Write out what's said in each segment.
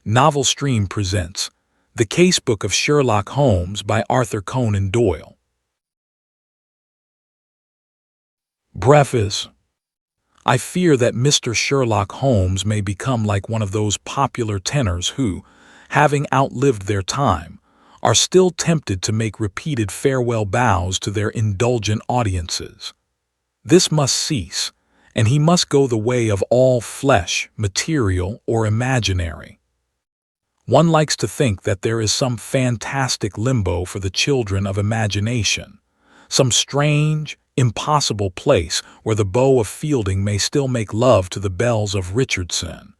Novel Stream presents The Case-Book of Sherlock Holmes by Arthur Conan Doyle. Preface. I fear that Mr. Sherlock Holmes may become like one of those popular tenors who, having outlived their time, are still tempted to make repeated farewell bows to their indulgent audiences. This must cease, and he must go the way of all flesh, material or imaginary. One likes to think that there is some fantastic limbo for the children of imagination, some strange, impossible place where the bow of Fielding may still make love to the bells of Richardson,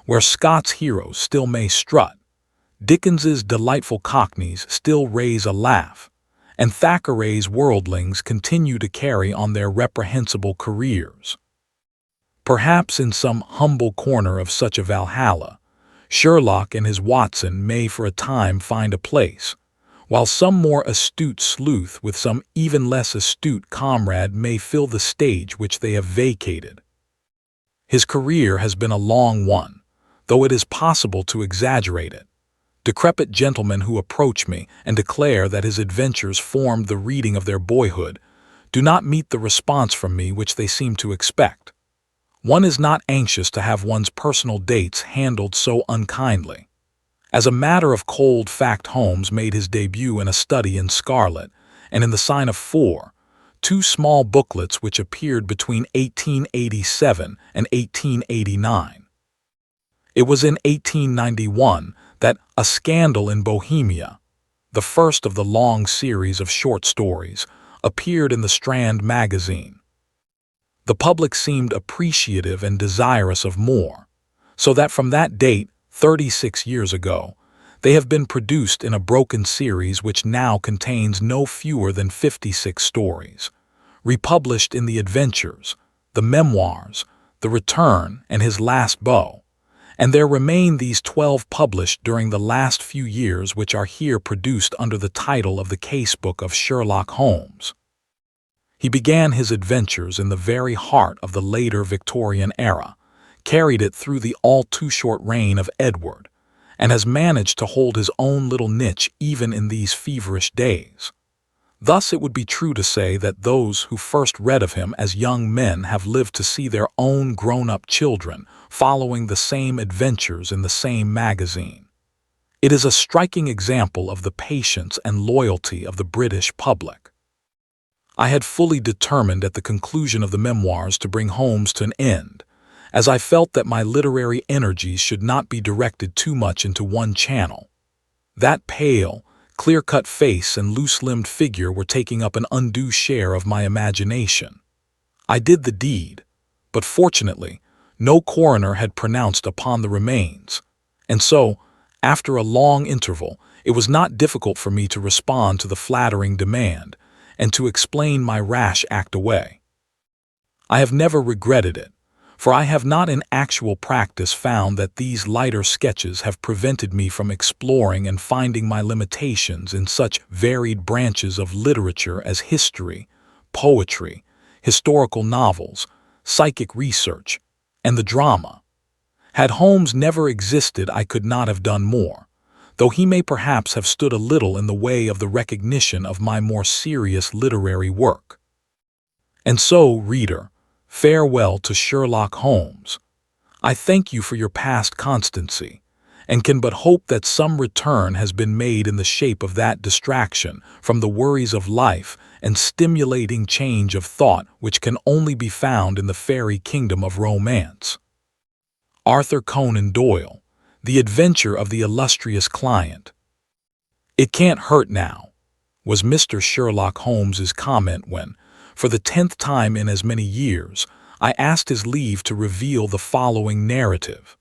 where Scott's heroes still may strut, Dickens's delightful cockneys still raise a laugh, and Thackeray's worldlings continue to carry on their reprehensible careers. Perhaps in some humble corner of such a Valhalla, Sherlock and his Watson may for a time find a place, while some more astute sleuth with some even less astute comrade may fill the stage which they have vacated. His career has been a long one, though it is possible to exaggerate it. Decrepit gentlemen who approach me and declare that his adventures formed the reading of their boyhood do not meet the response from me which they seem to expect. One is not anxious to have one's personal dates handled so unkindly. As a matter of cold fact, Holmes made his debut in A Study in Scarlet and in The Sign of Four, two small booklets which appeared between 1887 and 1889. It was in 1891 that A Scandal in Bohemia, the first of the long series of short stories, appeared in the Strand magazine. The public seemed appreciative and desirous of more, so that from that date, 36 years ago, they have been produced in a broken series which now contains no fewer than 56 stories, republished in The Adventures, The Memoirs, The Return, and His Last Beau, and there remain these 12 published during the last few years which are here produced under the title of The Case-Book of Sherlock Holmes. He began his adventures in the very heart of the later Victorian era, carried it through the all-too-short reign of Edward, and has managed to hold his own little niche even in these feverish days. Thus it would be true to say that those who first read of him as young men have lived to see their own grown-up children following the same adventures in the same magazine. It is a striking example of the patience and loyalty of the British public. I had fully determined at the conclusion of the memoirs to bring Holmes to an end, as I felt that my literary energies should not be directed too much into one channel. That pale, clear-cut face and loose-limbed figure were taking up an undue share of my imagination. I did the deed, but fortunately, no coroner had pronounced upon the remains, and so, after a long interval, it was not difficult for me to respond to the flattering demand, and to explain my rash act away. I have never regretted it, for I have not in actual practice found that these lighter sketches have prevented me from exploring and finding my limitations in such varied branches of literature as history, poetry, historical novels, psychic research, and the drama. Had Holmes never existed, I could not have done more, though he may perhaps have stood a little in the way of the recognition of my more serious literary work. And so, reader, farewell to Sherlock Holmes. I thank you for your past constancy, and can but hope that some return has been made in the shape of that distraction from the worries of life and stimulating change of thought which can only be found in the fairy kingdom of romance. Arthur Conan Doyle, The Adventure of the Illustrious Client. "It can't hurt now," was Mr. Sherlock Holmes's comment when, for the 10th time in as many years, I asked his leave to reveal the following narrative.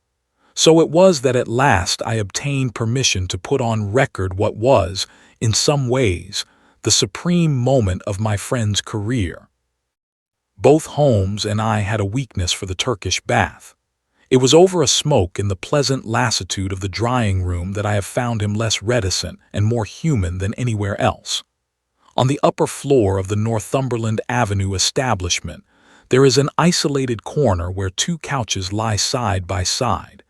So it was that at last I obtained permission to put on record what was, in some ways, the supreme moment of my friend's career. Both Holmes and I had a weakness for the Turkish bath. It was over a smoke in the pleasant lassitude of the drying-room that I have found him less reticent and more human than anywhere else. On the upper floor of the Northumberland Avenue establishment, there is an isolated corner where two couches lie side by side,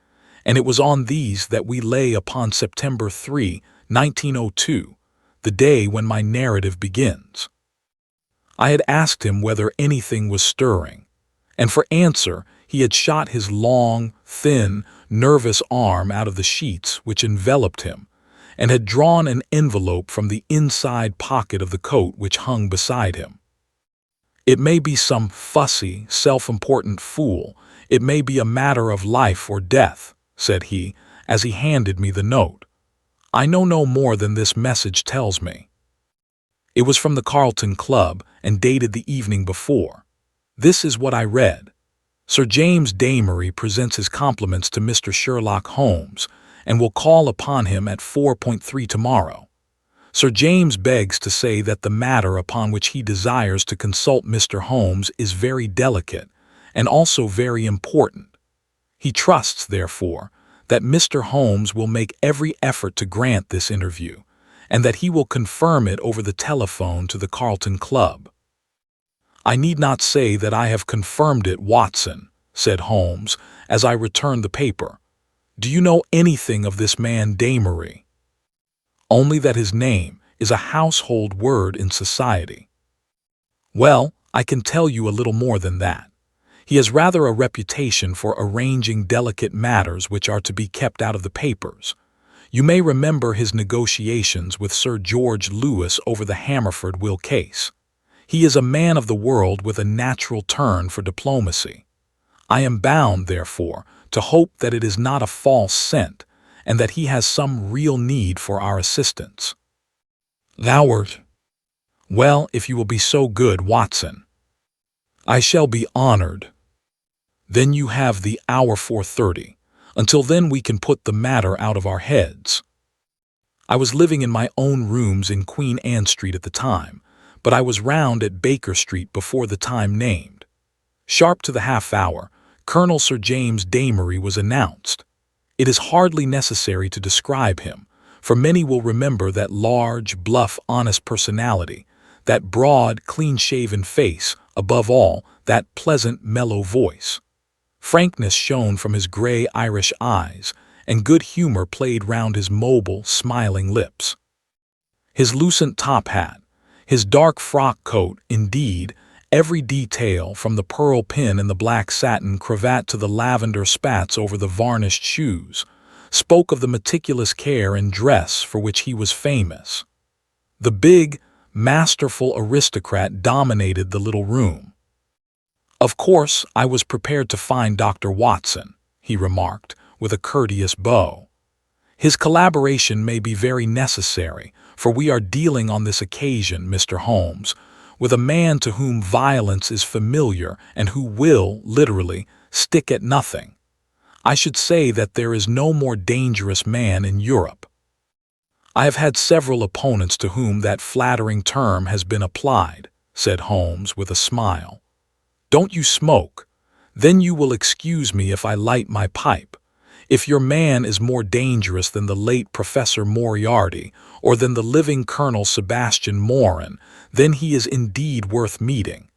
and it was on these that we lay upon September 3, 1902, the day when my narrative begins. I had asked him whether anything was stirring, and for answer he had shot his long, thin, nervous arm out of the sheets which enveloped him, and had drawn an envelope from the inside pocket of the coat which hung beside him. "It may be some fussy, self-important fool, it may be a matter of life or death," said he, as he handed me the note. "I know no more than this message tells me." It was from the Carlton Club and dated the evening before. This is what I read. "Sir James Damery presents his compliments to Mr. Sherlock Holmes and will call upon him at 4:3 tomorrow. Sir James begs to say that the matter upon which he desires to consult Mr. Holmes is very delicate and also very important. He trusts, therefore, that Mr. Holmes will make every effort to grant this interview, and that he will confirm it over the telephone to the Carlton Club." "I need not say that I have confirmed it, Watson," said Holmes, as I returned the paper. "Do you know anything of this man Damery?" "Only that his name is a household word in society." "Well, I can tell you a little more than that. He has rather a reputation for arranging delicate matters which are to be kept out of the papers. You may remember his negotiations with Sir George Lewis over the Hammerford will case. He is a man of the world with a natural turn for diplomacy. I am bound, therefore, to hope that it is not a false scent, and that he has some real need for our assistance." "Thou'rt well, if you will be so good, Watson." "I shall be honored." "Then you have the hour 4:30. Until then we can put the matter out of our heads." I was living in my own rooms in Queen Anne Street at the time, but I was round at Baker Street before the time named. Sharp to the half-hour, Colonel Sir James Damery was announced. It is hardly necessary to describe him, for many will remember that large, bluff, honest personality, that broad, clean-shaven face, above all, that pleasant, mellow voice. Frankness shone from his gray Irish eyes, and good humor played round his mobile, smiling lips. His lucent top hat, his dark frock coat, indeed, every detail, from the pearl pin in the black satin cravat to the lavender spats over the varnished shoes, spoke of the meticulous care in dress for which he was famous. The big, masterful aristocrat dominated the little room. "Of course, I was prepared to find Dr. Watson," he remarked, with a courteous bow. "His collaboration may be very necessary, for we are dealing on this occasion, Mr. Holmes, with a man to whom violence is familiar and who will, literally, stick at nothing. I should say that there is no more dangerous man in Europe." "I have had several opponents to whom that flattering term has been applied," said Holmes with a smile. "Don't you smoke? Then you will excuse me if I light my pipe. If your man is more dangerous than the late Professor Moriarty, or than the living Colonel Sebastian Morin, then he is indeed worth meeting.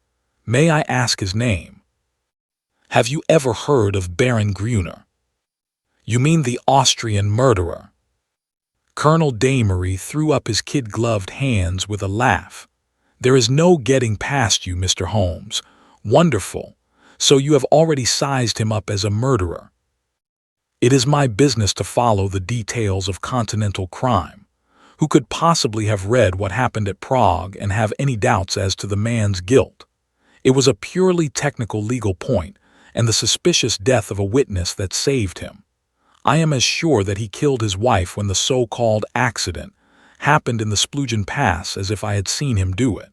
May I ask his name?" "Have you ever heard of Baron Gruner?" "You mean the Austrian murderer?" Colonel Damery threw up his kid-gloved hands with a laugh. "There is no getting past you, Mr. Holmes. Wonderful. So you have already sized him up as a murderer." "It is my business to follow the details of continental crime. Who could possibly have read what happened at Prague and have any doubts as to the man's guilt? It was a purely technical legal point, and the suspicious death of a witness that saved him. I am as sure that he killed his wife when the so-called accident happened in the Splugen Pass as if I had seen him do it.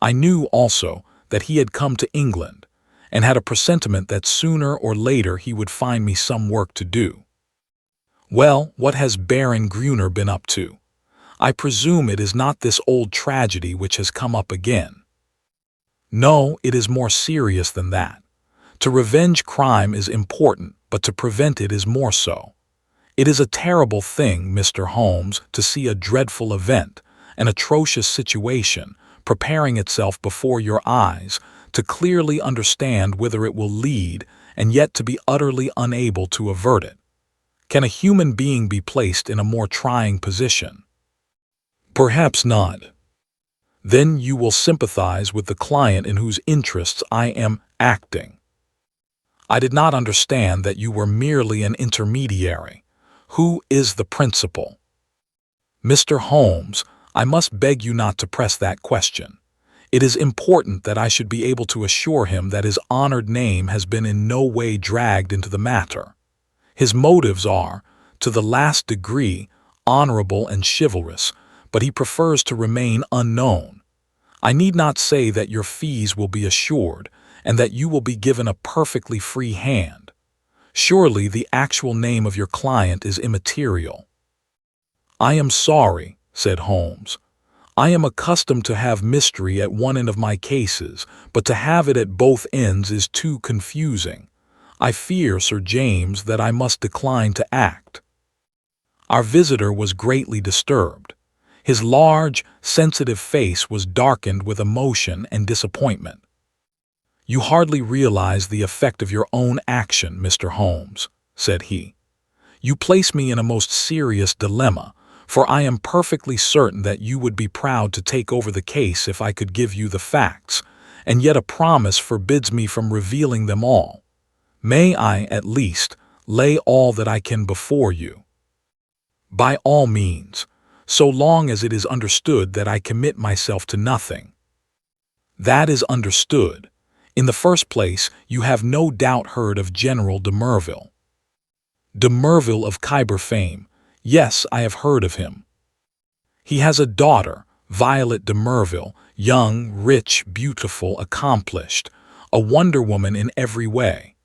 I knew, also, that he had come to England, and had a presentiment that sooner or later he would find me some work to do." "Well, what has Baron Gruner been up to? I presume it is not this old tragedy which has come up again." "No, it is more serious than that. To revenge crime is important, but to prevent it is more so. It is a terrible thing, Mr. Holmes, to see a dreadful event, an atrocious situation, preparing itself before your eyes, to clearly understand whither it will lead, and yet to be utterly unable to avert it. Can a human being be placed in a more trying position? Perhaps not. Then you will sympathize with the client in whose interests I am acting. I did not understand that you were merely an intermediary. Who is the principal? Mr. Holmes, I must beg you not to press that question. It is important that I should be able to assure him that his honored name has been in no way dragged into the matter. His motives are, to the last degree, honorable and chivalrous, but he prefers to remain unknown. I need not say that your fees will be assured, and that you will be given a perfectly free hand. Surely the actual name of your client is immaterial. I am sorry, said Holmes. I am accustomed to have mystery at one end of my cases, but to have it at both ends is too confusing. I fear, Sir James, that I must decline to act. Our visitor was greatly disturbed. His large, sensitive face was darkened with emotion and disappointment. You hardly realize the effect of your own action, Mr. Holmes, said he. You place me in a most serious dilemma, for I am perfectly certain that you would be proud to take over the case if I could give you the facts, and yet a promise forbids me from revealing them all. May I, at least, lay all that I can before you? By all means, so long as it is understood that I commit myself to nothing. That is understood. In the first place, you have no doubt heard of General de Merville. De Merville of Khyber fame. Yes, I have heard of him. He has a daughter, Violet de Merville, young, rich, beautiful, accomplished, a wonder woman in every way.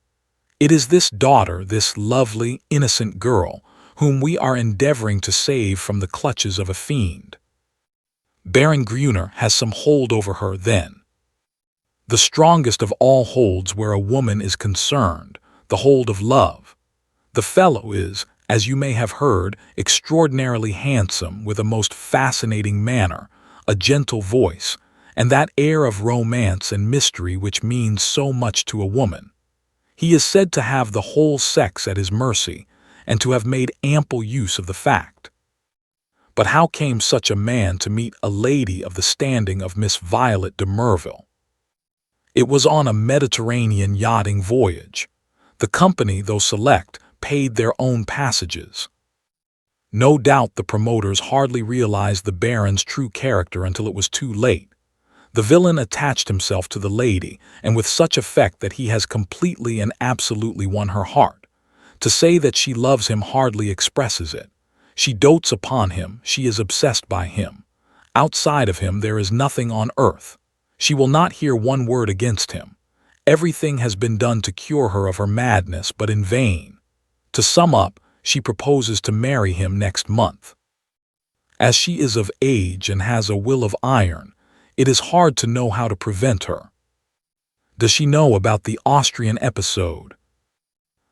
It is this daughter, this lovely, innocent girl, whom we are endeavoring to save from the clutches of a fiend. Baron Gruner has some hold over her then. The strongest of all holds where a woman is concerned, the hold of love. The fellow is, as you may have heard, extraordinarily handsome, with a most fascinating manner, a gentle voice, and that air of romance and mystery which means so much to a woman. He is said to have the whole sex at his mercy, and to have made ample use of the fact. But how came such a man to meet a lady of the standing of Miss Violet de Merville? It was on a Mediterranean yachting voyage. The company, though select, paid their own passages. No doubt the promoters hardly realized the Baron's true character until it was too late. The villain attached himself to the lady, and with such effect that he has completely and absolutely won her heart. To say that she loves him hardly expresses it. She dotes upon him, she is obsessed by him. Outside of him there is nothing on earth. She will not hear one word against him. Everything has been done to cure her of her madness, but in vain. To sum up, she proposes to marry him next month. As she is of age and has a will of iron, it is hard to know how to prevent her. Does she know about the Austrian episode?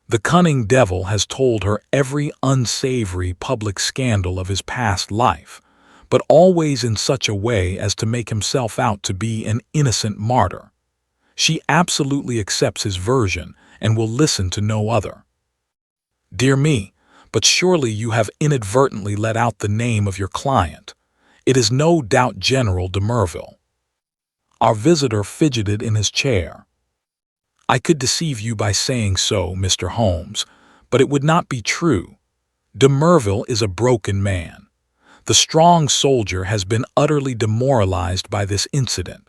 The cunning devil has told her every unsavory public scandal of his past life, but always in such a way as to make himself out to be an innocent martyr. She absolutely accepts his version and will listen to no other. Dear me, but surely you have inadvertently let out the name of your client. It is no doubt General de Merville. Our visitor fidgeted in his chair. I could deceive you by saying so, Mr. Holmes, but it would not be true. De Merville is a broken man. The strong soldier has been utterly demoralized by this incident.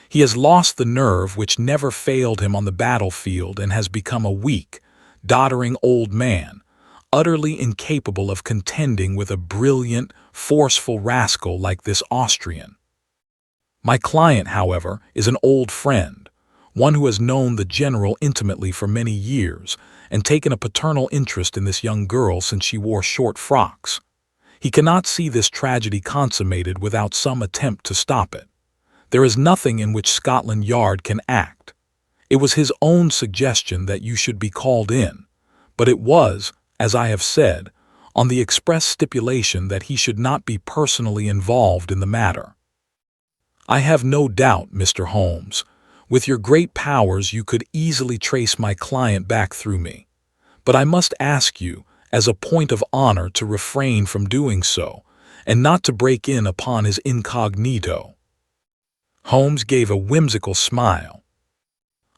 He has lost the nerve which never failed him on the battlefield and has become a weak, doddering old man, utterly incapable of contending with a brilliant, forceful rascal like this Austrian. My client, however, is an old friend, one who has known the general intimately for many years and taken a paternal interest in this young girl since she wore short frocks. He cannot see this tragedy consummated without some attempt to stop it. There is nothing in which Scotland Yard can act. It was his own suggestion that you should be called in, but it was, as I have said, on the express stipulation that he should not be personally involved in the matter. I have no doubt, Mr. Holmes, with your great powers you could easily trace my client back through me. But I must ask you, as a point of honor to refrain from doing so, and not to break in upon his incognito. Holmes gave a whimsical smile.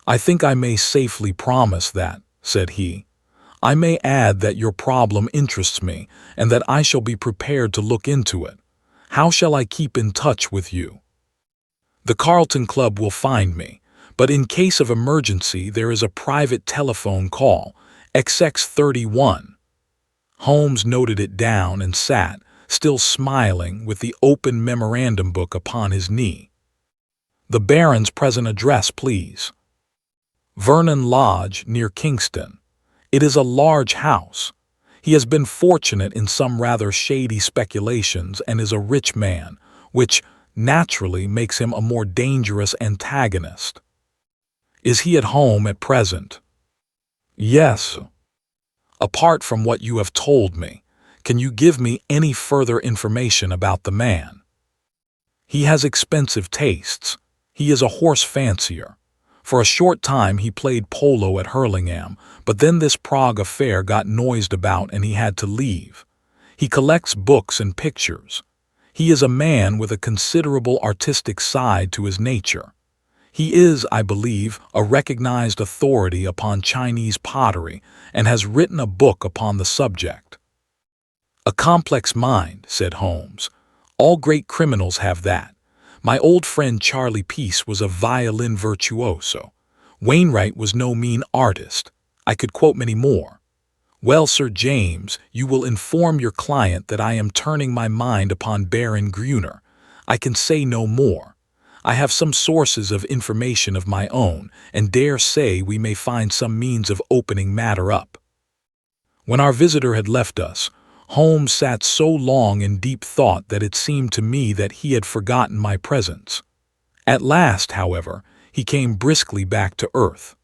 "I think I may safely promise that," said he. "I may add that your problem interests me, and that I shall be prepared to look into it. How shall I keep in touch with you?" "The Carlton Club will find me, but in case of emergency there is a private telephone call, XX31. Holmes noted it down and sat, still smiling, with the open memorandum book upon his knee. "The Baron's present address, please." "Vernon Lodge, near Kingston. It is a large house. He has been fortunate in some rather shady speculations and is a rich man, which naturally makes him a more dangerous antagonist." "Is he at home at present?" "Yes." "Apart from what you have told me, can you give me any further information about the man?" "He has expensive tastes. He is a horse fancier. For a short time he played polo at Hurlingham, but then this Prague affair got noised about and he had to leave. He collects books and pictures. He is a man with a considerable artistic side to his nature. He is, I believe, a recognized authority upon Chinese pottery and has written a book upon the subject." "A complex mind," said Holmes. "All great criminals have that. My old friend Charlie Peace was a violin virtuoso. Wainwright was no mean artist. I could quote many more. Well, Sir James, you will inform your client that I am turning my mind upon Baron Gruner. I can say no more. I have some sources of information of my own, and dare say we may find some means of opening matter up." When our visitor had left us, Holmes sat so long in deep thought that it seemed to me that he had forgotten my presence. At last, however, he came briskly back to earth.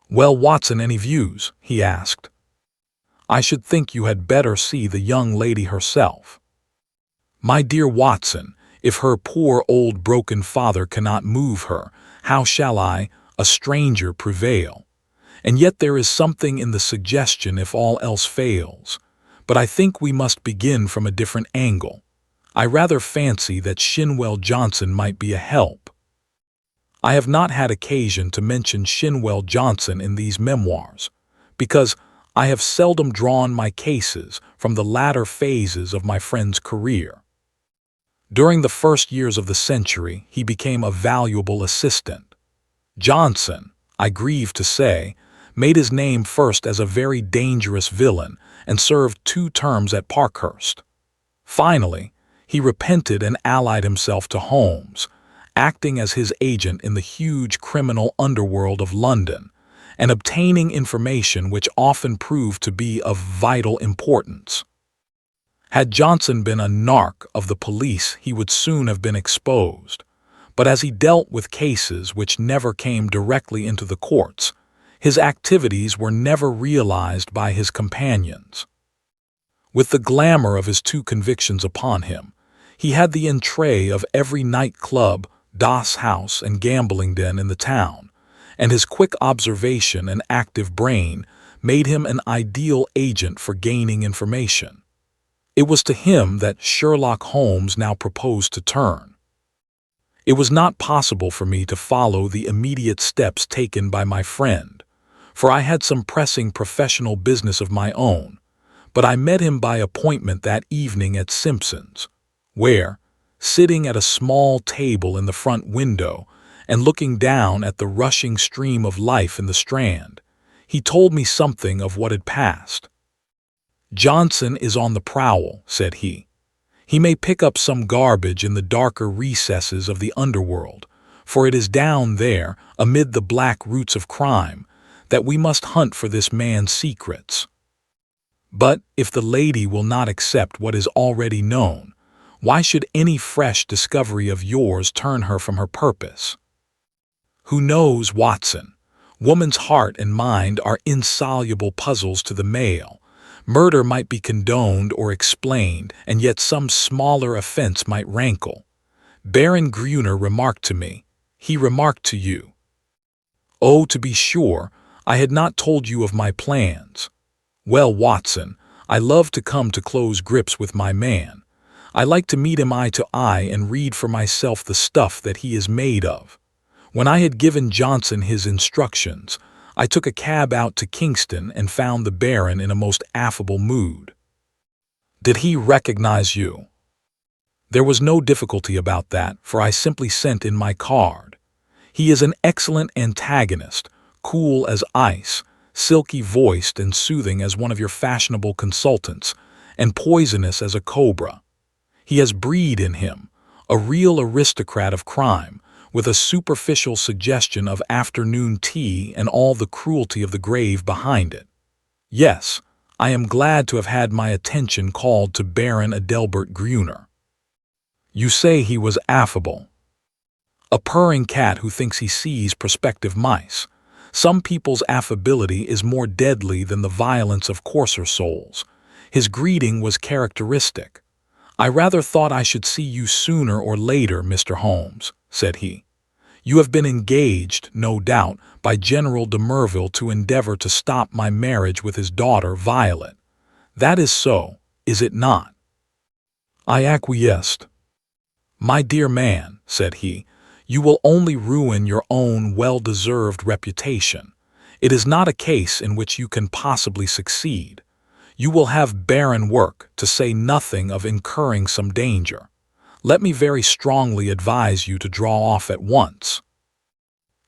"Well, Watson, any views?" he asked. "I should think you had better see the young lady herself." "My dear Watson, if her poor old broken father cannot move her, how shall I, a stranger, prevail? And yet there is something in the suggestion if all else fails. But I think we must begin from a different angle. I rather fancy that Shinwell Johnson might be a help." I have not had occasion to mention Shinwell Johnson in these memoirs, because I have seldom drawn my cases from the latter phases of my friend's career. During the first years of the century, he became a valuable assistant. Johnson, I grieve to say, made his name first as a very dangerous villain and served 2 terms at Parkhurst. Finally, he repented and allied himself to Holmes, acting as his agent in the huge criminal underworld of London, and obtaining information which often proved to be of vital importance. Had Johnson been a narc of the police, he would soon have been exposed. But as he dealt with cases which never came directly into the courts, his activities were never realized by his companions. With the glamour of his 2 convictions upon him, he had the entree of every night-club, doss house, and gambling den in the town, and his quick observation and active brain made him an ideal agent for gaining information. It was to him that Sherlock Holmes now proposed to turn. It was not possible for me to follow the immediate steps taken by my friend, for I had some pressing professional business of my own, but I met him by appointment that evening at Simpson's, where, sitting at a small table in the front window and looking down at the rushing stream of life in the Strand, he told me something of what had passed. "Johnson is on the prowl," said he. "He may pick up some garbage in the darker recesses of the underworld, for it is down there, amid the black roots of crime, that we must hunt for this man's secrets. But if the lady will not accept what is already known, why should any fresh discovery of yours turn her from her purpose? Who knows, Watson? Woman's heart and mind are insoluble puzzles to the male. Murder might be condoned or explained, and yet some smaller offense might rankle. Baron Gruner remarked to me, he remarked to you. Oh, to be sure, I had not told you of my plans. Well, Watson, I love to come to close grips with my man. I like to meet him eye to eye and read for myself the stuff that he is made of. When I had given Johnson his instructions, I took a cab out to Kingston and found the Baron in a most affable mood. Did he recognize you? There was no difficulty about that, for I simply sent in my card. He is an excellent antagonist, cool as ice, silky-voiced and soothing as one of your fashionable consultants, and poisonous as a cobra. He has breed in him, a real aristocrat of crime, with a superficial suggestion of afternoon tea and all the cruelty of the grave behind it. Yes, I am glad to have had my attention called to Baron Adelbert Gruner. You say he was affable. A purring cat who thinks he sees prospective mice. Some people's affability is more deadly than the violence of coarser souls. His greeting was characteristic. I rather thought I should see you sooner or later, Mr. Holmes, said he. You have been engaged, no doubt, by General de Merville to endeavor to stop my marriage with his daughter, Violet. That is so, is it not? I acquiesced. My dear man, said he, you will only ruin your own well-deserved reputation. It is not a case in which you can possibly succeed. You will have barren work, to say nothing of incurring some danger. Let me very strongly advise you to draw off at once.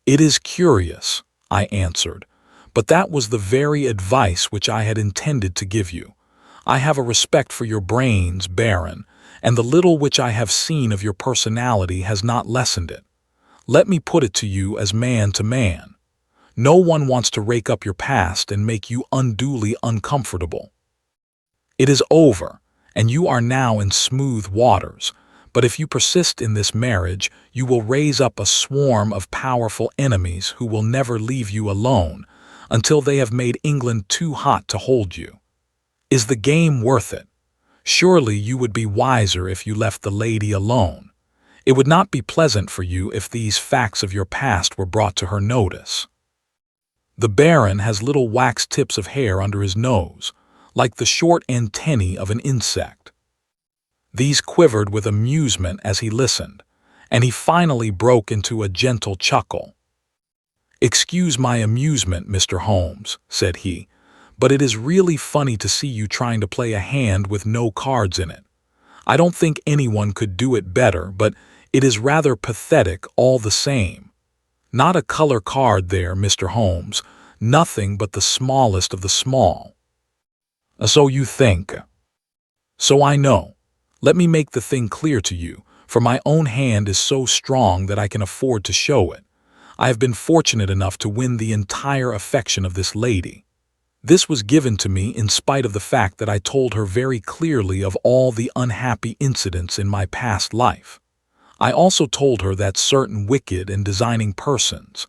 It is curious, I answered, but that was the very advice which I had intended to give you. I have a respect for your brains, Baron, and the little which I have seen of your personality has not lessened it. Let me put it to you as man to man. No one wants to rake up your past and make you unduly uncomfortable. It is over, and you are now in smooth waters, but if you persist in this marriage, you will raise up a swarm of powerful enemies who will never leave you alone until they have made England too hot to hold you. Is the game worth it? Surely you would be wiser if you left the lady alone. It would not be pleasant for you if these facts of your past were brought to her notice. The Baron has little wax tips of hair under his nose, like the short antennae of an insect. These quivered with amusement as he listened, and he finally broke into a gentle chuckle. Excuse my amusement, Mr. Holmes, said he, but it is really funny to see you trying to play a hand with no cards in it. I don't think anyone could do it better, but it is rather pathetic all the same. Not a color card there, Mr. Holmes, nothing but the smallest of the small. So you think. So I know. Let me make the thing clear to you, for my own hand is so strong that I can afford to show it. I have been fortunate enough to win the entire affection of this lady. This was given to me in spite of the fact that I told her very clearly of all the unhappy incidents in my past life. I also told her that certain wicked and designing persons,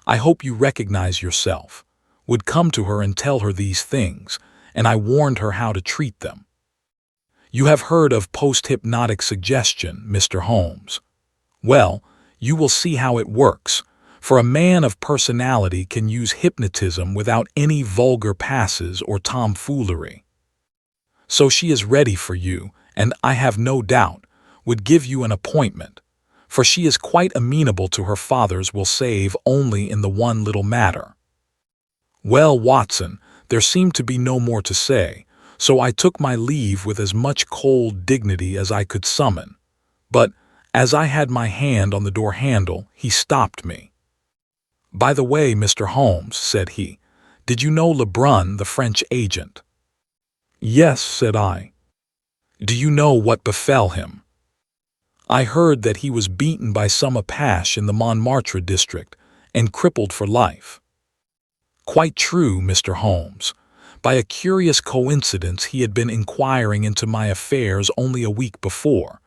I hope you recognize yourself, would come to her and tell her these things, and I warned her how to treat them. You have heard of post-hypnotic suggestion, Mr. Holmes. Well, you will see how it works, for a man of personality can use hypnotism without any vulgar passes or tomfoolery. So she is ready for you, and I have no doubt, would give you an appointment, for she is quite amenable to her father's will save only in the one little matter. Well, Watson, there seemed to be no more to say, so I took my leave with as much cold dignity as I could summon. But, as I had my hand on the door handle, he stopped me. By the way, Mr. Holmes, said he, did you know Lebrun, the French agent? Yes, said I. Do you know what befell him? I heard that he was beaten by some Apache in the Montmartre district and crippled for life. Quite true, Mr. Holmes. By a curious coincidence, he had been inquiring into my affairs only a week before.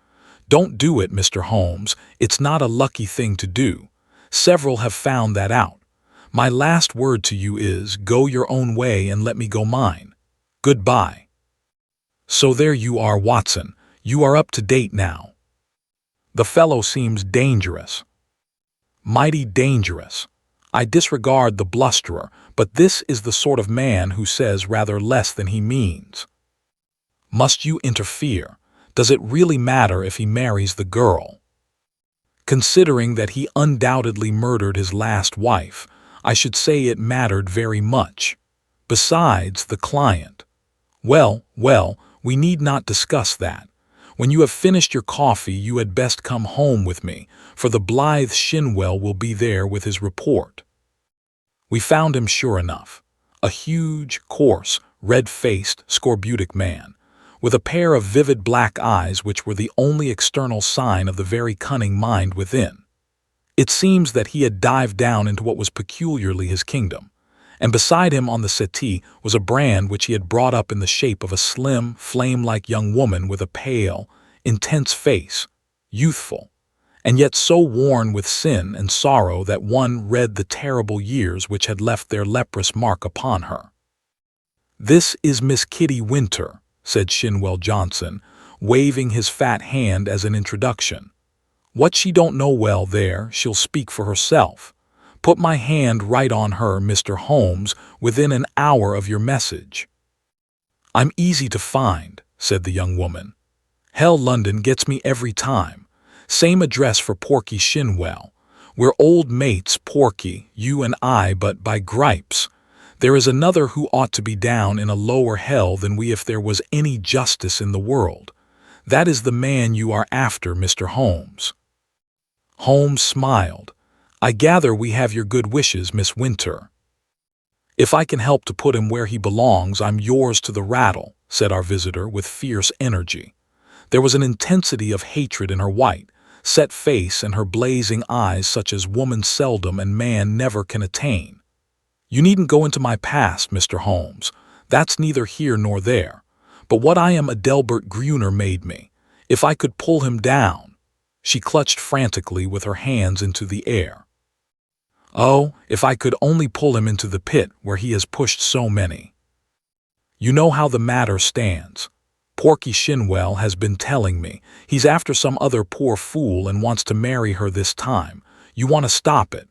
Don't do it, Mr. Holmes. It's not a lucky thing to do. Several have found that out. My last word to you is, go your own way and let me go mine. Goodbye. So there you are, Watson. You are up to date now. The fellow seems dangerous. Mighty dangerous. I disregard the blusterer, but this is the sort of man who says rather less than he means. Must you interfere? Does it really matter if he marries the girl? Considering that he undoubtedly murdered his last wife, I should say it mattered very much. Besides, the client. Well, we need not discuss that. When you have finished your coffee, you had best come home with me, for the blithe Shinwell will be there with his report. We found him sure enough. A huge, coarse, red-faced, scorbutic man, with a pair of vivid black eyes which were the only external sign of the very cunning mind within. It seems that he had dived down into what was peculiarly his kingdom, and beside him on the settee was a brand which he had brought up in the shape of a slim, flame-like young woman with a pale, intense face, youthful, and yet so worn with sin and sorrow that one read the terrible years which had left their leprous mark upon her. "This is Miss Kitty Winter," said Shinwell Johnson, waving his fat hand as an introduction. "What she don't know well there, she'll speak for herself. Put my hand right on her, Mr. Holmes, within an hour of your message." "I'm easy to find," said the young woman. "Hell, London gets me every time. Same address for Porky Shinwell. We're old mates, Porky, you and I, but by gripes, there is another who ought to be down in a lower hell than we if there was any justice in the world. That is the man you are after, Mr. Holmes." Holmes smiled. "I gather we have your good wishes, Miss Winter." "If I can help to put him where he belongs, I'm yours to the rattle," said our visitor with fierce energy. There was an intensity of hatred in her white, set face and her blazing eyes such as woman seldom and man never can attain. "You needn't go into my past, Mr. Holmes. That's neither here nor there. But what I am Adelbert Gruner made me. If I could pull him down—" She clutched frantically with her hands into the air. "Oh, if I could only pull him into the pit where he has pushed so many. You know how the matter stands. Porky Shinwell has been telling me he's after some other poor fool and wants to marry her this time. You want to stop it.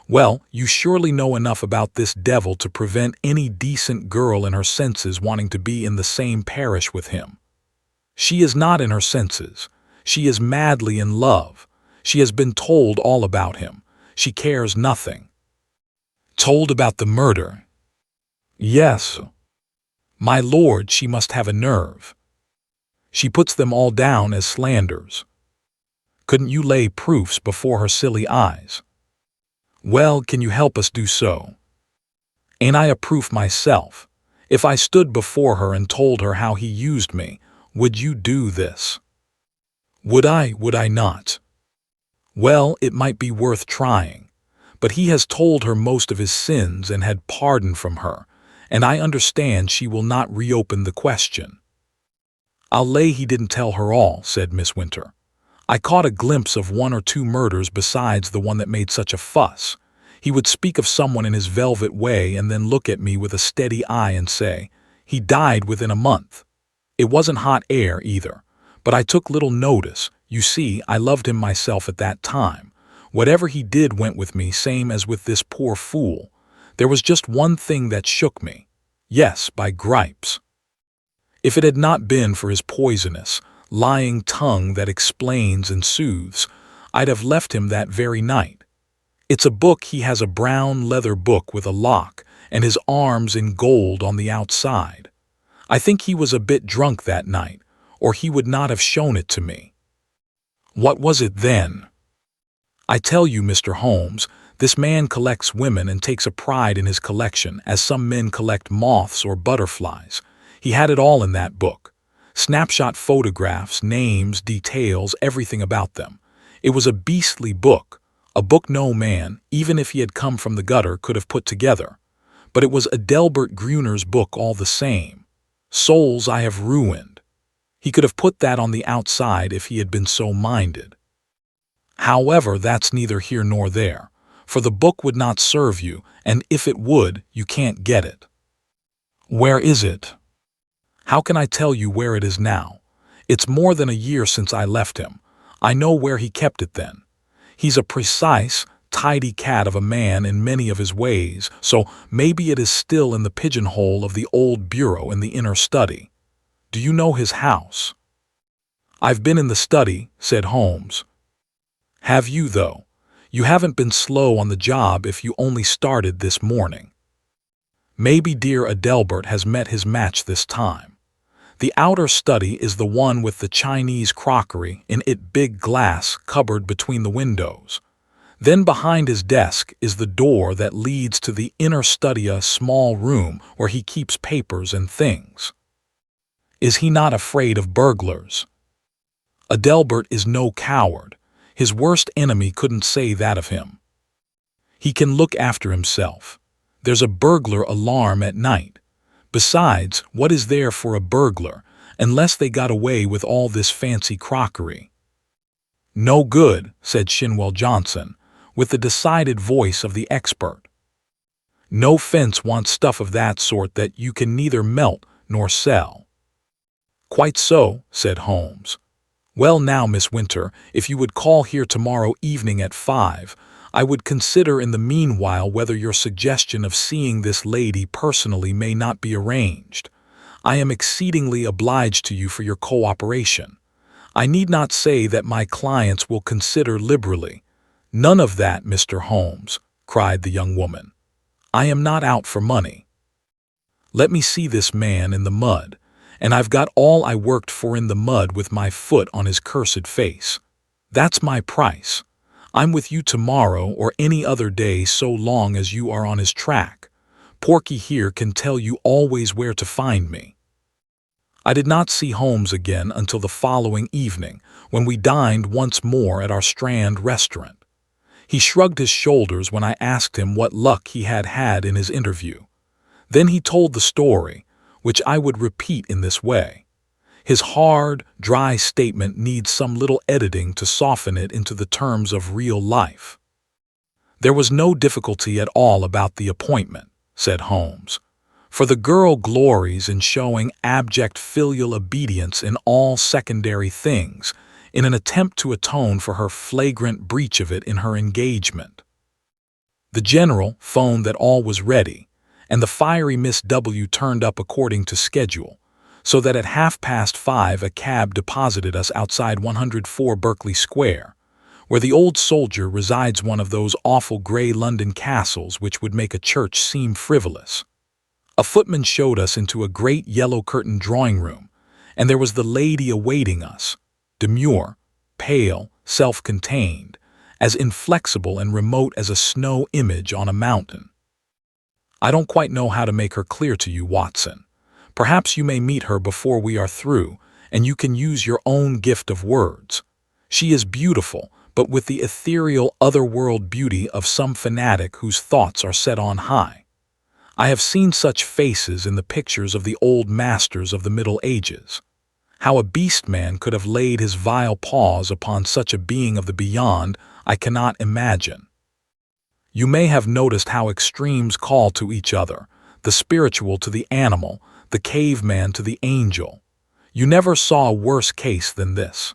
Well, you surely know enough about this devil to prevent any decent girl in her senses wanting to be in the same parish with him. She is not in her senses. She is madly in love. She has been told all about him. She cares nothing." "Told about the murder?" "Yes." "My lord, she must have a nerve. She puts them all down as slanders. Couldn't you lay proofs before her silly eyes?" "Well, can you help us do so?" "Ain't I a proof myself? If I stood before her and told her how he used me, would you do this?" Would I not?" "Well, it might be worth trying. But he has told her most of his sins and had pardon from her, and I understand she will not reopen the question." "I'll lay he didn't tell her all," said Miss Winter. "I caught a glimpse of one or two murders besides the one that made such a fuss. He would speak of someone in his velvet way and then look at me with a steady eye and say, 'He died within a month.' It wasn't hot air either, but I took little notice. You see, I loved him myself at that time. Whatever he did went with me, same as with this poor fool. There was just one thing that shook me. Yes, by gripes. If it had not been for his poisonous, lying tongue that explains and soothes, I'd have left him that very night. It's a book. He has a brown leather book with a lock, and his arms in gold on the outside. I think he was a bit drunk that night, or he would not have shown it to me." "What was it then?" "I tell you, Mr. Holmes, this man collects women and takes a pride in his collection, as some men collect moths or butterflies. He had it all in that book. Snapshot photographs, names, details, everything about them. It was a beastly book, a book no man, even if he had come from the gutter, could have put together. But it was Adelbert Gruner's book all the same. Souls I have ruined. He could have put that on the outside if he had been so minded. However, that's neither here nor there, for the book would not serve you, and if it would, you can't get it." "Where is it?" "How can I tell you where it is now? It's more than a year since I left him. I know where he kept it then. He's a precise, tidy cat of a man in many of his ways, so maybe it is still in the pigeonhole of the old bureau in the inner study. Do you know his house?" "I've been in the study," said Holmes. "Have you, though? You haven't been slow on the job if you only started this morning. Maybe dear Adelbert has met his match this time. The outer study is the one with the Chinese crockery in it big glass cupboard between the windows. Then behind his desk is the door that leads to the inner study, a small room where he keeps papers and things. Is he not afraid of burglars? Adelbert is no coward. His worst enemy couldn't say that of him. He can look after himself. There's a burglar alarm at night. Besides, what is there for a burglar, unless they got away with all this fancy crockery?" "No good," said Shinwell Johnson, with the decided voice of the expert. "No fence wants stuff of that sort that you can neither melt nor sell." "Quite so," said Holmes. "Well now, Miss Winter, if you would call here tomorrow evening at 5, I would consider in the meanwhile whether your suggestion of seeing this lady personally may not be arranged. I am exceedingly obliged to you for your cooperation. I need not say that my clients will consider liberally." "None of that, Mr. Holmes," cried the young woman. "I am not out for money. Let me see this man in the mud, and I've got all I worked for in the mud with my foot on his cursed face. That's my price. I'm with you tomorrow or any other day so long as you are on his track. Porky here can tell you always where to find me." I did not see Holmes again until the following evening, when we dined once more at our Strand restaurant. He shrugged his shoulders when I asked him what luck he had had in his interview. Then he told the story, which I would repeat in this way. His hard, dry statement needs some little editing to soften it into the terms of real life. "There was no difficulty at all about the appointment," said Holmes, "for the girl glories in showing abject filial obedience in all secondary things, in an attempt to atone for her flagrant breach of it in her engagement. The general phoned that all was ready, and the fiery Miss W turned up according to schedule, so that at 5:30 a cab deposited us outside 104 Berkeley Square, where the old soldier resides, one of those awful grey London castles which would make a church seem frivolous. A footman showed us into a great yellow-curtained drawing-room, and there was the lady awaiting us, demure, pale, self-contained, as inflexible and remote as a snow image on a mountain. I don't quite know how to make her clear to you, Watson. Perhaps you may meet her before we are through, and you can use your own gift of words. She is beautiful, but with the ethereal other-world beauty of some fanatic whose thoughts are set on high. I have seen such faces in the pictures of the old masters of the Middle Ages. How a beast-man could have laid his vile paws upon such a being of the beyond, I cannot imagine. You may have noticed how extremes call to each other, the spiritual to the animal, the caveman to the angel. You never saw a worse case than this.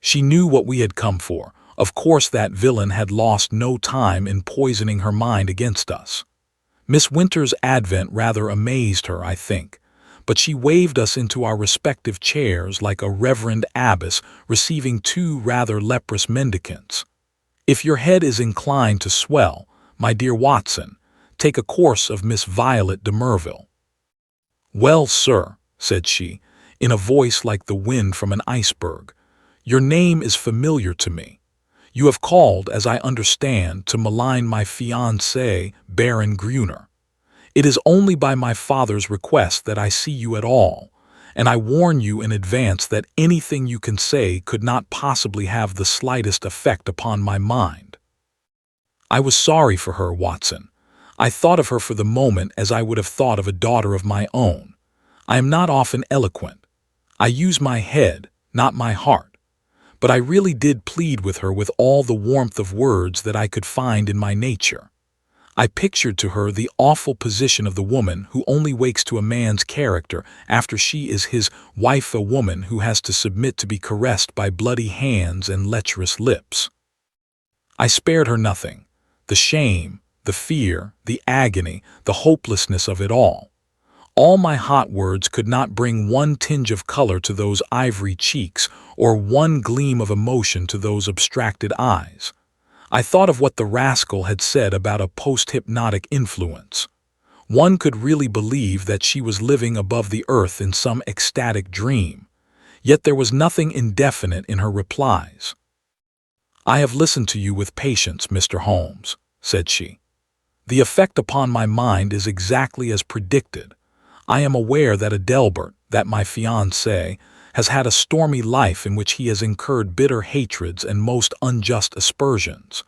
She knew what we had come for. Of course that villain had lost no time in poisoning her mind against us. Miss Winter's advent rather amazed her, I think, but she waved us into our respective chairs like a reverend abbess receiving two rather leprous mendicants. If your head is inclined to swell, my dear Watson, take a course of Miss Violet de Merville. "Well, sir," said she, in a voice like the wind from an iceberg, "your name is familiar to me. You have called, as I understand, to malign my fiancé, Baron Gruner. It is only by my father's request that I see you at all, and I warn you in advance that anything you can say could not possibly have the slightest effect upon my mind." I was sorry for her, Watson. I thought of her for the moment as I would have thought of a daughter of my own. I am not often eloquent. I use my head, not my heart. But I really did plead with her with all the warmth of words that I could find in my nature. I pictured to her the awful position of the woman who only wakes to a man's character after she is his wife, a woman who has to submit to be caressed by bloody hands and lecherous lips. I spared her nothing. The shame, the fear, the agony, the hopelessness of it all. All my hot words could not bring one tinge of color to those ivory cheeks or one gleam of emotion to those abstracted eyes. I thought of what the rascal had said about a post-hypnotic influence. One could really believe that she was living above the earth in some ecstatic dream. Yet there was nothing indefinite in her replies. "I have listened to you with patience, Mr. Holmes," said she. "The effect upon my mind is exactly as predicted. I am aware that Adelbert, that my fiancé, has had a stormy life in which he has incurred bitter hatreds and most unjust aspersions.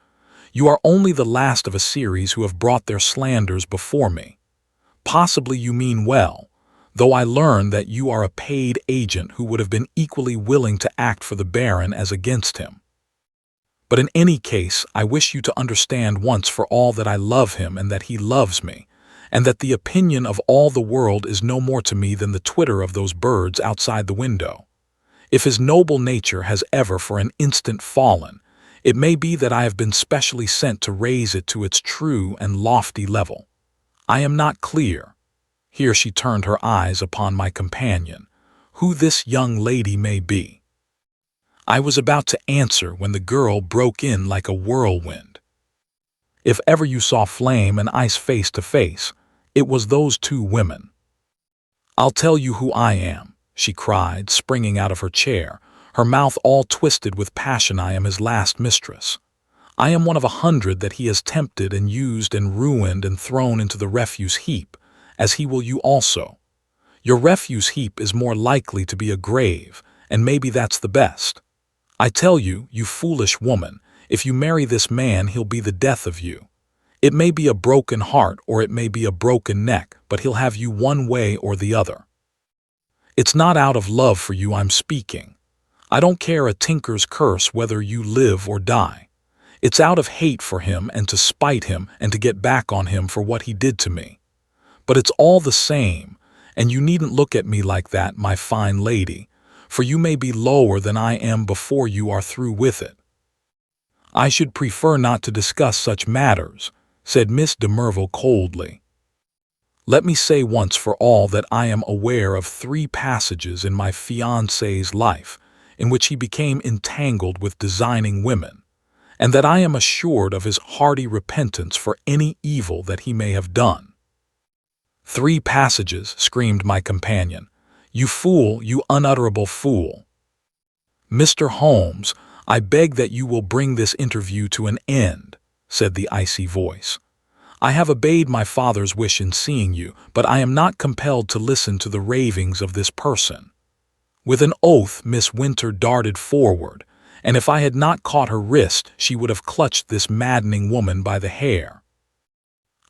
You are only the last of a series who have brought their slanders before me. Possibly you mean well, though I learn that you are a paid agent who would have been equally willing to act for the Baron as against him. But in any case, I wish you to understand once for all that I love him and that he loves me, and that the opinion of all the world is no more to me than the twitter of those birds outside the window. If his noble nature has ever for an instant fallen, it may be that I have been specially sent to raise it to its true and lofty level. I am not clear," here she turned her eyes upon my companion, "who this young lady may be." I was about to answer when the girl broke in like a whirlwind. "If ever you saw flame and ice face to face, it was those two women. I'll tell you who I am," she cried, springing out of her chair, her mouth all twisted with passion. "I am his last mistress. I am one of 100 that he has tempted and used and ruined and thrown into the refuse heap, as he will you also. Your refuse heap is more likely to be a grave, and maybe that's the best. I tell you, you foolish woman, if you marry this man he'll be the death of you. It may be a broken heart or it may be a broken neck, but he'll have you one way or the other. It's not out of love for you I'm speaking. I don't care a tinker's curse whether you live or die. It's out of hate for him and to spite him and to get back on him for what he did to me. But it's all the same, and you needn't look at me like that, my fine lady, for you may be lower than I am before you are through with it." "I should prefer not to discuss such matters," said Miss de Merville coldly. "Let me say once for all that I am aware of 3 passages in my fiancé's life in which he became entangled with designing women, and that I am assured of his hearty repentance for any evil that he may have done." "3 passages," screamed my companion. "You fool, you unutterable fool! Mr. Holmes, I beg that you will bring this interview to an end," said the icy voice. "I have obeyed my father's wish in seeing you, but I am not compelled to listen to the ravings of this person." With an oath, Miss Winter darted forward, and if I had not caught her wrist, she would have clutched this maddening woman by the hair.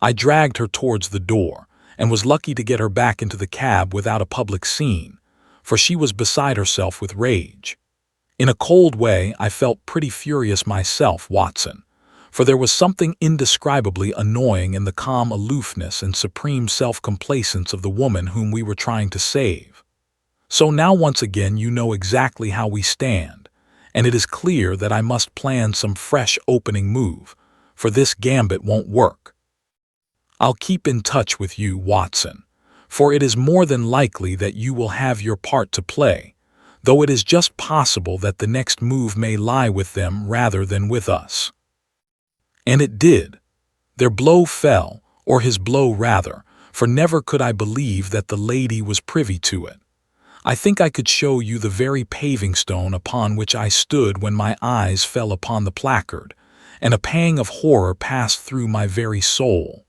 I dragged her towards the door, and was lucky to get her back into the cab without a public scene, for she was beside herself with rage. In a cold way, I felt pretty furious myself, Watson, for there was something indescribably annoying in the calm aloofness and supreme self-complacence of the woman whom we were trying to save. So now once again you know exactly how we stand, and it is clear that I must plan some fresh opening move, for this gambit won't work. I'll keep in touch with you, Watson, for it is more than likely that you will have your part to play, though it is just possible that the next move may lie with them rather than with us. And it did. Their blow fell, or his blow rather, for never could I believe that the lady was privy to it. I think I could show you the very paving stone upon which I stood when my eyes fell upon the placard, and a pang of horror passed through my very soul.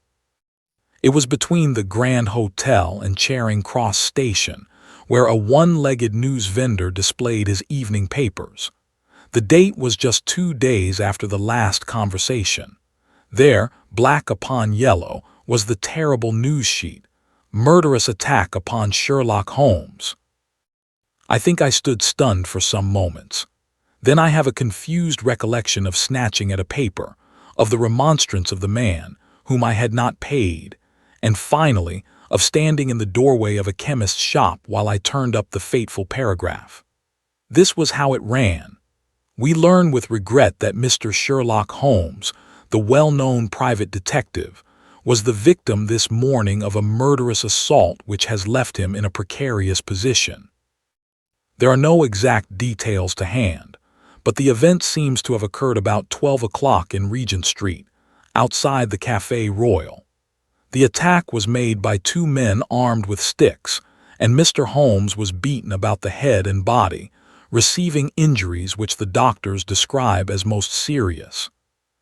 It was between the Grand Hotel and Charing Cross Station, where a one-legged news vendor displayed his evening papers. The date was just 2 days after the last conversation. There, black upon yellow, was the terrible news sheet: "Murderous attack upon Sherlock Holmes." I think I stood stunned for some moments. Then I have a confused recollection of snatching at a paper, of the remonstrance of the man, whom I had not paid, and finally, of standing in the doorway of a chemist's shop while I turned up the fateful paragraph. This was how it ran. We learn with regret that Mr. Sherlock Holmes, the well-known private detective, was the victim this morning of a murderous assault which has left him in a precarious position. There are no exact details to hand, but the event seems to have occurred about 12 o'clock in Regent Street, outside the Café Royal. The attack was made by two men armed with sticks, and Mr. Holmes was beaten about the head and body, receiving injuries which the doctors describe as most serious.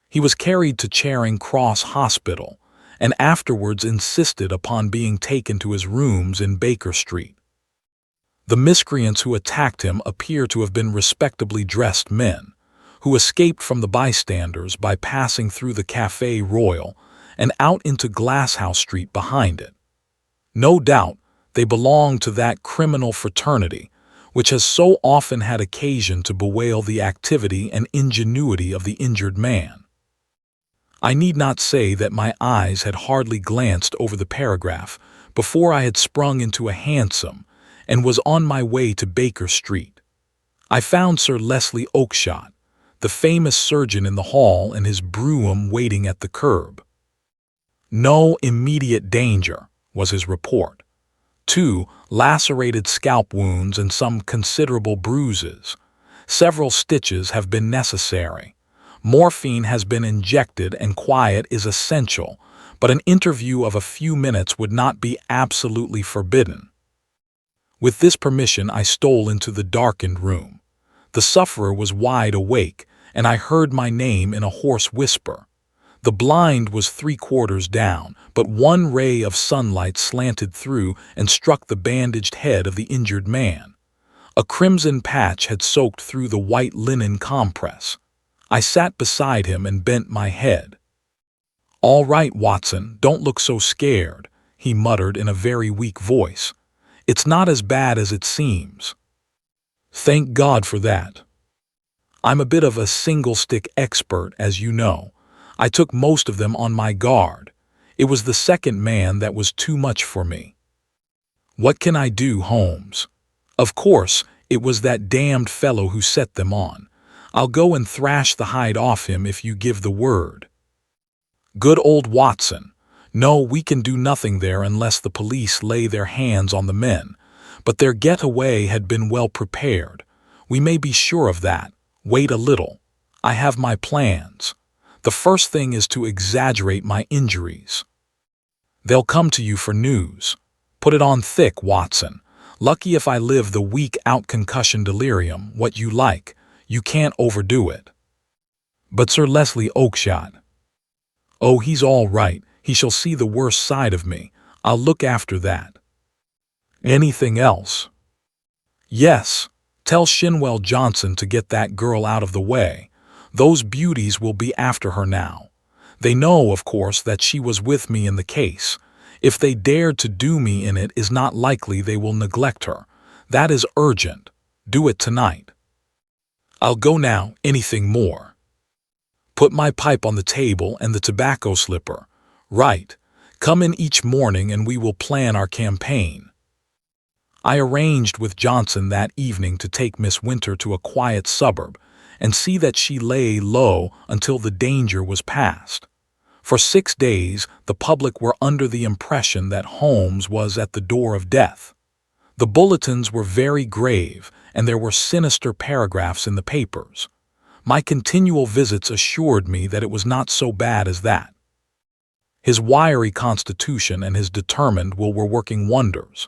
He was carried to Charing Cross Hospital, and afterwards insisted upon being taken to his rooms in Baker Street. The miscreants who attacked him appear to have been respectably dressed men, who escaped from the bystanders by passing through the Café Royal and out into Glasshouse Street behind it. No doubt, they belonged to that criminal fraternity which has so often had occasion to bewail the activity and ingenuity of the injured man. I need not say that my eyes had hardly glanced over the paragraph before I had sprung into a hansom and was on my way to Baker Street. I found Sir Leslie Oakshott, the famous surgeon, in the hall and his brougham waiting at the curb. "No immediate danger," was his report. "2 lacerated scalp wounds and some considerable bruises. Several stitches have been necessary. Morphine has been injected and quiet is essential, but an interview of a few minutes would not be absolutely forbidden." With this permission I stole into the darkened room. The sufferer was wide awake, and I heard my name in a hoarse whisper. The blind was 3/4 down, but one ray of sunlight slanted through and struck the bandaged head of the injured man. A crimson patch had soaked through the white linen compress. I sat beside him and bent my head. "All right, Watson, don't look so scared," he muttered in a very weak voice. "It's not as bad as it seems." "Thank God for that. I'm a bit of a single-stick expert, as you know. I took most of them on my guard. It was the second man that was too much for me." "What can I do, Holmes?" "Of course, it was that damned fellow who set them on. I'll go and thrash the hide off him if you give the word." "Good old Watson. No, we can do nothing there unless the police lay their hands on the men, but their getaway had been well prepared. We may be sure of that. Wait a little. I have my plans. The first thing is to exaggerate my injuries. They'll come to you for news. Put it on thick, Watson. Lucky if I live the week out concussion delirium, what you like. You can't overdo it." "But Sir Leslie Oakshott?" "Oh, he's all right. He shall see the worst side of me. I'll look after that." "Anything else?" "Yes. Tell Shinwell Johnson to get that girl out of the way. Those beauties will be after her now. They know, of course, that she was with me in the case. If they dared to do me in it is not likely they will neglect her. That is urgent. Do it tonight." "I'll go now. Anything more?" "Put my pipe on the table and the tobacco slipper. Right. Come in each morning and we will plan our campaign." I arranged with Johnson that evening to take Miss Winter to a quiet suburb and see that she lay low until the danger was past. For 6 days the public were under the impression that Holmes was at the door of death. The bulletins were very grave, and there were sinister paragraphs in the papers. My continual visits assured me that it was not so bad as that. His wiry constitution and his determined will were working wonders.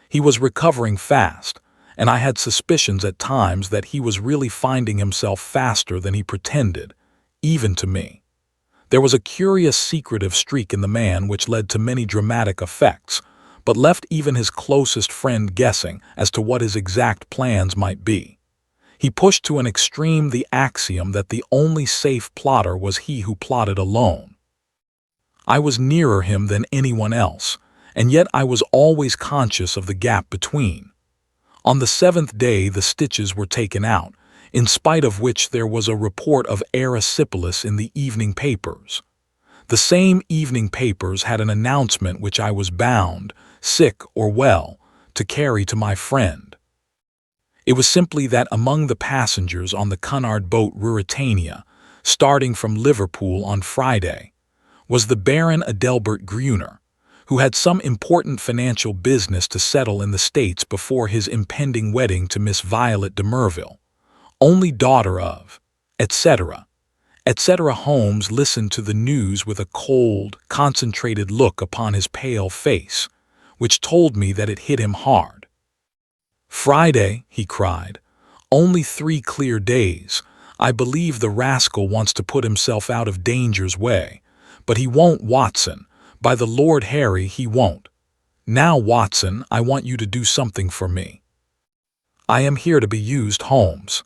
He was recovering fast, and I had suspicions at times that he was really finding himself faster than he pretended, even to me. There was a curious secretive streak in the man which led to many dramatic effects, but left even his closest friend guessing as to what his exact plans might be. He pushed to an extreme the axiom that the only safe plotter was he who plotted alone. I was nearer him than anyone else, and yet I was always conscious of the gap between. On the 7th day the stitches were taken out, in spite of which there was a report of erysipelas in the evening papers. The same evening papers had an announcement which I was bound, sick or well, to carry to my friend. It was simply that among the passengers on the Cunard boat Ruritania, starting from Liverpool on Friday, was the Baron Adelbert Gruner, who had some important financial business to settle in the States before his impending wedding to Miss Violet de Merville, only daughter of, etc. etc. Holmes listened to the news with a cold, concentrated look upon his pale face, which told me that it hit him hard. "Friday," he cried. "Only 3 clear days. I believe the rascal wants to put himself out of danger's way. But he won't, Watson. By the Lord Harry, he won't. Now, Watson, I want you to do something for me." "I am here to be used, Holmes."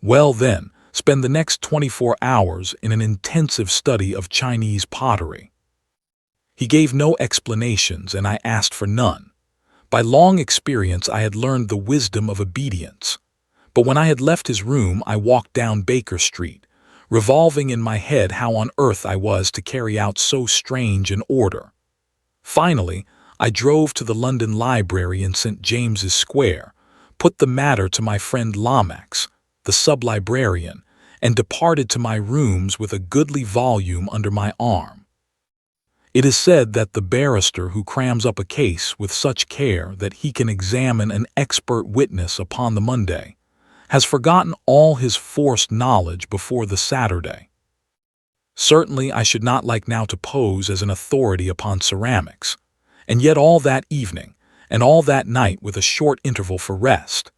"Well then, spend the next 24 hours in an intensive study of Chinese pottery." He gave no explanations, and I asked for none. By long experience I had learned the wisdom of obedience. But when I had left his room I walked down Baker Street, revolving in my head how on earth I was to carry out so strange an order. Finally, I drove to the London Library in St. James's Square, put the matter to my friend Lomax, the sub-librarian, and departed to my rooms with a goodly volume under my arm. It is said that the barrister who crams up a case with such care that he can examine an expert witness upon the Monday has forgotten all his forced knowledge before the Saturday. Certainly I should not like now to pose as an authority upon ceramics, and yet all that evening, and all that night with a short interval for rest,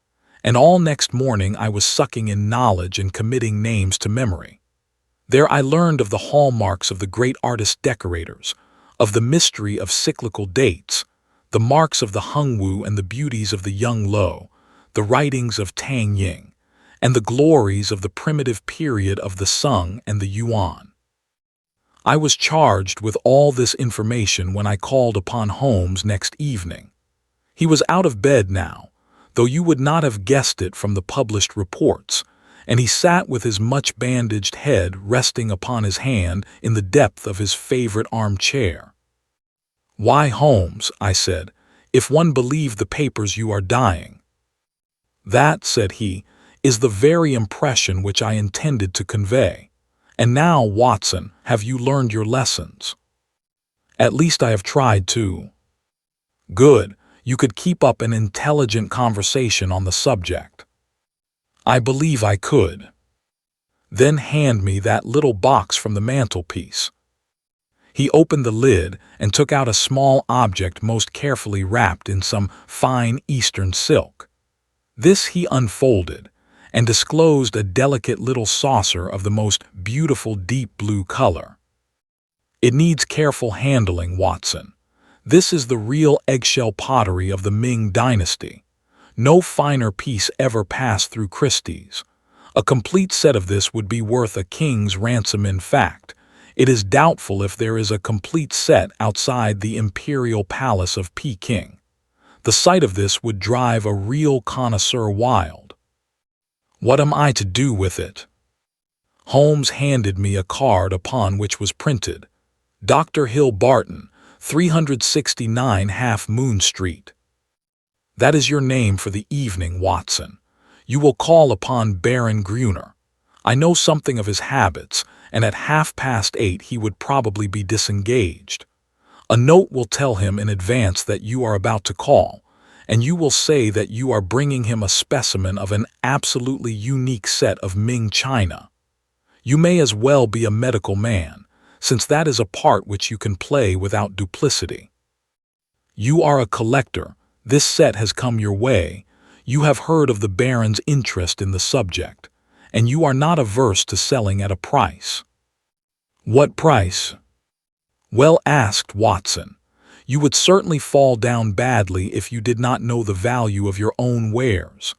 and all next morning I was sucking in knowledge and committing names to memory. There I learned of the hallmarks of the great artist-decorators, of the mystery of cyclical dates, the marks of the Hungwu and the beauties of the Yung Lo, the writings of Tang Ying, and the glories of the primitive period of the Sung and the Yuan. I was charged with all this information when I called upon Holmes next evening. He was out of bed now, though you would not have guessed it from the published reports, and he sat with his much-bandaged head resting upon his hand in the depth of his favorite armchair. "Why, Holmes," I said, "if one believed the papers you are dying." "That," said he, "is the very impression which I intended to convey. And now, Watson, have you learned your lessons?" "At least I have tried to." "Good. You could keep up an intelligent conversation on the subject." "I believe I could." "Then hand me that little box from the mantelpiece." He opened the lid and took out a small object most carefully wrapped in some fine Eastern silk. This he unfolded, and disclosed a delicate little saucer of the most beautiful deep blue color. "It needs careful handling, Watson. This is the real eggshell pottery of the Ming dynasty. No finer piece ever passed through Christie's. A complete set of this would be worth a king's ransom. In fact, it is doubtful if there is a complete set outside the imperial palace of Peking. The sight of this would drive a real connoisseur wild." "What am I to do with it?" Holmes handed me a card upon which was printed, "Dr. Hill Barton, 369 Half Moon Street." "That is your name for the evening, Watson. You will call upon Baron Gruner. I know something of his habits, and at 8:30 he would probably be disengaged. A note will tell him in advance that you are about to call, and you will say that you are bringing him a specimen of an absolutely unique set of Ming china. You may as well be a medical man, since that is a part which you can play without duplicity. You are a collector. This set has come your way. You have heard of the Baron's interest in the subject, and you are not averse to selling at a price." "What price?" "Well asked, Watson. You would certainly fall down badly if you did not know the value of your own wares.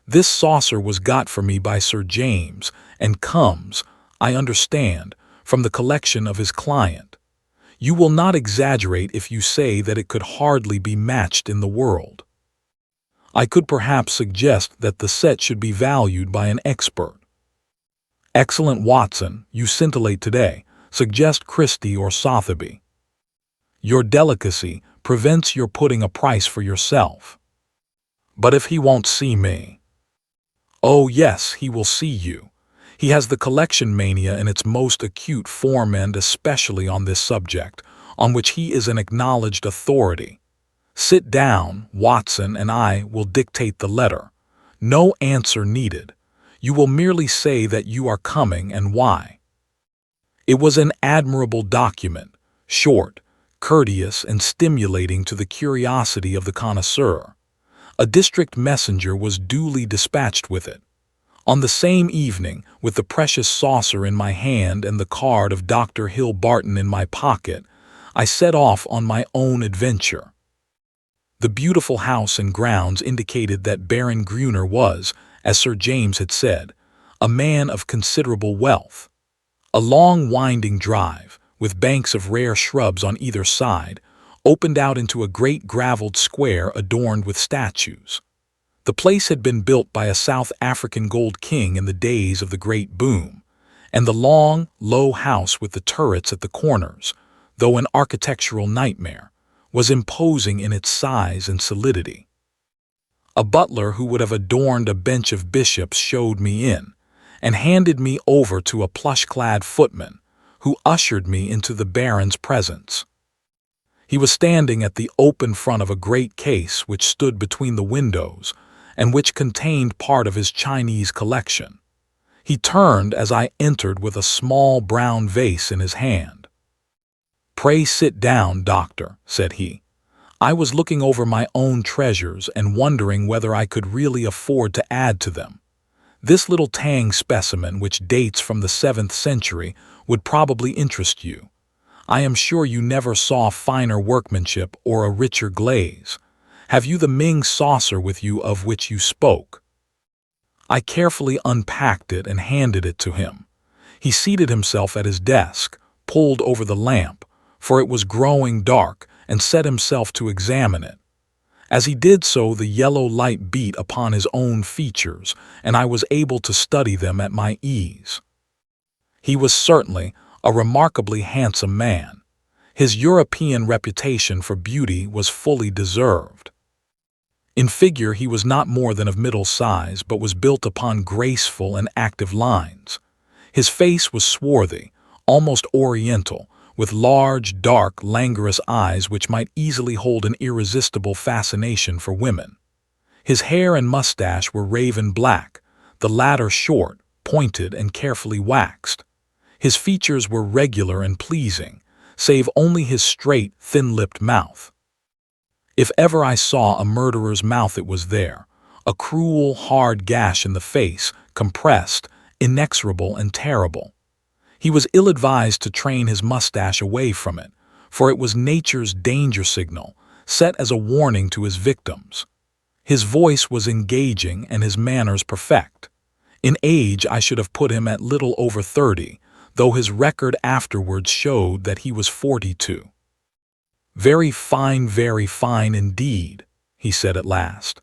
This saucer was got for me by Sir James, and comes, I understand, from the collection of his client. You will not exaggerate if you say that it could hardly be matched in the world. I could perhaps suggest that the set should be valued by an expert." "Excellent, Watson. You scintillate today. Suggest Christie or Sotheby." "Your delicacy prevents your putting a price for yourself." But if he won't see me? Oh yes, he will see you. He has the collection mania in its most acute form and especially on this subject, on which he is an acknowledged authority. Sit down, Watson, and I will dictate the letter. No answer needed. You will merely say that you are coming and why. It was an admirable document, short, courteous, and stimulating to the curiosity of the connoisseur. A district messenger was duly dispatched with it. On the same evening, with the precious saucer in my hand and the card of Dr. Hill Barton in my pocket, I set off on my own adventure. The beautiful house and grounds indicated that Baron Gruner was, as Sir James had said, a man of considerable wealth. A long winding drive, with banks of rare shrubs on either side, opened out into a great gravelled square adorned with statues. The place had been built by a South African gold king in the days of the great boom, and the long, low house with the turrets at the corners, though an architectural nightmare, was imposing in its size and solidity. A butler who would have adorned a bench of bishops showed me in, and handed me over to a plush-clad footman, who ushered me into the Baron's presence. He was standing at the open front of a great case which stood between the windows, and which contained part of his Chinese collection. He turned as I entered with a small brown vase in his hand. "Pray sit down, doctor," said he. I was looking over my own treasures and wondering whether I could really afford to add to them. This little Tang specimen, which dates from the 7th century, would probably interest you. I am sure you never saw finer workmanship or a richer glaze. Have you the Ming saucer with you of which you spoke? I carefully unpacked it and handed it to him. He seated himself at his desk, pulled over the lamp, for it was growing dark, and set himself to examine it. As he did so, the yellow light beat upon his own features, and I was able to study them at my ease. He was certainly a remarkably handsome man. His European reputation for beauty was fully deserved. In figure he was not more than of middle size, but was built upon graceful and active lines. His face was swarthy, almost oriental, with large, dark, languorous eyes which might easily hold an irresistible fascination for women. His hair and mustache were raven black, the latter short, pointed, and carefully waxed. His features were regular and pleasing, save only his straight, thin-lipped mouth. If ever I saw a murderer's mouth, it was there, a cruel, hard gash in the face, compressed, inexorable, and terrible. He was ill-advised to train his mustache away from it, for it was nature's danger signal, set as a warning to his victims. His voice was engaging and his manners perfect. In age I should have put him at little over 30, though his record afterwards showed that he was 42. Very fine indeed," he said at last.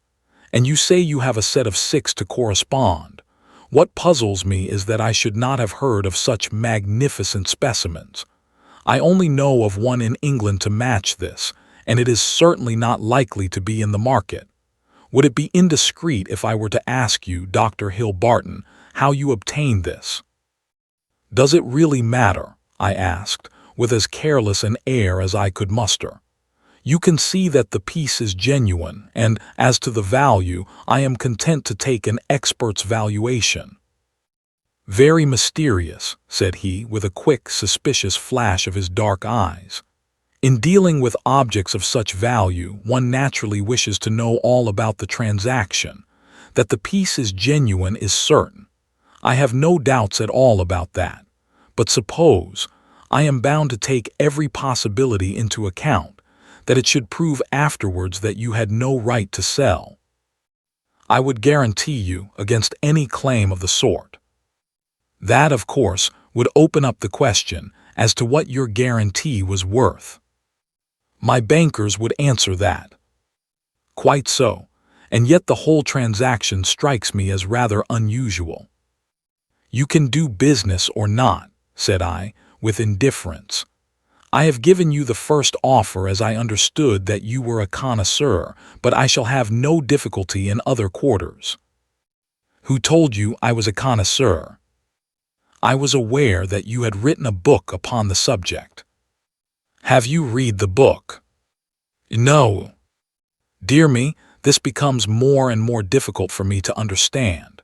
"And you say you have a set of 6 to correspond. What puzzles me is that I should not have heard of such magnificent specimens. I only know of one in England to match this, and it is certainly not likely to be in the market. Would it be indiscreet if I were to ask you, Dr. Hill Barton, how you obtained this?" "Does it really matter?" I asked, with as careless an air as I could muster. "You can see that the piece is genuine, and as to the value, I am content to take an expert's valuation." "Very mysterious," said he, with a quick, suspicious flash of his dark eyes. "In dealing with objects of such value, one naturally wishes to know all about the transaction. That the piece is genuine is certain. I have no doubts at all about that. But suppose, I am bound to take every possibility into account, that it should prove afterwards that you had no right to sell. I would guarantee you against any claim of the sort. That, of course, would open up the question as to what your guarantee was worth. My bankers would answer that." "Quite so, and yet the whole transaction strikes me as rather unusual." "You can do business or not," said I, with indifference. I have given you the first offer as I understood that you were a connoisseur, but I shall have no difficulty in other quarters. Who told you I was a connoisseur? I was aware that you had written a book upon the subject. Have you read the book? No. Dear me, this becomes more and more difficult for me to understand.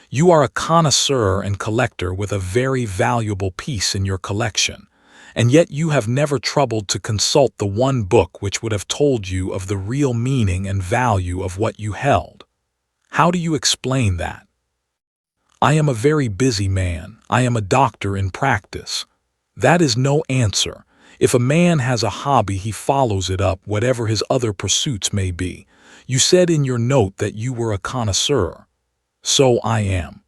You are a connoisseur and collector with a very valuable piece in your collection, and yet you have never troubled to consult the one book which would have told you of the real meaning and value of what you held. How do you explain that? I am a very busy man. I am a doctor in practice. That is no answer. If a man has a hobby, he follows it up, whatever his other pursuits may be. You said in your note that you were a connoisseur. So I am.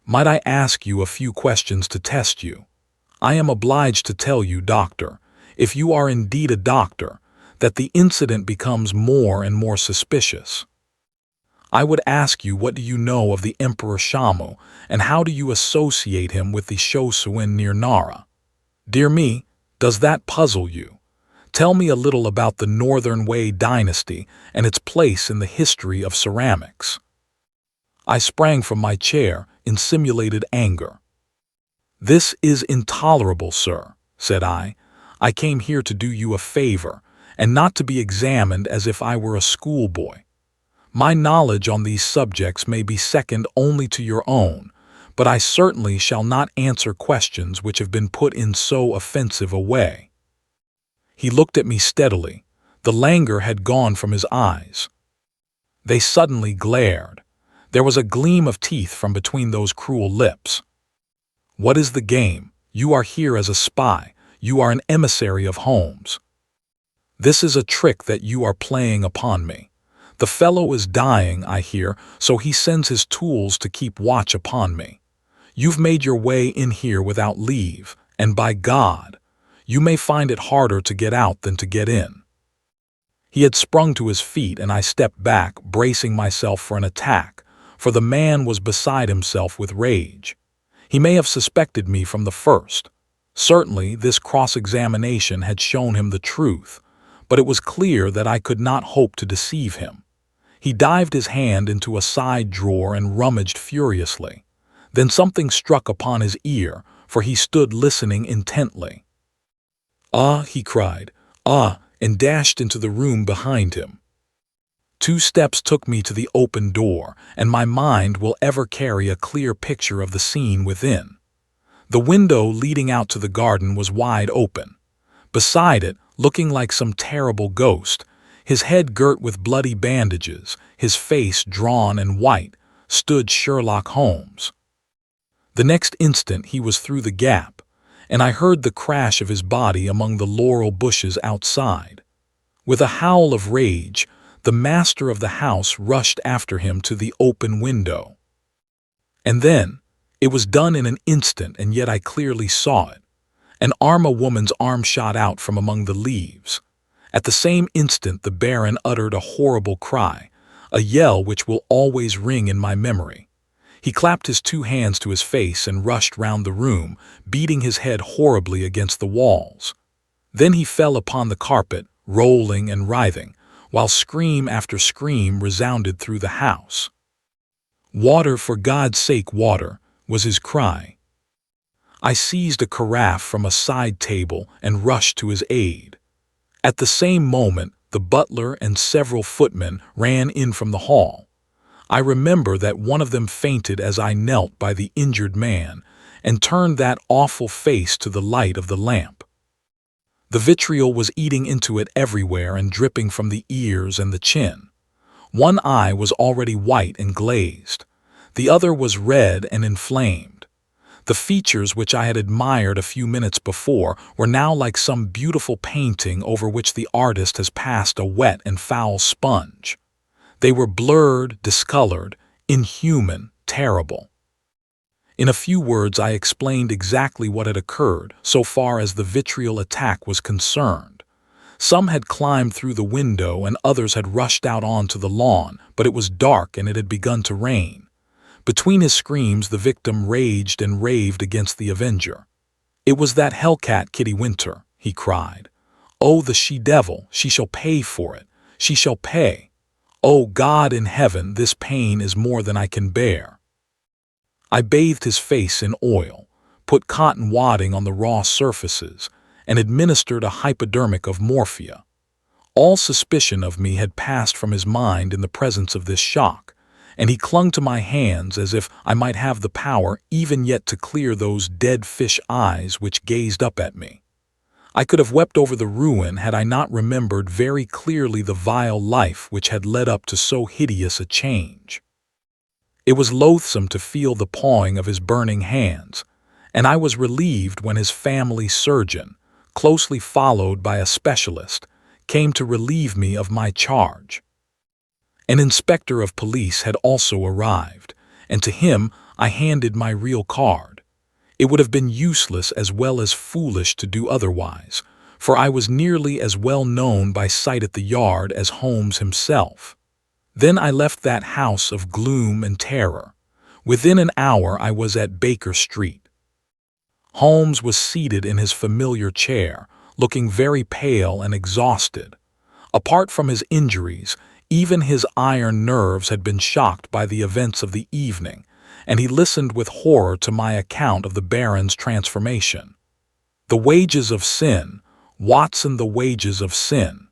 Might I ask you a few questions to test you? I am obliged to tell you, doctor, if you are indeed a doctor, that the incident becomes more and more suspicious. I would ask you, what do you know of the Emperor Shamu, and how do you associate him with the Shosuin near Nara? Dear me, does that puzzle you? Tell me a little about the Northern Wei dynasty and its place in the history of ceramics. I sprang from my chair in simulated anger. This is intolerable, sir, said I. I came here to do you a favor, and not to be examined as if I were a schoolboy. My knowledge on these subjects may be second only to your own, but I certainly shall not answer questions which have been put in so offensive a way. He looked at me steadily. The languor had gone from his eyes. They suddenly glared. There was a gleam of teeth from between those cruel lips. What is the game? You are here as a spy. You are an emissary of Holmes. This is a trick that you are playing upon me. The fellow is dying, I hear, so he sends his tools to keep watch upon me. You've made your way in here without leave, and by God, you may find it harder to get out than to get in. He had sprung to his feet, and I stepped back, bracing myself for an attack, for the man was beside himself with rage. He may have suspected me from the first. Certainly, this cross-examination had shown him the truth, but it was clear that I could not hope to deceive him. He dived his hand into a side drawer and rummaged furiously. Then something struck upon his ear, for he stood listening intently. "Ah!" he cried, "ah!" and dashed into the room behind him. 2 steps took me to the open door, and my mind will ever carry a clear picture of the scene within. The window leading out to the garden was wide open. Beside it, looking like some terrible ghost, his head girt with bloody bandages, his face drawn and white, stood Sherlock Holmes. The next instant he was through the gap, and I heard the crash of his body among the laurel bushes outside. With a howl of rage, the master of the house rushed after him to the open window. And then, it was done in an instant, and yet I clearly saw it. A woman's arm shot out from among the leaves. At the same instant the Baron uttered a horrible cry, a yell which will always ring in my memory. He clapped his 2 hands to his face and rushed round the room, beating his head horribly against the walls. Then he fell upon the carpet, rolling and writhing, while scream after scream resounded through the house. "Water, for God's sake, water!" was his cry. I seized a carafe from a side table and rushed to his aid. At the same moment, the butler and several footmen ran in from the hall. I remember that one of them fainted as I knelt by the injured man and turned that awful face to the light of the lamp. The vitriol was eating into it everywhere and dripping from the ears and the chin. One eye was already white and glazed. The other was red and inflamed. The features which I had admired a few minutes before were now like some beautiful painting over which the artist has passed a wet and foul sponge. They were blurred, discolored, inhuman, terrible. In a few words I explained exactly what had occurred, so far as the vitriol attack was concerned. Some had climbed through the window and others had rushed out onto the lawn, but it was dark and it had begun to rain. Between his screams the victim raged and raved against the avenger. It was that hellcat Kitty Winter. he cried. "Oh, the she-devil, she shall pay for it. She shall pay. Oh, God in heaven, this pain is more than I can bear." I bathed his face in oil, put cotton wadding on the raw surfaces, and administered a hypodermic of morphia. All suspicion of me had passed from his mind in the presence of this shock, and he clung to my hands as if I might have the power even yet to clear those dead fish eyes which gazed up at me. I could have wept over the ruin had I not remembered very clearly the vile life which had led up to so hideous a change. It was loathsome to feel the pawing of his burning hands, and I was relieved when his family surgeon, closely followed by a specialist, came to relieve me of my charge. An inspector of police had also arrived, and to him I handed my real card. It would have been useless as well as foolish to do otherwise, for I was nearly as well known by sight at the yard as Holmes himself. Then I left that house of gloom and terror. Within an hour I was at Baker Street. Holmes was seated in his familiar chair, looking very pale and exhausted. Apart from his injuries, even his iron nerves had been shocked by the events of the evening, and he listened with horror to my account of the Baron's transformation. "The wages of sin, Watson, the wages of sin,"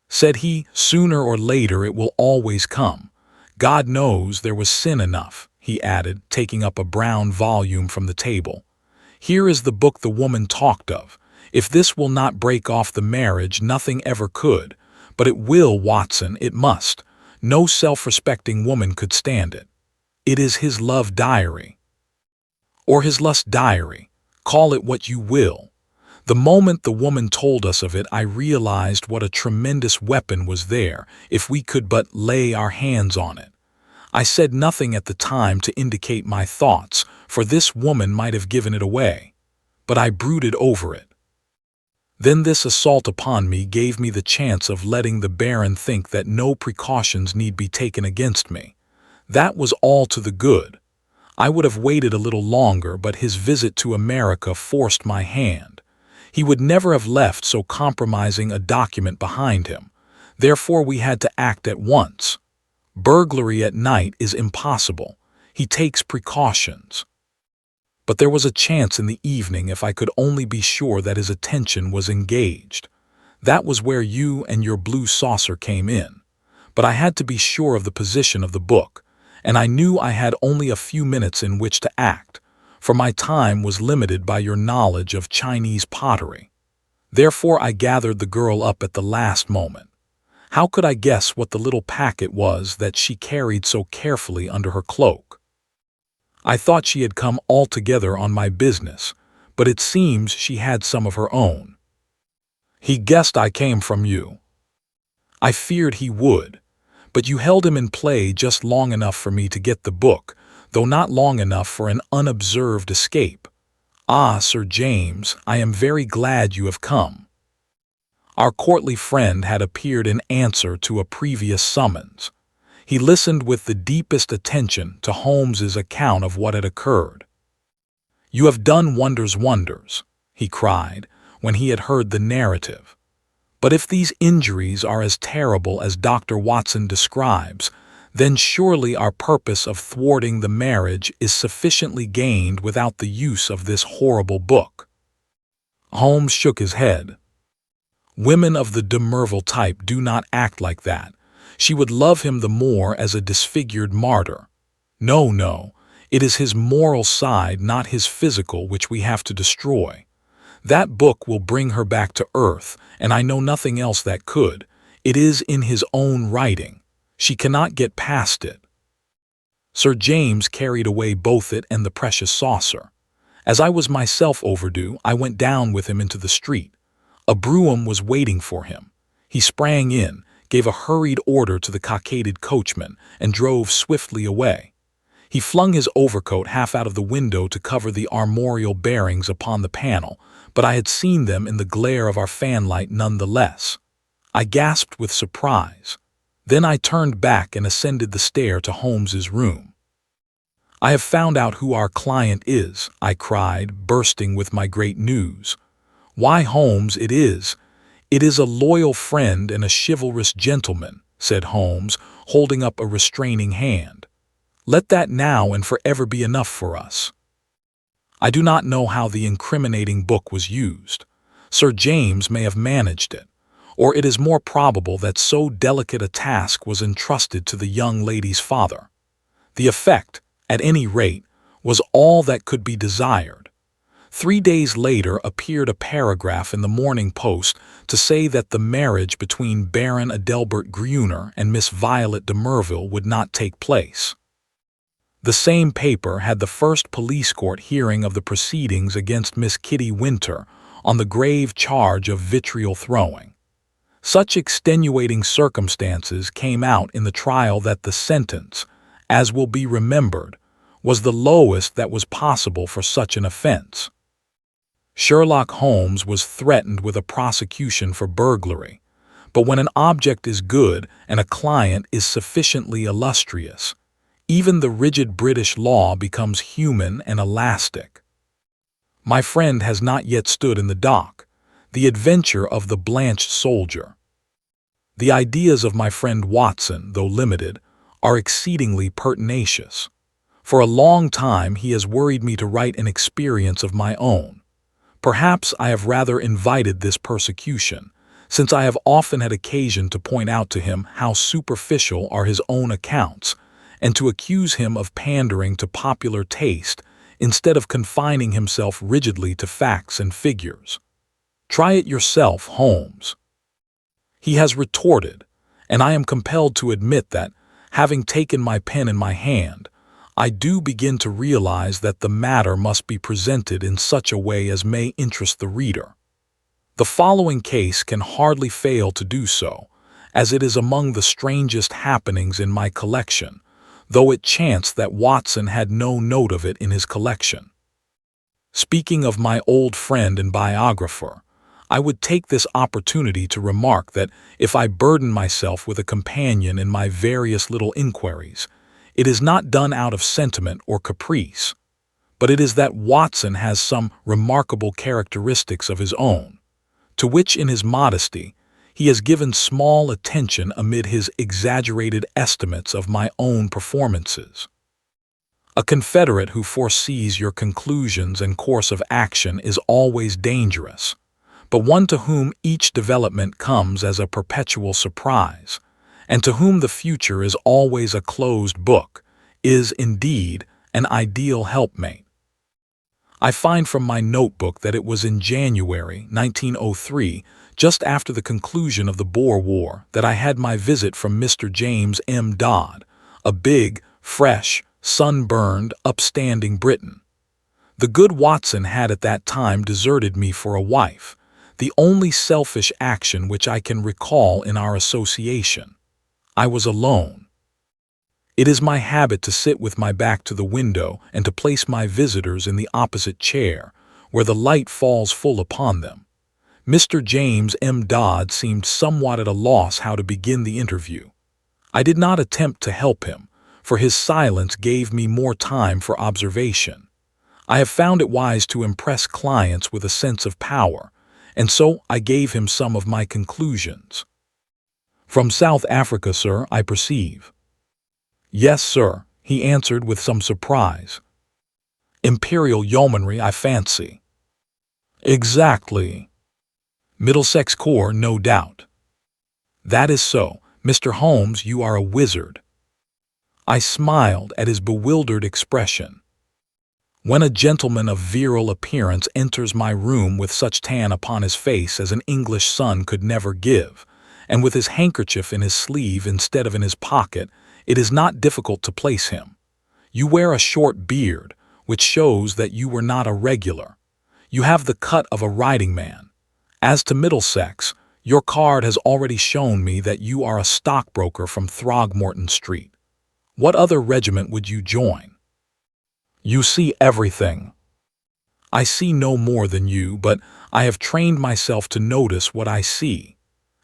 said he. "Sooner or later it will always come. God knows there was sin enough," he added, taking up a brown volume from the table. "Here is the book the woman talked of. If this will not break off the marriage, nothing ever could. But it will, Watson, it must. No self-respecting woman could stand it. It is his love diary. Or his lust diary. Call it what you will. The moment the woman told us of it, I realized what a tremendous weapon was there, if we could but lay our hands on it. I said nothing at the time to indicate my thoughts, for this woman might have given it away. But I brooded over it. Then this assault upon me gave me the chance of letting the Baron think that no precautions need be taken against me. That was all to the good. I would have waited a little longer, but his visit to America forced my hand. He would never have left so compromising a document behind him. Therefore we had to act at once. Burglary at night is impossible. He takes precautions. But there was a chance in the evening if I could only be sure that his attention was engaged. That was where you and your blue saucer came in. But I had to be sure of the position of the book, and I knew I had only a few minutes in which to act, for my time was limited by your knowledge of Chinese pottery. Therefore I gathered the girl up at the last moment. How could I guess what the little packet was that she carried so carefully under her cloak? I thought she had come altogether on my business, but it seems she had some of her own. He guessed I came from you. I feared he would, but you held him in play just long enough for me to get the book, though not long enough for an unobserved escape. Ah, Sir James, I am very glad you have come. Our courtly friend had appeared in answer to a previous summons. He listened with the deepest attention to Holmes's account of what had occurred. "You have done wonders," he cried, when he had heard the narrative. "But if these injuries are as terrible as Dr. Watson describes, then surely our purpose of thwarting the marriage is sufficiently gained without the use of this horrible book." Holmes shook his head. "Women of the de Merville type do not act like that. She would love him the more as a disfigured martyr. No, it is his moral side, not his physical, which we have to destroy. That book will bring her back to earth, and I know nothing else that could. It is in his own writing. She cannot get past it." Sir James carried away both it and the precious saucer. As I was myself overdue, I went down with him into the street. A brougham was waiting for him. He sprang in, gave a hurried order to the cockaded coachman, and drove swiftly away. He flung his overcoat half out of the window to cover the armorial bearings upon the panel, but I had seen them in the glare of our fanlight none the less. I gasped with surprise. Then I turned back and ascended the stair to Holmes's room. "I have found out who our client is," I cried, bursting with my great news. "Why, Holmes, it is. It is a loyal friend and a chivalrous gentleman," said Holmes, holding up a restraining hand. "Let that now and forever be enough for us." I do not know how the incriminating book was used. Sir James may have managed it, or it is more probable that so delicate a task was entrusted to the young lady's father. The effect, at any rate, was all that could be desired. 3 days later appeared a paragraph in the Morning Post to say that the marriage between Baron Adelbert Gruner and Miss Violet de Merville would not take place. The same paper had the first police court hearing of the proceedings against Miss Kitty Winter on the grave charge of vitriol throwing. Such extenuating circumstances came out in the trial that the sentence, as will be remembered, was the lowest that was possible for such an offense. Sherlock Holmes was threatened with a prosecution for burglary, but when an object is good and a client is sufficiently illustrious, even the rigid British law becomes human and elastic. My friend has not yet stood in the dock. The Adventure of the Blanched Soldier. The ideas of my friend Watson, though limited, are exceedingly pertinacious. For a long time he has worried me to write an experience of my own. Perhaps I have rather invited this persecution, since I have often had occasion to point out to him how superficial are his own accounts, and to accuse him of pandering to popular taste instead of confining himself rigidly to facts and figures. Try it yourself, Holmes. He has retorted, and I am compelled to admit that, having taken my pen in my hand, I do begin to realize that the matter must be presented in such a way as may interest the reader. The following case can hardly fail to do so, as it is among the strangest happenings in my collection, though it chanced that Watson had no note of it in his collection. Speaking of my old friend and biographer, I would take this opportunity to remark that if I burden myself with a companion in my various little inquiries, it is not done out of sentiment or caprice, but it is that Watson has some remarkable characteristics of his own, to which in his modesty he has given small attention amid his exaggerated estimates of my own performances. A confederate who foresees your conclusions and course of action is always dangerous, but one to whom each development comes as a perpetual surprise, and to whom the future is always a closed book, is, indeed, an ideal helpmate. I find from my notebook that it was in January 1903, just after the conclusion of the Boer War, that I had my visit from Mr. James M. Dodd, a big, fresh, sunburned, upstanding Briton. The good Watson had at that time deserted me for a wife, the only selfish action which I can recall in our association. I was alone. It is my habit to sit with my back to the window and to place my visitors in the opposite chair, where the light falls full upon them. Mr. James M. Dodd seemed somewhat at a loss how to begin the interview. I did not attempt to help him, for his silence gave me more time for observation. I have found it wise to impress clients with a sense of power, and so I gave him some of my conclusions. "From South Africa, sir, I perceive." "Yes, sir," he answered with some surprise. "Imperial Yeomanry, I fancy." "Exactly." "Middlesex Corps, no doubt." "That is so. Mr. Holmes, you are a wizard." I smiled at his bewildered expression. When a gentleman of virile appearance enters my room with such tan upon his face as an English sun could never give, and with his handkerchief in his sleeve instead of in his pocket, it is not difficult to place him. You wear a short beard, which shows that you were not a regular. You have the cut of a riding man. As to Middlesex, your card has already shown me that you are a stockbroker from Throgmorton Street. What other regiment would you join? You see everything. I see no more than you, but I have trained myself to notice what I see.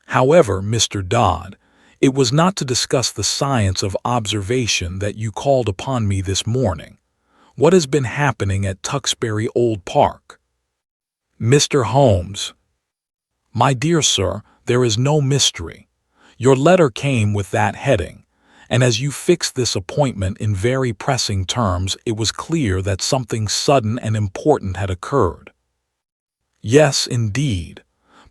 However, Mr. Dodd, it was not to discuss the science of observation that you called upon me this morning. What has been happening at Tewkesbury Old Park? Mr. Holmes. My dear sir, there is no mystery. Your letter came with that heading, and as you fixed this appointment in very pressing terms, it was clear that something sudden and important had occurred. Yes, indeed.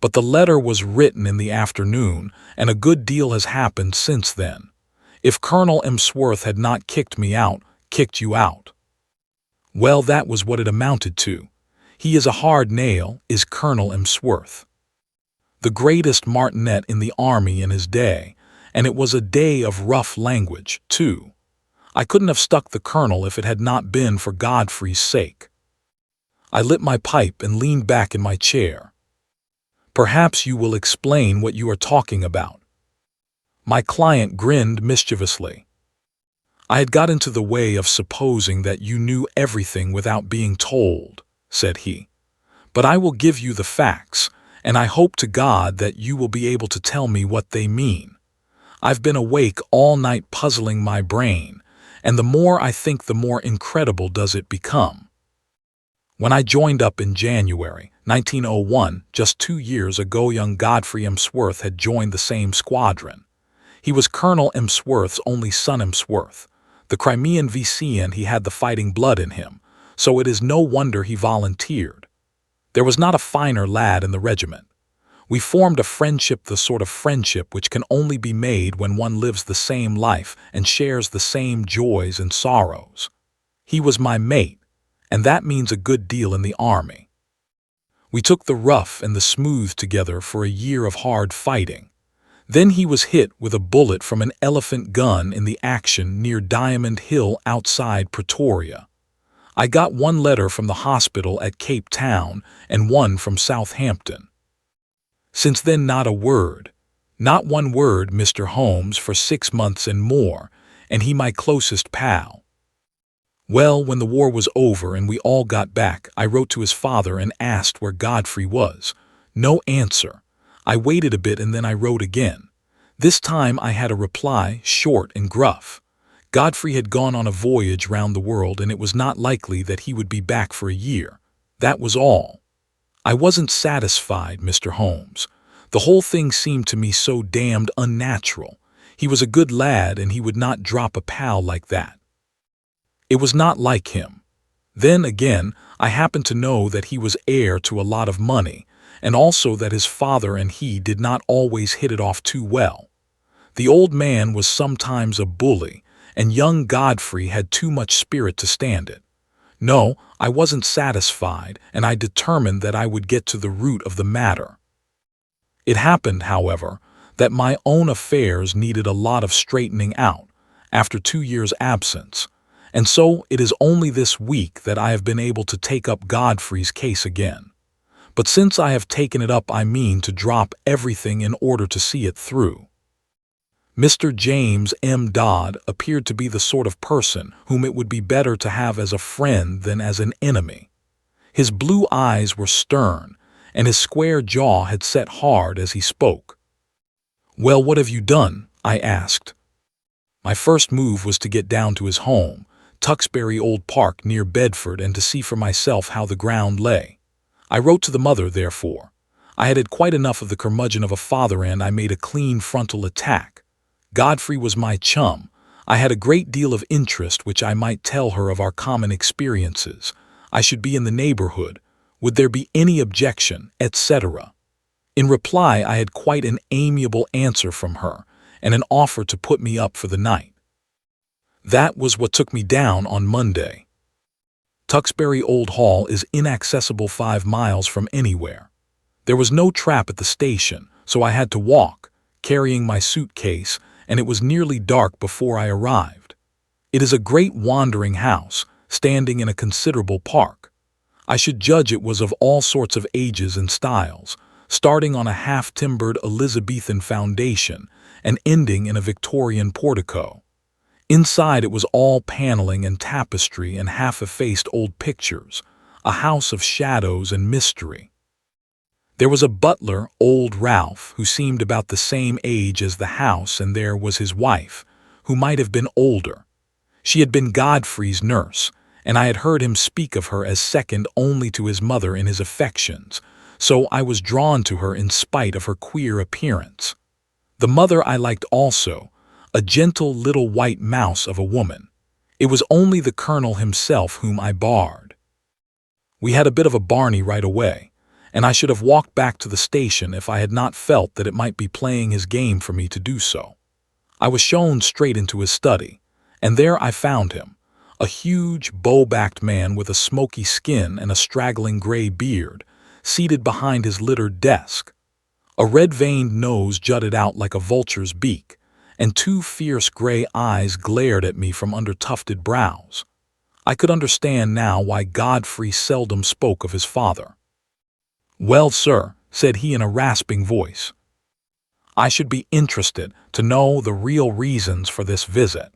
But the letter was written in the afternoon, and a good deal has happened since then. If Colonel Emsworth had not kicked me out, kicked you out. Well, that was what it amounted to. He is a hard nail, is Colonel Emsworth. The greatest martinet in the army in his day, and it was a day of rough language, too. I couldn't have stuck the colonel if it had not been for Godfrey's sake. I lit my pipe and leaned back in my chair. Perhaps you will explain what you are talking about. My client grinned mischievously. I had got into the way of supposing that you knew everything without being told, said he. But I will give you the facts, and I hope to God that you will be able to tell me what they mean. I've been awake all night puzzling my brain, and the more I think the more incredible does it become. When I joined up in January 1901, just 2 years ago, young Godfrey Emsworth had joined the same squadron. He was Colonel Emsworth's only son. Emsworth, the Crimean VC, and he had the fighting blood in him, so it is no wonder he volunteered. There was not a finer lad in the regiment. We formed a friendship, the sort of friendship which can only be made when one lives the same life and shares the same joys and sorrows. He was my mate, and that means a good deal in the army. We took the rough and the smooth together for a year of hard fighting. Then he was hit with a bullet from an elephant gun in the action near Diamond Hill outside Pretoria. I got one letter from the hospital at Cape Town and one from Southampton. Since then, not a word, not one word, Mr. Holmes, for 6 months and more, and he my closest pal. Well, when the war was over and we all got back, I wrote to his father and asked where Godfrey was. No answer. I waited a bit and then I wrote again. This time I had a reply, short and gruff. Godfrey had gone on a voyage round the world, and it was not likely that he would be back for a year. That was all. I wasn't satisfied, Mr. Holmes. The whole thing seemed to me so damned unnatural. He was a good lad, and he would not drop a pal like that. It was not like him. Then again, I happened to know that he was heir to a lot of money, and also that his father and he did not always hit it off too well. The old man was sometimes a bully, and young Godfrey had too much spirit to stand it. No, I wasn't satisfied, and I determined that I would get to the root of the matter. It happened, however, that my own affairs needed a lot of straightening out after 2 years' absence, and so it is only this week that I have been able to take up Godfrey's case again. But since I have taken it up, I mean to drop everything in order to see it through. Mr. James M. Dodd appeared to be the sort of person whom it would be better to have as a friend than as an enemy. His blue eyes were stern, and his square jaw had set hard as he spoke. "Well, what have you done?" I asked. My first move was to get down to his home, Tuxbury Old Park near Bedford, and to see for myself how the ground lay. I wrote to the mother, therefore. I had quite enough of the curmudgeon of a father, and I made a clean frontal attack. Godfrey was my chum. I had a great deal of interest which I might tell her of our common experiences. I should be in the neighborhood. Would there be any objection, etc. In reply, I had quite an amiable answer from her, and an offer to put me up for the night. That was what took me down on Monday. Tuxbury Old Hall is inaccessible 5 miles from anywhere. There was no trap at the station, so I had to walk, carrying my suitcase, and it was nearly dark before I arrived. It is a great wandering house, standing in a considerable park. I should judge it was of all sorts of ages and styles, starting on a half-timbered Elizabethan foundation and ending in a Victorian portico. Inside it was all paneling and tapestry and half-effaced old pictures, a house of shadows and mystery. There was a butler, old Ralph, who seemed about the same age as the house, and there was his wife, who might have been older. She had been Godfrey's nurse, and I had heard him speak of her as second only to his mother in his affections, so I was drawn to her in spite of her queer appearance. The mother I liked also, a gentle little white mouse of a woman. It was only the colonel himself whom I barred. We had a bit of a barney right away, and I should have walked back to the station if I had not felt that it might be playing his game for me to do so. I was shown straight into his study, and there I found him, a huge, bow-backed man with a smoky skin and a straggling gray beard, seated behind his littered desk. A red-veined nose jutted out like a vulture's beak, and two fierce gray eyes glared at me from under tufted brows. I could understand now why Godfrey seldom spoke of his father. "Well, sir," said he in a rasping voice, "I should be interested to know the real reasons for this visit."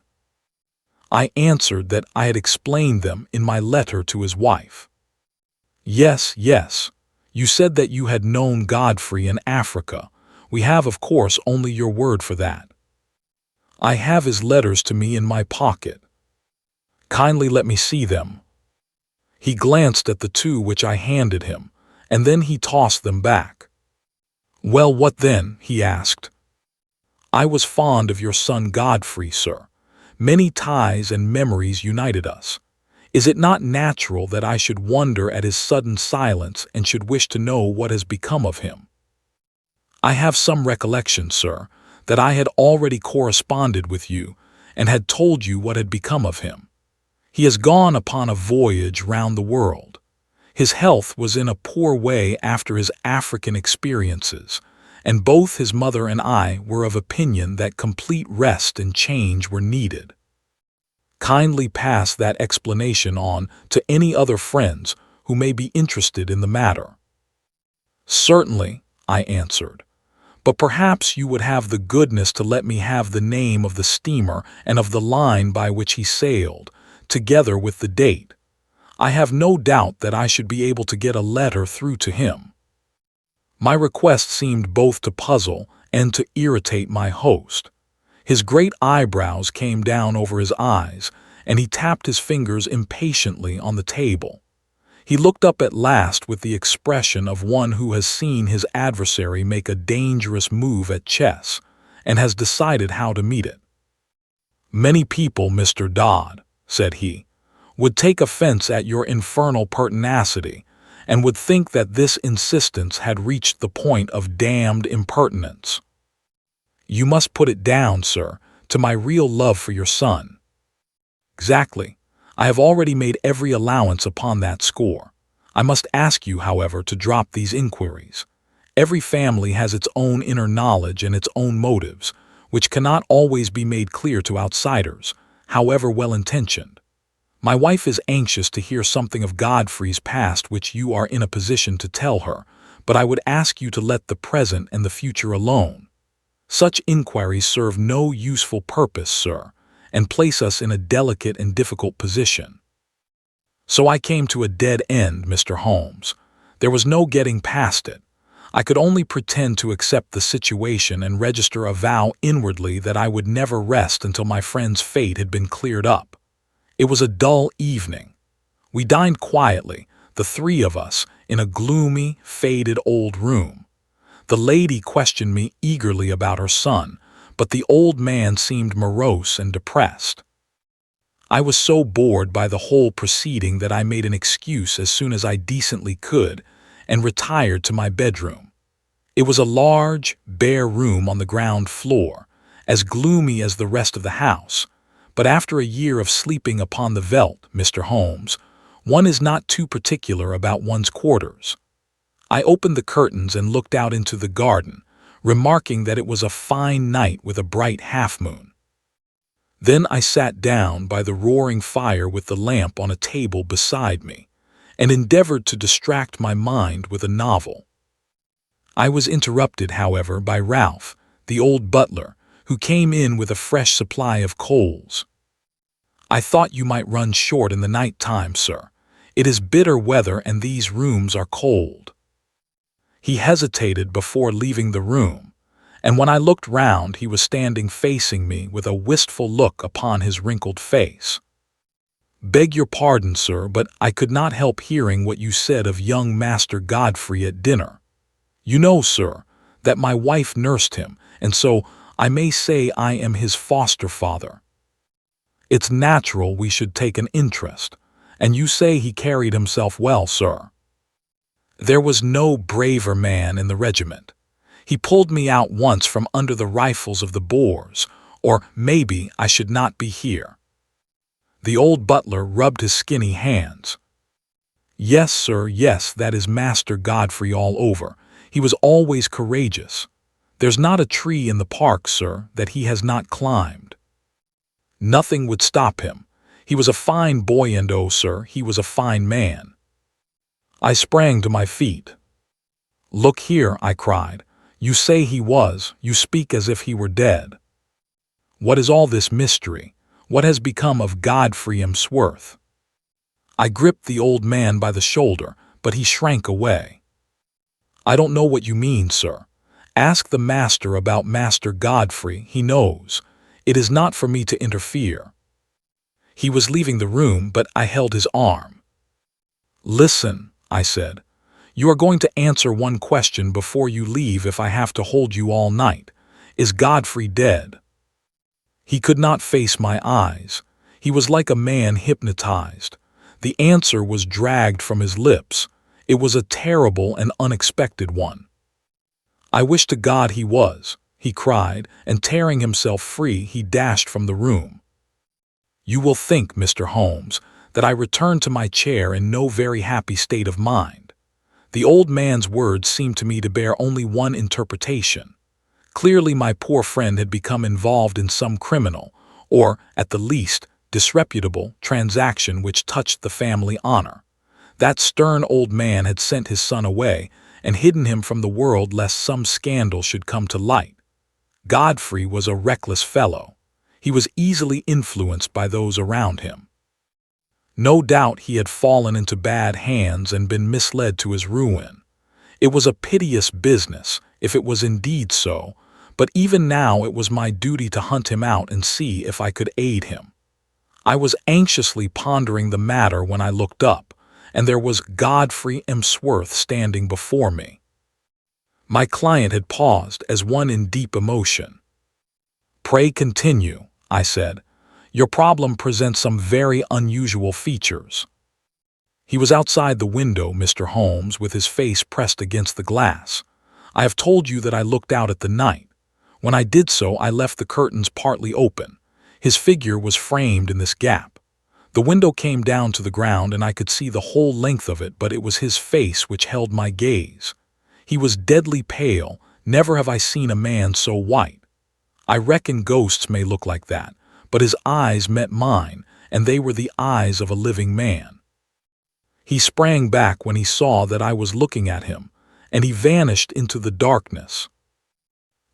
I answered that I had explained them in my letter to his wife. "Yes, yes. You said that you had known Godfrey in Africa. We have, of course, only your word for that. I have his letters to me in my pocket. Kindly let me see them." He glanced at the two which I handed him, and then he tossed them back. "Well, what then?" he asked. "I was fond of your son Godfrey, sir. Many ties and memories united us. Is it not natural that I should wonder at his sudden silence and should wish to know what has become of him? I have some recollection, sir, that I had already corresponded with you and had told you what had become of him. He has gone upon a voyage round the world. His health was in a poor way after his African experiences, and both his mother and I were of opinion that complete rest and change were needed. Kindly pass that explanation on to any other friends who may be interested in the matter." "Certainly," I answered, "but perhaps you would have the goodness to let me have the name of the steamer and of the line by which he sailed, together with the date. I have no doubt that I should be able to get a letter through to him." My request seemed both to puzzle and to irritate my host. His great eyebrows came down over his eyes, and he tapped his fingers impatiently on the table. He looked up at last with the expression of one who has seen his adversary make a dangerous move at chess, and has decided how to meet it. "Many people, Mr. Dodd," said he, "would take offense at your infernal pertinacity, and would think that this insistence had reached the point of damned impertinence. You must put it down, sir, to my real love for your son." "Exactly. I have already made every allowance upon that score. I must ask you, however, to drop these inquiries. Every family has its own inner knowledge and its own motives, which cannot always be made clear to outsiders, however well-intentioned. My wife is anxious to hear something of Godfrey's past which you are in a position to tell her, but I would ask you to let the present and the future alone. Such inquiries serve no useful purpose, sir, and place us in a delicate and difficult position." So I came to a dead end, Mr. Holmes. There was no getting past it. I could only pretend to accept the situation and register a vow inwardly that I would never rest until my friend's fate had been cleared up. It was a dull evening. We dined quietly, the three of us, in a gloomy, faded old room. The lady questioned me eagerly about her son, but the old man seemed morose and depressed. I was so bored by the whole proceeding that I made an excuse as soon as I decently could, and retired to my bedroom. It was a large, bare room on the ground floor, as gloomy as the rest of the house, but after a year of sleeping upon the veldt, Mr. Holmes, one is not too particular about one's quarters. I opened the curtains and looked out into the garden, remarking that it was a fine night with a bright half-moon. Then I sat down by the roaring fire with the lamp on a table beside me, and endeavored to distract my mind with a novel. I was interrupted, however, by Ralph, the old butler, who came in with a fresh supply of coals. "I thought you might run short in the night time, sir. It is bitter weather and these rooms are cold." He hesitated before leaving the room, and when I looked round he was standing facing me with a wistful look upon his wrinkled face. "Beg your pardon, sir, but I could not help hearing what you said of young Master Godfrey at dinner. You know, sir, that my wife nursed him, and so I may say I am his foster father. It's natural we should take an interest, and you say he carried himself well, sir. There was no braver man in the regiment. He pulled me out once from under the rifles of the Boers, or maybe I should not be here." The old butler rubbed his skinny hands. "Yes, sir, yes, that is Master Godfrey all over. He was always courageous. There's not a tree in the park, sir, that he has not climbed. Nothing would stop him. He was a fine boy, and oh, sir, he was a fine man." I sprang to my feet. "Look here," I cried. "You say he was, you speak as if he were dead. What is all this mystery? What has become of Godfrey Emsworth?" I gripped the old man by the shoulder, but he shrank away. "I don't know what you mean, sir. Ask the master about Master Godfrey, he knows. It is not for me to interfere." He was leaving the room, but I held his arm. "Listen," I said. "You are going to answer one question before you leave if I have to hold you all night. Is Godfrey dead?" He could not face my eyes. He was like a man hypnotized. The answer was dragged from his lips. It was a terrible and unexpected one. "I wish to God he was," he cried, and tearing himself free, he dashed from the room. You will think, Mr. Holmes, that I returned to my chair in no very happy state of mind. The old man's words seemed to me to bear only one interpretation. Clearly my poor friend had become involved in some criminal, or, at the least, disreputable, transaction which touched the family honor. That stern old man had sent his son away and hidden him from the world lest some scandal should come to light. Godfrey was a reckless fellow. He was easily influenced by those around him. No doubt he had fallen into bad hands and been misled to his ruin. It was a piteous business, if it was indeed so, but even now it was my duty to hunt him out and see if I could aid him. I was anxiously pondering the matter when I looked up, and there was Godfrey Emsworth standing before me. My client had paused as one in deep emotion. "Pray continue," I said. "Your problem presents some very unusual features." He was outside the window, Mr. Holmes, with his face pressed against the glass. I have told you that I looked out at the night. When I did so, I left the curtains partly open. His figure was framed in this gap. The window came down to the ground, and I could see the whole length of it, but it was his face which held my gaze. He was deadly pale. Never have I seen a man so white. I reckon ghosts may look like that, but his eyes met mine, and they were the eyes of a living man. He sprang back when he saw that I was looking at him, and he vanished into the darkness.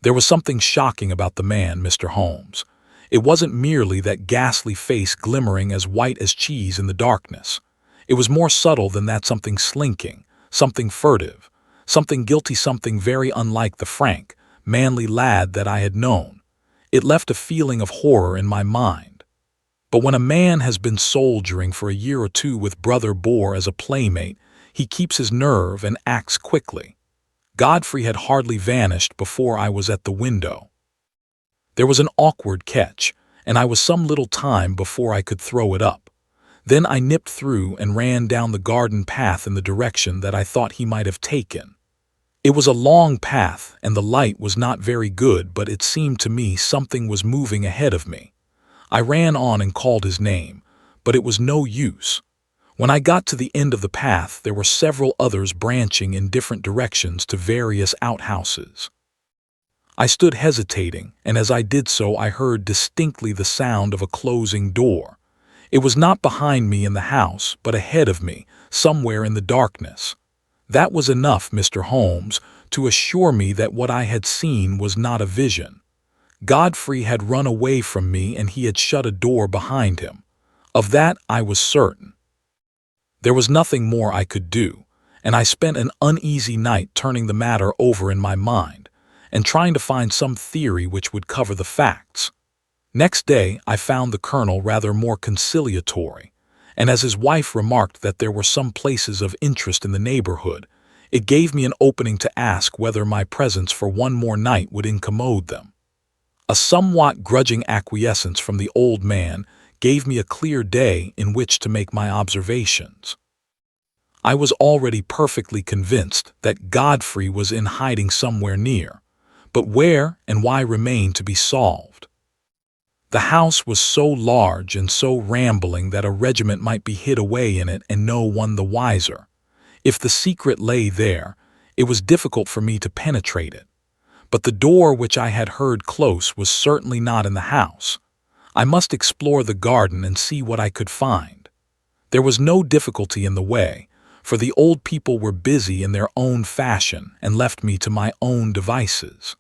There was something shocking about the man, Mr. Holmes. It wasn't merely that ghastly face glimmering as white as cheese in the darkness. It was more subtle than that, something slinking, something furtive, something guilty, something very unlike the frank, manly lad that I had known. It left a feeling of horror in my mind. But when a man has been soldiering for a year or two with Brother Boer as a playmate, he keeps his nerve and acts quickly. Godfrey had hardly vanished before I was at the window. There was an awkward catch, and I was some little time before I could throw it up. Then I nipped through and ran down the garden path in the direction that I thought he might have taken. It was a long path, and the light was not very good, but it seemed to me something was moving ahead of me. I ran on and called his name, but it was no use. When I got to the end of the path, there were several others branching in different directions to various outhouses. I stood hesitating, and as I did so I heard distinctly the sound of a closing door. It was not behind me in the house, but ahead of me, somewhere in the darkness. That was enough, Mr. Holmes, to assure me that what I had seen was not a vision. Godfrey had run away from me, and he had shut a door behind him. Of that I was certain. There was nothing more I could do, and I spent an uneasy night turning the matter over in my mind, and trying to find some theory which would cover the facts. Next day I found the colonel rather more conciliatory, and as his wife remarked that there were some places of interest in the neighborhood, it gave me an opening to ask whether my presence for one more night would incommode them. A somewhat grudging acquiescence from the old man gave me a clear day in which to make my observations. I was already perfectly convinced that Godfrey was in hiding somewhere near, but where and why remained to be solved. The house was so large and so rambling that a regiment might be hid away in it and no one the wiser. If the secret lay there, it was difficult for me to penetrate it. But the door which I had heard close was certainly not in the house. I must explore the garden and see what I could find. There was no difficulty in the way, for the old people were busy in their own fashion and left me to my own devices.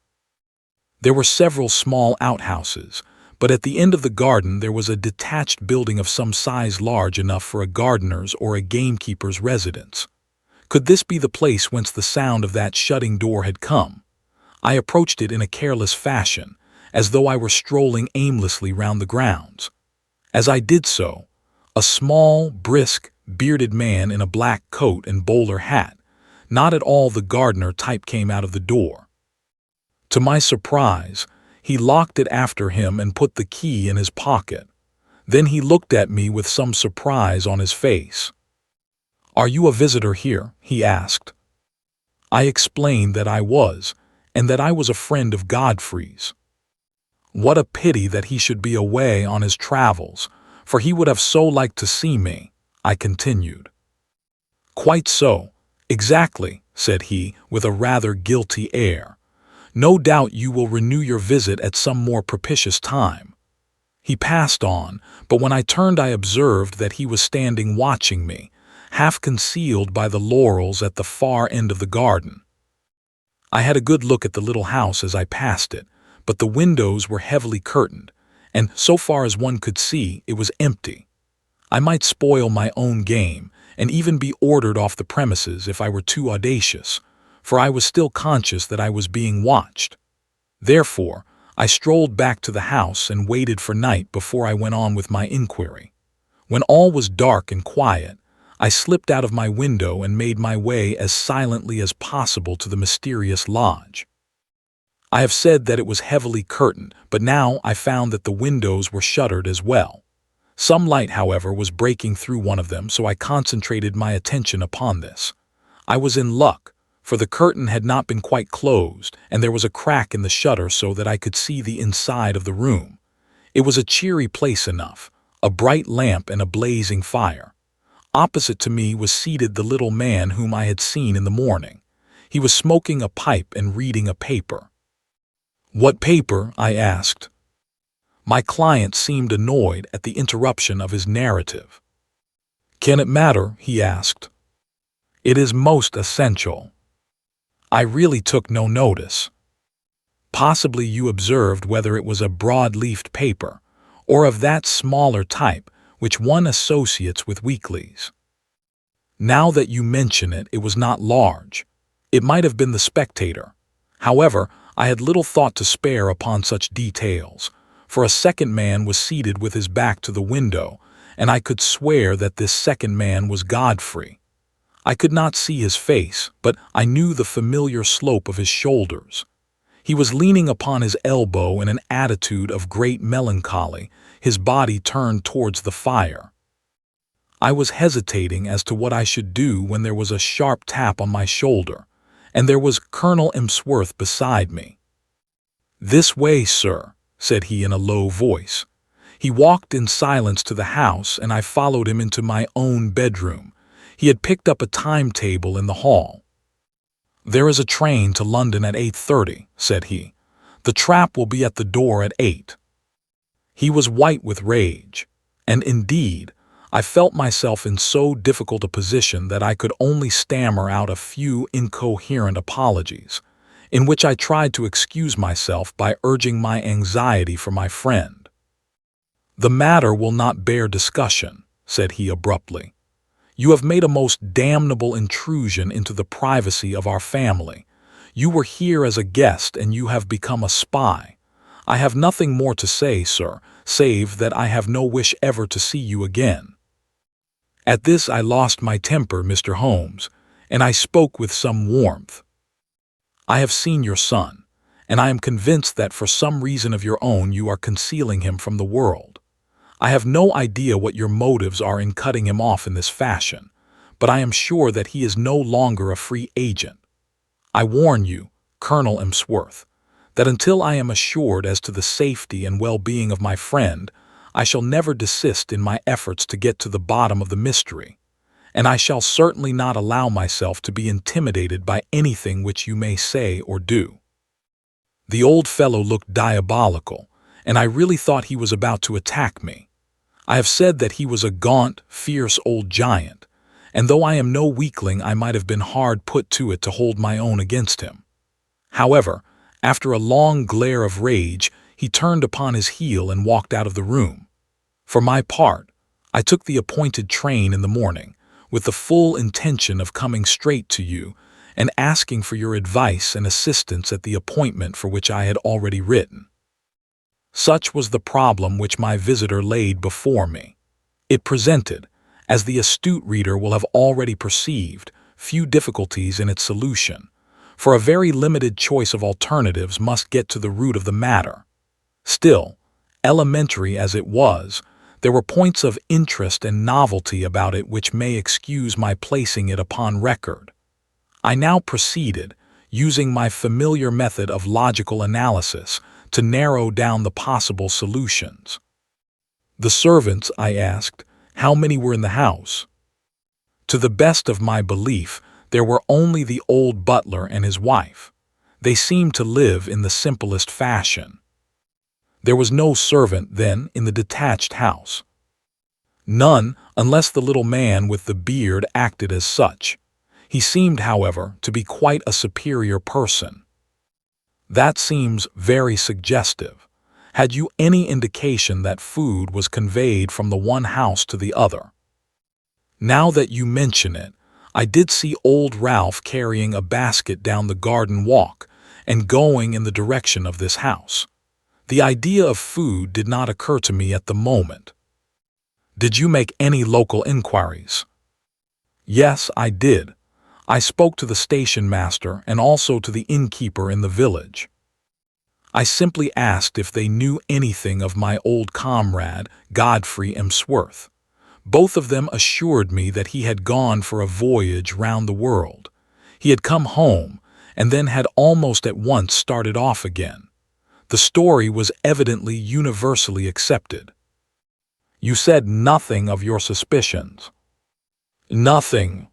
There were several small outhouses, but at the end of the garden there was a detached building of some size large enough for a gardener's or a gamekeeper's residence. Could this be the place whence the sound of that shutting door had come? I approached it in a careless fashion, as though I were strolling aimlessly round the grounds. As I did so, a small, brisk, bearded man in a black coat and bowler hat, not at all the gardener type, came out of the door. To my surprise, he locked it after him and put the key in his pocket. Then he looked at me with some surprise on his face. "Are you a visitor here?" he asked. I explained that I was, and that I was a friend of Godfrey's. What a pity that he should be away on his travels, for he would have so liked to see me, I continued. "Quite so, exactly," said he, with a rather guilty air. "No doubt you will renew your visit at some more propitious time." He passed on, but when I turned I observed that he was standing watching me, half concealed by the laurels at the far end of the garden. I had a good look at the little house as I passed it, but the windows were heavily curtained, and so far as one could see, it was empty. I might spoil my own game, and even be ordered off the premises if I were too audacious, for I was still conscious that I was being watched. Therefore, I strolled back to the house and waited for night before I went on with my inquiry. When all was dark and quiet, I slipped out of my window and made my way as silently as possible to the mysterious lodge. I have said that it was heavily curtained, but now I found that the windows were shuttered as well. Some light, however, was breaking through one of them, so I concentrated my attention upon this. I was in luck, for the curtain had not been quite closed, and there was a crack in the shutter so that I could see the inside of the room. It was a cheery place enough, a bright lamp and a blazing fire. Opposite to me was seated the little man whom I had seen in the morning. He was smoking a pipe and reading a paper. "What paper?" I asked. My client seemed annoyed at the interruption of his narrative. "Can it matter?" he asked. "It is most essential." I really took no notice. "Possibly you observed whether it was a broad-leafed paper, or of that smaller type which one associates with weeklies." "Now that you mention it, it was not large. It might have been the Spectator." However, I had little thought to spare upon such details, for a second man was seated with his back to the window, and I could swear that this second man was Godfrey. I could not see his face, but I knew the familiar slope of his shoulders. He was leaning upon his elbow in an attitude of great melancholy, his body turned towards the fire. I was hesitating as to what I should do when there was a sharp tap on my shoulder, and there was Colonel Emsworth beside me. "This way, sir," said he in a low voice. He walked in silence to the house, and I followed him into my own bedroom. He had picked up a timetable in the hall. "There is a train to London at 8:30, said he. "The trap will be at the door at 8. He was white with rage, and indeed, I felt myself in so difficult a position that I could only stammer out a few incoherent apologies, in which I tried to excuse myself by urging my anxiety for my friend. "The matter will not bear discussion," said he abruptly. "You have made a most damnable intrusion into the privacy of our family. You were here as a guest and you have become a spy. I have nothing more to say, sir, save that I have no wish ever to see you again." At this I lost my temper, Mr. Holmes, and I spoke with some warmth. I have seen your son, and I am convinced that for some reason of your own you are concealing him from the world. I have no idea what your motives are in cutting him off in this fashion, but I am sure that he is no longer a free agent. I warn you, Colonel Emsworth, that until I am assured as to the safety and well-being of my friend, I shall never desist in my efforts to get to the bottom of the mystery, and I shall certainly not allow myself to be intimidated by anything which you may say or do." The old fellow looked diabolical, and I really thought he was about to attack me. I have said that he was a gaunt, fierce old giant, and though I am no weakling, I might have been hard put to it to hold my own against him. However, after a long glare of rage, he turned upon his heel and walked out of the room. For my part, I took the appointed train in the morning, with the full intention of coming straight to you and asking for your advice and assistance at the appointment for which I had already written. Such was the problem which my visitor laid before me. It presented, as the astute reader will have already perceived, few difficulties in its solution, for a very limited choice of alternatives must get to the root of the matter. Still, elementary as it was, there were points of interest and novelty about it which may excuse my placing it upon record. I now proceeded, using my familiar method of logical analysis, to narrow down the possible solutions. The servants, I asked, how many were in the house? To the best of my belief, there were only the old butler and his wife. They seemed to live in the simplest fashion. There was no servant, then, in the detached house. None, unless the little man with the beard acted as such. He seemed, however, to be quite a superior person. That seems very suggestive. Had you any indication that food was conveyed from the one house to the other? Now that you mention it, I did see old Ralph carrying a basket down the garden walk and going in the direction of this house. The idea of food did not occur to me at the moment. Did you make any local inquiries? Yes, I did. I spoke to the station master and also to the innkeeper in the village. I simply asked if they knew anything of my old comrade, Godfrey Emsworth. Both of them assured me that he had gone for a voyage round the world. He had come home, and then had almost at once started off again. The story was evidently universally accepted. You said nothing of your suspicions. Nothing.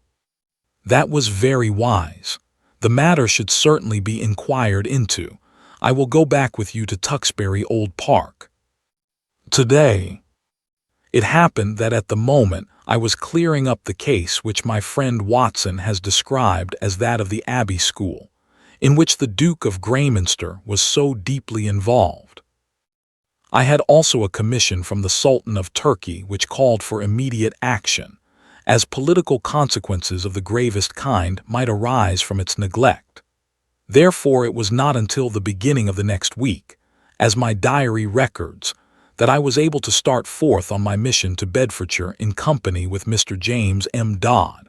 That was very wise. The matter should certainly be inquired into. I will go back with you to Tewkesbury Old Park. Today. It happened that at the moment I was clearing up the case which my friend Watson has described as that of the Abbey School, in which the Duke of Greyminster was so deeply involved. I had also a commission from the Sultan of Turkey which called for immediate action, as political consequences of the gravest kind might arise from its neglect. Therefore it was not until the beginning of the next week, as my diary records, that I was able to start forth on my mission to Bedfordshire in company with Mr. James M. Dodd.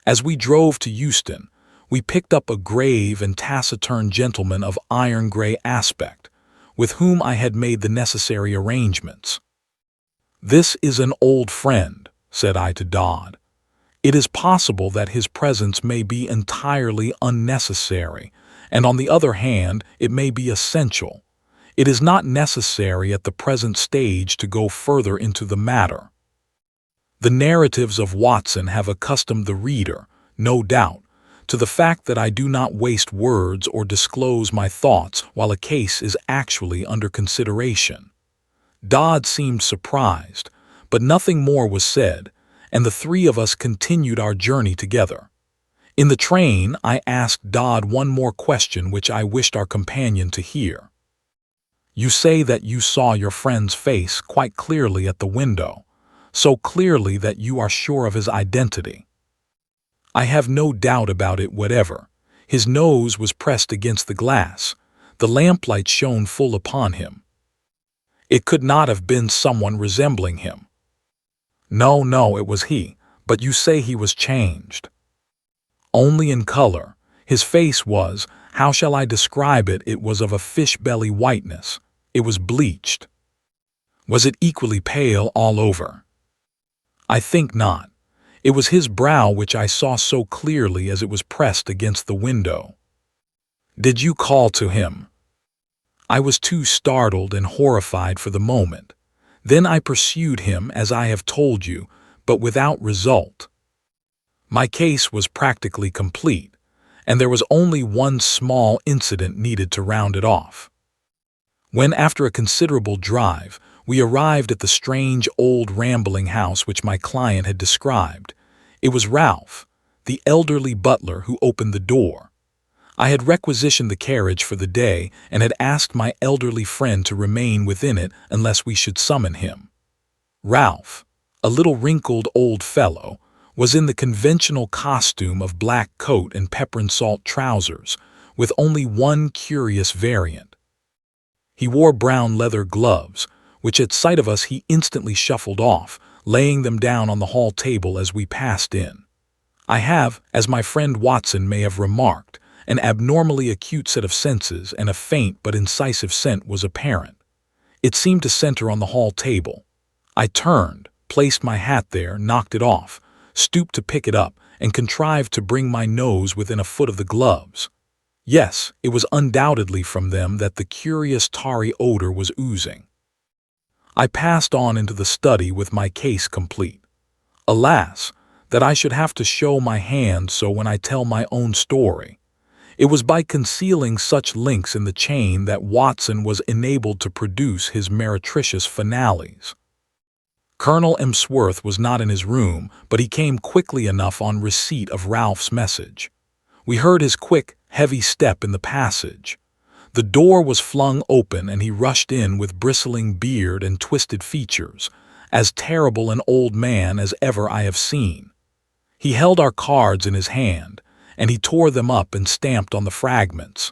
As we drove to Euston, we picked up a grave and taciturn gentleman of iron-gray aspect, with whom I had made the necessary arrangements. "This is an old friend," said I to Dodd. "It is possible that his presence may be entirely unnecessary, and on the other hand, it may be essential. It is not necessary at the present stage to go further into the matter. The narratives of Watson have accustomed the reader, no doubt, to the fact that I do not waste words or disclose my thoughts while a case is actually under consideration." Dodd seemed surprised, but nothing more was said, and the three of us continued our journey together. In the train, I asked Dodd one more question which I wished our companion to hear. "You say that you saw your friend's face quite clearly at the window, so clearly that you are sure of his identity." "I have no doubt about it whatever. His nose was pressed against the glass. The lamplight shone full upon him. It could not have been someone resembling him." No, it was he. But you say he was changed. Only in color. His face was, how shall I describe it? It was of a fish-belly whiteness. It was bleached. Was it equally pale all over? I think not. It was his brow which I saw so clearly as it was pressed against the window. Did you call to him? I was too startled and horrified for the moment. Then I pursued him as I have told you, but without result. My case was practically complete, and there was only one small incident needed to round it off. When, after a considerable drive, we arrived at the strange old rambling house which my client had described, it was Ralph, the elderly butler, who opened the door. I had requisitioned the carriage for the day and had asked my elderly friend to remain within it unless we should summon him. Ralph, a little wrinkled old fellow, was in the conventional costume of black coat and pepper and salt trousers, with only one curious variant. He wore brown leather gloves, which at sight of us he instantly shuffled off, laying them down on the hall table as we passed in. I have, as my friend Watson may have remarked, an abnormally acute set of senses, and a faint but incisive scent was apparent. It seemed to center on the hall table. I turned, placed my hat there, knocked it off, stooped to pick it up, and contrived to bring my nose within a foot of the gloves. Yes, it was undoubtedly from them that the curious tarry odor was oozing. I passed on into the study with my case complete. Alas, that I should have to show my hand so when I tell my own story. It was by concealing such links in the chain that Watson was enabled to produce his meretricious finales. Colonel Emsworth was not in his room, but he came quickly enough on receipt of Ralph's message. We heard his quick, heavy step in the passage. The door was flung open and he rushed in with bristling beard and twisted features, as terrible an old man as ever I have seen. He held our cards in his hand, and he tore them up and stamped on the fragments.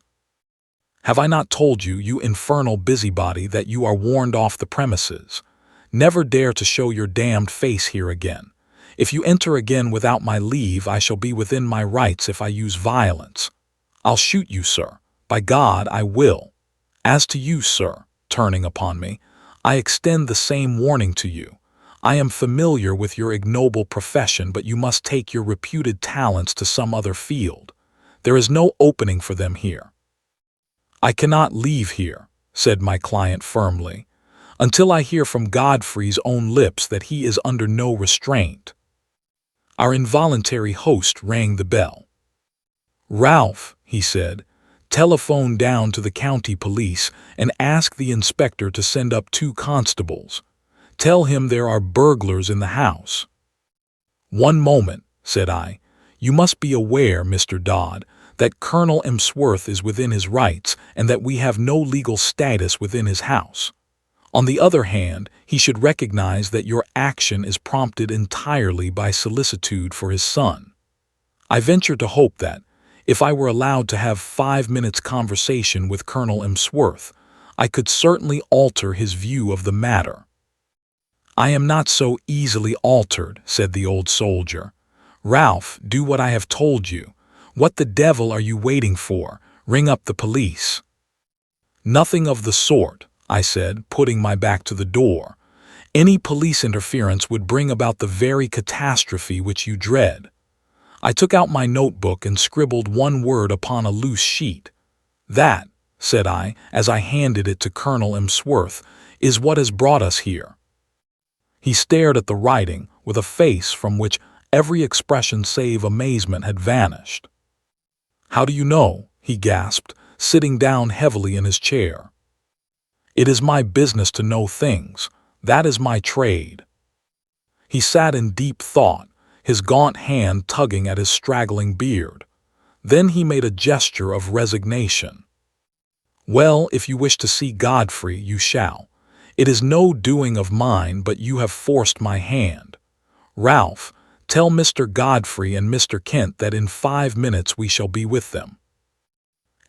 Have I not told you, you infernal busybody, that you are warned off the premises? Never dare to show your damned face here again. If you enter again without my leave, I shall be within my rights if I use violence. I'll shoot you, sir. By God, I will. As to you, sir, turning upon me, I extend the same warning to you. I am familiar with your ignoble profession, but you must take your reputed talents to some other field. There is no opening for them here. I cannot leave here, said my client firmly, until I hear from Godfrey's own lips that he is under no restraint. Our involuntary host rang the bell. Ralph, he said, telephone down to the county police and ask the inspector to send up 2 constables. Tell him there are burglars in the house. One moment, said I. You must be aware, Mr. Dodd, that Colonel Emsworth is within his rights and that we have no legal status within his house. On the other hand, he should recognize that your action is prompted entirely by solicitude for his son. I venture to hope that, if I were allowed to have 5 minutes' conversation with Colonel Emsworth, I could certainly alter his view of the matter. I am not so easily altered, said the old soldier. Ralph, do what I have told you. What the devil are you waiting for? Ring up the police. Nothing of the sort, I said, putting my back to the door. Any police interference would bring about the very catastrophe which you dread. I took out my notebook and scribbled one word upon a loose sheet. That, said I, as I handed it to Colonel Emsworth, is what has brought us here. He stared at the writing with a face from which every expression save amazement had vanished. How do you know? He gasped, sitting down heavily in his chair. It is my business to know things. That is my trade. He sat in deep thought, his gaunt hand tugging at his straggling beard. Then he made a gesture of resignation. Well, if you wish to see Godfrey, you shall. It is no doing of mine, but you have forced my hand. Ralph, tell Mr. Godfrey and Mr. Kent that in 5 minutes we shall be with them.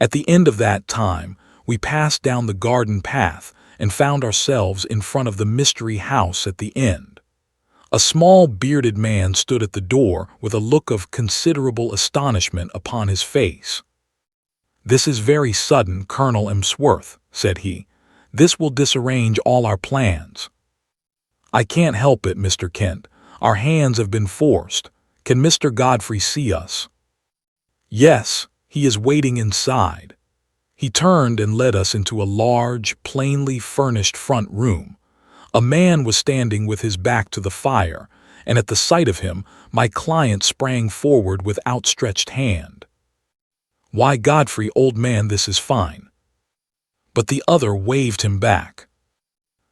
At the end of that time, we passed down the garden path and found ourselves in front of the mystery house at the end. A small bearded man stood at the door with a look of considerable astonishment upon his face. "This is very sudden, Colonel Emsworth," said he. "This will disarrange all our plans." "I can't help it, Mr. Kent. Our hands have been forced. Can Mr. Godfrey see us?" "Yes, he is waiting inside." He turned and led us into a large, plainly furnished front room. A man was standing with his back to the fire, and at the sight of him, my client sprang forward with outstretched hand. "Why, Godfrey, old man, this is fine." But the other waved him back.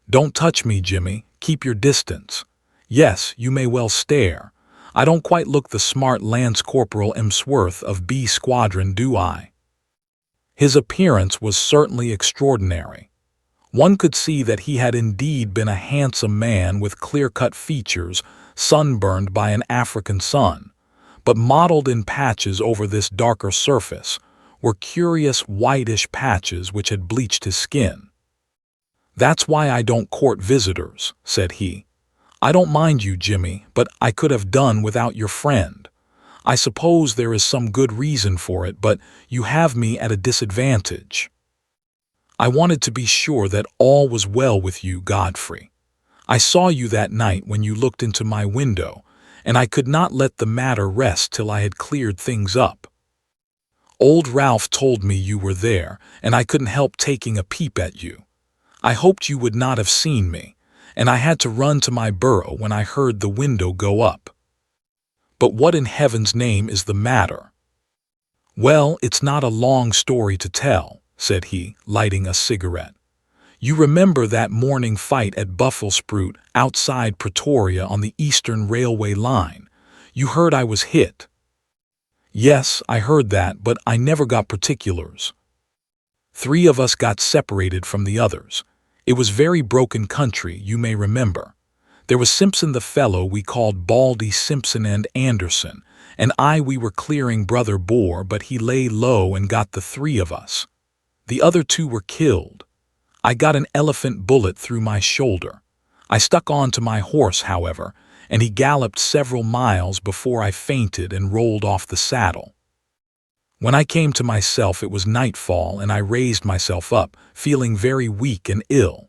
"Don't touch me, Jimmy. Keep your distance. Yes, you may well stare. I don't quite look the smart Lance Corporal Emsworth of B Squadron, do I?" His appearance was certainly extraordinary. One could see that he had indeed been a handsome man with clear-cut features, sunburned by an African sun, but mottled in patches over this darker surface were curious whitish patches which had bleached his skin. "That's why I don't court visitors," said he. "I don't mind you, Jimmy, but I could have done without your friend. I suppose there is some good reason for it, but you have me at a disadvantage. I wanted to be sure that all was well with you, Godfrey. I saw you that night when you looked into my window, and I could not let the matter rest till I had cleared things up. Old Ralph told me you were there, and I couldn't help taking a peep at you. I hoped you would not have seen me, and I had to run to my burrow when I heard the window go up. But what in heaven's name is the matter?" "Well, it's not a long story to tell," said he, lighting a cigarette. "You remember that morning fight at Buffelsprout outside Pretoria on the Eastern Railway line? You heard I was hit." "Yes, I heard that, but I never got particulars." "3 of us got separated from the others. It was very broken country, you may remember. There was Simpson the fellow we called Baldy Simpson and Anderson, and we were clearing Brother Boar, but he lay low and got the 3 of us. The other 2 were killed. I got an elephant bullet through my shoulder. I stuck on to my horse, however, and he galloped several miles before I fainted and rolled off the saddle. When I came to myself, it was nightfall, and I raised myself up, feeling very weak and ill.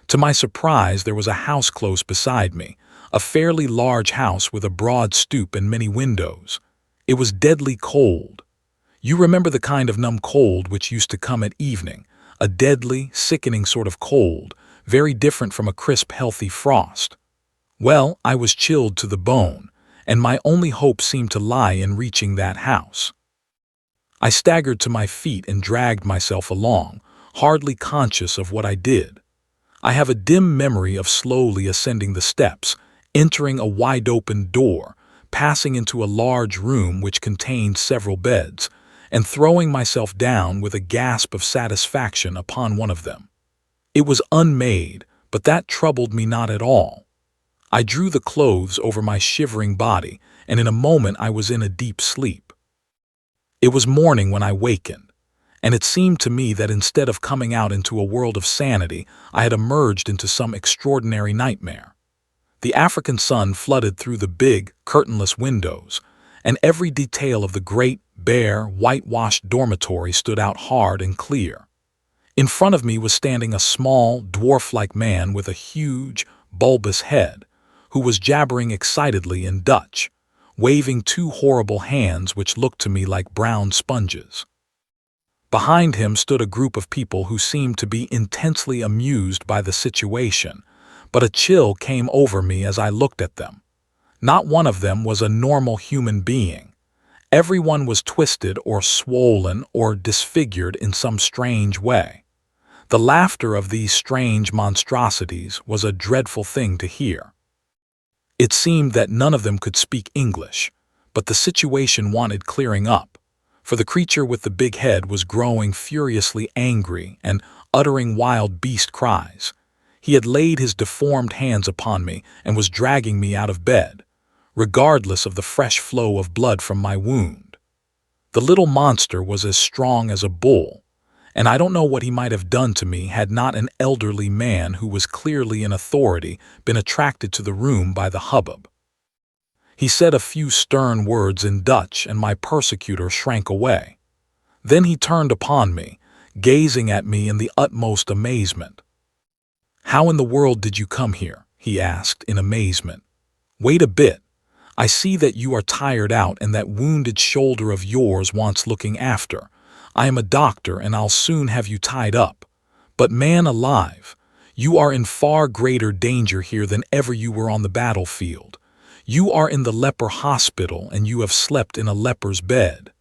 To my surprise, there was a house close beside me, a fairly large house with a broad stoop and many windows. It was deadly cold. You remember the kind of numb cold which used to come at evening, a deadly, sickening sort of cold, very different from a crisp, healthy frost. Well, I was chilled to the bone, and my only hope seemed to lie in reaching that house. I staggered to my feet and dragged myself along, hardly conscious of what I did. I have a dim memory of slowly ascending the steps, entering a wide-open door, passing into a large room which contained several beds, and throwing myself down with a gasp of satisfaction upon one of them. It was unmade, but that troubled me not at all. I drew the clothes over my shivering body, and in a moment I was in a deep sleep. It was morning when I wakened, and it seemed to me that instead of coming out into a world of sanity, I had emerged into some extraordinary nightmare. The African sun flooded through the big, curtainless windows, and every detail of the great, bare, whitewashed dormitory stood out hard and clear. In front of me was standing a small, dwarf-like man with a huge, bulbous head, who was jabbering excitedly in Dutch, waving 2 horrible hands which looked to me like brown sponges. Behind him stood a group of people who seemed to be intensely amused by the situation, but a chill came over me as I looked at them. Not one of them was a normal human being. Everyone was twisted or swollen or disfigured in some strange way. The laughter of these strange monstrosities was a dreadful thing to hear. It seemed that none of them could speak English, but the situation wanted clearing up, for the creature with the big head was growing furiously angry and uttering wild beast cries. He had laid his deformed hands upon me and was dragging me out of bed, regardless of the fresh flow of blood from my wound. The little monster was as strong as a bull, and I don't know what he might have done to me had not an elderly man who was clearly in authority been attracted to the room by the hubbub. He said a few stern words in Dutch, and my persecutor shrank away. Then he turned upon me, gazing at me in the utmost amazement. "How in the world did you come here?" he asked in amazement. "Wait a bit. I see that you are tired out and that wounded shoulder of yours wants looking after. I am a doctor and I'll soon have you tied up. But man alive, you are in far greater danger here than ever you were on the battlefield. You are in the leper hospital and you have slept in a leper's bed."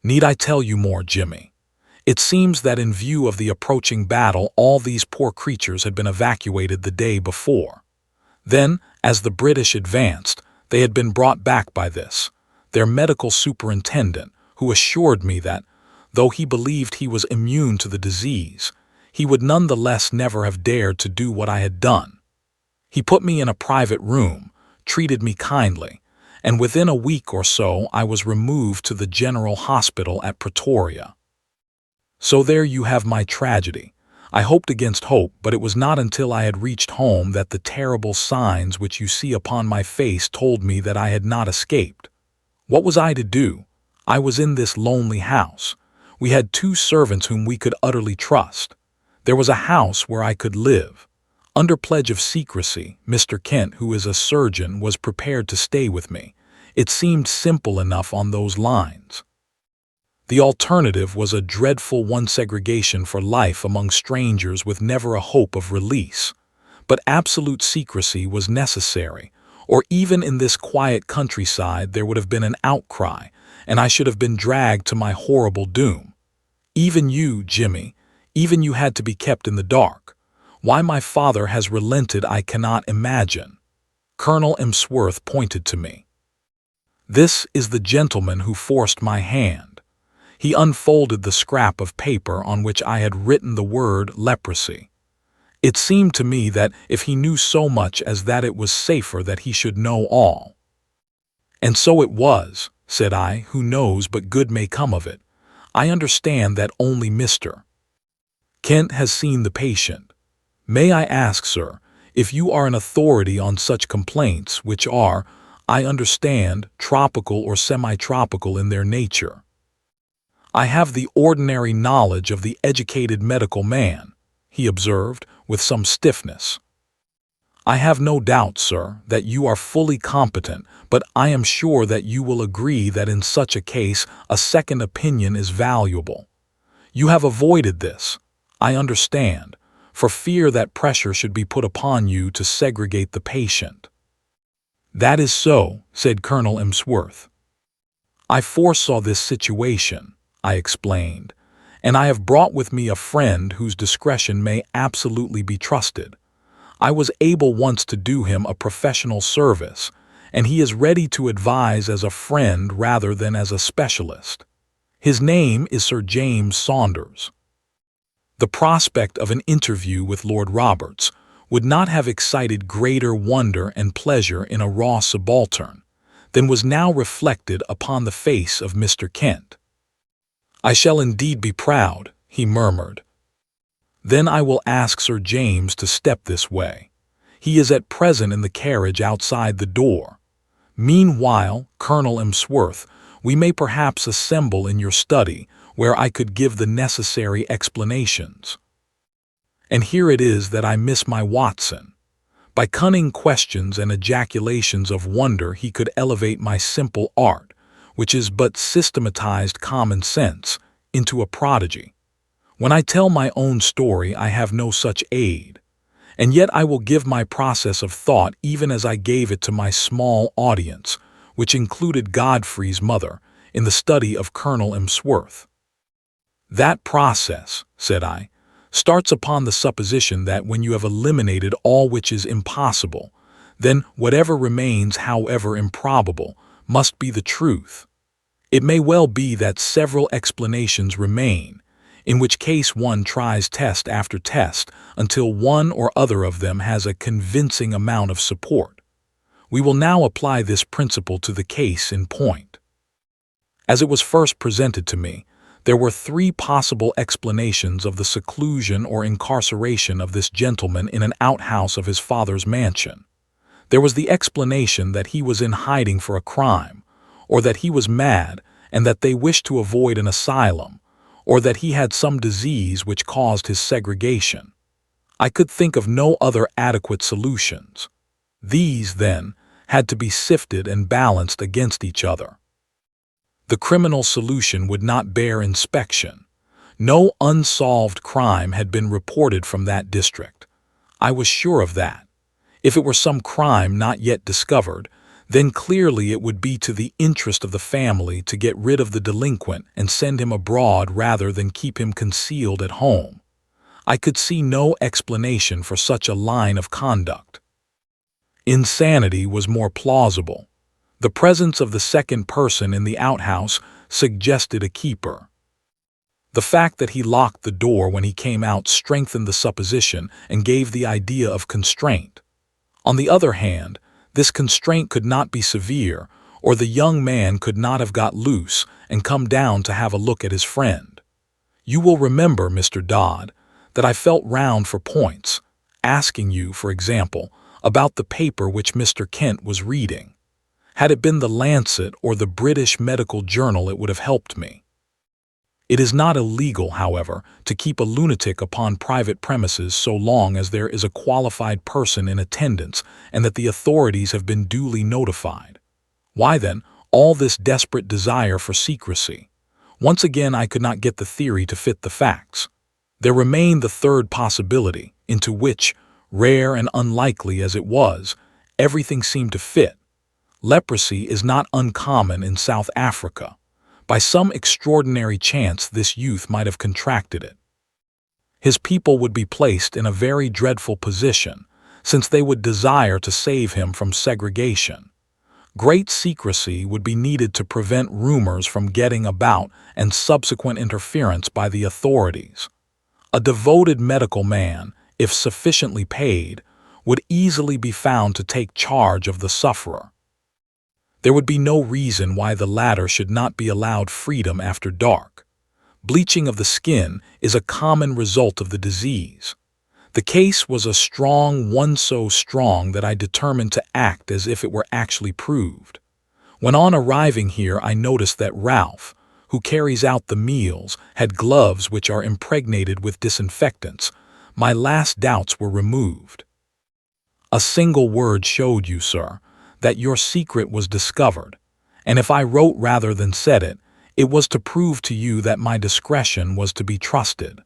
Need I tell you more, Jimmy? It seems that in view of the approaching battle, all these poor creatures had been evacuated the day before. Then, as the British advanced, they had been brought back by their medical superintendent, who assured me that, though he believed he was immune to the disease, he would nonetheless never have dared to do what I had done. He put me in a private room, treated me kindly, and within a week or so I was removed to the General Hospital at Pretoria. So there you have my tragedy. I hoped against hope, but it was not until I had reached home that the terrible signs which you see upon my face told me that I had not escaped. What was I to do? I was in this lonely house. We had 2 servants whom we could utterly trust. There was a house where I could live. Under pledge of secrecy, Mr. Kent, who is a surgeon, was prepared to stay with me. It seemed simple enough on those lines. The alternative was a dreadful one, segregation for life among strangers with never a hope of release. But absolute secrecy was necessary, or even in this quiet countryside there would have been an outcry, and I should have been dragged to my horrible doom. Even you, Jimmy, even you had to be kept in the dark. Why my father has relented I cannot imagine. Colonel Emsworth pointed to me. "This is the gentleman who forced my hand." He unfolded the scrap of paper on which I had written the word leprosy. It seemed to me that if he knew so much as that, it was safer that he should know all. "And so it was," said I, "who knows but good may come of it. I understand that only Mr. Kent has seen the patient. May I ask, sir, if you are an authority on such complaints, which are, I understand, tropical or semi-tropical in their nature?" "I have the ordinary knowledge of the educated medical man," he observed, with some stiffness. "I have no doubt, sir, that you are fully competent, but I am sure that you will agree that in such a case a second opinion is valuable. You have avoided this, I understand, for fear that pressure should be put upon you to segregate the patient." "That is so," said Colonel Emsworth. "I foresaw this situation," I explained, "and I have brought with me a friend whose discretion may absolutely be trusted. I was able once to do him a professional service, and he is ready to advise as a friend rather than as a specialist. His name is Sir James Saunders." The prospect of an interview with Lord Roberts would not have excited greater wonder and pleasure in a raw subaltern than was now reflected upon the face of Mr. Kent. "I shall indeed be proud," he murmured. "Then I will ask Sir James to step this way. He is at present in the carriage outside the door. Meanwhile, Colonel Emsworth, we may perhaps assemble in your study, where I could give the necessary explanations. And here it is that I miss my Watson. By cunning questions and ejaculations of wonder he could elevate my simple art, which is but systematized common sense, into a prodigy. When I tell my own story I have no such aid, and yet I will give my process of thought even as I gave it to my small audience, which included Godfrey's mother, in the study of Colonel Emsworth. That process, said I, starts upon the supposition that when you have eliminated all which is impossible, then whatever remains, however improbable, must be the truth. It may well be that several explanations remain, in which case one tries test after test until one or other of them has a convincing amount of support. We will now apply this principle to the case in point. As it was first presented to me, There were three possible explanations of the seclusion or incarceration of this gentleman in an outhouse of his father's mansion. There was the explanation that he was in hiding for a crime, or that he was mad and that they wished to avoid an asylum, or that he had some disease which caused his segregation. I could think of no other adequate solutions. These, then, had to be sifted and balanced against each other. The criminal solution would not bear inspection. No unsolved crime had been reported from that district. I was sure of that. If it were some crime not yet discovered, then clearly it would be to the interest of the family to get rid of the delinquent and send him abroad rather than keep him concealed at home. I could see no explanation for such a line of conduct. Insanity was more plausible. The presence of the second person in the outhouse suggested a keeper. The fact that he locked the door when he came out strengthened the supposition and gave the idea of constraint. On the other hand, this constraint could not be severe, or the young man could not have got loose and come down to have a look at his friend. You will remember, Mr. Dodd, that I felt round for points, asking you, for example, about the paper which Mr. Kent was reading. Had it been the Lancet or the British Medical Journal, it would have helped me. It is not illegal, however, to keep a lunatic upon private premises so long as there is a qualified person in attendance and that the authorities have been duly notified. Why, then, all this desperate desire for secrecy? Once again, I could not get the theory to fit the facts. There remained the third possibility, into which, rare and unlikely as it was, everything seemed to fit. Leprosy is not uncommon in South Africa. By some extraordinary chance, this youth might have contracted it. His people would be placed in a very dreadful position, since they would desire to save him from segregation. Great secrecy would be needed to prevent rumors from getting about and subsequent interference by the authorities. A devoted medical man, if sufficiently paid, would easily be found to take charge of the sufferer. There would be no reason why the latter should not be allowed freedom after dark. Bleaching of the skin is a common result of the disease. The case was a strong one, so strong that I determined to act as if it were actually proved. When on arriving here I noticed that Ralph, who carries out the meals, had gloves which are impregnated with disinfectants. My last doubts were removed. A single word showed you, sir, that your secret was discovered, and if I wrote rather than said it, it was to prove to you that my discretion was to be trusted.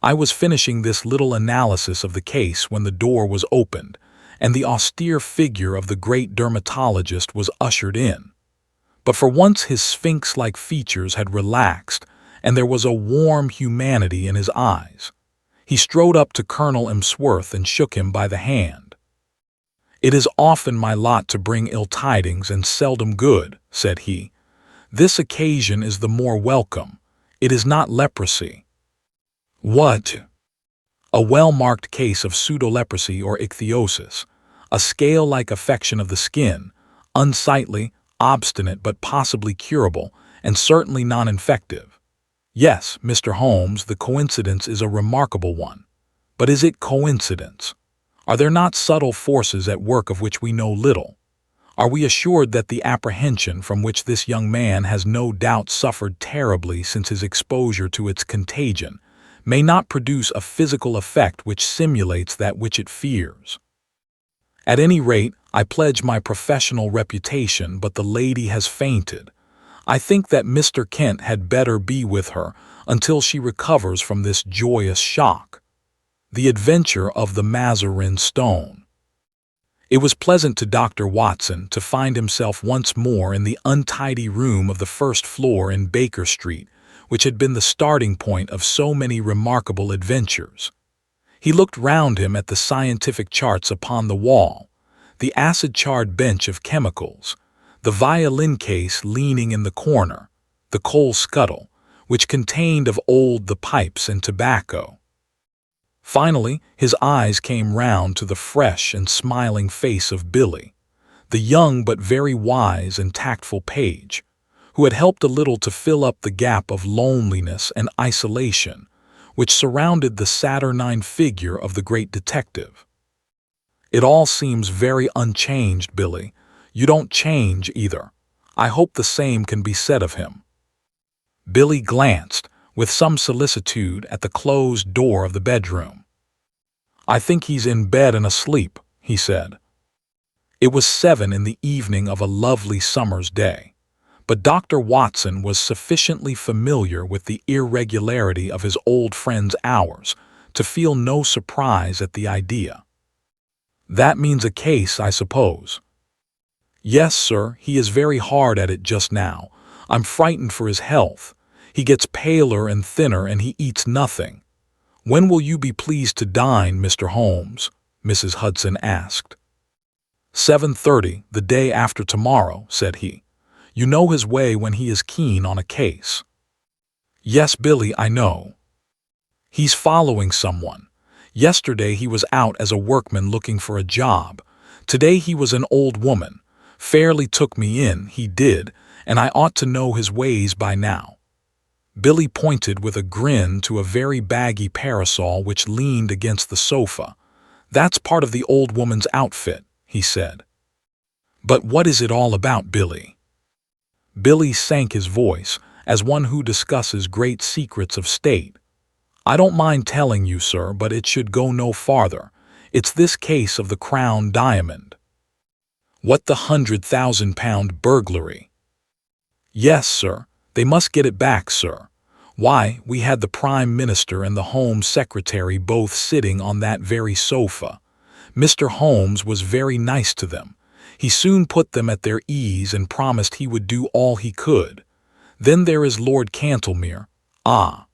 I was finishing this little analysis of the case when the door was opened, and the austere figure of the great dermatologist was ushered in. But for once his sphinx-like features had relaxed, and there was a warm humanity in his eyes. He strode up to Colonel Emsworth and shook him by the hand. "It is often my lot to bring ill tidings and seldom good," said he. "This occasion is the more welcome. It is not leprosy." "What?" "A well-marked case of pseudoleprosy or ichthyosis, a scale-like affection of the skin, unsightly, obstinate but possibly curable, and certainly non-infective. Yes, Mr. Holmes, the coincidence is a remarkable one. But is it coincidence? Are there not subtle forces at work of which we know little? Are we assured that the apprehension from which this young man has no doubt suffered terribly since his exposure to its contagion may not produce a physical effect which simulates that which it fears? At any rate, I pledge my professional reputation, but the lady has fainted. I think that Mr. Kent had better be with her until she recovers from this joyous shock. The Adventure of the Mazarin Stone. It was pleasant to Dr. Watson to find himself once more in the untidy room of the first floor in Baker Street, which had been the starting point of so many remarkable adventures. He looked round him at the scientific charts upon the wall, the acid-charred bench of chemicals, the violin case leaning in the corner, the coal scuttle, which contained of old the pipes and tobacco. Finally, his eyes came round to the fresh and smiling face of Billy, the young but very wise and tactful page, who had helped a little to fill up the gap of loneliness and isolation which surrounded the saturnine figure of the great detective. "It all seems very unchanged, Billy. You don't change either. I hope the same can be said of him." Billy glanced, with some solicitude, at the closed door of the bedroom. "I think he's in bed and asleep," he said. It was 7 in the evening of a lovely summer's day, but Dr. Watson was sufficiently familiar with the irregularity of his old friend's hours to feel no surprise at the idea. "That means a case, I suppose." "Yes, sir, he is very hard at it just now. I'm frightened for his health. He gets paler and thinner and he eats nothing." "When will you be pleased to dine, Mr. Holmes?" Mrs. Hudson asked. 7:30, the day after tomorrow," said he. "You know his way when he is keen on a case." "Yes, Billy, I know. He's following someone. Yesterday he was out as a workman looking for a job. Today he was an old woman. Fairly took me in, he did, and I ought to know his ways by now." Billy pointed with a grin to a very baggy parasol which leaned against the sofa. "That's part of the old woman's outfit," he said. "But what is it all about, Billy?" Billy sank his voice, as one who discusses great secrets of state. "I don't mind telling you, sir, but it should go no farther. It's this case of the Crown Diamond." "What, the £100,000 burglary?" "Yes, sir. They must get it back, sir. Why, we had the Prime Minister and the Home Secretary both sitting on that very sofa. Mr. Holmes was very nice to them. He soon put them at their ease and promised he would do all he could. Then there is Lord Cantlemere." "Ah."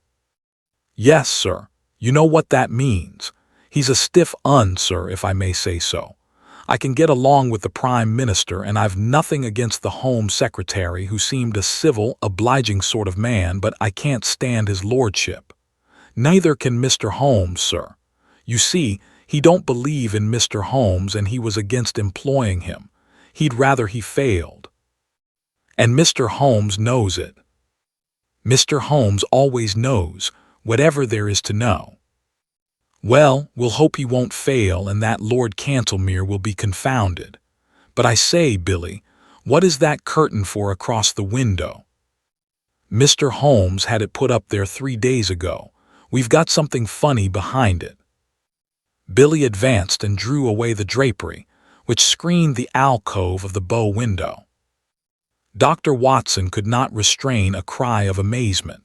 "Yes, sir. You know what that means. He's a stiff un, sir, if I may say so. I can get along with the Prime Minister, and I've nothing against the Home Secretary, who seemed a civil, obliging sort of man, but I can't stand his lordship. Neither can Mr. Holmes, sir. You see, he don't believe in Mr. Holmes, and he was against employing him. He'd rather he failed. And Mr. Holmes knows it. Mr. Holmes always knows, whatever there is to know. Well, we'll hope he won't fail and that Lord Cantlemere will be confounded. But I say, Billy, what is that curtain for across the window?" "Mr. Holmes had it put up there 3 days ago. We've got something funny behind it." Billy advanced and drew away the drapery, which screened the alcove of the bow window. Dr. Watson could not restrain a cry of amazement.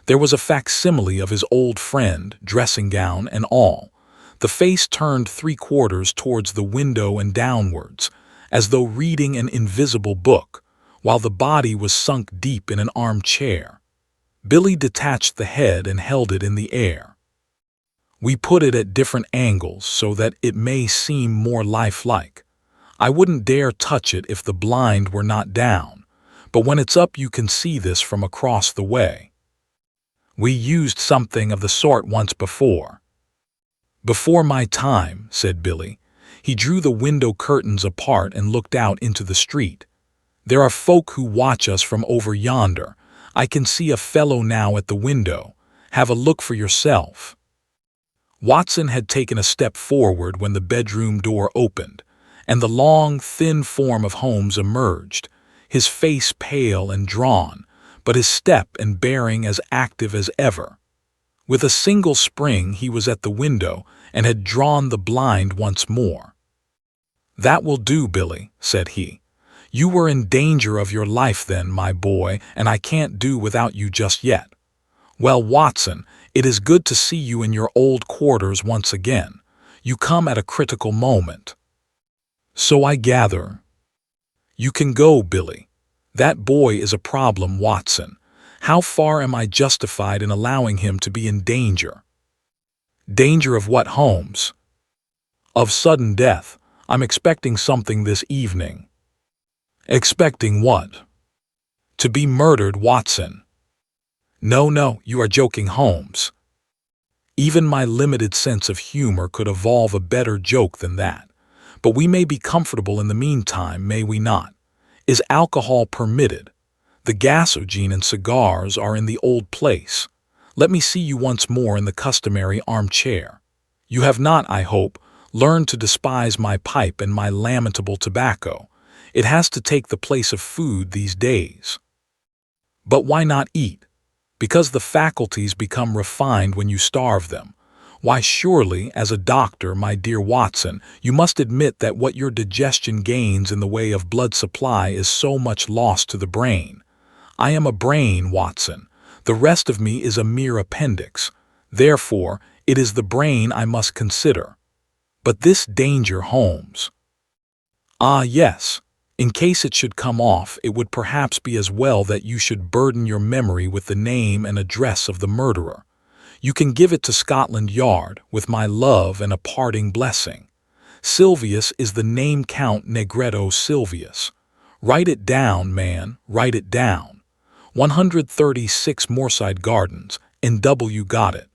There was a facsimile of his old friend, dressing gown and all, the face turned 3/4 towards the window and downwards, as though reading an invisible book, while the body was sunk deep in an armchair. Billy detached the head and held it in the air. "We put it at different angles so that it may seem more lifelike. I wouldn't dare touch it if the blind were not down, but when it's up you can see this from across the way. We used something of the sort once before." "Before my time," said Billy. He drew the window curtains apart and looked out into the street. "There are folk who watch us from over yonder. I can see a fellow now at the window. Have a look for yourself." Watson had taken a step forward when the bedroom door opened, and the long, thin form of Holmes emerged, his face pale and drawn, but his step and bearing as active as ever. With a single spring he was at the window and had drawn the blind once more. "That will do, Billy," said he. "You were in danger of your life then, my boy, and I can't do without you just yet. Well, Watson, it is good to see you in your old quarters once again. You come at a critical moment." "So I gather." "You can go, Billy. That boy is a problem, Watson. How far am I justified in allowing him to be in danger?" "Danger of what, Holmes?" "Of sudden death. I'm expecting something this evening." "Expecting what?" "To be murdered, Watson." No, you are joking, Holmes." Even my limited sense of humor could evolve a better joke than that. But we may be comfortable in the meantime, may we not? Is alcohol permitted? The gasogen and cigars are in the old place. Let me see you once more in the customary armchair. You have not, I hope, learned to despise my pipe and my lamentable tobacco. It has to take the place of food these days. But why not eat? Because the faculties become refined when you starve them. Why, surely, as a doctor, my dear Watson, you must admit that what your digestion gains in the way of blood supply is so much lost to the brain. I am a brain, Watson. The rest of me is a mere appendix. Therefore, it is the brain I must consider. But this danger, Holmes. Ah, yes. In case it should come off, it would perhaps be as well that you should burden your memory with the name and address of the murderer. You can give it to Scotland Yard, with my love and a parting blessing. Silvius is the name Count Negretto Silvius. Write it down, man, write it down. 136 Moorside Gardens, N.W. got it.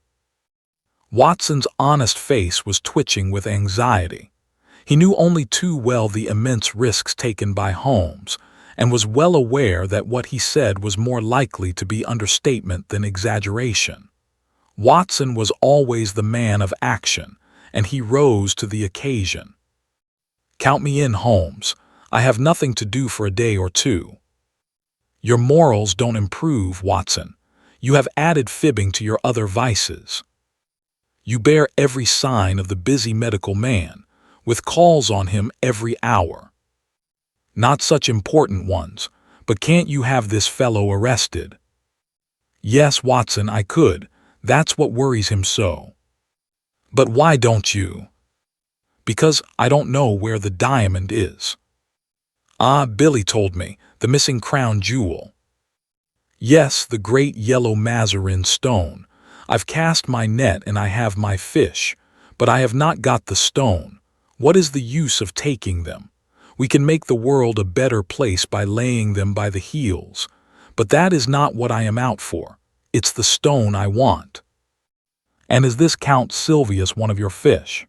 Watson's honest face was twitching with anxiety. He knew only too well the immense risks taken by Holmes, and was well aware that what he said was more likely to be understatement than exaggeration. Watson was always the man of action, and he rose to the occasion. Count me in, Holmes. I have nothing to do for a day or two. Your morals don't improve, Watson. You have added fibbing to your other vices. You bear every sign of the busy medical man, with calls on him every hour. Not such important ones, but can't you have this fellow arrested? Yes, Watson, I could. That's what worries him so. But why don't you? Because I don't know where the diamond is. Ah, Billy told me, the missing crown jewel. Yes, the great yellow Mazarin stone. I've cast my net and I have my fish, but I have not got the stone. What is the use of taking them? We can make the world a better place by laying them by the heels, but that is not what I am out for. It's the stone I want. And is this Count Silvius one of your fish?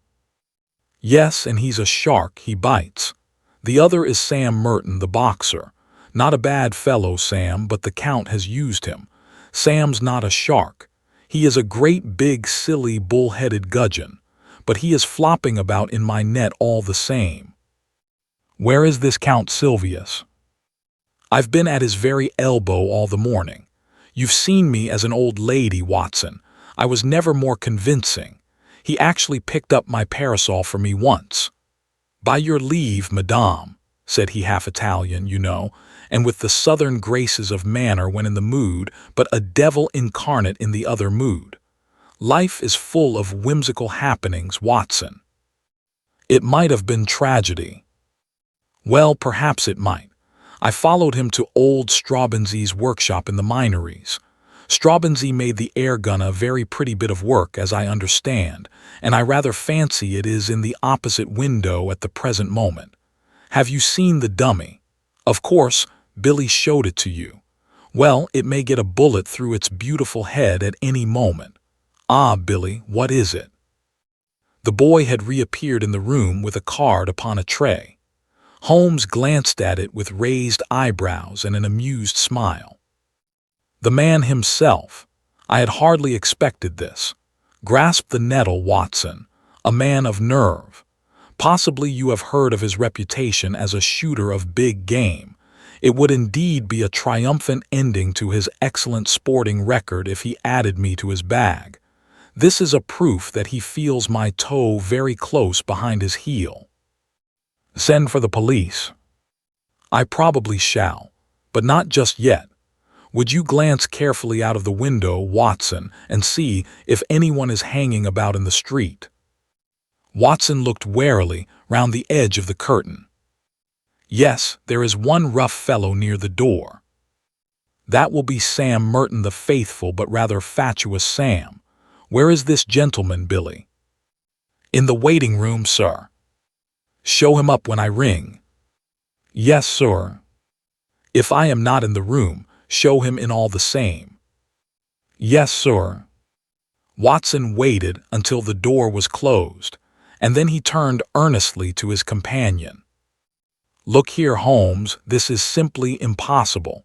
Yes, and he's a shark, he bites. The other is Sam Merton, the boxer. Not a bad fellow, Sam, but the Count has used him. Sam's not a shark. He is a great big silly bull-headed gudgeon, but he is flopping about in my net all the same. Where is this Count Silvius? I've been at his very elbow all the morning. You've seen me as an old lady, Watson. I was never more convincing. He actually picked up my parasol for me once. By your leave, madame, said he, half Italian, you know, and with the southern graces of manner when in the mood, but a devil incarnate in the other mood. Life is full of whimsical happenings, Watson. It might have been tragedy. Well, perhaps it might. I followed him to old Straubenzie's workshop in the Minories. Straubenzee made the air gun a very pretty bit of work, as I understand, and I rather fancy it is in the opposite window at the present moment. Have you seen the dummy? Of course, Billy showed it to you. Well, it may get a bullet through its beautiful head at any moment. Ah, Billy, what is it? The boy had reappeared in the room with a card upon a tray. Holmes glanced at it with raised eyebrows and an amused smile. The man himself. I had hardly expected this. Grasp the nettle, Watson. A man of nerve. Possibly you have heard of his reputation as a shooter of big game. It would indeed be a triumphant ending to his excellent sporting record if he added me to his bag. This is a proof that he feels my toe very close behind his heel. Send for the police. I probably shall, but not just yet. Would you glance carefully out of the window, Watson, and see if anyone is hanging about in the street? Watson looked warily round the edge of the curtain. Yes, there is one rough fellow near the door. That will be Sam Merton, the faithful but rather fatuous Sam. Where is this gentleman, Billy? In the waiting room, sir. Show him up when I ring. Yes, sir. If I am not in the room, show him in all the same. Yes, sir. Watson waited until the door was closed, and then he turned earnestly to his companion. Look here, Holmes, this is simply impossible.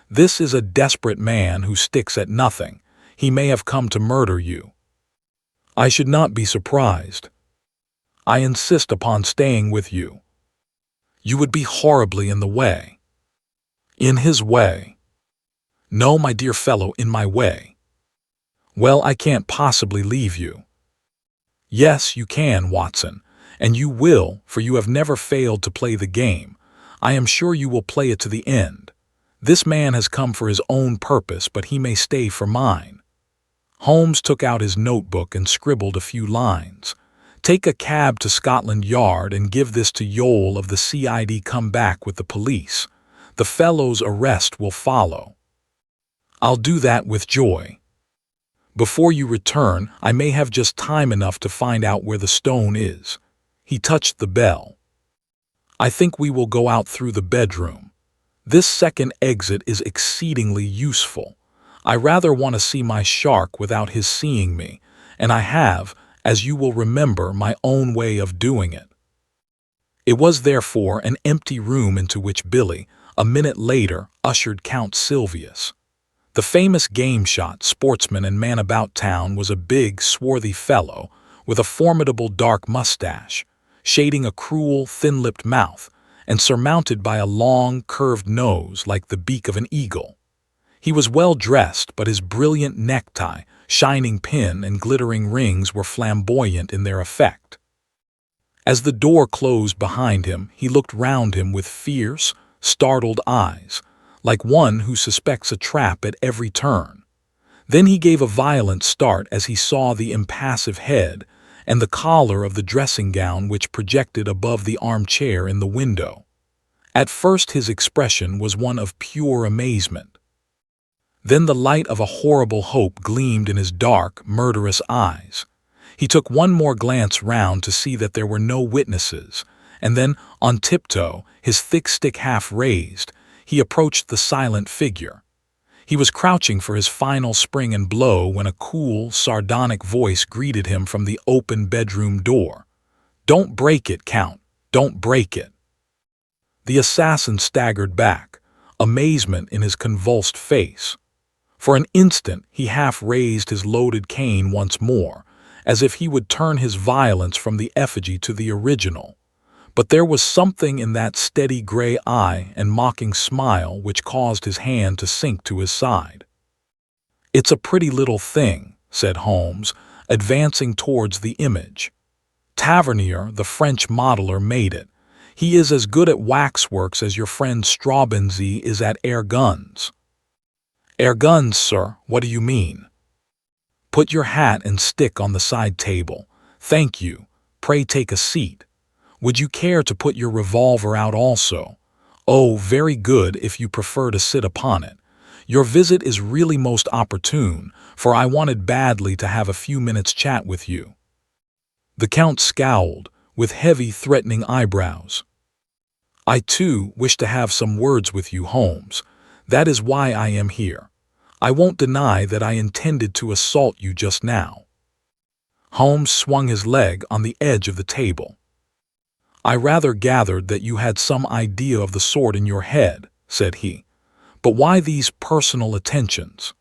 This is a desperate man who sticks at nothing. He may have come to murder you. I should not be surprised. I insist upon staying with you. You would be horribly in the way. In his way. No, my dear fellow, in my way. Well, I can't possibly leave you. Yes, you can, Watson, and you will, for you have never failed to play the game. I am sure you will play it to the end. This man has come for his own purpose, but he may stay for mine. Holmes took out his notebook and scribbled a few lines. Take a cab to Scotland Yard and give this to Yole of the CID. Come back with the police. The fellow's arrest will follow. I'll do that with joy. Before you return, I may have just time enough to find out where the stone is. He touched the bell. I think we will go out through the bedroom. This second exit is exceedingly useful. I rather want to see my shark without his seeing me, and I have, as you will remember, my own way of doing it. It was therefore an empty room into which Billy, a minute later, ushered Count Silvius. The famous game-shot, sportsman and man about town was a big, swarthy fellow with a formidable dark mustache, shading a cruel, thin-lipped mouth, and surmounted by a long, curved nose like the beak of an eagle. He was well dressed, but his brilliant necktie, shining pin, and glittering rings were flamboyant in their effect. As the door closed behind him, he looked round him with fierce, startled eyes, like one who suspects a trap at every turn. Then he gave a violent start as he saw the impassive head and the collar of the dressing-gown which projected above the armchair in the window. At first his expression was one of pure amazement. Then the light of a horrible hope gleamed in his dark, murderous eyes. He took one more glance round to see that there were no witnesses, and then, on tiptoe, his thick stick half raised, he approached the silent figure. He was crouching for his final spring and blow when a cool, sardonic voice greeted him from the open bedroom door. "Don't break it, Count. Don't break it." The assassin staggered back, amazement in his convulsed face. For an instant he half raised his loaded cane once more, as if he would turn his violence from the effigy to the original. But there was something in that steady gray eye and mocking smile which caused his hand to sink to his side. "It's a pretty little thing," said Holmes, advancing towards the image. "Tavernier, the French modeler, made it. He is as good at waxworks as your friend Straubenzee is at air guns." "Air guns, sir? What do you mean?" "Put your hat and stick on the side table. Thank you. Pray take a seat. Would you care to put your revolver out also? Oh, very good if you prefer to sit upon it. Your visit is really most opportune, for I wanted badly to have a few minutes' chat with you." The Count scowled, with heavy, threatening eyebrows. "I, too, wish to have some words with you, Holmes. That is why I am here. I won't deny that I intended to assault you just now." Holmes swung his leg on the edge of the table. "I rather gathered that you had some idea of the sort in your head," said he. "But why these personal attentions?"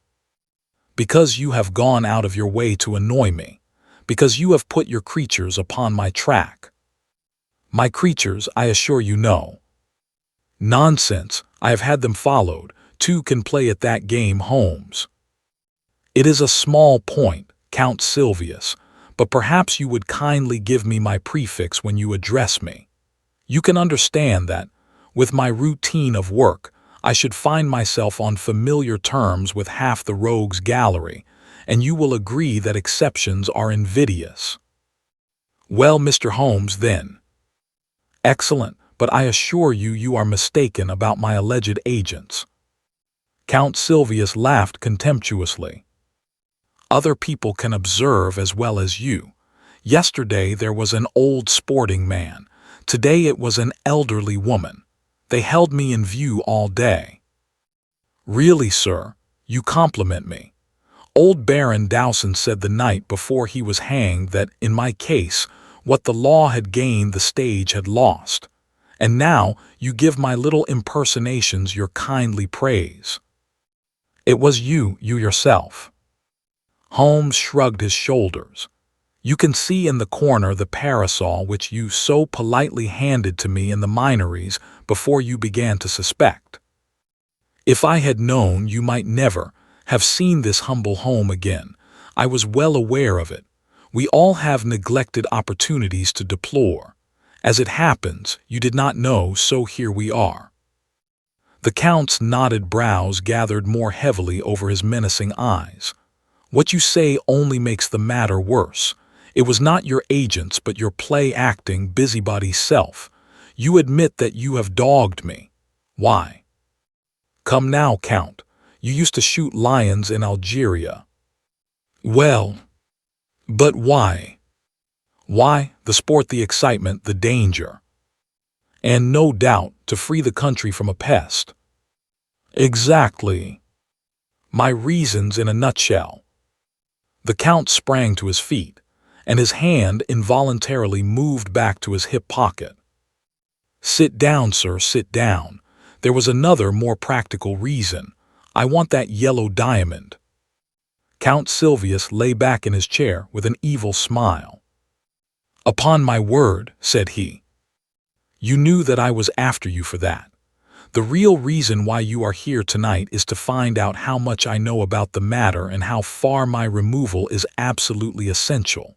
"Because you have gone out of your way to annoy me. Because you have put your creatures upon my track." "My creatures, I assure you, no." "Nonsense, I have had them followed. Two can play at that game, Holmes." "It is a small point, Count Silvius, but perhaps you would kindly give me my prefix when you address me. You can understand that, with my routine of work, I should find myself on familiar terms with half the rogues' gallery, and you will agree that exceptions are invidious." "Well, Mr. Holmes, then." "Excellent, but I assure you you are mistaken about my alleged agents." Count Silvius laughed contemptuously. "Other people can observe as well as you. Yesterday there was an old sporting man. Today it was an elderly woman. They held me in view all day." "Really, sir, you compliment me. Old Baron Dowson said the night before he was hanged that, in my case, what the law had gained the stage had lost. And now you give my little impersonations your kindly praise." It was you yourself. Holmes shrugged his shoulders. You can see in the corner the parasol which you so politely handed to me in the Minories before you began to suspect. If I had known you might never have seen this humble home again, I was well aware of it. We all have neglected opportunities to deplore. As it happens, you did not know, so here we are. The Count's knotted brows gathered more heavily over his menacing eyes. What you say only makes the matter worse. It was not your agent's but your play-acting, busybody self. You admit that you have dogged me. Why? Come now, Count. You used to shoot lions in Algeria. Well, but why? Why? The sport, the excitement, the danger. And no doubt, to free the country from a pest. Exactly. My reasons in a nutshell. The Count sprang to his feet, and his hand involuntarily moved back to his hip pocket. Sit down, sir, sit down. There was another, more practical reason. I want that yellow diamond. Count Silvius lay back in his chair with an evil smile. Upon my word, said he. You knew that I was after you for that. The real reason why you are here tonight is to find out how much I know about the matter and how far my removal is absolutely essential.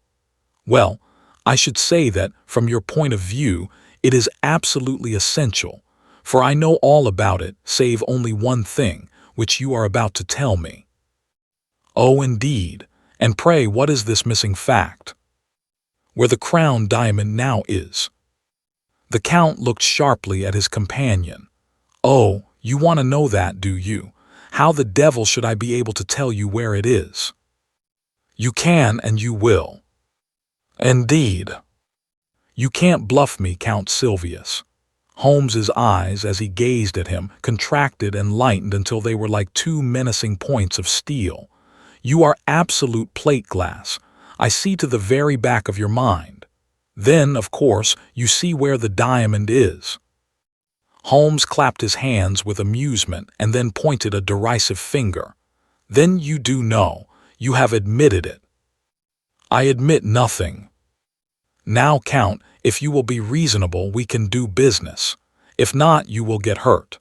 Well, I should say that, from your point of view, it is absolutely essential, for I know all about it, save only one thing, which you are about to tell me. Oh, indeed. And pray, what is this missing fact? Where the crown diamond now is. The Count looked sharply at his companion. Oh, you want to know that, do you? How the devil should I be able to tell you where it is? You can and you will. Indeed. You can't bluff me, Count Silvius. Holmes's eyes, as he gazed at him, contracted and lightened until they were like two menacing points of steel. You are absolute plate glass. I see to the very back of your mind. Then, of course, you see where the diamond is. Holmes clapped his hands with amusement and then pointed a derisive finger. Then you do know. You have admitted it. I admit nothing. Now, Count, if you will be reasonable, we can do business. If not, you will get hurt.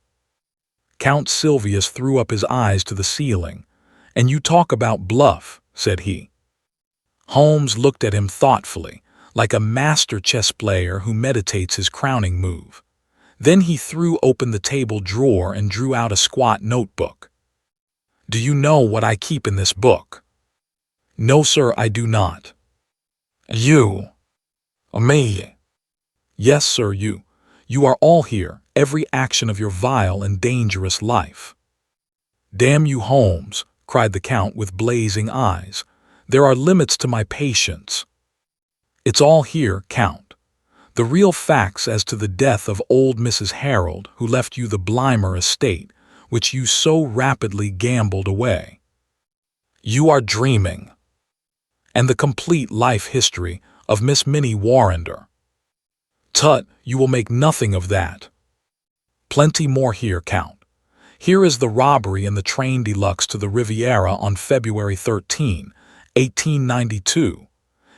Count Silvius threw up his eyes to the ceiling. And you talk about bluff, said he. Holmes looked at him thoughtfully, like a master chess player who meditates his crowning move. Then he threw open the table drawer and drew out a squat notebook. Do you know what I keep in this book? No, sir, I do not. You. Me. Yes, sir, you. You are all here, every action of your vile and dangerous life. Damn you, Holmes, cried the Count with blazing eyes. There are limits to my patience. It's all here, Count. The real facts as to the death of old Mrs. Harold, who left you the Blymer estate, which you so rapidly gambled away. You are dreaming. And the complete life history of Miss Minnie Warrender. Tut, you will make nothing of that. Plenty more here, Count. Here is the robbery in the train deluxe to the Riviera on February 13, 1892.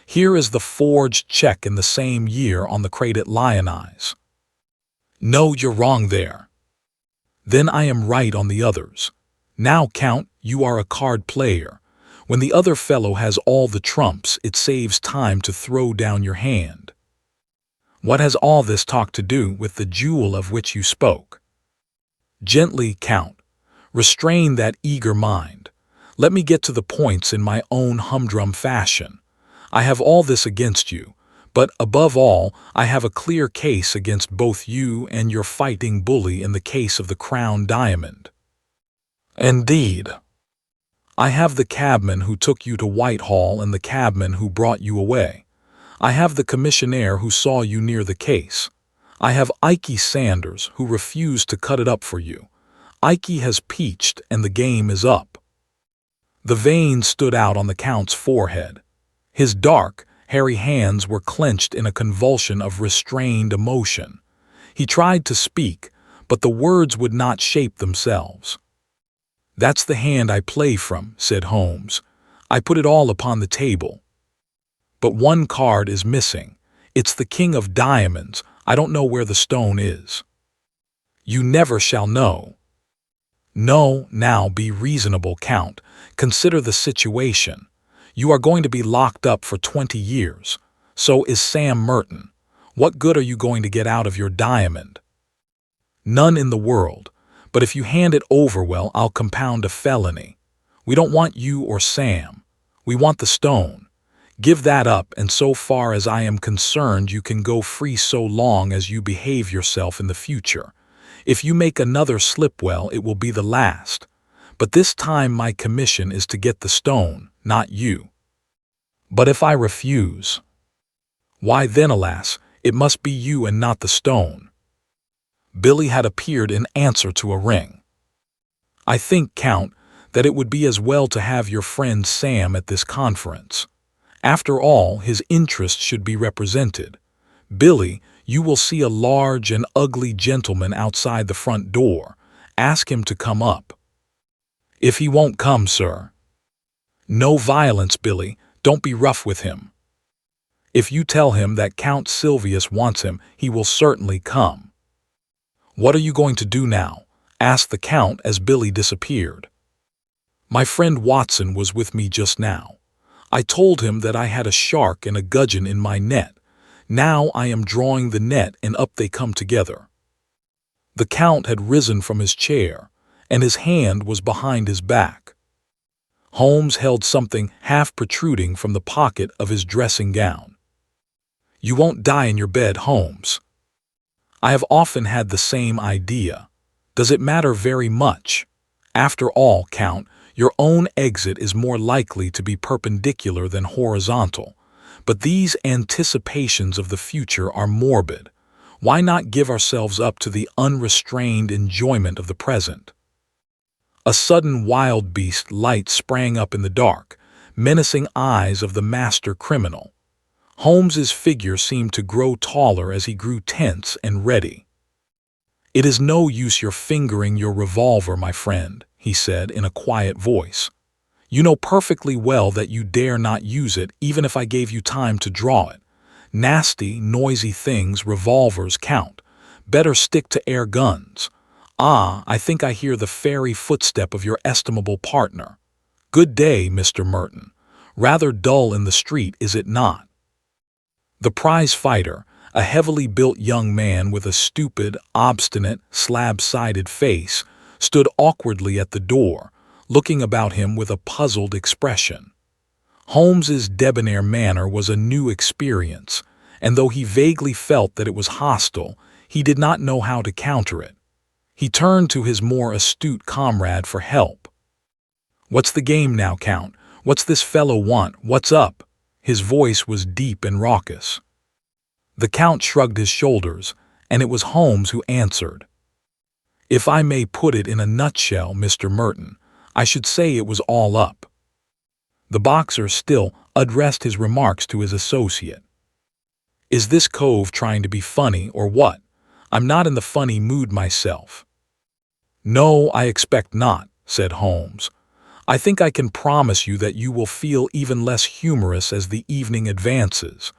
Here is the forged check in the same year on the crate at Lyonise. No, you're wrong there. Then I am right on the others. Now, Count, you are a card player. When the other fellow has all the trumps, it saves time to throw down your hand. What has all this talk to do with the jewel of which you spoke? Gently, Count. Restrain that eager mind. Let me get to the points in my own humdrum fashion. I have all this against you, but above all, I have a clear case against both you and your fighting bully in the case of the crown diamond. Indeed. I have the cabman who took you to Whitehall and the cabman who brought you away. I have the commissionaire who saw you near the case. I have Ikey Sanders who refused to cut it up for you. Ikey has peached and the game is up. The veins stood out on the Count's forehead. His dark, hairy hands were clenched in a convulsion of restrained emotion. He tried to speak, but the words would not shape themselves. That's the hand I play from, said Holmes. I put it all upon the table. But one card is missing. It's the King of Diamonds. I don't know where the stone is. You never shall know. No, now be reasonable, Count. Consider the situation. You are going to be locked up for 20 years. So is Sam Merton. What good are you going to get out of your diamond? None in the world. But if you hand it over, well, I'll compound a felony. We don't want you or Sam. We want the stone. Give that up, and so far as I am concerned, you can go free so long as you behave yourself in the future. If you make another slip, well, it will be the last. But this time my commission is to get the stone, not you. But if I refuse, why then, alas, it must be you and not the stone. Billy had appeared in answer to a ring. I think, Count, that it would be as well to have your friend Sam at this conference. After all, his interests should be represented. Billy, you will see a large and ugly gentleman outside the front door. Ask him to come up. If he won't come, sir. No violence, Billy. Don't be rough with him. If you tell him that Count Silvius wants him, he will certainly come. What are you going to do now? Asked the Count as Billy disappeared. My friend Watson was with me just now. I told him that I had a shark and a gudgeon in my net. Now I am drawing the net, and up they come together. The Count had risen from his chair, and his hand was behind his back. Holmes held something half protruding from the pocket of his dressing gown. You won't die in your bed, Holmes. I have often had the same idea. Does it matter very much? After all, Count, your own exit is more likely to be perpendicular than horizontal. But these anticipations of the future are morbid. Why not give ourselves up to the unrestrained enjoyment of the present? A sudden wild beast light sprang up in the dark, menacing eyes of the master criminal. Holmes's figure seemed to grow taller as he grew tense and ready. It is no use your fingering your revolver, my friend, he said in a quiet voice. You know perfectly well that you dare not use it even if I gave you time to draw it. Nasty, noisy things, revolvers, Count. Better stick to air guns. Ah, I think I hear the fairy footstep of your estimable partner. Good day, Mr. Merton. Rather dull in the street, is it not? The prize fighter, a heavily built young man with a stupid, obstinate, slab-sided face, stood awkwardly at the door, looking about him with a puzzled expression. Holmes's debonair manner was a new experience, and though he vaguely felt that it was hostile, he did not know how to counter it. He turned to his more astute comrade for help. What's the game now, Count? What's this fellow want? What's up? His voice was deep and raucous. The Count shrugged his shoulders, and it was Holmes who answered. If I may put it in a nutshell, Mr. Merton, I should say it was all up. The boxer still addressed his remarks to his associate. Is this cove trying to be funny or what? I'm not in the funny mood myself. No, I expect not, said Holmes. I think I can promise you that you will feel even less humorous as the evening advances.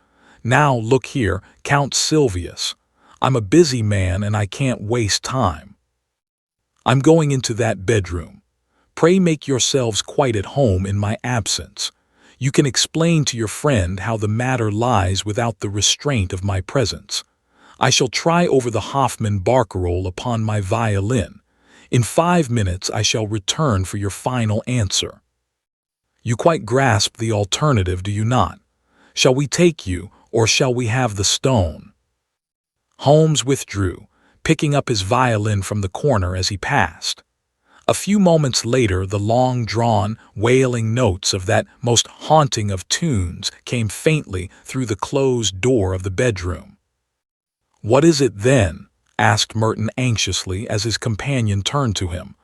Now, look here, Count Silvius. I'm a busy man and I can't waste time. I'm going into that bedroom. Pray make yourselves quite at home in my absence. You can explain to your friend how the matter lies without the restraint of my presence. I shall try over the Hoffmann barcarolle upon my violin. In 5 minutes I shall return for your final answer. You quite grasp the alternative, do you not? Shall we take you, or shall we have the stone? Holmes withdrew, picking up his violin from the corner as he passed. A few moments later, the long-drawn, wailing notes of that most haunting of tunes came faintly through the closed door of the bedroom. What is it then? Asked Merton anxiously as his companion turned to him.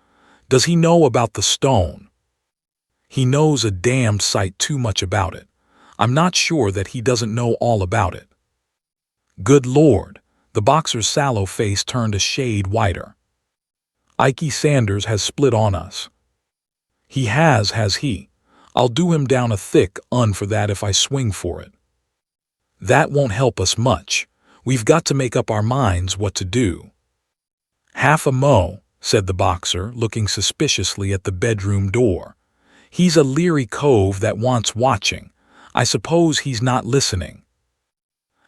Does he know about the stone? He knows a damned sight too much about it. I'm not sure that he doesn't know all about it. Good Lord! The boxer's sallow face turned a shade whiter. Ikey Sanders has split on us. He has he? I'll do him down a thick un for that if I swing for it. That won't help us much. We've got to make up our minds what to do. Half a mo, said the boxer, looking suspiciously at the bedroom door. He's a leery cove that wants watching. I suppose he's not listening.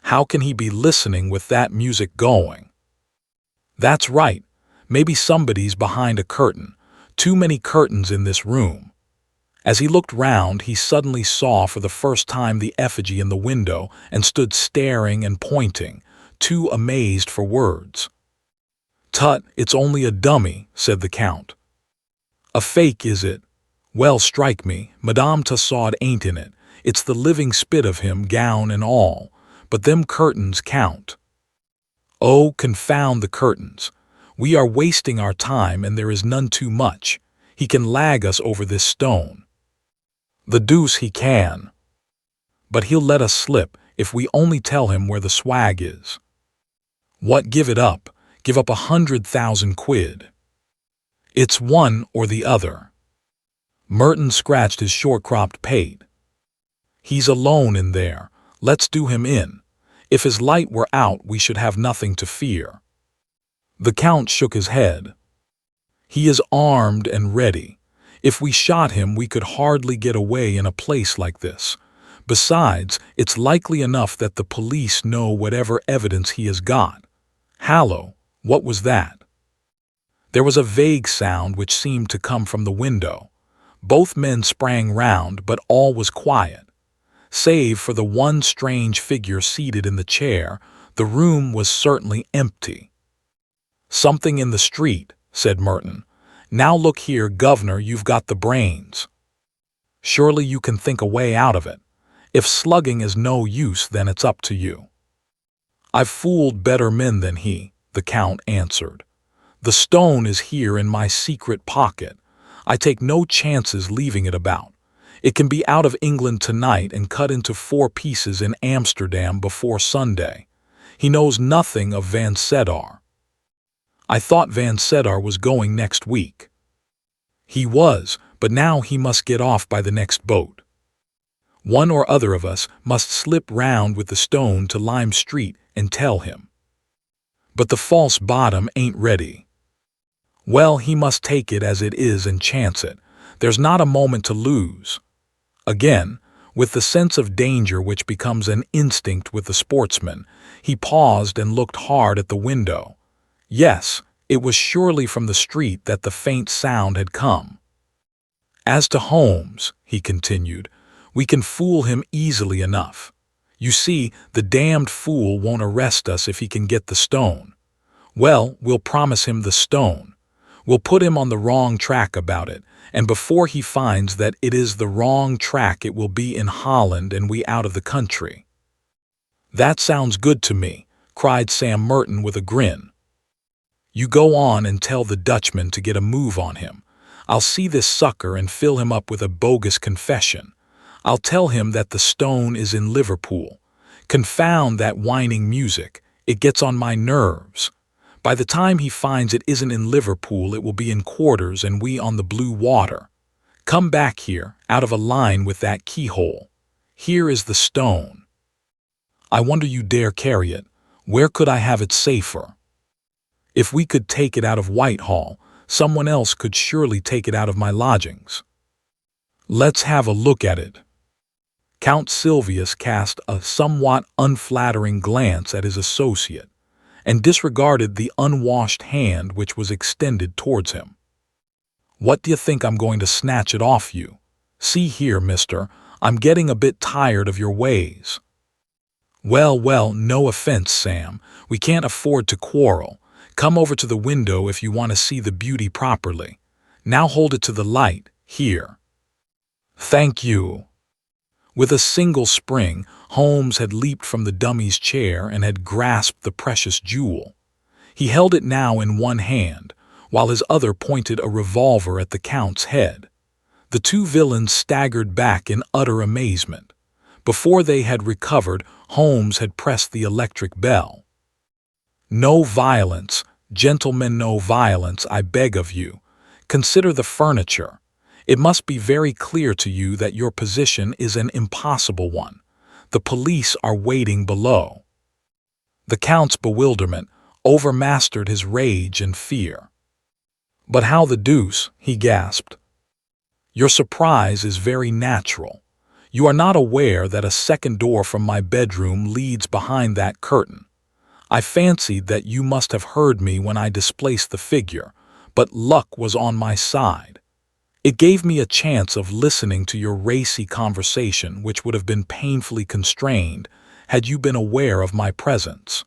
How can he be listening with that music going? That's right. Maybe somebody's behind a curtain. Too many curtains in this room. As he looked round, he suddenly saw for the first time the effigy in the window and stood staring and pointing, too amazed for words. Tut, it's only a dummy, said the Count. A fake, is it? Well, strike me, Madame Tussaud ain't in it. It's the living spit of him, gown and all. But them curtains count. Oh, confound the curtains. We are wasting our time and there is none too much. He can lag us over this stone. The deuce he can. But he'll let us slip if we only tell him where the swag is. What, give it up? Give up 100,000 quid. It's one or the other. Merton scratched his short-cropped pate. He's alone in there. Let's do him in. If his light were out, we should have nothing to fear. The Count shook his head. He is armed and ready. If we shot him, we could hardly get away in a place like this. Besides, it's likely enough that the police know whatever evidence he has got. Hallo, what was that? There was a vague sound which seemed to come from the window. Both men sprang round, but all was quiet. Save for the one strange figure seated in the chair, the room was certainly empty. Something in the street, said Merton. Now look here, governor, you've got the brains. Surely you can think a way out of it. If slugging is no use, then it's up to you. I've fooled better men than he, the Count answered. The stone is here in my secret pocket. I take no chances leaving it about. It can be out of England tonight and cut into 4 pieces in Amsterdam before Sunday. He knows nothing of Van Sedar. I thought Van Sedar was going next week. He was, but now he must get off by the next boat. One or other of us must slip round with the stone to Lime Street and tell him. But the false bottom ain't ready. Well, he must take it as it is and chance it. There's not a moment to lose. Again, with the sense of danger which becomes an instinct with the sportsman, he paused and looked hard at the window. Yes, it was surely from the street that the faint sound had come. As to Holmes, he continued, we can fool him easily enough. You see, the damned fool won't arrest us if he can get the stone. Well, we'll promise him the stone. We'll put him on the wrong track about it, and before he finds that it is the wrong track, it will be in Holland and we out of the country. That sounds good to me, cried Sam Merton with a grin. You go on and tell the Dutchman to get a move on him. I'll see this sucker and fill him up with a bogus confession. I'll tell him that the stone is in Liverpool. Confound that whining music. It gets on my nerves. By the time he finds it isn't in Liverpool, it will be in quarters and we on the blue water. Come back here, out of a line with that keyhole. Here is the stone. I wonder you dare carry it. Where could I have it safer? If we could take it out of Whitehall, someone else could surely take it out of my lodgings. Let's have a look at it. Count Silvius cast a somewhat unflattering glance at his associate, and disregarded the unwashed hand which was extended towards him. What do you think I'm going to snatch it off you? See here, mister, I'm getting a bit tired of your ways. Well, no offense, Sam. We can't afford to quarrel. Come over to the window if you want to see the beauty properly. Now hold it to the light, here. Thank you. With a single spring, Holmes had leaped from the dummy's chair and had grasped the precious jewel. He held it now in one hand, while his other pointed a revolver at the Count's head. The two villains staggered back in utter amazement. Before they had recovered, Holmes had pressed the electric bell. No violence, gentlemen, no violence, I beg of you. Consider the furniture. It must be very clear to you that your position is an impossible one. The police are waiting below." The Count's bewilderment overmastered his rage and fear. "But how the deuce?" he gasped. "Your surprise is very natural. You are not aware that a second door from my bedroom leads behind that curtain. I fancied that you must have heard me when I displaced the figure, but luck was on my side. It gave me a chance of listening to your racy conversation, which would have been painfully constrained had you been aware of my presence."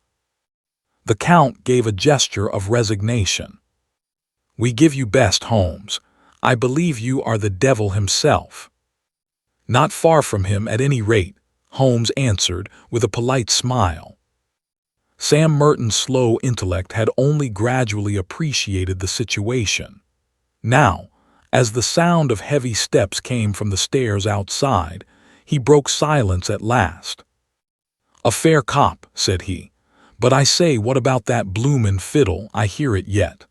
The Count gave a gesture of resignation. "We give you best, Holmes. I believe you are the devil himself." "Not far from him, at any rate," Holmes answered with a polite smile. Sam Merton's slow intellect had only gradually appreciated the situation. Now, as the sound of heavy steps came from the stairs outside, he broke silence at last. "A fair cop," said he. "But I say, what about that bloomin' fiddle? I hear it yet."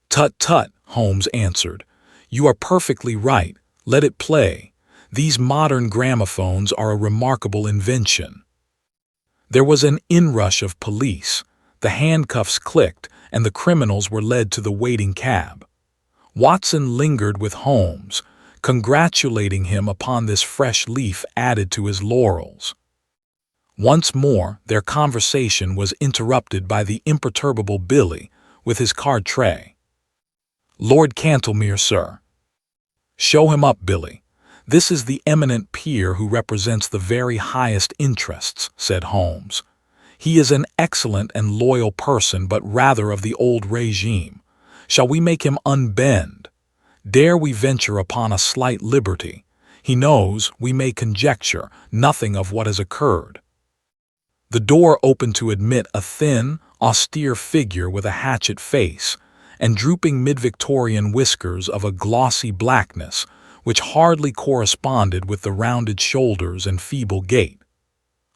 "Tut, tut," Holmes answered. "You are perfectly right. Let it play. These modern gramophones are a remarkable invention." There was an inrush of police. The handcuffs clicked, and the criminals were led to the waiting cab. Watson lingered with Holmes, congratulating him upon this fresh leaf added to his laurels. Once more, their conversation was interrupted by the imperturbable Billy with his card tray. "Lord Cantlemere, sir." "Show him up, Billy. This is the eminent peer who represents the very highest interests," said Holmes. "He is an excellent and loyal person, but rather of the old regime. Shall we make him unbend? Dare we venture upon a slight liberty? He knows, we may conjecture, nothing of what has occurred." The door opened to admit a thin, austere figure with a hatchet face and drooping mid-Victorian whiskers of a glossy blackness which hardly corresponded with the rounded shoulders and feeble gait.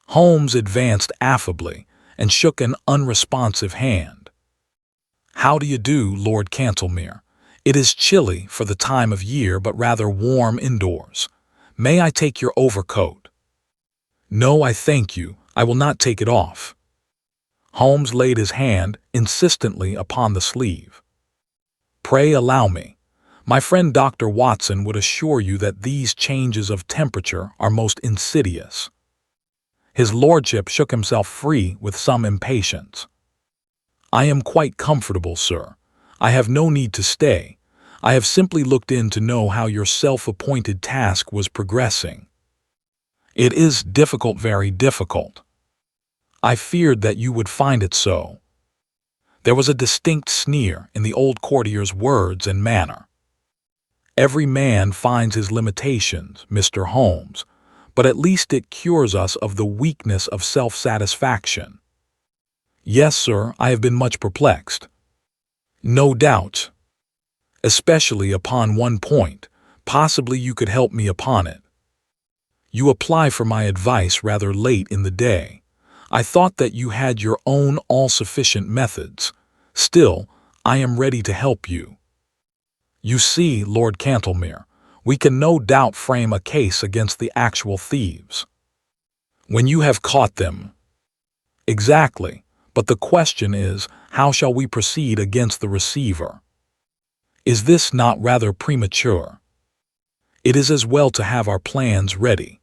Holmes advanced affably and shook an unresponsive hand. "How do you do, Lord Cantlemere? It is chilly for the time of year, but rather warm indoors. May I take your overcoat?" "No, I thank you. I will not take it off." Holmes laid his hand insistently upon the sleeve. "Pray allow me. My friend Dr. Watson would assure you that these changes of temperature are most insidious." His lordship shook himself free with some impatience. "I am quite comfortable, sir. I have no need to stay. I have simply looked in to know how your self-appointed task was progressing." "It is difficult, very difficult." "I feared that you would find it so." There was a distinct sneer in the old courtier's words and manner. "Every man finds his limitations, Mr. Holmes, but at least it cures us of the weakness of self-satisfaction." "Yes, sir, I have been much perplexed." "No doubt. Especially upon one point. Possibly you could help me upon it." "You apply for my advice rather late in the day. I thought that you had your own all-sufficient methods. Still, I am ready to help you. You see, Lord Cantlemere, we can no doubt frame a case against the actual thieves." "When you have caught them." "Exactly. But the question is, how shall we proceed against the receiver?" "Is this not rather premature?" "It is as well to have our plans ready.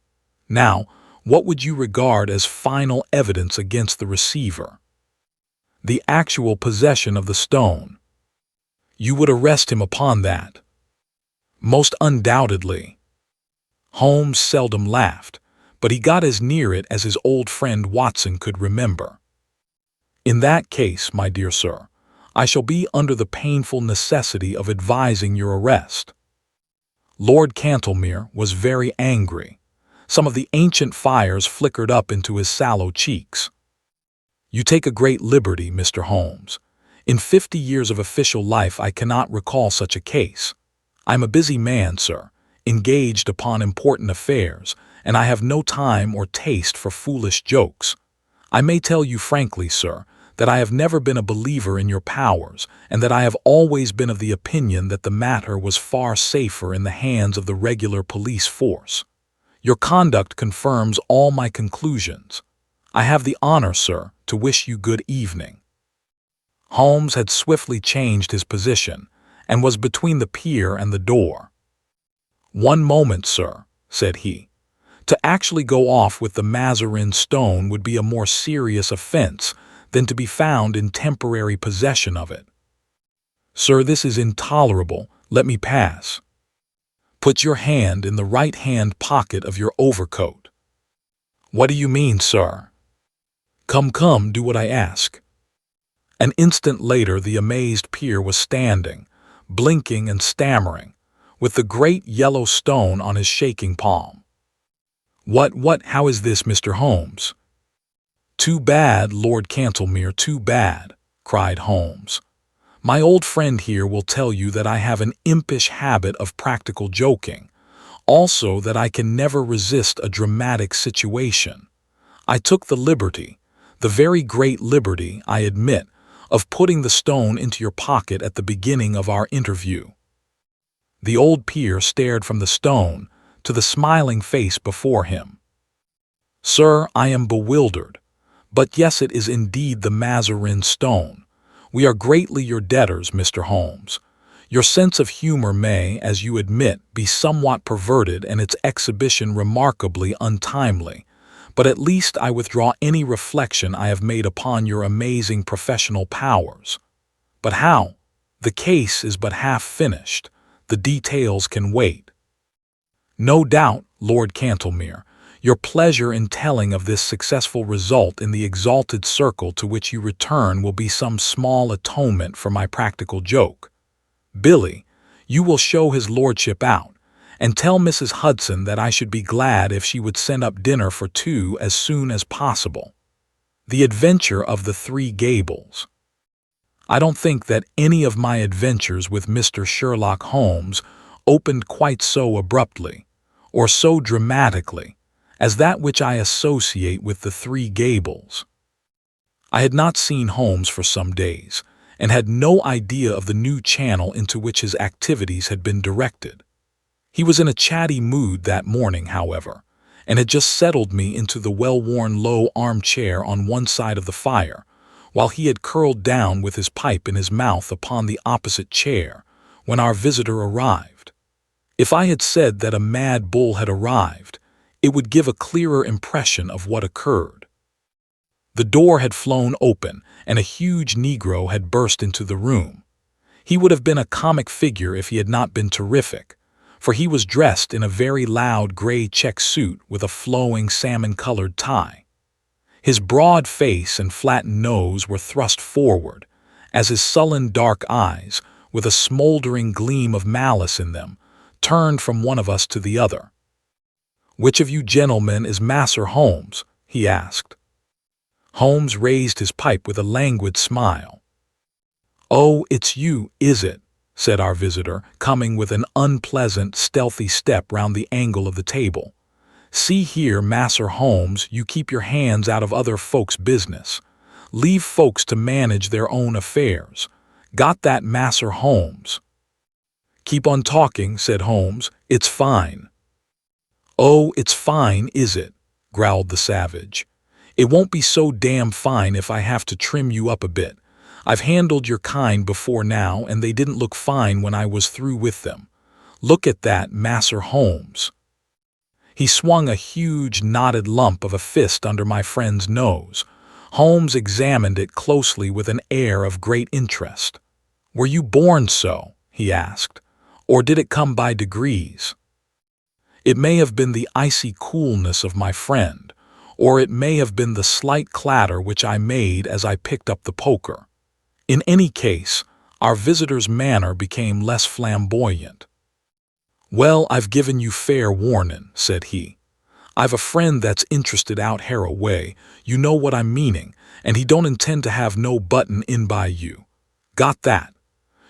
Now, what would you regard as final evidence against the receiver?" "The actual possession of the stone." "You would arrest him upon that?" "Most undoubtedly." Holmes seldom laughed, but he got as near it as his old friend Watson could remember. "In that case, my dear sir, I shall be under the painful necessity of advising your arrest." Lord Cantlemere was very angry. Some of the ancient fires flickered up into his sallow cheeks. "You take a great liberty, Mr. Holmes. In 50 years of official life I cannot recall such a case. I'm a busy man, sir, engaged upon important affairs, and I have no time or taste for foolish jokes. I may tell you frankly, sir, that I have never been a believer in your powers, and that I have always been of the opinion that the matter was far safer in the hands of the regular police force. Your conduct confirms all my conclusions. I have the honor, sir, to wish you good evening." Holmes had swiftly changed his position, and was between the pier and the door. "One moment, sir," said he. "To actually go off with the Mazarin stone would be a more serious offense than to be found in temporary possession of it. Sir, this is intolerable. Let me pass." "Put your hand in the right-hand pocket of your overcoat." "What do you mean, sir?" "Come, come, do what I ask." An instant later the amazed peer was standing, blinking and stammering, with the great yellow stone on his shaking palm. How is this, Mr. Holmes?" "Too bad, Lord Cantlemere, too bad," cried Holmes. "My old friend here will tell you that I have an impish habit of practical joking, also that I can never resist a dramatic situation. I took the liberty, the very great liberty, I admit, of putting the stone into your pocket at the beginning of our interview." The old peer stared from the stone to the smiling face before him. "Sir, I am bewildered. But yes, it is indeed the Mazarin stone. We are greatly your debtors, Mr. Holmes. Your sense of humor may, as you admit, be somewhat perverted and its exhibition remarkably untimely, but at least I withdraw any reflection I have made upon your amazing professional powers. But how? The case is but half finished. The details can wait." "No doubt, Lord Cantlemere, your pleasure in telling of this successful result in the exalted circle to which you return will be some small atonement for my practical joke. Billy, you will show his lordship out, and tell Mrs. Hudson that I should be glad if she would send up dinner for two as soon as possible. The Adventure of the Three Gables." I don't think that any of my adventures with Mr. Sherlock Holmes opened quite so abruptly, or so dramatically, as that which I associate with the Three Gables. I had not seen Holmes for some days, and had no idea of the new channel into which his activities had been directed. He was in a chatty mood that morning, however, and had just settled me into the well-worn low armchair on one side of the fire, while he had curled down with his pipe in his mouth upon the opposite chair, when our visitor arrived. If I had said that a mad bull had arrived, it would give a clearer impression of what occurred. The door had flown open, and a huge Negro had burst into the room. He would have been a comic figure if he had not been terrific, for he was dressed in a very loud gray check suit with a flowing salmon-colored tie. His broad face and flattened nose were thrust forward, as his sullen dark eyes, with a smoldering gleam of malice in them, turned from one of us to the other. "Which of you gentlemen is Mas'r Holmes?" he asked. Holmes raised his pipe with a languid smile. "Oh, it's you, is it?" said our visitor, coming with an unpleasant, stealthy step round the angle of the table. "See here, Mas'r Holmes, you keep your hands out of other folks' business. Leave folks to manage their own affairs. Got that, Mas'r Holmes?" "Keep on talking," said Holmes. "It's fine." "Oh, it's fine, is it?" growled the savage. "It won't be so damn fine if I have to trim you up a bit. I've handled your kind before now, and they didn't look fine when I was through with them. Look at that, Mas'r Holmes." He swung a huge knotted lump of a fist under my friend's nose. Holmes examined it closely with an air of great interest. "Were you born so?" he asked, "or did it come by degrees?" It may have been the icy coolness of my friend, or it may have been the slight clatter which I made as I picked up the poker. In any case, our visitor's manner became less flamboyant. "Well, I've given you fair warning," said he. "I've a friend that's interested out hereaway, you know what I'm meaning, and he don't intend to have no button in by you. Got that?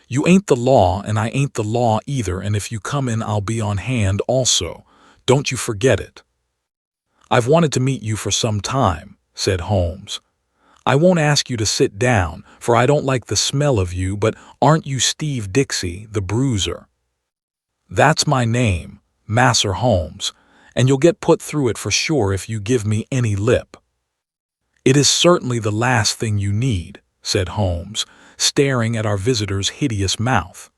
You ain't the law, and I ain't the law either, and if you come in I'll be on hand also. Don't you forget it." "I've wanted to meet you for some time," said Holmes. I won't ask you to sit down, for I don't like the smell of you, but aren't you Steve Dixie, the bruiser? That's my name, Masser Holmes, and you'll get put through it for sure if you give me any lip. It is certainly the last thing you need, said Holmes, staring at our visitor's hideous mouth.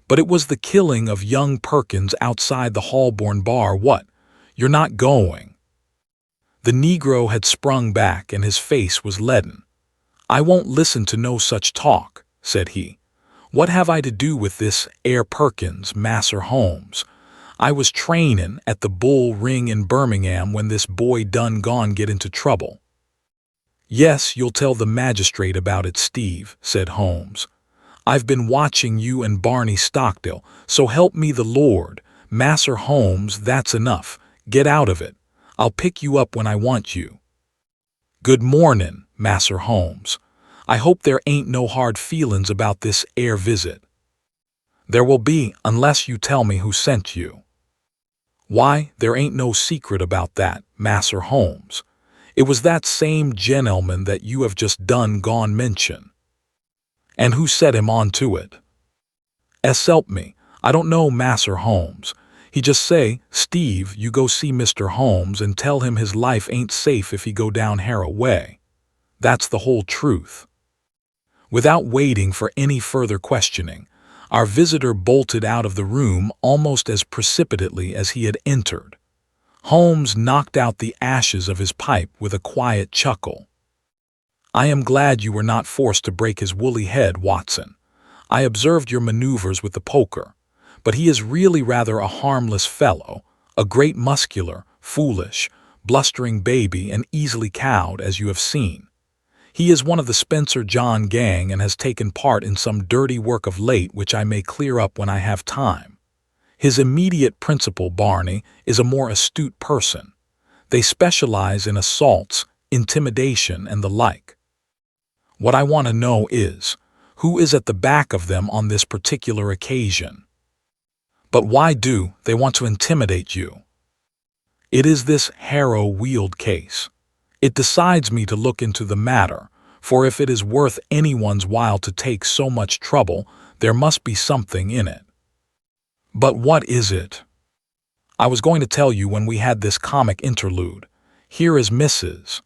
But it was the killing of young Perkins outside the Holborn bar. What? You're not going? The Negro had sprung back, and his face was leaden. I won't listen to no such talk, said he. What have I to do with this Perkins, Masser Holmes? I was trainin' at the Bull Ring in Birmingham when this boy done gone get into trouble. Yes, you'll tell the magistrate about it, Steve, said Holmes. I've been watching you and Barney Stockdale, so help me the Lord. Masser Holmes, that's enough. Get out of it. I'll pick you up when I want you. Good mornin', Masser Holmes. I hope there ain't no hard feelin's about this visit. There will be, unless you tell me who sent you. Why, there ain't no secret about that, Masser Holmes. It was that same gentleman that you have just done gone mention. And who set him on to it? Help me, I don't know Masser Holmes. He just say, Steve, you go see Mr. Holmes and tell him his life ain't safe if he go down Harrow way. That's the whole truth. Without waiting for any further questioning, our visitor bolted out of the room almost as precipitately as he had entered. Holmes knocked out the ashes of his pipe with a quiet chuckle. I am glad you were not forced to break his woolly head, Watson. I observed your maneuvers with the poker, but he is really rather a harmless fellow, a great muscular, foolish, blustering baby and easily cowed, as you have seen. He is one of the Spencer John gang and has taken part in some dirty work of late which I may clear up when I have time. His immediate principal, Barney, is a more astute person. They specialize in assaults, intimidation, and the like. What I want to know is, who is at the back of them on this particular occasion? But why do they want to intimidate you? It is this Harrow Weald case. It decides me to look into the matter, for if it is worth anyone's while to take so much trouble, there must be something in it. But what is it? I was going to tell you when we had this comic interlude. Here is Mrs.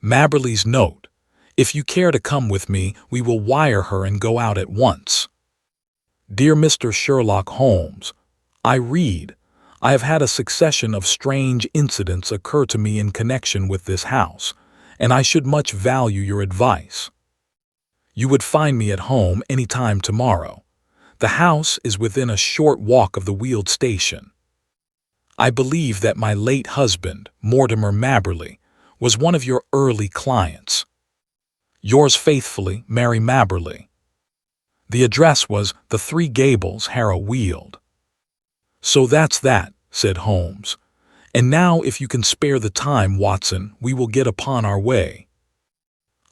Mabberley's note. If you care to come with me, we will wire her and go out at once. Dear Mr. Sherlock Holmes, I read, I have had a succession of strange incidents occur to me in connection with this house, and I should much value your advice. You would find me at home any time tomorrow. The house is within a short walk of the Weald station. I believe that my late husband, Mortimer Mabberley, was one of your early clients. Yours faithfully, Mary Mabberley. The address was the Three Gables, Harrow Weald. So that's that, said Holmes. And now if you can spare the time, Watson, we will get upon our way.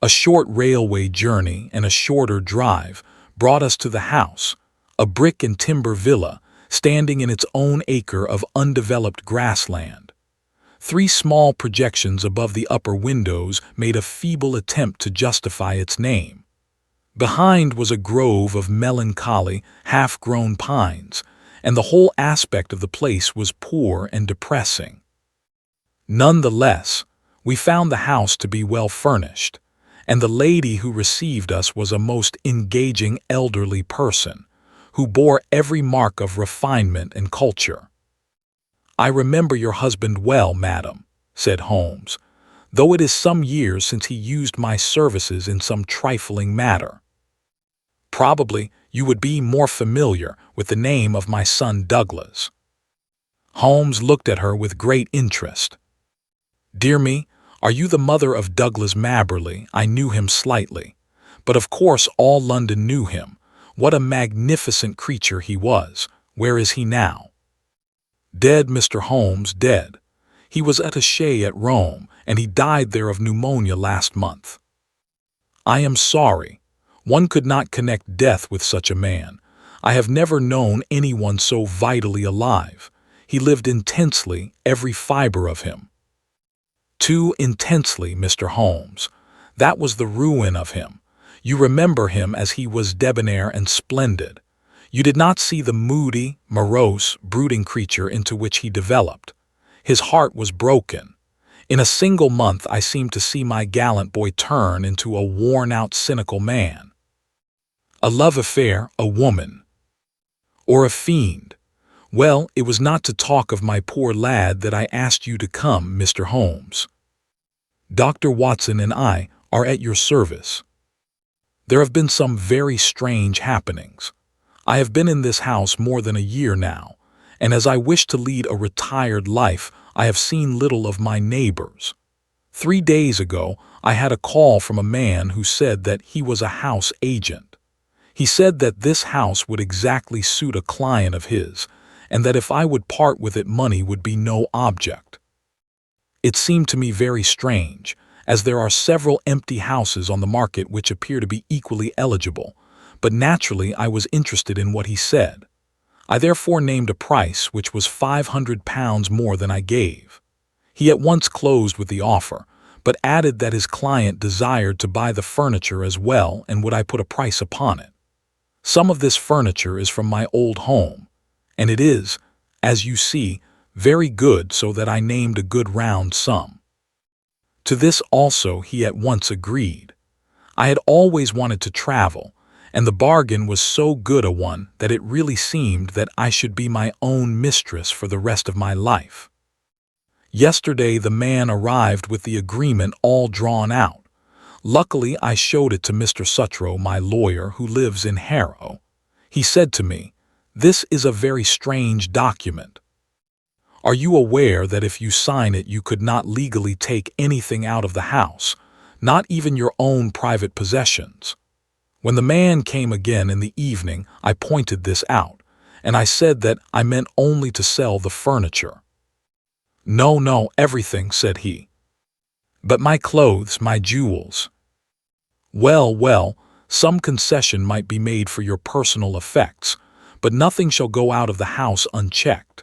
A short railway journey and a shorter drive brought us to the house, a brick and timber villa standing in its own acre of undeveloped grassland. 3 small projections above the upper windows made a feeble attempt to justify its name. Behind was a grove of melancholy, half-grown pines, and the whole aspect of the place was poor and depressing. None the less, we found the house to be well furnished, and the lady who received us was a most engaging elderly person, who bore every mark of refinement and culture. I remember your husband well, madam, said Holmes, though it is some years since he used my services in some trifling matter. Probably you would be more familiar with the name of my son Douglas. Holmes looked at her with great interest. Dear me, are you the mother of Douglas Mabberley? I knew him slightly, but of course all London knew him. What a magnificent creature he was. Where is he now? Dead, Mr. Holmes, dead. He was attaché at Rome, and he died there of pneumonia last month. I am sorry. One could not connect death with such a man. I have never known anyone so vitally alive. He lived intensely, every fiber of him. Too intensely, Mr. Holmes. That was the ruin of him. You remember him as he was debonair and splendid. You did not see the moody, morose, brooding creature into which he developed. His heart was broken. In a single month I seemed to see my gallant boy turn into a worn-out, cynical man. A love affair, a woman. Or a fiend. Well, it was not to talk of my poor lad that I asked you to come, Mr. Holmes. Dr. Watson and I are at your service. There have been some very strange happenings. I have been in this house more than a year now, and as I wish to lead a retired life, I have seen little of my neighbors. 3 days ago, I had a call from a man who said that he was a house agent. He said that this house would exactly suit a client of his, and that if I would part with it, money would be no object. It seemed to me very strange, as there are several empty houses on the market which appear to be equally eligible, but naturally I was interested in what he said. I therefore named a price which was £500 more than I gave. He at once closed with the offer, but added that his client desired to buy the furniture as well, and would I put a price upon it. Some of this furniture is from my old home, and it is, as you see, very good, so that I named a good round sum. To this also he at once agreed. I had always wanted to travel, and the bargain was so good a one that it really seemed that I should be my own mistress for the rest of my life. Yesterday the man arrived with the agreement all drawn out. Luckily I showed it to Mr. Sutro, my lawyer, who lives in Harrow. He said to me, "This is a very strange document. Are you aware that if you sign it you could not legally take anything out of the house, not even your own private possessions?" When the man came again in the evening I pointed this out, and I said that I meant only to sell the furniture. "No, no, everything," said he. "But my clothes, my jewels." "Well, well, some concession might be made for your personal effects, but nothing shall go out of the house unchecked.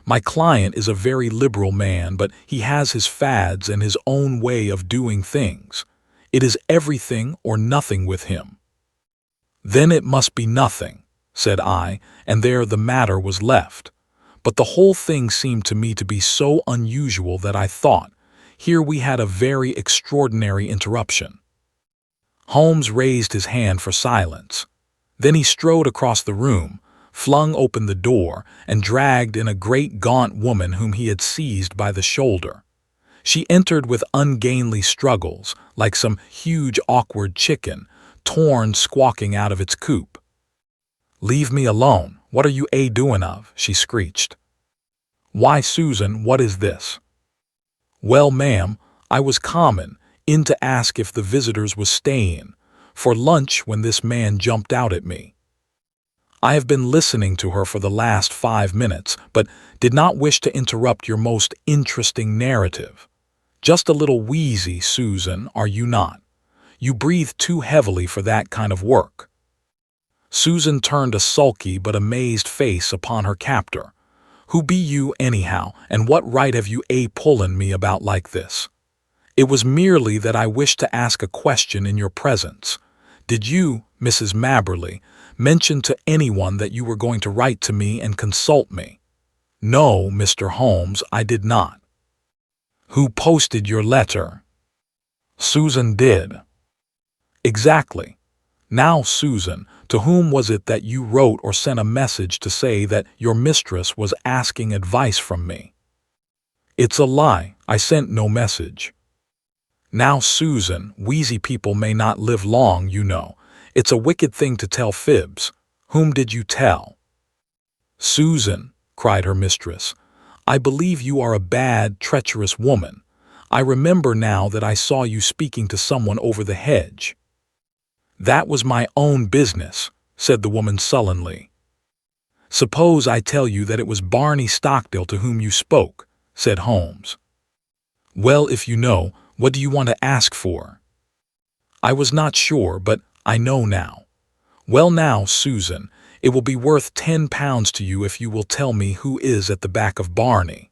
My client is a very liberal man, but he has his fads and his own way of doing things. It is everything or nothing with him." "Then it must be nothing," said I, and there the matter was left. But the whole thing seemed to me to be so unusual that I thought, here we had a very extraordinary interruption. Holmes raised his hand for silence. Then he strode across the room, flung open the door, and dragged in a great gaunt woman whom he had seized by the shoulder. She entered with ungainly struggles, like some huge awkward chicken, torn squawking out of its coop. "Leave me alone, what are you doing of?" she screeched. "Why, Susan, what is this?" "Well, ma'am, I was comin' in to ask if the visitors was stayin' for lunch when this man jumped out at me." I have been listening to her for the last 5 minutes, but did not wish to interrupt your most interesting narrative. Just a little wheezy, Susan, are you not? You breathe too heavily for that kind of work. Susan turned a sulky but amazed face upon her captor. "Who be you, anyhow, and what right have you pullin' me about like this?" "It was merely that I wished to ask a question in your presence. Did you, Mrs. Mabberley, mention to anyone that you were going to write to me and consult me?" "No, Mr. Holmes, I did not." "Who posted your letter?" "Susan did." "Exactly. Now, Susan, to whom was it that you wrote or sent a message to say that your mistress was asking advice from me?" "It's a lie. I sent no message." "Now, Susan, wheezy people may not live long, you know. It's a wicked thing to tell fibs. Whom did you tell?" "Susan," cried her mistress, "I believe you are a bad, treacherous woman. I remember now that I saw you speaking to someone over the hedge." "That was my own business," said the woman sullenly. "Suppose I tell you that it was Barney Stockdale to whom you spoke," said Holmes. "Well, if you know, what do you want to ask for?" "I was not sure, but I know now." "Well now, Susan, it will be worth £10 to you if you will tell me who is at the back of Barney."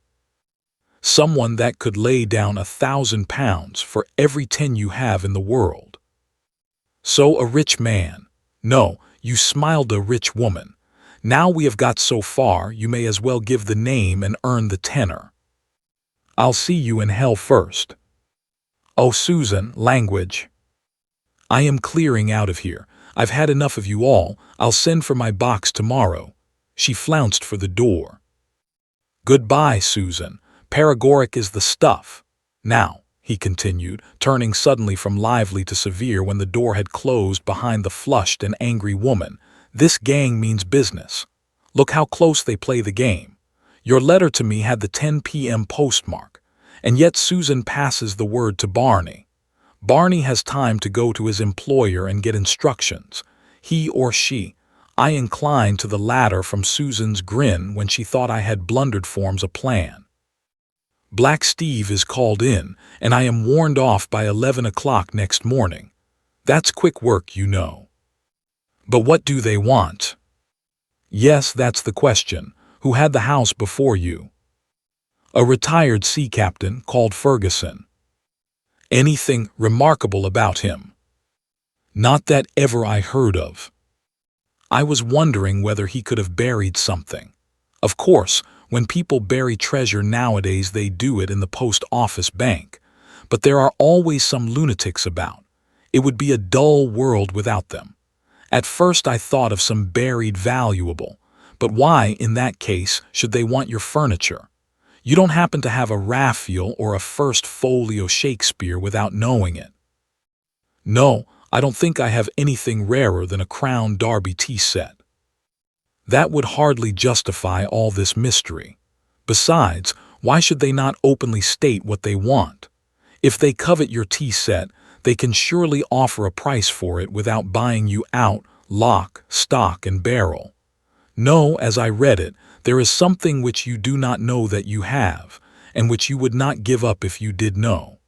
Someone that could lay down £1,000 for every 10 you have in the world. So a rich man. No, you smiled, a rich woman. Now we have got so far, you may as well give the name and earn the tenner. I'll see you in hell first. Oh, Susan, language. I am clearing out of here. I've had enough of you all. I'll send for my box tomorrow. She flounced for the door. Goodbye, Susan. Paregoric is the stuff. Now, he continued, turning suddenly from lively to severe when the door had closed behind the flushed and angry woman, this gang means business. Look how close they play the game. Your letter to me had the 10 p.m. postmark, and yet Susan passes the word to Barney. Barney has time to go to his employer and get instructions. He or she. I inclined to the latter from Susan's grin when she thought I had blundered forms a plan. Black Steve is called in, and I am warned off by 11 o'clock next morning. That's quick work, you know. But what do they want? Yes, that's the question. Who had the house before you? A retired sea captain called Ferguson. Anything remarkable about him? Not that ever I heard of. I was wondering whether he could have buried something. Of course, when people bury treasure nowadays they do it in the post office bank, but there are always some lunatics about. It would be a dull world without them. At first I thought of some buried valuable, but why, in that case, should they want your furniture? You don't happen to have a Raphael or a First Folio Shakespeare without knowing it. No, I don't think I have anything rarer than a Crown Derby tea set. That would hardly justify all this mystery. Besides, why should they not openly state what they want? If they covet your tea set, they can surely offer a price for it without buying you out, lock, stock, and barrel. No, as I read it, there is something which you do not know that you have, and which you would not give up if you did know.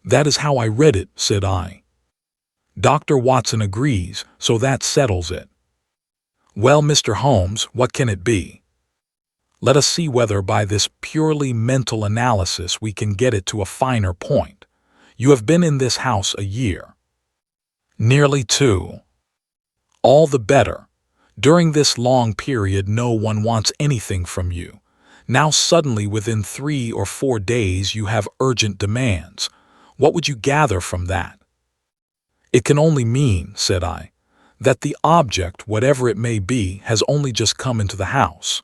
That is how I read it, said I. Dr. Watson agrees, so that settles it. Well, Mr. Holmes, what can it be? Let us see whether by this purely mental analysis we can get it to a finer point. You have been in this house a year. Nearly 2. All the better. During this long period no one wants anything from you. Now suddenly within 3 or 4 days you have urgent demands. What would you gather from that? It can only mean, said I, that the object, whatever it may be, has only just come into the house.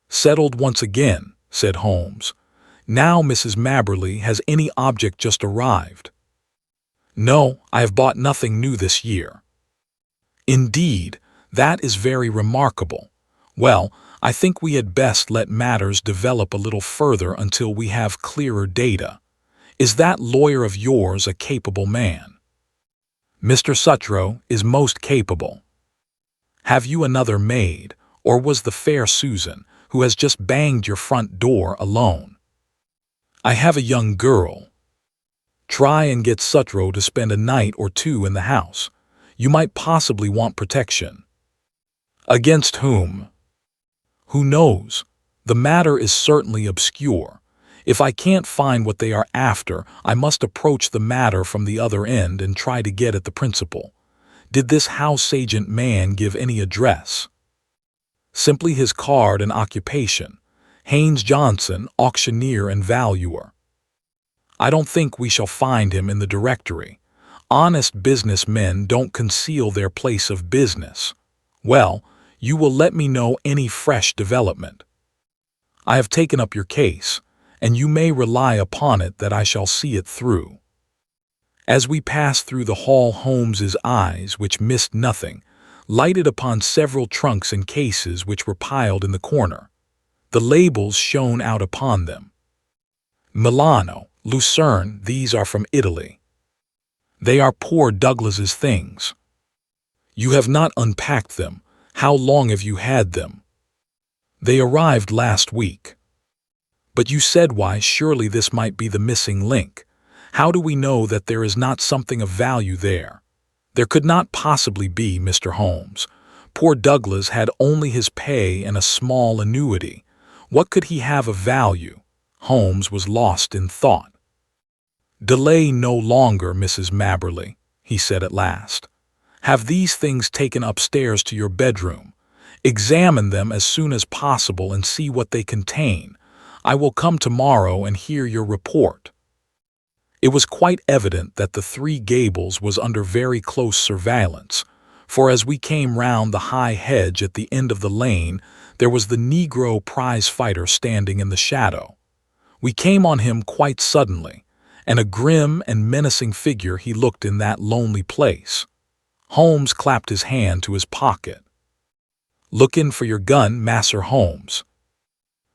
Settled once again, said Holmes. Now, Mrs. Mabberley, has any object just arrived? No, I have bought nothing new this year. Indeed, that is very remarkable. Well, I think we had best let matters develop a little further until we have clearer data. Is that lawyer of yours a capable man? Mr. Sutro is most capable. Have you another maid, or was the fair Susan, who has just banged your front door, alone? I have a young girl. Try and get Sutro to spend a night or 2 in the house. You might possibly want protection. Against whom? Who knows? The matter is certainly obscure. If I can't find what they are after, I must approach the matter from the other end and try to get at the principal. Did this house agent man give any address? Simply his card and occupation. Haynes Johnson, auctioneer and valuer. I don't think we shall find him in the directory. Honest business men don't conceal their place of business. Well, you will let me know any fresh development. I have taken up your case, and you may rely upon it that I shall see it through. As we passed through the hall, Holmes's eyes, which missed nothing, lighted upon several trunks and cases which were piled in the corner. The labels shone out upon them. Milano, Lucerne, these are from Italy. They are poor Douglas's things. You have not unpacked them. How long have you had them? They arrived last week. But you said, why, surely this might be the missing link. How do we know that there is not something of value there? There could not possibly be, Mr. Holmes. Poor Douglas had only his pay and a small annuity. What could he have of value? Holmes was lost in thought. "Delay no longer, Mrs. Mabberley," he said at last. "Have these things taken upstairs to your bedroom. Examine them as soon as possible and see what they contain. I will come tomorrow and hear your report." It was quite evident that the Three Gables was under very close surveillance, for as we came round the high hedge at the end of the lane, there was the Negro prize-fighter standing in the shadow. We came on him quite suddenly, and a grim and menacing figure he looked in that lonely place. Holmes clapped his hand to his pocket. "Lookin' for your gun, Mas'r Holmes?"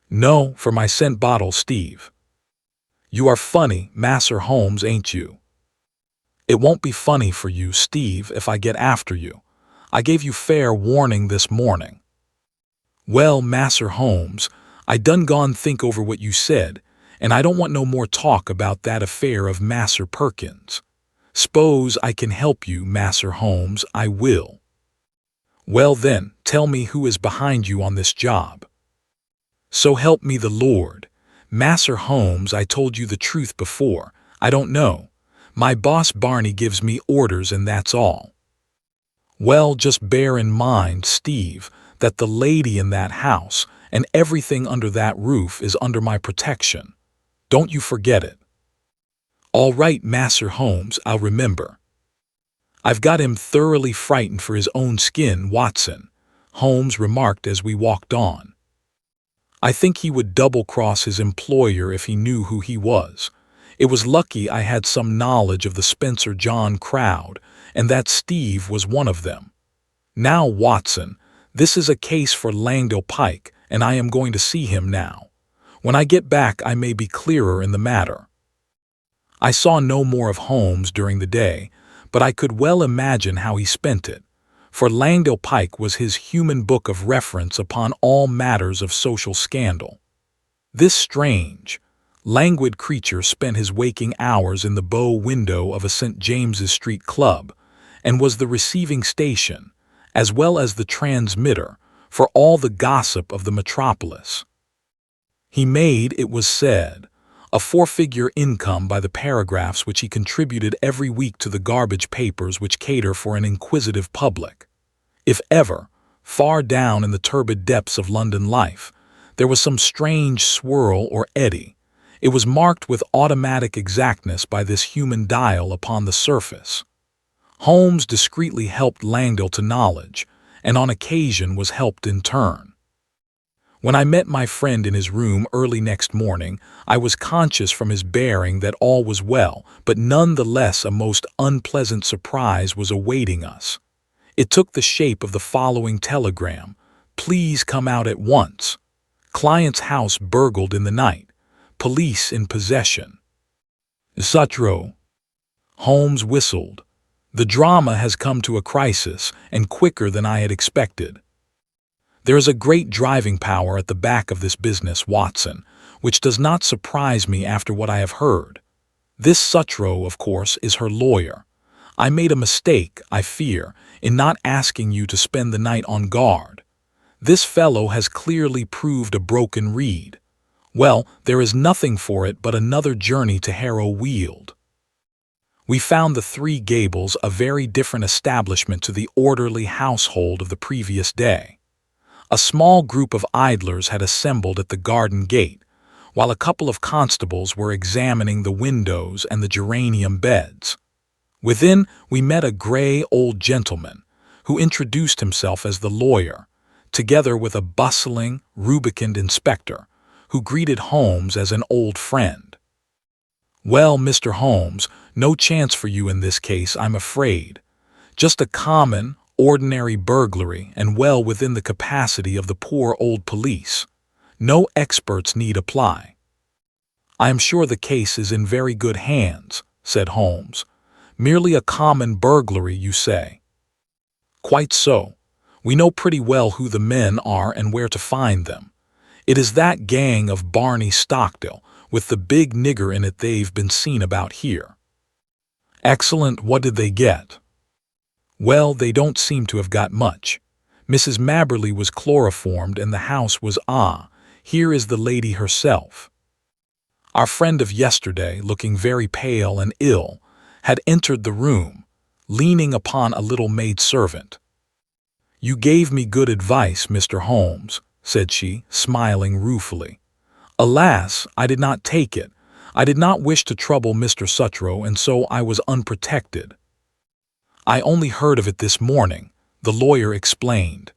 "No, for my scent bottle, Steve." "You are funny, Mas'r Holmes, ain't you?" "It won't be funny for you, Steve, if I get after you. I gave you fair warning this morning." "Well, Mas'r Holmes, I done gone think over what you said, and I don't want no more talk about that affair of Mas'r Perkins. S'pose I can help you, Mas'r Holmes, I will." "Well then, tell me who is behind you on this job." "So help me the Lord. Mas'r Holmes, I told you the truth before. I don't know. My boss Barney gives me orders and that's all." "Well, just bear in mind, Steve, that the lady in that house and everything under that roof is under my protection. Don't you forget it." "All right, Mas'r Holmes, I'll remember." "I've got him thoroughly frightened for his own skin, Watson," Holmes remarked as we walked on. "I think he would double-cross his employer if he knew who he was. It was lucky I had some knowledge of the Spencer John crowd, and that Steve was one of them. Now, Watson, this is a case for Langdale Pike, and I am going to see him now. When I get back I may be clearer in the matter." I saw no more of Holmes during the day, but I could well imagine how he spent it, for Langdale Pike was his human book of reference upon all matters of social scandal. This strange, languid creature spent his waking hours in the bow window of a St. James's Street club, and was the receiving station, as well as the transmitter, for all the gossip of the metropolis. He made, it was said, a four-figure income by the paragraphs which he contributed every week to the garbage papers which cater for an inquisitive public. If ever, far down in the turbid depths of London life, there was some strange swirl or eddy, it was marked with automatic exactness by this human dial upon the surface. Holmes discreetly helped Langdale to knowledge, and on occasion was helped in turn. When I met my friend in his room early next morning, I was conscious from his bearing that all was well, but none the less a most unpleasant surprise was awaiting us. It took the shape of the following telegram: "Please come out at once. Client's house burgled in the night. Police in possession." Sutro. Holmes whistled. The drama has come to a crisis, and quicker than I had expected. There is a great driving power at the back of this business, Watson, which does not surprise me after what I have heard. This Sutro, of course, is her lawyer. I made a mistake, I fear, in not asking you to spend the night on guard. This fellow has clearly proved a broken reed. Well, there is nothing for it but another journey to Harrow Weald. We found the Three Gables a very different establishment to the orderly household of the previous day. A small group of idlers had assembled at the garden gate, while a couple of constables were examining the windows and the geranium beds. Within, we met a gray old gentleman, who introduced himself as the lawyer, together with a bustling, rubicund inspector, who greeted Holmes as an old friend. "Well, Mr. Holmes, no chance for you in this case, I'm afraid. Just a common, ordinary burglary, and well within the capacity of the poor old police. No experts need apply." "I am sure the case is in very good hands," said Holmes. "Merely a common burglary, you say?" "Quite so. We know pretty well who the men are and where to find them. It is that gang of Barney Stockdale, with the big nigger in it they've been seen about here." "Excellent. What did they get?" "Well, they don't seem to have got much. Mrs. Mabberley was chloroformed and the house was here is the lady herself." Our friend of yesterday, looking very pale and ill, had entered the room, leaning upon a little maid-servant. "You gave me good advice, Mr. Holmes," said she, smiling ruefully. "Alas, I did not take it. I did not wish to trouble Mr. Sutro, and so I was unprotected." "I only heard of it this morning," the lawyer explained.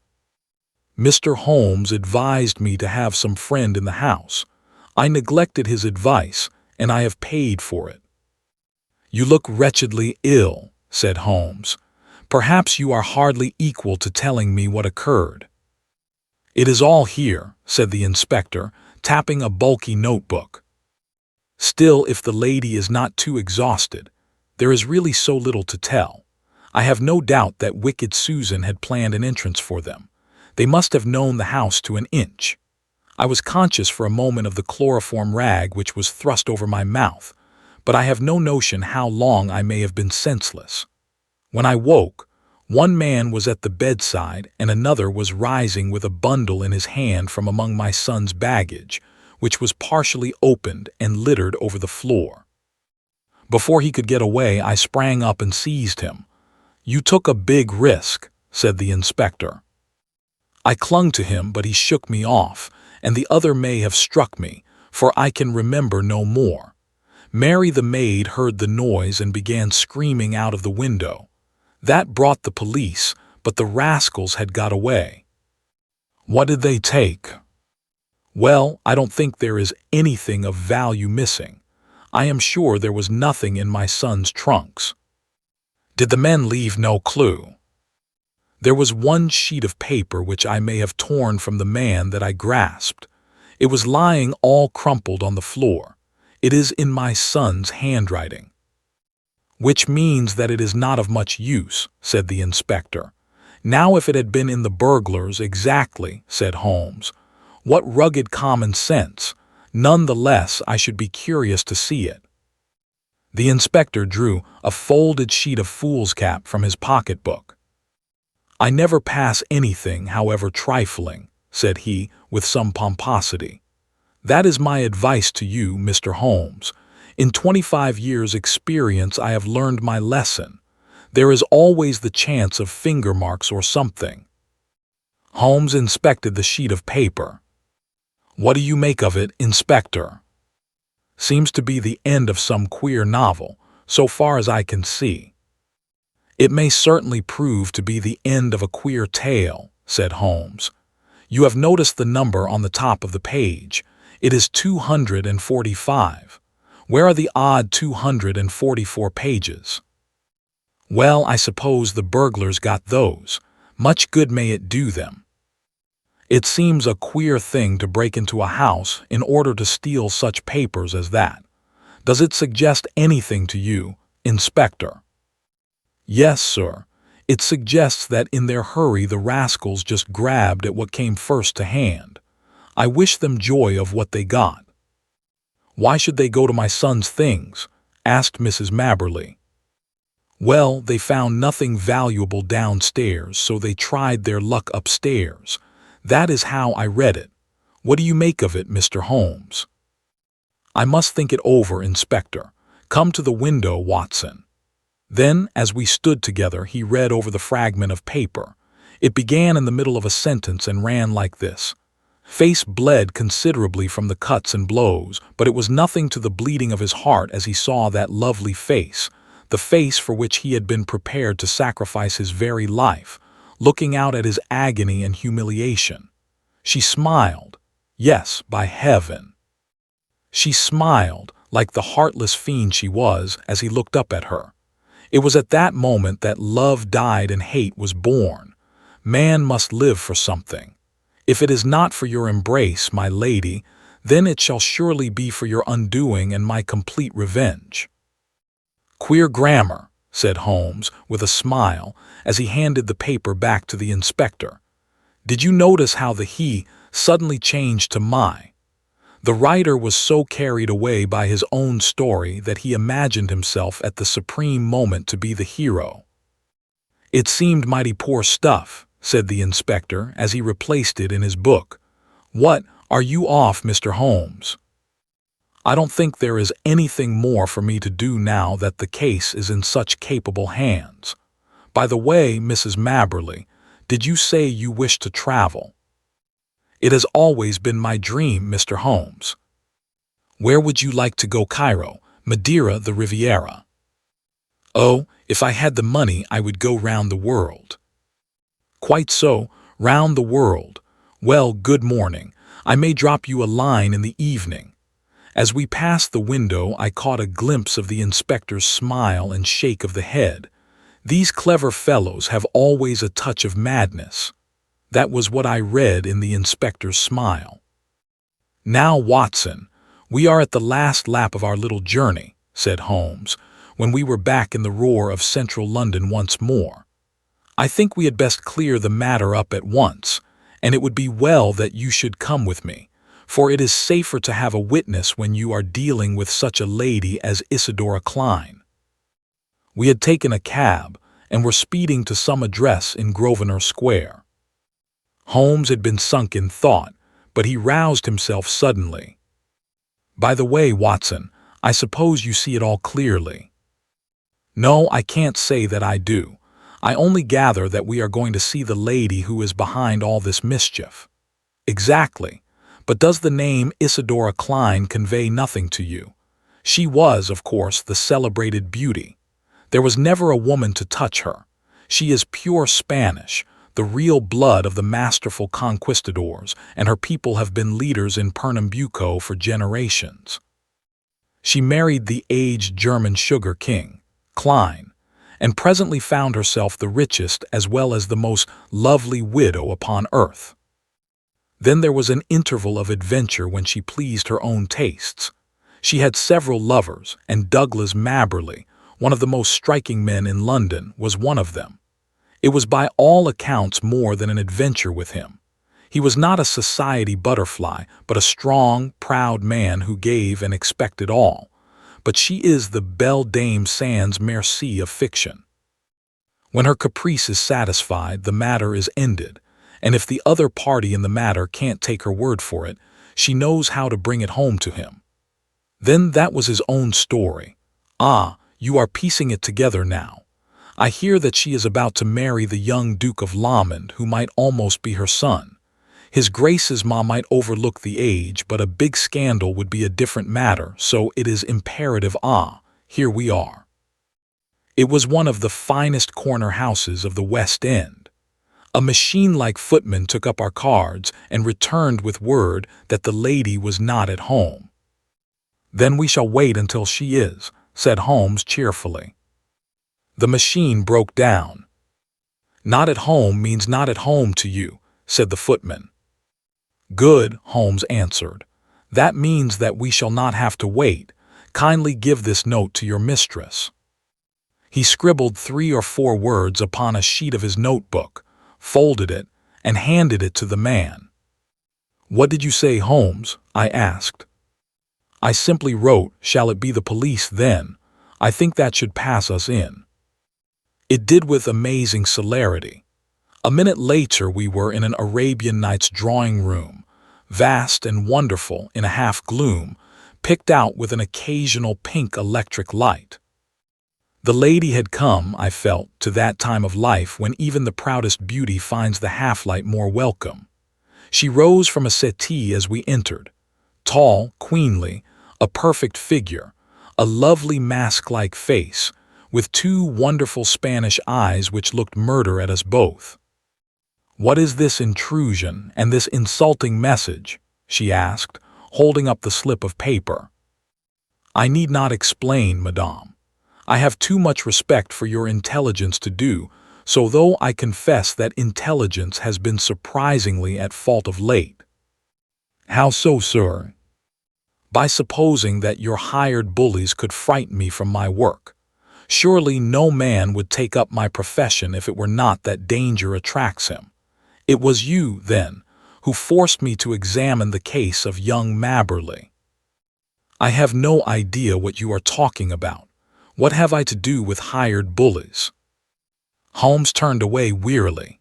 "Mr. Holmes advised me to have some friend in the house. I neglected his advice, and I have paid for it." "You look wretchedly ill," said Holmes. "Perhaps you are hardly equal to telling me what occurred." "It is all here," said the inspector, tapping a bulky notebook. "Still, if the lady is not too exhausted, there is really so little to tell. I have no doubt that wicked Susan had planned an entrance for them. They must have known the house to an inch. I was conscious for a moment of the chloroform rag which was thrust over my mouth, but I have no notion how long I may have been senseless. When I woke, one man was at the bedside and another was rising with a bundle in his hand from among my son's baggage, which was partially opened and littered over the floor. Before he could get away, I sprang up and seized him. "You took a big risk," said the inspector. I clung to him, but he shook me off, and the other may have struck me, for I can remember no more. Mary the maid heard the noise and began screaming out of the window. That brought the police, but the rascals had got away. "What did they take?" "Well, I don't think there is anything of value missing. I am sure there was nothing in my son's trunks." "Did the men leave no clue?" "There was one sheet of paper which I may have torn from the man that I grasped. It was lying all crumpled on the floor. It is in my son's handwriting." "Which means that it is not of much use," said the inspector. "Now if it had been in the burglar's—" "Exactly," said Holmes. "What rugged common sense! None the less I should be curious to see it." The inspector drew a folded sheet of foolscap from his pocketbook. "I never pass anything, however trifling," said he, with some pomposity. "That is my advice to you, Mr. Holmes. In 25 years' experience I have learned my lesson. There is always the chance of finger marks or something." Holmes inspected the sheet of paper. "What do you make of it, Inspector?" "Seems to be the end of some queer novel, so far as I can see." "It may certainly prove to be the end of a queer tale," said Holmes. "You have noticed the number on the top of the page. It is 245. Where are the odd 244 pages?" "Well, I suppose the burglars got those. Much good may it do them." "It seems a queer thing to break into a house in order to steal such papers as that. Does it suggest anything to you, Inspector?" "Yes, sir. It suggests that in their hurry the rascals just grabbed at what came first to hand. I wish them joy of what they got." "Why should they go to my son's things?" asked Mrs. Mabberley. "Well, they found nothing valuable downstairs, so they tried their luck upstairs. That is how I read it. What do you make of it, Mr. Holmes?" "I must think it over, Inspector. Come to the window, Watson." Then, as we stood together, he read over the fragment of paper. It began in the middle of a sentence and ran like this: "Face bled considerably from the cuts and blows, but it was nothing to the bleeding of his heart as he saw that lovely face, the face for which he had been prepared to sacrifice his very life, looking out at his agony and humiliation. She smiled. Yes, by heaven! She smiled, like the heartless fiend she was, as he looked up at her. It was at that moment that love died and hate was born. Man must live for something. If it is not for your embrace, my lady, then it shall surely be for your undoing and my complete revenge." "Queer grammar," said Holmes, with a smile, as he handed the paper back to the inspector. "Did you notice how the he suddenly changed to my? The writer was so carried away by his own story that he imagined himself at the supreme moment to be the hero." "It seemed mighty poor stuff," said the inspector as he replaced it in his book. "What, are you off, Mr. Holmes?" I don't think there is anything more for me to do now that the case is in such capable hands. By the way, Mrs. Mabberley, did you say you wish to travel? It has always been my dream, Mr. Holmes. Where would you like to go? Cairo, Madeira, the Riviera? Oh, if I had the money, I would go round the world. Quite so, round the world. Well, good morning. I may drop you a line in the evening. As we passed the window, I caught a glimpse of the inspector's smile and shake of the head. These clever fellows have always a touch of madness. That was what I read in the inspector's smile. Now, Watson, we are at the last lap of our little journey, said Holmes, when we were back in the roar of central London once more. I think we had best clear the matter up at once, and it would be well that you should come with me, for it is safer to have a witness when you are dealing with such a lady as Isidora Klein. We had taken a cab, and were speeding to some address in Grosvenor Square. Holmes had been sunk in thought, but he roused himself suddenly. By the way, Watson, I suppose you see it all clearly. No, I can't say that I do. I only gather that we are going to see the lady who is behind all this mischief. Exactly. But does the name Isidora Klein convey nothing to you? She was, of course, the celebrated beauty. There was never a woman to touch her. She is pure Spanish, the real blood of the masterful conquistadors, and her people have been leaders in Pernambuco for generations. She married the aged German sugar king, Klein, and presently found herself the richest as well as the most lovely widow upon earth. Then there was an interval of adventure when she pleased her own tastes. She had several lovers, and Douglas Mabberley, one of the most striking men in London, was one of them. It was by all accounts more than an adventure with him. He was not a society butterfly, but a strong, proud man who gave and expected all. But she is the belle dame sans merci of fiction. When her caprice is satisfied, the matter is ended, and if the other party in the matter can't take her word for it, she knows how to bring it home to him. Then that was his own story. Ah, you are piecing it together now. I hear that she is about to marry the young Duke of Lomond, who might almost be her son. His Grace's ma might overlook the age, but a big scandal would be a different matter, so it is imperative. Ah, here we are. It was one of the finest corner houses of the West End. A machine-like footman took up our cards and returned with word that the lady was not at home. Then we shall wait until she is, said Holmes cheerfully. The machine broke down. Not at home means not at home to you, said the footman. Good, Holmes answered. That means that we shall not have to wait. Kindly give this note to your mistress. He scribbled 3 or 4 words upon a sheet of his notebook, folded it, and handed it to the man. What did you say, Holmes? I asked. I simply wrote, shall it be the police then? I think that should pass us in. It did with amazing celerity. A minute later we were in an Arabian Nights drawing room, vast and wonderful in a half-gloom, picked out with an occasional pink electric light. The lady had come, I felt, to that time of life when even the proudest beauty finds the half-light more welcome. She rose from a settee as we entered, tall, queenly, a perfect figure, a lovely mask-like face, with 2 wonderful Spanish eyes which looked murder at us both. What is this intrusion and this insulting message? She asked, holding up the slip of paper. I need not explain, madame. I have too much respect for your intelligence to do so, though I confess that intelligence has been surprisingly at fault of late. How so, sir? By supposing that your hired bullies could frighten me from my work. Surely no man would take up my profession if it were not that danger attracts him. It was you, then, who forced me to examine the case of young Mabberley. I have no idea what you are talking about. What have I to do with hired bullies? Holmes turned away wearily.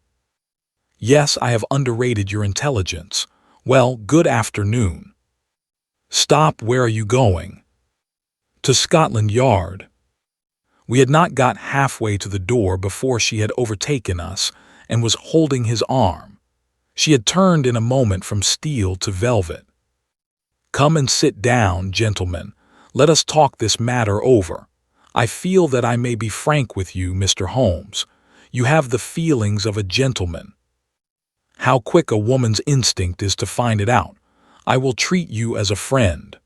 Yes, I have underrated your intelligence. Well, good afternoon. Stop, where are you going? To Scotland Yard. We had not got halfway to the door before she had overtaken us and was holding his arm. She had turned in a moment from steel to velvet. Come and sit down, gentlemen. Let us talk this matter over. I feel that I may be frank with you, Mr. Holmes. You have the feelings of a gentleman. How quick a woman's instinct is to find it out. I will treat you as a friend.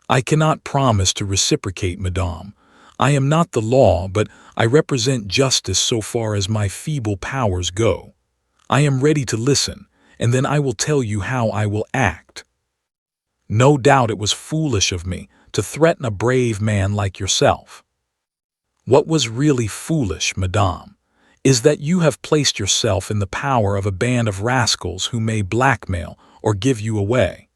I cannot promise to reciprocate, madame. I am not the law, but I represent justice so far as my feeble powers go. I am ready to listen, and then I will tell you how I will act. No doubt it was foolish of me to threaten a brave man like yourself. What was really foolish, madame, is that you have placed yourself in the power of a band of rascals who may blackmail or give you away.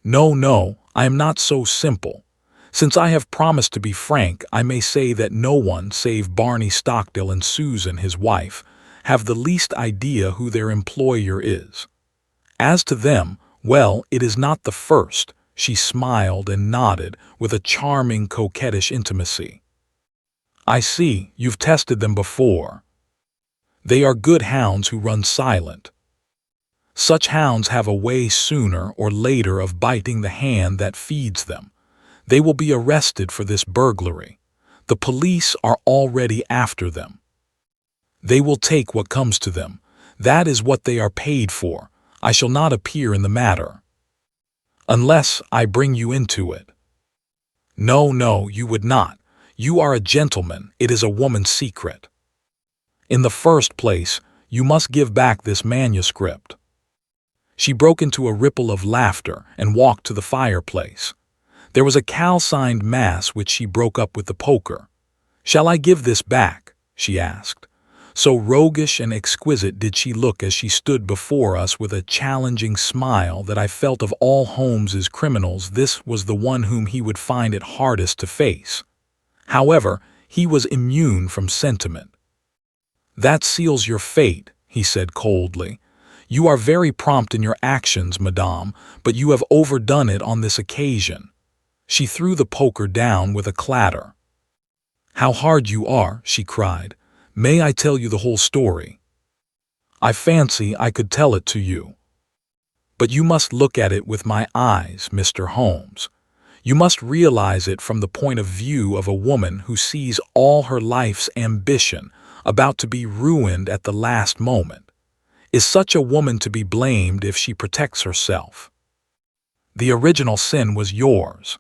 No, no, I am not so simple. Since I have promised to be frank, I may say that no one save Barney Stockdale and Susan, his wife, have the least idea who their employer is. As to them, well, it is not the first. She smiled and nodded with a charming, coquettish intimacy. I see, you've tested them before. They are good hounds who run silent. Such hounds have a way sooner or later of biting the hand that feeds them. They will be arrested for this burglary. The police are already after them. They will take what comes to them. That is what they are paid for. I shall not appear in the matter. Unless I bring you into it. No, no, you would not. You are a gentleman. It is a woman's secret. In the first place, you must give back this manuscript. She broke into a ripple of laughter and walked to the fireplace. There was a calcined mass which she broke up with the poker. Shall I give this back? She asked. So roguish and exquisite did she look as she stood before us with a challenging smile that I felt of all Holmes's criminals this was the one whom he would find it hardest to face. However, he was immune from sentiment. That seals your fate, he said coldly. You are very prompt in your actions, madame, but you have overdone it on this occasion. She threw the poker down with a clatter. How hard you are, she cried. May I tell you the whole story? I fancy I could tell it to you. But you must look at it with my eyes, Mr. Holmes. You must realize it from the point of view of a woman who sees all her life's ambition about to be ruined at the last moment. Is such a woman to be blamed if she protects herself? The original sin was yours.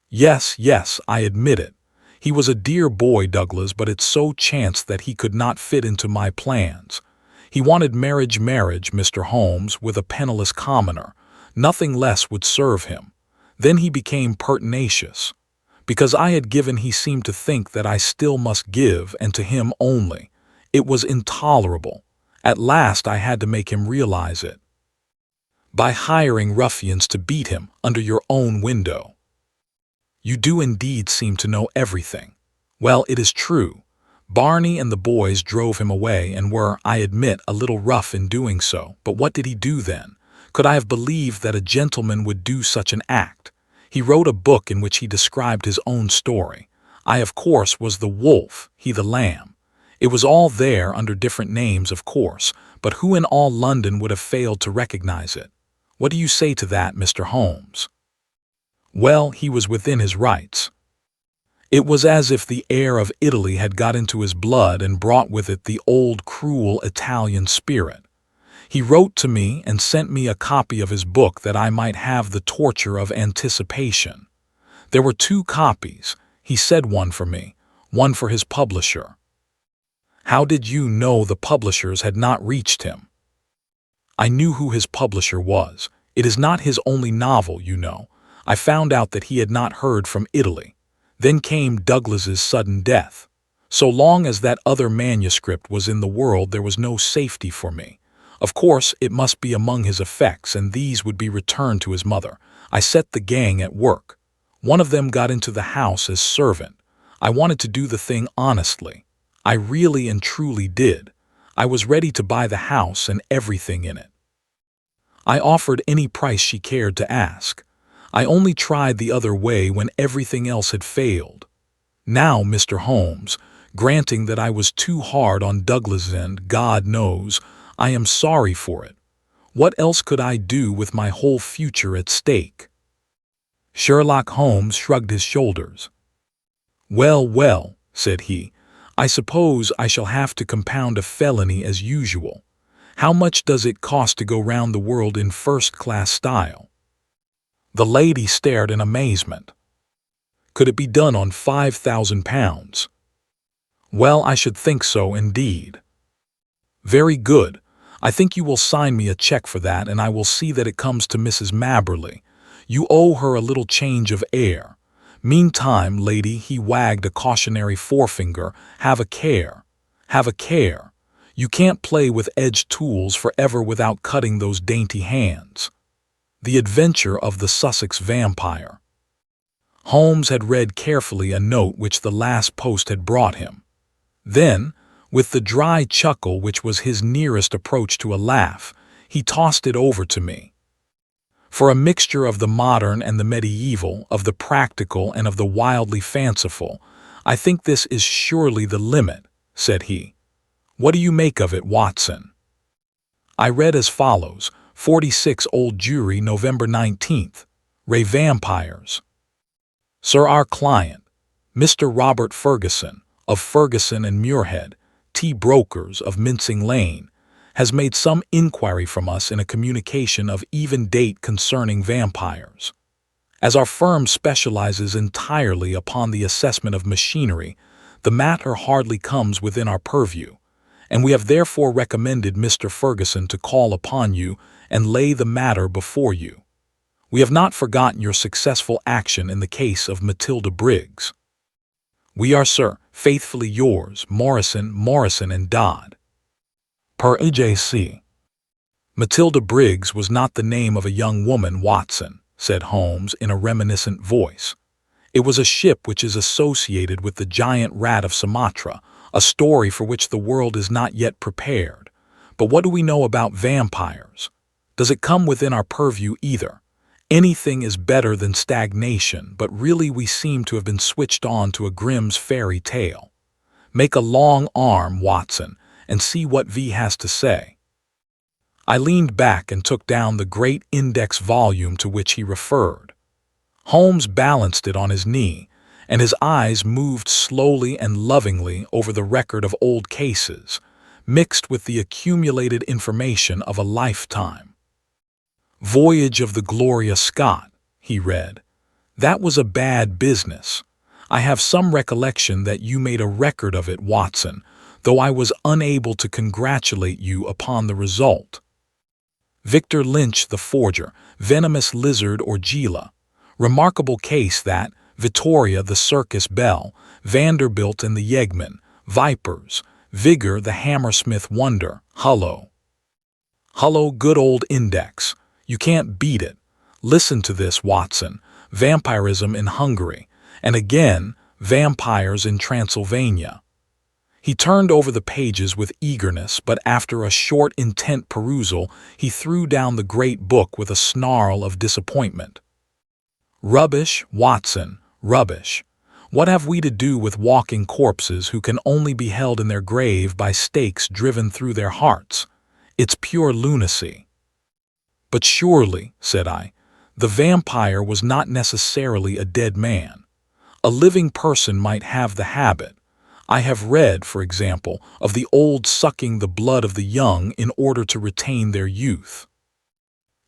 Yes, yes, I admit it. He was a dear boy, Douglas, but it so chanced that he could not fit into my plans. He wanted marriage, Mr. Holmes, with a penniless commoner. Nothing less would serve him. Then he became pertinacious. Because I had given, he seemed to think that I still must give, and to him only. It was intolerable. At last I had to make him realize it. By hiring ruffians to beat him under your own window. You do indeed seem to know everything. Well, it is true. Barney and the boys drove him away and were, I admit, a little rough in doing so. But what did he do then? Could I have believed that a gentleman would do such an act? He wrote a book in which he described his own story. I, of course, was the wolf, he the lamb. It was all there under different names, of course, but who in all London would have failed to recognize it? What do you say to that, Mr. Holmes? Well, he was within his rights. It was as if the air of Italy had got into his blood and brought with it the old cruel Italian spirit. He wrote to me and sent me a copy of his book that I might have the torture of anticipation. There were 2 copies. He said one for me, one for his publisher. How did you know the publishers had not reached him? I knew who his publisher was. It is not his only novel, you know. I found out that he had not heard from Italy. Then came Douglas's sudden death. So long as that other manuscript was in the world, there was no safety for me. Of course, it must be among his effects, and these would be returned to his mother. I set the gang at work. One of them got into the house as servant. I wanted to do the thing honestly. I really and truly did. I was ready to buy the house and everything in it. I offered any price she cared to ask. I only tried the other way when everything else had failed. Now, Mr. Holmes, granting that I was too hard on Douglas and, God knows, I am sorry for it. What else could I do with my whole future at stake? Sherlock Holmes shrugged his shoulders. Well, well, said he, I suppose I shall have to compound a felony as usual. How much does it cost to go round the world in first-class style? The lady stared in amazement. Could it be done on £5,000? Well, I should think so indeed. Very good. I think you will sign me a check for that, and I will see that it comes to Mrs. Mabberley. You owe her a little change of air. Meantime, lady, he wagged a cautionary forefinger, have a care. Have a care. You can't play with edged tools forever without cutting those dainty hands. The Adventure of the Sussex Vampire. Holmes had read carefully a note which the last post had brought him. Then, with the dry chuckle which was his nearest approach to a laugh, he tossed it over to me. For a mixture of the modern and the medieval, of the practical and of the wildly fanciful, I think this is surely the limit, said he. What do you make of it, Watson? I read as follows, 46 Old Jewry, November 19th. Ray Vampires. Sir, our client, Mr. Robert Ferguson, of Ferguson and Muirhead, tea brokers of Mincing Lane, has made some inquiry from us in a communication of even date concerning vampires. As our firm specializes entirely upon the assessment of machinery, the matter hardly comes within our purview, and we have therefore recommended Mr. Ferguson to call upon you and lay the matter before you. We have not forgotten your successful action in the case of Matilda Briggs. We are, sir, faithfully yours, Morrison, and Dodd. Per EJC. Matilda Briggs was not the name of a young woman, Watson, said Holmes in a reminiscent voice. It was a ship which is associated with the giant rat of Sumatra, a story for which the world is not yet prepared. But what do we know about vampires? Does it come within our purview either? Anything is better than stagnation, but really we seem to have been switched on to a Grimm's fairy tale. Make a long arm, Watson, and see what V has to say. I leaned back and took down the great index volume to which he referred. Holmes balanced it on his knee, and his eyes moved slowly and lovingly over the record of old cases, mixed with the accumulated information of a lifetime. Voyage of the Gloria Scott, he read. That was a bad business. I have some recollection that you made a record of it, Watson, though I was unable to congratulate you upon the result. Victor Lynch the Forger, Venomous Lizard or Gila. Remarkable case that, Vittoria the Circus Belle, Vanderbilt and the Yeggman, Vipers, Vigor the Hammersmith Wonder, Hullo. Hullo, good old index. You can't beat it. Listen to this, Watson. Vampirism in Hungary, and again, vampires in Transylvania. He turned over the pages with eagerness, but after a short, intent perusal, he threw down the great book with a snarl of disappointment. Rubbish, Watson, rubbish. What have we to do with walking corpses who can only be held in their grave by stakes driven through their hearts? It's pure lunacy. But surely, said I, the vampire was not necessarily a dead man. A living person might have the habit. I have read, for example, of the old sucking the blood of the young in order to retain their youth.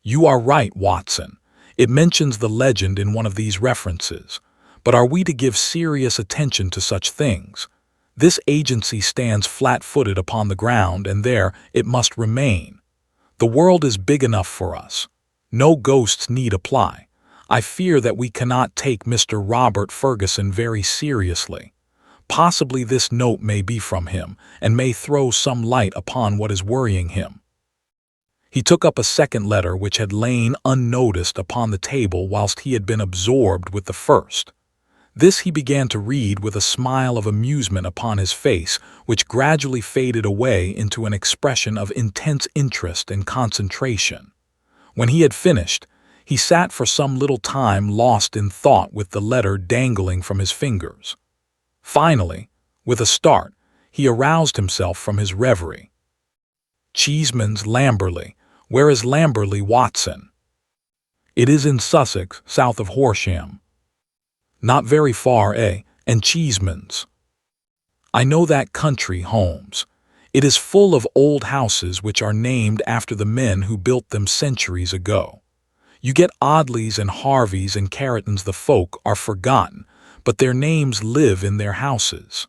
You are right, Watson. It mentions the legend in one of these references. But are we to give serious attention to such things? This agency stands flat-footed upon the ground, and there it must remain. The world is big enough for us. No ghosts need apply. I fear that we cannot take Mr. Robert Ferguson very seriously. Possibly this note may be from him, and may throw some light upon what is worrying him. He took up a second letter which had lain unnoticed upon the table whilst he had been absorbed with the first. This he began to read with a smile of amusement upon his face, which gradually faded away into an expression of intense interest and concentration. When he had finished, he sat for some little time lost in thought with the letter dangling from his fingers. Finally, with a start, he aroused himself from his reverie. Cheeseman's Lamberley. Where is Lamberley, Watson? It is in Sussex, south of Horsham. Not very far, eh? And Cheeseman's. I know that country, Holmes. It is full of old houses which are named after the men who built them centuries ago. You get Audleys and Harveys and Carringtons. The folk are forgotten, but their names live in their houses.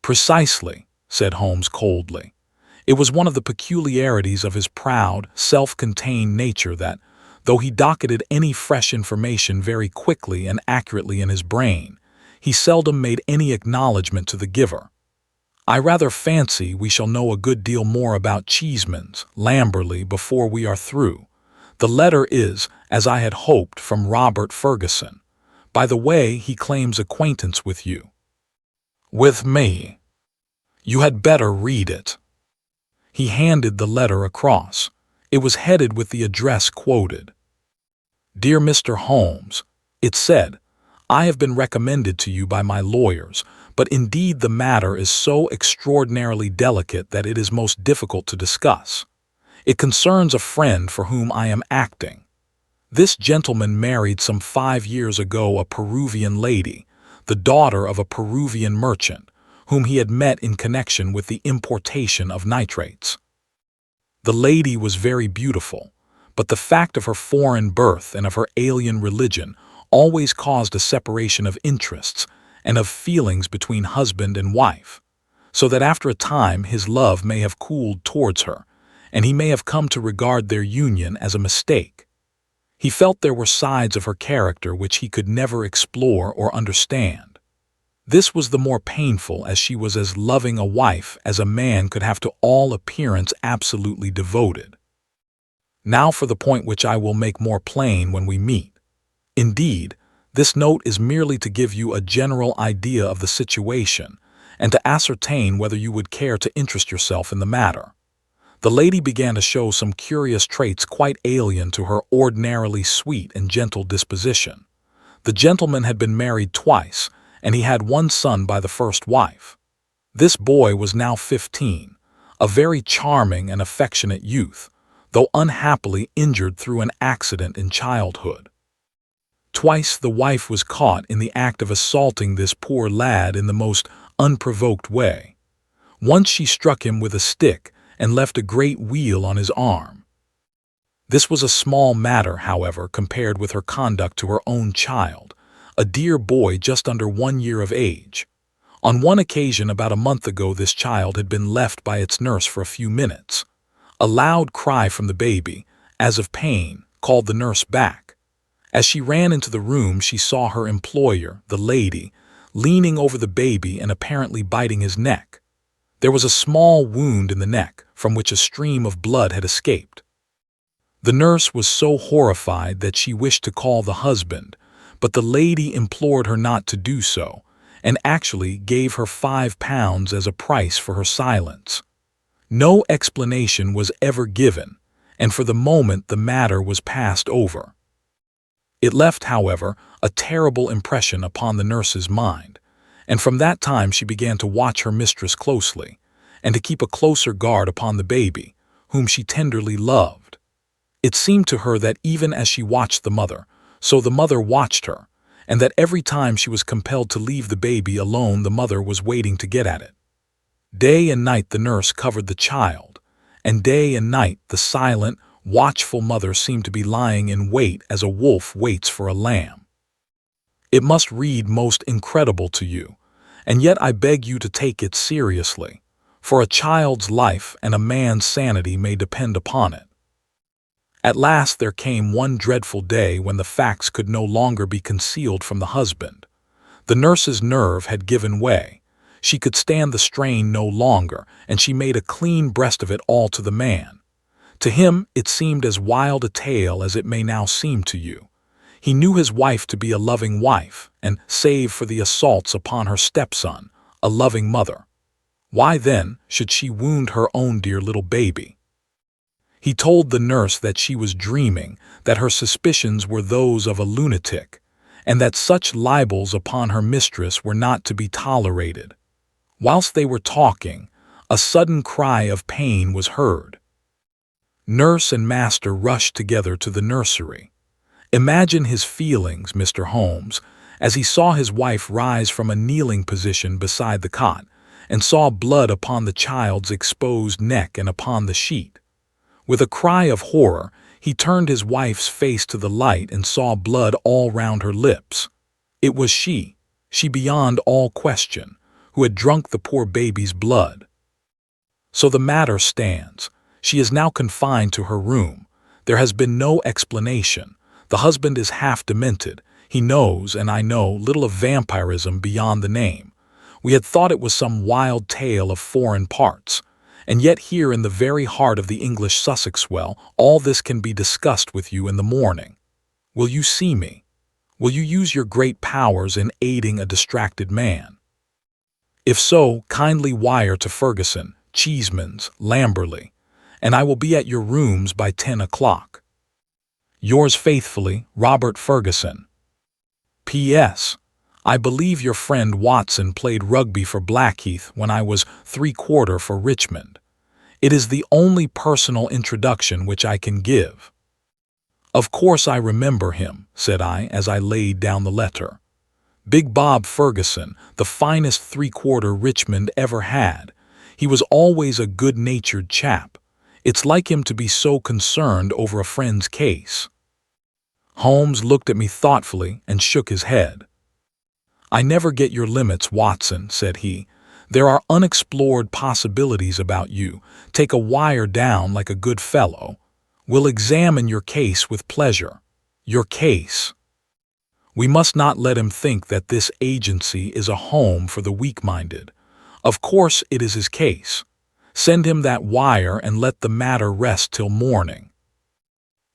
Precisely, said Holmes coldly. It was one of the peculiarities of his proud, self-contained nature that, though he docketed any fresh information very quickly and accurately in his brain, he seldom made any acknowledgment to the giver. I rather fancy we shall know a good deal more about Cheeseman's Lamberley before we are through. The letter is, as I had hoped, from Robert Ferguson. By the way, he claims acquaintance with you. With me? You had better read it. He handed the letter across. It was headed with the address quoted. Dear Mr. Holmes, it said, I have been recommended to you by my lawyers, but indeed the matter is so extraordinarily delicate that it is most difficult to discuss. It concerns a friend for whom I am acting. This gentleman married some 5 years ago a Peruvian lady, the daughter of a Peruvian merchant, whom he had met in connection with the importation of nitrates. The lady was very beautiful, but the fact of her foreign birth and of her alien religion always caused a separation of interests and of feelings between husband and wife, so that after a time his love may have cooled towards her, and he may have come to regard their union as a mistake. He felt there were sides of her character which he could never explore or understand. This was the more painful as she was as loving a wife as a man could have to all appearance absolutely devoted. Now for the point which I will make more plain when we meet. Indeed, this note is merely to give you a general idea of the situation and to ascertain whether you would care to interest yourself in the matter. The lady began to show some curious traits quite alien to her ordinarily sweet and gentle disposition. The gentleman had been married twice, and he had one son by the first wife. This boy was now 15, a very charming and affectionate youth, though unhappily injured through an accident in childhood. Twice the wife was caught in the act of assaulting this poor lad in the most unprovoked way. Once she struck him with a stick and left a great weal on his arm. This was a small matter, however, compared with her conduct to her own child, a dear boy just under 1 year of age. On one occasion about a month ago this child had been left by its nurse for a few minutes. A loud cry from the baby, as of pain, called the nurse back. As she ran into the room she saw her employer, the lady, leaning over the baby and apparently biting his neck. There was a small wound in the neck, from which a stream of blood had escaped. The nurse was so horrified that she wished to call the husband, but the lady implored her not to do so, and actually gave her £5 as a price for her silence. No explanation was ever given, and for the moment the matter was passed over. It left, however, a terrible impression upon the nurse's mind, and from that time she began to watch her mistress closely, and to keep a closer guard upon the baby, whom she tenderly loved. It seemed to her that even as she watched the mother, so the mother watched her, and that every time she was compelled to leave the baby alone the mother was waiting to get at it. Day and night the nurse covered the child, and day and night the silent, watchful mother seemed to be lying in wait as a wolf waits for a lamb. It must read most incredible to you, and yet I beg you to take it seriously, for a child's life and a man's sanity may depend upon it. At last there came one dreadful day when the facts could no longer be concealed from the husband. The nurse's nerve had given way. She could stand the strain no longer, and she made a clean breast of it all to the man. To him it seemed as wild a tale as it may now seem to you. He knew his wife to be a loving wife, and, save for the assaults upon her stepson, a loving mother. Why, then, should she wound her own dear little baby? He told the nurse that she was dreaming, that her suspicions were those of a lunatic, and that such libels upon her mistress were not to be tolerated. Whilst they were talking, a sudden cry of pain was heard. Nurse and master rushed together to the nursery. Imagine his feelings, Mr. Holmes, as he saw his wife rise from a kneeling position beside the cot, and saw blood upon the child's exposed neck and upon the sheet. With a cry of horror, he turned his wife's face to the light and saw blood all round her lips. It was she beyond all question, who had drunk the poor baby's blood. So the matter stands. She is now confined to her room. There has been no explanation. The husband is half demented. He knows, and I know, little of vampirism beyond the name. We had thought it was some wild tale of foreign parts. And yet here in the very heart of the English Sussex all this can be discussed with you in the morning. Will you see me? Will you use your great powers in aiding a distracted man? If so, kindly wire to Ferguson, Cheeseman's, Lamberley, and I will be at your rooms by 10 o'clock. Yours faithfully, Robert Ferguson. P.S. I believe your friend Watson played rugby for Blackheath when I was 3/4 for Richmond. It is the only personal introduction which I can give. Of course I remember him, said I as I laid down the letter. Big Bob Ferguson, the finest 3/4 Richmond ever had. He was always a good-natured chap. It's like him to be so concerned over a friend's case. Holmes looked at me thoughtfully and shook his head. I never get your limits, Watson, said he. There are unexplored possibilities about you. Take a wire down like a good fellow. We'll examine your case with pleasure. Your case. We must not let him think that this agency is a home for the weak-minded. Of course it is his case. Send him that wire and let the matter rest till morning.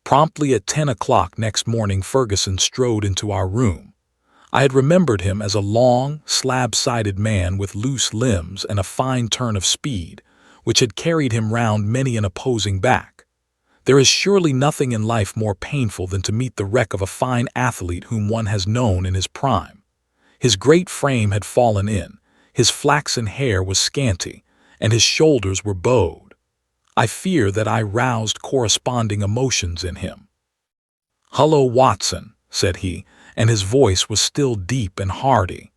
Promptly at 10 o'clock next morning Ferguson strode into our room. I had remembered him as a long, slab-sided man with loose limbs and a fine turn of speed, which had carried him round many an opposing back. There is surely nothing in life more painful than to meet the wreck of a fine athlete whom one has known in his prime. His great frame had fallen in, his flaxen hair was scanty, and his shoulders were bowed. I fear that I roused corresponding emotions in him. "Hullo, Watson," said he, and his voice was still deep and hearty.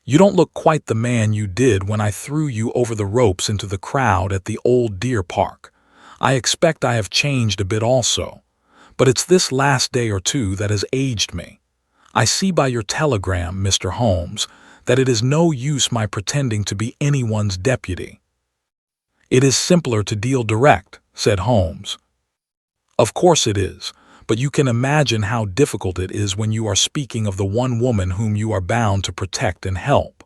"You don't look quite the man you did when I threw you over the ropes into the crowd at the old deer park. I expect I have changed a bit also, but it's this last day or two that has aged me. I see by your telegram, Mr. Holmes, that it is no use my pretending to be anyone's deputy." "It is simpler to deal direct," said Holmes. "Of course it is, but you can imagine how difficult it is when you are speaking of the one woman whom you are bound to protect and help.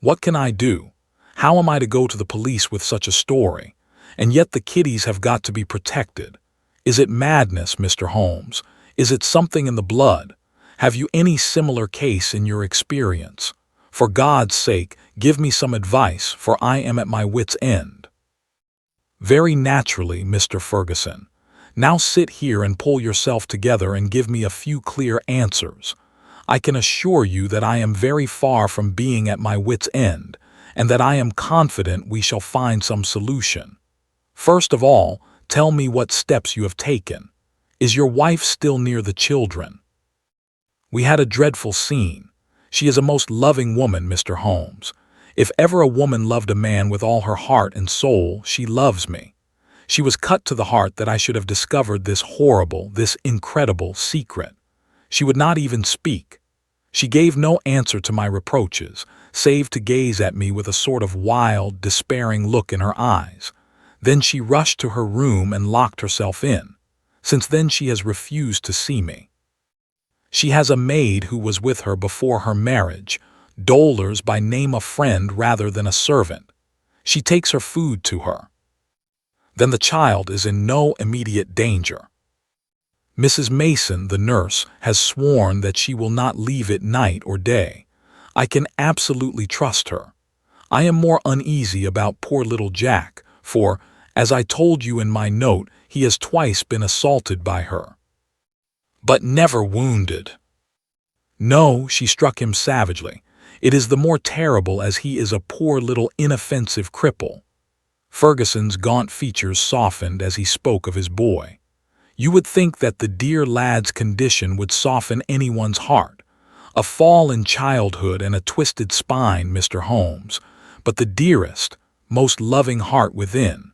What can I do? How am I to go to the police with such a story? And yet the kiddies have got to be protected. Is it madness, Mr. Holmes? Is it something in the blood? Have you any similar case in your experience? For God's sake, give me some advice, for I am at my wit's end." "Very naturally, Mr. Ferguson. Now sit here and pull yourself together and give me a few clear answers. I can assure you that I am very far from being at my wit's end, and that I am confident we shall find some solution. First of all, tell me what steps you have taken. Is your wife still near the children?" "We had a dreadful scene. She is a most loving woman, Mr. Holmes. If ever a woman loved a man with all her heart and soul, she loves me. She was cut to the heart that I should have discovered this horrible, this incredible secret. She would not even speak. She gave no answer to my reproaches, save to gaze at me with a sort of wild, despairing look in her eyes. Then she rushed to her room and locked herself in. Since then she has refused to see me. She has a maid who was with her before her marriage, dolers by name a friend rather than a servant. She takes her food to her. Then the child is in no immediate danger. Mrs. Mason, the nurse, has sworn that she will not leave it night or day. I can absolutely trust her. I am more uneasy about poor little Jack, for, as I told you in my note, he has twice been assaulted by her, but never wounded. No, she struck him savagely. It is the more terrible as he is a poor little inoffensive cripple. Ferguson's gaunt features softened as he spoke of his boy. You would think that the dear lad's condition would soften anyone's heart. A fall in childhood and a twisted spine, Mr. Holmes, but the dearest, most loving heart within.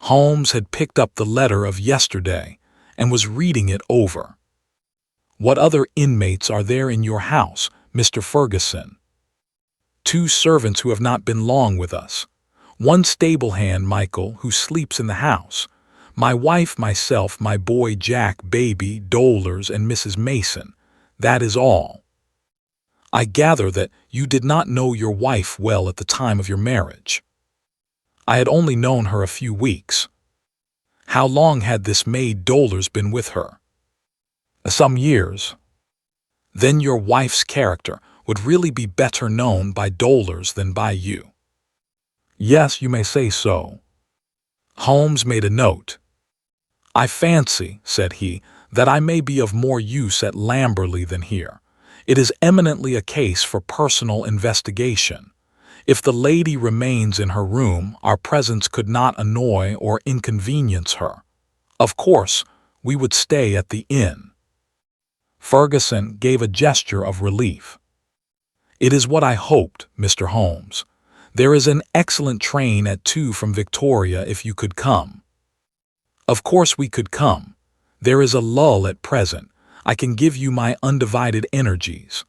Holmes had picked up the letter of yesterday and was reading it over. What other inmates are there in your house, Mr. Ferguson? 2 servants who have not been long with us. 1 stable hand, Michael, who sleeps in the house. My wife, myself, my boy Jack, baby, Dolers, and Mrs. Mason. That is all. I gather that you did not know your wife well at the time of your marriage. I had only known her a few weeks. How long had this maid Dolers been with her? Some years. Then your wife's character would really be better known by Dolers than by you. Yes, you may say so. Holmes made a note. I fancy, said he, that I may be of more use at Lamberley than here. It is eminently a case for personal investigation. If the lady remains in her room, our presence could not annoy or inconvenience her. Of course, we would stay at the inn. Ferguson gave a gesture of relief. It is what I hoped, Mr. Holmes. There is an excellent train at 2 from Victoria if you could come. Of course we could come. There is a lull at present. I can give you my undivided energies.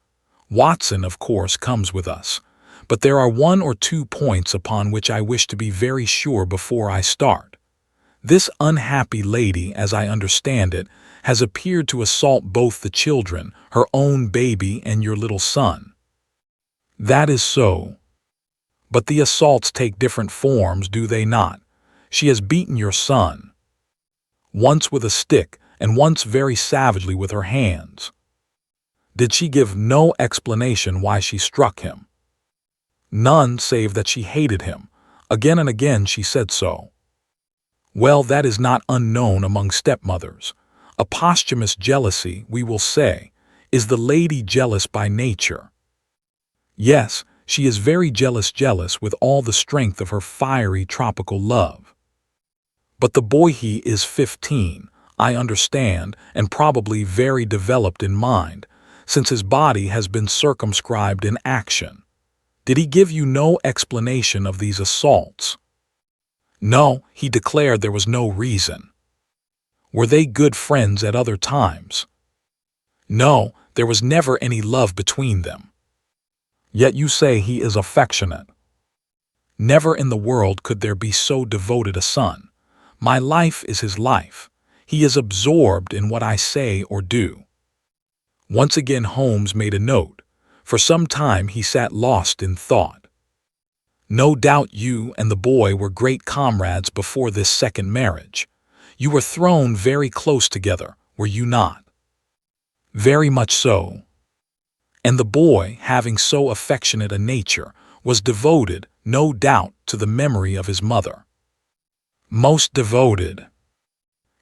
Watson, of course, comes with us. But there are 1 or 2 points upon which I wish to be very sure before I start. This unhappy lady, as I understand it, has appeared to assault both the children, her own baby and your little son. That is so. But the assaults take different forms, do they not? She has beaten your son. Once with a stick, and once very savagely with her hands. Did she give no explanation why she struck him? None, save that she hated him. Again and again she said so. Well, that is not unknown among stepmothers. A posthumous jealousy, we will say. Is the lady jealous by nature? Yes, she is very jealous with all the strength of her fiery tropical love. But the boy, he is 15, I understand, and probably very developed in mind, since his body has been circumscribed in action. Did he give you no explanation of these assaults? No, he declared there was no reason. Were they good friends at other times? No, there was never any love between them. Yet you say he is affectionate. Never in the world could there be so devoted a son. My life is his life. He is absorbed in what I say or do. Once again Holmes made a note. For some time he sat lost in thought. No doubt you and the boy were great comrades before this second marriage. You were thrown very close together, were you not? Very much so. And the boy, having so affectionate a nature, was devoted, no doubt, to the memory of his mother. Most devoted.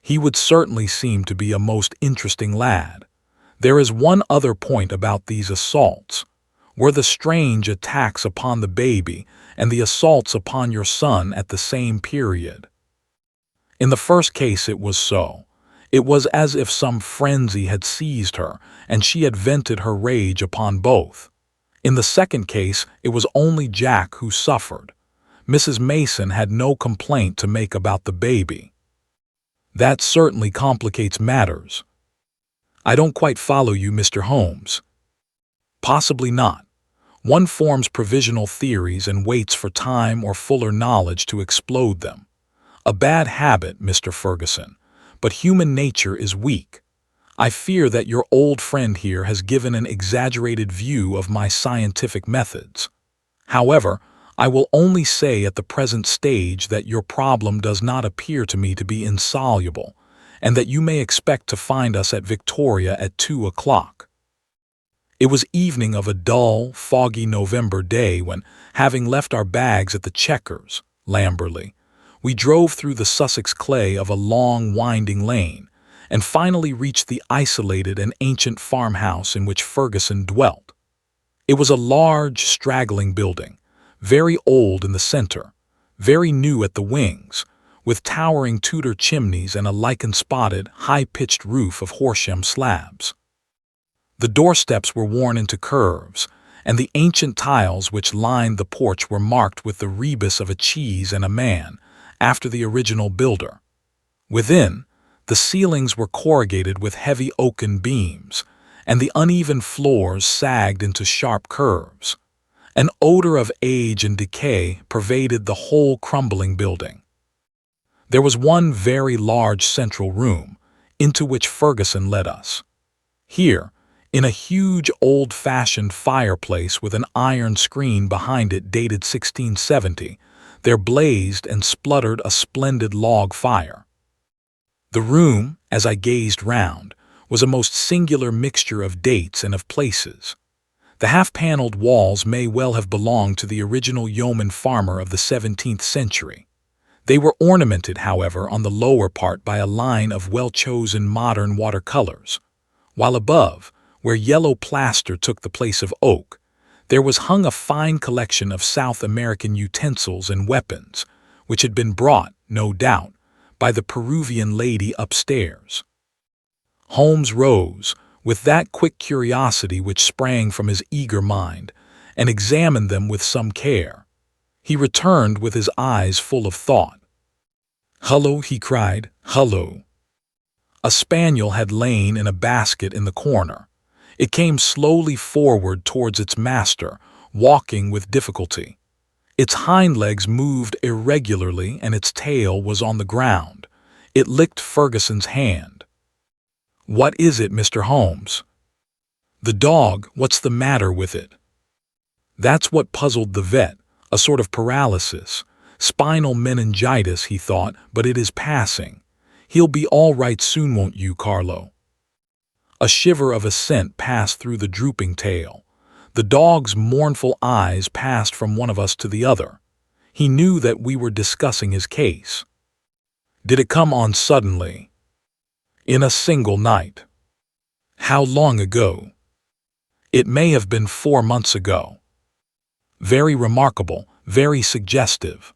He would certainly seem to be a most interesting lad. There is one other point about these assaults. Were the strange attacks upon the baby and the assaults upon your son at the same period? In the first case it was so. It was as if some frenzy had seized her, and she had vented her rage upon both. In the second case it was only Jack who suffered. Mrs. Mason had no complaint to make about the baby. That certainly complicates matters. I don't quite follow you, Mr. Holmes. Possibly not. One forms provisional theories and waits for time or fuller knowledge to explode them. A bad habit, Mr. Ferguson, but human nature is weak. I fear that your old friend here has given an exaggerated view of my scientific methods. However, I will only say at the present stage that your problem does not appear to me to be insoluble, and that you may expect to find us at Victoria at 2 o'clock. It was evening of a dull, foggy November day when, having left our bags at the Chequers, Lamberley, We drove through the Sussex clay of a long, winding lane, and finally reached the isolated and ancient farmhouse in which Ferguson dwelt. It was a large, straggling building, very old in the center, very new at the wings, with towering Tudor chimneys and a lichen-spotted, high-pitched roof of Horsham slabs. The doorsteps were worn into curves, and the ancient tiles which lined the porch were marked with the rebus of a cheese and a man, after the original builder. Within, the ceilings were corrugated with heavy oaken beams, and the uneven floors sagged into sharp curves. An odor of age and decay pervaded the whole crumbling building. There was one very large central room, into which Ferguson led us. Here, in a huge old-fashioned fireplace with an iron screen behind it dated 1670, there blazed and spluttered a splendid log fire. The room, as I gazed round, was a most singular mixture of dates and of places. The half-paneled walls may well have belonged to the original yeoman farmer of the 17th century. They were ornamented, however, on the lower part by a line of well-chosen modern watercolors, while above, where yellow plaster took the place of oak, there was hung a fine collection of South American utensils and weapons, which had been brought, no doubt, by the Peruvian lady upstairs. Holmes rose, with that quick curiosity which sprang from his eager mind, and examined them with some care. He returned with his eyes full of thought. "Hullo," he cried, "hullo." A spaniel had lain in a basket in the corner. It came slowly forward towards its master, walking with difficulty. Its hind legs moved irregularly and its tail was on the ground. It licked Ferguson's hand. "What is it, Mr. Holmes?" "The dog, what's the matter with it?" That's what puzzled the vet, a sort of paralysis. Spinal meningitis, he thought, but it is passing. He'll be all right soon, won't you, Carlo? A shiver of assent passed through the drooping tail. The dog's mournful eyes passed from one of us to the other. He knew that we were discussing his case. "Did it come on suddenly?" "In a single night." "How long ago?" "It may have been 4 months ago." "Very remarkable, very suggestive.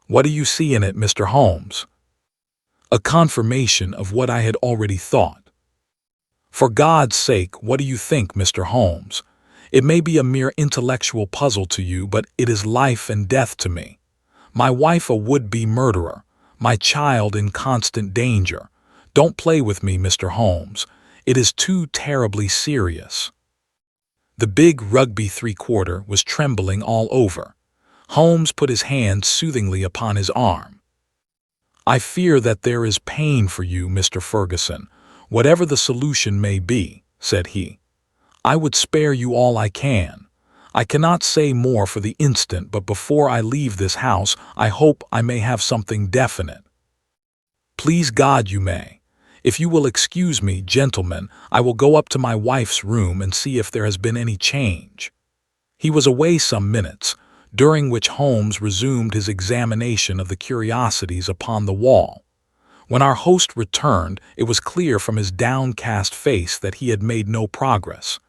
What do you see in it, Mr. Holmes?" "A confirmation of what I had already thought." "For God's sake, what do you think, Mr. Holmes? It may be a mere intellectual puzzle to you, but it is life and death to me. My wife a would-be murderer, my child in constant danger. Don't play with me, Mr. Holmes. It is too terribly serious." The big Rugby 3/4 was trembling all over. Holmes put his hand soothingly upon his arm. "I fear that there is pain for you, Mr. Ferguson, whatever the solution may be," said he. "I would spare you all I can. I cannot say more for the instant, but before I leave this house I hope I may have something definite." "Please God you may. If you will excuse me, gentlemen, I will go up to my wife's room and see if there has been any change." He was away some minutes, during which Holmes resumed his examination of the curiosities upon the wall. When our host returned, it was clear from his downcast face that he had made no progress.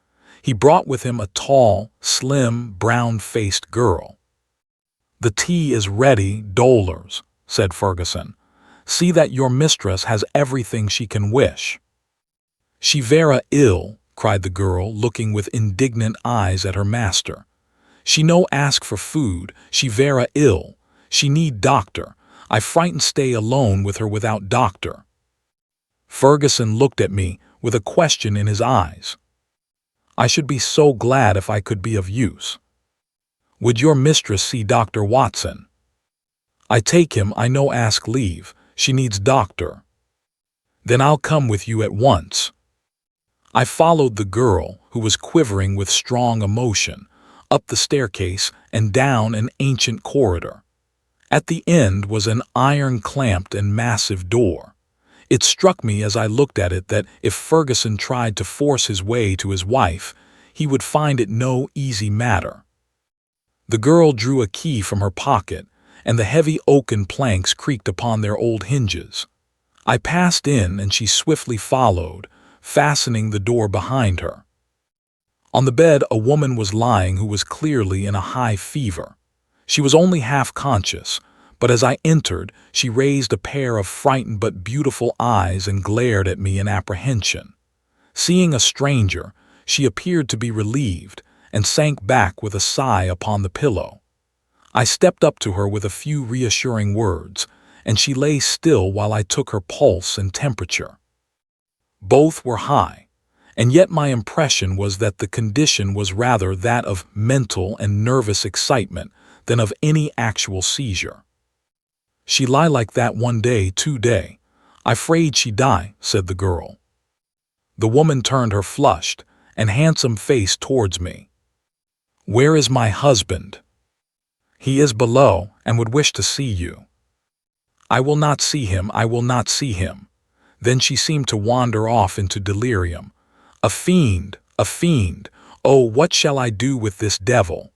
He brought with him a tall, slim, brown-faced girl. "The tea is ready, dolors," said Ferguson. "See that your mistress has everything she can wish." "She vera ill," cried the girl, looking with indignant eyes at her master. "She no ask for food, she vera ill. She need doctor. I frightened stay alone with her without doctor." Ferguson looked at me with a question in his eyes. "I should be so glad if I could be of use." "Would your mistress see Dr. Watson?" "I take him, I no ask leave. She needs doctor." "Then I'll come with you at once." I followed the girl, who was quivering with strong emotion, up the staircase and down an ancient corridor. At the end was an iron-clamped and massive door. It struck me as I looked at it that if Ferguson tried to force his way to his wife, he would find it no easy matter. The girl drew a key from her pocket, and the heavy oaken planks creaked upon their old hinges. I passed in, and she swiftly followed, fastening the door behind her. On the bed a woman was lying who was clearly in a high fever. She was only half conscious, but as I entered, she raised a pair of frightened but beautiful eyes and glared at me in apprehension. Seeing a stranger, she appeared to be relieved and sank back with a sigh upon the pillow. I stepped up to her with a few reassuring words, and she lay still while I took her pulse and temperature. Both were high, and yet my impression was that the condition was rather that of mental and nervous excitement than of any actual seizure. "She lie like that one day, 2 day. I 'fraid she die," said the girl. The woman turned her flushed and handsome face towards me. "Where is my husband?" "He is below, and would wish to see you." "I will not see him, I will not see him." Then she seemed to wander off into delirium. "A fiend, a fiend! Oh, what shall I do with this devil?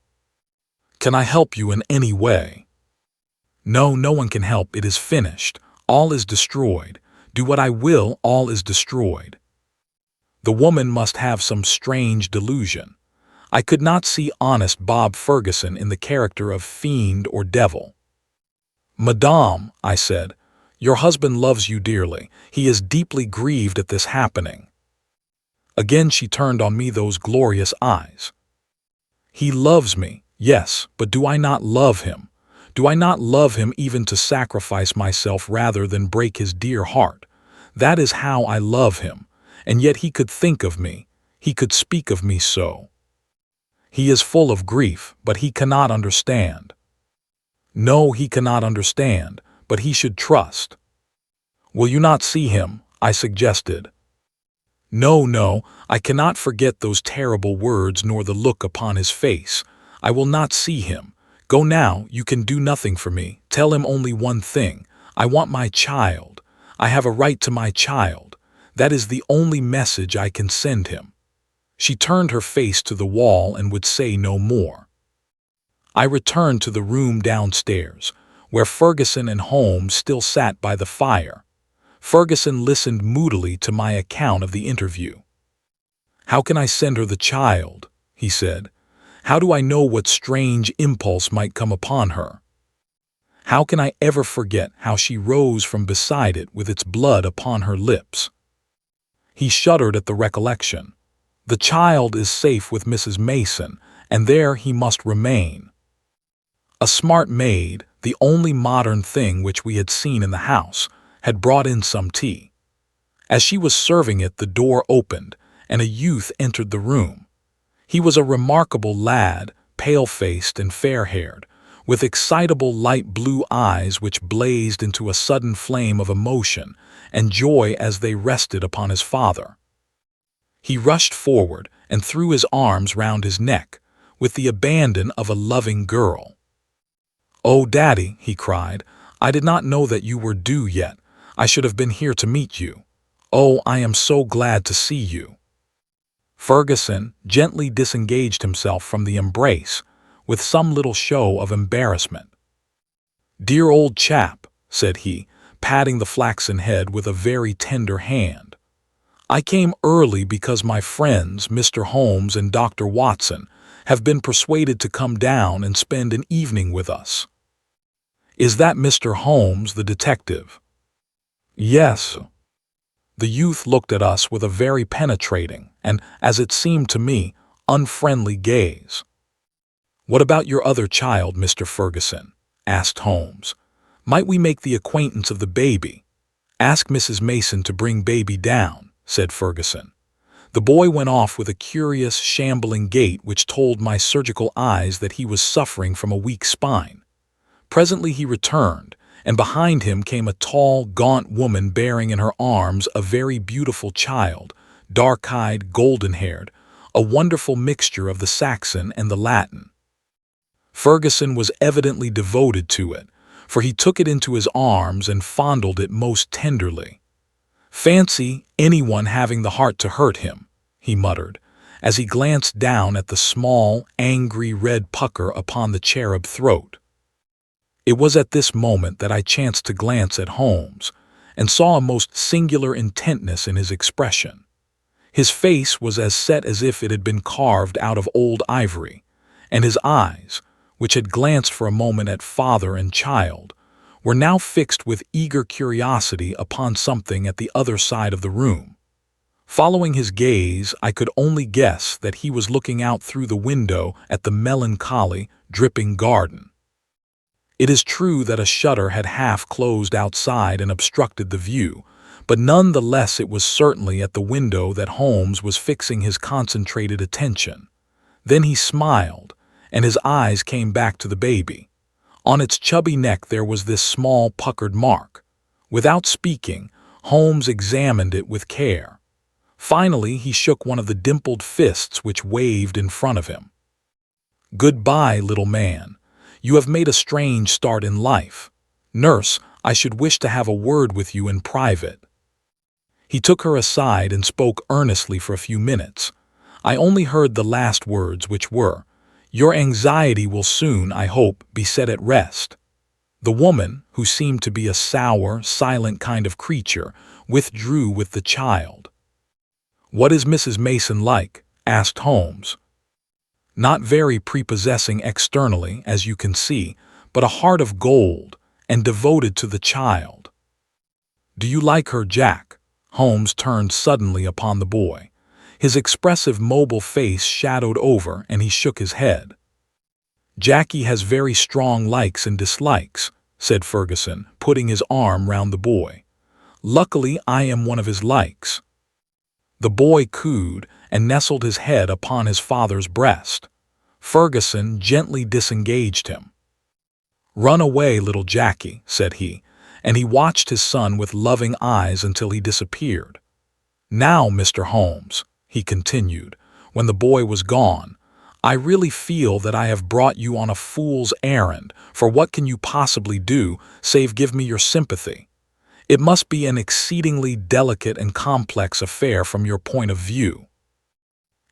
Can I help you in any way?" "No, no one can help, it is finished. All is destroyed. Do what I will, all is destroyed." The woman must have some strange delusion. I could not see honest Bob Ferguson in the character of fiend or devil. "Madame," I said, "your husband loves you dearly. He is deeply grieved at this happening." Again she turned on me those glorious eyes. "He loves me, yes, but do I not love him? Do I not love him even to sacrifice myself rather than break his dear heart? That is how I love him, and yet he could think of me, he could speak of me so. He is full of grief, but he cannot understand." "No, he cannot understand, but he should trust." "Will you not see him?" I suggested. "No, no, I cannot forget those terrible words nor the look upon his face. I will not see him. Go now, you can do nothing for me. Tell him only one thing. I want my child. I have a right to my child. That is the only message I can send him." She turned her face to the wall and would say no more. I returned to the room downstairs, where Ferguson and Holmes still sat by the fire. Ferguson listened moodily to my account of the interview. "How can I send her the child?" he said. "How do I know what strange impulse might come upon her? How can I ever forget how she rose from beside it with its blood upon her lips?" He shuddered at the recollection. "The child is safe with Mrs. Mason, and there he must remain." A smart maid, the only modern thing which we had seen in the house, had brought in some tea. As she was serving it, the door opened, and a youth entered the room. He was a remarkable lad, pale-faced and fair-haired, with excitable light blue eyes which blazed into a sudden flame of emotion and joy as they rested upon his father. He rushed forward and threw his arms round his neck, with the abandon of a loving girl. "Oh, Daddy," he cried, "I did not know that you were due yet. I should have been here to meet you. Oh, I am so glad to see you." Ferguson gently disengaged himself from the embrace, with some little show of embarrassment. "Dear old chap," said he, patting the flaxen head with a very tender hand. "I came early because my friends, Mr. Holmes and Dr. Watson, have been persuaded to come down and spend an evening with us." "Is that Mr. Holmes, the detective?" "Yes." The youth looked at us with a very penetrating and, as it seemed to me, unfriendly gaze. "What about your other child, Mr. Ferguson?" asked Holmes. "Might we make the acquaintance of the baby?" "Ask Mrs. Mason to bring baby down," said Ferguson. The boy went off with a curious, shambling gait which told my surgical eyes that he was suffering from a weak spine. Presently he returned, and behind him came a tall, gaunt woman bearing in her arms a very beautiful child, dark-eyed, golden-haired, a wonderful mixture of the Saxon and the Latin. Ferguson was evidently devoted to it, for he took it into his arms and fondled it most tenderly. "Fancy anyone having the heart to hurt him," he muttered, as he glanced down at the small, angry red pucker upon the cherub throat. It was at this moment that I chanced to glance at Holmes, and saw a most singular intentness in his expression. His face was as set as if it had been carved out of old ivory, and his eyes, which had glanced for a moment at father and child, were now fixed with eager curiosity upon something at the other side of the room. Following his gaze, I could only guess that he was looking out through the window at the melancholy, dripping garden. It is true that a shutter had half closed outside and obstructed the view, but none the less it was certainly at the window that Holmes was fixing his concentrated attention. Then he smiled, and his eyes came back to the baby. On its chubby neck there was this small puckered mark. Without speaking, Holmes examined it with care. Finally, he shook one of the dimpled fists which waved in front of him. "Goodbye, little man. You have made a strange start in life. Nurse, I should wish to have a word with you in private." He took her aside and spoke earnestly for a few minutes. I only heard the last words, which were, "Your anxiety will soon, I hope, be set at rest." The woman, who seemed to be a sour, silent kind of creature, withdrew with the child. "What is Mrs. Mason like?" asked Holmes. "Not very prepossessing externally, as you can see, but a heart of gold, and devoted to the child." "Do you like her, Jack?" Holmes turned suddenly upon the boy. His expressive mobile face shadowed over, and he shook his head. "Jackie has very strong likes and dislikes," said Ferguson, putting his arm round the boy. "Luckily, I am one of his likes." The boy cooed and nestled his head upon his father's breast. Ferguson gently disengaged him. "Run away, little Jackie," said he, and he watched his son with loving eyes until he disappeared. "Now, Mr. Holmes," he continued, when the boy was gone, "I really feel that I have brought you on a fool's errand, for what can you possibly do save give me your sympathy? It must be an exceedingly delicate and complex affair from your point of view."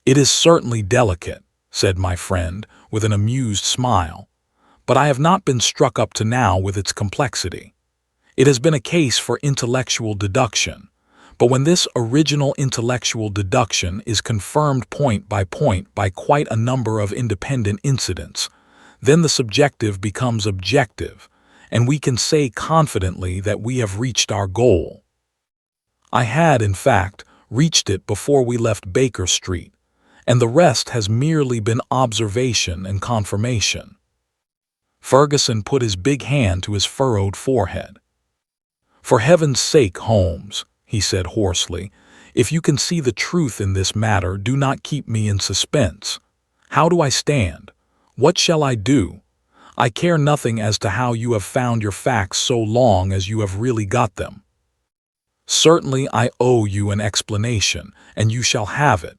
"It is certainly delicate," said my friend, with an amused smile, "but I have not been struck up to now with its complexity. It has been a case for intellectual deduction, but when this original intellectual deduction is confirmed point by quite a number of independent incidents, then the subjective becomes objective, and we can say confidently that we have reached our goal. I had, in fact, reached it before we left Baker Street, and the rest has merely been observation and confirmation." Ferguson put his big hand to his furrowed forehead. "For heaven's sake, Holmes," he said hoarsely, "if you can see the truth in this matter, do not keep me in suspense. How do I stand? What shall I do? I care nothing as to how you have found your facts so long as you have really got them. Certainly I owe you an explanation, and you shall have it,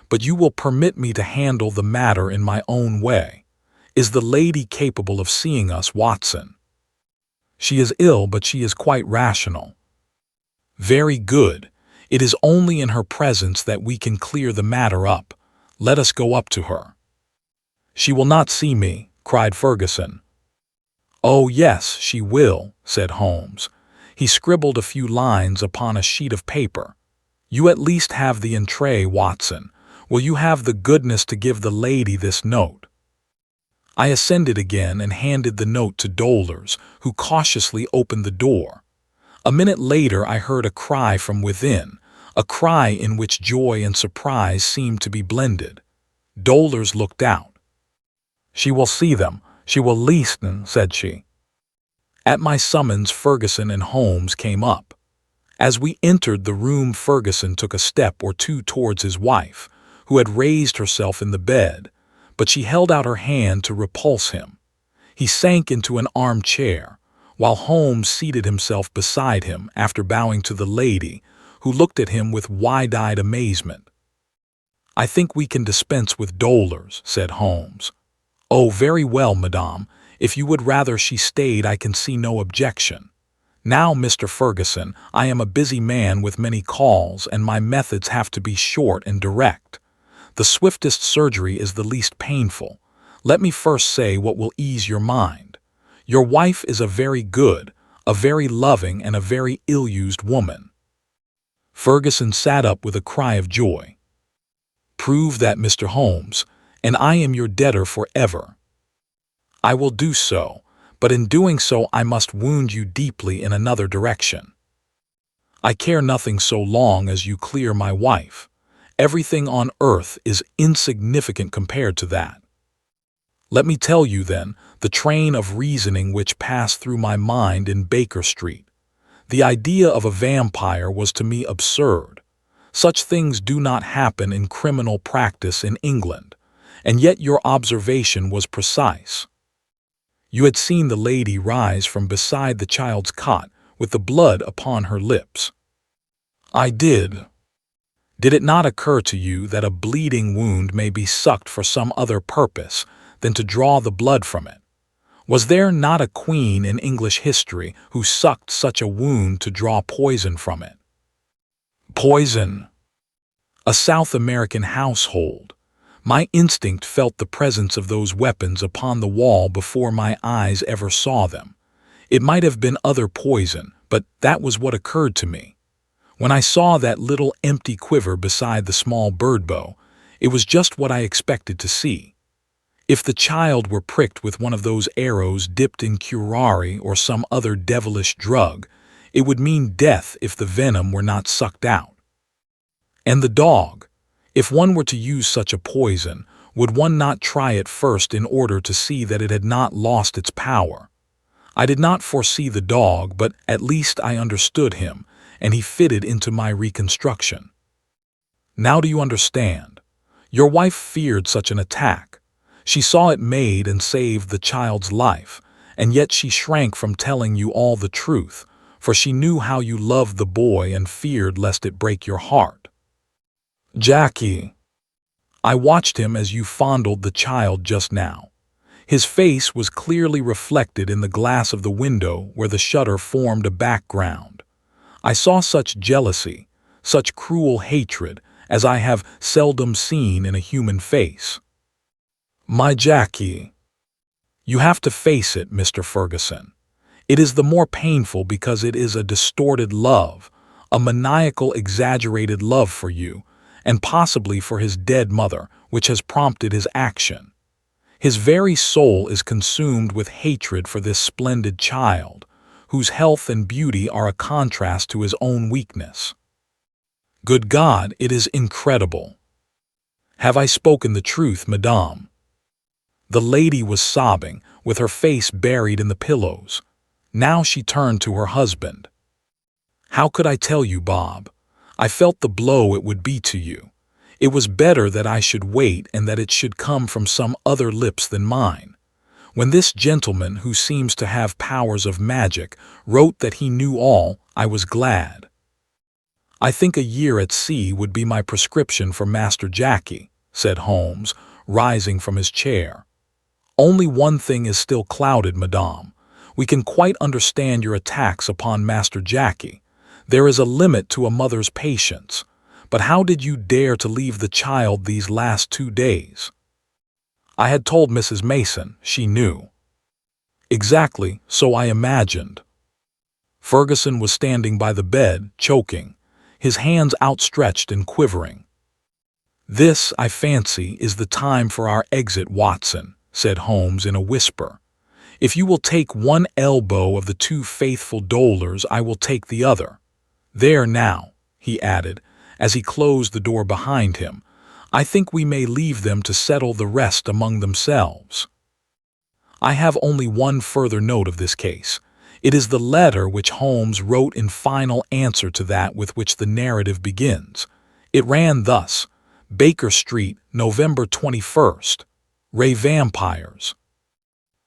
but you will permit me to handle the matter in my own way. Is the lady capable of seeing us, Watson?" "She is ill, but she is quite rational." "Very good. It is only in her presence that we can clear the matter up. Let us go up to her." "She will not see me," cried Ferguson. "Oh, yes, she will," said Holmes. He scribbled a few lines upon a sheet of paper. "You at least have the entree, Watson. Will you have the goodness to give the lady this note?" I ascended again and handed the note to Dolors, who cautiously opened the door. A minute later I heard a cry from within, a cry in which joy and surprise seemed to be blended. Dolors looked out. "She will see them. She will listen," said she. At my summons, Ferguson and Holmes came up. As we entered the room, Ferguson took a step or two towards his wife, who had raised herself in the bed, but she held out her hand to repulse him. He sank into an armchair, while Holmes seated himself beside him after bowing to the lady, who looked at him with wide-eyed amazement. "I think we can dispense with Dolors," said Holmes. "Oh, very well, madame. If you would rather she stayed, I can see no objection. Now, Mr. Ferguson, I am a busy man with many calls, and my methods have to be short and direct. The swiftest surgery is the least painful. Let me first say what will ease your mind. Your wife is a very good, a very loving, and a very ill-used woman." Ferguson sat up with a cry of joy. "Prove that, Mr. Holmes, and I am your debtor forever." "I will do so, but in doing so I must wound you deeply in another direction. I care nothing so long as you clear my wife. Everything on earth is insignificant compared to that. Let me tell you, then, the train of reasoning which passed through my mind in Baker Street. The idea of a vampire was to me absurd. Such things do not happen in criminal practice in England, and yet your observation was precise. You had seen the lady rise from beside the child's cot with the blood upon her lips." "I did." "Did it not occur to you that a bleeding wound may be sucked for some other purpose than to draw the blood from it? Was there not a queen in English history who sucked such a wound to draw poison from it?" "Poison?" "A South American household. My instinct felt the presence of those weapons upon the wall before my eyes ever saw them. It might have been other poison, but that was what occurred to me. When I saw that little empty quiver beside the small bird bow, it was just what I expected to see. If the child were pricked with one of those arrows dipped in curare or some other devilish drug, it would mean death if the venom were not sucked out. And the dog, if one were to use such a poison, would one not try it first in order to see that it had not lost its power? I did not foresee the dog, but at least I understood him, and he fitted into my reconstruction. Now do you understand? Your wife feared such an attack. She saw it made and saved the child's life, and yet she shrank from telling you all the truth, for she knew how you loved the boy and feared lest it break your heart." "Jackie." "I watched him as you fondled the child just now. His face was clearly reflected in the glass of the window where the shutter formed a background. I saw such jealousy, such cruel hatred, as I have seldom seen in a human face." "My Jackie." "You have to face it, Mr. Ferguson. It is the more painful because it is a distorted love, a maniacal, exaggerated love for you, and possibly for his dead mother, which has prompted his action. His very soul is consumed with hatred for this splendid child, whose health and beauty are a contrast to his own weakness. Good God, it is incredible. Have I spoken the truth, madame?" The lady was sobbing, with her face buried in the pillows. Now she turned to her husband. "How could I tell you, Bob? I felt the blow it would be to you. It was better that I should wait and that it should come from some other lips than mine. When this gentleman, who seems to have powers of magic, wrote that he knew all, I was glad. I think a year at sea would be my prescription for Master Jackie," said Holmes, rising from his chair. "Only one thing is still clouded, madame. We can quite understand your attacks upon Master Jackie. There is a limit to a mother's patience. But how did you dare to leave the child these last 2 days?" "I had told Mrs. Mason. She knew." "Exactly, so I imagined." Ferguson was standing by the bed, choking, his hands outstretched and quivering. "This, I fancy, is the time for our exit, Watson," said Holmes in a whisper. "If you will take one elbow of the 2 faithful dolors, I will take the other. There now," he added, as he closed the door behind him, "I think we may leave them to settle the rest among themselves." I have only one further note of this case. It is the letter which Holmes wrote in final answer to that with which the narrative begins. It ran thus: "Baker Street, November 21st. Ray Vampires.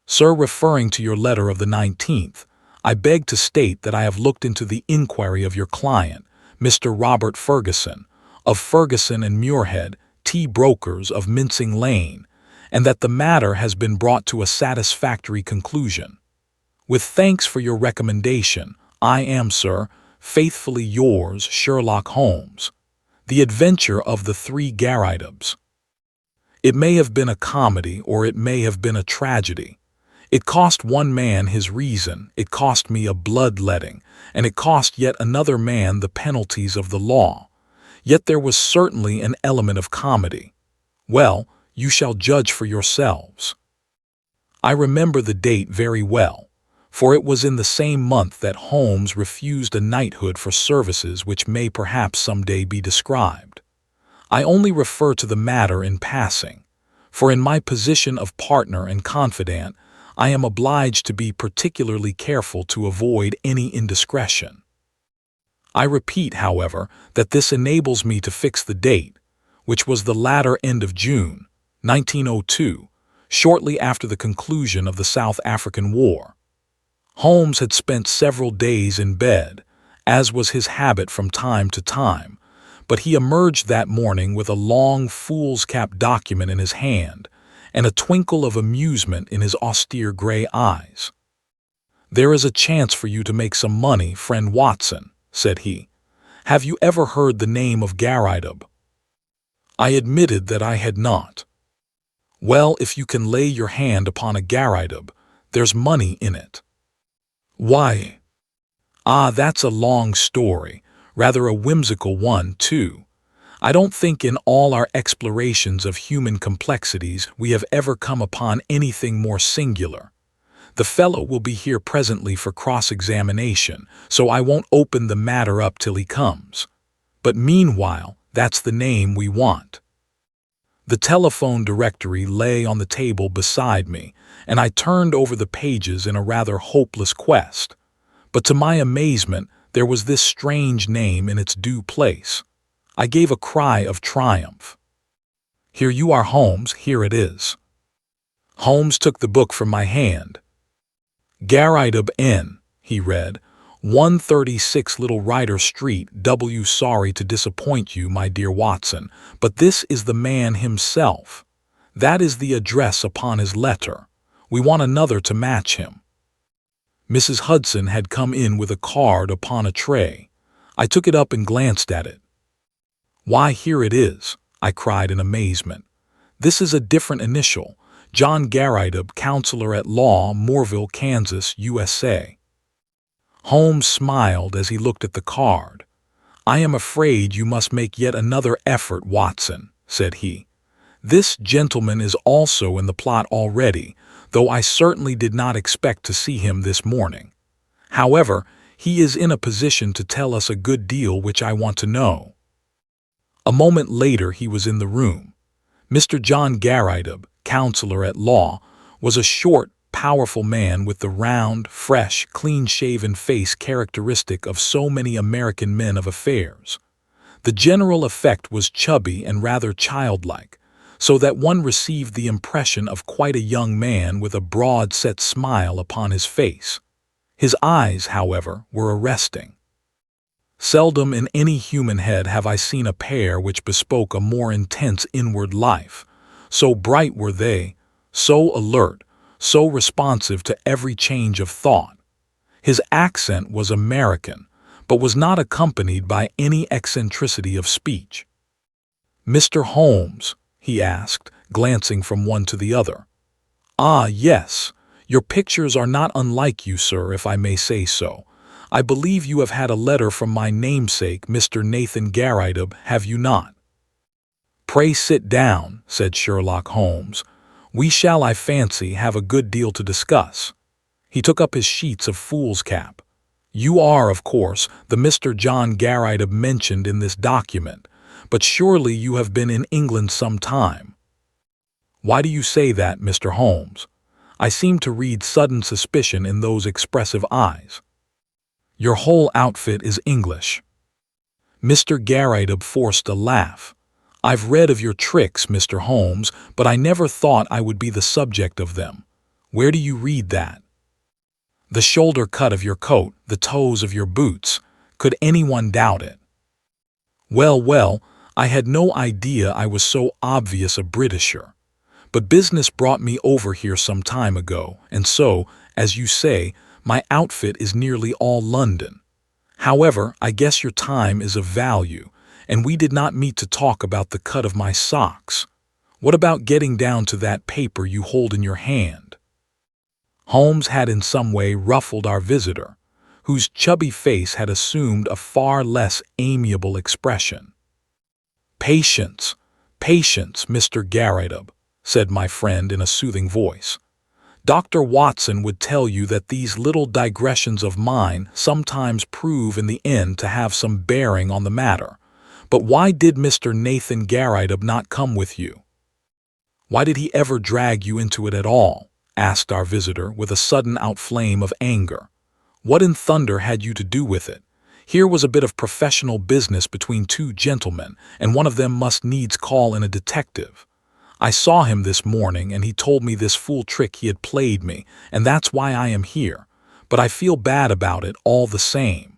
Sir, referring to your letter of the 19th, I beg to state that I have looked into the inquiry of your client, Mr. Robert Ferguson, of Ferguson and Muirhead, tea brokers of Mincing Lane, and that the matter has been brought to a satisfactory conclusion. With thanks for your recommendation, I am, sir, faithfully yours, Sherlock Holmes. The Adventure of the 3 Garridebs." It may have been a comedy or it may have been a tragedy. It cost one man his reason, it cost me a bloodletting, and it cost yet another man the penalties of the law. Yet there was certainly an element of comedy. Well, you shall judge for yourselves. I remember the date very well, for it was in the same month that Holmes refused a knighthood for services which may perhaps some day be described. I only refer to the matter in passing, for in my position of partner and confidant, I am obliged to be particularly careful to avoid any indiscretion. I repeat, however, that this enables me to fix the date, which was the latter end of June, 1902, shortly after the conclusion of the South African War. Holmes had spent several days in bed, as was his habit from time to time, but he emerged that morning with a long foolscap document in his hand and a twinkle of amusement in his austere gray eyes. "There is a chance for you to make some money, friend Watson," said he. "Have you ever heard the name of Garrideb?" I admitted that I had not. "Well, if you can lay your hand upon a Garrideb, there's money in it." "Why?" "Ah, that's a long story, rather a whimsical one, too. I don't think in all our explorations of human complexities we have ever come upon anything more singular. The fellow will be here presently for cross-examination, so I won't open the matter up till he comes. But meanwhile, that's the name we want." The telephone directory lay on the table beside me, and I turned over the pages in a rather hopeless quest. But to my amazement, there was this strange name in its due place. I gave a cry of triumph. "Here you are, Holmes, here it is." Holmes took the book from my hand. "Garrideb N," he read, "136 Little Rider Street, W. Sorry to disappoint you, my dear Watson, but this is the man himself. That is the address upon his letter. We want another to match him." Mrs. Hudson had come in with a card upon a tray. I took it up and glanced at it. "Why, here it is," I cried in amazement. "This is a different initial. John Garrideb, Counselor at Law, Moorville, Kansas, USA. Holmes smiled as he looked at the card. "I am afraid you must make yet another effort, Watson," said he. "This gentleman is also in the plot already, though I certainly did not expect to see him this morning. However, he is in a position to tell us a good deal which I want to know." A moment later he was in the room. Mr. John Garrideb, Counselor at Law, was a short, powerful man with the round, fresh, clean-shaven face characteristic of so many American men of affairs. The general effect was chubby and rather childlike, so that one received the impression of quite a young man with a broad-set smile upon his face. His eyes, however, were arresting. Seldom in any human head have I seen a pair which bespoke a more intense inward life. So bright were they, so alert, so responsive to every change of thought. His accent was American, but was not accompanied by any eccentricity of speech. "Mr. Holmes?" he asked, glancing from one to the other. "Ah, yes. Your pictures are not unlike you, sir, if I may say so. I believe you have had a letter from my namesake, Mr. Nathan Garrideb, have you not?" "Pray sit down," said Sherlock Holmes. "We shall, I fancy, have a good deal to discuss." He took up his sheets of foolscap. "You are, of course, the Mr. John Garrideb mentioned in this document, but surely you have been in England some time." "Why do you say that, Mr. Holmes?" I seemed to read sudden suspicion in those expressive eyes. "Your whole outfit is English." Mr. Garrideb forced a laugh. "I've read of your tricks, Mr. Holmes, but I never thought I would be the subject of them. Where do you read that?" "The shoulder cut of your coat, the toes of your boots. Could anyone doubt it?" "Well, well, I had no idea I was so obvious a Britisher. But business brought me over here some time ago, and so, as you say, my outfit is nearly all London. However, I guess your time is of value, and we did not meet to talk about the cut of my socks. What about getting down to that paper you hold in your hand?" Holmes had in some way ruffled our visitor, whose chubby face had assumed a far less amiable expression. "Patience, patience, Mr. Garrightub," said my friend in a soothing voice. "Dr. Watson would tell you that these little digressions of mine sometimes prove in the end to have some bearing on the matter. But why did Mr. Nathan Garrightub not come with you? Why did he ever drag you into it at all?" asked our visitor with a sudden outflame of anger. "What in thunder had you to do with it? Here was a bit of professional business between two gentlemen, and one of them must needs call in a detective. I saw him this morning, and he told me this fool trick he had played me, and that's why I am here. But I feel bad about it all the same.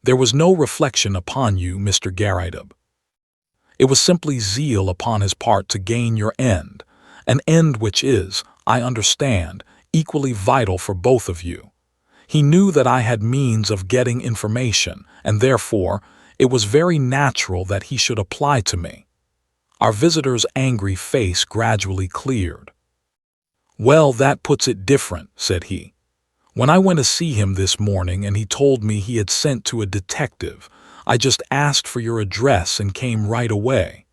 There was no reflection upon you, Mr. Garrightub. It was simply zeal upon his part to gain your end, an end which is, I understand, equally vital for both of you. He knew that I had means of getting information, and therefore it was very natural that he should apply to me." Our visitor's angry face gradually cleared. "Well, that puts it different," said he. "When I went to see him this morning and he told me he had sent to a detective, I just asked for your address and came right away.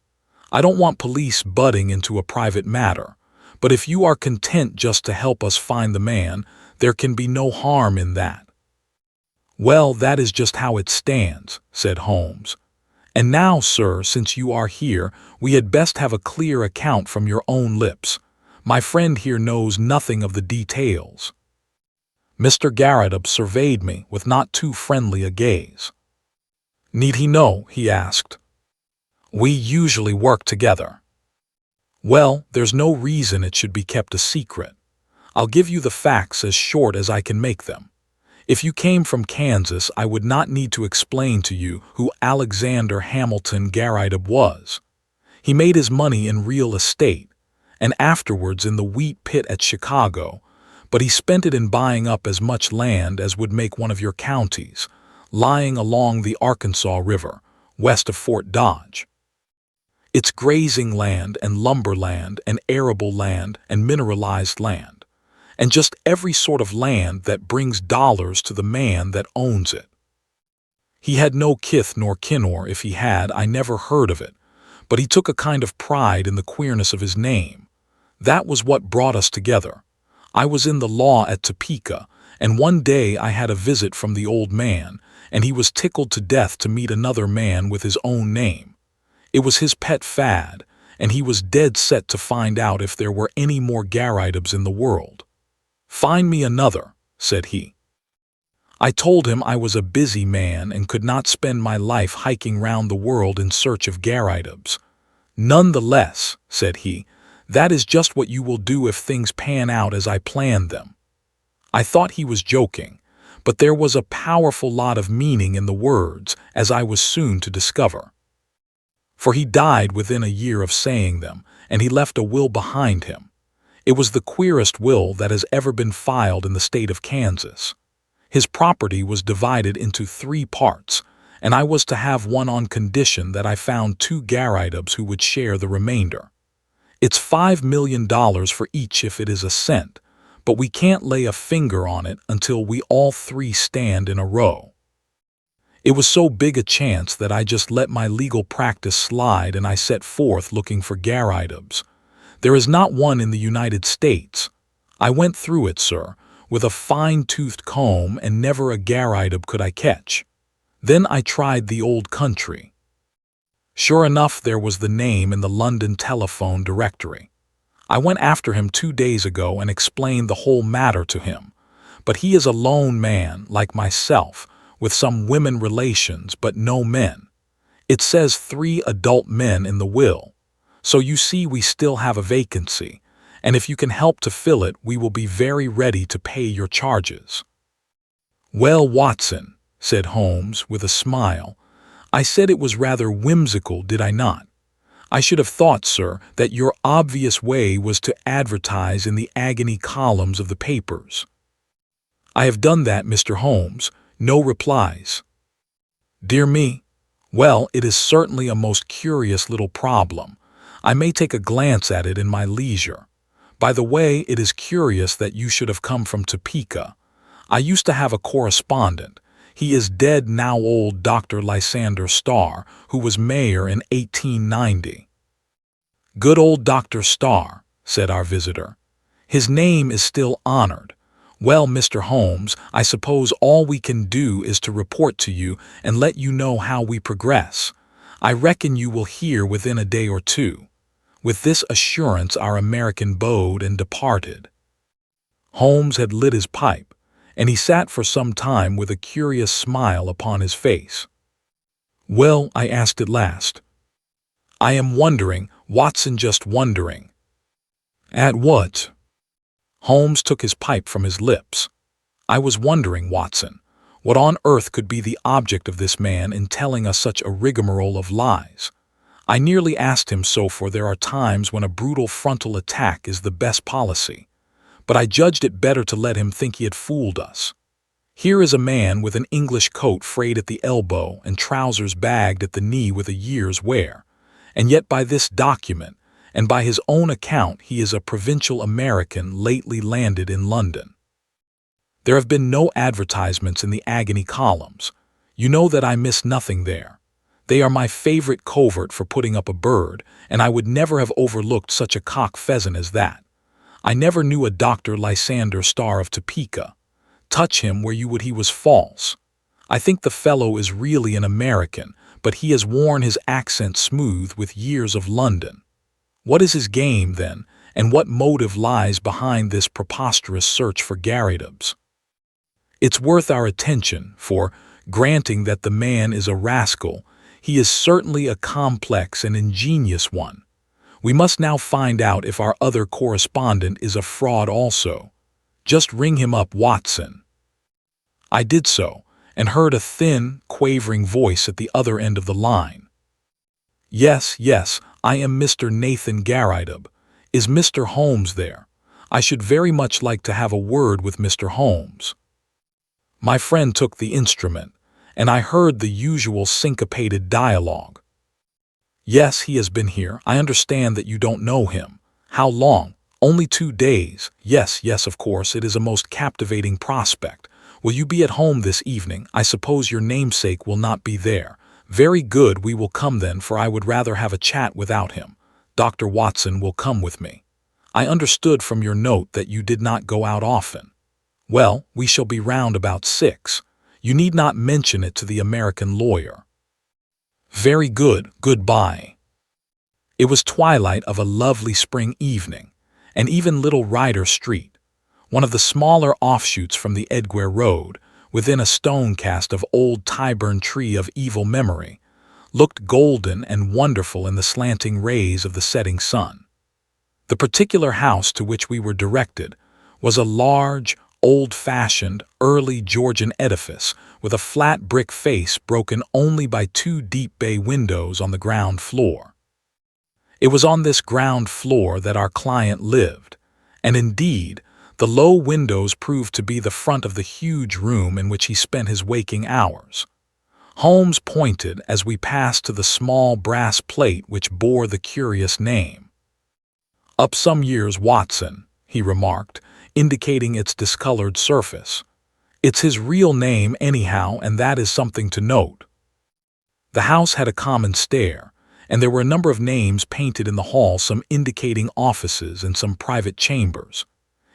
I don't want police butting into a private matter, but if you are content just to help us find the man, there can be no harm in that." "Well, that is just how it stands," said Holmes. "And now, sir, since you are here, we had best have a clear account from your own lips. My friend here knows nothing of the details." Mr. Garrightub surveyed me with not too friendly a gaze. "Need he know?" he asked. "We usually work together." "Well, there's no reason it should be kept a secret. I'll give you the facts as short as I can make them. If you came from Kansas, I would not need to explain to you who Alexander Hamilton Garrightub was. He made his money in real estate, and afterwards in the wheat pit at Chicago, but he spent it in buying up as much land as would make one of your counties, lying along the Arkansas River, west of Fort Dodge. It's grazing land and lumber land and arable land and mineralized land, and just every sort of land that brings dollars to the man that owns it. He had no kith nor kin, or if he had, I never heard of it, but he took a kind of pride in the queerness of his name. That was what brought us together. I was in the law at Topeka, and one day I had a visit from the old man, and he was tickled to death to meet another man with his own name. It was his pet fad, and he was dead set to find out if there were any more Garrightubs in the world. "Find me another," said he. I told him I was a busy man and could not spend my life hiking round the world in search of Garrightubs. "None the less," said he, "that is just what you will do if things pan out as I planned them." I thought he was joking, but there was a powerful lot of meaning in the words, as I was soon to discover. For he died within a year of saying them, and he left a will behind him. It was the queerest will that has ever been filed in the state of Kansas. His property was divided into 3 parts, and I was to have one on condition that I found 2 Garrightubs who would share the remainder. It's $5 million for each if it is a cent, but we can't lay a finger on it until we all 3 stand in a row. It was so big a chance that I just let my legal practice slide, and I set forth looking for Garrightubs. There is not one in the United States. I went through it, sir, with a fine-toothed comb, and never a Garrightub could I catch. Then I tried the old country. Sure enough, there was the name in the London telephone directory. I went after him 2 days ago and explained the whole matter to him. But he is a lone man, like myself, with some women relations but no men. It says 3 adult men in the will. So you see we still have a vacancy, and if you can help to fill it, we will be very ready to pay your charges." "Well, Watson," said Holmes with a smile, "I said it was rather whimsical, did I not? I should have thought, sir, that your obvious way was to advertise in the agony columns of the papers." "I have done that, Mr. Holmes. No replies." "Dear me. Well, it is certainly a most curious little problem. I may take a glance at it in my leisure. By the way, it is curious that you should have come from Topeka. I used to have a correspondent. He is dead now, old Dr. Lysander Starr, who was mayor in 1890. Good old Dr. Starr, said our visitor. His name is still honored. Well, Mr. Holmes, I suppose all we can do is to report to you and let you know how we progress. I reckon you will hear within a day or two. With this assurance our American bowed and departed. Holmes had lit his pipe, and he sat for some time with a curious smile upon his face. Well, I asked at last. I am wondering, Watson, just wondering. At what? Holmes took his pipe from his lips. I was wondering, Watson, what on earth could be the object of this man in telling us such a rigmarole of lies? I nearly asked him so, for there are times when a brutal frontal attack is the best policy. But I judged it better to let him think he had fooled us. Here is a man with an English coat frayed at the elbow and trousers bagged at the knee with a year's wear, and yet by this document, and by his own account, he is a provincial American lately landed in London. There have been no advertisements in the agony columns. You know that I miss nothing there. They are my favorite covert for putting up a bird, and I would never have overlooked such a cock pheasant as that. I never knew a Dr. Lysander Starr of Topeka. Touch him where you would, he was false. I think the fellow is really an American, but he has worn his accent smooth with years of London. What is his game, then, and what motive lies behind this preposterous search for Garridobs? It's worth our attention, for, granting that the man is a rascal, he is certainly a complex and ingenious one. We must now find out if our other correspondent is a fraud also. Just ring him up, Watson. I did so, and heard a thin, quavering voice at the other end of the line. Yes, yes, I am Mr. Nathan Garridob. Is Mr. Holmes there? I should very much like to have a word with Mr. Holmes. My friend took the instrument, and I heard the usual syncopated dialogue. Yes, he has been here. I understand that you don't know him. How long? Only 2 days. Yes, yes, of course, it is a most captivating prospect. Will you be at home this evening? I suppose your namesake will not be there. Very good, we will come then, for I would rather have a chat without him. Dr. Watson will come with me. I understood from your note that you did not go out often. Well, we shall be round about 6. You need not mention it to the American lawyer. Very good, goodbye. It was twilight of a lovely spring evening, and even Little Ryder Street, one of the smaller offshoots from the Edgware Road, within a stone cast of old Tyburn tree of evil memory, looked golden and wonderful in the slanting rays of the setting sun. The particular house to which we were directed was a large, old-fashioned, early Georgian edifice with a flat brick face broken only by 2 deep bay windows on the ground floor. It was on this ground floor that our client lived, and indeed, the low windows proved to be the front of the huge room in which he spent his waking hours. Holmes pointed as we passed to the small brass plate which bore the curious name. Up some years, Watson, he remarked, indicating its discolored surface. It's his real name anyhow, and that is something to note. The house had a common stair, and there were a number of names painted in the hall, some indicating offices and some private chambers.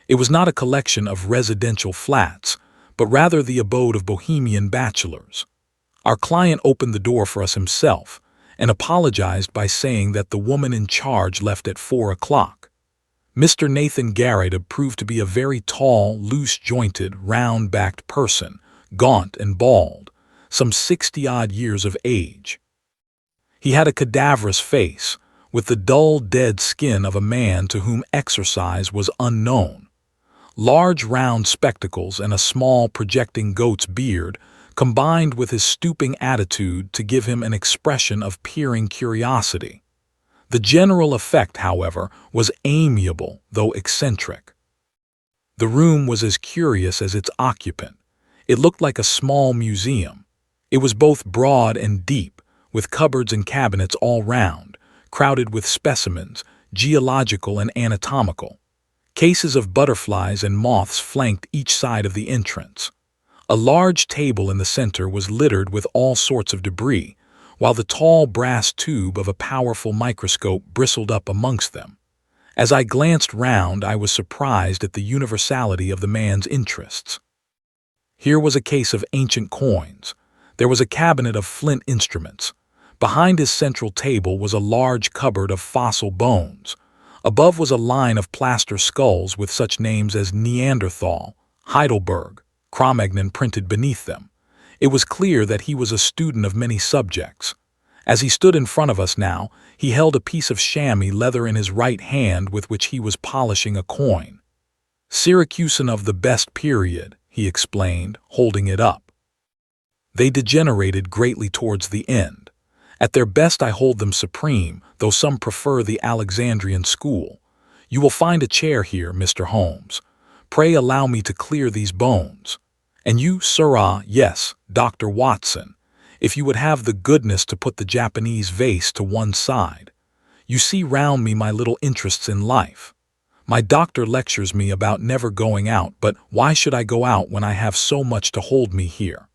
It was not a collection of residential flats, but rather the abode of bohemian bachelors. Our client opened the door for us himself, and apologized by saying that the woman in charge left at 4 o'clock. Mr. Nathan Garridob proved to be a very tall, loose-jointed, round-backed person, gaunt and bald, some 60-odd years of age. He had a cadaverous face, with the dull, dead skin of a man to whom exercise was unknown. Large round spectacles and a small projecting goat's beard combined with his stooping attitude to give him an expression of peering curiosity. The general effect, however, was amiable, though eccentric. The room was as curious as its occupant. It looked like a small museum. It was both broad and deep, with cupboards and cabinets all round, crowded with specimens, geological and anatomical. Cases of butterflies and moths flanked each side of the entrance. A large table in the center was littered with all sorts of debris, while the tall brass tube of a powerful microscope bristled up amongst them. As I glanced round, I was surprised at the universality of the man's interests. Here was a case of ancient coins. There was a cabinet of flint instruments. Behind his central table was a large cupboard of fossil bones. Above was a line of plaster skulls with such names as Neanderthal, Heidelberg, Cro-Magnon printed beneath them. It was clear that he was a student of many subjects. As he stood in front of us now, he held a piece of chamois leather in his right hand with which he was polishing a coin. Syracusan of the best period, he explained, holding it up. They degenerated greatly towards the end. At their best I hold them supreme, though some prefer the Alexandrian school. You will find a chair here, Mr. Holmes. Pray allow me to clear these bones. And you, sirrah, yes, Dr. Watson, if you would have the goodness to put the Japanese vase to one side. You see round me my little interests in life. My doctor lectures me about never going out, but why should I go out when I have so much to hold me here?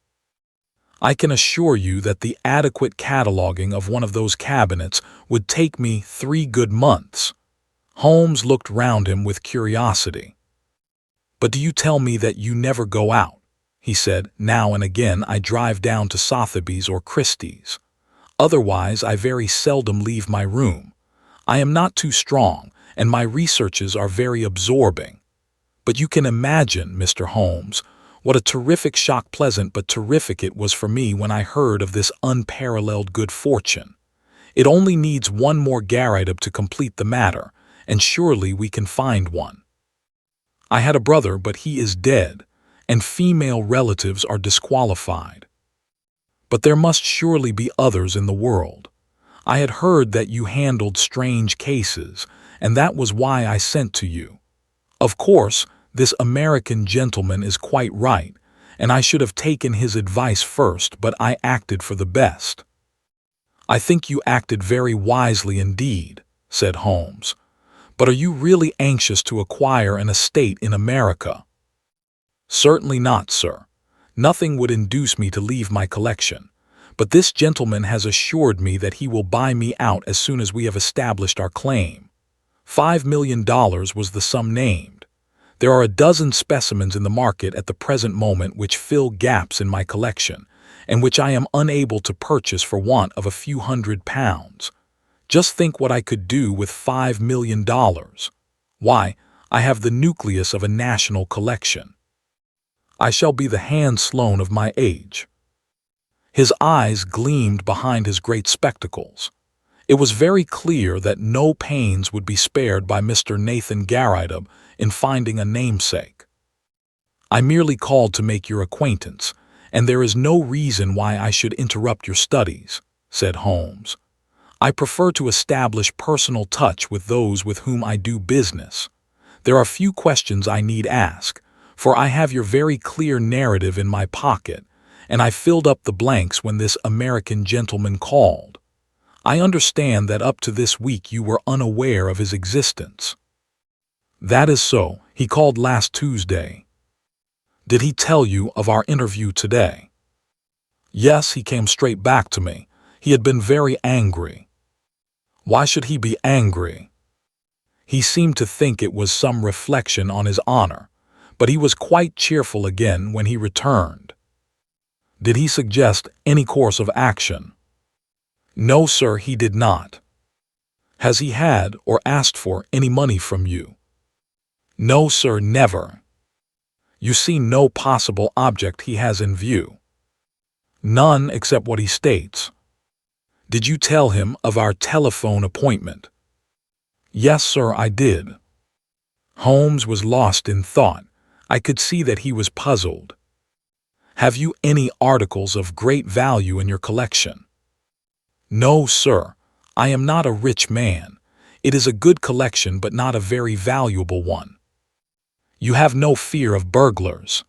I can assure you that the adequate cataloging of one of those cabinets would take me 3 good months. Holmes looked round him with curiosity. But do you tell me that you never go out? He said. Now and again I drive down to Sotheby's or Christie's. Otherwise I very seldom leave my room. I am not too strong, and my researches are very absorbing. But you can imagine, Mr. Holmes, what a terrific shock, pleasant but terrific, it was for me when I heard of this unparalleled good fortune. It only needs one more Garrideb to complete the matter, and surely we can find one. I had a brother, but he is dead, and female relatives are disqualified. But there must surely be others in the world. I had heard that you handled strange cases, and that was why I sent to you. Of course, this American gentleman is quite right, and I should have taken his advice first, but I acted for the best. I think you acted very wisely indeed, said Holmes. But are you really anxious to acquire an estate in America? Certainly not, sir. Nothing would induce me to leave my collection. But this gentleman has assured me that he will buy me out as soon as we have established our claim. $5 million was the sum named. There are a dozen specimens in the market at the present moment which fill gaps in my collection, and which I am unable to purchase for want of a few £100. Just think what I could do with $5 million. Why, I have the nucleus of a national collection. I shall be the Hans Sloane of my age. His eyes gleamed behind his great spectacles. It was very clear that no pains would be spared by Mr. Nathan Garrideb in finding a namesake. I merely called to make your acquaintance, and there is no reason why I should interrupt your studies, said Holmes. I prefer to establish personal touch with those with whom I do business. There are few questions I need ask, for I have your very clear narrative in my pocket, and I filled up the blanks when this American gentleman called. I understand that up to this week you were unaware of his existence. That is so. He called last Tuesday. Did he tell you of our interview today? Yes, he came straight back to me. He had been very angry. Why should he be angry? He seemed to think it was some reflection on his honor, but he was quite cheerful again when he returned. Did he suggest any course of action? No, sir, he did not. Has he had or asked for any money from you? No, sir, never. You see no possible object he has in view? None except what he states. Did you tell him of our telephone appointment? Yes, sir, I did. Holmes was lost in thought. I could see that he was puzzled. Have you any articles of great value in your collection? No, sir. I am not a rich man. It is a good collection, but not a very valuable one. You have no fear of burglars?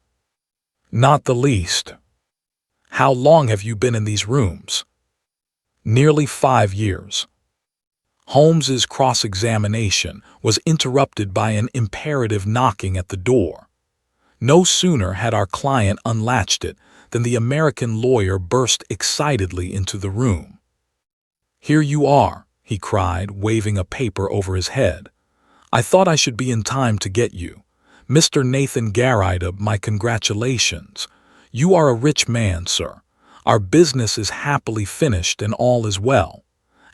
Not the least. How long have you been in these rooms? Nearly 5 years. Holmes's cross-examination was interrupted by an imperative knocking at the door. No sooner had our client unlatched it than the American lawyer burst excitedly into the room. "Here you are," he cried, waving a paper over his head. "I thought I should be in time to get you. Mr. Nathan Garrida, my congratulations. You are a rich man, sir. Our business is happily finished and all is well.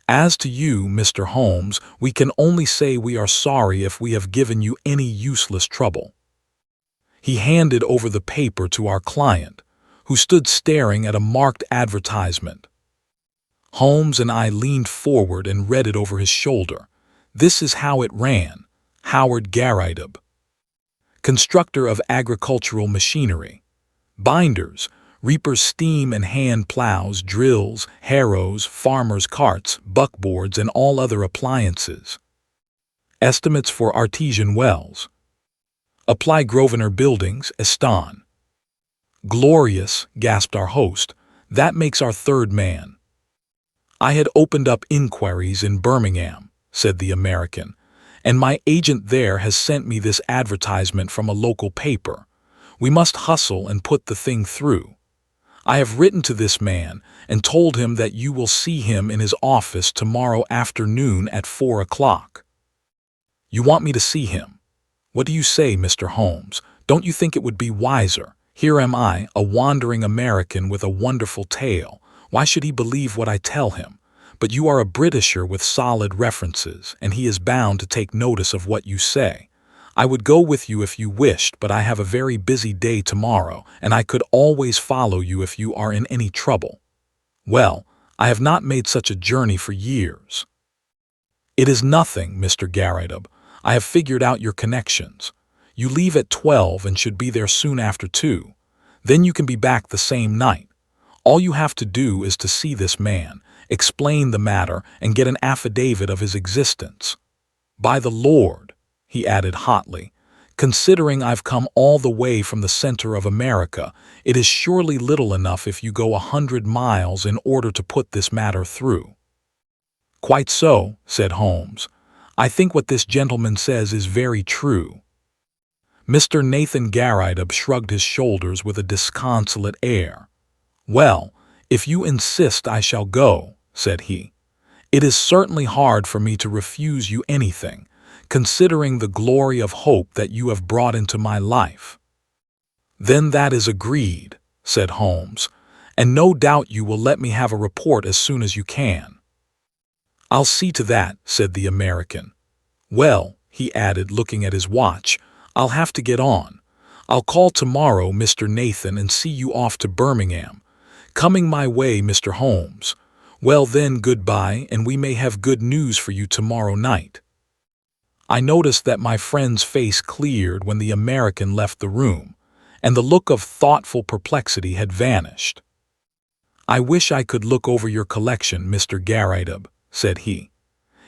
As to you, Mr. Holmes, we can only say we are sorry if we have given you any useless trouble." He handed over the paper to our client, who stood staring at a marked advertisement. Holmes and I leaned forward and read it over his shoulder. This is how it ran: Howard Garrida, constructor of agricultural machinery, binders, reapers' steam and hand plows, drills, harrows, farmers' carts, buckboards, and all other appliances. Estimates for artesian wells. Apply Grosvenor Buildings, Eston. "Glorious," gasped our host. "That makes our third man." "I had opened up inquiries in Birmingham," said the American, "and my agent there has sent me this advertisement from a local paper. We must hustle and put the thing through. I have written to this man and told him that you will see him in his office tomorrow afternoon at 4 o'clock. You want me to see him? What do you say, Mr. Holmes? Don't you think it would be wiser? Here am I, a wandering American with a wonderful tale. Why should he believe what I tell him? But you are a Britisher with solid references, and he is bound to take notice of what you say. I would go with you if you wished, but I have a very busy day tomorrow, and I could always follow you if you are in any trouble." "Well, I have not made such a journey for years." "It is nothing, Mr. Garrida. I have figured out your connections. You leave at 12 and should be there soon after 2. Then you can be back the same night. All you have to do is to see this man, explain the matter, and get an affidavit of his existence. By the Lord," he added hotly, "considering I've come all the way from the center of America, it is surely little enough if you go 100 miles in order to put this matter through." "Quite so," said Holmes. "I think what this gentleman says is very true." Mr. Nathan Garrida shrugged his shoulders with a disconsolate air. "Well, if you insist, I shall go," said he. "It is certainly hard for me to refuse you anything, considering the glory of hope that you have brought into my life." "Then that is agreed," said Holmes, "and no doubt you will let me have a report as soon as you can." "I'll see to that," said the American. "Well," he added, looking at his watch, "I'll have to get on. I'll call tomorrow, Mr. Nathan, and see you off to Birmingham. Coming my way, Mr. Holmes. Well then, goodbye, and we may have good news for you tomorrow night." I noticed that my friend's face cleared when the American left the room, and the look of thoughtful perplexity had vanished. "I wish I could look over your collection, Mr. Garrida," said he.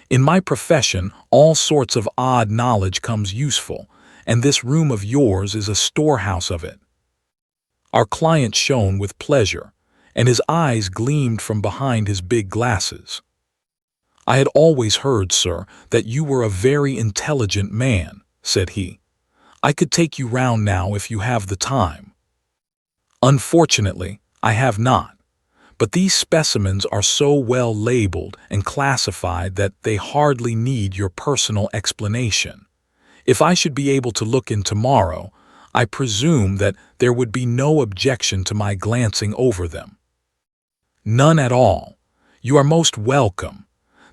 "In my profession, all sorts of odd knowledge comes useful, and this room of yours is a storehouse of it." Our client shone with pleasure, and his eyes gleamed from behind his big glasses. "I had always heard, sir, that you were a very intelligent man," said he. "I could take you round now if you have the time." "Unfortunately, I have not. But these specimens are so well labeled and classified that they hardly need your personal explanation. If I should be able to look in tomorrow, I presume that there would be no objection to my glancing over them." "None at all. You are most welcome.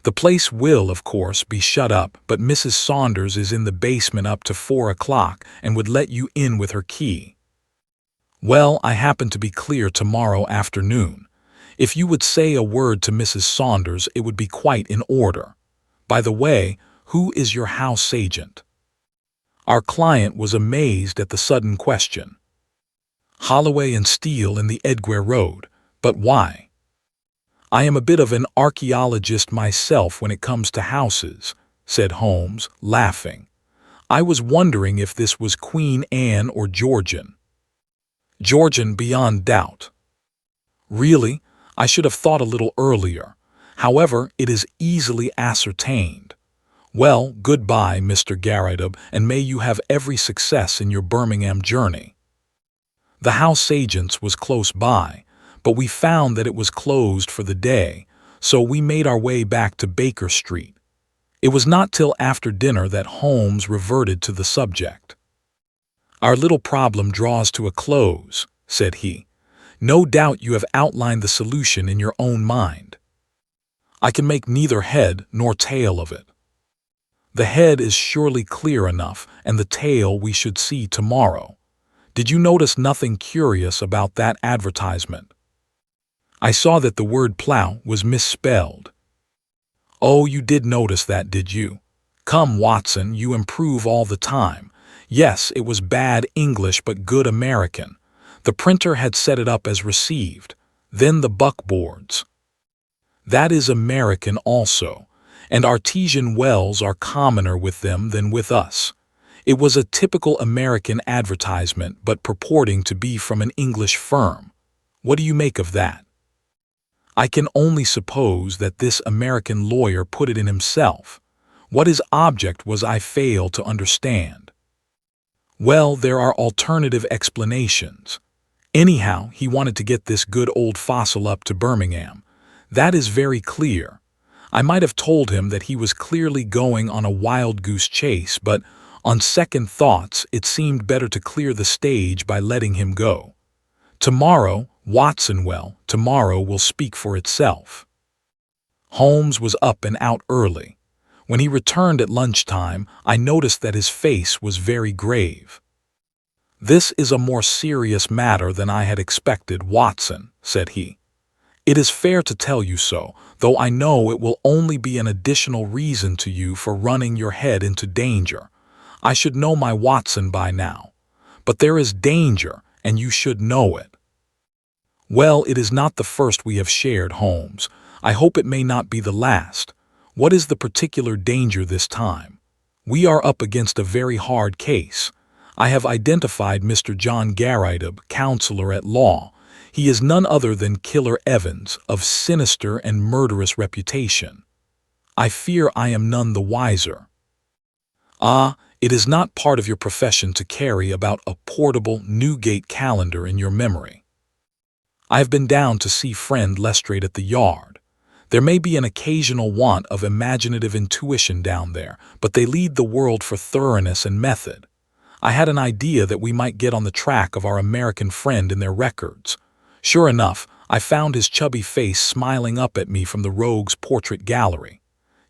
The place will, of course, be shut up, but Mrs. Saunders is in the basement up to 4 o'clock and would let you in with her key." "Well, I happen to be clear tomorrow afternoon. If you would say a word to Mrs. Saunders, it would be quite in order. By the way, who is your house agent?" Our client was amazed at the sudden question. "Holloway and Steele in the Edgware Road. But why?" "I am a bit of an archaeologist myself when it comes to houses," said Holmes, laughing. "I was wondering if this was Queen Anne or Georgian." "Georgian beyond doubt." "Really? I should have thought a little earlier. However, it is easily ascertained. Well, goodbye, Mr. Garrideb, and may you have every success in your Birmingham journey. The house agent's was close by, but we found that it was closed for the day, so we made our way back to Baker Street. It was not till after dinner that Holmes reverted to the subject. "Our little problem draws to a close," said he. "No doubt you have outlined the solution in your own mind. I can make neither head nor tail of it. The head is surely clear enough, and the tail we should see tomorrow. Did you notice nothing curious about that advertisement?" "I saw that the word plow was misspelled." "Oh, you did notice that, did you? Come, Watson, you improve all the time. Yes, it was bad English but good American. The printer had set it up as received. Then the buckboards. That is American also, and artesian wells are commoner with them than with us. It was a typical American advertisement, but purporting to be from an English firm. What do you make of that?" "I can only suppose that this American lawyer put it in himself. What his object was I fail to understand." "Well, there are alternative explanations. Anyhow, he wanted to get this good old fossil up to Birmingham. That is very clear. I might have told him that he was clearly going on a wild goose chase, but on second thoughts it seemed better to clear the stage by letting him go. Tomorrow, Watson, well, tomorrow will speak for itself." Holmes was up and out early. When he returned at lunchtime, I noticed that his face was very grave. "This is a more serious matter than I had expected, Watson," said he. "It is fair to tell you so, though I know it will only be an additional reason to you for running your head into danger. I should know my Watson by now. But there is danger, and you should know it." "Well, it is not the first we have shared, Holmes. I hope it may not be the last. What is the particular danger this time?" "We are up against a very hard case. I have identified Mr. John Garrideb, counselor at law. He is none other than Killer Evans, of sinister and murderous reputation. I fear I am none the wiser." "Ah, it is not part of your profession to carry about a portable Newgate calendar in your memory." "I have been down to see friend Lestrade at the Yard. There may be an occasional want of imaginative intuition down there, but they lead the world for thoroughness and method. I had an idea that we might get on the track of our American friend in their records. Sure enough, I found his chubby face smiling up at me from the Rogues' Portrait Gallery.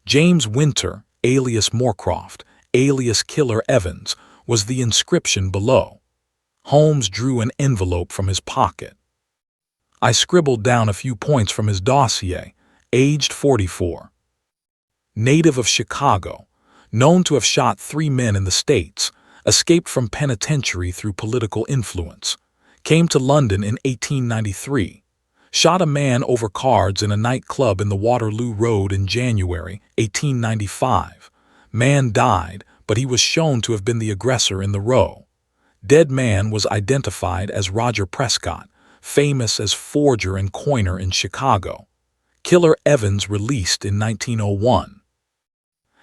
James Winter, alias Moorcroft, alias Killer Evans, was the inscription below. Holmes drew an envelope from his pocket. I scribbled down a few points from his dossier. Aged 44. Native of Chicago. Known to have shot 3 men in the States. Escaped from penitentiary through political influence. Came to London in 1893. Shot a man over cards in a nightclub in the Waterloo Road in January 1895. Man died, but he was shown to have been the aggressor in the Row. Dead man was identified as Roger Prescott, famous as forger and coiner in Chicago. Killer Evans released in 1901.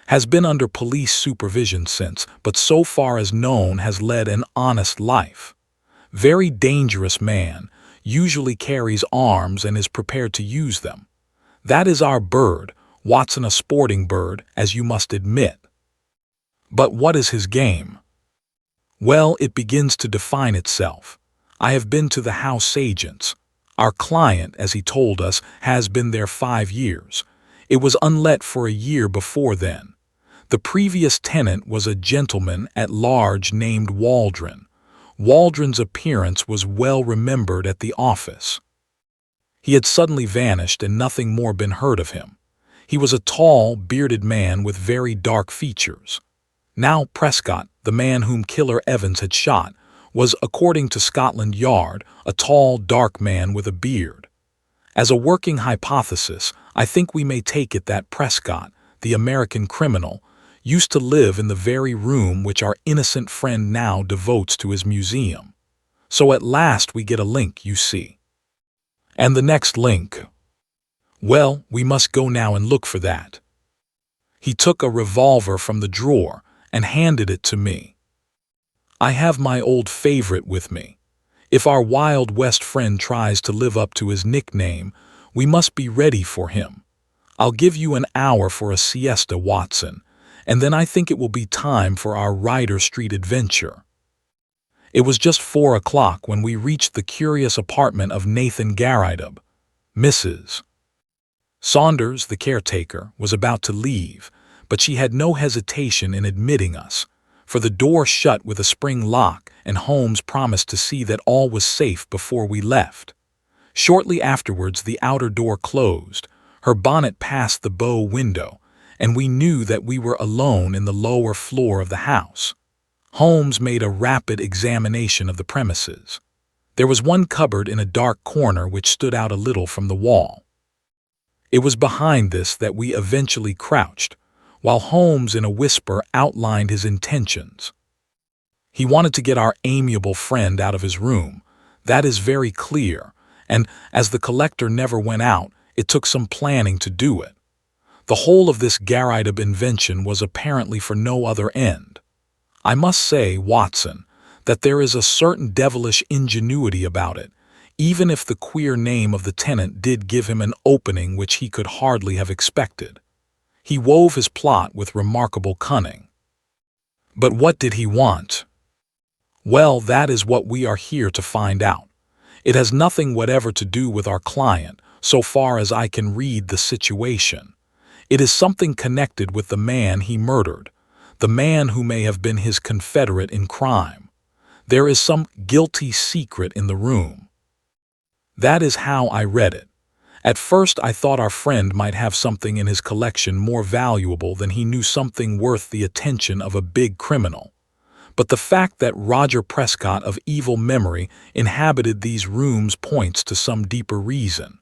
Has been under police supervision since, but so far as known has led an honest life. Very dangerous man, usually carries arms and is prepared to use them. That is our bird, Watson, a sporting bird, as you must admit. But what is his game? Well, it begins to define itself. I have been to the house agents. Our client, as he told us, has been there 5 years. It was unlet for a year before then. The previous tenant was a gentleman at large named Waldron. Waldron's appearance was well remembered at the office. He had suddenly vanished and nothing more been heard of him. He was a tall, bearded man with very dark features. Now Prescott, the man whom Killer Evans had shot, was, according to Scotland Yard, a tall, dark man with a beard. As a working hypothesis, I think we may take it that Prescott, the American criminal, used to live in the very room which our innocent friend now devotes to his museum. So at last we get a link, you see. And the next link. Well, we must go now and look for that. He took a revolver from the drawer and handed it to me. I have my old favorite with me. If our Wild West friend tries to live up to his nickname, we must be ready for him. I'll give you an hour for a siesta, Watson, and then I think it will be time for our Ryder Street adventure. It was just 4 o'clock when we reached the curious apartment of Nathan Garrideb. Mrs. Saunders, the caretaker, was about to leave, but she had no hesitation in admitting us, for the door shut with a spring lock and Holmes promised to see that all was safe before we left. Shortly afterwards the outer door closed, her bonnet passed the bow window, and we knew that we were alone in the lower floor of the house. Holmes made a rapid examination of the premises. There was one cupboard in a dark corner which stood out a little from the wall. It was behind this that we eventually crouched, while Holmes in a whisper outlined his intentions. He wanted to get our amiable friend out of his room, that is very clear, and as the collector never went out, it took some planning to do it. The whole of this Garrideb invention was apparently for no other end. I must say, Watson, that there is a certain devilish ingenuity about it, even if the queer name of the tenant did give him an opening which he could hardly have expected. He wove his plot with remarkable cunning. But what did he want? Well, that is what we are here to find out. It has nothing whatever to do with our client, so far as I can read the situation. It is something connected with the man he murdered, the man who may have been his confederate in crime. There is some guilty secret in the room. That is how I read it. At first I thought our friend might have something in his collection more valuable than he knew, something worth the attention of a big criminal. But the fact that Roger Prescott of evil memory inhabited these rooms points to some deeper reason.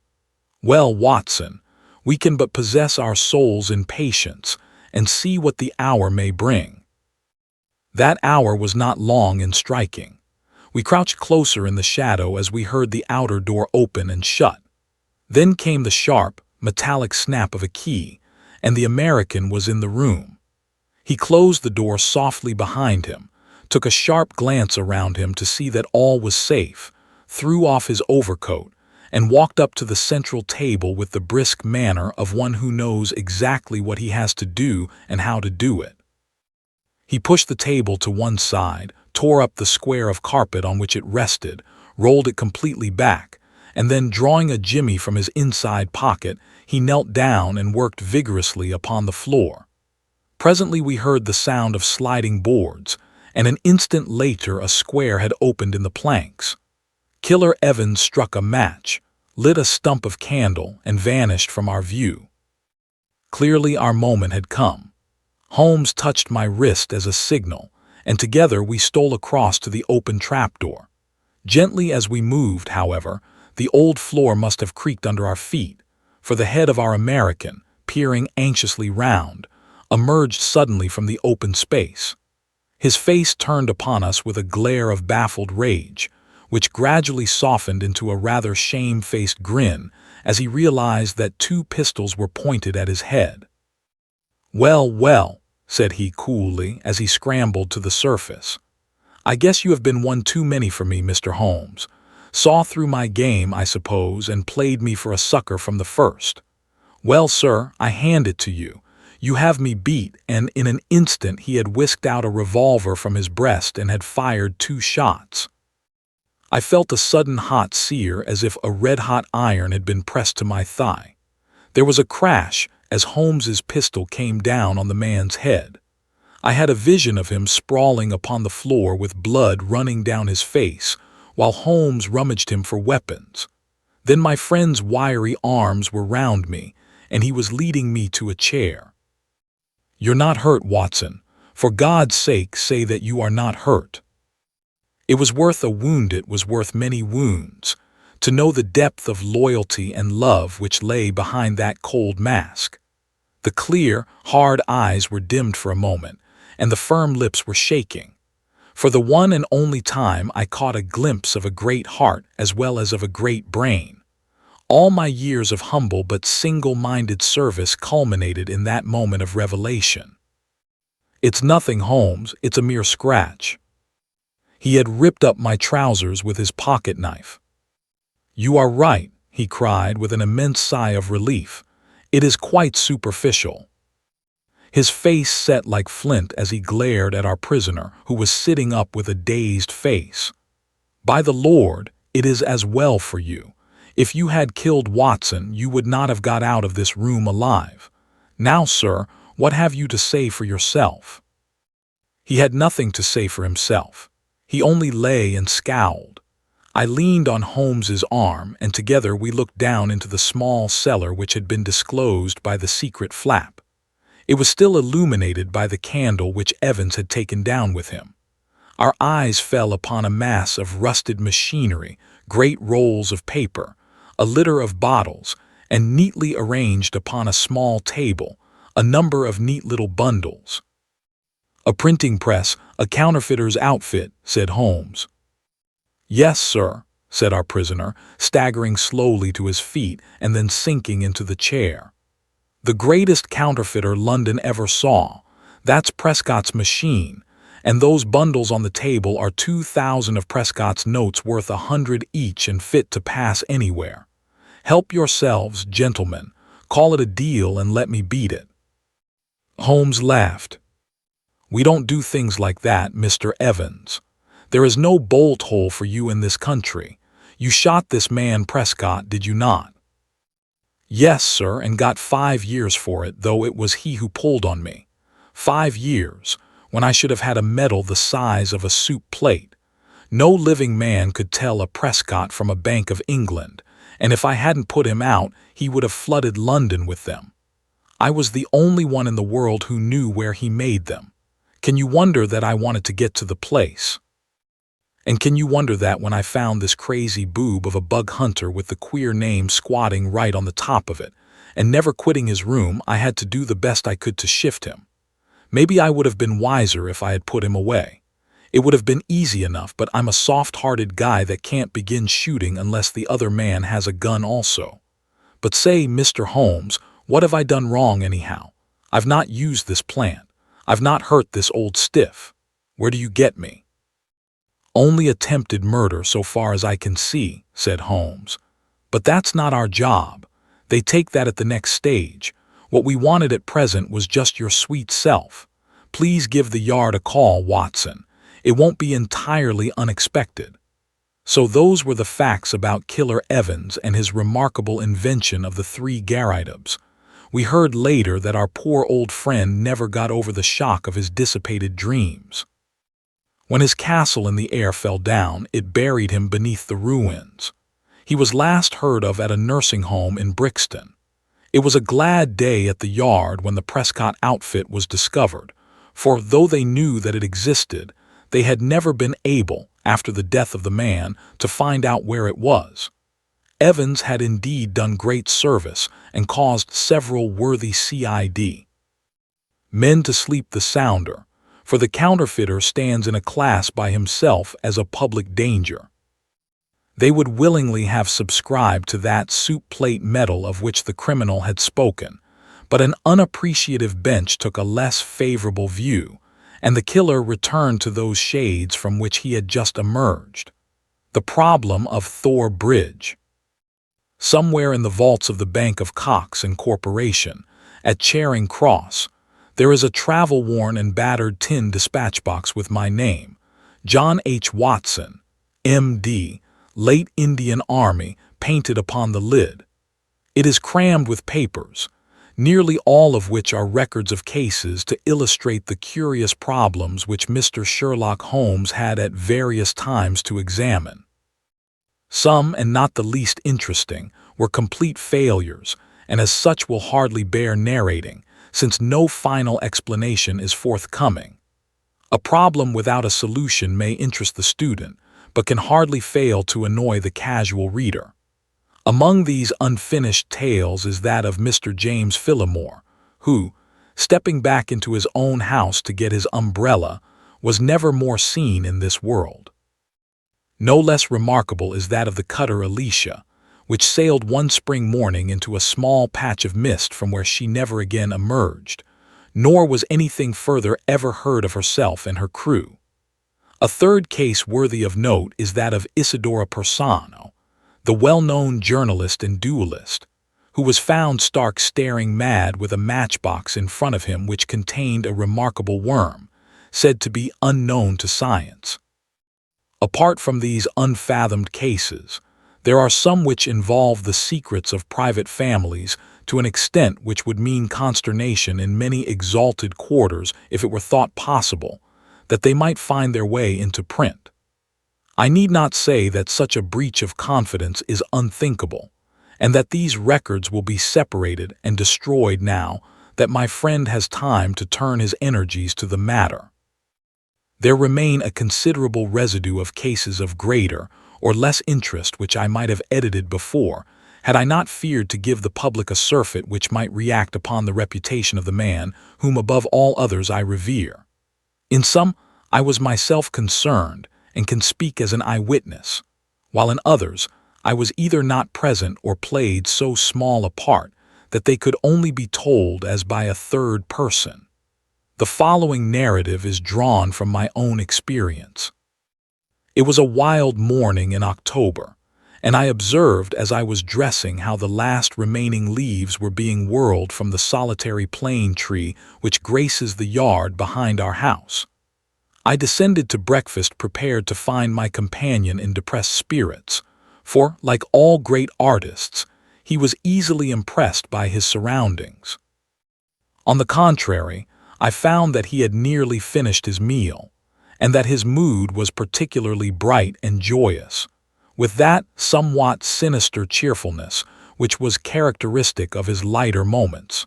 Well, Watson, we can but possess our souls in patience and see what the hour may bring. That hour was not long in striking. We crouched closer in the shadow as we heard the outer door open and shut. Then came the sharp, metallic snap of a key, and the American was in the room. He closed the door softly behind him, took a sharp glance around him to see that all was safe, threw off his overcoat, and walked up to the central table with the brisk manner of one who knows exactly what he has to do and how to do it. He pushed the table to one side, tore up the square of carpet on which it rested, rolled it completely back, and then drawing a jimmy from his inside pocket, he knelt down and worked vigorously upon the floor. Presently we heard the sound of sliding boards, and an instant later a square had opened in the planks. Killer Evans struck a match, lit a stump of candle, and vanished from our view. Clearly our moment had come. Holmes touched my wrist as a signal, and together we stole across to the open trapdoor. Gently as we moved, however, the old floor must have creaked under our feet, for the head of our American, peering anxiously round, emerged suddenly from the open space. His face turned upon us with a glare of baffled rage, which gradually softened into a rather shame-faced grin as he realized that 2 pistols were pointed at his head. "Well, well," said he coolly as he scrambled to the surface. "I guess you have been one too many for me, Mr. Holmes. Saw through my game, I suppose, and played me for a sucker from the first. Well, sir, I hand it to you. You have me beat," and in an instant he had whisked out a revolver from his breast and had fired 2 shots. I felt a sudden hot sear as if a red-hot iron had been pressed to my thigh. There was a crash as Holmes's pistol came down on the man's head. I had a vision of him sprawling upon the floor with blood running down his face, while Holmes rummaged him for weapons. Then my friend's wiry arms were round me, and he was leading me to a chair. "You're not hurt, Watson. For God's sake, say that you are not hurt." It was worth a wound, it was worth many wounds, to know the depth of loyalty and love which lay behind that cold mask. The clear, hard eyes were dimmed for a moment, and the firm lips were shaking. For the one and only time I caught a glimpse of a great heart as well as of a great brain. All my years of humble but single-minded service culminated in that moment of revelation. It's nothing, Holmes, it's a mere scratch. He had ripped up my trousers with his pocket knife. You are right, he cried with an immense sigh of relief. It is quite superficial. His face set like flint as he glared at our prisoner, who was sitting up with a dazed face. By the Lord, it is as well for you. If you had killed Watson, you would not have got out of this room alive. Now, sir, what have you to say for yourself? He had nothing to say for himself. He only lay and scowled. I leaned on Holmes's arm, and together we looked down into the small cellar which had been disclosed by the secret flap. It was still illuminated by the candle which Evans had taken down with him. Our eyes fell upon a mass of rusted machinery, great rolls of paper, a litter of bottles, and neatly arranged upon a small table, a number of neat little bundles. A printing press, a counterfeiter's outfit, said Holmes. Yes, sir, said our prisoner, staggering slowly to his feet and then sinking into the chair. The greatest counterfeiter London ever saw. That's Prescott's machine, and those bundles on the table are 2,000 of Prescott's notes worth 100 each and fit to pass anywhere. Help yourselves, gentlemen. Call it a deal and let me beat it. Holmes laughed. We don't do things like that, Mr. Evans. There is no bolt hole for you in this country. You shot this man Prescott, did you not? Yes, sir, and got 5 years for it, though it was he who pulled on me. 5 years, when I should have had a medal the size of a soup plate. No living man could tell a Prescott from a Bank of England, and if I hadn't put him out, he would have flooded London with them. I was the only one in the world who knew where he made them. Can you wonder that I wanted to get to the place? And can you wonder that when I found this crazy boob of a bug hunter with the queer name squatting right on the top of it, and never quitting his room, I had to do the best I could to shift him. Maybe I would have been wiser if I had put him away. It would have been easy enough, but I'm a soft-hearted guy that can't begin shooting unless the other man has a gun also. But say, Mr. Holmes, what have I done wrong anyhow? I've not used this plant. I've not hurt this old stiff. Where do you get me? Only attempted murder so far as I can see, said Holmes. But that's not our job. They take that at the next stage. What we wanted at present was just your sweet self. Please give the Yard a call, Watson. It won't be entirely unexpected. So those were the facts about Killer Evans and his remarkable invention of the 3 garridubs. We heard later that our poor old friend never got over the shock of his dissipated dreams. When his castle in the air fell down, it buried him beneath the ruins. He was last heard of at a nursing home in Brixton. It was a glad day at the Yard when the Prescott outfit was discovered, for though they knew that it existed, they had never been able, after the death of the man, to find out where it was. Evans had indeed done great service and caused several worthy CID men to sleep the sounder, for the counterfeiter stands in a class by himself as a public danger. They would willingly have subscribed to that soup plate medal of which the criminal had spoken, but an unappreciative bench took a less favorable view, and the killer returned to those shades from which he had just emerged. The problem of Thor Bridge. Somewhere in the vaults of the Bank of Cox and Corporation, at Charing Cross, there is a travel-worn and battered tin dispatch box with my name, John H. Watson, M.D., late Indian Army, painted upon the lid. It is crammed with papers, nearly all of which are records of cases to illustrate the curious problems which Mr. Sherlock Holmes had at various times to examine. Some, and not the least interesting, were complete failures, and as such will hardly bear narrating, since no final explanation is forthcoming. A problem without a solution may interest the student, but can hardly fail to annoy the casual reader. Among these unfinished tales is that of Mr. James Phillimore, who, stepping back into his own house to get his umbrella, was never more seen in this world. No less remarkable is that of the cutter Alicia, which sailed one spring morning into a small patch of mist from where she never again emerged, nor was anything further ever heard of herself and her crew. A third case worthy of note is that of Isidora Persano, the well-known journalist and duelist, who was found stark staring mad with a matchbox in front of him which contained a remarkable worm, said to be unknown to science. Apart from these unfathomed cases, there are some which involve the secrets of private families to an extent which would mean consternation in many exalted quarters if it were thought possible that they might find their way into print. I need not say that such a breach of confidence is unthinkable, and that these records will be separated and destroyed now that my friend has time to turn his energies to the matter. There remain a considerable residue of cases of greater or less interest which I might have edited before, had I not feared to give the public a surfeit which might react upon the reputation of the man whom above all others I revere. In some, I was myself concerned and can speak as an eyewitness, while in others, I was either not present or played so small a part that they could only be told as by a third person. The following narrative is drawn from my own experience. It was a wild morning in October, and I observed as I was dressing how the last remaining leaves were being whirled from the solitary plane tree which graces the yard behind our house. I descended to breakfast prepared to find my companion in depressed spirits, for, like all great artists, he was easily impressed by his surroundings. On the contrary, I found that he had nearly finished his meal, and that his mood was particularly bright and joyous, with that somewhat sinister cheerfulness which was characteristic of his lighter moments.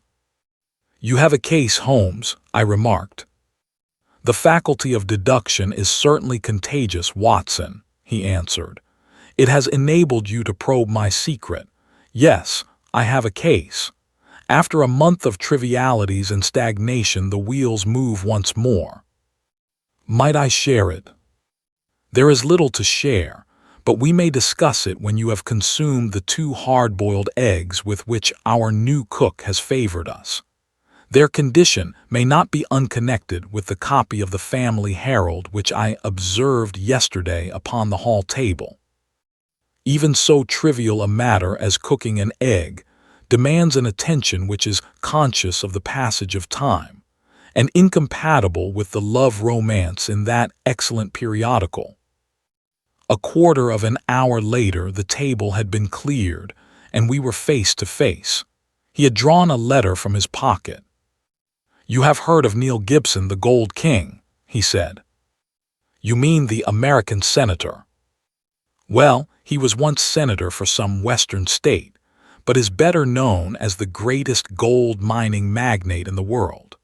"You have a case, Holmes," I remarked. "The faculty of deduction is certainly contagious, Watson," he answered. "It has enabled you to probe my secret. Yes, I have a case. After a month of trivialities and stagnation, the wheels move once more. Might I share it?" "There is little to share, but we may discuss it when you have consumed the 2 hard-boiled eggs with which our new cook has favored us. Their condition may not be unconnected with the copy of the Family Herald which I observed yesterday upon the hall table. Even so trivial a matter as cooking an egg demands an attention which is conscious of the passage of time, and incompatible with the love romance in that excellent periodical." A quarter of an hour later the table had been cleared, and we were face to face. He had drawn a letter from his pocket. "You have heard of Neil Gibson, the Gold King," he said. "You mean the American senator. Well, he was once senator for some western state, but is better known as the greatest gold mining magnate in the world."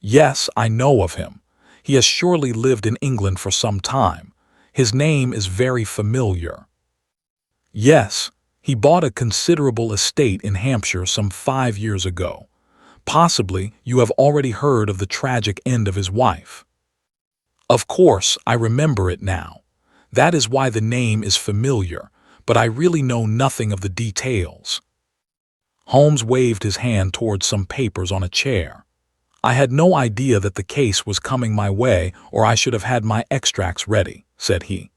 "Yes, I know of him. He has surely lived in England for some time. His name is very familiar." "Yes, he bought a considerable estate in Hampshire some 5 years ago. Possibly you have already heard of the tragic end of his wife." "Of course, I remember it now. That is why the name is familiar, but I really know nothing of the details." Holmes waved his hand towards some papers on a chair. "I had no idea that the case was coming my way, or I should have had my extracts ready," said he.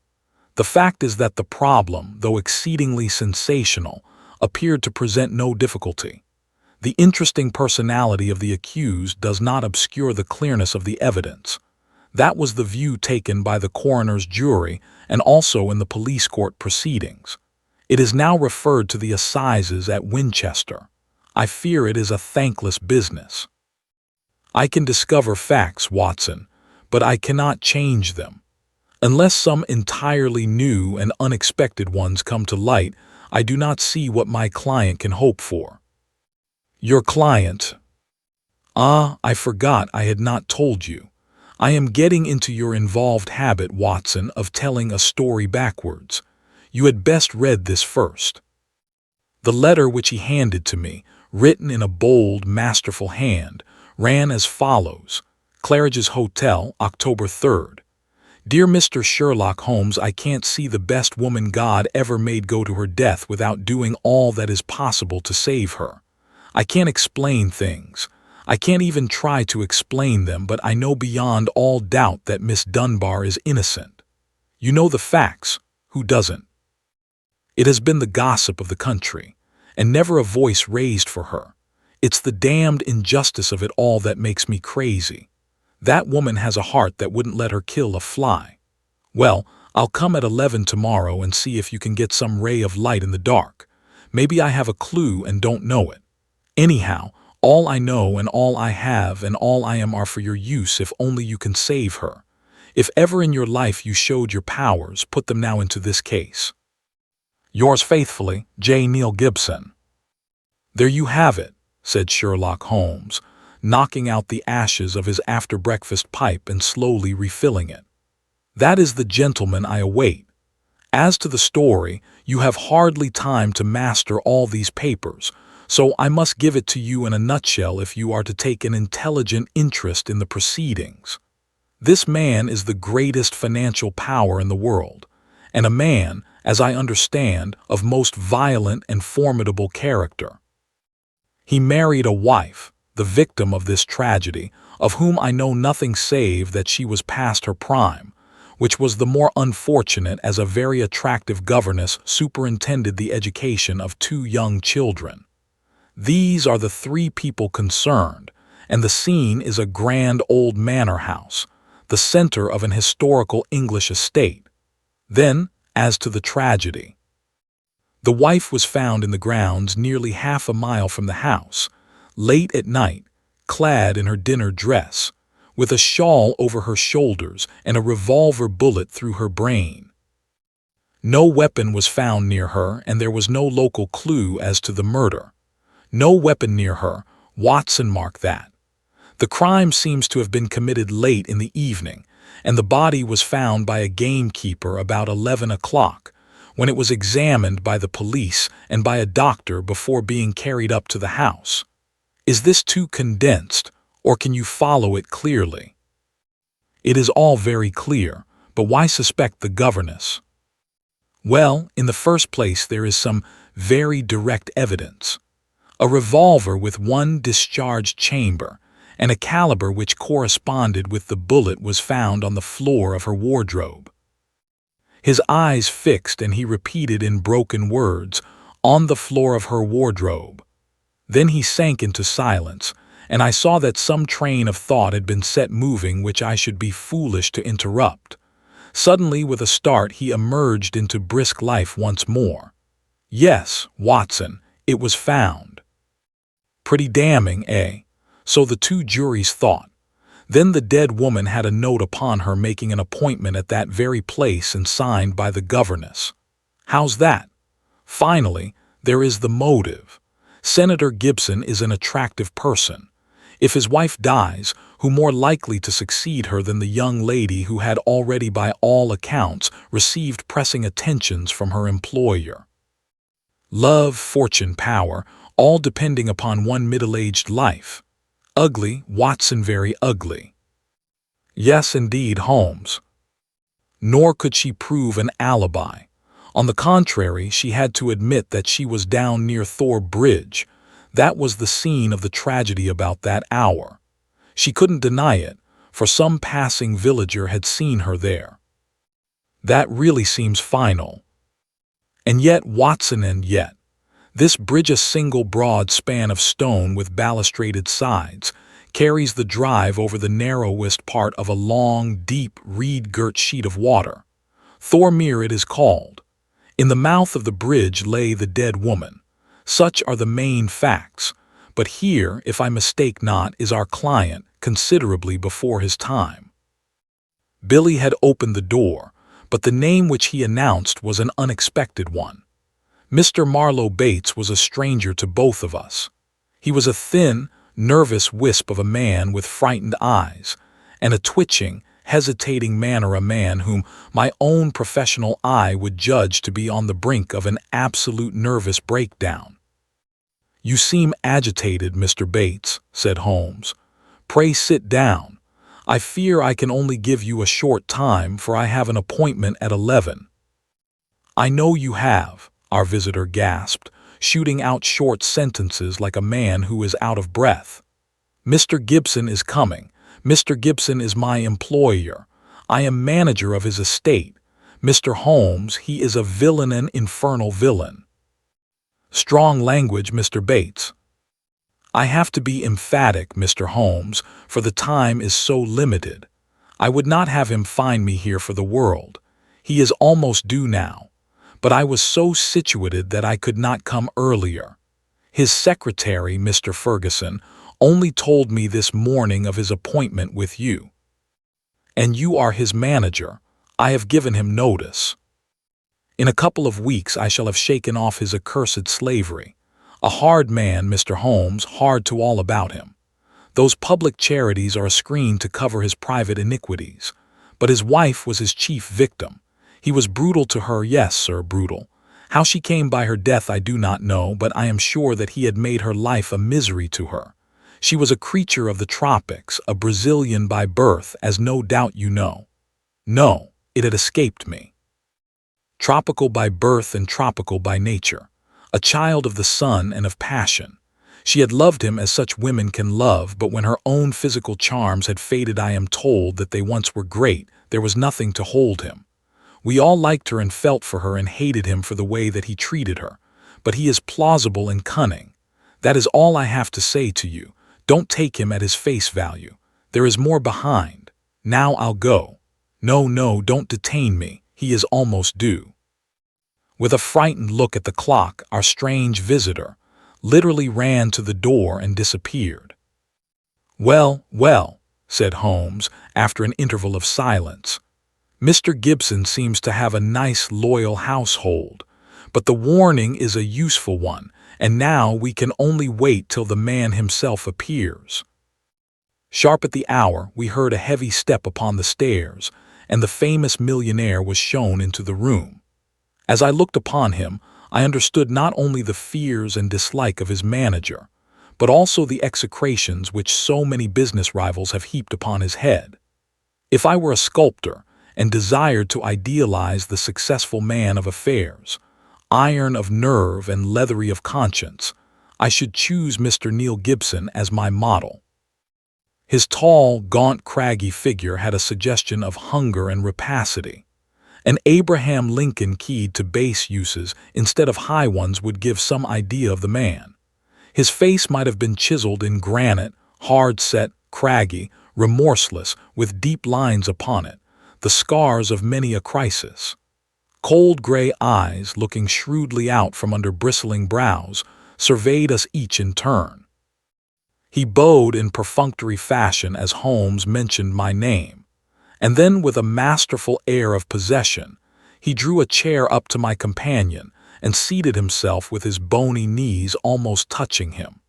"The fact is that the problem, though exceedingly sensational, appeared to present no difficulty. The interesting personality of the accused does not obscure the clearness of the evidence. That was the view taken by the coroner's jury and also in the police court proceedings. It is now referred to the assizes at Winchester. I fear it is a thankless business. I can discover facts, Watson, but I cannot change them. Unless some entirely new and unexpected ones come to light, I do not see what my client can hope for." "Your client? Ah, I forgot I had not told you. I am getting into your involved habit, Watson, of telling a story backwards. You had best read this first." The letter which he handed to me, written in a bold, masterful hand, ran as follows: "Claridge's Hotel, October 3rd. Dear Mr. Sherlock Holmes, I can't see the best woman God ever made go to her death without doing all that is possible to save her. I can't explain things. I can't even try to explain them, but I know beyond all doubt that Miss Dunbar is innocent. You know the facts. Who doesn't? It has been the gossip of the country, and never a voice raised for her. It's the damned injustice of it all that makes me crazy. That woman has a heart that wouldn't let her kill a fly. Well, I'll come at 11 tomorrow and see if you can get some ray of light in the dark. Maybe I have a clue and don't know it. Anyhow, all I know and all I have and all I am are for your use if only you can save her. If ever in your life you showed your powers, put them now into this case. Yours faithfully, J. Neil Gibson. There you have it, said Sherlock Holmes, knocking out the ashes of his after-breakfast pipe and slowly refilling it. That is the gentleman I await. As to the story, you have hardly time to master all these papers, so I must give it to you in a nutshell if you are to take an intelligent interest in the proceedings. This man is the greatest financial power in the world, and a man, as I understand, of most violent and formidable character. He married a wife, the victim of this tragedy, of whom I know nothing save that she was past her prime, which was the more unfortunate as a very attractive governess superintended the education of 2 young children. These are the 3 people concerned, and the scene is a grand old manor house, the center of an historical English estate. Then, as to the tragedy. The wife was found in the grounds nearly half a mile from the house, late at night, clad in her dinner dress, with a shawl over her shoulders and a revolver bullet through her brain. No weapon was found near her, and there was no local clue as to the murder. No weapon near her, Watson marked that. The crime seems to have been committed late in the evening, and the body was found by a gamekeeper about 11 o'clock, when it was examined by the police and by a doctor before being carried up to the house. Is this too condensed, or can you follow it clearly? It is all very clear, but why suspect the governess? Well, in the first place there is some very direct evidence. A revolver with 1 discharged chamber, and a caliber which corresponded with the bullet was found on the floor of her wardrobe. His eyes fixed, and he repeated in broken words, "On the floor of her wardrobe." Then he sank into silence, and I saw that some train of thought had been set moving which I should be foolish to interrupt. Suddenly, with a start, he emerged into brisk life once more. "Yes, Watson, it was found." Pretty damning, eh? So the 2 juries thought. Then the dead woman had a note upon her making an appointment at that very place and signed by the governess. How's that? Finally, there is the motive. Senator Gibson is an attractive person. If his wife dies, who more likely to succeed her than the young lady who had already by all accounts received pressing attentions from her employer? Love, fortune, power, all depending upon one middle-aged life. Ugly, Watson, very ugly. Yes, indeed, Holmes. Nor could she prove an alibi. On the contrary, she had to admit that she was down near Thor Bridge. That was the scene of the tragedy about that hour. She couldn't deny it, for some passing villager had seen her there. That really seems final. And yet, Watson, and yet. This bridge, a single broad span of stone with balustraded sides, carries the drive over the narrowest part of a long, deep, reed-girt sheet of water. Thormere it is called. In the mouth of the bridge lay the dead woman. Such are the main facts, but here, if I mistake not, is our client considerably before his time. Billy had opened the door, but the name which he announced was an unexpected one. Mr. Marlowe Bates was a stranger to both of us. He was a thin, nervous wisp of a man with frightened eyes, and a twitching, hesitating manner, a man whom my own professional eye would judge to be on the brink of an absolute nervous breakdown. "You seem agitated, Mr. Bates," said Holmes. "Pray sit down. I fear I can only give you a short time, for I have an appointment at 11. I know you have, our visitor gasped, shooting out short sentences like a man who is out of breath. Mr. Gibson is coming. Mr. Gibson is my employer. I am manager of his estate. Mr. Holmes, he is a villain, an infernal villain. Strong language, Mr. Bates. I have to be emphatic, Mr. Holmes, for the time is so limited. I would not have him find me here for the world. He is almost due now. But I was so situated that I could not come earlier. His secretary, Mr. Ferguson, only told me this morning of his appointment with you. And you are his manager. I have given him notice. In a couple of weeks I shall have shaken off his accursed slavery. A hard man, Mr. Holmes, hard to all about him. Those public charities are a screen to cover his private iniquities. But his wife was his chief victim. He was brutal to her, yes, sir, brutal. How she came by her death I do not know, but I am sure that he had made her life a misery to her. She was a creature of the tropics, a Brazilian by birth, as no doubt you know. No, it had escaped me. Tropical by birth and tropical by nature. A child of the sun and of passion. She had loved him as such women can love, but when her own physical charms had faded, I am told that they once were great, there was nothing to hold him. We all liked her and felt for her and hated him for the way that he treated her. But he is plausible and cunning. That is all I have to say to you. Don't take him at his face value. There is more behind. Now I'll go. No, no, don't detain me. He is almost due. With a frightened look at the clock, our strange visitor literally ran to the door and disappeared. Well, well, said Holmes, after an interval of silence. Mr. Gibson seems to have a nice, loyal household, but the warning is a useful one, and now we can only wait till the man himself appears. Sharp at the hour, we heard a heavy step upon the stairs, and the famous millionaire was shown into the room. As I looked upon him, I understood not only the fears and dislike of his manager, but also the execrations which so many business rivals have heaped upon his head. If I were a sculptor, and desired to idealize the successful man of affairs, iron of nerve and leathery of conscience, I should choose Mr. Neil Gibson as my model. His tall, gaunt, craggy figure had a suggestion of hunger and rapacity. An Abraham Lincoln keyed to base uses instead of high ones would give some idea of the man. His face might have been chiseled in granite, hard-set, craggy, remorseless, with deep lines upon it, the scars of many a crisis. Cold gray eyes, looking shrewdly out from under bristling brows, surveyed us each in turn. He bowed in perfunctory fashion as Holmes mentioned my name, and then with a masterful air of possession, he drew a chair up to my companion and seated himself with his bony knees almost touching him.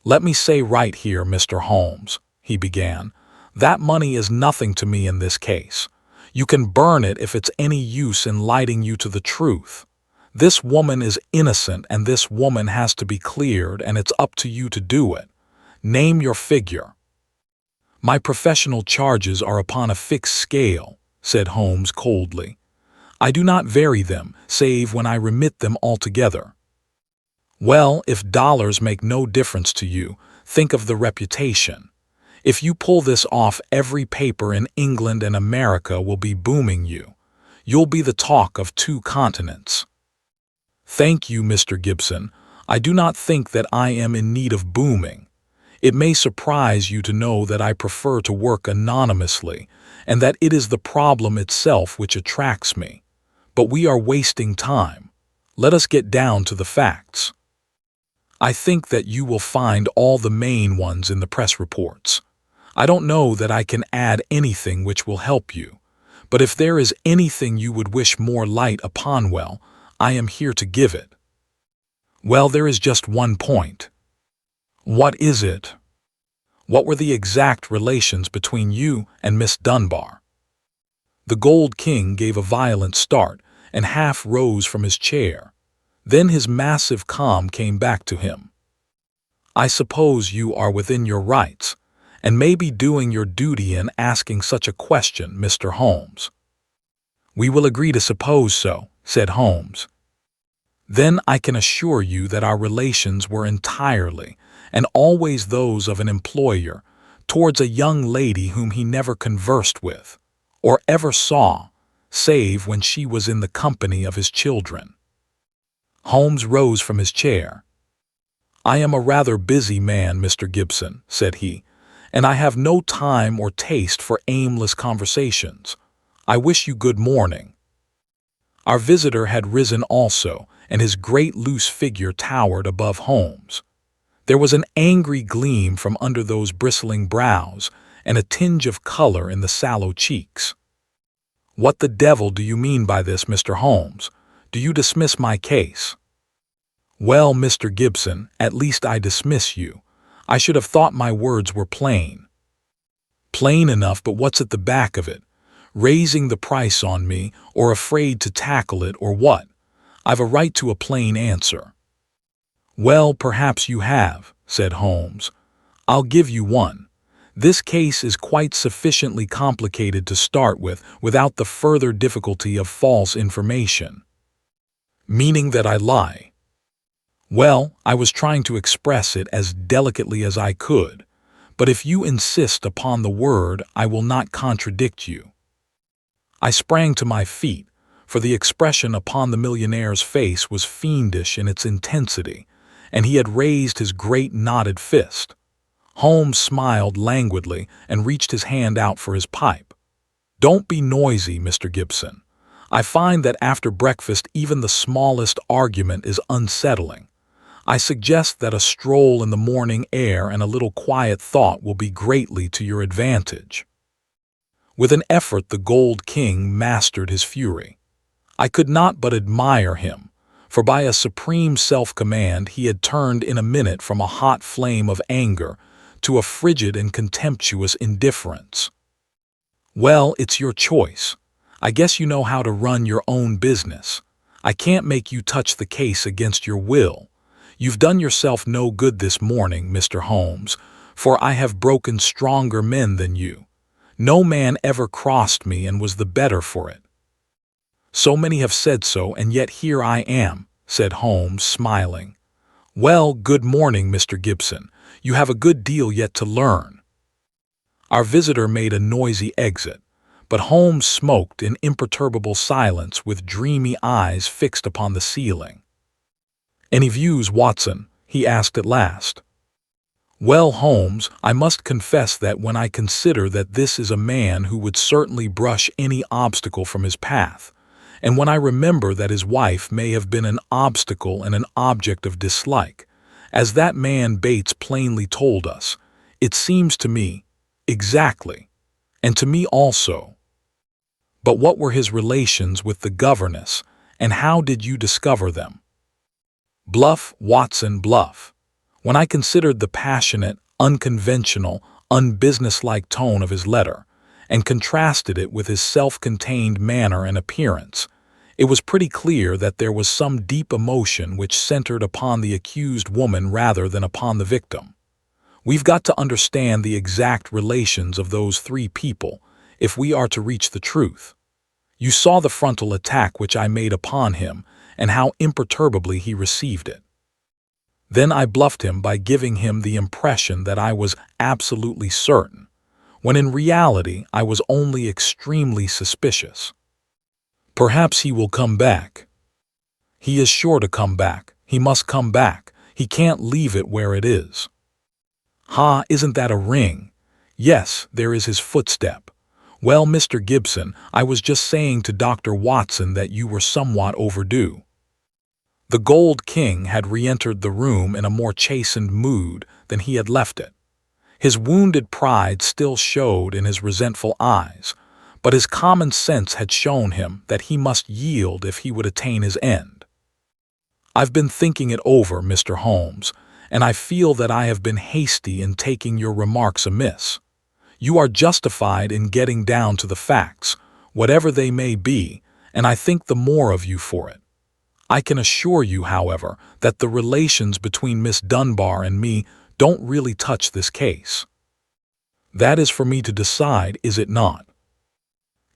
"Let me say right here, Mr. Holmes," he began, "that money is nothing to me in this case. You can burn it if it's any use in lighting you to the truth. This woman is innocent and this woman has to be cleared, and it's up to you to do it. Name your figure." "My professional charges are upon a fixed scale," said Holmes coldly. "I do not vary them, save when I remit them altogether." "Well, if dollars make no difference to you, think of the reputation. If you pull this off, every paper in England and America will be booming you. You'll be the talk of 2 continents. "Thank you, Mr. Gibson. I do not think that I am in need of booming. It may surprise you to know that I prefer to work anonymously, and that it is the problem itself which attracts me. But we are wasting time. Let us get down to the facts. I think that you will find all the main ones in the press reports. I don't know that I can add anything which will help you, but if there is anything you would wish more light upon, well, I am here to give it." "Well, there is just one point." "What is it?" "What were the exact relations between you and Miss Dunbar?" The Gold King gave a violent start and half rose from his chair. Then his massive calm came back to him. "I suppose you are within your rights, and may be doing your duty in asking such a question, Mr. Holmes." "We will agree to suppose so," said Holmes. "Then I can assure you that our relations were entirely and always those of an employer towards a young lady whom he never conversed with, or ever saw, save when she was in the company of his children." Holmes rose from his chair. "I am a rather busy man, Mr. Gibson," said he, "and I have no time or taste for aimless conversations. I wish you good morning." Our visitor had risen also, and his great loose figure towered above Holmes. There was an angry gleam from under those bristling brows, and a tinge of color in the sallow cheeks. "What the devil do you mean by this, Mr. Holmes? Do you dismiss my case?" "Well, Mr. Gibson, at least I dismiss you. I should have thought my words were plain." "Plain enough, but what's at the back of it? Raising the price on me, or afraid to tackle it, or what? I've a right to a plain answer." "Well, perhaps you have," said Holmes. "I'll give you one. This case is quite sufficiently complicated to start with without the further difficulty of false information." "Meaning that I lie?" "Well, I was trying to express it as delicately as I could, but if you insist upon the word, I will not contradict you." I sprang to my feet, for the expression upon the millionaire's face was fiendish in its intensity, and he had raised his great knotted fist. Holmes smiled languidly and reached his hand out for his pipe. "Don't be noisy, Mr. Gibson. I find that after breakfast even the smallest argument is unsettling. I suggest that a stroll in the morning air and a little quiet thought will be greatly to your advantage." With an effort the Gold King mastered his fury. I could not but admire him, for by a supreme self-command he had turned in a minute from a hot flame of anger to a frigid and contemptuous indifference. "Well, it's your choice. I guess you know how to run your own business. I can't make you touch the case against your will. You've done yourself no good this morning, Mr. Holmes, for I have broken stronger men than you. No man ever crossed me and was the better for it." "So many have said so, and yet here I am," said Holmes, smiling. "Well, good morning, Mr. Gibson. You have a good deal yet to learn." Our visitor made a noisy exit, but Holmes smoked in imperturbable silence with dreamy eyes fixed upon the ceiling. "Any views, Watson?" he asked at last. "Well, Holmes, I must confess that when I consider that this is a man who would certainly brush any obstacle from his path, and when I remember that his wife may have been an obstacle and an object of dislike, as that man Bates plainly told us, it seems to me, exactly, and to me also." "But what were his relations with the governess, and how did you discover them?" "Bluff, Watson, bluff." When I considered the passionate, unconventional, unbusinesslike tone of his letter, and contrasted it with his self-contained manner and appearance, it was pretty clear that there was some deep emotion which centered upon the accused woman rather than upon the victim. We've got to understand the exact relations of those three people if we are to reach the truth. You saw the frontal attack which I made upon him and how imperturbably he received it. Then I bluffed him by giving him the impression that I was absolutely certain, when in reality I was only extremely suspicious. "Perhaps he will come back." "He is sure to come back. He must come back. He can't leave it where it is." "Ha, isn't that a ring? Yes, there is his footstep. Well, Mr. Gibson, I was just saying to Dr. Watson that you were somewhat overdue." The Gold King had re-entered the room in a more chastened mood than he had left it. His wounded pride still showed in his resentful eyes, but his common sense had shown him that he must yield if he would attain his end. "I've been thinking it over, Mr. Holmes, and I feel that I have been hasty in taking your remarks amiss. You are justified in getting down to the facts, whatever they may be, and I think the more of you for it. I can assure you, however, that the relations between Miss Dunbar and me don't really touch this case." That is for me to decide, is it not?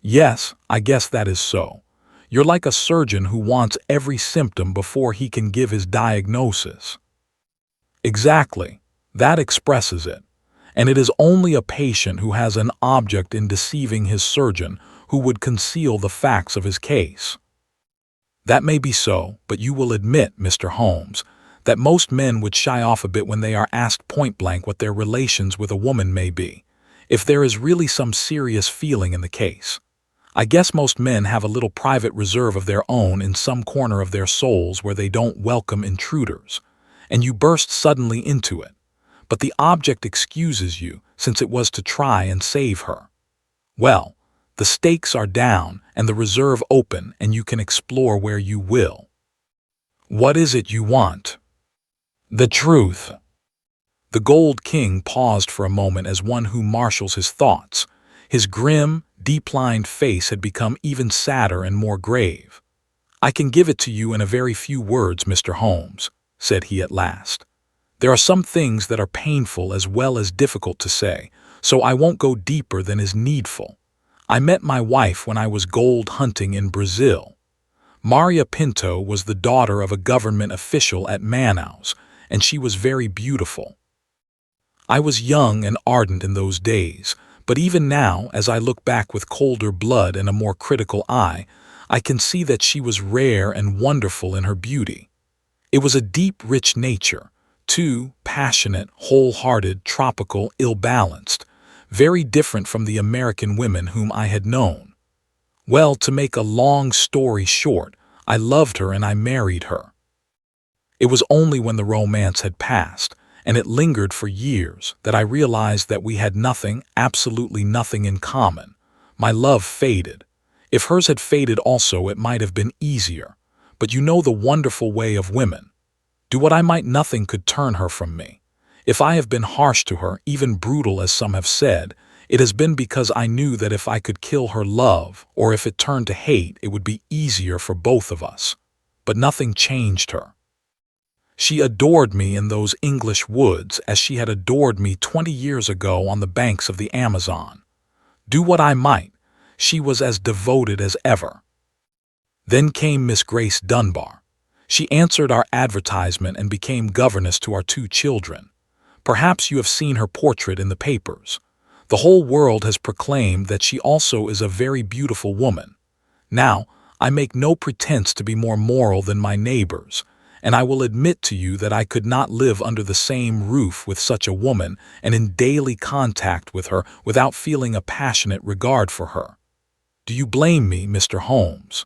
Yes, I guess that is so. You're like a surgeon who wants every symptom before he can give his diagnosis. Exactly. That expresses it. And it is only a patient who has an object in deceiving his surgeon who would conceal the facts of his case. That may be so, but you will admit, Mr. Holmes, that most men would shy off a bit when they are asked point-blank what their relations with a woman may be, if there is really some serious feeling in the case. I guess most men have a little private reserve of their own in some corner of their souls where they don't welcome intruders, and you burst suddenly into it. But the object excuses you, since it was to try and save her. Well, the stakes are down and the reserve open, and you can explore where you will. What is it you want? The truth. The Gold King paused for a moment as one who marshals his thoughts. His grim, deep-lined face had become even sadder and more grave. I can give it to you in a very few words, Mr. Holmes, said he at last. There are some things that are painful as well as difficult to say, so I won't go deeper than is needful. I met my wife when I was gold hunting in Brazil. Maria Pinto was the daughter of a government official at Manaus, and she was very beautiful. I was young and ardent in those days, but even now, as I look back with colder blood and a more critical eye, I can see that she was rare and wonderful in her beauty. It was a deep, rich nature, too passionate, wholehearted, tropical, ill-balanced, very different from the American women whom I had known. Well, to make a long story short, I loved her and I married her. It was only when the romance had passed, and it lingered for years, that I realized that we had nothing, absolutely nothing in common. My love faded. If hers had faded also, it might have been easier. But you know the wonderful way of women. Do what I might, nothing could turn her from me. If I have been harsh to her, even brutal as some have said, it has been because I knew that if I could kill her love, or if it turned to hate, it would be easier for both of us. But nothing changed her. She adored me in those English woods as she had adored me 20 years ago on the banks of the Amazon. Do what I might, she was as devoted as ever. Then came Miss Grace Dunbar. She answered our advertisement and became governess to our 2 children. Perhaps you have seen her portrait in the papers. The whole world has proclaimed that she also is a very beautiful woman. Now, I make no pretense to be more moral than my neighbors, and I will admit to you that I could not live under the same roof with such a woman and in daily contact with her without feeling a passionate regard for her. Do you blame me, Mr. Holmes?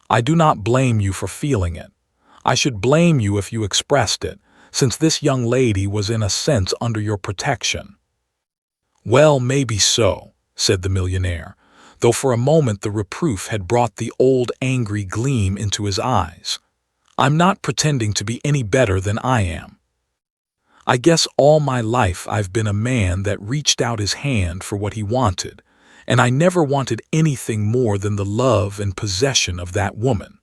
I do not blame you for feeling it. I should blame you if you expressed it, since this young lady was in a sense under your protection. Well, maybe so, said the millionaire, though for a moment the reproof had brought the old angry gleam into his eyes. I'm not pretending to be any better than I am. I guess all my life I've been a man that reached out his hand for what he wanted, and I never wanted anything more than the love and possession of that woman.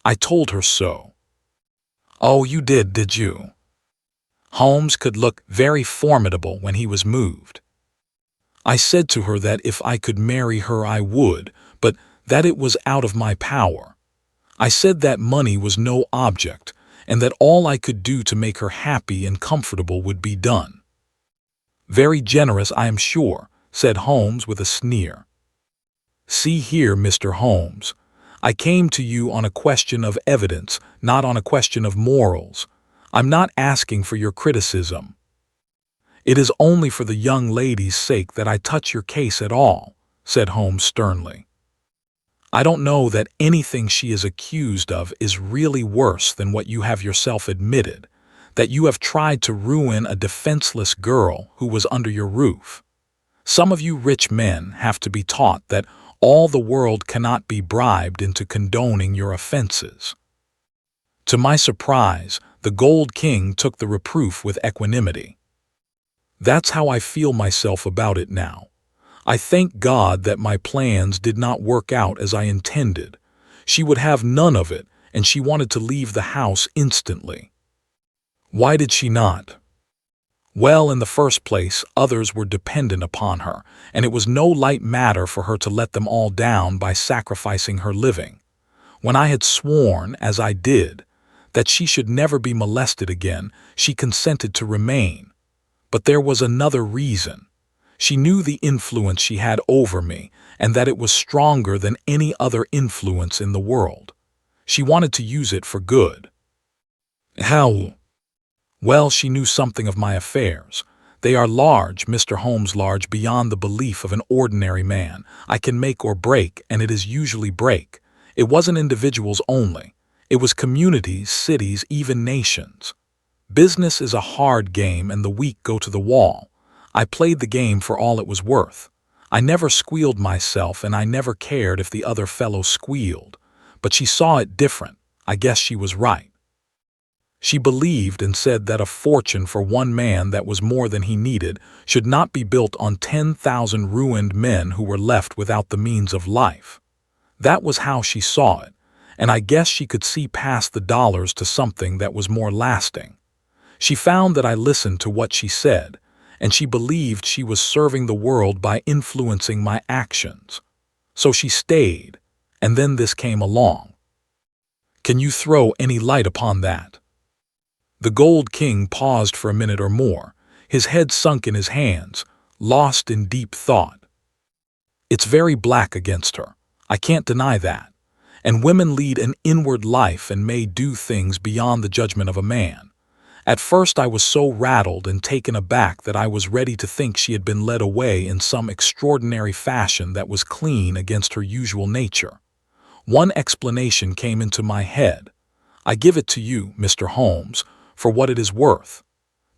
I told her so. Oh, you did you? Holmes could look very formidable when he was moved. I said to her that if I could marry her I would, but that it was out of my power. I said that money was no object, and that all I could do to make her happy and comfortable would be done. Very generous, I am sure, said Holmes with a sneer. See here, Mr. Holmes, I came to you on a question of evidence, not on a question of morals. I'm not asking for your criticism. It is only for the young lady's sake that I touch your case at all, said Holmes sternly. I don't know that anything she is accused of is really worse than what you have yourself admitted, that you have tried to ruin a defenseless girl who was under your roof. Some of you rich men have to be taught that all the world cannot be bribed into condoning your offenses. To my surprise, the Gold King took the reproof with equanimity. That's how I feel myself about it now. I thank God that my plans did not work out as I intended. She would have none of it, and she wanted to leave the house instantly. Why did she not? Well, in the first place, others were dependent upon her, and it was no light matter for her to let them all down by sacrificing her living. When I had sworn, as I did, that she should never be molested again, she consented to remain. But there was another reason. She knew the influence she had over me, and that it was stronger than any other influence in the world. She wanted to use it for good. How? Well, she knew something of my affairs. They are large, Mr. Holmes, large beyond the belief of an ordinary man. I can make or break, and it is usually break. It wasn't individuals only. It was communities, cities, even nations. Business is a hard game, and the weak go to the wall. I played the game for all it was worth. I never squealed myself, and I never cared if the other fellow squealed. But she saw it different. I guess she was right. She believed and said that a fortune for one man that was more than he needed should not be built on 10,000 ruined men who were left without the means of life. That was how she saw it, and I guess she could see past the dollars to something that was more lasting. She found that I listened to what she said, and she believed she was serving the world by influencing my actions. So she stayed, and then this came along. Can you throw any light upon that? The Gold King paused for a minute or more, his head sunk in his hands, lost in deep thought. It's very black against her. I can't deny that. And women lead an inward life and may do things beyond the judgment of a man. At first I was so rattled and taken aback that I was ready to think she had been led away in some extraordinary fashion that was clean against her usual nature. One explanation came into my head. I give it to you, Mr. Holmes, for what it is worth.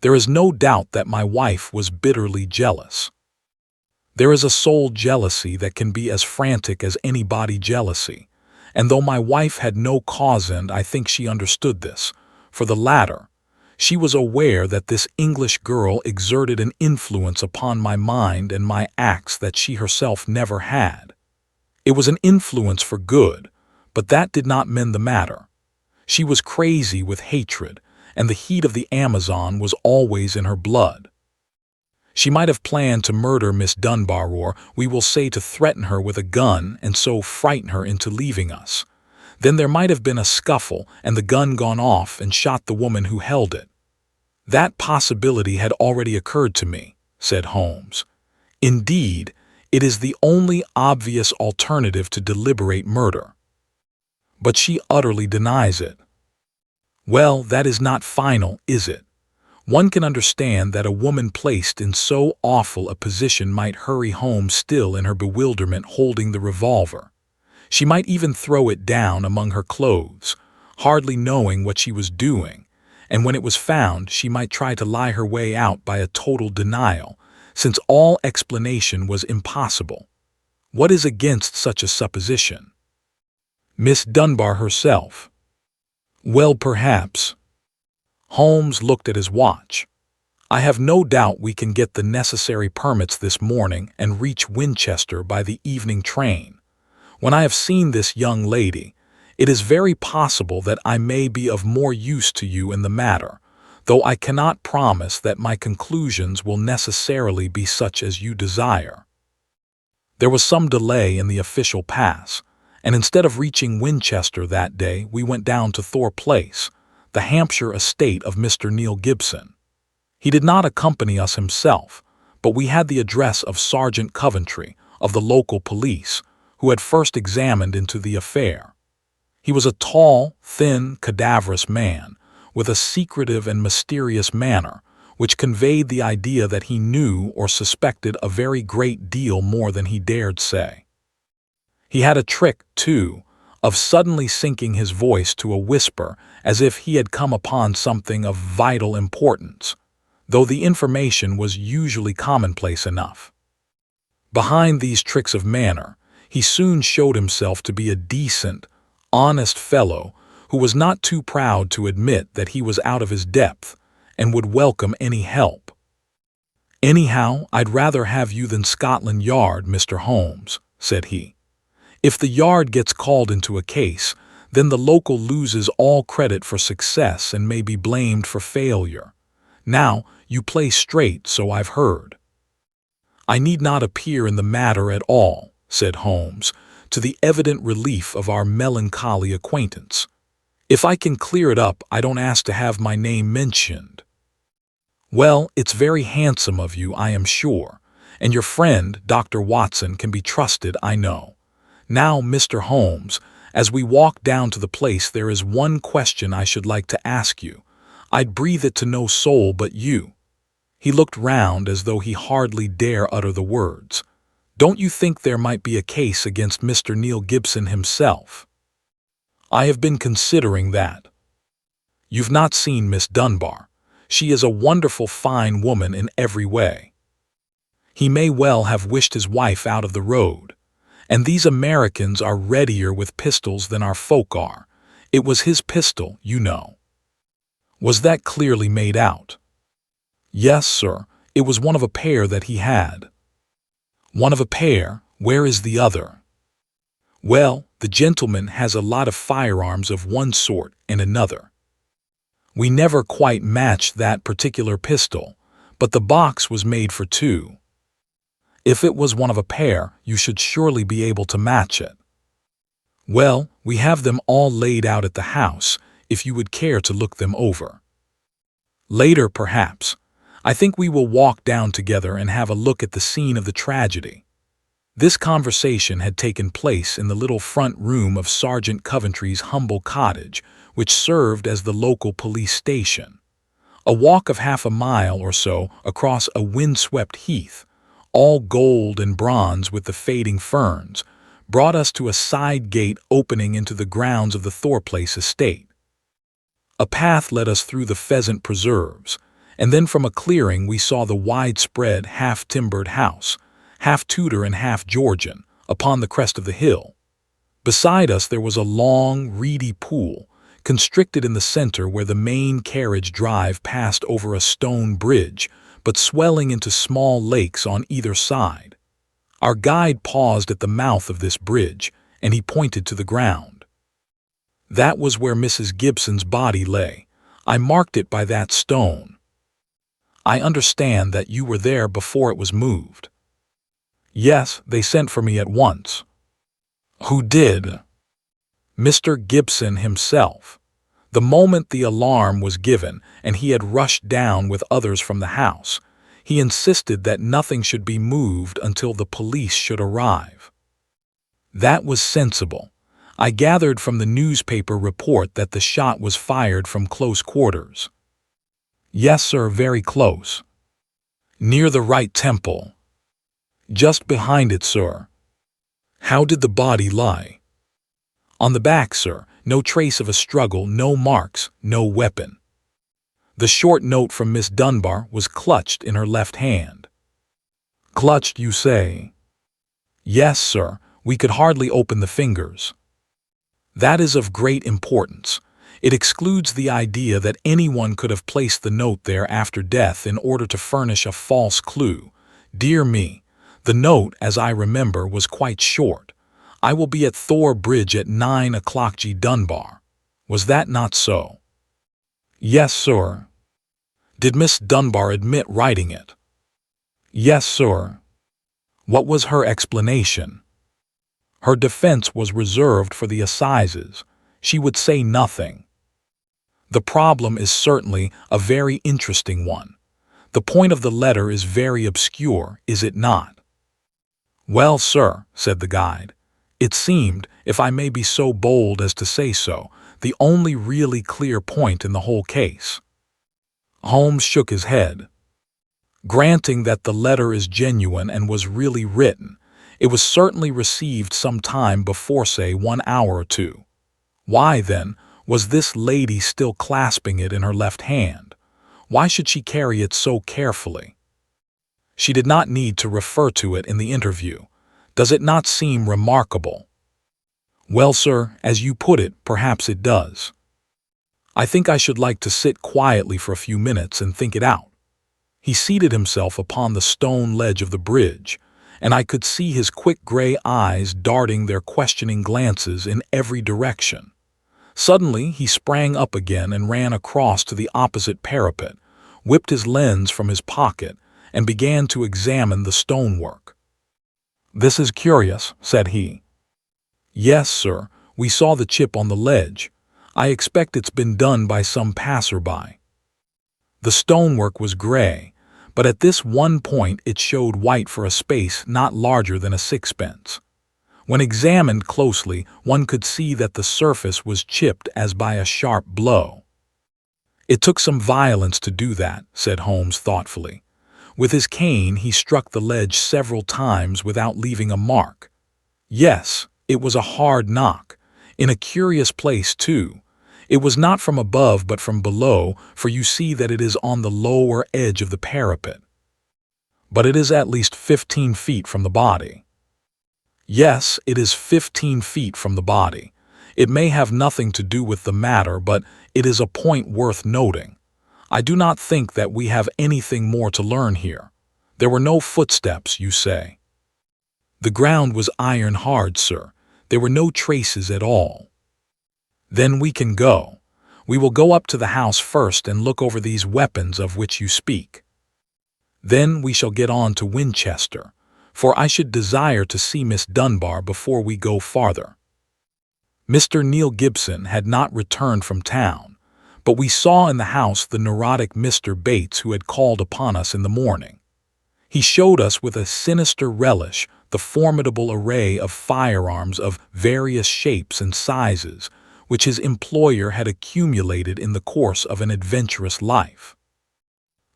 There is no doubt that my wife was bitterly jealous. There is a soul jealousy that can be as frantic as any body jealousy, and though my wife had no cause, and I think she understood this, for the latter, she was aware that this English girl exerted an influence upon my mind and my acts that she herself never had. It was an influence for good, but that did not mend the matter. She was crazy with hatred, and the heat of the Amazon was always in her blood. She might have planned to murder Miss Dunbar, or we will say to threaten her with a gun and so frighten her into leaving us. Then there might have been a scuffle and the gun gone off and shot the woman who held it. That possibility had already occurred to me, said Holmes. Indeed, it is the only obvious alternative to deliberate murder. But she utterly denies it. Well, that is not final, is it? One can understand that a woman placed in so awful a position might hurry home still in her bewilderment holding the revolver. She might even throw it down among her clothes, hardly knowing what she was doing, and when it was found she might try to lie her way out by a total denial, since all explanation was impossible. What is against such a supposition? Miss Dunbar herself. Well, perhaps. Holmes looked at his watch. I have no doubt we can get the necessary permits this morning and reach Winchester by the evening train. When I have seen this young lady, it is very possible that I may be of more use to you in the matter, though I cannot promise that my conclusions will necessarily be such as you desire. There was some delay in the official pass, and instead of reaching Winchester that day, we went down to Thorpe Place, the Hampshire estate of Mr. Neil Gibson. He did not accompany us himself, but we had the address of Sergeant Coventry, of the local police, who had first examined into the affair. He was a tall, thin, cadaverous man, with a secretive and mysterious manner, which conveyed the idea that he knew or suspected a very great deal more than he dared say. He had a trick, too, of suddenly sinking his voice to a whisper as if he had come upon something of vital importance, though the information was usually commonplace enough. Behind these tricks of manner, he soon showed himself to be a decent, honest fellow who was not too proud to admit that he was out of his depth and would welcome any help. Anyhow, I'd rather have you than Scotland Yard, Mr. Holmes, said he. If the Yard gets called into a case, then the local loses all credit for success and may be blamed for failure. Now, You play straight, so I've heard." "I need not appear in the matter at all," said Holmes, to the evident relief of our melancholy acquaintance. "If I can clear it up, I don't ask to have my name mentioned." "Well, it's very handsome of you, I am sure, and your friend, Dr. Watson, can be trusted, I know. Now, Mr. Holmes, as we walk down to the place, there is one question I should like to ask you. I'd breathe it to no soul but you." He looked round as though he hardly dare utter the words. "Don't you think there might be a case against Mr. Neil Gibson himself?" "I have been considering that." "You've not seen Miss Dunbar. She is a wonderful fine woman in every way." He may well have wished his wife out of the road. And these Americans are readier with pistols than our folk are. It was his pistol, you know. Was that clearly made out? "Yes, sir. It was one of a pair that he had." "One of a pair? Where is the other?" "Well, the gentleman has a lot of firearms of one sort and another. We never quite matched that particular pistol, but the box was made for two. If it was one of a pair, you should surely be able to match it." "Well, we have them all laid out at the house, if you would care to look them over." "Later, perhaps. I think we will walk down together and have a look at the scene of the tragedy." This conversation had taken place in the little front room of Sergeant Coventry's humble cottage, which served as the local police station. A walk of half a mile or so across a wind-swept heath, all gold and bronze with the fading ferns, brought us to a side gate opening into the grounds of the Thorplace estate. A path led us through the pheasant preserves, and then from a clearing we saw the widespread half-timbered house, half Tudor and half Georgian, upon the crest of the hill. Beside us there was a long, reedy pool, constricted in the center where the main carriage drive passed over a stone bridge, but swelling into small lakes on either side. Our guide paused at the mouth of this bridge, and he pointed to the ground. "That was where Mrs. Gibson's body lay. I marked it by that stone." "I understand that you were there before it was moved." "Yes, they sent for me at once." "Who did?" "Mr. Gibson himself. The moment the alarm was given and he had rushed down with others from the house, he insisted that nothing should be moved until the police should arrive." "That was sensible. I gathered from the newspaper report that the shot was fired from close quarters." "Yes, sir, very close." "Near the right temple?" "Just behind it, sir." "How did the body lie?" "On the back, sir. No trace of a struggle, no marks, no weapon." "The short note from Miss Dunbar was clutched in her left hand." "Clutched, you say?" "Yes, sir. We could hardly open the fingers." "That is of great importance. It excludes the idea that anyone could have placed the note there after death in order to furnish a false clue. Dear me, the note, as I remember, was quite short. 'I will be at Thor Bridge at 9 o'clock G. Dunbar.' Was that not so?" "Yes, sir." "Did Miss Dunbar admit writing it?" "Yes, sir." "What was her explanation?" "Her defense was reserved for the assizes. She would say nothing." "The problem is certainly a very interesting one. The point of the letter is very obscure, is it not?" "Well, sir," said the guide, "it seemed, if I may be so bold as to say so, the only really clear point in the whole case." Holmes shook his head. "Granting that the letter is genuine and was really written, it was certainly received some time before, say, 1 hour or two. Why, then, was this lady still clasping it in her left hand? Why should she carry it so carefully? She did not need to refer to it in the interview. Does it not seem remarkable?" "Well, sir, as you put it, perhaps it does. I think I should like to sit quietly for a few minutes and think it out." He seated himself upon the stone ledge of the bridge, and I could see his quick gray eyes darting their questioning glances in every direction. Suddenly he sprang up again and ran across to the opposite parapet, whipped his lens from his pocket, and began to examine the stonework. "This is curious," said he. "Yes, sir, we saw the chip on the ledge. I expect it's been done by some passerby." The stonework was gray, but at this one point it showed white for a space not larger than a sixpence. When examined closely, one could see that the surface was chipped as by a sharp blow. "It took some violence to do that," said Holmes thoughtfully. "With his cane he struck the ledge several times without leaving a mark. Yes, it was a hard knock, in a curious place too. It was not from above but from below, for you see that it is on the lower edge of the parapet. But it is at least 15 feet from the body." "Yes, it is 15 feet from the body. It may have nothing to do with the matter, but it is a point worth noting. I do not think that we have anything more to learn here. There were no footsteps, you say?" "The ground was iron hard, sir. There were no traces at all." "Then we can go. We will go up to the house first and look over these weapons of which you speak. Then we shall get on to Winchester, for I should desire to see Miss Dunbar before we go farther." Mr. Neil Gibson had not returned from town, but we saw in the house the neurotic Mr. Bates who had called upon us in the morning. He showed us with a sinister relish the formidable array of firearms of various shapes and sizes which his employer had accumulated in the course of an adventurous life.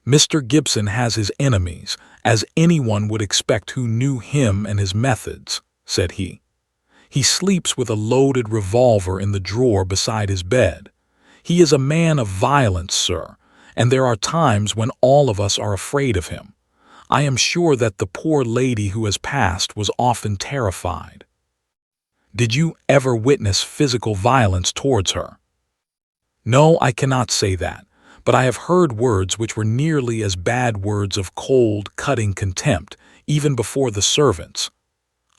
"Mr. Gibson has his enemies, as anyone would expect who knew him and his methods," said he. "He sleeps with a loaded revolver in the drawer beside his bed. He is a man of violence, sir, and there are times when all of us are afraid of him. I am sure that the poor lady who has passed was often terrified." "Did you ever witness physical violence towards her?" "No, I cannot say that, but I have heard words which were nearly as bad words of cold, cutting contempt, even before the servants.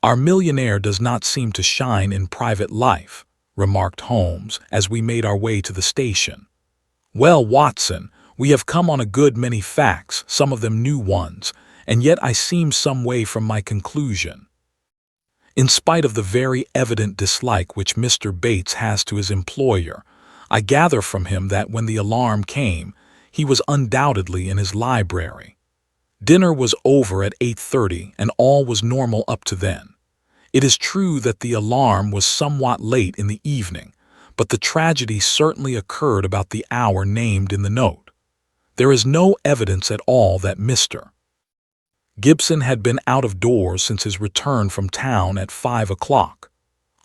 Our millionaire does not seem to shine in private life," remarked Holmes as we made our way to the station. "Well, Watson, we have come on a good many facts, some of them new ones, and yet I seem some way from my conclusion." In spite of the very evident dislike which Mr. Bates has to his employer, I gather from him that when the alarm came, he was undoubtedly in his library. Dinner was over at 8:30 and all was normal up to then. It is true that the alarm was somewhat late in the evening, but the tragedy certainly occurred about the hour named in the note. There is no evidence at all that Mr. Gibson had been out of doors since his return from town at 5 o'clock.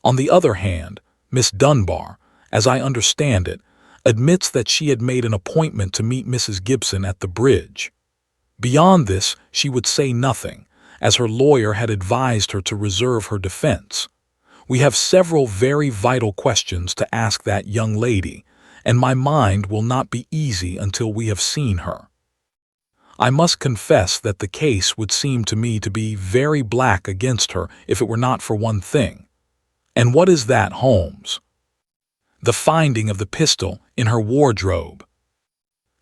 On the other hand, Miss Dunbar, as I understand it, admits that she had made an appointment to meet Mrs. Gibson at the bridge. Beyond this, she would say nothing, as her lawyer had advised her to reserve her defense. We have several very vital questions to ask that young lady, and my mind will not be easy until we have seen her. I must confess that the case would seem to me to be very black against her if it were not for one thing. And what is that, Holmes? The finding of the pistol in her wardrobe.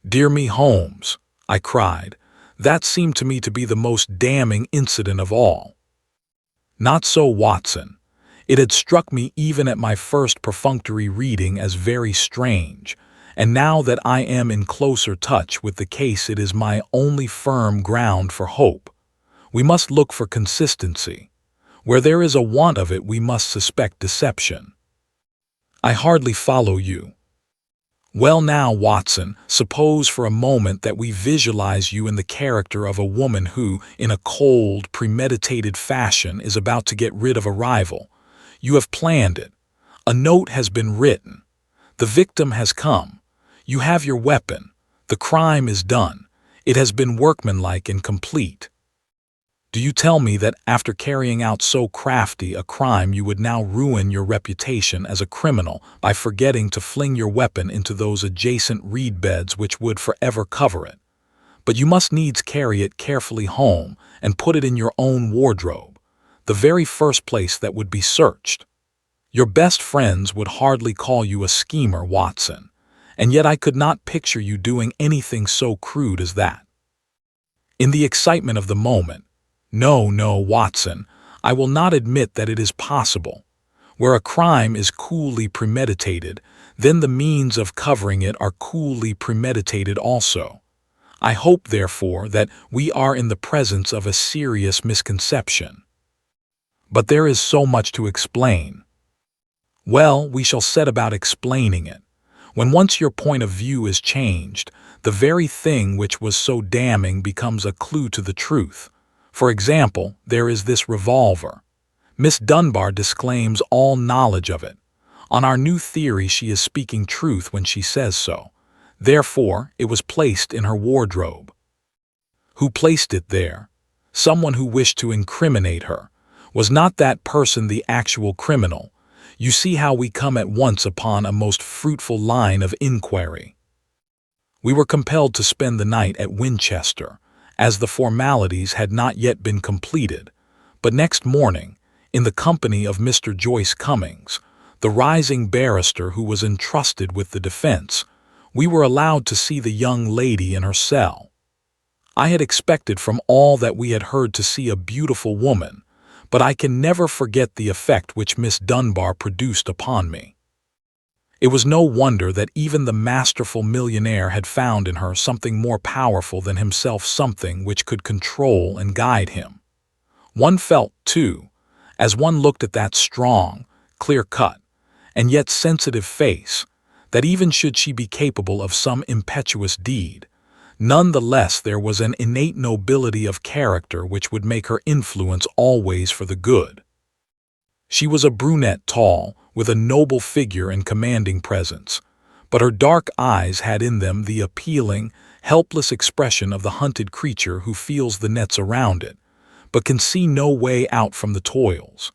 Dear me, Holmes, I cried, that seemed to me to be the most damning incident of all. Not so, Watson. It had struck me even at my first perfunctory reading as very strange, and now that I am in closer touch with the case it is my only firm ground for hope. We must look for consistency. Where there is a want of it we must suspect deception. I hardly follow you. Well now, Watson, suppose for a moment that we visualize you in the character of a woman who, in a cold, premeditated fashion, is about to get rid of a rival. You have planned it. A note has been written. The victim has come. You have your weapon. The crime is done. It has been workmanlike and complete. Do you tell me that after carrying out so crafty a crime you would now ruin your reputation as a criminal by forgetting to fling your weapon into those adjacent reed beds which would forever cover it? But you must needs carry it carefully home and put it in your own wardrobe, the very first place that would be searched. Your best friends would hardly call you a schemer, Watson, and yet I could not picture you doing anything so crude as that. In the excitement of the moment, no, Watson, I will not admit that it is possible. Where a crime is coolly premeditated, then the means of covering it are coolly premeditated also. I hope, therefore, that we are in the presence of a serious misconception. But there is so much to explain. Well, we shall set about explaining it. When once your point of view is changed, the very thing which was so damning becomes a clue to the truth. For example, there is this revolver. Miss Dunbar disclaims all knowledge of it. On our new theory, she is speaking truth when she says so. Therefore, it was placed in her wardrobe. Who placed it there? Someone who wished to incriminate her. Was not that person the actual criminal? You see how we come at once upon a most fruitful line of inquiry. We were compelled to spend the night at Winchester, as the formalities had not yet been completed, but next morning, in the company of Mr. Joyce Cummings, the rising barrister who was entrusted with the defense, we were allowed to see the young lady in her cell. I had expected from all that we had heard to see a beautiful woman, but I can never forget the effect which Miss Dunbar produced upon me. It was no wonder that even the masterful millionaire had found in her something more powerful than himself, something which could control and guide him. One felt, too, as one looked at that strong, clear-cut, and yet sensitive face, that even should she be capable of some impetuous deed, none the less there was an innate nobility of character which would make her influence always for the good. She was a brunette, tall, with a noble figure and commanding presence, but her dark eyes had in them the appealing, helpless expression of the hunted creature who feels the nets around it, but can see no way out from the toils.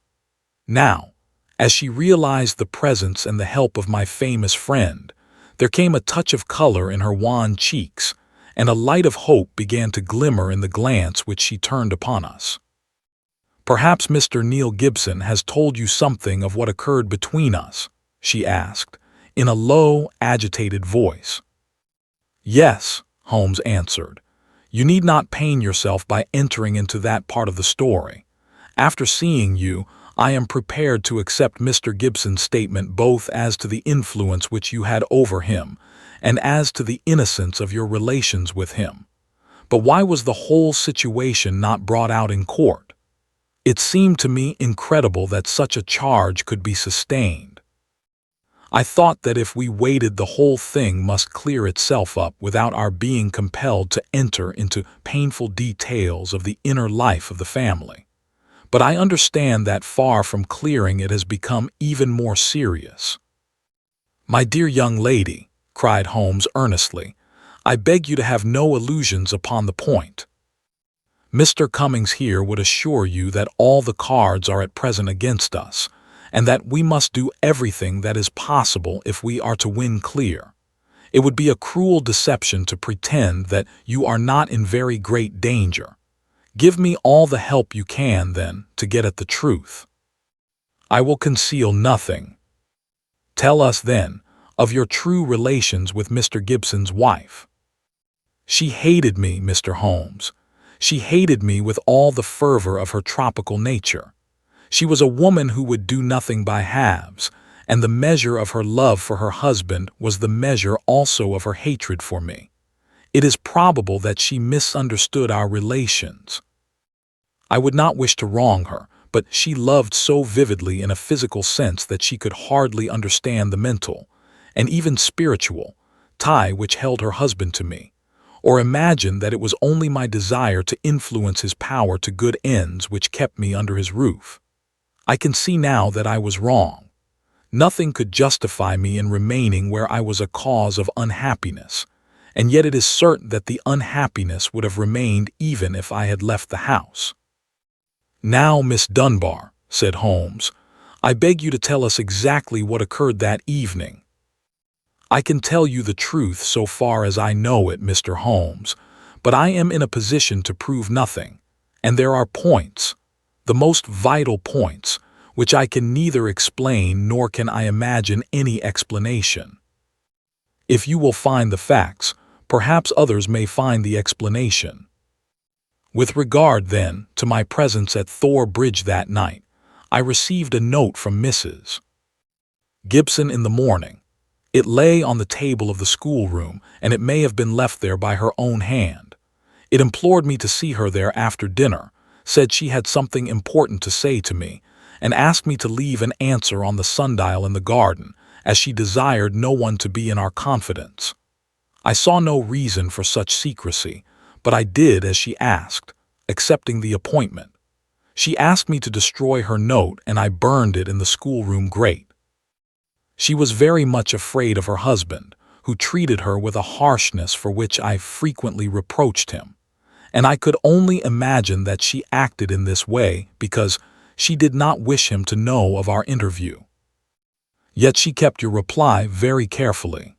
Now, as she realized the presence and the help of my famous friend, there came a touch of color in her wan cheeks, and a light of hope began to glimmer in the glance which she turned upon us. "Perhaps Mr. Neil Gibson has told you something of what occurred between us?" she asked, in a low, agitated voice. "Yes," Holmes answered. "You need not pain yourself by entering into that part of the story. After seeing you, I am prepared to accept Mr. Gibson's statement both as to the influence which you had over him and as to the innocence of your relations with him. But why was the whole situation not brought out in court? It seemed to me incredible that such a charge could be sustained. I thought that if we waited, the whole thing must clear itself up without our being compelled to enter into painful details of the inner life of the family. But I understand that far from clearing, it has become even more serious." "My dear young lady," cried Holmes earnestly, "I beg you to have no illusions upon the point. Mr. Cummings here would assure you that all the cards are at present against us, and that we must do everything that is possible if we are to win clear. It would be a cruel deception to pretend that you are not in very great danger. Give me all the help you can, then, to get at the truth. I will conceal nothing. Tell us, then, of your true relations with Mr. Gibson's wife." "She hated me, Mr. Holmes. She hated me with all the fervor of her tropical nature. She was a woman who would do nothing by halves, and the measure of her love for her husband was the measure also of her hatred for me. It is probable that she misunderstood our relations. I would not wish to wrong her, but she loved so vividly in a physical sense that she could hardly understand the mental, and even spiritual, tie which held her husband to me, or imagine that it was only my desire to influence his power to good ends which kept me under his roof. I can see now that I was wrong. Nothing could justify me in remaining where I was a cause of unhappiness, and yet it is certain that the unhappiness would have remained even if I had left the house." "Now, Miss Dunbar," said Holmes, "I beg you to tell us exactly what occurred that evening." "I can tell you the truth so far as I know it, Mr. Holmes, but I am in a position to prove nothing, and there are points, the most vital points, which I can neither explain nor can I imagine any explanation." If you will find the facts, perhaps others may find the explanation. With regard, then, to my presence at Thor Bridge that night, I received a note from Mrs. Gibson in the morning. It lay on the table of the schoolroom, and it may have been left there by her own hand. It implored me to see her there after dinner, said she had something important to say to me, and asked me to leave an answer on the sundial in the garden, as she desired no one to be in our confidence. I saw no reason for such secrecy, but I did as she asked, accepting the appointment. She asked me to destroy her note, and I burned it in the schoolroom grate. She was very much afraid of her husband, who treated her with a harshness for which I frequently reproached him, and I could only imagine that she acted in this way because she did not wish him to know of our interview. Yet she kept your reply very carefully.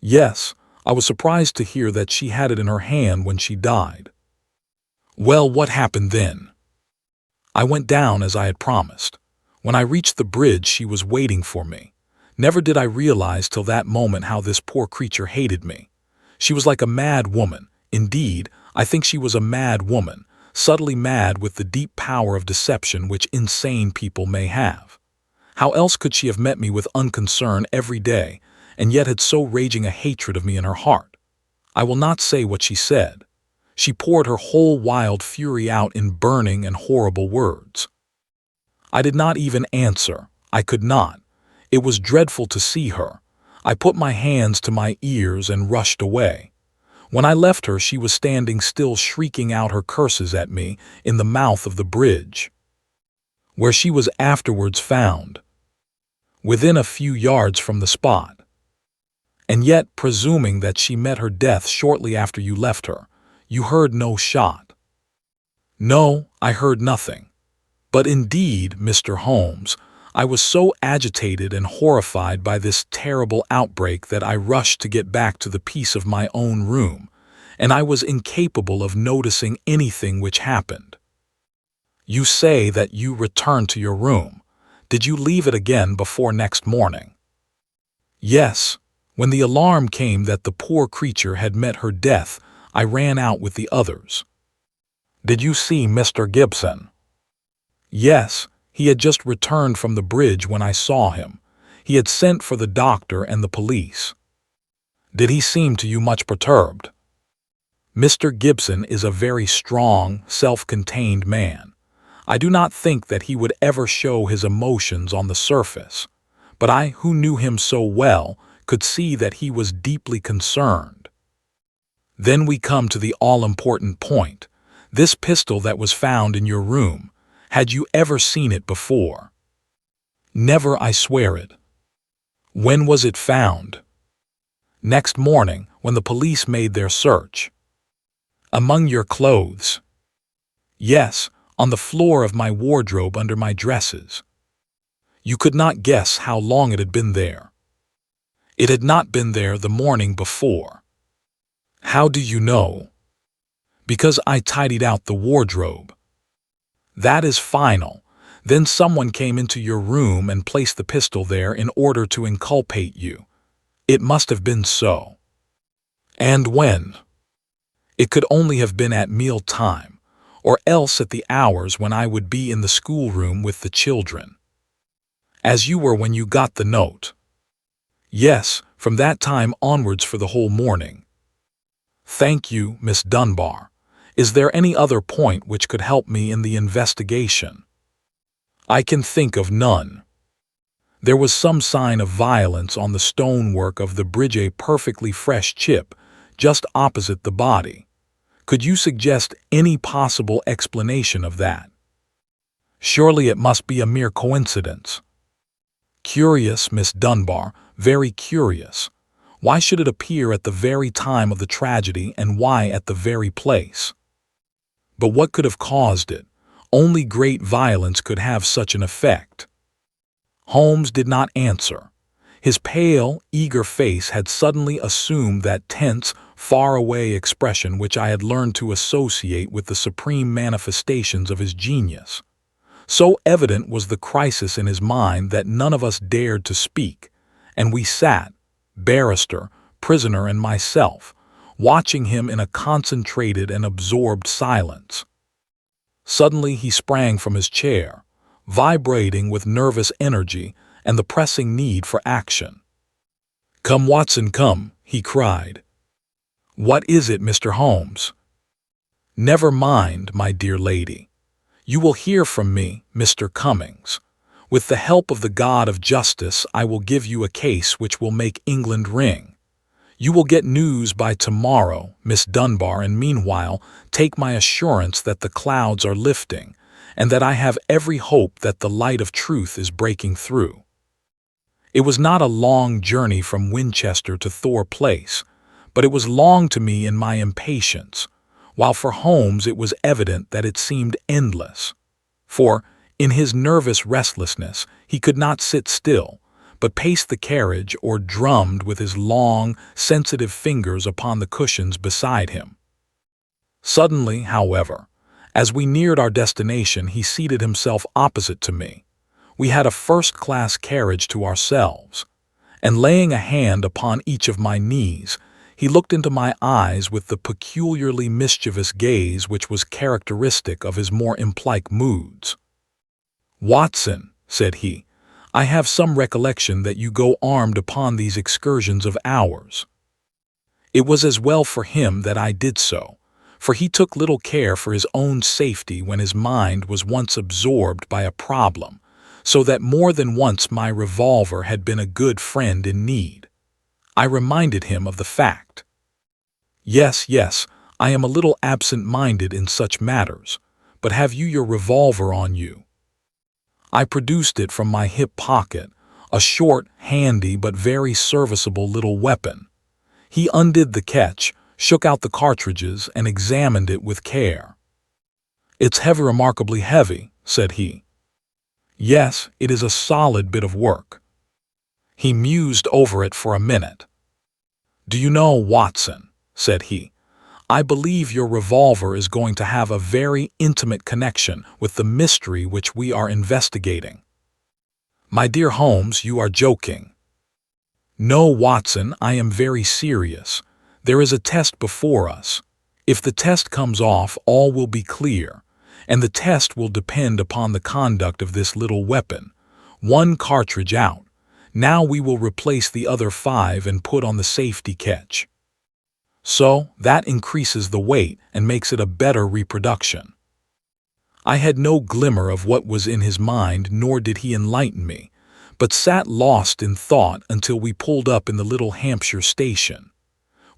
Yes, I was surprised to hear that she had it in her hand when she died. Well, what happened then? I went down as I had promised. When I reached the bridge, she was waiting for me. Never did I realize till that moment how this poor creature hated me. She was like a mad woman. Indeed, I think she was a mad woman, subtly mad with the deep power of deception which insane people may have. How else could she have met me with unconcern every day, and yet had so raging a hatred of me in her heart? I will not say what she said. She poured her whole wild fury out in burning and horrible words. I did not even answer. I could not. It was dreadful to see her. I put my hands to my ears and rushed away. When I left her, she was standing still, shrieking out her curses at me in the mouth of the bridge, where she was afterwards found, within a few yards from the spot. And yet, presuming that she met her death shortly after you left her, you heard no shot. No, I heard nothing. But indeed, Mr. Holmes, I was so agitated and horrified by this terrible outbreak that I rushed to get back to the peace of my own room, and I was incapable of noticing anything which happened. You say that you returned to your room. Did you leave it again before next morning? Yes. When the alarm came that the poor creature had met her death, I ran out with the others. Did you see Mr. Gibson? Yes, he had just returned from the bridge when I saw him. He had sent for the doctor and the police. Did he seem to you much perturbed? Mr. Gibson is a very strong, self-contained man. I do not think that he would ever show his emotions on the surface, but I, who knew him so well, could see that he was deeply concerned. Then we come to the all-important point. This pistol that was found in your room, had you ever seen it before? Never, I swear it. When was it found? Next morning, when the police made their search. Among your clothes? Yes, on the floor of my wardrobe under my dresses. You could not guess how long it had been there. It had not been there the morning before. How do you know? Because I tidied out the wardrobe. That is final. Then someone came into your room and placed the pistol there in order to inculpate you. It must have been so. And when? It could only have been at meal time, or else at the hours when I would be in the schoolroom with the children. As you were when you got the note. Yes, from that time onwards for the whole morning. Thank you, Miss Dunbar. Is there any other point which could help me in the investigation? I can think of none. There was some sign of violence on the stonework of the bridge, a perfectly fresh chip, just opposite the body. Could you suggest any possible explanation of that? Surely it must be a mere coincidence. Curious, Miss Dunbar, very curious. Why should it appear at the very time of the tragedy, and why at the very place? But what could have caused it? Only great violence could have such an effect. Holmes did not answer. His pale, eager face had suddenly assumed that tense, far-away expression which I had learned to associate with the supreme manifestations of his genius. So evident was the crisis in his mind that none of us dared to speak, and we sat, barrister, prisoner, and myself, watching him in a concentrated and absorbed silence. Suddenly he sprang from his chair, vibrating with nervous energy and the pressing need for action. "Come, Watson, come," he cried. "What is it, Mr. Holmes?" "Never mind, my dear lady. You will hear from me, Mr. Cummings. With the help of the God of justice, I will give you a case which will make England ring. You will get news by tomorrow, Miss Dunbar, and meanwhile take my assurance that the clouds are lifting, and that I have every hope that the light of truth is breaking through." It was not a long journey from Winchester to Thor Place, but it was long to me in my impatience, while for Holmes it was evident that it seemed endless. For, in his nervous restlessness, he could not sit still, but paced the carriage or drummed with his long, sensitive fingers upon the cushions beside him. Suddenly, however, as we neared our destination, he seated himself opposite to me. We had a first-class carriage to ourselves, and laying a hand upon each of my knees, he looked into my eyes with the peculiarly mischievous gaze which was characteristic of his more impolite moods. "Watson," said he, "I have some recollection that you go armed upon these excursions of ours." It was as well for him that I did so, for he took little care for his own safety when his mind was once absorbed by a problem, so that more than once my revolver had been a good friend in need. I reminded him of the fact. Yes, I am a little absent-minded in such matters, but have you your revolver on you?" I produced it from my hip pocket, a short, handy, but very serviceable little weapon. He undid the catch, shook out the cartridges, and examined it with care. "It's remarkably heavy," said he. "Yes, it is a solid bit of work." He mused over it for a minute. "Do you know, Watson," said he, "I believe your revolver is going to have a very intimate connection with the mystery which we are investigating." "My dear Holmes, you are joking." "No, Watson, I am very serious. There is a test before us. If the test comes off, all will be clear, and the test will depend upon the conduct of this little weapon. One cartridge out. Now we will replace the other 5 and put on the safety catch. So, that increases the weight and makes it a better reproduction." I had no glimmer of what was in his mind, nor did he enlighten me, but sat lost in thought until we pulled up in the little Hampshire station.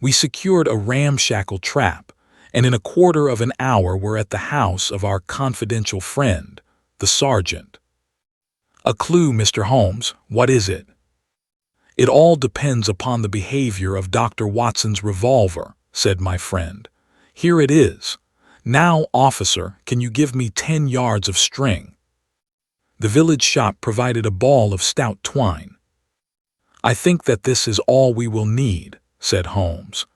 We secured a ramshackle trap, and in a quarter of an hour were at the house of our confidential friend, the sergeant. "A clue, Mr. Holmes. What is it?" "It all depends upon the behavior of Dr. Watson's revolver," said my friend. "Here it is. Now, officer, can you give me 10 yards of string?" The village shop provided a ball of stout twine. "I think that this is all we will need," said Holmes.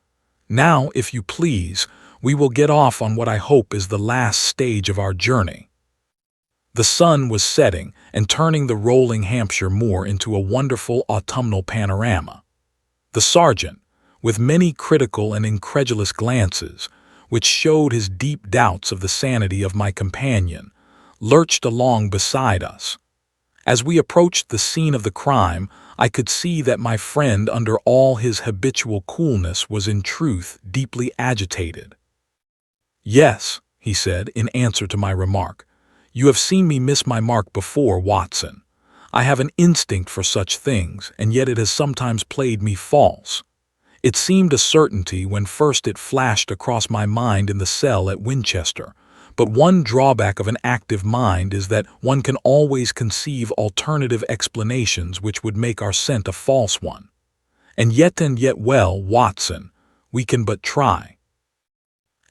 "Now, if you please, we will get off on what I hope is the last stage of our journey." The sun was setting and turning the rolling Hampshire moor into a wonderful autumnal panorama. The sergeant, with many critical and incredulous glances, which showed his deep doubts of the sanity of my companion, lurched along beside us. As we approached the scene of the crime, I could see that my friend, under all his habitual coolness, was in truth deeply agitated. "Yes," he said, in answer to my remark, "you have seen me miss my mark before, Watson. I have an instinct for such things, and yet it has sometimes played me false. It seemed a certainty when first it flashed across my mind in the cell at Winchester, but one drawback of an active mind is that one can always conceive alternative explanations which would make our scent a false one. And yet, well, Watson, we can but try."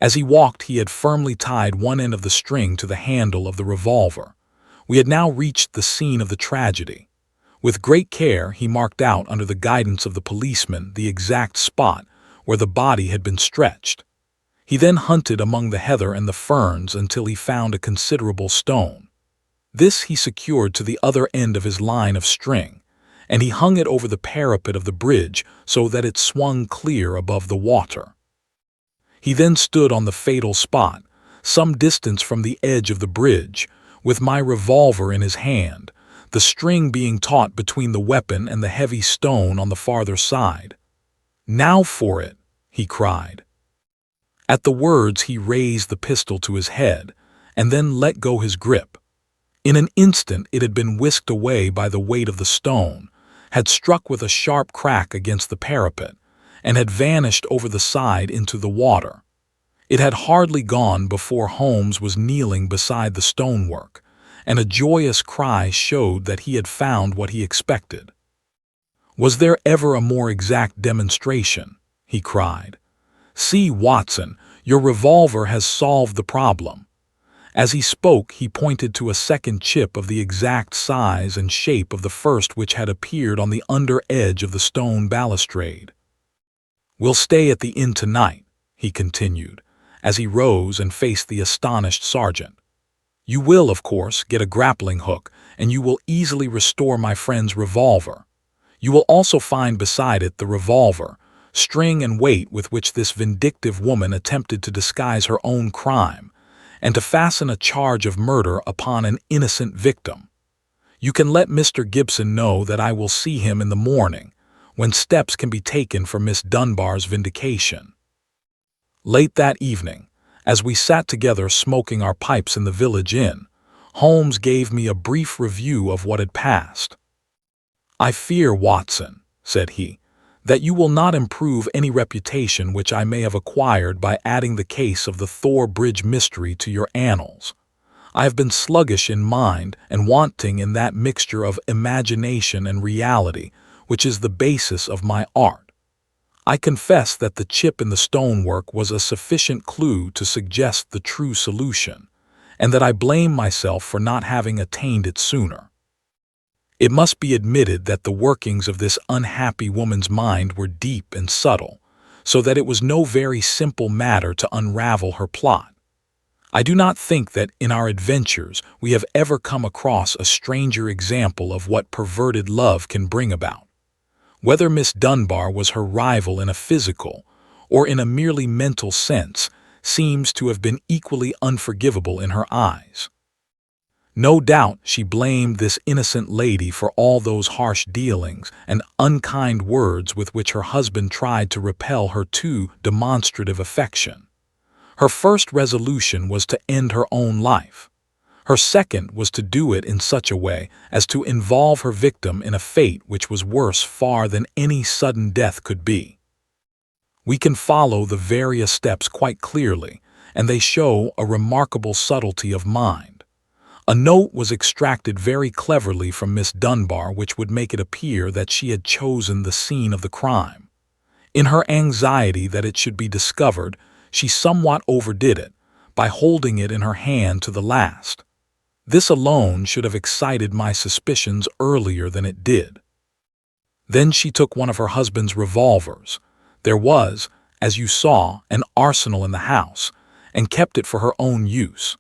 As he walked, he had firmly tied one end of the string to the handle of the revolver. We had now reached the scene of the tragedy. With great care, he marked out, under the guidance of the policeman, the exact spot where the body had been stretched. He then hunted among the heather and the ferns until he found a considerable stone. This he secured to the other end of his line of string, and he hung it over the parapet of the bridge so that it swung clear above the water. He then stood on the fatal spot, some distance from the edge of the bridge, with my revolver in his hand, the string being taut between the weapon and the heavy stone on the farther side. "Now for it," he cried. At the words he raised the pistol to his head, and then let go his grip. In an instant it had been whisked away by the weight of the stone, had struck with a sharp crack against the parapet, and had vanished over the side into the water. It had hardly gone before Holmes was kneeling beside the stonework, and a joyous cry showed that he had found what he expected. "Was there ever a more exact demonstration?" he cried. "See, Watson, your revolver has solved the problem." As he spoke, he pointed to a second chip of the exact size and shape of the first which had appeared on the under edge of the stone balustrade. "We'll stay at the inn tonight," he continued, as he rose and faced the astonished sergeant. "You will, of course, get a grappling hook, and you will easily restore my friend's revolver. You will also find beside it the revolver, string and weight with which this vindictive woman attempted to disguise her own crime, and to fasten a charge of murder upon an innocent victim. You can let Mr. Gibson know that I will see him in the morning, when steps can be taken for Miss Dunbar's vindication." Late that evening, as we sat together smoking our pipes in the village inn, Holmes gave me a brief review of what had passed. "I fear, Watson," said he, "that you will not improve any reputation which I may have acquired by adding the case of the Thor Bridge mystery to your annals. I have been sluggish in mind and wanting in that mixture of imagination and reality which is the basis of my art. I confess that the chip in the stonework was a sufficient clue to suggest the true solution, and that I blame myself for not having attained it sooner. It must be admitted that the workings of this unhappy woman's mind were deep and subtle, so that it was no very simple matter to unravel her plot. I do not think that in our adventures we have ever come across a stranger example of what perverted love can bring about. Whether Miss Dunbar was her rival in a physical or in a merely mental sense seems to have been equally unforgivable in her eyes. No doubt she blamed this innocent lady for all those harsh dealings and unkind words with which her husband tried to repel her too demonstrative affection. Her first resolution was to end her own life. Her second was to do it in such a way as to involve her victim in a fate which was worse far than any sudden death could be. We can follow the various steps quite clearly, and they show a remarkable subtlety of mind. A note was extracted very cleverly from Miss Dunbar which would make it appear that she had chosen the scene of the crime. In her anxiety that it should be discovered, she somewhat overdid it, by holding it in her hand to the last. This alone should have excited my suspicions earlier than it did. Then she took one of her husband's revolvers. There was, as you saw, an arsenal in the house, and kept it for her own use.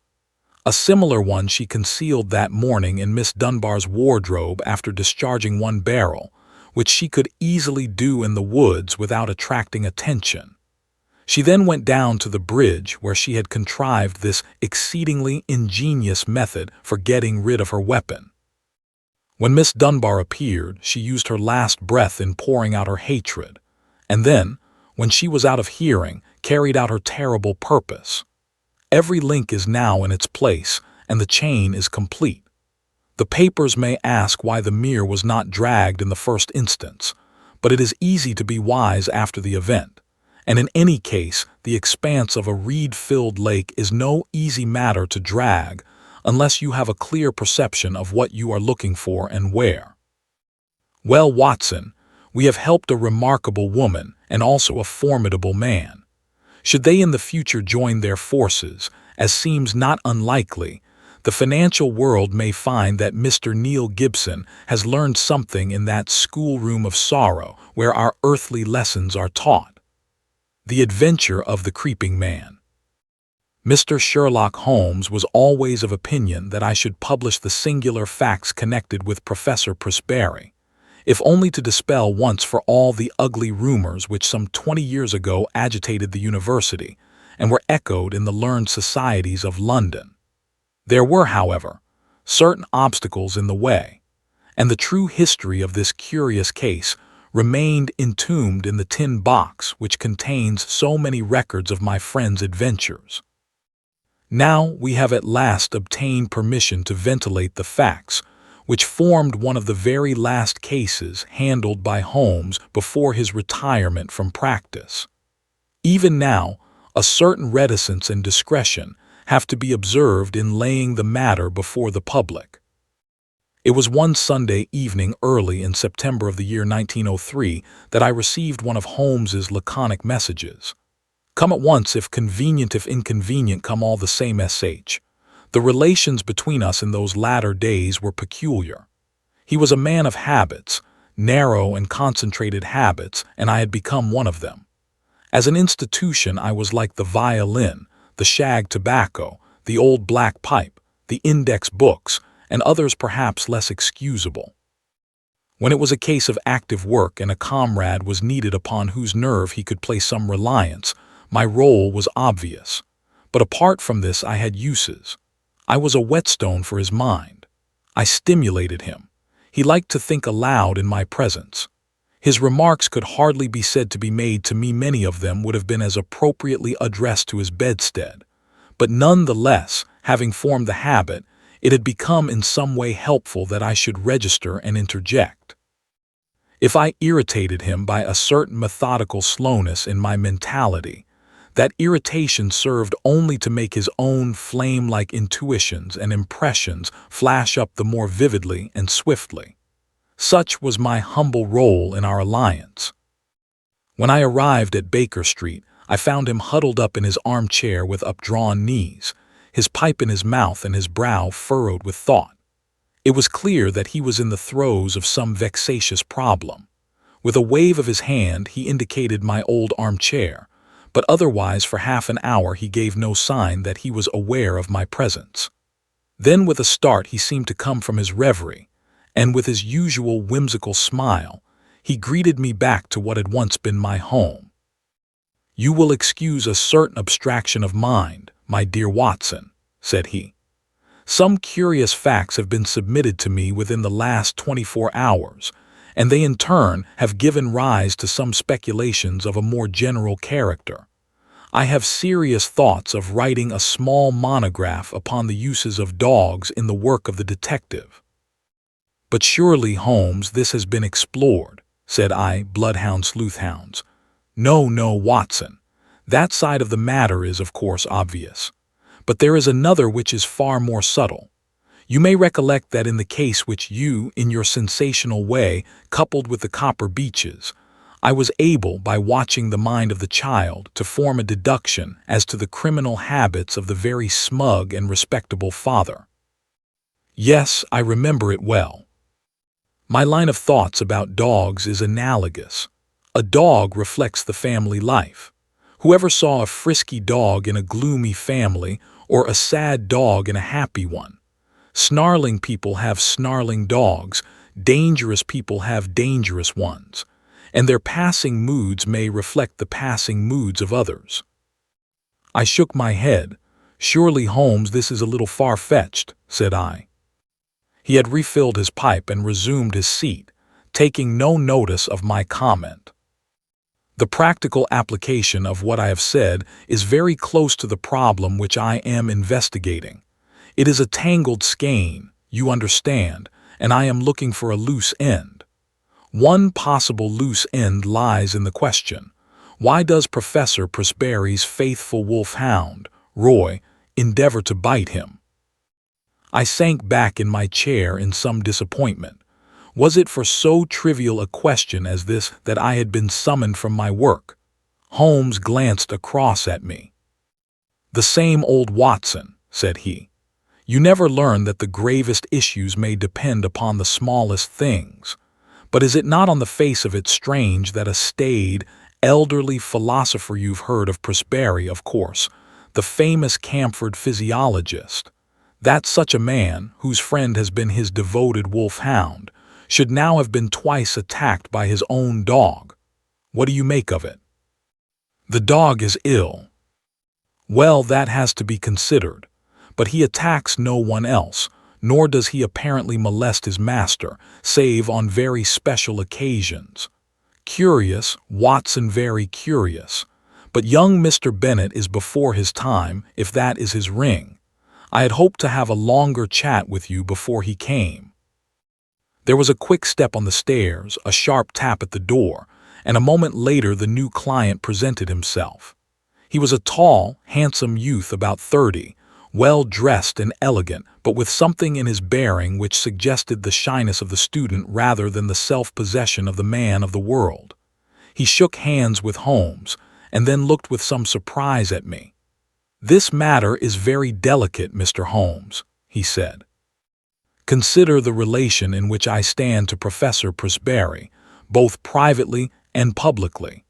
A similar one she concealed that morning in Miss Dunbar's wardrobe after discharging one barrel, which she could easily do in the woods without attracting attention. She then went down to the bridge where she had contrived this exceedingly ingenious method for getting rid of her weapon. When Miss Dunbar appeared, she used her last breath in pouring out her hatred, and then, when she was out of hearing, carried out her terrible purpose. Every link is now in its place, and the chain is complete. The papers may ask why the mirror was not dragged in the first instance, but it is easy to be wise after the event. And in any case, the expanse of a reed-filled lake is no easy matter to drag unless you have a clear perception of what you are looking for and where. Well, Watson, we have helped a remarkable woman and also a formidable man. Should they in the future join their forces, as seems not unlikely, the financial world may find that Mr. Neil Gibson has learned something in that schoolroom of sorrow where our earthly lessons are taught. The Adventure of the Creeping Man. Mr. Sherlock Holmes was always of opinion that I should publish the singular facts connected with Professor Prisberry. if only to dispel once for all the ugly rumors which some 20 years ago agitated the university and were echoed in the learned societies of London. There were, however, certain obstacles in the way, and the true history of this curious case remained entombed in the tin box which contains so many records of my friend's adventures. Now we have at last obtained permission to ventilate the facts, which formed one of the very last cases handled by Holmes before his retirement from practice. Even now, a certain reticence and discretion have to be observed in laying the matter before the public. It was one Sunday evening early in September of the year 1903 that I received one of Holmes's laconic messages. "Come at once, if convenient, if inconvenient, come all the same sh." The relations between us in those latter days were peculiar. He was a man of habits, narrow and concentrated habits, and I had become one of them. As an institution, I was like the violin, the shag tobacco, the old black pipe, the index books, and others perhaps less excusable. When it was a case of active work and a comrade was needed upon whose nerve he could place some reliance, my role was obvious. But apart from this I had uses. I was a whetstone for his mind. I stimulated him. He liked to think aloud in my presence. His remarks could hardly be said to be made to me. Many of them would have been as appropriately addressed to his bedstead. But none the less, having formed the habit, it had become in some way helpful that I should register and interject. If I irritated him by a certain methodical slowness in my mentality, that irritation served only to make his own flame-like intuitions and impressions flash up the more vividly and swiftly. Such was my humble role in our alliance. When I arrived at Baker Street, I found him huddled up in his armchair with updrawn knees, his pipe in his mouth and his brow furrowed with thought. It was clear that he was in the throes of some vexatious problem. With a wave of his hand he indicated my old armchair, but otherwise for half an hour he gave no sign that he was aware of my presence. Then with a start he seemed to come from his reverie, and with his usual whimsical smile, he greeted me back to what had once been my home. "You will excuse a certain abstraction of mind, my dear Watson," said he. "Some curious facts have been submitted to me within the last 24 hours, and they in turn have given rise to some speculations of a more general character. I have serious thoughts of writing a small monograph upon the uses of dogs in the work of the detective." "But surely, Holmes, this has been explored," said I, "bloodhounds, sleuthhounds." "No, no, Watson. That side of the matter is, of course, obvious. But there is another which is far more subtle. You may recollect that in the case which you, in your sensational way, coupled with the copper beeches, I was able, by watching the mind of the child, to form a deduction as to the criminal habits of the very smug and respectable father. Yes, I remember it well. My line of thoughts about dogs is analogous. A dog reflects the family life. Whoever saw a frisky dog in a gloomy family or a sad dog in a happy one? Snarling people have snarling dogs, dangerous people have dangerous ones, and their passing moods may reflect the passing moods of others. I shook my head. "Surely, Holmes, this is a little far-fetched," said I. He had refilled his pipe and resumed his seat, taking no notice of my comment. "The practical application of what I have said is very close to the problem which I am investigating. It is a tangled skein, you understand, and I am looking for a loose end. One possible loose end lies in the question: why does Professor Presberry's faithful wolfhound, Roy, endeavor to bite him?" I sank back in my chair in some disappointment. Was it for so trivial a question as this that I had been summoned from my work? Holmes glanced across at me. "The same old Watson," said he. "You never learn that the gravest issues may depend upon the smallest things. But is it not on the face of it strange that a staid, elderly philosopher, you've heard of Presberry, of course, the famous Camford physiologist, that such a man, whose friend has been his devoted wolfhound, should now have been twice attacked by his own dog. What do you make of it? The dog is ill. Well, that has to be considered. But he attacks no one else, nor does he apparently molest his master, save on very special occasions. Curious, Watson, very curious. But young Mr. Bennet is before his time, if that is his ring. I had hoped to have a longer chat with you before he came. There was a quick step on the stairs, a sharp tap at the door, and a moment later the new client presented himself. He was a tall, handsome youth about 30, well-dressed and elegant, but with something in his bearing which suggested the shyness of the student rather than the self-possession of the man of the world. He shook hands with Holmes, and then looked with some surprise at me. "This matter is very delicate, Mr. Holmes," he said. "Consider the relation in which I stand to Professor Presberry, both privately and publicly.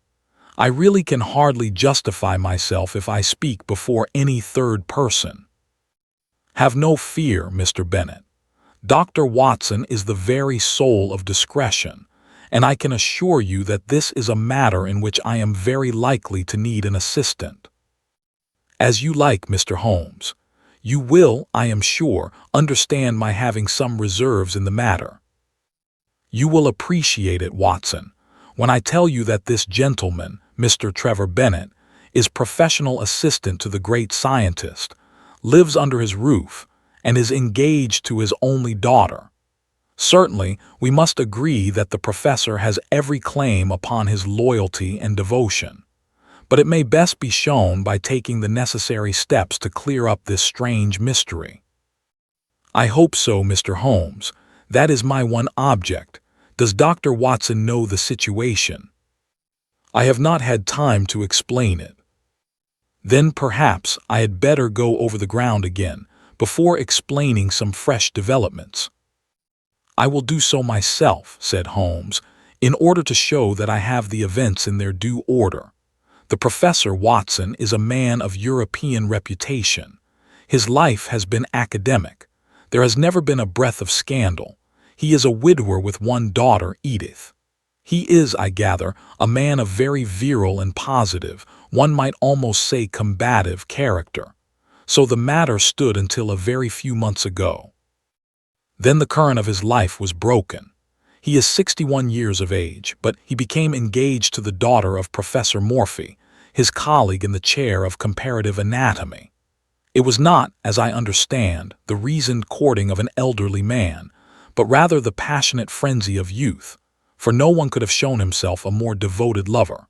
I really can hardly justify myself if I speak before any third person. Have no fear, Mr. Bennet. Dr. Watson is the very soul of discretion, and I can assure you that this is a matter in which I am very likely to need an assistant. As you like, Mr. Holmes. You will, I am sure, understand my having some reserves in the matter. You will appreciate it, Watson, when I tell you that this gentleman, Mr. Trevor Bennet, is professional assistant to the great scientist, lives under his roof, and is engaged to his only daughter. Certainly, we must agree that the professor has every claim upon his loyalty and devotion. But it may best be shown by taking the necessary steps to clear up this strange mystery. I hope so, Mr. Holmes. That is my one object. Does Dr. Watson know the situation? I have not had time to explain it. Then perhaps I had better go over the ground again, before explaining some fresh developments. I will do so myself, said Holmes, in order to show that I have the events in their due order. The Professor Watson is a man of European reputation. His life has been academic. There has never been a breath of scandal. He is a widower with one daughter, Edith. He is, I gather, a man of very virile and positive, one might almost say combative, character. So the matter stood until a very few months ago. Then the current of his life was broken. He is 61 years of age, but he became engaged to the daughter of Professor Morphy, his colleague in the chair of comparative anatomy. It was not, as I understand, the reasoned courting of an elderly man, but rather the passionate frenzy of youth, for no one could have shown himself a more devoted lover.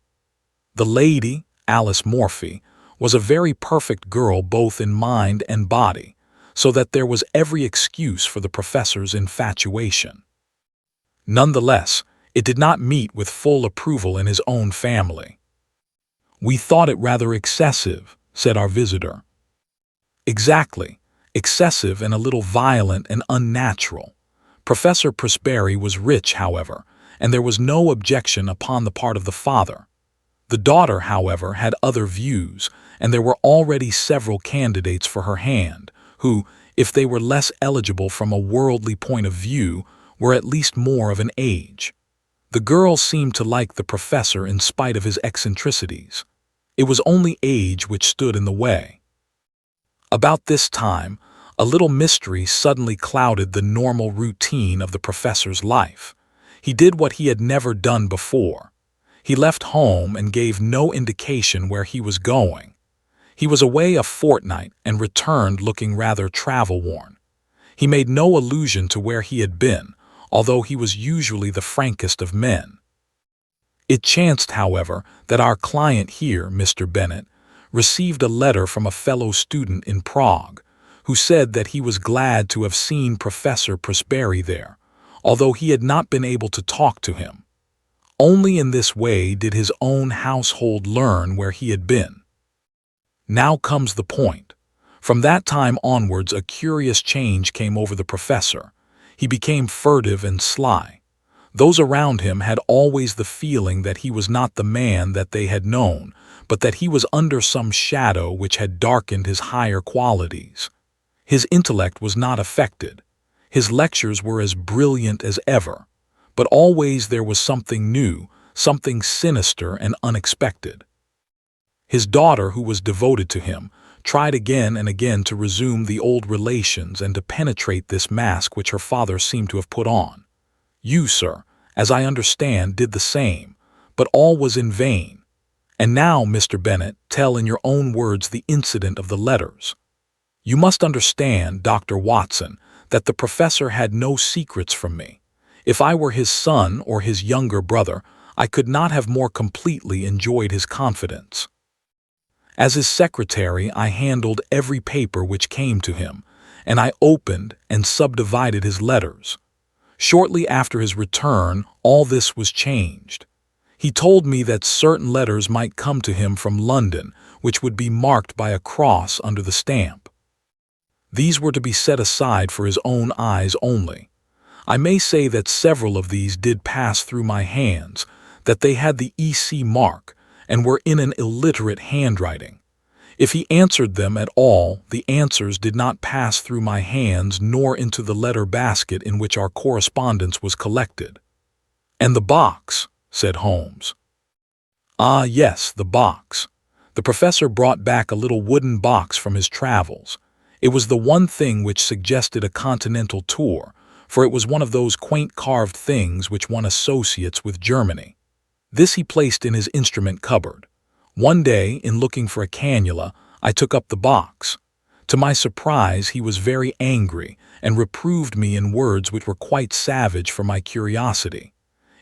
The lady, Alice Morphy, was a very perfect girl both in mind and body, so that there was every excuse for the professor's infatuation. Nonetheless, it did not meet with full approval in his own family. We thought it rather excessive, said our visitor. Exactly, excessive and a little violent and unnatural. Professor Presberry was rich, however, and there was no objection upon the part of the father. The daughter, however, had other views, and there were already several candidates for her hand, who, if they were less eligible from a worldly point of view, were at least more of an age. The girl seemed to like the professor in spite of his eccentricities. It was only age which stood in the way. About this time, a little mystery suddenly clouded the normal routine of the professor's life. He did what he had never done before. He left home and gave no indication where he was going. He was away a fortnight and returned looking rather travel-worn. He made no allusion to where he had been, although he was usually the frankest of men. It chanced, however, that our client here, Mr. Bennet, received a letter from a fellow student in Prague, who said that he was glad to have seen Professor Presberry there, although he had not been able to talk to him. Only in this way did his own household learn where he had been. Now comes the point. From that time onwards a curious change came over the professor. He became furtive and sly. Those around him had always the feeling that he was not the man that they had known, but that he was under some shadow which had darkened his higher qualities. His intellect was not affected. His lectures were as brilliant as ever. but always there was something new, something sinister and unexpected. His daughter, who was devoted to him, tried again and again to resume the old relations and to penetrate this mask which her father seemed to have put on. You, sir, as I understand, did the same, but all was in vain. And now, Mr. Bennet, tell in your own words the incident of the letters. You must understand, Dr. Watson, that the professor had no secrets from me. If I were his son or his younger brother, I could not have more completely enjoyed his confidence. As his secretary, I handled every paper which came to him, and I opened and subdivided his letters. Shortly after his return, all this was changed. He told me that certain letters might come to him from London, which would be marked by a cross under the stamp. These were to be set aside for his own eyes only. I may say that several of these did pass through my hands, that they had the EC mark, and were in an illiterate handwriting. If he answered them at all, the answers did not pass through my hands nor into the letter basket in which our correspondence was collected. And the box, said Holmes. Ah, yes, the box. The professor brought back a little wooden box from his travels. It was the one thing which suggested a continental tour, for it was one of those quaint carved things which one associates with Germany. This he placed in his instrument cupboard. One day, in looking for a cannula, I took up the box. To my surprise, he was very angry and reproved me in words which were quite savage for my curiosity.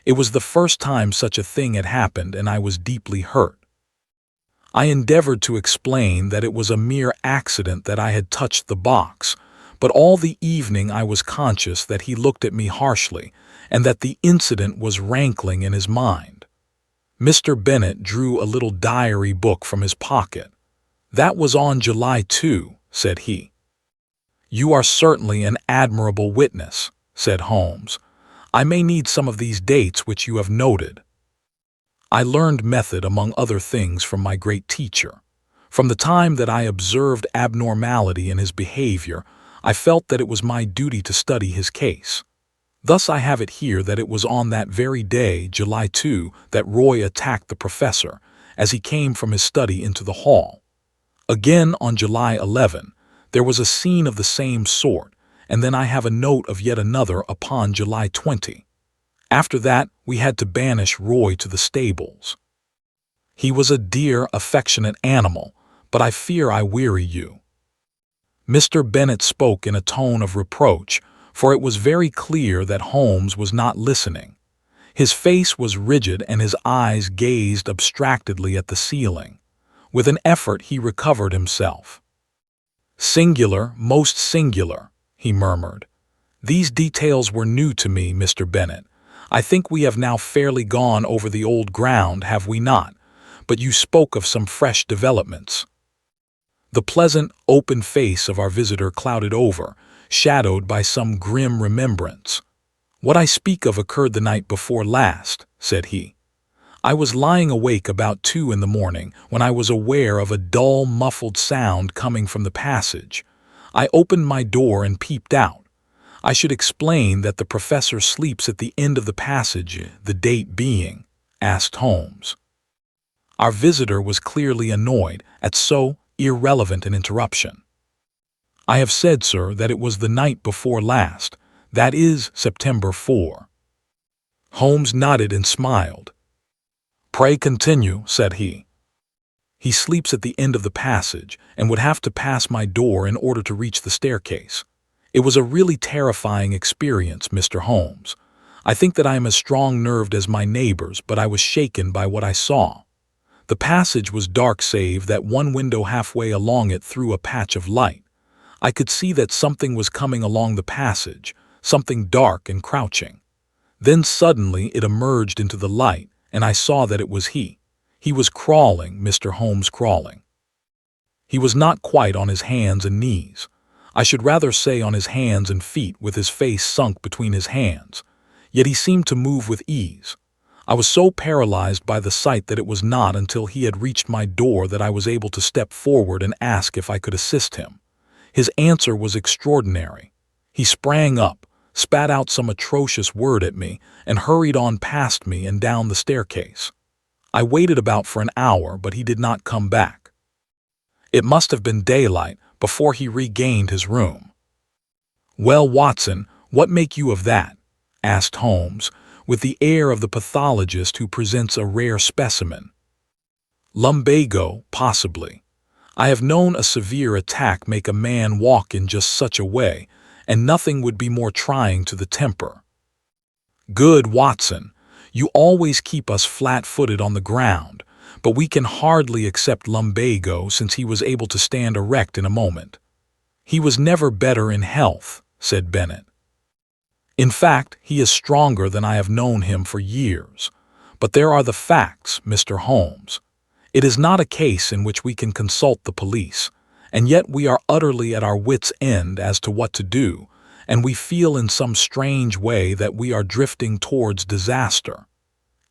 It was the first time such a thing had happened, and I was deeply hurt. I endeavored to explain that it was a mere accident that I had touched the box, but all the evening I was conscious that he looked at me harshly and that the incident was rankling in his mind. Mr. Bennet drew a little diary book from his pocket. That was on July 2, said he. You are certainly an admirable witness, said Holmes. I may need some of these dates which you have noted. I learned method among other things from my great teacher. From the time that I observed abnormality in his behavior, I felt that it was my duty to study his case. Thus I have it here that it was on that very day, July 2, that Roy attacked the professor as he came from his study into the hall. Again, on July 11, there was a scene of the same sort, and then I have a note of yet another upon July 20. After that, we had to banish Roy to the stables. He was a dear, affectionate animal, but I fear I weary you. Mr. Bennet spoke in a tone of reproach, for it was very clear that Holmes was not listening. His face was rigid and his eyes gazed abstractedly at the ceiling. With an effort he recovered himself. Singular, most singular, he murmured. These details were new to me, Mr. Bennet. I think we have now fairly gone over the old ground, have we not? But you spoke of some fresh developments. The pleasant, open face of our visitor clouded over, shadowed by some grim remembrance. What I speak of occurred the night before last, said he. I was lying awake about 2 in the morning when I was aware of a dull, muffled sound coming from the passage. I opened my door and peeped out. I should explain that the professor sleeps at the end of the passage, the date being, asked Holmes. Our visitor was clearly annoyed at so irrelevant an interruption. I have said, sir, that it was the night before last, that is, September 4. Holmes nodded and smiled. Pray continue, said he. He sleeps at the end of the passage and would have to pass my door in order to reach the staircase. It was a really terrifying experience, Mr. Holmes. I think that I am as strong-nerved as my neighbors, but I was shaken by what I saw. The passage was dark save that one window halfway along it threw a patch of light. I could see that something was coming along the passage, something dark and crouching. Then suddenly it emerged into the light, and I saw that it was he. He was crawling, Mr. Holmes, crawling. He was not quite on his hands and knees. I should rather say on his hands and feet, with his face sunk between his hands. Yet he seemed to move with ease. I was so paralyzed by the sight that it was not until he had reached my door that I was able to step forward and ask if I could assist him. His answer was extraordinary. He sprang up, spat out some atrocious word at me, and hurried on past me and down the staircase. I waited about for an hour, but he did not come back. It must have been daylight before he regained his room. "Well, Watson, what make you of that?" asked Holmes, with the air of the pathologist who presents a rare specimen. "Lumbago, possibly. I have known a severe attack make a man walk in just such a way, and nothing would be more trying to the temper." "Good, Watson. You always keep us flat-footed on the ground, but we can hardly accept lumbago since he was able to stand erect in a moment." "He was never better in health," said Bennet. "In fact, he is stronger than I have known him for years. But there are the facts, Mr. Holmes. It is not a case in which we can consult the police, and yet we are utterly at our wits' end as to what to do, and we feel in some strange way that we are drifting towards disaster.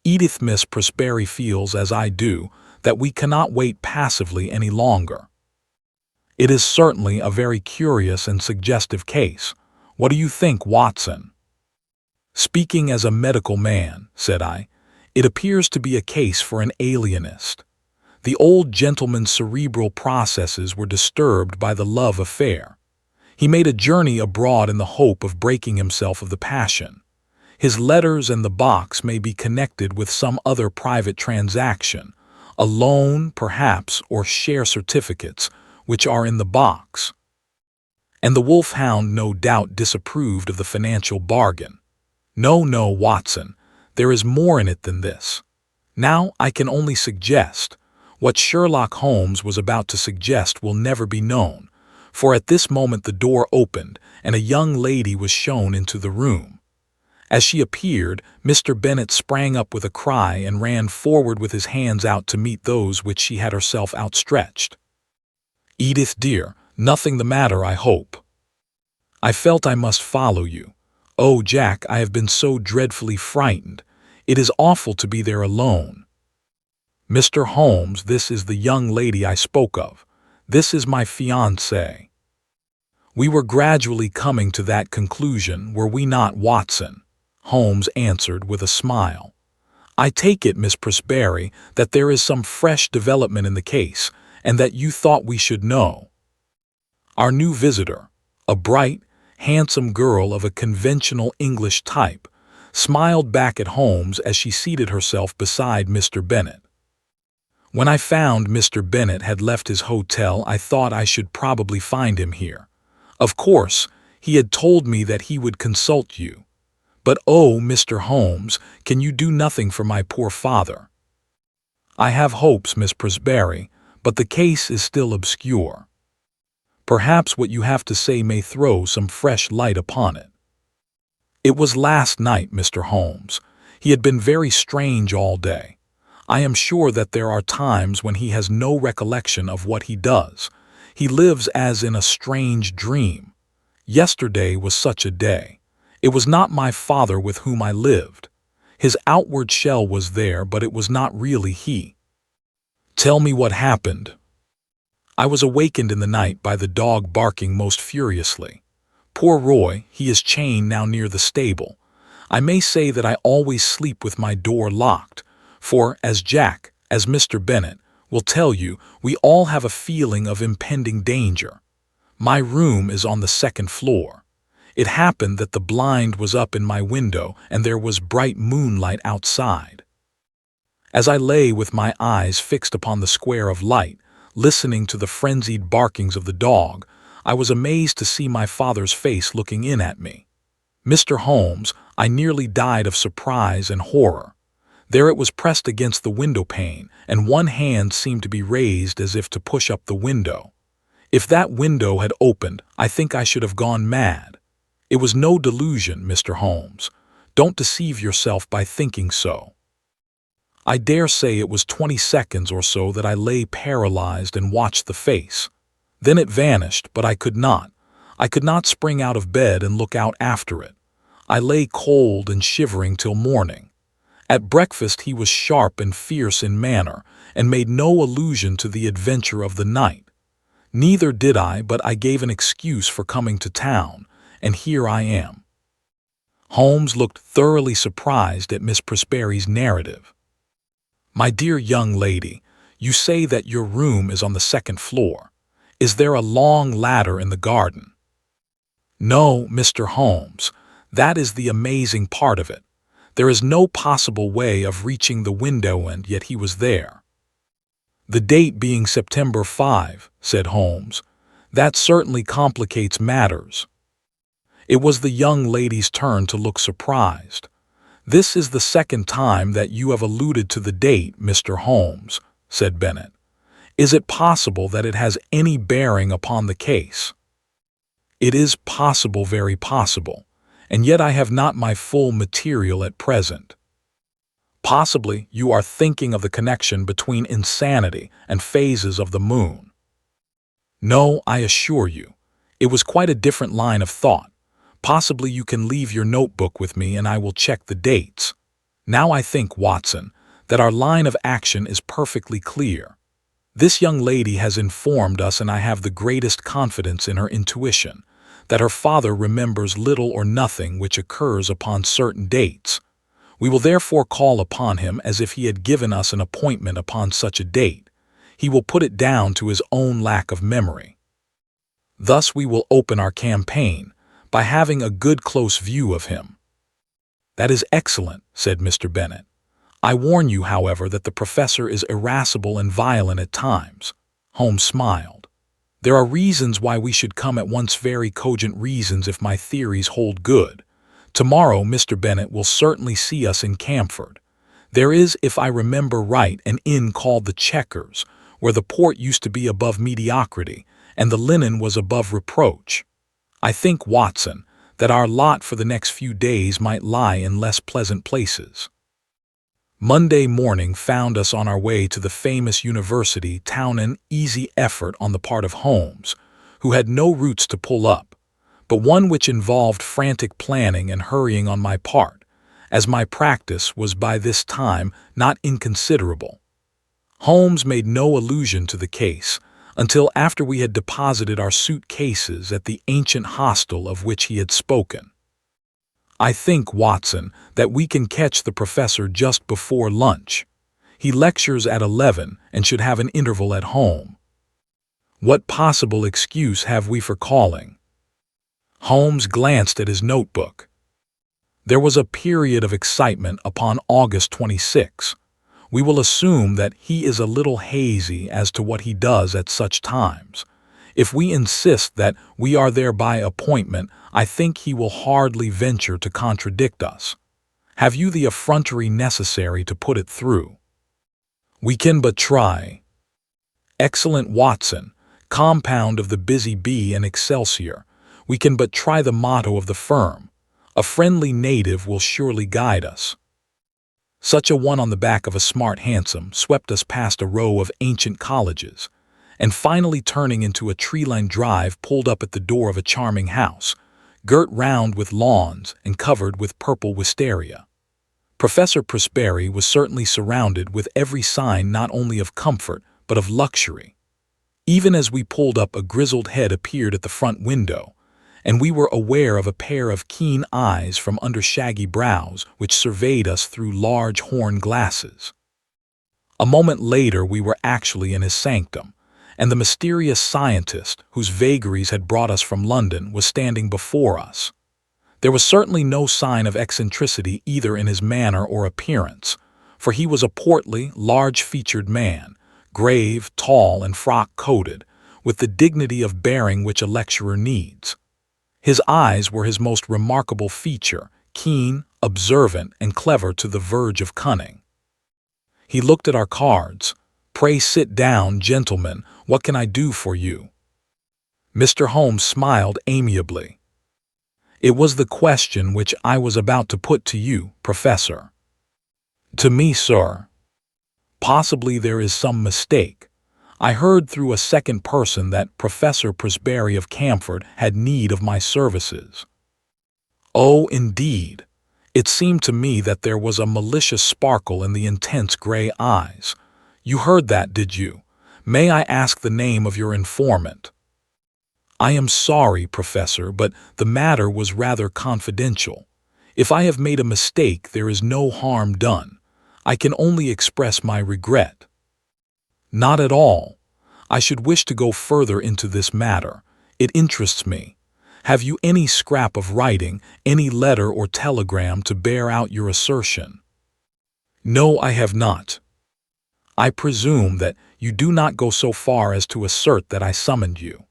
Edith Miss Presberry feels, as I do, that we cannot wait passively any longer. It is certainly a very curious and suggestive case. What do you think, Watson?" "Speaking as a medical man," said I, "it appears to be a case for an alienist. The old gentleman's cerebral processes were disturbed by the love affair. He made a journey abroad in the hope of breaking himself of the passion. His letters and the box may be connected with some other private transaction, a loan, perhaps, or share certificates, which are in the box. And the wolfhound no doubt disapproved of the financial bargain. No, no, Watson, there is more in it than this. Now I can only suggest. What Sherlock Holmes was about to suggest will never be known, for at this moment the door opened and a young lady was shown into the room. As she appeared, Mr. Bennet sprang up with a cry and ran forward with his hands out to meet those which she had herself outstretched. "Edith, dear, nothing the matter, I hope?" "I felt I must follow you. Oh, Jack, I have been so dreadfully frightened. It is awful to be there alone." "Mr. Holmes, this is the young lady I spoke of. This is my fiancée." "We were gradually coming to that conclusion, were we not, Watson?" Holmes answered with a smile. "I take it, Miss Presberry, that there is some fresh development in the case, and that you thought we should know." Our new visitor, a bright, handsome girl of a conventional English type, smiled back at Holmes as she seated herself beside Mr. Bennet. "When I found Mr. Bennet had left his hotel, I thought I should probably find him here. Of course, he had told me that he would consult you. But oh, Mr. Holmes, can you do nothing for my poor father?" "I have hopes, Miss Presberry, but the case is still obscure. Perhaps what you have to say may throw some fresh light upon it." "It was last night, Mr. Holmes. He had been very strange all day. I am sure that there are times when he has no recollection of what he does. He lives as in a strange dream. Yesterday was such a day. It was not my father with whom I lived. His outward shell was there, but it was not really he." "Tell me what happened." "I was awakened in the night by the dog barking most furiously. Poor Roy, he is chained now near the stable. I may say that I always sleep with my door locked, for, as Mr. Bennet will tell you, we all have a feeling of impending danger. My room is on the second floor. It happened that the blind was up in my window and there was bright moonlight outside. As I lay with my eyes fixed upon the square of light, listening to the frenzied barkings of the dog, I was amazed to see my father's face looking in at me. Mr. Holmes, I nearly died of surprise and horror. There it was pressed against the window pane, and one hand seemed to be raised as if to push up the window. If that window had opened, I think I should have gone mad. It was no delusion, Mr. Holmes. Don't deceive yourself by thinking so. I dare say it was 20 seconds or so that I lay paralyzed and watched the face. Then it vanished, but I could not. I could not spring out of bed and look out after it. I lay cold and shivering till morning. At breakfast he was sharp and fierce in manner, and made no allusion to the adventure of the night. Neither did I, but I gave an excuse for coming to town, and here I am." Holmes looked thoroughly surprised at Miss Prosperi's narrative. "My dear young lady, you say that your room is on the second floor. Is there a long ladder in the garden?" "No, Mr. Holmes. That is the amazing part of it. There is no possible way of reaching the window, and yet he was there." "The date being September 5, said Holmes. "That certainly complicates matters." It was the young lady's turn to look surprised. "This is the second time that you have alluded to the date, Mr. Holmes," said Bennet. "Is it possible that it has any bearing upon the case?" "It is possible, very possible, and yet I have not my full material at present." "Possibly you are thinking of the connection between insanity and phases of the moon." "No, I assure you. It was quite a different line of thought. Possibly you can leave your notebook with me and I will check the dates. Now I think, Watson, that our line of action is perfectly clear. This young lady has informed us, and I have the greatest confidence in her intuition, that her father remembers little or nothing which occurs upon certain dates. We will therefore call upon him as if he had given us an appointment upon such a date. He will put it down to his own lack of memory. Thus we will open our campaign, by having a good close view of him." "That is excellent," said Mr. Bennet. "I warn you, however, that the professor is irascible and violent at times." Holmes smiled. "There are reasons why we should come at once, very cogent reasons if my theories hold good. Tomorrow Mr. Bennet will certainly see us in Camford. There is, if I remember right, an inn called the Checkers, where the port used to be above mediocrity, and the linen was above reproach. I think, Watson, that our lot for the next few days might lie in less pleasant places." Monday morning found us on our way to the famous university town, an easy effort on the part of Holmes, who had no roots to pull up, but one which involved frantic planning and hurrying on my part, as my practice was by this time not inconsiderable. Holmes made no allusion to the case until after we had deposited our suitcases at the ancient hostel of which he had spoken. "I think, Watson, that we can catch the professor just before lunch. He lectures at 11 and should have an interval at home. What possible excuse have we for calling?" Holmes glanced at his notebook. "There was a period of excitement upon August 26. We will assume that he is a little hazy as to what he does at such times. If we insist that we are there by appointment, I think he will hardly venture to contradict us. Have you the effrontery necessary to put it through?" "We can but try." "Excellent, Watson, compound of the busy bee and excelsior. We can but try the motto of the firm. A friendly native will surely guide us." Such a one on the back of a smart hansom swept us past a row of ancient colleges, and finally turning into a tree-lined drive pulled up at the door of a charming house, girt round with lawns and covered with purple wisteria. Professor Prosperi was certainly surrounded with every sign not only of comfort but of luxury. Even as we pulled up, a grizzled head appeared at the front window, and we were aware of a pair of keen eyes from under shaggy brows which surveyed us through large horn glasses. A moment later we were actually in his sanctum, and the mysterious scientist, whose vagaries had brought us from London, was standing before us. There was certainly no sign of eccentricity either in his manner or appearance, for he was a portly, large-featured man, grave, tall, and frock-coated, with the dignity of bearing which a lecturer needs. His eyes were his most remarkable feature, keen, observant, and clever to the verge of cunning. He looked at our cards. "Pray sit down, gentlemen. What can I do for you?" Mr. Holmes smiled amiably. "It was the question which I was about to put to you, Professor." "To me, sir?" "Possibly there is some mistake. I heard through a second person that Professor Prosperi of Camford had need of my services." "Oh, indeed." It seemed to me that there was a malicious sparkle in the intense gray eyes. "You heard that, did you? May I ask the name of your informant?" "I am sorry, Professor, but the matter was rather confidential. If I have made a mistake, there is no harm done. I can only express my regret. Not at all. I should wish to go further into this matter. It interests me. Have you any scrap of writing, any letter or telegram to bear out your assertion? No, I have not. I presume that you do not go so far as to assert that I summoned you.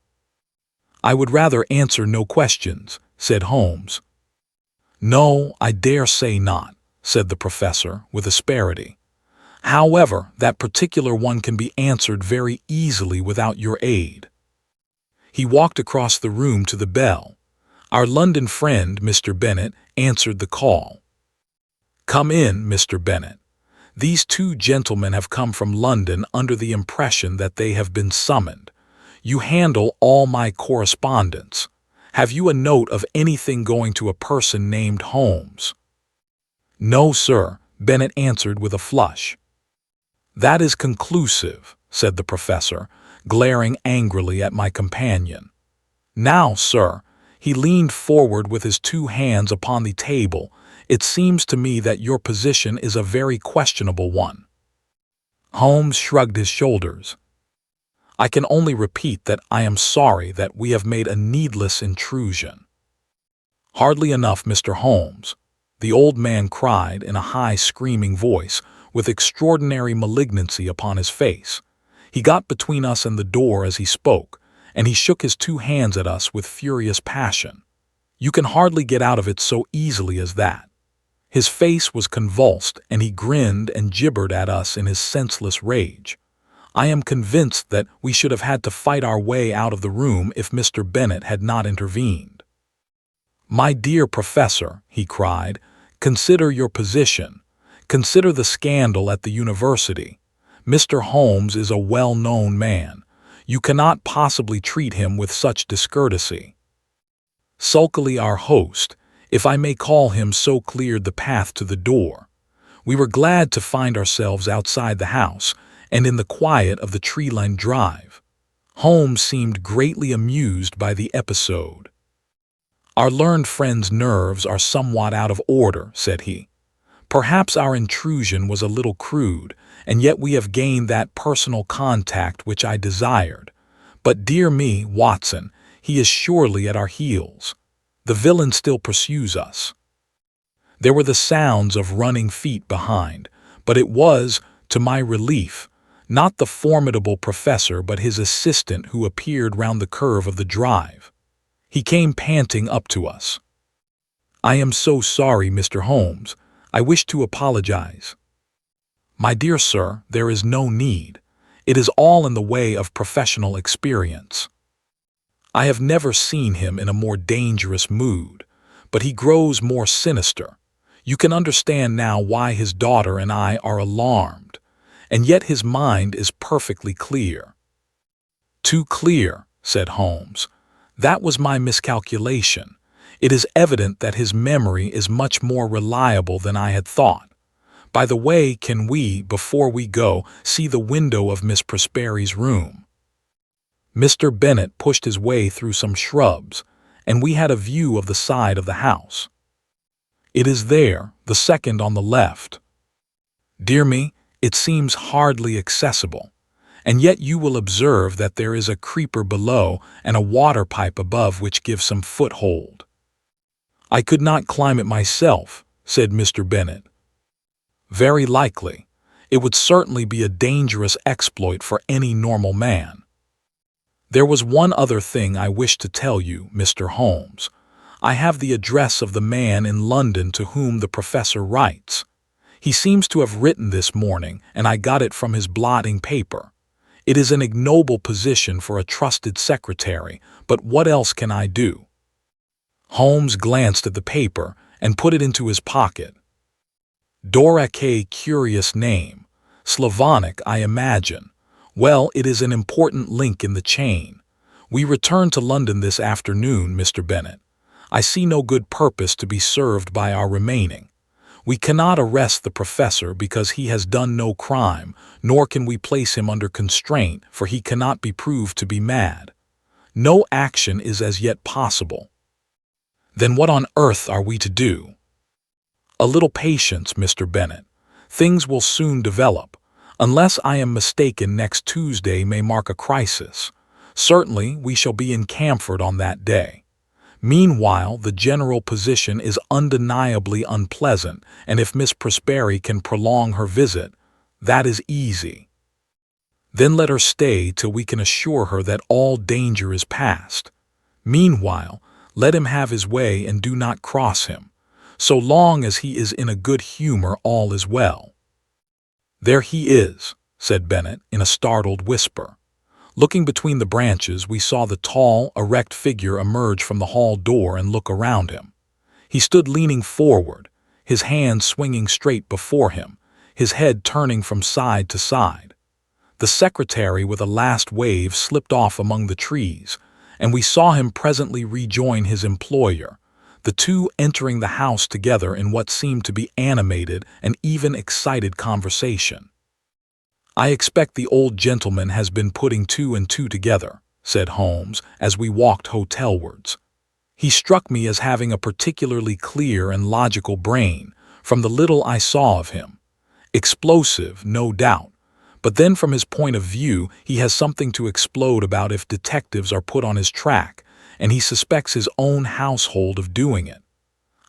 I would rather answer no questions, said Holmes. No, I dare say not, said the professor with asperity. However, that particular one can be answered very easily without your aid. He walked across the room to the bell. Our London friend, Mr. Bennet, answered the call. Come in, Mr. Bennet. These two gentlemen have come from London under the impression that they have been summoned. You handle all my correspondence. Have you a note of anything going to a person named Holmes? No, sir, Bennet answered with a flush. That is conclusive, said the professor, glaring angrily at my companion. Now, sir, he leaned forward with his two hands upon the table. It seems to me that your position is a very questionable one. Holmes shrugged his shoulders. I can only repeat that I am sorry that we have made a needless intrusion. Hardly enough, Mr. Holmes, the old man cried in a high, screaming voice, with extraordinary malignancy upon his face. He got between us and the door as he spoke, and he shook his two hands at us with furious passion. You can hardly get out of it so easily as that. His face was convulsed, and he grinned and gibbered at us in his senseless rage. I am convinced that we should have had to fight our way out of the room if Mr. Bennet had not intervened. My dear professor, he cried, consider your position. Consider the scandal at the university. Mr. Holmes is a well-known man. You cannot possibly treat him with such discourtesy. Sulkily our host, if I may call him so, cleared the path to the door. We were glad to find ourselves outside the house and in the quiet of the tree-lined drive. Holmes seemed greatly amused by the episode. Our learned friend's nerves are somewhat out of order, said he. Perhaps our intrusion was a little crude, and yet we have gained that personal contact which I desired. But dear me, Watson, he is surely at our heels. The villain still pursues us. There were the sounds of running feet behind, but it was, to my relief, not the formidable professor but his assistant who appeared round the curve of the drive. He came panting up to us. I am so sorry, Mr. Holmes. I wish to apologize. My dear sir, there is no need. It is all in the way of professional experience. I have never seen him in a more dangerous mood, but he grows more sinister. You can understand now why his daughter and I are alarmed, and yet his mind is perfectly clear. Too clear, said Holmes. That was my miscalculation. It is evident that his memory is much more reliable than I had thought. By the way, can we, before we go, see the window of Miss Prosperi's room? Mr. Bennet pushed his way through some shrubs, and we had a view of the side of the house. It is there, the second on the left. Dear me, it seems hardly accessible, and yet you will observe that there is a creeper below and a water pipe above which gives some foothold. I could not climb it myself, said Mr. Bennet. Very likely. It would certainly be a dangerous exploit for any normal man. There was one other thing I wish to tell you, Mr. Holmes. I have the address of the man in London to whom the professor writes. He seems to have written this morning, and I got it from his blotting paper. It is an ignoble position for a trusted secretary, but what else can I do? Holmes glanced at the paper and put it into his pocket. Dora K. Curious name. Slavonic, I imagine. Well, it is an important link in the chain. We return to London this afternoon, Mr. Bennet. I see no good purpose to be served by our remaining. We cannot arrest the professor because he has done no crime, nor can we place him under constraint, for he cannot be proved to be mad. No action is as yet possible. Then what on earth are we to do? A little patience, Mr. Bennet. Things will soon develop. Unless I am mistaken, next Tuesday may mark a crisis. Certainly, we shall be in Camford on that day. Meanwhile, the general position is undeniably unpleasant, and if Miss Presberry can prolong her visit, that is easy. Then let her stay till we can assure her that all danger is past. Meanwhile, let him have his way and do not cross him. So long as he is in a good humor, all is well. There he is, said Bennet in a startled whisper. Looking between the branches, we saw the tall, erect figure emerge from the hall door and look around him. He stood leaning forward, his hands swinging straight before him, his head turning from side to side. The secretary, with a last wave, slipped off among the trees, and we saw him presently rejoin his employer, the two entering the house together in what seemed to be animated and even excited conversation. "I expect the old gentleman has been putting two and two together," said Holmes as we walked hotelwards. "He struck me as having a particularly clear and logical brain, from the little I saw of him. Explosive, no doubt, but then from his point of view he has something to explode about if detectives are put on his track, and he suspects his own household of doing it.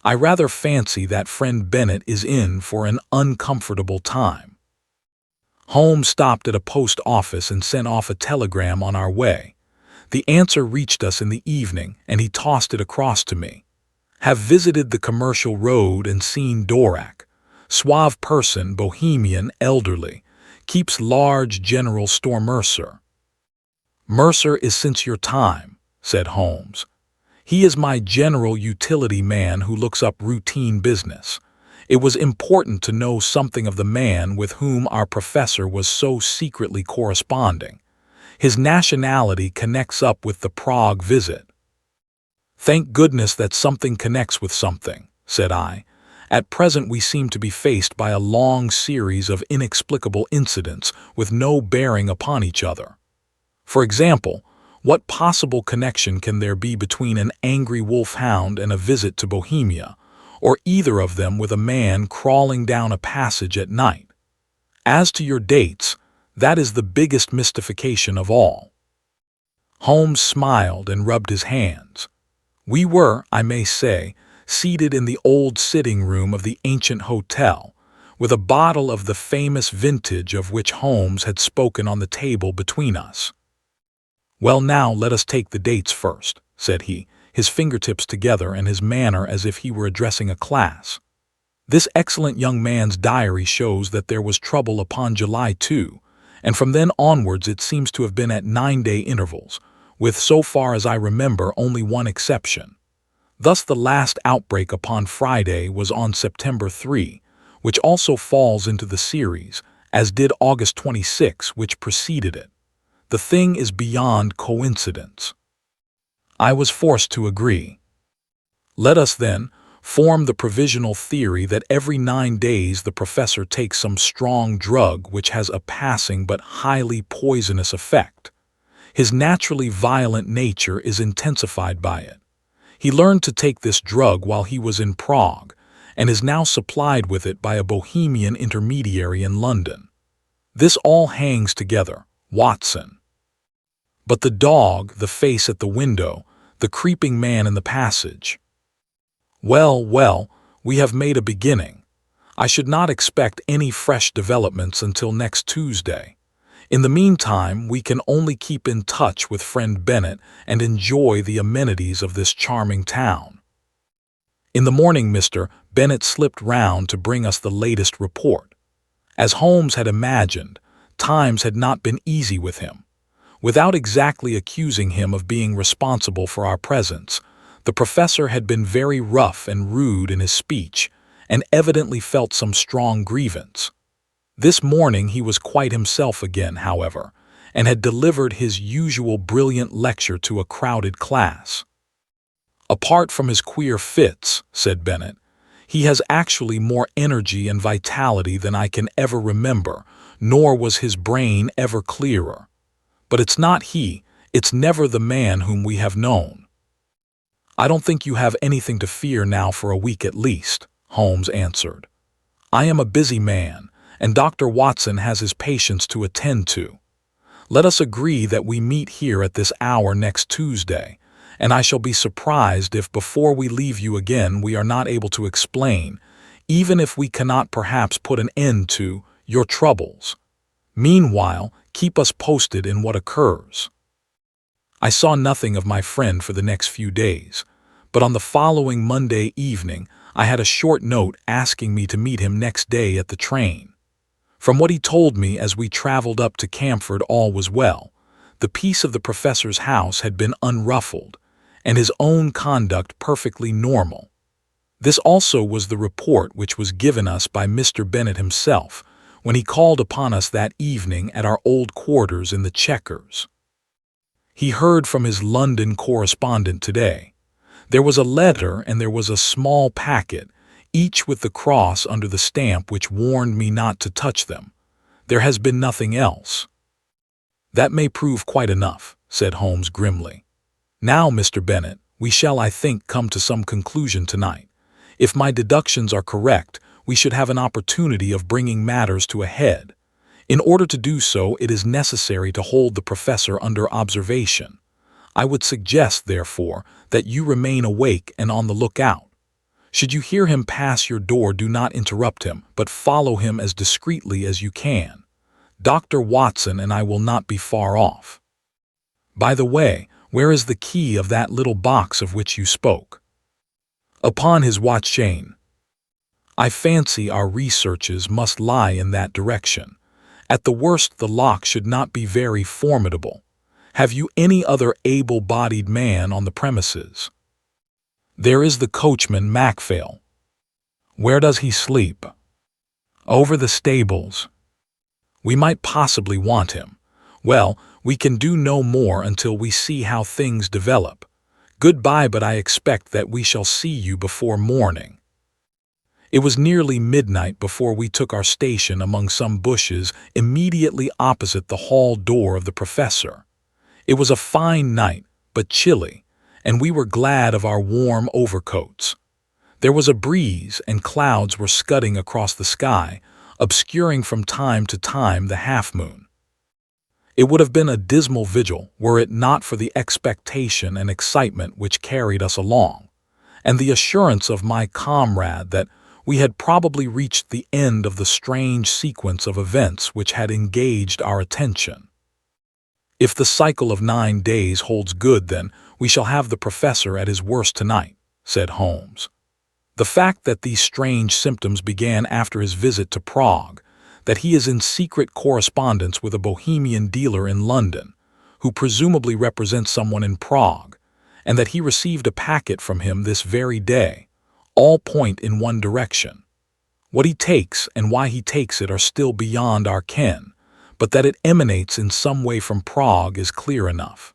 I rather fancy that friend Bennet is in for an uncomfortable time." Holmes stopped at a post office and sent off a telegram on our way. The answer reached us in the evening, and he tossed it across to me. "Have visited the Commercial Road and seen Dvorak. Suave person, bohemian, elderly. Keeps large general store Mercer." "Mercer is since your time," said Holmes. "He is my general utility man who looks up routine business. It was important to know something of the man with whom our professor was so secretly corresponding. His nationality connects up with the Prague visit." "Thank goodness that something connects with something," said I. "At present we seem to be faced by a long series of inexplicable incidents with no bearing upon each other. For example, what possible connection can there be between an angry wolfhound and a visit to Bohemia, or either of them with a man crawling down a passage at night? As to your dates, that is the biggest mystification of all." Holmes smiled and rubbed his hands. We were, I may say, seated in the old sitting-room of the ancient hotel, with a bottle of the famous vintage of which Holmes had spoken on the table between us. "Well, now let us take the dates first," said he, his fingertips together and his manner as if he were addressing a class. "This excellent young man's diary shows that there was trouble upon July 2, and from then onwards it seems to have been at 9-day intervals, with, so far as I remember, only one exception. Thus the last outbreak upon Friday was on September 3, which also falls into the series, as did August 26, which preceded it. The thing is beyond coincidence." I was forced to agree. "Let us, then, form the provisional theory that every 9 days the professor takes some strong drug which has a passing but highly poisonous effect. His naturally violent nature is intensified by it. He learned to take this drug while he was in Prague, and is now supplied with it by a Bohemian intermediary in London. This all hangs together, Watson. But the dog, the face at the window, the creeping man in the passage. Well, well, we have made a beginning. I should not expect any fresh developments until next Tuesday. In the meantime, we can only keep in touch with friend Bennet and enjoy the amenities of this charming town." In the morning Mr. Bennet slipped round to bring us the latest report. As Holmes had imagined, times had not been easy with him. Without exactly accusing him of being responsible for our presence, the professor had been very rough and rude in his speech, and evidently felt some strong grievance. This morning he was quite himself again, however, and had delivered his usual brilliant lecture to a crowded class. "Apart from his queer fits," said Bennet, "he has actually more energy and vitality than I can ever remember, nor was his brain ever clearer. But it's not he, it's never the man whom we have known." "I don't think you have anything to fear now for a week at least," Holmes answered. "I am a busy man, and Dr. Watson has his patients to attend to. Let us agree that we meet here at this hour next Tuesday, and I shall be surprised if before we leave you again we are not able to explain, even if we cannot perhaps put an end to, your troubles. Meanwhile, keep us posted in what occurs." I saw nothing of my friend for the next few days, but on the following Monday evening I had a short note asking me to meet him next day at the train. From what he told me as we traveled up to Camford, all was well. The peace of the professor's house had been unruffled, and his own conduct perfectly normal. This also was the report which was given us by Mr. Bennet himself when he called upon us that evening at our old quarters in the Chequers. He heard from his London correspondent today. There was a letter and there was a small packet, each with the cross under the stamp which warned me not to touch them. There has been nothing else. "That may prove quite enough," said Holmes grimly. "Now, Mr. Bennet, we shall, I think, come to some conclusion tonight. If my deductions are correct, we should have an opportunity of bringing matters to a head. In order to do so, it is necessary to hold the professor under observation. I would suggest, therefore, that you remain awake and on the lookout. Should you hear him pass your door, do not interrupt him, but follow him as discreetly as you can. Dr. Watson and I will not be far off. By the way, where is the key of that little box of which you spoke?" "Upon his watch chain." "I fancy our researches must lie in that direction. At the worst, the lock should not be very formidable. Have you any other able-bodied man on the premises?" "There is the coachman, Macphail." "Where does he sleep?" "Over the stables." "We might possibly want him. Well, we can do no more until we see how things develop. Goodbye, but I expect that we shall see you before morning." It was nearly midnight before we took our station among some bushes immediately opposite the hall door of the professor. It was a fine night, but chilly, and we were glad of our warm overcoats. There was a breeze, and clouds were scudding across the sky, obscuring from time to time the half-moon. It would have been a dismal vigil were it not for the expectation and excitement which carried us along, and the assurance of my comrade that we had probably reached the end of the strange sequence of events which had engaged our attention. "If the cycle of 9 days holds good, then we shall have the professor at his worst tonight," said Holmes. "The fact that these strange symptoms began after his visit to Prague, that he is in secret correspondence with a Bohemian dealer in London, who presumably represents someone in Prague, and that he received a packet from him this very day, all point in one direction. What he takes and why he takes it are still beyond our ken, but that it emanates in some way from Prague is clear enough.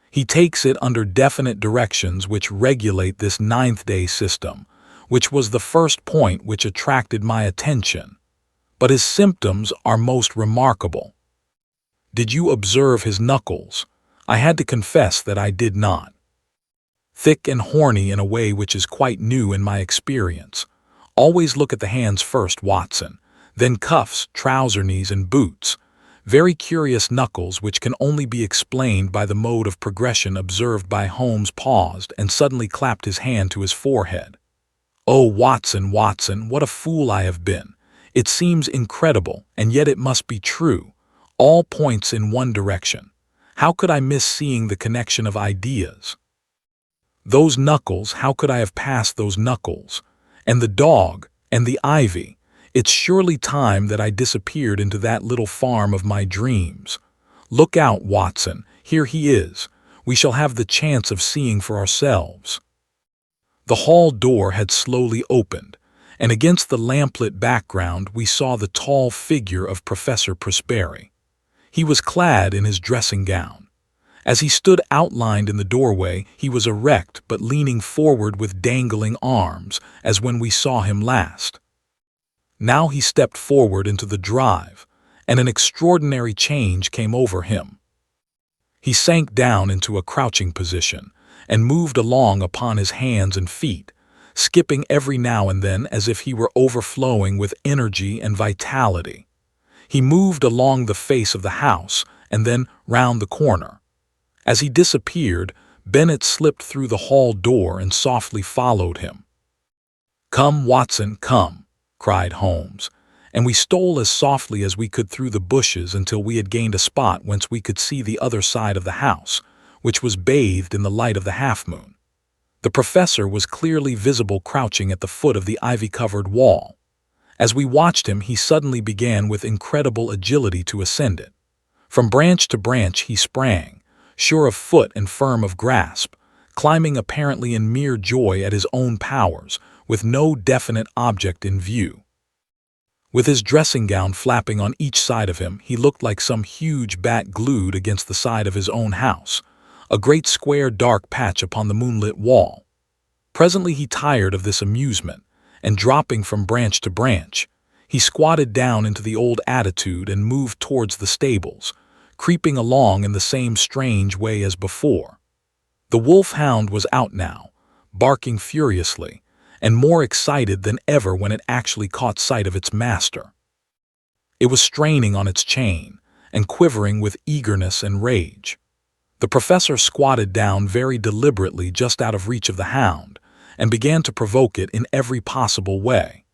He takes it under definite directions which regulate this 9th-day system, which was the first point which attracted my attention. But his symptoms are most remarkable. Did you observe his knuckles? I had to confess that I did not. Thick and horny in a way which is quite new in my experience. Always look at the hands first, Watson, then cuffs, trouser knees, and boots. Very curious knuckles which can only be explained by the mode of progression observed by Holmes. Paused and suddenly clapped his hand to his forehead. "Oh, Watson, Watson, what a fool I have been! It seems incredible, and yet it must be true. All points in one direction. How could I miss seeing the connection of ideas? Those knuckles, how could I have passed those knuckles? And the dog, and the ivy. It's surely time that I disappeared into that little farm of my dreams. Look out, Watson, here he is. We shall have the chance of seeing for ourselves." The hall door had slowly opened, and against the lamplit background we saw the tall figure of Professor Prosperi. He was clad in his dressing gown. As he stood outlined in the doorway, he was erect but leaning forward with dangling arms, as when we saw him last. Now he stepped forward into the drive, and an extraordinary change came over him. He sank down into a crouching position, and moved along upon his hands and feet, skipping every now and then as if he were overflowing with energy and vitality. He moved along the face of the house and then round the corner. As he disappeared, Bennett slipped through the hall door and softly followed him. "Come, Watson, come," cried Holmes, and we stole as softly as we could through the bushes until we had gained a spot whence we could see the other side of the house, which was bathed in the light of the half-moon. The professor was clearly visible crouching at the foot of the ivy-covered wall. As we watched him, he suddenly began with incredible agility to ascend it. From branch to branch he sprang, sure of foot and firm of grasp, climbing apparently in mere joy at his own powers, with no definite object in view. With his dressing gown flapping on each side of him, he looked like some huge bat glued against the side of his own house, a great square dark patch upon the moonlit wall. Presently he tired of this amusement, and dropping from branch to branch, he squatted down into the old attitude and moved towards the stables, creeping along in the same strange way as before. The wolf-hound was out now, barking furiously, and more excited than ever when it actually caught sight of its master. It was straining on its chain and quivering with eagerness and rage. The professor squatted down very deliberately just out of reach of the hound and began to provoke it in every possible way.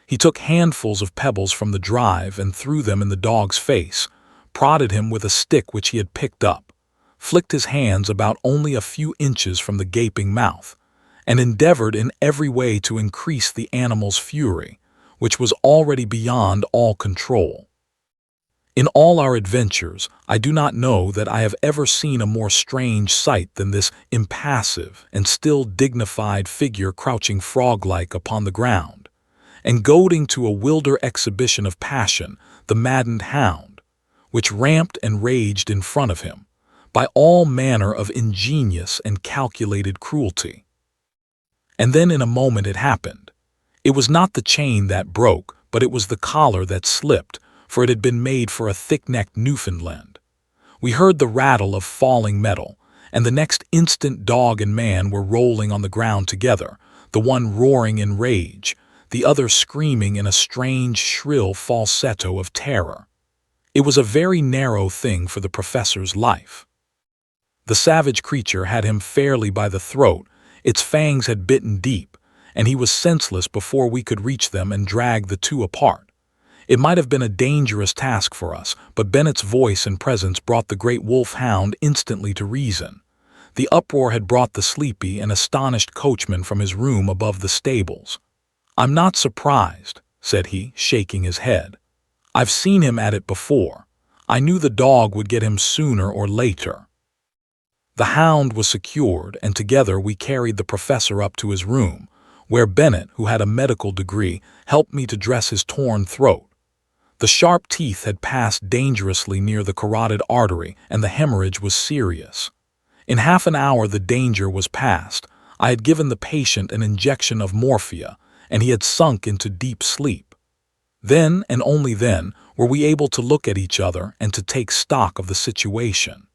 He took handfuls of pebbles from the drive and threw them in the dog's face, prodded him with a stick which he had picked up, flicked his hands about only a few inches from the gaping mouth, and endeavored in every way to increase the animal's fury, which was already beyond all control. In all our adventures, I do not know that I have ever seen a more strange sight than this impassive and still dignified figure crouching frog-like upon the ground, and goading to a wilder exhibition of passion the maddened hound, which ramped and raged in front of him, by all manner of ingenious and calculated cruelty. And then in a moment it happened. It was not the chain that broke, but it was the collar that slipped, for it had been made for a thick-necked Newfoundland. We heard the rattle of falling metal, and the next instant dog and man were rolling on the ground together, the one roaring in rage, the other screaming in a strange, shrill falsetto of terror. It was a very narrow thing for the professor's life. The savage creature had him fairly by the throat, its fangs had bitten deep, and he was senseless before we could reach them and drag the two apart. It might have been a dangerous task for us, but Bennett's voice and presence brought the great wolf-hound instantly to reason. The uproar had brought the sleepy and astonished coachman from his room above the stables. "I'm not surprised," said he, shaking his head. "I've seen him at it before. I knew the dog would get him sooner or later." The hound was secured, and together we carried the professor up to his room, where Bennett, who had a medical degree, helped me to dress his torn throat. The sharp teeth had passed dangerously near the carotid artery, and the hemorrhage was serious. In half an hour the danger was past. I had given the patient an injection of morphia, and he had sunk into deep sleep. Then, and only then, were we able to look at each other and to take stock of the situation.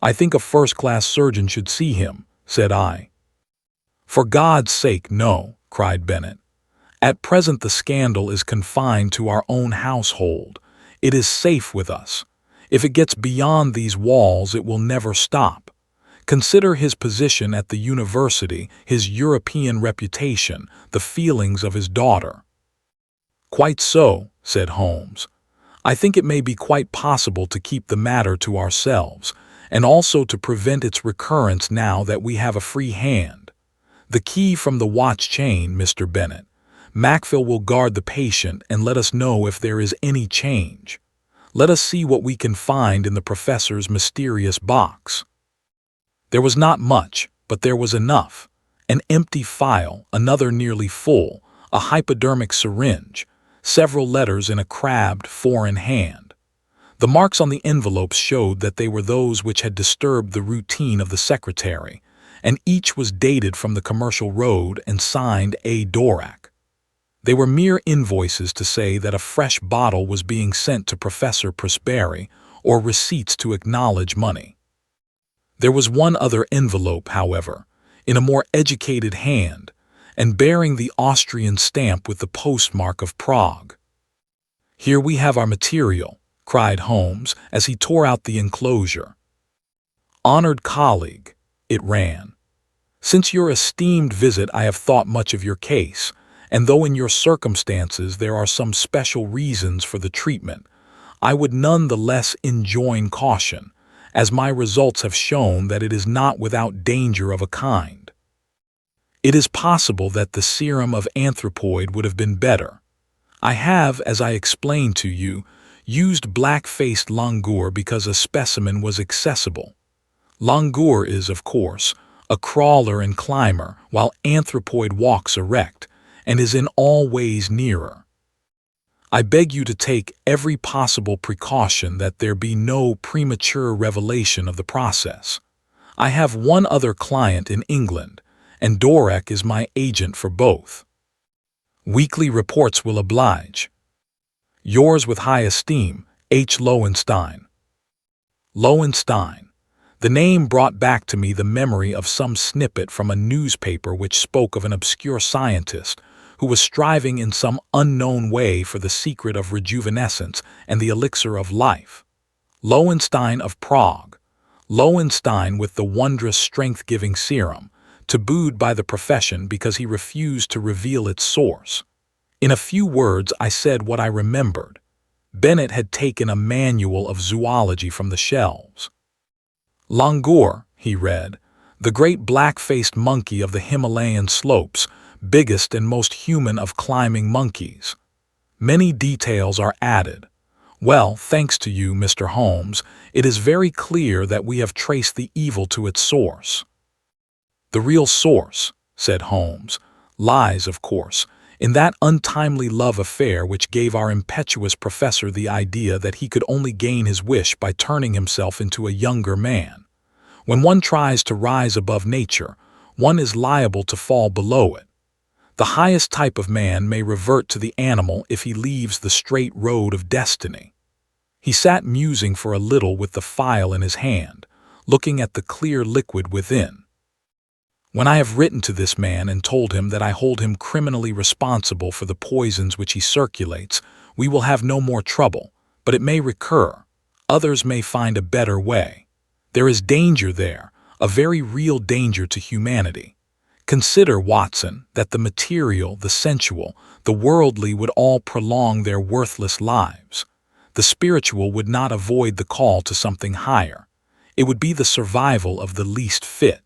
"I think a first-class surgeon should see him," said I. "For God's sake, no," cried Bennett. "At present the scandal is confined to our own household. It is safe with us. If it gets beyond these walls, it will never stop. Consider his position at the university, his European reputation, the feelings of his daughter." "Quite so," said Holmes. "I think it may be quite possible to keep the matter to ourselves, and also to prevent its recurrence now that we have a free hand. The key from the watch chain, Mr. Bennett. Macville will guard the patient and let us know if there is any change. Let us see what we can find in the professor's mysterious box." There was not much, but there was enough. An empty phial, another nearly full, a hypodermic syringe, several letters in a crabbed foreign hand. The marks on the envelopes showed that they were those which had disturbed the routine of the secretary, and each was dated from the Commercial Road and signed A. Dorak. They were mere invoices to say that a fresh bottle was being sent to Professor Presberry, or receipts to acknowledge money. There was one other envelope, however, in a more educated hand, and bearing the Austrian stamp with the postmark of Prague. "Here we have our material," cried Holmes as he tore out the enclosure. "Honored colleague," it ran. "Since your esteemed visit I have thought much of your case, and though in your circumstances there are some special reasons for the treatment, I would none the less enjoin caution, as my results have shown that it is not without danger of a kind. It is possible that the serum of anthropoid would have been better. I have, as I explained to you, used black-faced langur because a specimen was accessible. Langur is, of course, a crawler and climber, while anthropoid walks erect, and is in all ways nearer. I beg you to take every possible precaution that there be no premature revelation of the process. I have one other client in England, and Dorek is my agent for both. Weekly reports will oblige. Yours with high esteem, H. Lowenstein. Lowenstein. The name brought back to me the memory of some snippet from a newspaper which spoke of an obscure scientist who was striving in some unknown way for the secret of rejuvenescence and the elixir of life. Lowenstein of Prague. Lowenstein with the wondrous strength-giving serum, tabooed by the profession because he refused to reveal its source. In a few words I said what I remembered. Bennett had taken a manual of zoology from the shelves. "Langur," he read, "the great black-faced monkey of the Himalayan slopes, biggest and most human of climbing monkeys." Many details are added. Well, thanks to you, Mr. Holmes, it is very clear that we have traced the evil to its source. "The real source," said Holmes, "lies, of course, in that untimely love affair which gave our impetuous professor the idea that he could only gain his wish by turning himself into a younger man. When one tries to rise above nature, one is liable to fall below it. The highest type of man may revert to the animal if he leaves the straight road of destiny." He sat musing for a little with the phial in his hand, looking at the clear liquid within. "When I have written to this man and told him that I hold him criminally responsible for the poisons which he circulates, we will have no more trouble, but it may recur. Others may find a better way. There is danger there, a very real danger to humanity. Consider, Watson, that the material, the sensual, the worldly would all prolong their worthless lives. The spiritual would not avoid the call to something higher. It would be the survival of the least fit.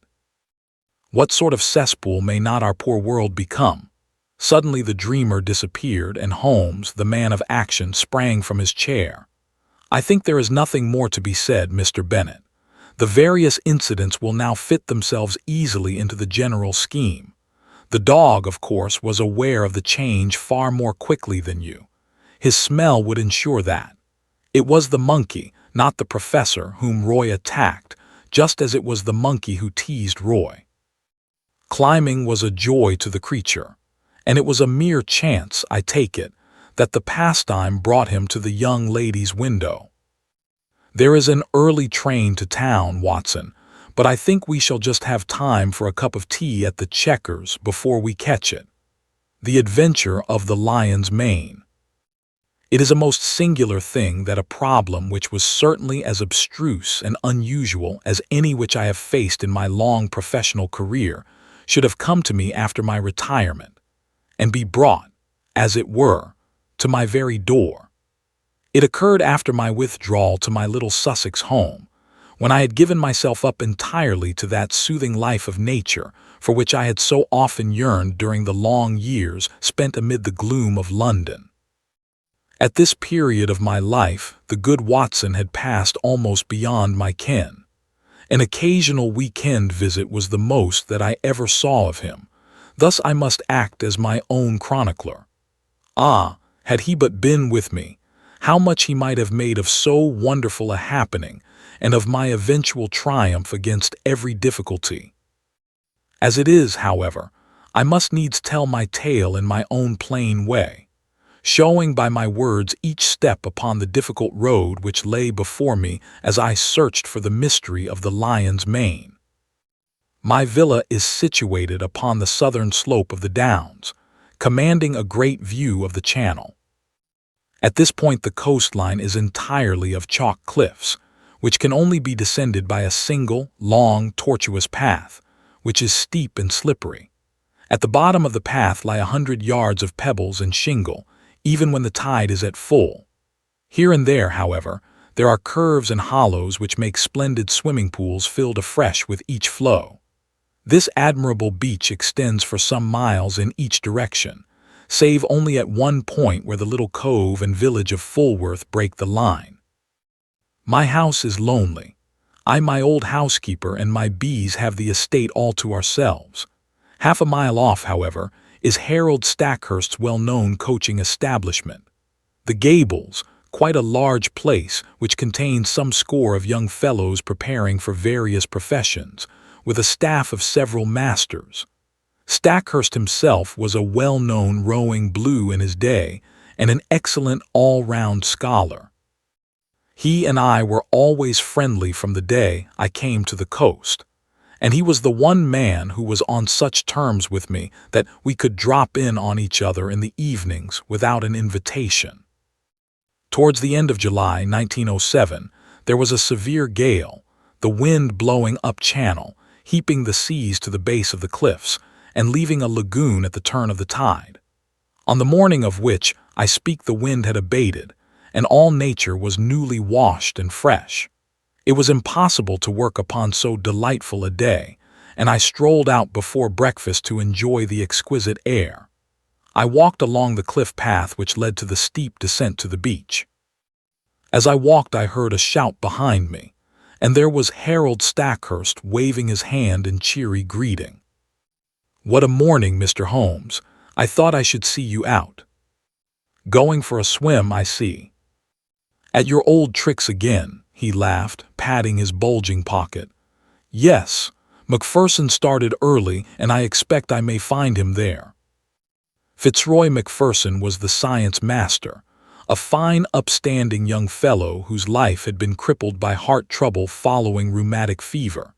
What sort of cesspool may not our poor world become?" Suddenly the dreamer disappeared, and Holmes, the man of action, sprang from his chair. "I think there is nothing more to be said, Mr. Bennett. The various incidents will now fit themselves easily into the general scheme. The dog, of course, was aware of the change far more quickly than you. His smell would ensure that. It was the monkey, not the professor, whom Roy attacked, just as it was the monkey who teased Roy. Climbing was a joy to the creature, and it was a mere chance, I take it, that the pastime brought him to the young lady's window. There is an early train to town, Watson, but I think we shall just have time for a cup of tea at the Checkers before we catch it. The Adventure of the Lion's Mane. It is a most singular thing that a problem which was certainly as abstruse and unusual as any which I have faced in my long professional career should have come to me after my retirement, and be brought, as it were, to my very door. It occurred after my withdrawal to my little Sussex home, when I had given myself up entirely to that soothing life of nature for which I had so often yearned during the long years spent amid the gloom of London. At this period of my life, the good Watson had passed almost beyond my ken. An occasional weekend visit was the most that I ever saw of him. Thus I must act as my own chronicler. Ah, had he but been with me, how much he might have made of so wonderful a happening, and of my eventual triumph against every difficulty. As it is, however, I must needs tell my tale in my own plain way, showing by my words each step upon the difficult road which lay before me as I searched for the mystery of the lion's mane. My villa is situated upon the southern slope of the Downs, commanding a great view of the Channel. At this point, the coastline is entirely of chalk cliffs, which can only be descended by a single, long, tortuous path, which is steep and slippery. At the bottom of the path lie 100 yards of pebbles and shingle, even when the tide is at full. Here and there, however, there are curves and hollows which make splendid swimming pools filled afresh with each flow. This admirable beach extends for some miles in each direction, save only at one point where the little cove and village of Fulworth break the line. My house is lonely. I, my old housekeeper, and my bees have the estate all to ourselves. Half a mile off, however, is Harold Stackhurst's well-known coaching establishment. The Gables, quite a large place which contains some score of young fellows preparing for various professions, with a staff of several masters. Stackhurst himself was a well-known rowing blue in his day and an excellent all-round scholar. He and I were always friendly from the day I came to the coast, and he was the one man who was on such terms with me that we could drop in on each other in the evenings without an invitation. Towards the end of July 1907, there was a severe gale, the wind blowing up channel, heaping the seas to the base of the cliffs, and leaving a lagoon at the turn of the tide. On the morning of which I speak, the wind had abated, and all nature was newly washed and fresh. It was impossible to work upon so delightful a day, and I strolled out before breakfast to enjoy the exquisite air. I walked along the cliff path which led to the steep descent to the beach. As I walked, I heard a shout behind me, and there was Harold Stackhurst waving his hand in cheery greeting. "What a morning, Mr. Holmes! I thought I should see you out." "Going for a swim, I see." "At your old tricks again," he laughed, patting his bulging pocket. "Yes, Macpherson started early, and I expect I may find him there." Fitzroy Macpherson was the science master, a fine, upstanding young fellow whose life had been crippled by heart trouble following rheumatic fever.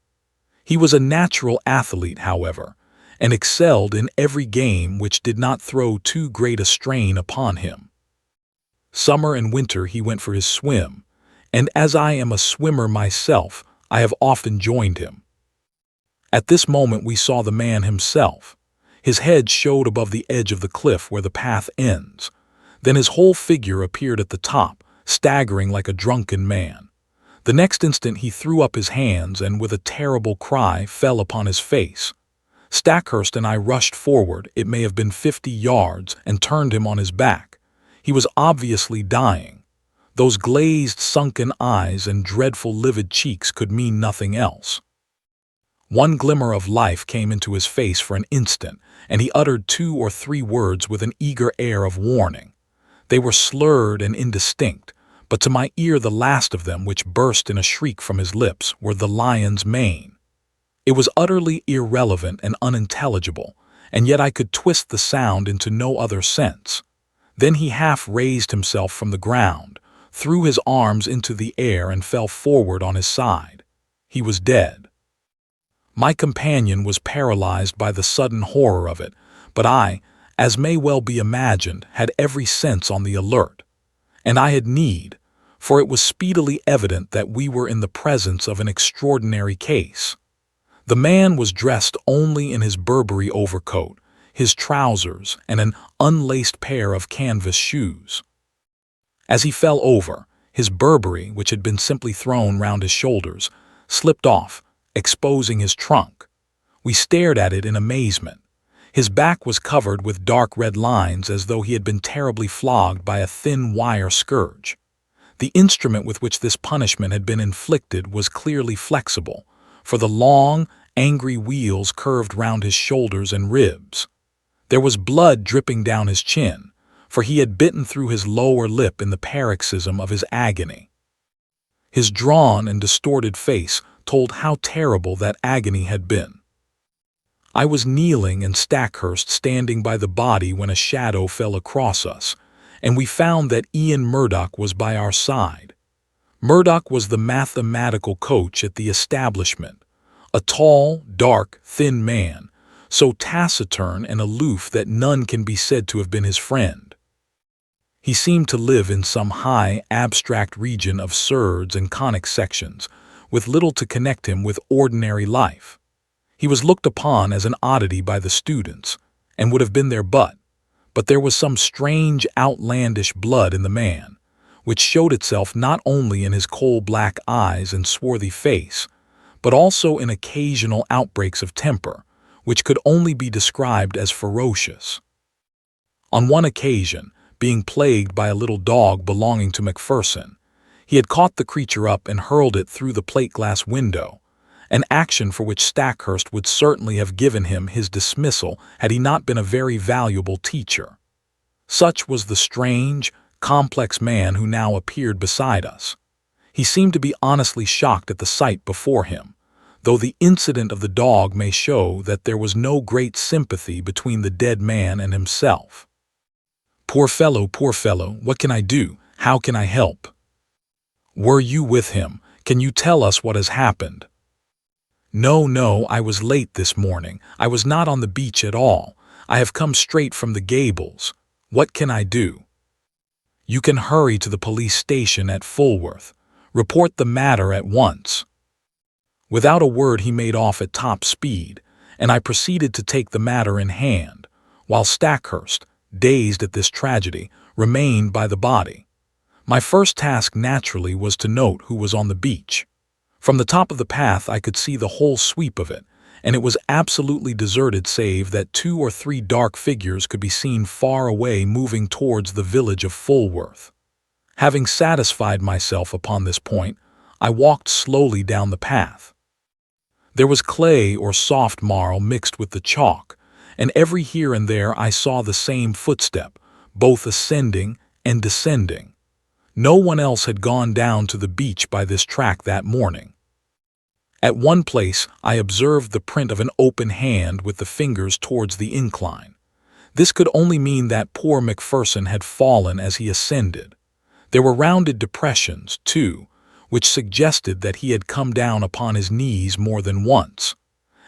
He was a natural athlete, however, and excelled in every game which did not throw too great a strain upon him. Summer and winter he went for his swim, and as I am a swimmer myself, I have often joined him. At this moment we saw the man himself. His head showed above the edge of the cliff where the path ends. Then his whole figure appeared at the top, staggering like a drunken man. The next instant he threw up his hands and with a terrible cry fell upon his face. Stackhurst and I rushed forward, it may have been 50 yards, and turned him on his back. He was obviously dying. Those glazed, sunken eyes and dreadful livid cheeks could mean nothing else. One glimmer of life came into his face for an instant, and he uttered 2 or 3 words with an eager air of warning. They were slurred and indistinct, but to my ear the last of them, which burst in a shriek from his lips, were "the lion's mane." It was utterly irrelevant and unintelligible, and yet I could twist the sound into no other sense. Then he half raised himself from the ground, threw his arms into the air and fell forward on his side. He was dead. My companion was paralyzed by the sudden horror of it, but I, as may well be imagined, had every sense on the alert. And I had need, for it was speedily evident that we were in the presence of an extraordinary case. The man was dressed only in his Burberry overcoat, his trousers, and an unlaced pair of canvas shoes. As he fell over, his Burberry, which had been simply thrown round his shoulders, slipped off, exposing his trunk. We stared at it in amazement. His back was covered with dark red lines as though he had been terribly flogged by a thin wire scourge. The instrument with which this punishment had been inflicted was clearly flexible, for the long, angry wheels curved round his shoulders and ribs. There was blood dripping down his chin, for he had bitten through his lower lip in the paroxysm of his agony. His drawn and distorted face told how terrible that agony had been. I was kneeling and Stackhurst standing by the body when a shadow fell across us, and we found that Ian Murdoch was by our side. Murdoch was the mathematical coach at the establishment, A tall, dark, thin man, so taciturn and aloof that none can be said to have been his friend. He seemed to live in some high, abstract region of surds and conic sections, with little to connect him with ordinary life. He was looked upon as an oddity by the students, and would have been their butt, but there was some strange, outlandish blood in the man, which showed itself not only in his coal-black eyes and swarthy face, but also in occasional outbreaks of temper, which could only be described as ferocious. On one occasion, being plagued by a little dog belonging to Macpherson, he had caught the creature up and hurled it through the plate-glass window, an action for which Stackhurst would certainly have given him his dismissal had he not been a very valuable teacher. Such was the strange, complex man who now appeared beside us. He seemed to be honestly shocked at the sight before him, though the incident of the dog may show that there was no great sympathy between the dead man and himself. Poor fellow, what can I do? How can I help? Were you with him? Can you tell us what has happened? No, I was late this morning. I was not on the beach at all. I have come straight from the Gables. What can I do? You can hurry to the police station at Fulworth. Report the matter at once. Without a word he made off at top speed, and I proceeded to take the matter in hand, while Stackhurst, dazed at this tragedy, remained by the body. My first task naturally was to note who was on the beach. From the top of the path I could see the whole sweep of it, and it was absolutely deserted save that 2 or 3 dark figures could be seen far away moving towards the village of Fulworth. Having satisfied myself upon this point, I walked slowly down the path. There was clay or soft marl mixed with the chalk, and every here and there I saw the same footstep, both ascending and descending. No one else had gone down to the beach by this track that morning. At one place I observed the print of an open hand with the fingers towards the incline. This could only mean that poor Macpherson had fallen as he ascended. There were rounded depressions, too, which suggested that he had come down upon his knees more than once.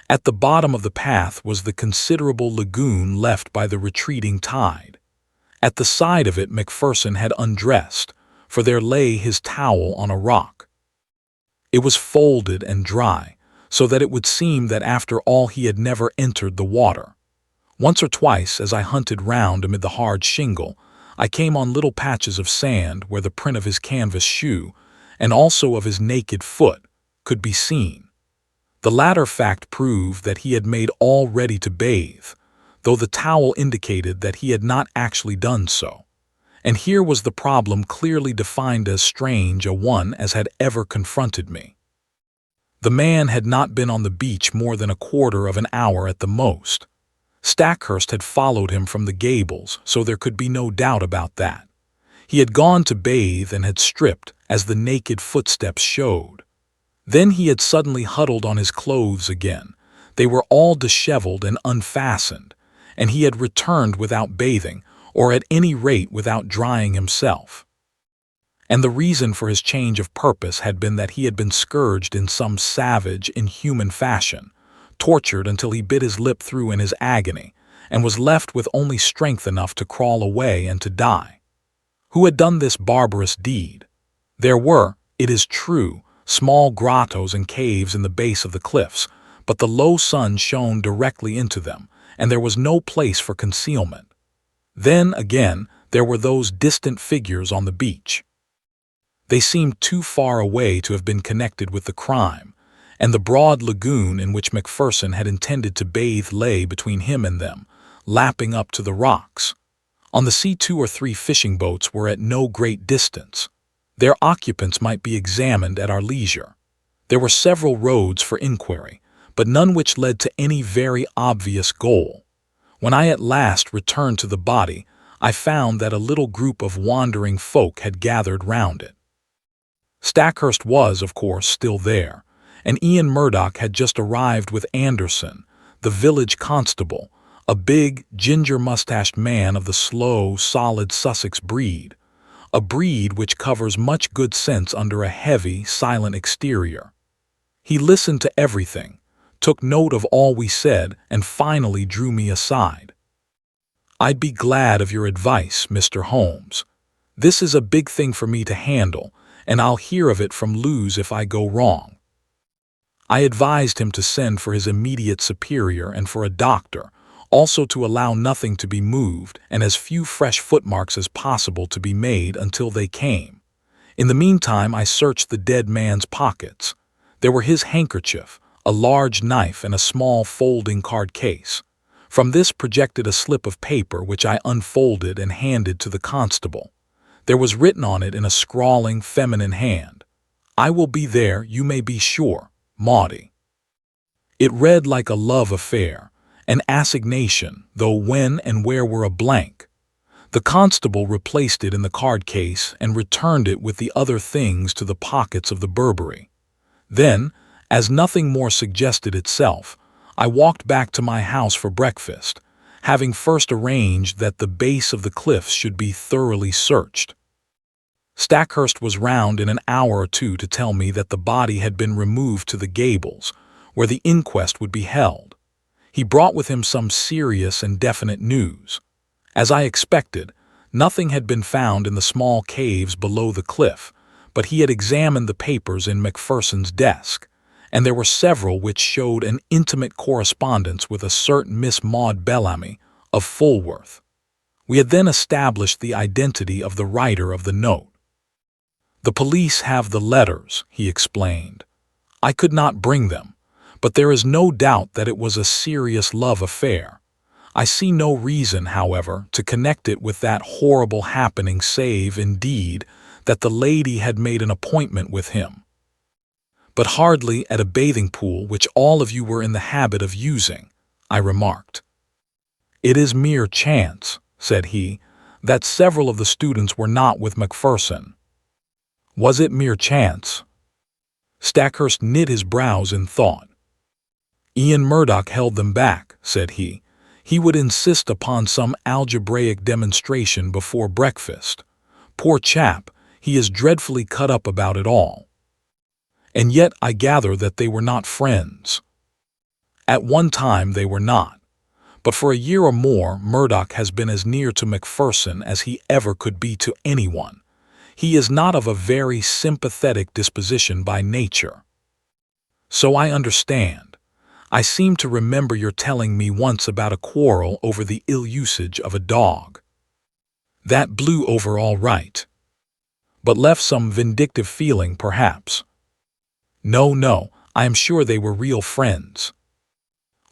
At the bottom of the path was the considerable lagoon left by the retreating tide. At the side of it Macpherson had undressed, for there lay his towel on a rock. It was folded and dry, so that it would seem that after all he had never entered the water. Once or twice, as I hunted round amid the hard shingle, I came on little patches of sand where the print of his canvas shoe, and also of his naked foot, could be seen. The latter fact proved that he had made all ready to bathe, though the towel indicated that he had not actually done so. And here was the problem clearly defined as strange a one as had ever confronted me. The man had not been on the beach more than a quarter of an hour at the most. Stackhurst had followed him from the Gables, so there could be no doubt about that. He had gone to bathe and had stripped, as the naked footsteps showed. Then he had suddenly huddled on his clothes again. They were all disheveled and unfastened, and he had returned without bathing, or at any rate without drying himself. And the reason for his change of purpose had been that he had been scourged in some savage, inhuman fashion, tortured until he bit his lip through in his agony, and was left with only strength enough to crawl away and to die. Who had done this barbarous deed? There were, it is true, small grottos and caves in the base of the cliffs, but the low sun shone directly into them, and there was no place for concealment. Then, again, there were those distant figures on the beach. They seemed too far away to have been connected with the crime, and the broad lagoon in which Macpherson had intended to bathe lay between him and them, lapping up to the rocks. On the sea 2 or 3 fishing boats were at no great distance. Their occupants might be examined at our leisure. There were several roads for inquiry, but none which led to any very obvious goal. When I at last returned to the body, I found that a little group of wandering folk had gathered round it. Stackhurst was, of course, still there, and Ian Murdoch had just arrived with Anderson, the village constable, a big, ginger-mustached man of the slow, solid Sussex breed, a breed which covers much good sense under a heavy, silent exterior. He listened to everything, took note of all we said, and finally drew me aside. "I'd be glad of your advice, Mr. Holmes. This is a big thing for me to handle, and I'll hear of it from Luz if I go wrong." I advised him to send for his immediate superior and for a doctor, also to allow nothing to be moved and as few fresh footmarks as possible to be made until they came. In the meantime, I searched the dead man's pockets. There were his handkerchief, a large knife, and a small folding card case. From this projected a slip of paper which I unfolded and handed to the constable. There was written on it in a scrawling, feminine hand, "I will be there, you may be sure, Maudie." It read like a love affair, an assignation, though when and where were a blank. The constable replaced it in the card case and returned it with the other things to the pockets of the Burberry. Then, as nothing more suggested itself, I walked back to my house for breakfast, having first arranged that the base of the cliffs should be thoroughly searched. Stackhurst was round in an hour or two to tell me that the body had been removed to the Gables, where the inquest would be held. He brought with him some serious and definite news. As I expected, nothing had been found in the small caves below the cliff, but he had examined the papers in Macpherson's desk, and there were several which showed an intimate correspondence with a certain Miss Maud Bellamy of Fulworth. We had then established the identity of the writer of the note. "The police have the letters," he explained. "I could not bring them, but there is no doubt that it was a serious love affair. I see no reason, however, to connect it with that horrible happening save, indeed, that the lady had made an appointment with him. But hardly at a bathing pool which all of you were in the habit of using," I remarked. "It is mere chance," said he, "that several of the students were not with Macpherson." Was it mere chance? Stackhurst knit his brows in thought. "Ian Murdoch held them back," said he. "He would insist upon some algebraic demonstration before breakfast. Poor chap, he is dreadfully cut up about it all. And yet I gather that they were not friends." "At one time they were not. But for a year or more Murdoch has been as near to Macpherson as he ever could be to anyone. He is not of a very sympathetic disposition by nature." "So I understand. I seem to remember your telling me once about a quarrel over the ill usage of a dog. That blew over all right, but left some vindictive feeling, perhaps." No, I am sure they were real friends."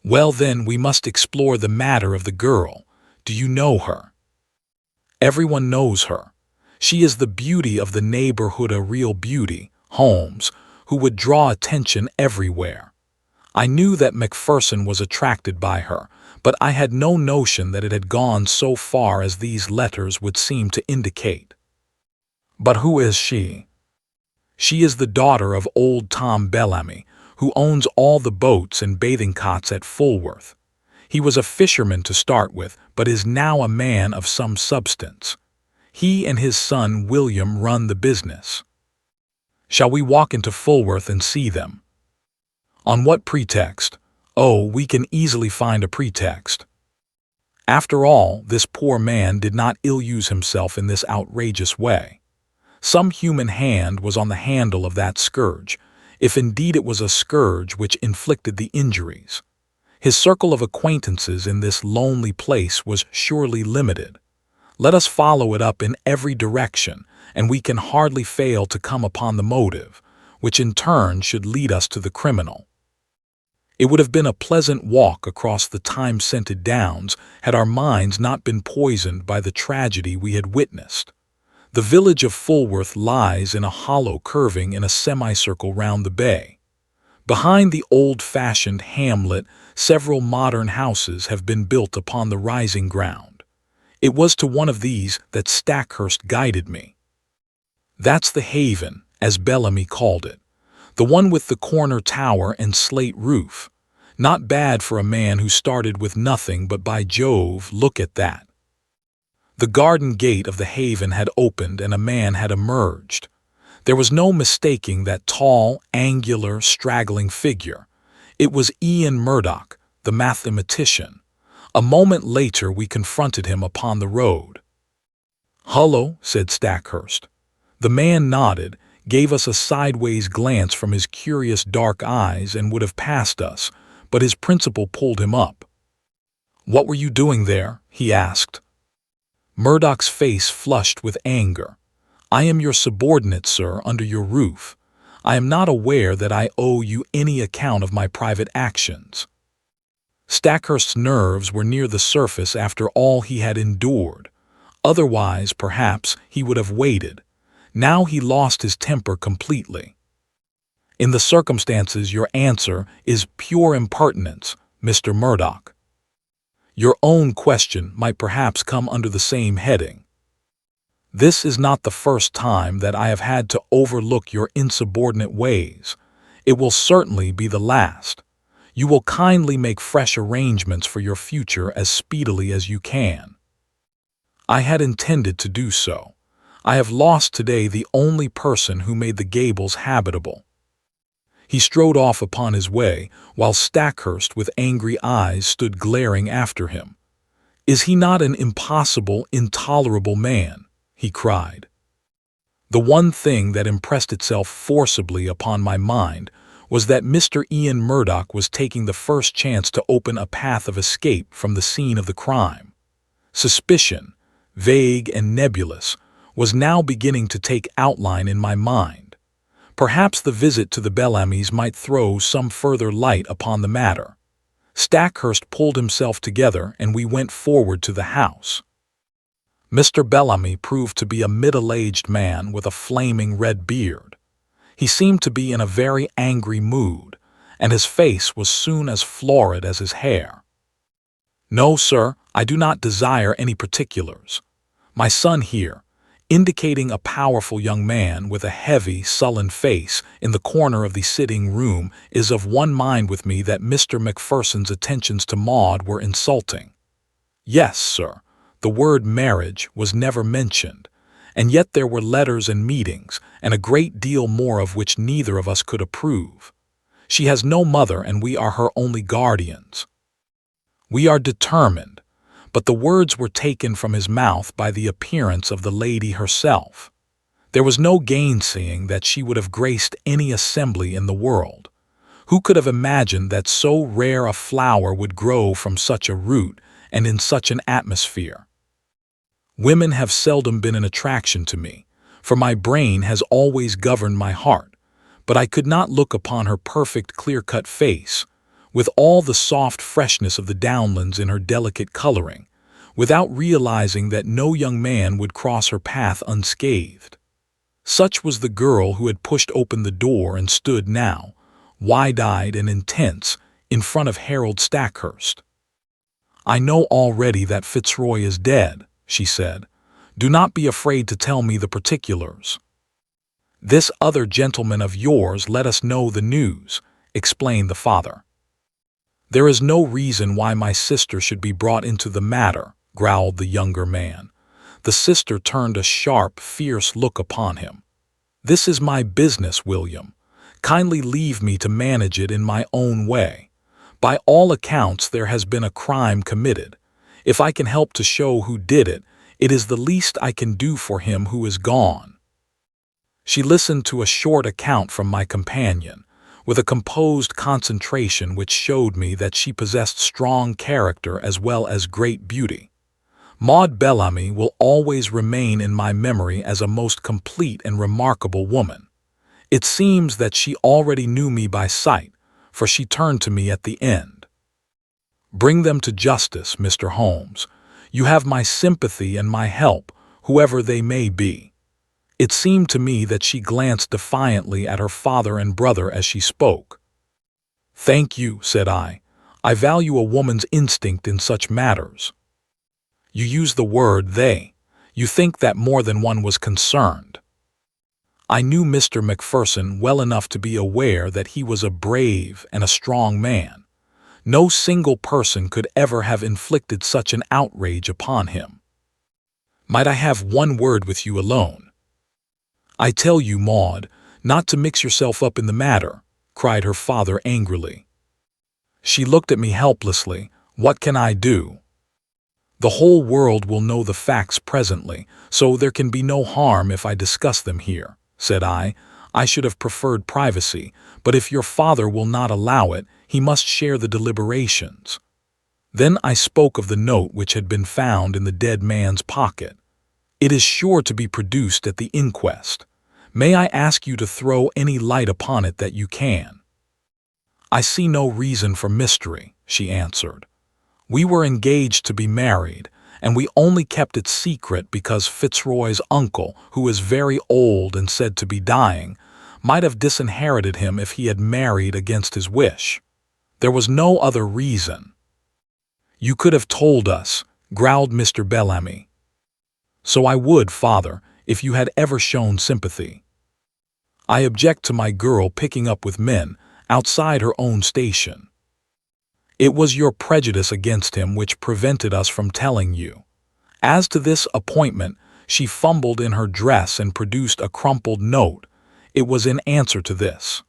"Well, then, we must explore the matter of the girl. Do you know her?" "Everyone knows her. She is the beauty of the neighborhood, a real beauty, Holmes, who would draw attention everywhere. I knew that Macpherson was attracted by her, but I had no notion that it had gone so far as these letters would seem to indicate." "But who is she?" "She is the daughter of old Tom Bellamy, who owns all the boats and bathing cots at Fulworth. He was a fisherman to start with, but is now a man of some substance. He and his son William run the business." "Shall we walk into Fulworth and see them?" "On what pretext?" "Oh, we can easily find a pretext. After all, this poor man did not ill-use himself in this outrageous way. Some human hand was on the handle of that scourge, if indeed it was a scourge which inflicted the injuries. His circle of acquaintances in this lonely place was surely limited. Let us follow it up in every direction, and we can hardly fail to come upon the motive, which in turn should lead us to the criminal." It would have been a pleasant walk across the time-scented downs had our minds not been poisoned by the tragedy we had witnessed. The village of Fulworth lies in a hollow curving in a semicircle round the bay. Behind the old-fashioned hamlet, several modern houses have been built upon the rising ground. It was to one of these that Stackhurst guided me. "That's the Haven, as Bellamy called it, the one with the corner tower and slate roof. Not bad for a man who started with nothing, but by Jove, look at that." The garden gate of the Haven had opened and a man had emerged. There was no mistaking that tall, angular, straggling figure. It was Ian Murdoch, the mathematician. A moment later we confronted him upon the road. "Hullo," said Stackhurst. The man nodded, gave us a sideways glance from his curious dark eyes and would have passed us, but his principal pulled him up. "What were you doing there?" he asked. Murdoch's face flushed with anger. "I am your subordinate, sir, under your roof. I am not aware that I owe you any account of my private actions." Stackhurst's nerves were near the surface after all he had endured. Otherwise, perhaps, he would have waited. Now he lost his temper completely. "In the circumstances, your answer is pure impertinence, Mr. Murdoch. Your own question might perhaps come under the same heading. This is not the first time that I have had to overlook your insubordinate ways. It will certainly be the last. You will kindly make fresh arrangements for your future as speedily as you can." I had intended to do so. I have lost today the only person who made the gables habitable. He strode off upon his way, while Stackhurst with angry eyes stood glaring after him. "Is he not an impossible, intolerable man?" he cried. The one thing that impressed itself forcibly upon my mind was that Mr. Ian Murdoch was taking the first chance to open a path of escape from the scene of the crime. Suspicion, vague and nebulous, was now beginning to take outline in my mind. Perhaps the visit to the Bellamys might throw some further light upon the matter. Stackhurst pulled himself together and we went forward to the house. Mr. Bellamy proved to be a middle-aged man with a flaming red beard. He seemed to be in a very angry mood, and his face was soon as florid as his hair. "No, sir, I do not desire any particulars. My son here," indicating a powerful young man with a heavy, sullen face in the corner of the sitting room, "is of one mind with me that Mr. Macpherson's attentions to Maud were insulting. Yes, sir, the word marriage was never mentioned, and yet there were letters and meetings, and a great deal more of which neither of us could approve. She has no mother and we are her only guardians. We are determined." But the words were taken from his mouth by the appearance of the lady herself. There was no gainsaying that she would have graced any assembly in the world. Who could have imagined that so rare a flower would grow from such a root and in such an atmosphere? Women have seldom been an attraction to me, for my brain has always governed my heart, but I could not look upon her perfect clear-cut face, with all the soft freshness of the downlands in her delicate coloring, without realizing that no young man would cross her path unscathed. Such was the girl who had pushed open the door and stood now, wide-eyed and intense, in front of Harold Stackhurst. "I know already that Fitzroy is dead," she said. "Do not be afraid to tell me the particulars." "This other gentleman of yours let us know the news," explained the father. "There is no reason why my sister should be brought into the matter," growled the younger man. The sister turned a sharp, fierce look upon him. "This is my business, William. Kindly leave me to manage it in my own way. By all accounts there has been a crime committed. If I can help to show who did it, it is the least I can do for him who is gone." She listened to a short account from my companion, with a composed concentration which showed me that she possessed strong character as well as great beauty. Maud Bellamy will always remain in my memory as a most complete and remarkable woman. It seems that she already knew me by sight, for she turned to me at the end. "Bring them to justice, Mr. Holmes. You have my sympathy and my help, whoever they may be." It seemed to me that she glanced defiantly at her father and brother as she spoke. "Thank you," said I. "I value a woman's instinct in such matters." "You use the word they. You think that more than one was concerned." I knew Mr. Macpherson well enough to be aware that he was a brave and a strong man. No single person could ever have inflicted such an outrage upon him. "Might I have one word with you alone?" "I tell you, Maud, not to mix yourself up in the matter," cried her father angrily. She looked at me helplessly. What can I do? The whole world will know the facts presently, so there can be no harm if I discuss them here, said I. I should have preferred privacy, but if your father will not allow it, he must share the deliberations. Then I spoke of the note which had been found in the dead man's pocket. It is sure to be produced at the inquest. May I ask you to throw any light upon it that you can? I see no reason for mystery, she answered. We were engaged to be married, and we only kept it secret because Fitzroy's uncle, who is very old and said to be dying, might have disinherited him if he had married against his wish. There was no other reason. You could have told us, growled Mr. Bellamy. So I would, father, if you had ever shown sympathy. I object to my girl picking up with men outside her own station. It was your prejudice against him which prevented us from telling you. As to this appointment, she fumbled in her dress and produced a crumpled note. It was in answer to this.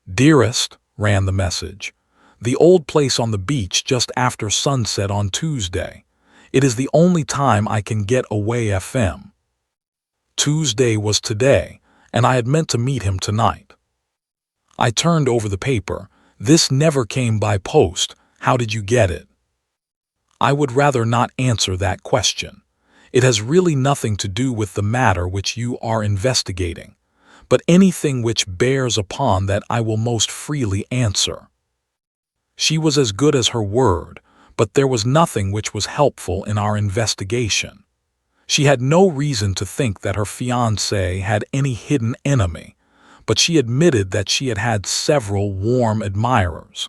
Dearest, ran the message, the old place on the beach just after sunset on Tuesday. It is the only time I can get away FM. Tuesday was today, and I had meant to meet him tonight. I turned over the paper. This never came by post. How did you get it? I would rather not answer that question. It has really nothing to do with the matter which you are investigating, but anything which bears upon that I will most freely answer. She was as good as her word, but there was nothing which was helpful in our investigation. She had no reason to think that her fiancé had any hidden enemy, but she admitted that she had had several warm admirers.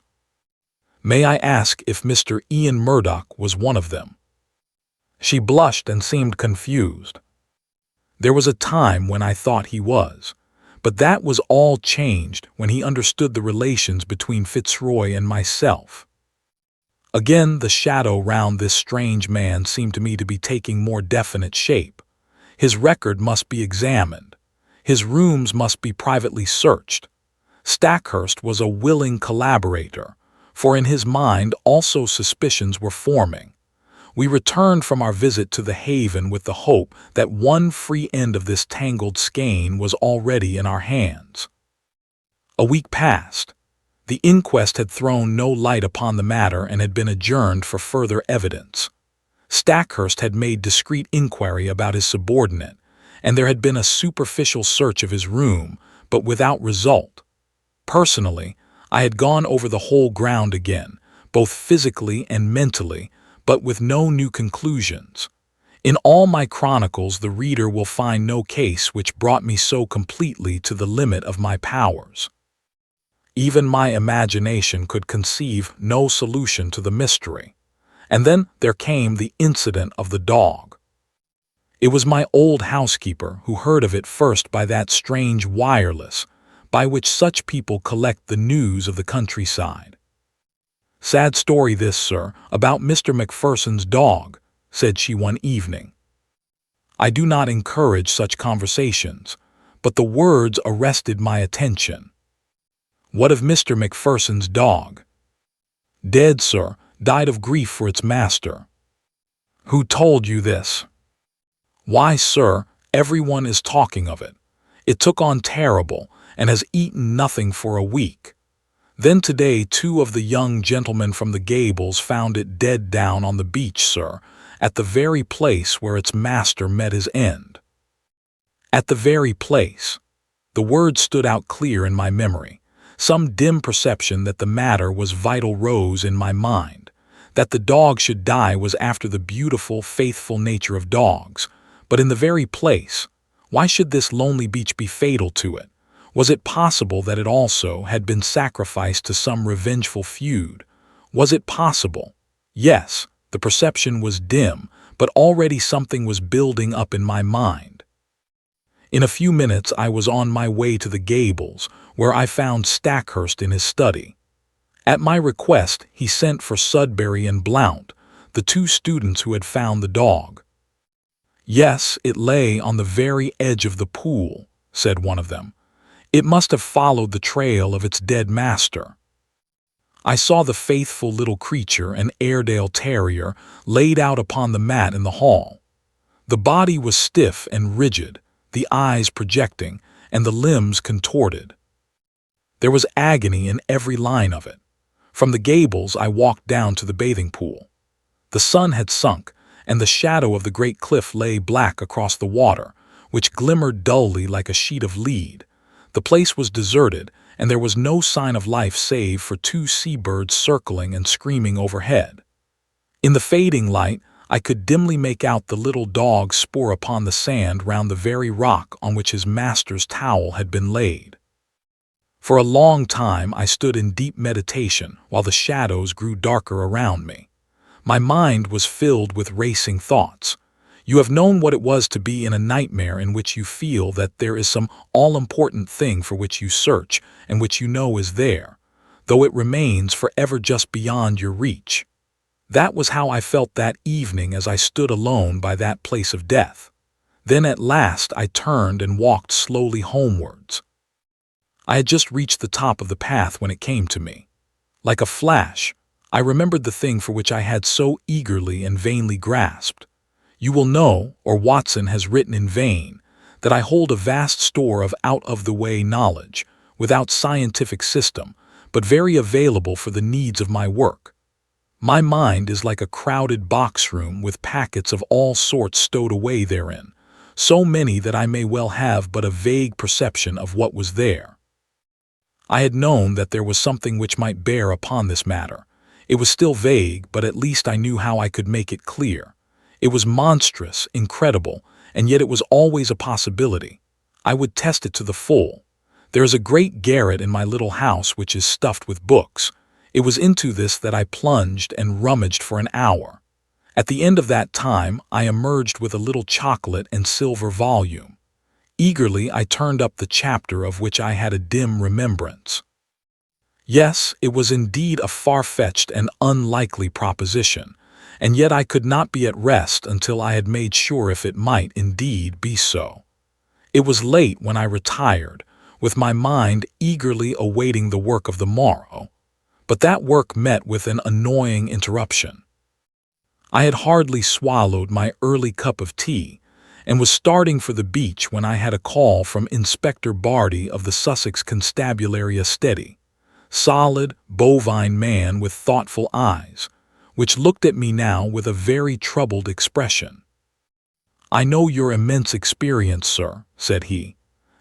May I ask if Mr. Ian Murdoch was one of them? She blushed and seemed confused. There was a time when I thought he was, but that was all changed when he understood the relations between Fitzroy and myself. Again, the shadow round this strange man seemed to me to be taking more definite shape. His record must be examined. His rooms must be privately searched. Stackhurst was a willing collaborator, for in his mind also suspicions were forming. We returned from our visit to the Haven with the hope that one free end of this tangled skein was already in our hands. A week passed. The inquest had thrown no light upon the matter and had been adjourned for further evidence. Stackhurst had made discreet inquiry about his subordinate, and there had been a superficial search of his room, but without result. Personally, I had gone over the whole ground again, both physically and mentally, but with no new conclusions. In all my chronicles, the reader will find no case which brought me so completely to the limit of my powers. Even my imagination could conceive no solution to the mystery. And then there came the incident of the dog. It was my old housekeeper who heard of it first by that strange wireless, by which such people collect the news of the countryside. Sad story this, sir, about Mr. Macpherson's dog, said she one evening. I do not encourage such conversations, but the words arrested my attention. What of Mr. Macpherson's dog? Dead, sir, died of grief for its master. Who told you this? Why, sir, everyone is talking of it. It took on terrible, and has eaten nothing for a week. Then today 2 of the young gentlemen from the Gables found it dead down on the beach, sir, at the very place where its master met his end. At the very place. The word stood out clear in my memory. Some dim perception that the matter was vital rose in my mind. That the dog should die was after the beautiful, faithful nature of dogs. But in the very place, why should this lonely beach be fatal to it? Was it possible that it also had been sacrificed to some revengeful feud? Was it possible? Yes, the perception was dim, but already something was building up in my mind. In a few minutes I was on my way to the Gables, where I found Stackhurst in his study. At my request, he sent for Sudbury and Blount, the 2 students who had found the dog. Yes, it lay on the very edge of the pool, said one of them. It must have followed the trail of its dead master. I saw the faithful little creature, an Airedale terrier, laid out upon the mat in the hall. The body was stiff and rigid, the eyes projecting, and the limbs contorted. There was agony in every line of it. From the gables I walked down to the bathing pool. The sun had sunk, and the shadow of the great cliff lay black across the water, which glimmered dully like a sheet of lead. The place was deserted, and there was no sign of life save for two seabirds circling and screaming overhead. In the fading light, I could dimly make out the little dog spoor upon the sand round the very rock on which his master's towel had been laid. For a long time I stood in deep meditation while the shadows grew darker around me. My mind was filled with racing thoughts. You have known what it was to be in a nightmare in which you feel that there is some all-important thing for which you search and which you know is there, though it remains forever just beyond your reach. That was how I felt that evening as I stood alone by that place of death. Then at last I turned and walked slowly homewards. I had just reached the top of the path when it came to me. Like a flash, I remembered the thing for which I had so eagerly and vainly grasped. You will know, or Watson has written in vain, that I hold a vast store of out-of-the-way knowledge, without scientific system, but very available for the needs of my work. My mind is like a crowded box-room with packets of all sorts stowed away therein, so many that I may well have but a vague perception of what was there. I had known that there was something which might bear upon this matter. It was still vague, but at least I knew how I could make it clear. It was monstrous, incredible, and yet it was always a possibility. I would test it to the full. There is a great garret in my little house which is stuffed with books. It was into this that I plunged and rummaged for an hour. At the end of that time, I emerged with a little chocolate and silver volume. Eagerly I turned up the chapter of which I had a dim remembrance. Yes, it was indeed a far-fetched and unlikely proposition, and yet I could not be at rest until I had made sure if it might indeed be so. It was late when I retired, with my mind eagerly awaiting the work of the morrow, but that work met with an annoying interruption. I had hardly swallowed my early cup of tea, and was starting for the beach when I had a call from Inspector Barty of the Sussex Constabulary Steady, solid, bovine man with thoughtful eyes, which looked at me now with a very troubled expression. "I know your immense experience, sir," said he.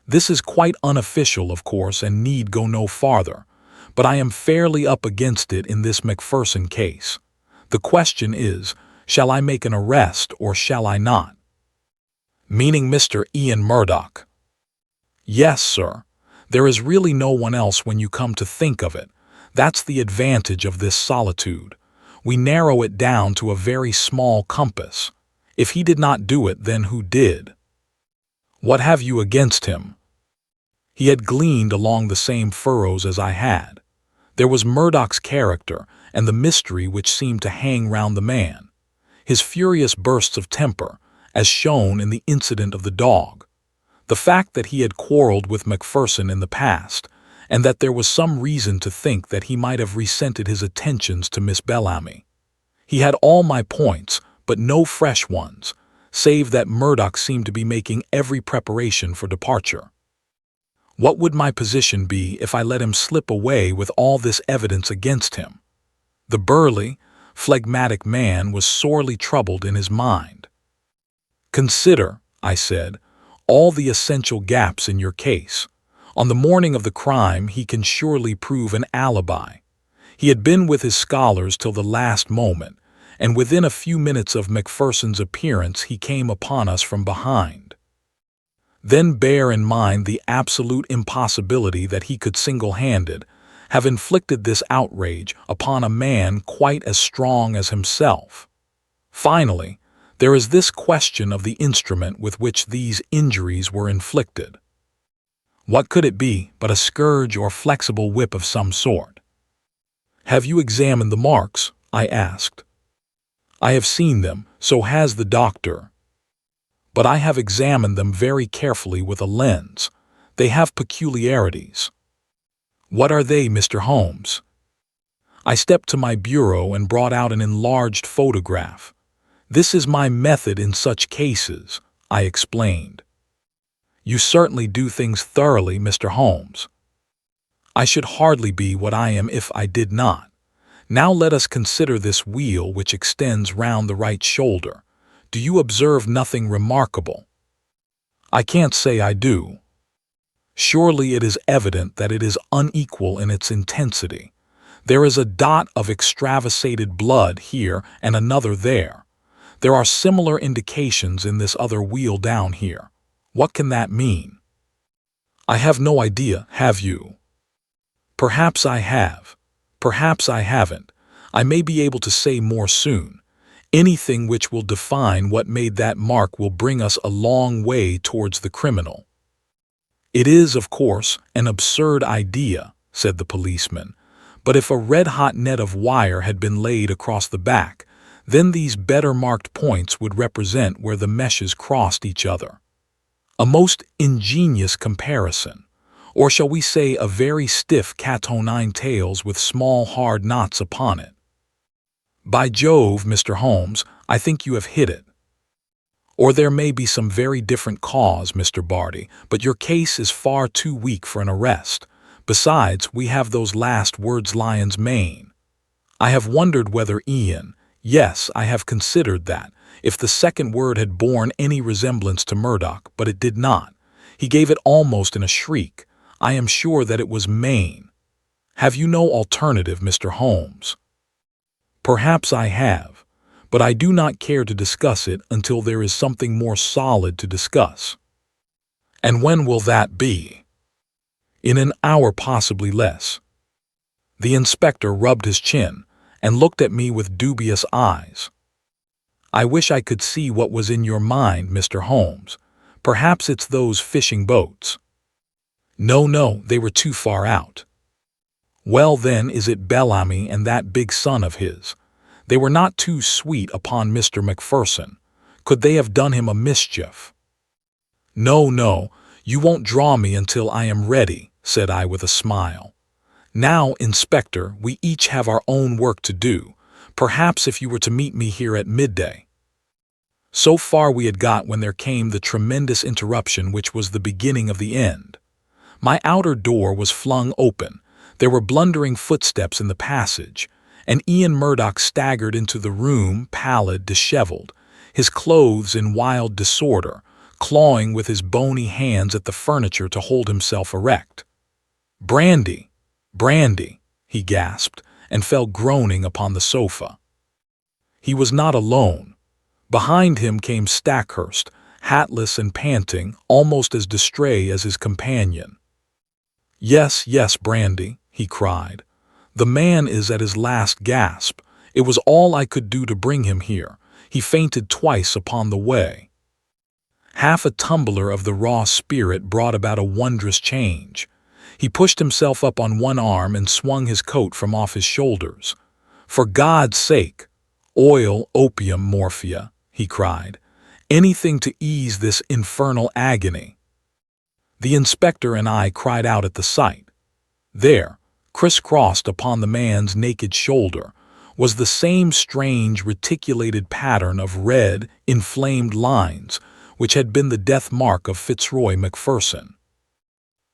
"This is quite unofficial, of course, and need go no farther, but I am fairly up against it in this Macpherson case. The question is, shall I make an arrest or shall I not?" "Meaning Mr. Ian Murdoch?" "Yes, sir. There is really no one else when you come to think of it. That's the advantage of this solitude. We narrow it down to a very small compass. If he did not do it, then who did?" "What have you against him?" He had gleaned along the same furrows as I had. There was Murdoch's character and the mystery which seemed to hang round the man. His furious bursts of temper, as shown in the incident of the dog. The fact that he had quarreled with Macpherson in the past, and that there was some reason to think that he might have resented his attentions to Miss Bellamy. He had all my points, but no fresh ones, save that Murdoch seemed to be making every preparation for departure. What would my position be if I let him slip away with all this evidence against him? The burly, phlegmatic man was sorely troubled in his mind. "Consider," I said, "all the essential gaps in your case. On the morning of the crime he can surely prove an alibi. He had been with his scholars till the last moment, and within a few minutes of Macpherson's appearance he came upon us from behind. Then bear in mind the absolute impossibility that he could single-handed have inflicted this outrage upon a man quite as strong as himself. Finally, there is this question of the instrument with which these injuries were inflicted. What could it be but a scourge or flexible whip of some sort?" "Have you examined the marks?" I asked. "I have seen them, so has the doctor. But I have examined them very carefully with a lens. They have peculiarities." "What are they, Mr. Holmes?" I stepped to my bureau and brought out an enlarged photograph. "This is my method in such cases," I explained. "You certainly do things thoroughly, Mr. Holmes." "I should hardly be what I am if I did not. Now let us consider this wheel which extends round the right shoulder. Do you observe nothing remarkable?" "I can't say I do." "Surely it is evident that it is unequal in its intensity. There is a dot of extravasated blood here and another there. There are similar indications in this other wheel down here. What can that mean?" "I have no idea, have you?" "Perhaps I have. Perhaps I haven't. I may be able to say more soon. Anything which will define what made that mark will bring us a long way towards the criminal." "It is, of course, an absurd idea," said the policeman, "but if a red-hot net of wire had been laid across the back, then these better marked points would represent where the meshes crossed each other. A most ingenious comparison, or shall we say a very stiff cat o' nine tails with small hard knots upon it. By Jove, Mr. Holmes, I think you have hit it. Or there may be some very different cause, Mr. Barty, but your case is far too weak for an arrest. Besides, we have those last words lion's mane. I have wondered whether Ian, yes, I have considered that, if the second word had borne any resemblance to Murdoch, but it did not. He gave it almost in a shriek. I am sure that it was Maine. Have you no alternative, Mr. Holmes?" "Perhaps I have, but I do not care to discuss it until there is something more solid to discuss." "And when will that be?" "In an hour, possibly less." The inspector rubbed his chin and looked at me with dubious eyes. "I wish I could see what was in your mind, Mr. Holmes. Perhaps it's those fishing boats." No, they were too far out." "Well then, is it Bellamy and that big son of his? They were not too sweet upon Mr. Macpherson. Could they have done him a mischief?" No, you won't draw me until I am ready," said I with a smile. "Now, Inspector, we each have our own work to do. Perhaps if you were to meet me here at midday." So far we had got when there came the tremendous interruption which was the beginning of the end. My outer door was flung open, there were blundering footsteps in the passage, and Ian Murdoch staggered into the room, pallid, disheveled, his clothes in wild disorder, clawing with his bony hands at the furniture to hold himself erect. "Brandy! Brandy!" he gasped, and fell groaning upon the sofa. He was not alone. Behind him came Stackhurst, hatless and panting, almost as distrait as his companion. Yes, Brandy," he cried. "The man is at his last gasp. It was all I could do to bring him here. He fainted twice upon the way." Half a tumbler of the raw spirit brought about a wondrous change. He pushed himself up on one arm and swung his coat from off his shoulders. "For God's sake! Oil, opium, morphia," he cried. "Anything to ease this infernal agony." The inspector and I cried out at the sight. There, crisscrossed upon the man's naked shoulder, was the same strange reticulated pattern of red, inflamed lines which had been the death mark of Fitzroy Macpherson.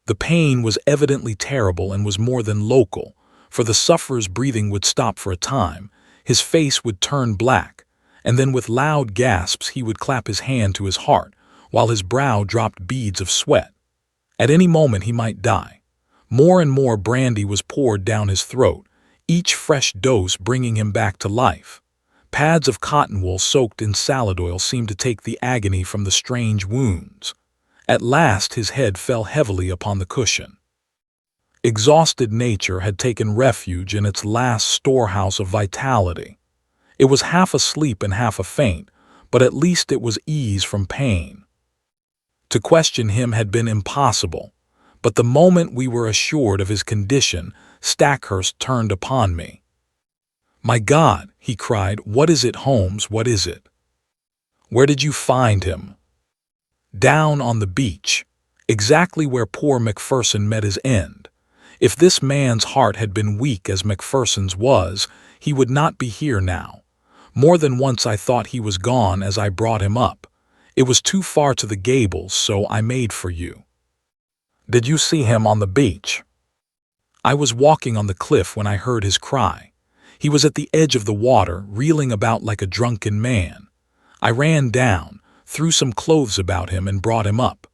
The pain was evidently terrible and was more than local, for the sufferer's breathing would stop for a time, his face would turn black, and then with loud gasps he would clap his hand to his heart, while his brow dropped beads of sweat. At any moment he might die. More and more brandy was poured down his throat, each fresh dose bringing him back to life. Pads of cotton wool soaked in salad oil seemed to take the agony from the strange wounds. At last his head fell heavily upon the cushion. Exhausted nature had taken refuge in its last storehouse of vitality. It was half asleep and half a faint, but at least it was ease from pain. To question him had been impossible, but the moment we were assured of his condition, Stackhurst turned upon me. "My God," he cried, "what is it, Holmes, what is it? Where did you find him?" "Down on the beach, exactly where poor Macpherson met his end. If this man's heart had been weak as Macpherson's was, he would not be here now. More than once I thought he was gone as I brought him up. It was too far to the gables, so I made for you. Did you see him on the beach? I was walking on the cliff when I heard his cry. He was at the edge of the water, reeling about like a drunken man. I ran down, threw some clothes about him, and brought him up.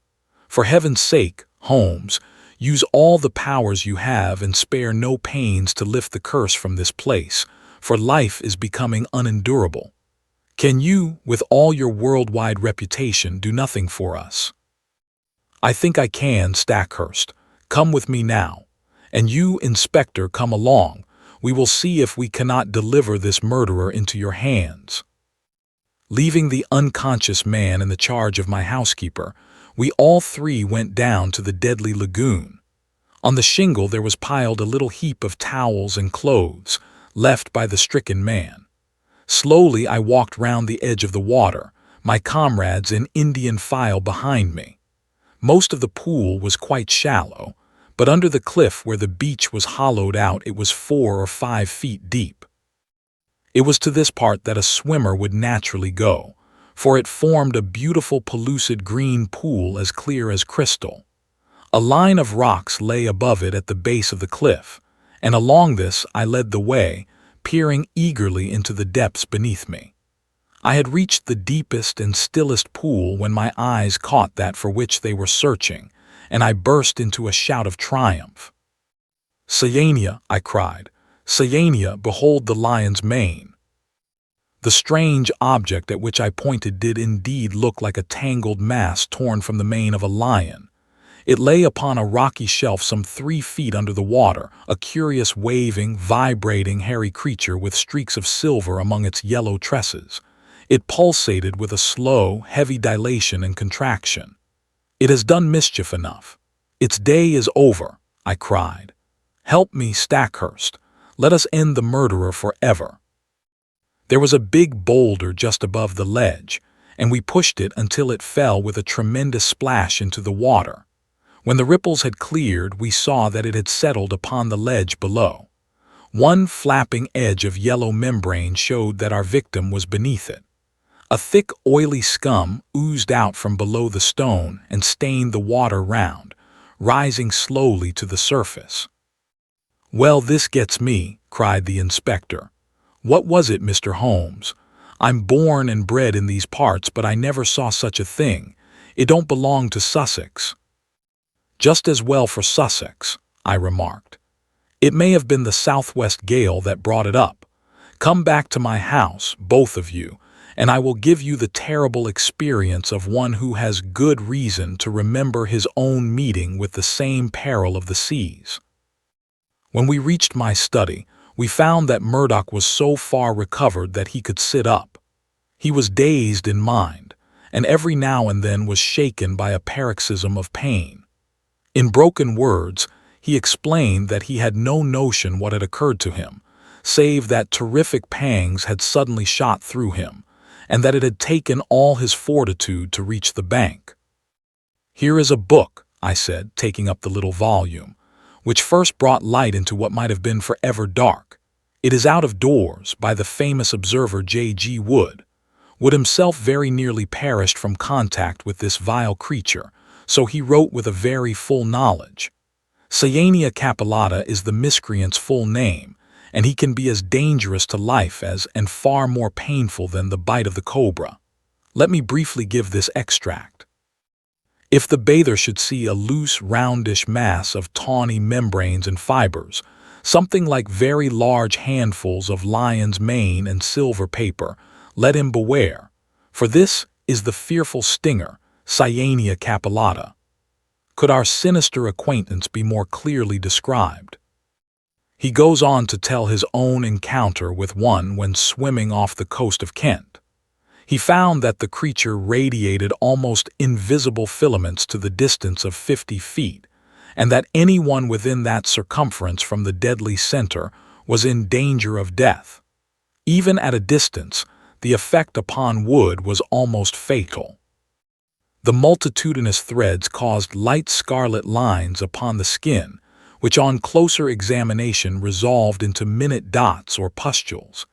For heaven's sake, Holmes, use all the powers you have and spare no pains to lift the curse from this place, for life is becoming unendurable. Can you, with all your worldwide reputation, do nothing for us? I think I can, Stackhurst. Come with me now. And you, Inspector, come along. We will see if we cannot deliver this murderer into your hands. Leaving the unconscious man in the charge of my housekeeper, we all three went down to the deadly lagoon. On the shingle there was piled a little heap of towels and clothes, left by the stricken man. Slowly I walked round the edge of the water, my comrades in Indian file behind me. Most of the pool was quite shallow, but under the cliff where the beach was hollowed out it was 4 or 5 feet deep. It was to this part that a swimmer would naturally go, for it formed a beautiful pellucid green pool as clear as crystal. A line of rocks lay above it at the base of the cliff, and along this I led the way, peering eagerly into the depths beneath me. I had reached the deepest and stillest pool when my eyes caught that for which they were searching, and I burst into a shout of triumph. "Cyania," I cried. "Cyania, behold the lion's mane." The strange object at which I pointed did indeed look like a tangled mass torn from the mane of a lion. It lay upon a rocky shelf some 3 feet under the water, a curious waving, vibrating, hairy creature with streaks of silver among its yellow tresses. It pulsated with a slow, heavy dilation and contraction. "It has done mischief enough. Its day is over," I cried. "Help me, Stackhurst. Let us end the murderer forever." There was a big boulder just above the ledge, and we pushed it until it fell with a tremendous splash into the water. When the ripples had cleared, we saw that it had settled upon the ledge below. One flapping edge of yellow membrane showed that our victim was beneath it. A thick, oily scum oozed out from below the stone and stained the water round, rising slowly to the surface. "Well, this gets me," cried the inspector. "What was it, Mr. Holmes? I'm born and bred in these parts, but I never saw such a thing. It don't belong to Sussex." "Just as well for Sussex," I remarked. "It may have been the southwest gale that brought it up. Come back to my house, both of you, and I will give you the terrible experience of one who has good reason to remember his own meeting with the same peril of the seas." When we reached my study, we found that Murdoch was so far recovered that he could sit up. He was dazed in mind, and every now and then was shaken by a paroxysm of pain. In broken words, he explained that he had no notion what had occurred to him, save that terrific pangs had suddenly shot through him, and that it had taken all his fortitude to reach the bank. "Here is a book," I said, taking up the little volume, which first brought light into what might have been forever dark. "It is out of doors, by the famous observer J.G. Wood. Wood himself very nearly perished from contact with this vile creature, so he wrote with a very full knowledge. Cyania capillata is the miscreant's full name, and he can be as dangerous to life as and far more painful than the bite of the cobra. Let me briefly give this extract. If the bather should see a loose, roundish mass of tawny membranes and fibers, something like very large handfuls of lion's mane and silver paper, let him beware, for this is the fearful stinger, Cyania capillata. Could our sinister acquaintance be more clearly described? He goes on to tell his own encounter with one when swimming off the coast of Kent. He found that the creature radiated almost invisible filaments to the distance of 50 feet, and that anyone within that circumference from the deadly center was in danger of death. Even at a distance, the effect upon Wood was almost fatal. The multitudinous threads caused light scarlet lines upon the skin, which on closer examination resolved into minute dots or pustules,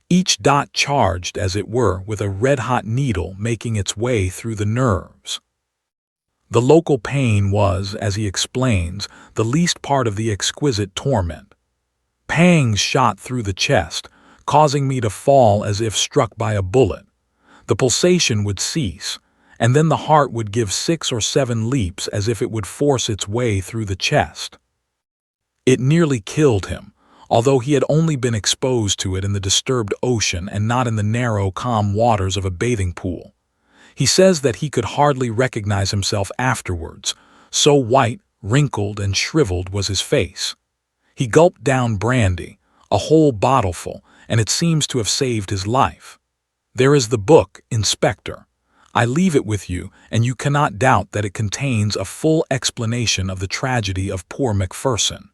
each dot charged, as it were, with a red-hot needle making its way through the nerves. The local pain was, as he explains, the least part of the exquisite torment. Pangs shot through the chest, causing me to fall as if struck by a bullet. The pulsation would cease, and then the heart would give 6 or 7 leaps as if it would force its way through the chest. It nearly killed him, although he had only been exposed to it in the disturbed ocean and not in the narrow, calm waters of a bathing pool. He says that he could hardly recognize himself afterwards, so white, wrinkled, and shriveled was his face. He gulped down brandy, a whole bottleful, and it seems to have saved his life. There is the book, Inspector. I leave it with you, and you cannot doubt that it contains a full explanation of the tragedy of poor Macpherson.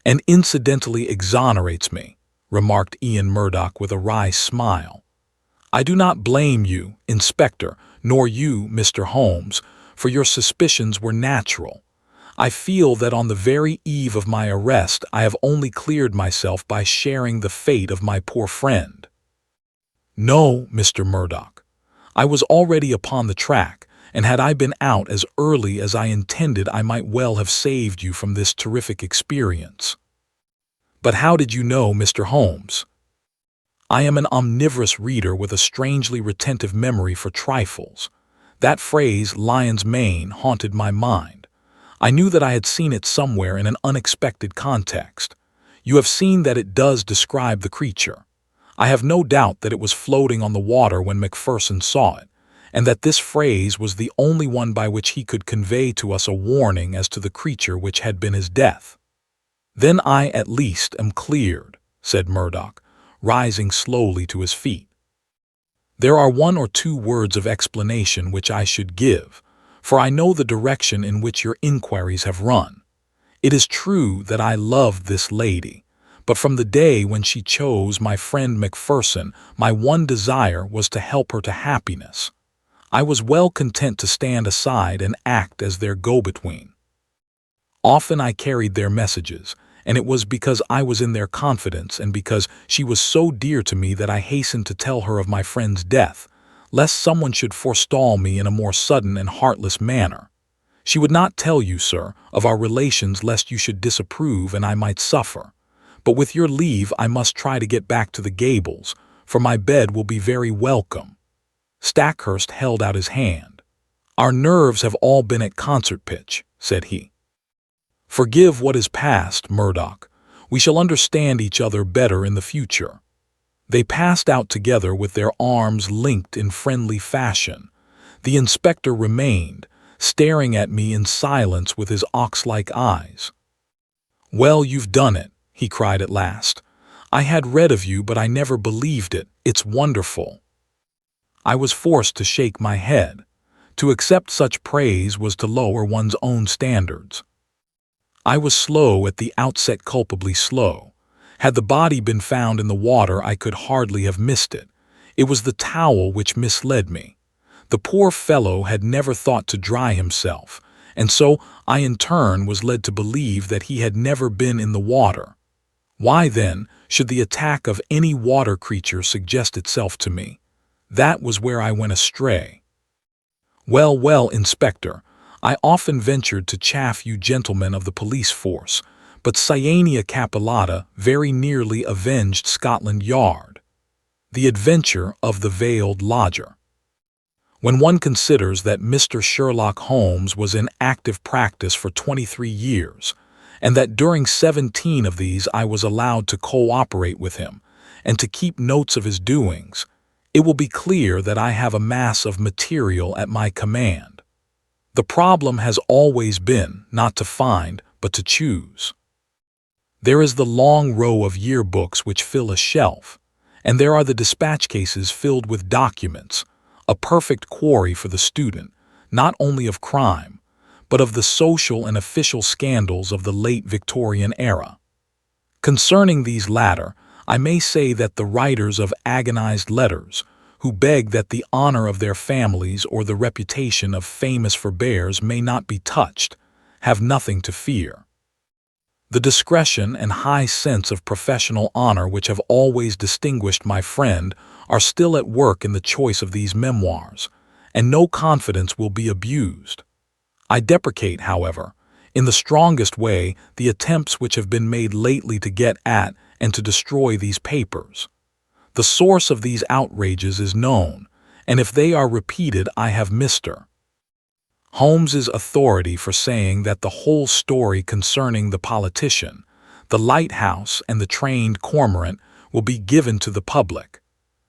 And incidentally exonerates me, remarked Ian Murdoch with a wry smile. I do not blame you, Inspector, nor you, Mr. Holmes, for your suspicions were natural. I feel that on the very eve of my arrest I have only cleared myself by sharing the fate of my poor friend. No, Mr. Murdoch. I was already upon the track, and had I been out as early as I intended I might well have saved you from this terrific experience. But how did you know, Mr. Holmes? I am an omnivorous reader with a strangely retentive memory for trifles. That phrase, lion's mane, haunted my mind. I knew that I had seen it somewhere in an unexpected context. You have seen that it does describe the creature. I have no doubt that it was floating on the water when Macpherson saw it, and that this phrase was the only one by which he could convey to us a warning as to the creature which had been his death. Then I at least am cleared, said Murdoch, rising slowly to his feet. There are 1 or 2 words of explanation which I should give, for I know the direction in which your inquiries have run. It is true that I loved this lady, but from the day when she chose my friend Macpherson, my one desire was to help her to happiness. I was well content to stand aside and act as their go-between. Often I carried their messages, and it was because I was in their confidence and because she was so dear to me that I hastened to tell her of my friend's death, lest someone should forestall me in a more sudden and heartless manner. She would not tell you, sir, of our relations lest you should disapprove and I might suffer. But with your leave I must try to get back to the Gables, for my bed will be very welcome. Stackhurst held out his hand. Our nerves have all been at concert pitch, said he. Forgive what is past, Murdoch. We shall understand each other better in the future. They passed out together with their arms linked in friendly fashion. The inspector remained, staring at me in silence with his ox-like eyes. Well, you've done it, he cried at last. I had read of you, but I never believed it. It's wonderful. I was forced to shake my head. To accept such praise was to lower one's own standards. I was slow at the outset, culpably slow. Had the body been found in the water, I could hardly have missed it. It was the towel which misled me. The poor fellow had never thought to dry himself, and so I in turn was led to believe that he had never been in the water. Why, then, should the attack of any water creature suggest itself to me? That was where I went astray. Well, Inspector, I often ventured to chaff you gentlemen of the police force, but Cyanea Capillata very nearly avenged Scotland Yard. The Adventure of the Veiled Lodger. When one considers that Mr. Sherlock Holmes was in active practice for 23 years, and that during 17 of these I was allowed to cooperate with him and to keep notes of his doings, it will be clear that I have a mass of material at my command. The problem has always been not to find, but to choose. There is the long row of yearbooks which fill a shelf, and there are the dispatch cases filled with documents, a perfect quarry for the student, not only of crime, but of the social and official scandals of the late Victorian era. Concerning these latter, I may say that the writers of agonized letters, who beg that the honor of their families or the reputation of famous forbears may not be touched, have nothing to fear. The discretion and high sense of professional honor which have always distinguished my friend are still at work in the choice of these memoirs, and no confidence will be abused. I deprecate, however, in the strongest way, the attempts which have been made lately to get at and to destroy these papers. The source of these outrages is known, and if they are repeated I have Mr. Holmes's authority for saying that the whole story concerning the politician, the lighthouse, and the trained cormorant will be given to the public.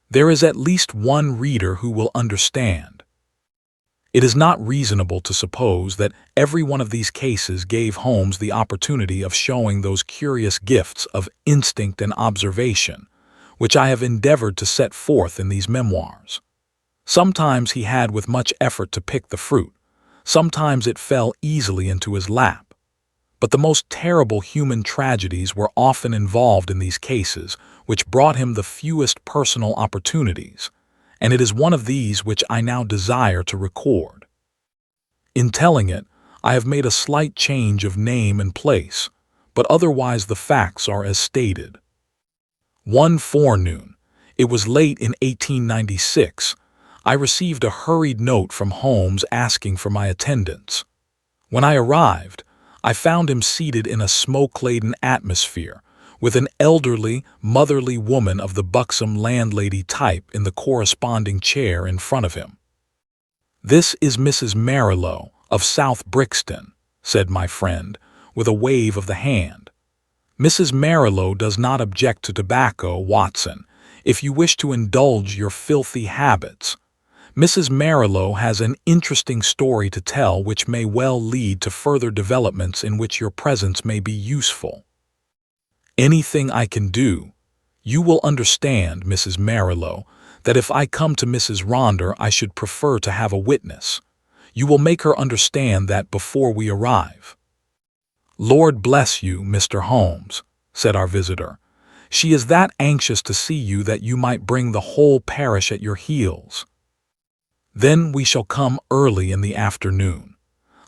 There is at least one reader who will understand. It is not reasonable to suppose that every one of these cases gave Holmes the opportunity of showing those curious gifts of instinct and observation, which I have endeavored to set forth in these memoirs. Sometimes he had with much effort to pick the fruit, sometimes it fell easily into his lap. But the most terrible human tragedies were often involved in these cases, which brought him the fewest personal opportunities, and it is one of these which I now desire to record. In telling it, I have made a slight change of name and place, but otherwise the facts are as stated. One forenoon, it was late in 1896, I received a hurried note from Holmes asking for my attendance. When I arrived, I found him seated in a smoke-laden atmosphere, with an elderly, motherly woman of the buxom landlady type in the corresponding chair in front of him. "This is Mrs. Marilow of South Brixton," said my friend, with a wave of the hand. "Mrs. Marilow does not object to tobacco, Watson, if you wish to indulge your filthy habits. Mrs. Marilow has an interesting story to tell which may well lead to further developments in which your presence may be useful. Anything I can do. You will understand, Mrs. Marilow, that if I come to Mrs. Ronder I should prefer to have a witness. You will make her understand that before we arrive." "Lord bless you, Mr. Holmes," said our visitor. "She is that anxious to see you that you might bring the whole parish at your heels." "Then we shall come early in the afternoon.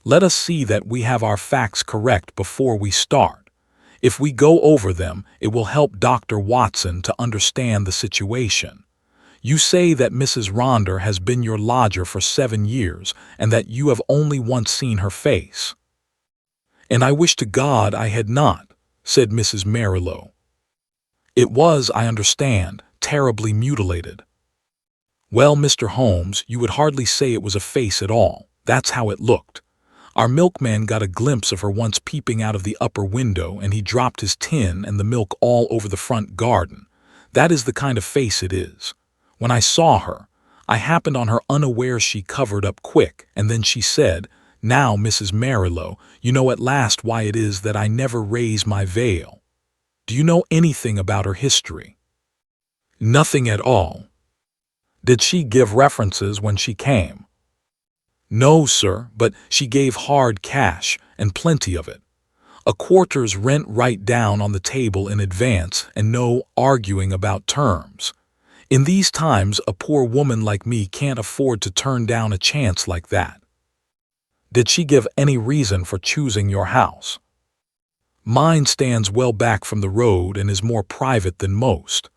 Let us see that we have our facts correct before we start. If we go over them, it will help Dr. Watson to understand the situation. You say that Mrs. Ronder has been your lodger for 7 years and that you have only once seen her face." "And I wish to God I had not," said Mrs. Marilow. "It was, I understand, terribly mutilated." "Well, Mr. Holmes, you would hardly say it was a face at all. That's how it looked. Our milkman got a glimpse of her once peeping out of the upper window, and he dropped his tin and the milk all over the front garden. That is the kind of face it is. When I saw her, I happened on her unawares. She covered up quick, and then she said, 'Now, Mrs. Marilow, you know at last why it is that I never raise my veil.' Do you know anything about her history?" "Nothing at all." "Did she give references when she came?" "No, sir, but she gave hard cash, and plenty of it. A quarter's rent right down on the table in advance, and no arguing about terms. In these times a poor woman like me can't afford to turn down a chance like that." "Did she give any reason for choosing your house?" "Mine stands well back from the road and is more private than most.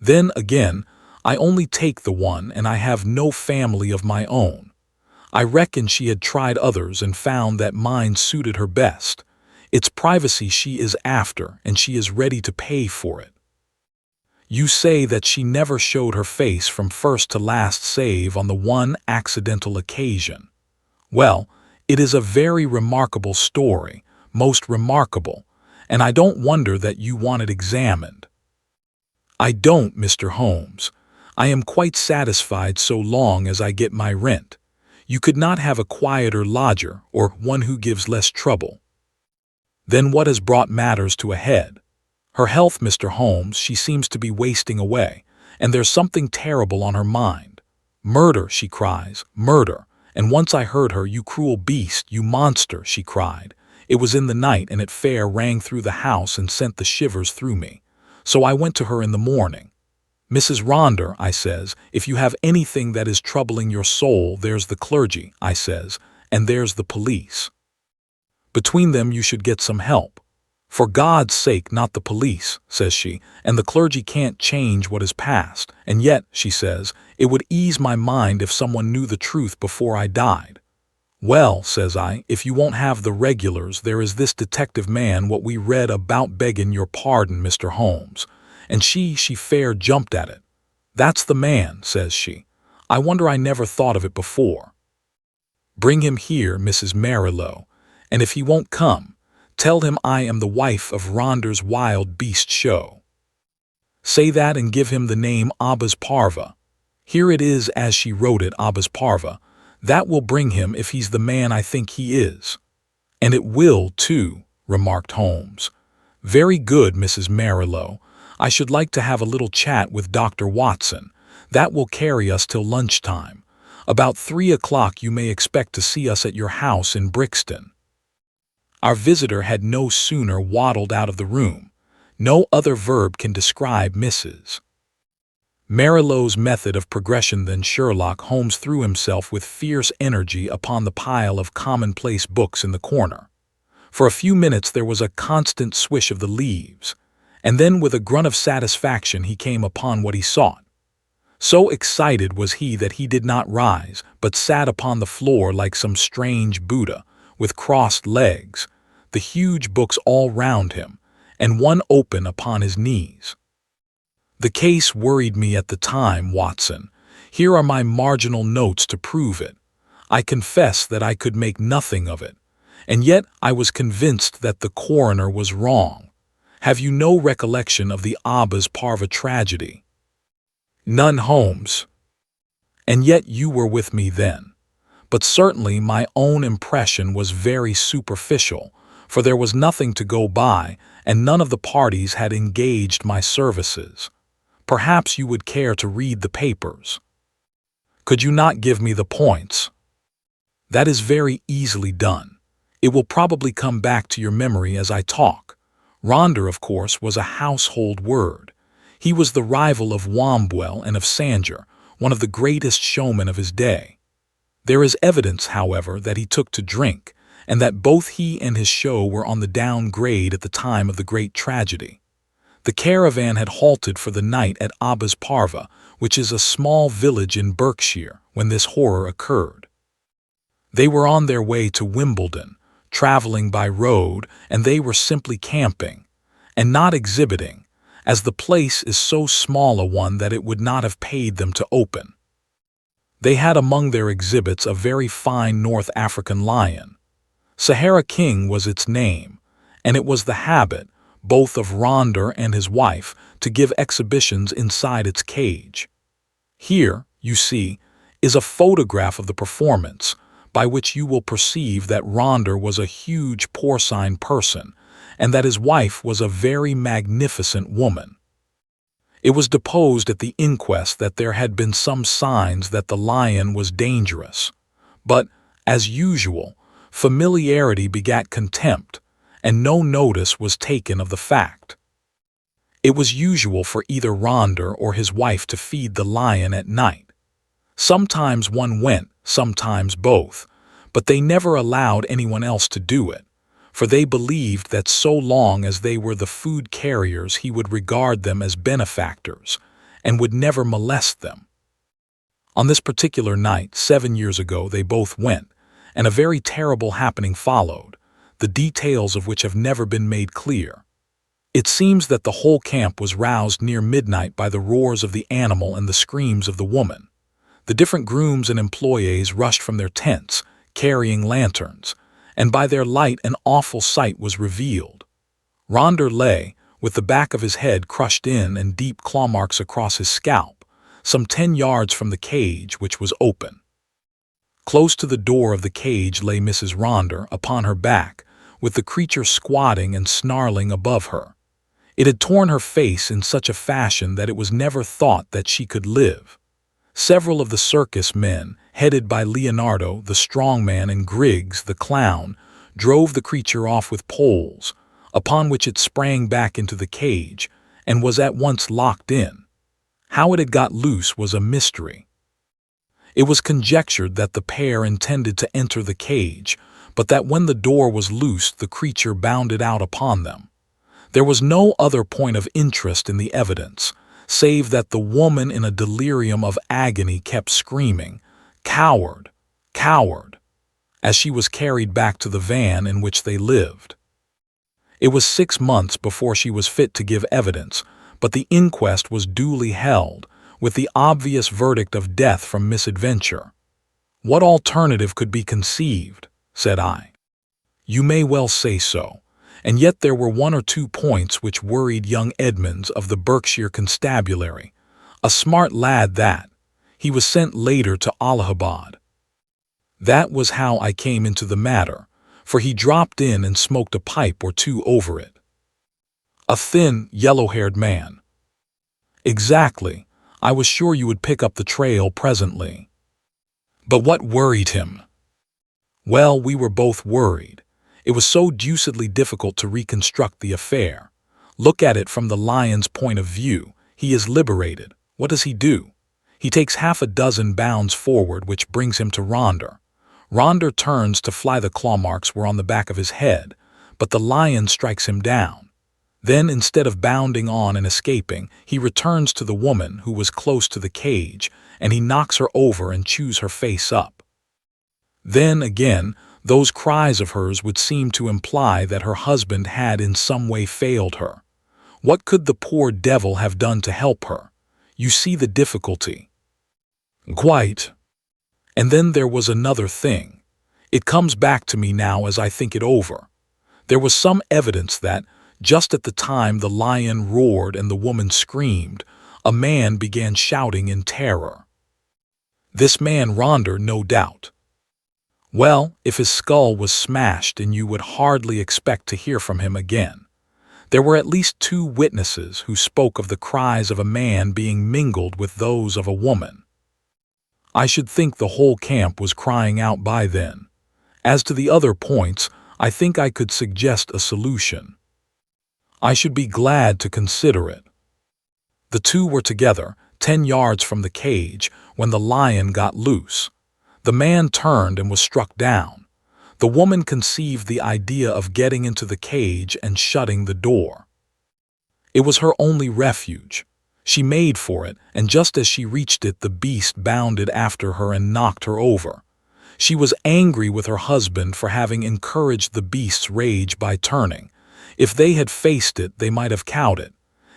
Then, again, I only take the one and I have no family of my own. I reckon she had tried others and found that mine suited her best. It's privacy she is after, and she is ready to pay for it." "You say that she never showed her face from first to last save on the one accidental occasion. Well, it is a very remarkable story, most remarkable, and I don't wonder that you want it examined." "I don't, Mr. Holmes. I am quite satisfied so long as I get my rent. You could not have a quieter lodger, or one who gives less trouble." "Then what has brought matters to a head?" "Her health, Mr. Holmes. She seems to be wasting away, and there's something terrible on her mind. 'Murder,' she cries, 'murder,' and once I heard her, 'You cruel beast, you monster,' she cried. It was in the night, and it fair rang through the house and sent the shivers through me. So I went to her in the morning. 'Mrs. Ronder,' I says, 'if you have anything that is troubling your soul, there's the clergy,' I says, 'and there's the police. Between them you should get some help. "For God's sake, not the police," says she, "and the clergy can't change what is past. And yet," she says, "it would ease my mind if someone knew the truth before I died." "Well," says I, "if you won't have the regulars, there is this detective man what we read about, beggin' your pardon, Mr. Holmes." And she fair jumped at it. "That's the man," says she. "I wonder I never thought of it before. Bring him here, Mrs. Marilow, and if he won't come, tell him I am the wife of Ronder's wild beast show. Say that and give him the name Abbas Parva. Here it is as she wrote it, Abbas Parva. That will bring him if he's the man I think he is." "And it will, too," remarked Holmes. "Very good, Mrs. Marilow. I should like to have a little chat with Dr. Watson. That will carry us till lunchtime. About 3 o'clock you may expect to see us at your house in Brixton." Our visitor had no sooner waddled out of the room. No other verb can describe Mrs. Marilow's method of progression than Sherlock Holmes threw himself with fierce energy upon the pile of commonplace books in the corner. For a few minutes there was a constant swish of the leaves, and then with a grunt of satisfaction he came upon what he sought. So excited was he that he did not rise, but sat upon the floor like some strange Buddha, with crossed legs, the huge books all round him, and one open upon his knees. "The case worried me at the time, Watson. Here are my marginal notes to prove it. I confess that I could make nothing of it, and yet I was convinced that the coroner was wrong. Have you no recollection of the Abbas Parva tragedy?" "None, Holmes." "And yet you were with me then. But certainly my own impression was very superficial, for there was nothing to go by, and none of the parties had engaged my services. Perhaps you would care to read the papers. Could you not give me the points?" "That is very easily done. It will probably come back to your memory as I talk. Ronder, of course, was a household word. He was the rival of Wombwell and of Sanger, one of the greatest showmen of his day. There is evidence, however, that he took to drink, and that both he and his show were on the down grade at the time of the great tragedy. The caravan had halted for the night at Abbas Parva, which is a small village in Berkshire, when this horror occurred. They were on their way to Wimbledon, traveling by road, and they were simply camping, and not exhibiting, as the place is so small a one that it would not have paid them to open. They had among their exhibits a very fine North African lion. Sahara King was its name, and it was the habit, both of Ronder and his wife, to give exhibitions inside its cage. Here, you see, is a photograph of the performance, by which you will perceive that Ronder was a huge porcine person, and that his wife was a very magnificent woman. It was deposed at the inquest that there had been some signs that the lion was dangerous, but, as usual, familiarity begat contempt, and no notice was taken of the fact. It was usual for either Ronder or his wife to feed the lion at night. Sometimes one went, sometimes both, but they never allowed anyone else to do it, for they believed that so long as they were the food carriers he would regard them as benefactors, and would never molest them. On this particular night, 7 years ago, they both went, and a very terrible happening followed, the details of which have never been made clear. It seems that the whole camp was roused near midnight by the roars of the animal and the screams of the woman. The different grooms and employees rushed from their tents, carrying lanterns, and by their light an awful sight was revealed. Ronder lay, with the back of his head crushed in and deep claw marks across his scalp, some 10 yards from the cage, which was open. Close to the door of the cage lay Mrs. Ronder, upon her back, with the creature squatting and snarling above her. It had torn her face in such a fashion that it was never thought that she could live. Several of the circus men, headed by Leonardo, the strong man, and Griggs, the clown, drove the creature off with poles, upon which it sprang back into the cage, and was at once locked in. How it had got loose was a mystery. It was conjectured that the pair intended to enter the cage, but that when the door was loosed the creature bounded out upon them. There was no other point of interest in the evidence, save that the woman in a delirium of agony kept screaming, "Coward! Coward!" as she was carried back to the van in which they lived. It was 6 months before she was fit to give evidence, but the inquest was duly held, with the obvious verdict of death from misadventure. "What alternative could be conceived?" said I. "You may well say so, and yet there were 1 or 2 points which worried young Edmonds of the Berkshire Constabulary. A smart lad that. He was sent later to Allahabad. That was how I came into the matter, for he dropped in and smoked a pipe or 2 over it." "A thin, yellow-haired man." "Exactly. I was sure you would pick up the trail presently." "But what worried him?" "Well, we were both worried. It was so deucedly difficult to reconstruct the affair. Look at it from the lion's point of view. He is liberated. What does he do? He takes half a dozen bounds forward, which brings him to Ronder. Ronder turns to fly. The claw marks were on the back of his head, but the lion strikes him down. Then, instead of bounding on and escaping, he returns to the woman who was close to the cage, and he knocks her over and chews her face up. Then, again, those cries of hers would seem to imply that her husband had in some way failed her. What could the poor devil have done to help her? You see the difficulty." "Quite. And then there was another thing. It comes back to me now as I think it over. There was some evidence that, just at the time the lion roared and the woman screamed, a man began shouting in terror. This man Ronder, no doubt. Well, if his skull was smashed, and you would hardly expect to hear from him again. There were at least 2 witnesses who spoke of the cries of a man being mingled with those of a woman. I should think the whole camp was crying out by then. As to the other points, I think I could suggest a solution. I should be glad to consider it." The 2 were together, 10 yards from the cage, when the lion got loose. The man turned and was struck down. The woman conceived the idea of getting into the cage and shutting the door. It was her only refuge. She made for it, and just as she reached it, the beast bounded after her and knocked her over. She was angry with her husband for having encouraged the beast's rage by turning. If they had faced it, they might have cowed it.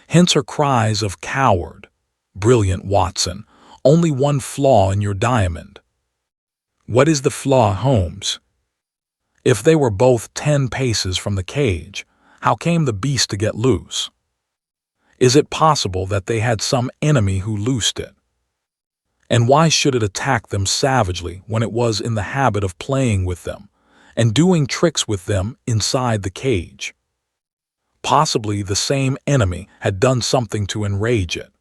Hence her cries of "Coward!" Brilliant, Watson. Only one flaw in your diamond. What is the flaw, Holmes? If they were both 10 paces from the cage, how came the beast to get loose? Is it possible that they had some enemy who loosed it? And why should it attack them savagely when it was in the habit of playing with them and doing tricks with them inside the cage? Possibly the same enemy had done something to enrage it.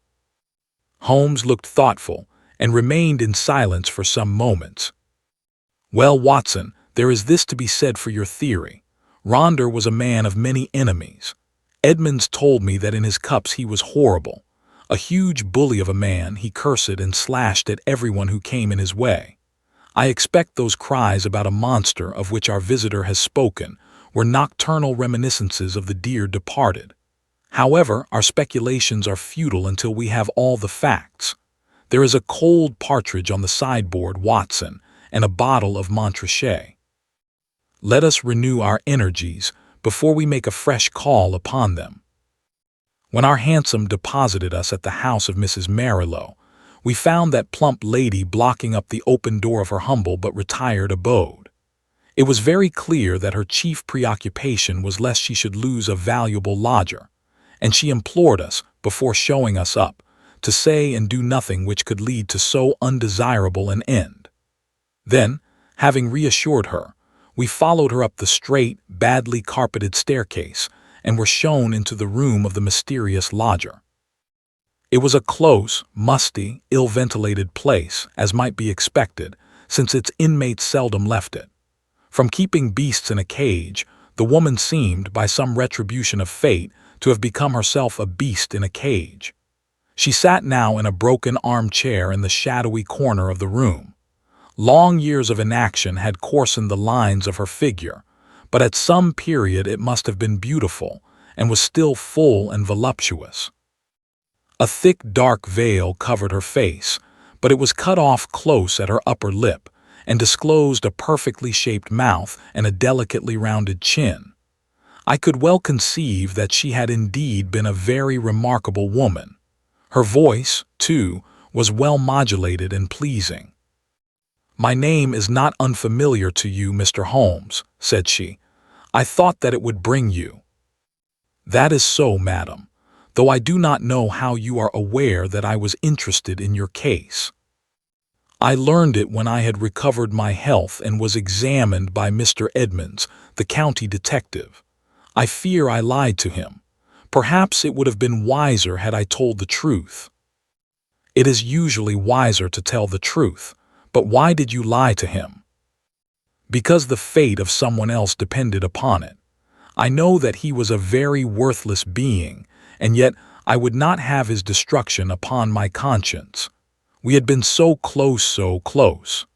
Holmes looked thoughtful and remained in silence for some moments. "Well, Watson, there is this to be said for your theory. Ronder was a man of many enemies. Edmonds told me that in his cups he was horrible. A huge bully of a man, he cursed and slashed at everyone who came in his way. I expect those cries about a monster of which our visitor has spoken were nocturnal reminiscences of the dear departed. However, our speculations are futile until we have all the facts. There is a cold partridge on the sideboard, Watson, and a bottle of Montrachet. Let us renew our energies before we make a fresh call upon them." When our hansom deposited us at the house of Mrs. Marilow, we found that plump lady blocking up the open door of her humble but retired abode. It was very clear that her chief preoccupation was lest she should lose a valuable lodger, and she implored us, before showing us up, to say and do nothing which could lead to so undesirable an end. Then, having reassured her, we followed her up the straight, badly carpeted staircase and were shown into the room of the mysterious lodger. It was a close, musty, ill-ventilated place, as might be expected, since its inmates seldom left it. From keeping beasts in a cage, the woman seemed, by some retribution of fate, to have become herself a beast in a cage. She sat now in a broken armchair in the shadowy corner of the room. Long years of inaction had coarsened the lines of her figure, but at some period it must have been beautiful, and was still full and voluptuous. A thick dark veil covered her face, but it was cut off close at her upper lip and disclosed a perfectly shaped mouth and a delicately rounded chin. I could well conceive that she had indeed been a very remarkable woman. Her voice, too, was well modulated and pleasing. "My name is not unfamiliar to you, Mr. Holmes," said she. "I thought that it would bring you." "That is so, madam, though I do not know how you are aware that I was interested in your case." "I learned it when I had recovered my health and was examined by Mr. Edmonds, the county detective. I fear I lied to him. Perhaps it would have been wiser had I told the truth." "It is usually wiser to tell the truth, but why did you lie to him?" "Because the fate of someone else depended upon it. I know that he was a very worthless being, and yet I would not have his destruction upon my conscience. We had been so close, so close."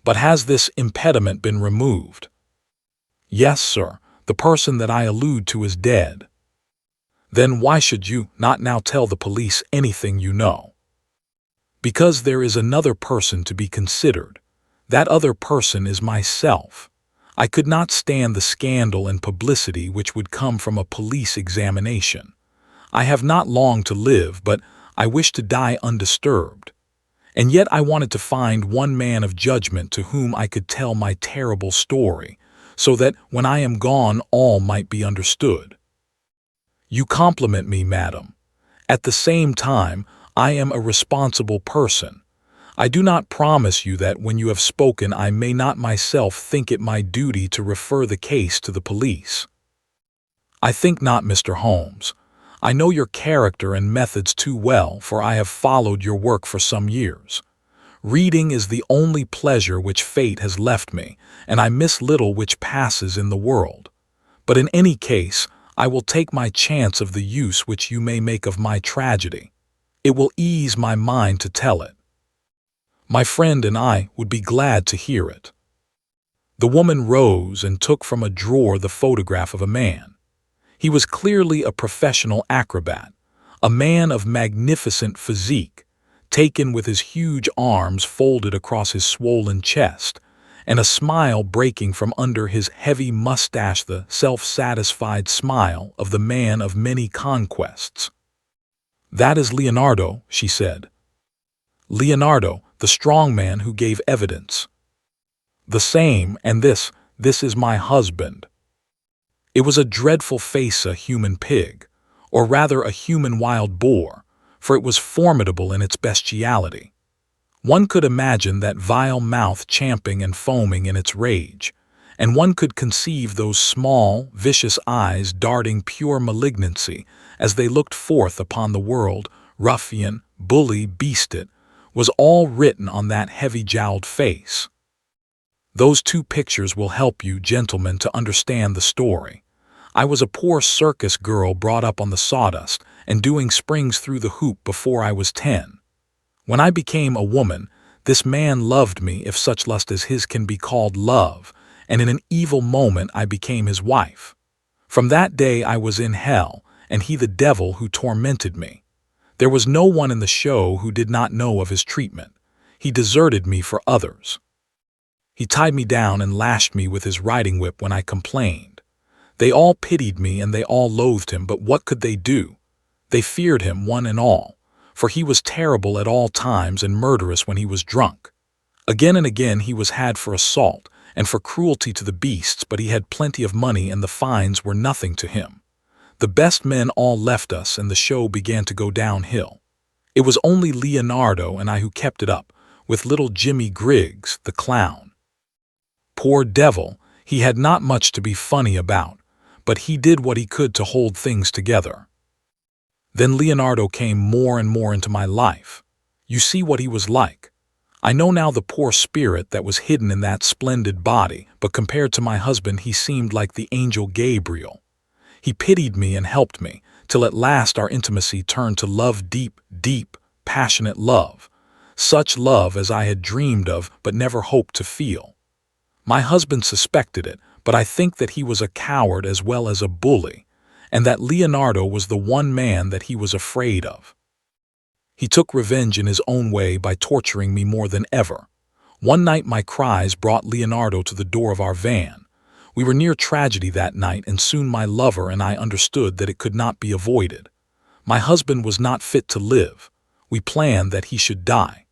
"But has this impediment been removed?" "Yes, sir. The person that I allude to is dead." "Then why should you not now tell the police anything you know?" "Because there is another person to be considered. That other person is myself. I could not stand the scandal and publicity which would come from a police examination. I have not long to live, but I wish to die undisturbed. And yet I wanted to find one man of judgment to whom I could tell my terrible story, so that when I am gone all might be understood." "You compliment me, madam. At the same time, I am a responsible person. I do not promise you that when you have spoken I may not myself think it my duty to refer the case to the police." "I think not, Mr. Holmes. I know your character and methods too well, for I have followed your work for some years. Reading is the only pleasure which fate has left me, and I miss little which passes in the world. But in any case, I will take my chance of the use which you may make of my tragedy. It will ease my mind to tell it. My friend and I would be glad to hear it." The woman rose and took from a drawer the photograph of a man. He was clearly a professional acrobat, a man of magnificent physique, taken with his huge arms folded across his swollen chest, and a smile breaking from under his heavy mustache, the self-satisfied smile of the man of many conquests. "That is Leonardo," she said. "Leonardo, the strong man who gave evidence." "The same, and this is my husband." It was a dreadful face, a human pig, or rather a human wild boar, for it was formidable in its bestiality. One could imagine that vile mouth champing and foaming in its rage, and one could conceive those small, vicious eyes darting pure malignancy as they looked forth upon the world. Ruffian, bully, beasted, was all written on that heavy-jowled face. Those two pictures will help you, gentlemen, to understand the story. I was a poor circus girl brought up on the sawdust and doing springs through the hoop before I was 10. When I became a woman, this man loved me, if such lust as his can be called love, and in an evil moment I became his wife. From that day I was in hell, and he the devil who tormented me. There was no one in the show who did not know of his treatment. He deserted me for others. He tied me down and lashed me with his riding whip when I complained. They all pitied me and they all loathed him, but what could they do? They feared him, one and all, for he was terrible at all times and murderous when he was drunk. Again and again he was had for assault and for cruelty to the beasts, but he had plenty of money and the fines were nothing to him. The best men all left us and the show began to go downhill. It was only Leonardo and I who kept it up, with little Jimmy Griggs, the clown. Poor devil, he had not much to be funny about, but he did what he could to hold things together. Then Leonardo came more and more into my life. You see what he was like. I know now the poor spirit that was hidden in that splendid body, but compared to my husband he seemed like the angel Gabriel. He pitied me and helped me, till at last our intimacy turned to love, deep, deep, passionate love, such love as I had dreamed of but never hoped to feel. My husband suspected it, but I think that he was a coward as well as a bully, and that Leonardo was the one man that he was afraid of. He took revenge in his own way by torturing me more than ever. One night my cries brought Leonardo to the door of our van. We were near tragedy that night, and soon my lover and I understood that it could not be avoided. My husband was not fit to live. We planned that he should die.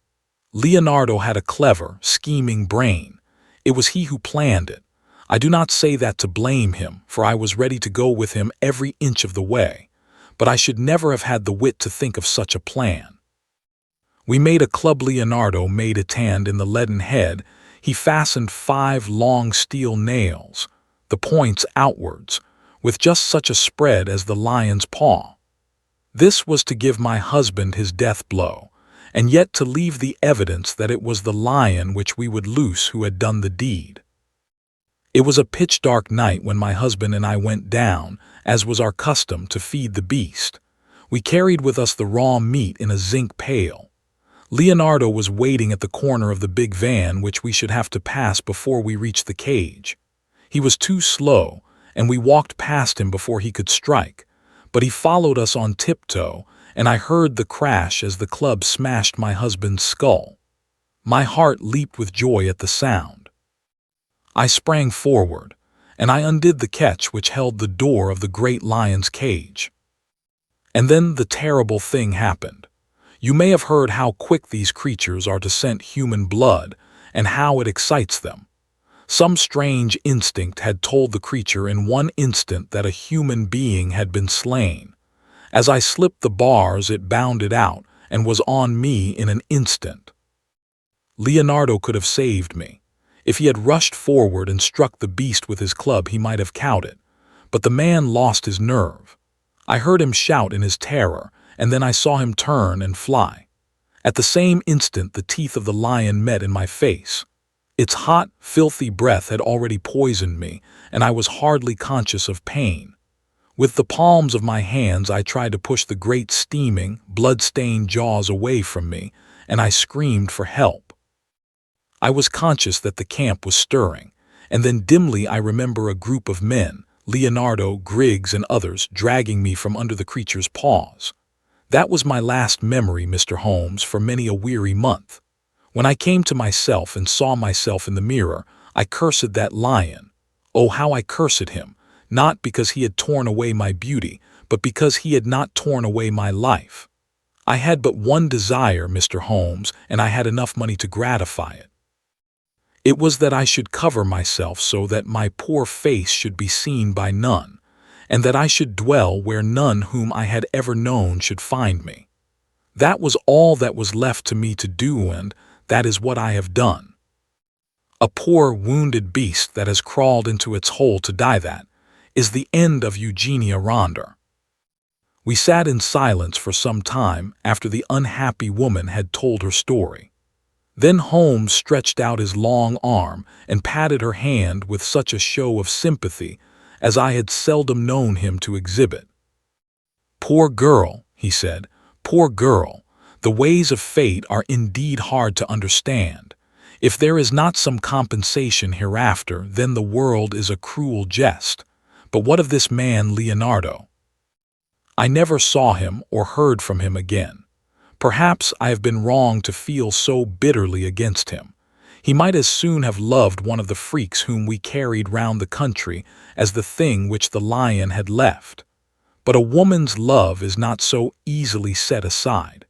Leonardo had a clever, scheming brain. It was he who planned it. I do not say that to blame him, for I was ready to go with him every inch of the way. But I should never have had the wit to think of such a plan. We made a club. Leonardo made a tand in the leaden head. He fastened 5 long steel nails, the points outwards, with just such a spread as the lion's paw. This was to give my husband his death blow, and yet to leave the evidence that it was the lion which we would loose who had done the deed. It was a pitch-dark night when my husband and I went down, as was our custom, to feed the beast. We carried with us the raw meat in a zinc pail. Leonardo was waiting at the corner of the big van which we should have to pass before we reached the cage. He was too slow, and we walked past him before he could strike, but he followed us on tiptoe, and I heard the crash as the club smashed my husband's skull. My heart leaped with joy at the sound. I sprang forward, and I undid the catch which held the door of the great lion's cage. And then the terrible thing happened. You may have heard how quick these creatures are to scent human blood, and how it excites them. Some strange instinct had told the creature in one instant that a human being had been slain. As I slipped the bars, it bounded out and was on me in an instant. Leonardo could have saved me. If he had rushed forward and struck the beast with his club, he might have cowed it. But the man lost his nerve. I heard him shout in his terror, and then I saw him turn and fly. At the same instant, the teeth of the lion met in my face. Its hot, filthy breath had already poisoned me, and I was hardly conscious of pain. With the palms of my hands, I tried to push the great steaming, blood-stained jaws away from me, and I screamed for help. I was conscious that the camp was stirring, and then dimly I remember a group of men, Leonardo, Griggs, and others, dragging me from under the creature's paws. That was my last memory, Mr. Holmes, for many a weary month. When I came to myself and saw myself in the mirror, I cursed that lion. Oh, how I cursed him, not because he had torn away my beauty, but because he had not torn away my life. I had but one desire, Mr. Holmes, and I had enough money to gratify it. It was that I should cover myself so that my poor face should be seen by none, and that I should dwell where none whom I had ever known should find me. That was all that was left to me to do, and that is what I have done. A poor, wounded beast that has crawled into its hole to die, that is the end of Eugenia Ronder. We sat in silence for some time after the unhappy woman had told her story. Then Holmes stretched out his long arm and patted her hand with such a show of sympathy as I had seldom known him to exhibit. "Poor girl," he said, "poor girl. The ways of fate are indeed hard to understand. If there is not some compensation hereafter, then the world is a cruel jest. But what of this man Leonardo? I never saw him or heard from him again. Perhaps I have been wrong to feel so bitterly against him. He might as soon have loved one of the freaks whom we carried round the country as the thing which the lion had left. But a woman's love is not so easily set aside.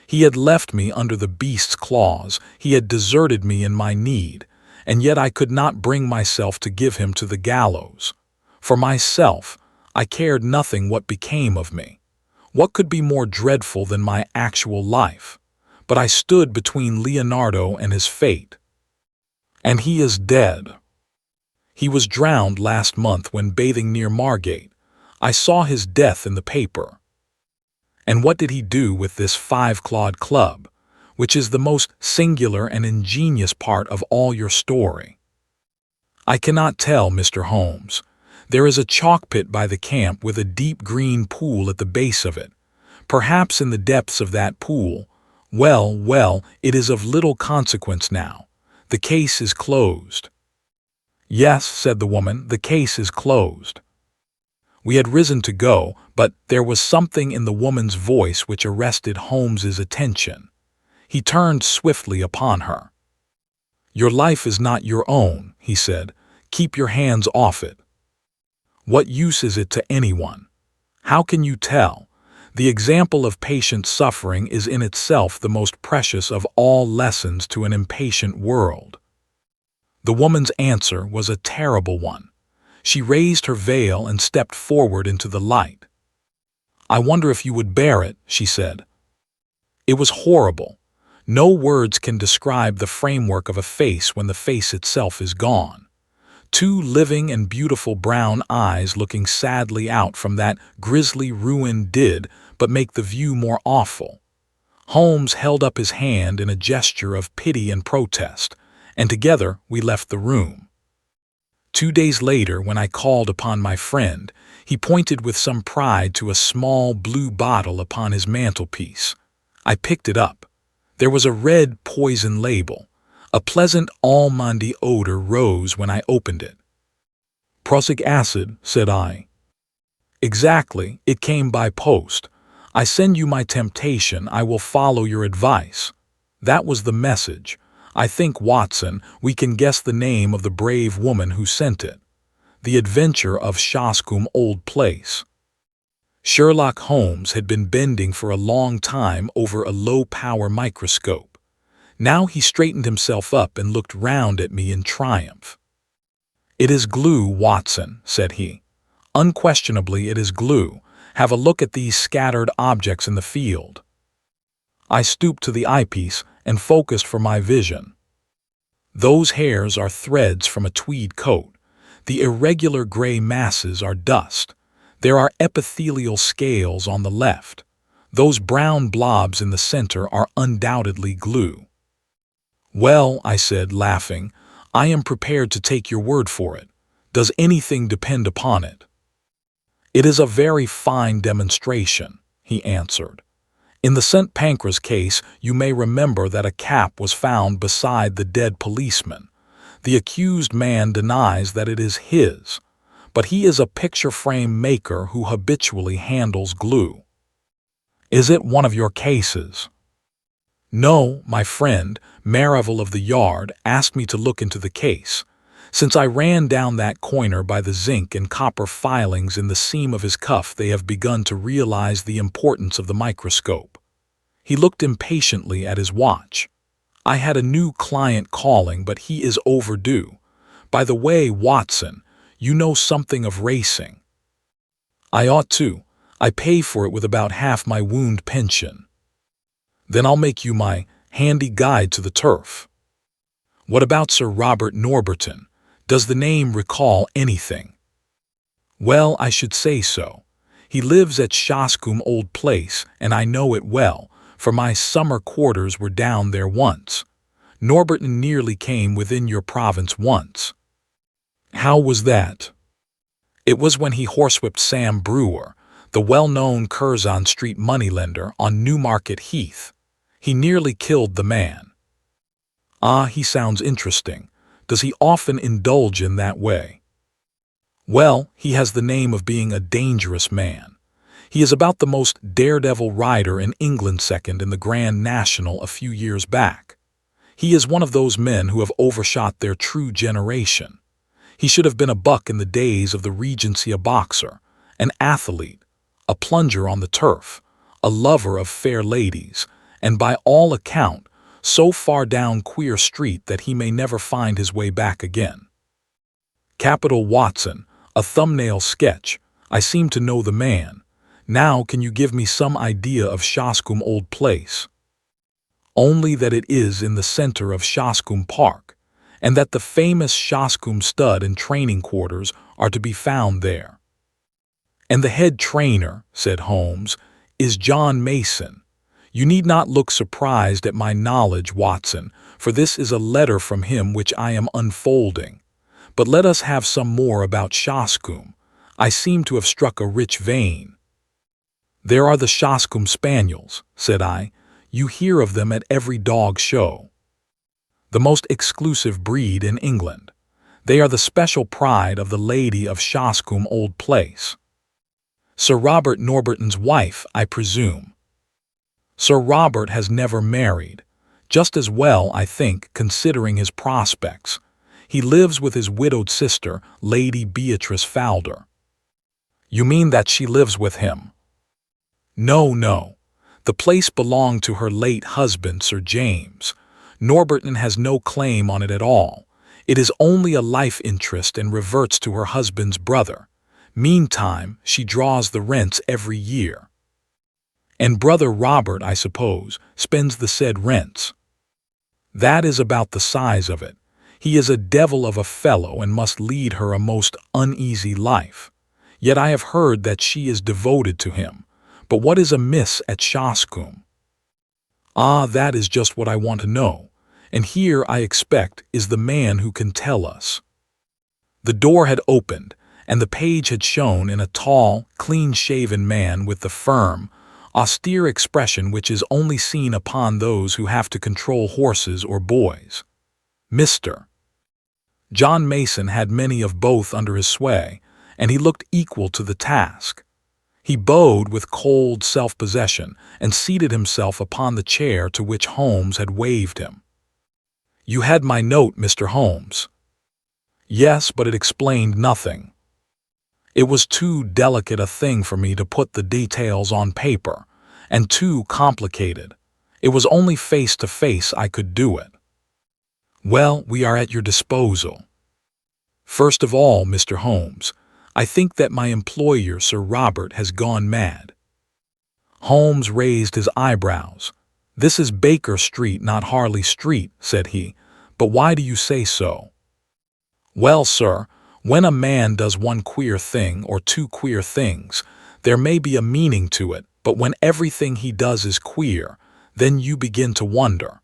He had left me under the beast's claws, he had deserted me in my need, and yet I could not bring myself to give him to the gallows. For myself, I cared nothing what became of me. What could be more dreadful than my actual life? But I stood between Leonardo and his fate. And he is dead. He was drowned last month when bathing near Margate. I saw his death in the paper. And what did he do with this 5-clawed club, which is the most singular and ingenious part of all your story? I cannot tell, Mr. Holmes. There is a chalk pit by the camp with a deep green pool at the base of it. Perhaps in the depths of that pool, well, it is of little consequence now. The case is closed. Yes, said the woman, the case is closed. We had risen to go, but there was something in the woman's voice which arrested Holmes's attention. He turned swiftly upon her. "Your life is not your own," he said. "Keep your hands off it. What use is it to anyone? How can you tell? The example of patient suffering is in itself the most precious of all lessons to an impatient world." The woman's answer was a terrible one. She raised her veil and stepped forward into the light. "I wonder if you would bear it," she said. It was horrible. No words can describe the framework of a face when the face itself is gone. Two living and beautiful brown eyes looking sadly out from that grisly ruin did but make the view more awful. Holmes held up his hand in a gesture of pity and protest, and together we left the room. 2 days later, when I called upon my friend, he pointed with some pride to a small blue bottle upon his mantelpiece. I picked it up. There was a red poison label. A pleasant almondy odor rose when I opened it. "Prussic acid," said I. "Exactly, it came by post. I send you my temptation, I will follow your advice." That was the message. I think, Watson, we can guess the name of the brave woman who sent it. The Adventure of Shoscombe Old Place. Sherlock Holmes had been bending for a long time over a low-power microscope. Now he straightened himself up and looked round at me in triumph. "It is glue, Watson," said he. "Unquestionably it is glue. Have a look at these scattered objects in the field." I stooped to the eyepiece and focused for my vision. Those hairs are threads from a tweed coat. The irregular gray masses are dust. There are epithelial scales on the left. Those brown blobs in the center are undoubtedly glue. "Well," I said, laughing, "I am prepared to take your word for it. Does anything depend upon it?" "It is a very fine demonstration," he answered. "In the St. Pancras case, you may remember that a cap was found beside the dead policeman. The accused man denies that it is his, but he is a picture frame maker who habitually handles glue." "Is it one of your cases?" "No, my friend, Merivale of the Yard, asked me to look into the case. Since I ran down that coiner by the zinc and copper filings in the seam of his cuff, they have begun to realize the importance of the microscope." He looked impatiently at his watch. "I had a new client calling, but he is overdue. By the way, Watson, you know something of racing." "I ought to. I pay for it with about half my wound pension." "Then I'll make you my handy guide to the turf." "What about Sir Robert Norberton? Does the name recall anything?" "Well, I should say so. He lives at Shoscombe Old Place, and I know it well, for my summer quarters were down there once. Norberton nearly came within your province once." "How was that?" "It was when he horsewhipped Sam Brewer, the well-known Curzon Street moneylender, on Newmarket Heath. He nearly killed the man." "Ah, he sounds interesting. Does he often indulge in that way?" "Well, he has the name of being a dangerous man. He is about the most daredevil rider in England, second in the Grand National a few years back. He is one of those men who have overshot their true generation. He should have been a buck in the days of the Regency, a boxer, an athlete, a plunger on the turf, a lover of fair ladies, and by all account, so far down Queer Street that he may never find his way back again." "Capital, Watson, a thumbnail sketch. I seem to know the man. Now can you give me some idea of Shoscombe Old Place?" "Only that it is in the center of Shoscombe Park, and that the famous Shoscombe stud and training quarters are to be found there." "And the head trainer," said Holmes, "is John Mason. You need not look surprised at my knowledge, Watson, for this is a letter from him which I am unfolding. But let us have some more about Shoscombe. I seem to have struck a rich vein." "There are the Shoscombe Spaniels," said I. "You hear of them at every dog show. The most exclusive breed in England. They are the special pride of the lady of Shoscombe Old Place." Sir Robert Norberton's wife, I presume. Sir Robert has never married. Just as well, I think, considering his prospects. He lives with his widowed sister, Lady Beatrice Falder. You mean that she lives with him? No, no. The place belonged to her late husband, Sir James. Norberton has no claim on it at all. It is only a life interest and reverts to her husband's brother. Meantime, she draws the rents every year. And brother Robert, I suppose, spends the said rents. That is about the size of it. He is a devil of a fellow and must lead her a most uneasy life. Yet I have heard that she is devoted to him. But what is amiss at Shoscombe? Ah, that is just what I want to know, and here, I expect, is the man who can tell us. The door had opened, and the page had shown in a tall, clean-shaven man with the firm, austere expression which is only seen upon those who have to control horses or boys. Mr. John Mason had many of both under his sway, and he looked equal to the task. He bowed with cold self-possession and seated himself upon the chair to which Holmes had waved him. You had my note, Mr. Holmes. Yes, but it explained nothing. It was too delicate a thing for me to put the details on paper, and too complicated. It was only face to face I could do it. Well, we are at your disposal. First of all, Mr. Holmes, I think that my employer, Sir Robert, has gone mad. Holmes raised his eyebrows. This is Baker Street, not Harley Street, said he. But why do you say so? Well, sir, when a man does one queer thing or two queer things, there may be a meaning to it, but when everything he does is queer, then you begin to wonder.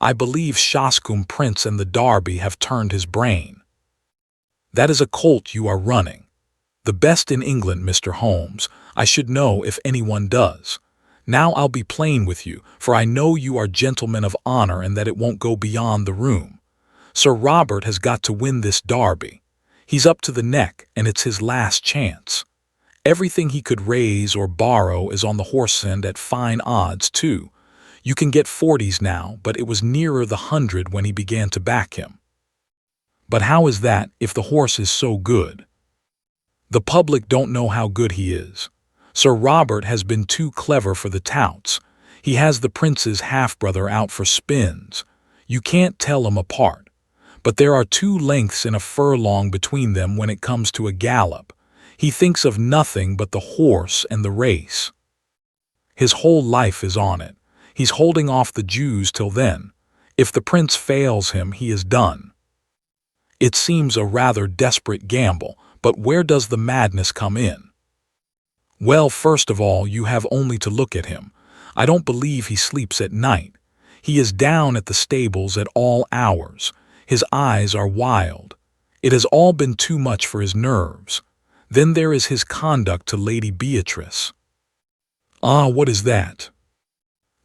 I believe Shoscombe Prince and the Derby have turned his brain. That is a colt you are running. The best in England, Mr. Holmes. I should know if anyone does. Now I'll be plain with you, for I know you are gentlemen of honor and that it won't go beyond the room. Sir Robert has got to win this Derby. He's up to the neck, and it's his last chance. Everything he could raise or borrow is on the horse end at fine odds, too. You can get 40s now, but it was nearer the 100 when he began to back him. But how is that if the horse is so good? The public don't know how good he is. Sir Robert has been too clever for the touts. He has the prince's half-brother out for spins. You can't tell 'em apart. But there are 2 lengths in a furlong between them when it comes to a gallop. He thinks of nothing but the horse and the race. His whole life is on it. He's holding off the Jews till then. If the prince fails him, he is done. It seems a rather desperate gamble, but where does the madness come in? Well, first of all, you have only to look at him. I don't believe he sleeps at night. He is down at the stables at all hours. His eyes are wild. It has all been too much for his nerves. Then there is his conduct to Lady Beatrice. Ah, what is that?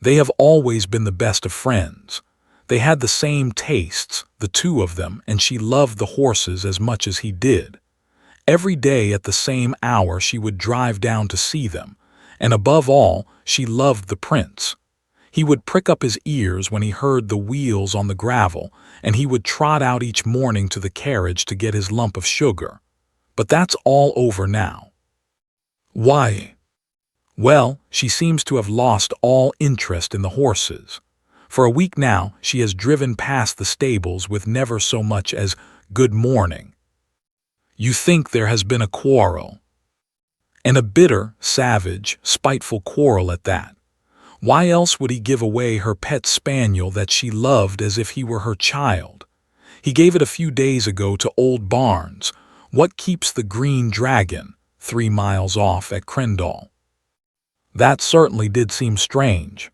They have always been the best of friends. They had the same tastes, the 2 of them, and she loved the horses as much as he did. Every day at the same hour she would drive down to see them, and above all, she loved the prince. He would prick up his ears when he heard the wheels on the gravel, and he would trot out each morning to the carriage to get his lump of sugar. But that's all over now. Why? Well, she seems to have lost all interest in the horses. For a week now she has driven past the stables with never so much as good morning. You think there has been a quarrel. And a bitter, savage, spiteful quarrel at that. Why else would he give away her pet spaniel that she loved as if he were her child? He gave it a few days ago to old Barnes. What keeps the Green Dragon, 3 miles off at Crendall? That certainly did seem strange.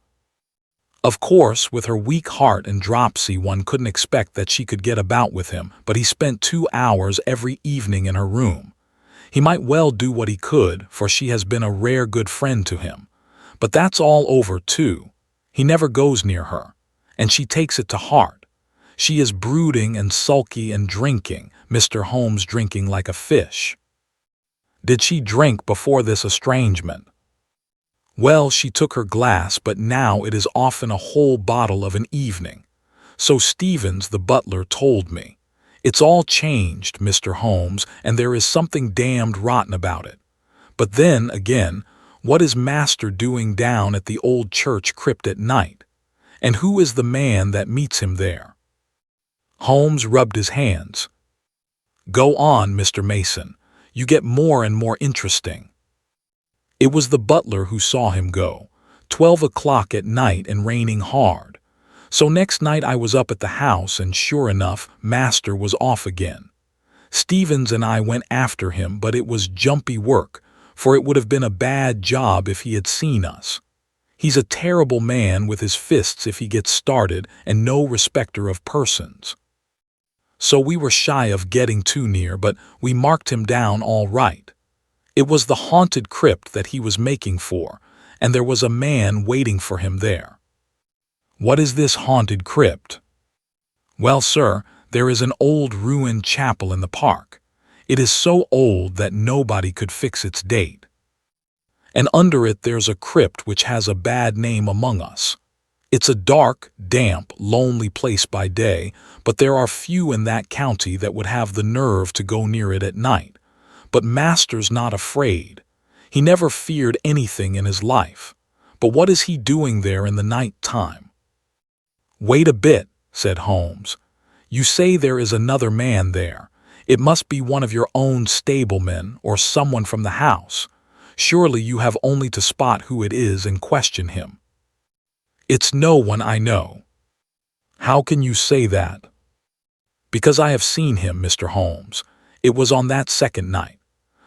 Of course, with her weak heart and dropsy, one couldn't expect that she could get about with him, but he spent 2 hours every evening in her room. He might well do what he could, for she has been a rare good friend to him. But that's all over, too. He never goes near her, and she takes it to heart. She is brooding and sulky and drinking, Mr. Holmes drinking like a fish. Did she drink before this estrangement? Well, she took her glass, but now it is often a whole bottle of an evening. So Stevens, the butler, told me. It's all changed, Mr. Holmes, and there is something damned rotten about it. But then, again, what is Master doing down at the old church crypt at night? And who is the man that meets him there? Holmes rubbed his hands. Go on, Mr. Mason. You get more and more interesting. It was the butler who saw him go, 12 o'clock at night and raining hard. So next night I was up at the house, and sure enough, Master was off again. Stevens and I went after him, but it was jumpy work, for it would have been a bad job if he had seen us. He's a terrible man with his fists if he gets started, and no respecter of persons. So we were shy of getting too near, but we marked him down all right. It was the haunted crypt that he was making for, and there was a man waiting for him there. What is this haunted crypt? Well, sir, there is an old ruined chapel in the park. It is so old that nobody could fix its date. And under it there's a crypt which has a bad name among us. It's a dark, damp, lonely place by day, but there are few in that county that would have the nerve to go near it at night. But Master's not afraid. He never feared anything in his life. But what is he doing there in the night time? Wait a bit, said Holmes. You say there is another man there. It must be one of your own stablemen or someone from the house. Surely you have only to spot who it is and question him. It's no one I know. How can you say that? Because I have seen him, Mr. Holmes. It was on that second night.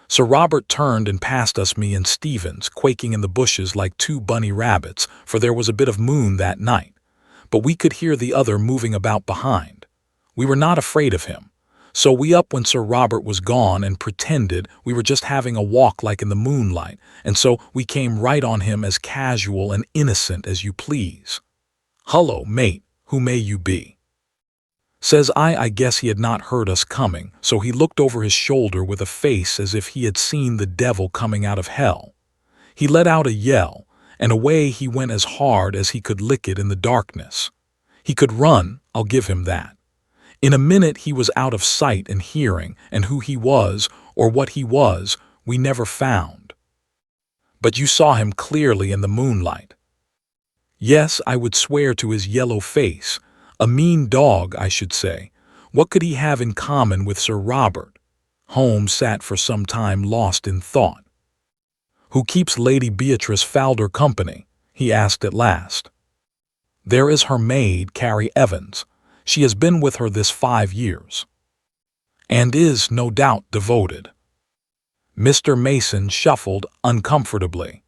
Sir Robert turned and passed us, me and Stevens, quaking in the bushes like two bunny rabbits, for there was a bit of moon that night. But we could hear the other moving about behind. We were not afraid of him. So we up when Sir Robert was gone and pretended we were just having a walk like in the moonlight, and so we came right on him as casual and innocent as you please. Hullo, mate, who may you be? Says I guess he had not heard us coming, so he looked over his shoulder with a face as if he had seen the devil coming out of hell. He let out a yell, and away he went as hard as he could lick it in the darkness. He could run, I'll give him that. In a minute he was out of sight and hearing, and who he was, or what he was, we never found. But you saw him clearly in the moonlight. Yes, I would swear to his yellow face. A mean dog, I should say. What could he have in common with Sir Robert? Holmes sat for some time lost in thought. Who keeps Lady Beatrice Falder company? He asked at last. There is her maid, Carrie Evans. She has been with her this 5 years. And is, no doubt, devoted. Mr. Mason shuffled uncomfortably.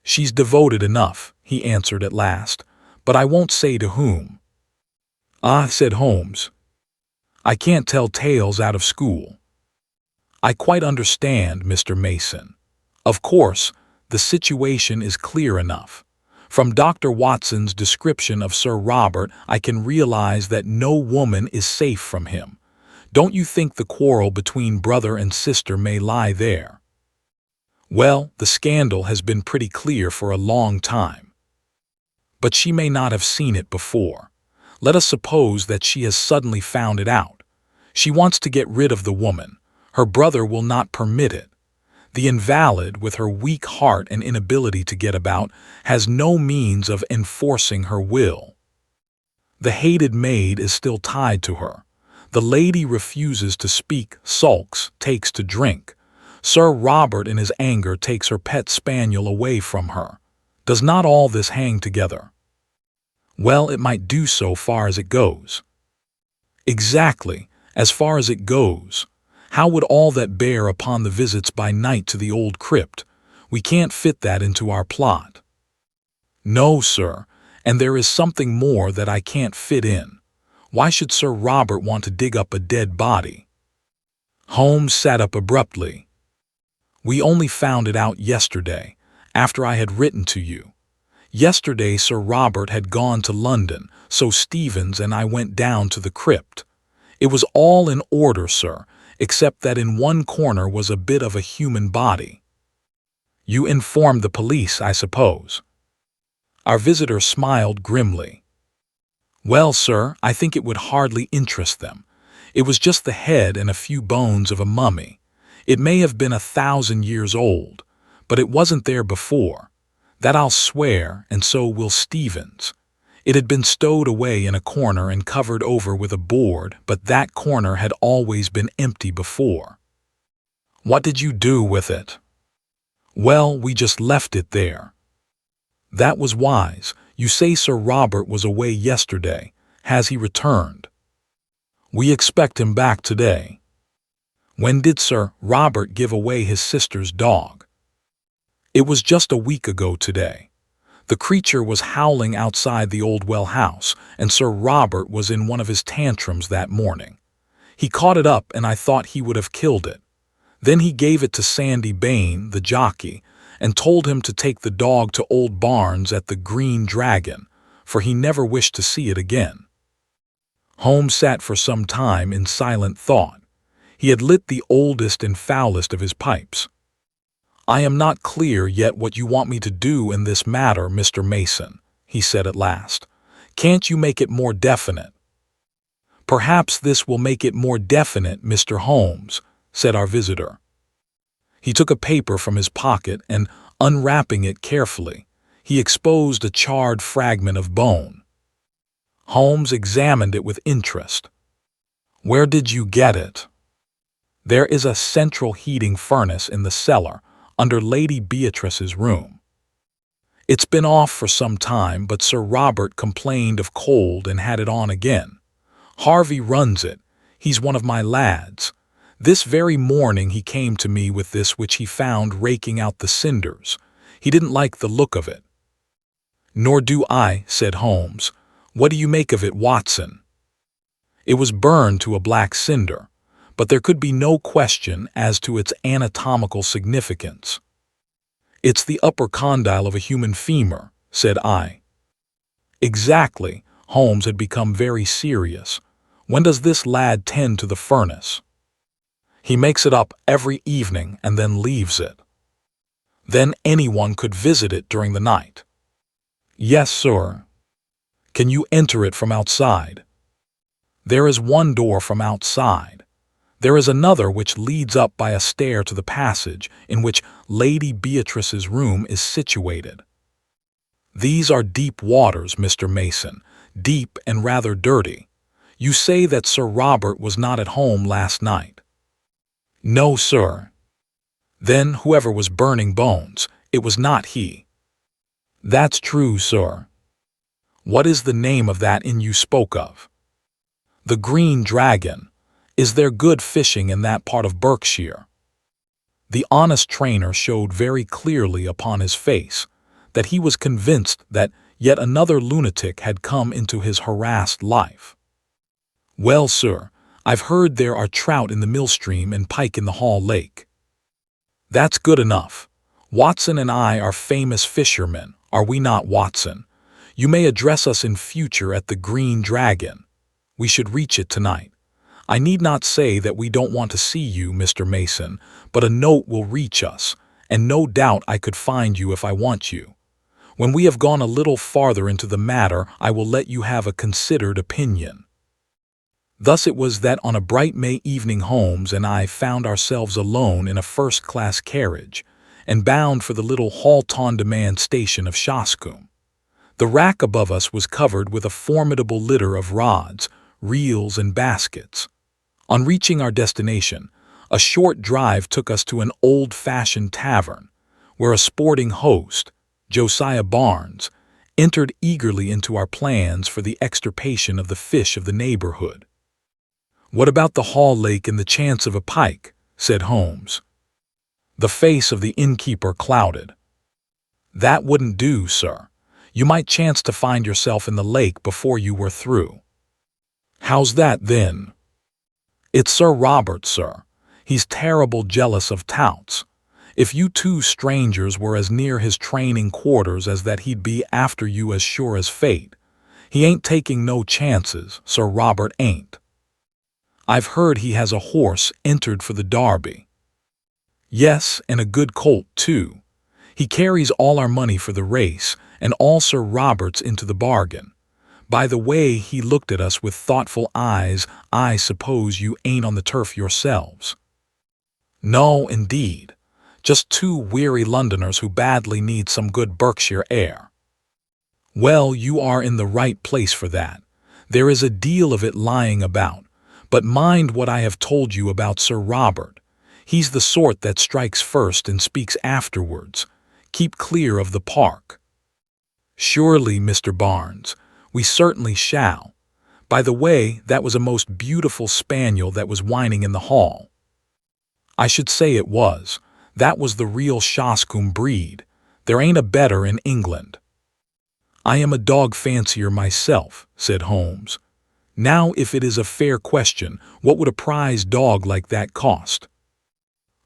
She's devoted enough, he answered at last, but I won't say to whom. Ah, said Holmes. I can't tell tales out of school. I quite understand, Mr. Mason. Of course, the situation is clear enough. From Dr. Watson's description of Sir Robert, I can realize that no woman is safe from him. Don't you think the quarrel between brother and sister may lie there? Well, the scandal has been pretty clear for a long time. But she may not have seen it before. Let us suppose that she has suddenly found it out. She wants to get rid of the woman. Her brother will not permit it. The invalid, with her weak heart and inability to get about, has no means of enforcing her will. The hated maid is still tied to her. The lady refuses to speak, sulks, takes to drink. Sir Robert in his anger takes her pet spaniel away from her. Does not all this hang together? Well, it might do so far as it goes. Exactly, as far as it goes. How would all that bear upon the visits by night to the old crypt? We can't fit that into our plot. No, sir, and there is something more that I can't fit in. Why should Sir Robert want to dig up a dead body? Holmes sat up abruptly. We only found it out yesterday, after I had written to you. Yesterday Sir Robert had gone to London, so Stevens and I went down to the crypt. It was all in order, sir, except that in one corner was a bit of a human body. You informed the police, I suppose. Our visitor smiled grimly. Well, sir, I think it would hardly interest them. It was just the head and a few bones of a mummy. It may have been 1,000 years old, but it wasn't there before. That I'll swear, and so will Stevens. It had been stowed away in a corner and covered over with a board, but that corner had always been empty before. What did you do with it? Well, we just left it there. That was wise. You say Sir Robert was away yesterday. Has he returned? We expect him back today. When did Sir Robert give away his sister's dog? It was just a week ago today. The creature was howling outside the old well house, and Sir Robert was in one of his tantrums that morning. He caught it up, and I thought he would have killed it. Then he gave it to Sandy Bain, the jockey, and told him to take the dog to Old Barnes at the Green Dragon, for he never wished to see it again. Holmes sat for some time in silent thought. He had lit the oldest and foulest of his pipes. I am not clear yet what you want me to do in this matter, Mr. Mason, he said at last. Can't you make it more definite? Perhaps this will make it more definite, Mr. Holmes, said our visitor. He took a paper from his pocket and, unwrapping it carefully, he exposed a charred fragment of bone. Holmes examined it with interest. Where did you get it? There is a central heating furnace in the cellar, under Lady Beatrice's room. It's been off for some time, but Sir Robert complained of cold and had it on again. Harvey runs it. He's one of my lads. This very morning he came to me with this which he found raking out the cinders. He didn't like the look of it. Nor do I, said Holmes. What do you make of it, Watson? It was burned to a black cinder, but there could be no question as to its anatomical significance. It's the upper condyle of a human femur, said I. Exactly. Holmes had become very serious. When does this lad tend to the furnace? He makes it up every evening and then leaves it. Then anyone could visit it during the night. Yes, sir. Can you enter it from outside? There is one door from outside. There is another which leads up by a stair to the passage in which Lady Beatrice's room is situated. These are deep waters, Mr. Mason, deep and rather dirty. You say that Sir Robert was not at home last night. No, sir. Then whoever was burning bones, it was not he. That's true, sir. What is the name of that inn you spoke of? The Green Dragon. Is there good fishing in that part of Berkshire? The honest trainer showed very clearly upon his face that he was convinced that yet another lunatic had come into his harassed life. Well, sir, I've heard there are trout in the Millstream and pike in the Hall Lake. That's good enough. Watson and I are famous fishermen, are we not, Watson? You may address us in future at the Green Dragon. We should reach it tonight. I need not say that we don't want to see you, Mr. Mason, but a note will reach us, and no doubt I could find you if I want you. When we have gone a little farther into the matter, I will let you have a considered opinion. Thus it was that on a bright May evening Holmes and I found ourselves alone in a first-class carriage, and bound for the little halt-on-demand station of Shoscombe. The rack above us was covered with a formidable litter of rods, reels, and baskets. On reaching our destination, a short drive took us to an old-fashioned tavern, where a sporting host, Josiah Barnes, entered eagerly into our plans for the extirpation of the fish of the neighborhood. What about the Hall Lake and the chance of a pike? Said Holmes. The face of the innkeeper clouded. That wouldn't do, sir. You might chance to find yourself in the lake before you were through. How's that, then? It's Sir Robert, sir. He's terrible jealous of touts. If you two strangers were as near his training quarters as that he'd be after you as sure as fate. He ain't taking no chances, Sir Robert ain't. I've heard he has a horse entered for the Derby. Yes, and a good colt, too. He carries all our money for the race, and all Sir Robert's into the bargain. By the way, he looked at us with thoughtful eyes. I suppose you ain't on the turf yourselves. No, indeed. Just two weary Londoners who badly need some good Berkshire air. Well, you are in the right place for that. There is a deal of it lying about. But mind what I have told you about Sir Robert. He's the sort that strikes first and speaks afterwards. Keep clear of the park. Surely, Mr. Barnes, we certainly shall. By the way, that was a most beautiful spaniel that was whining in the hall. I should say it was. That was the real Shoscombe breed. There ain't a better in England. I am a dog fancier myself, said Holmes. Now, if it is a fair question, what would a prize dog like that cost?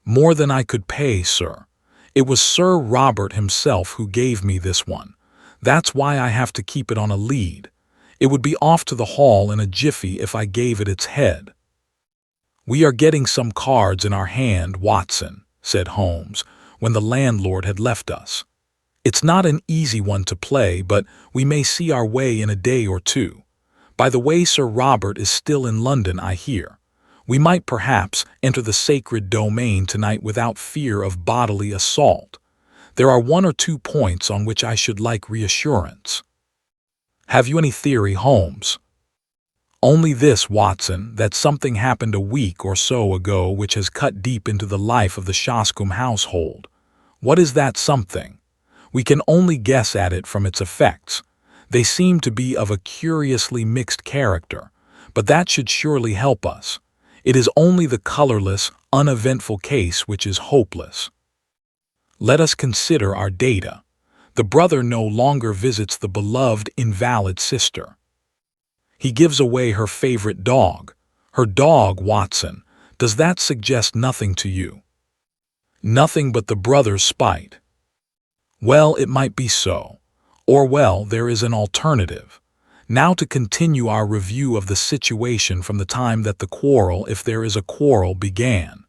More than I could pay, sir. It was Sir Robert himself who gave me this one. That's why I have to keep it on a lead. It would be off to the hall in a jiffy if I gave it its head. We are getting some cards in our hand, Watson, said Holmes, when the landlord had left us. It's not an easy one to play, but we may see our way in a day or two. By the way, Sir Robert is still in London, I hear. We might perhaps enter the sacred domain tonight without fear of bodily assault. There are one or two points on which I should like reassurance. Have you any theory, Holmes? Only this, Watson, that something happened a week or so ago which has cut deep into the life of the Shoscombe household. What is that something? We can only guess at it from its effects. They seem to be of a curiously mixed character, but that should surely help us. It is only the colorless, uneventful case which is hopeless. Let us consider our data. The brother no longer visits the beloved invalid sister. He gives away her favorite dog. Her dog, Watson. Does that suggest nothing to you? Nothing but the brother's spite. Well, it might be so. Or well, there is an alternative. Now to continue our review of the situation from the time that the quarrel, if there is a quarrel, began.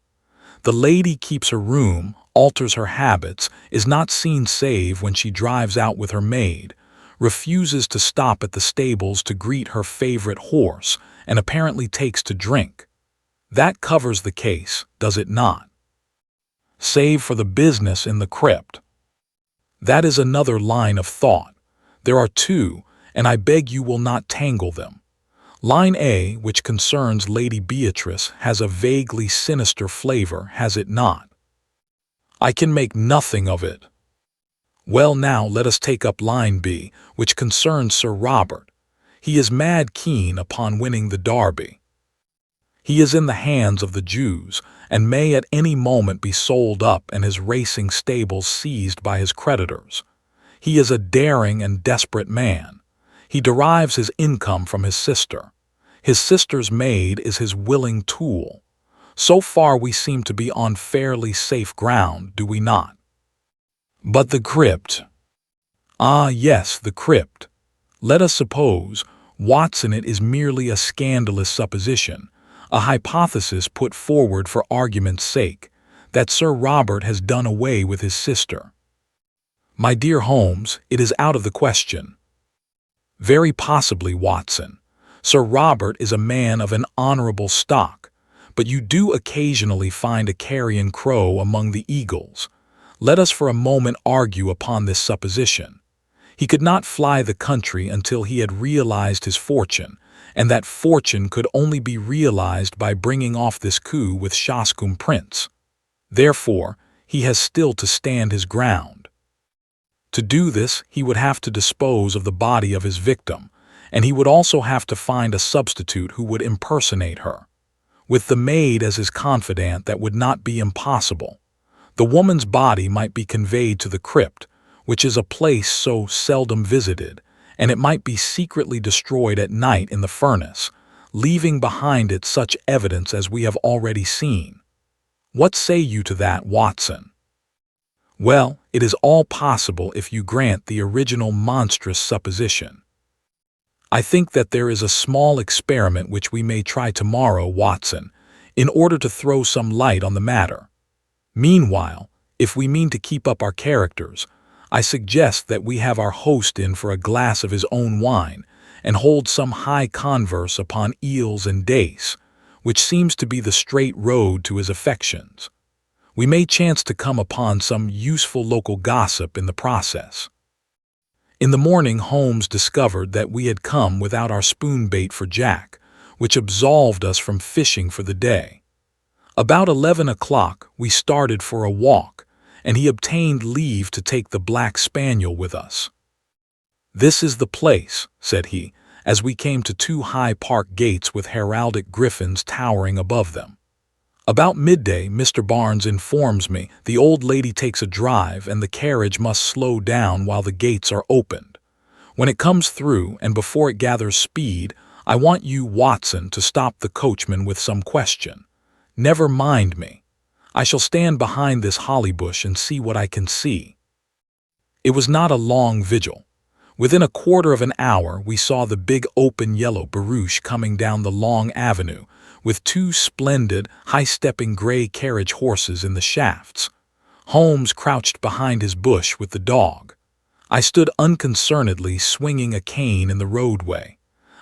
The lady keeps her room, alters her habits, is not seen save when she drives out with her maid, refuses to stop at the stables to greet her favorite horse, and apparently takes to drink. That covers the case, does it not? Save for the business in the crypt. That is another line of thought. There are two, and I beg you will not tangle them. Line A, which concerns Lady Beatrice, has a vaguely sinister flavor, has it not? I can make nothing of it. Well, now let us take up line B, which concerns Sir Robert. He is mad keen upon winning the Derby. He is in the hands of the Jews, and may at any moment be sold up and his racing stables seized by his creditors. He is a daring and desperate man. He derives his income from his sister. His sister's maid is his willing tool. So far we seem to be on fairly safe ground, do we not? But the crypt. Ah, yes, the crypt. Let us suppose, Watson, it is merely a scandalous supposition, a hypothesis put forward for argument's sake, that Sir Robert has done away with his sister. My dear Holmes, it is out of the question. Very possibly, Watson. Sir Robert is a man of an honorable stock, but you do occasionally find a carrion crow among the eagles. Let us for a moment argue upon this supposition. He could not fly the country until he had realized his fortune, and that fortune could only be realized by bringing off this coup with Shoscombe Prince. Therefore, he has still to stand his ground. To do this, he would have to dispose of the body of his victim, and he would also have to find a substitute who would impersonate her. With the maid as his confidant, that would not be impossible. The woman's body might be conveyed to the crypt, which is a place so seldom visited, and it might be secretly destroyed at night in the furnace, leaving behind it such evidence as we have already seen. What say you to that, Watson? Well, it is all possible if you grant the original monstrous supposition. I think that there is a small experiment which we may try tomorrow, Watson, in order to throw some light on the matter. Meanwhile, if we mean to keep up our characters, I suggest that we have our host in for a glass of his own wine and hold some high converse upon eels and dace, which seems to be the straight road to his affections. We may chance to come upon some useful local gossip in the process. In the morning, Holmes discovered that we had come without our spoon bait for Jack, which absolved us from fishing for the day. About 11 o'clock, we started for a walk, and he obtained leave to take the black spaniel with us. "This is the place," said he, as we came to two high park gates with heraldic griffins towering above them. About midday, Mr. Barnes informs me the old lady takes a drive and the carriage must slow down while the gates are opened. When it comes through and before it gathers speed, I want you, Watson, to stop the coachman with some question. Never mind me. I shall stand behind this holly bush and see what I can see." It was not a long vigil. Within a quarter of an hour, we saw the big open yellow barouche coming down the long avenue, with two splendid, high-stepping gray carriage horses in the shafts. Holmes crouched behind his bush with the dog. I stood unconcernedly swinging a cane in the roadway.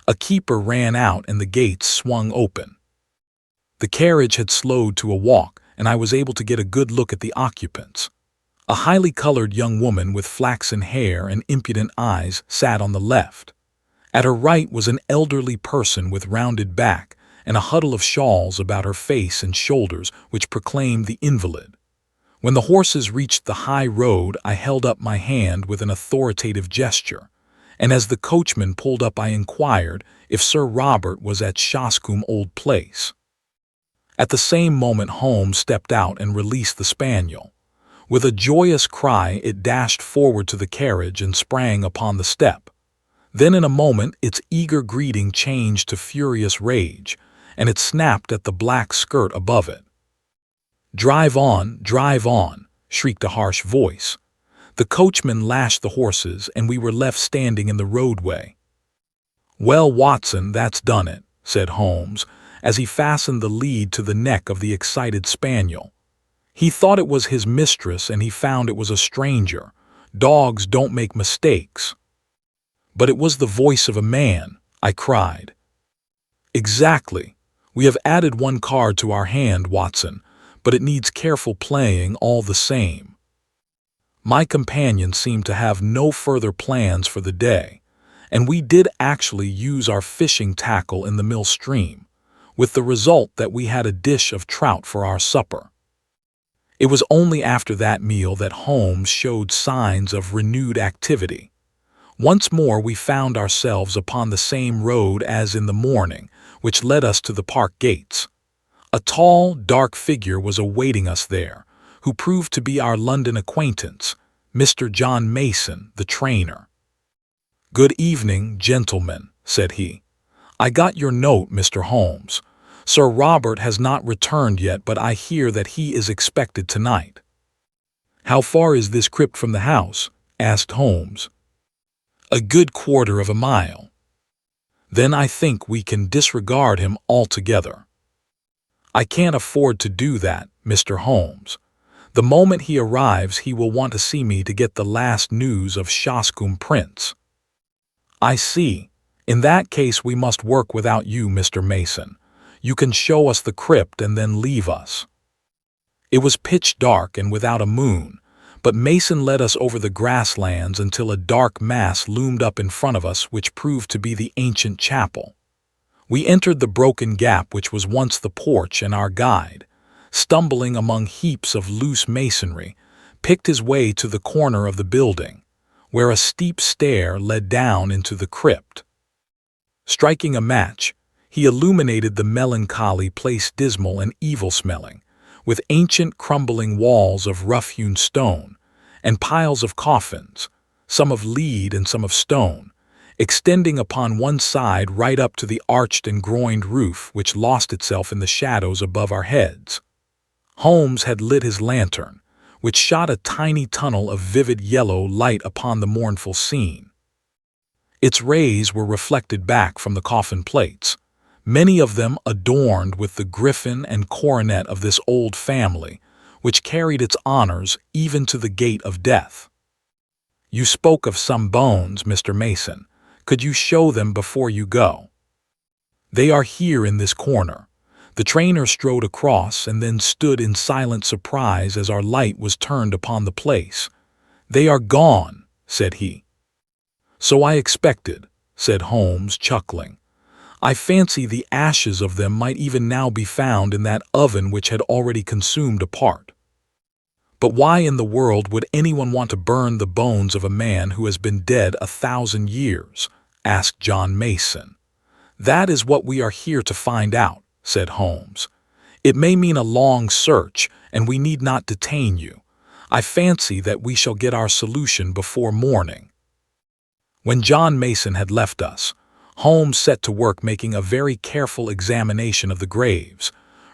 A keeper ran out and the gates swung open. The carriage had slowed to a walk, and I was able to get a good look at the occupants. A highly colored young woman with flaxen hair and impudent eyes sat on the left. At her right was an elderly person with rounded back and a huddle of shawls about her face and shoulders which proclaimed the invalid. When the horses reached the high road, I held up my hand with an authoritative gesture, and as the coachman pulled up I inquired if Sir Robert was at Shoscombe Old Place. At the same moment Holmes stepped out and released the spaniel. With a joyous cry it dashed forward to the carriage and sprang upon the step. Then in a moment its eager greeting changed to furious rage, and it snapped at the black skirt above it. Drive on," shrieked a harsh voice. The coachman lashed the horses, and we were left standing in the roadway. "Well, Watson, that's done it," said Holmes, as he fastened the lead to the neck of the excited spaniel. "He thought it was his mistress, and he found it was a stranger. Dogs don't make mistakes." "But it was the voice of a man," I cried. "Exactly. We have added one card to our hand, Watson, but it needs careful playing all the same." My companion seemed to have no further plans for the day, and we did actually use our fishing tackle in the mill stream, with the result that we had a dish of trout for our supper. It was only after that meal that Holmes showed signs of renewed activity. Once more we found ourselves upon the same road as in the morning, which led us to the park gates. A tall, dark figure was awaiting us there, who proved to be our London acquaintance, Mr. John Mason, the trainer. "Good evening, gentlemen," said he. "I got your note, Mr. Holmes. Sir Robert has not returned yet, but I hear that he is expected tonight." "How far is this crypt from the house?" asked Holmes. "A good quarter of a mile." "Then I think we can disregard him altogether." "I can't afford to do that, Mr. Holmes. The moment he arrives he will want to see me to get the last news of Shoscombe Prince." "I see. In that case we must work without you, Mr. Mason. You can show us the crypt and then leave us." It was pitch dark and without a moon, but Mason led us over the grasslands until a dark mass loomed up in front of us which proved to be the ancient chapel. We entered the broken gap which was once the porch, and our guide, stumbling among heaps of loose masonry, picked his way to the corner of the building, where a steep stair led down into the crypt. Striking a match, he illuminated the melancholy place, dismal and evil-smelling, with ancient crumbling walls of rough-hewn stone, and piles of coffins, some of lead and some of stone, extending upon one side right up to the arched and groined roof which lost itself in the shadows above our heads. Holmes had lit his lantern, which shot a tiny tunnel of vivid yellow light upon the mournful scene. Its rays were reflected back from the coffin plates, many of them adorned with the griffin and coronet of this old family, which carried its honors even to the gate of death. "You spoke of some bones, Mr. Mason. Could you show them before you go?" "They are here in this corner." The trainer strode across and then stood in silent surprise as our light was turned upon the place. "They are gone," said he. "So I expected," said Holmes, chuckling. "I fancy the ashes of them might even now be found in that oven which had already consumed a part." "But why in the world would anyone want to burn the bones of a man who has been dead 1,000 years?" asked John Mason. "That is what we are here to find out," said Holmes. "It may mean a long search, and we need not detain you. I fancy that we shall get our solution before morning." When John Mason had left us, Holmes set to work making a very careful examination of the graves,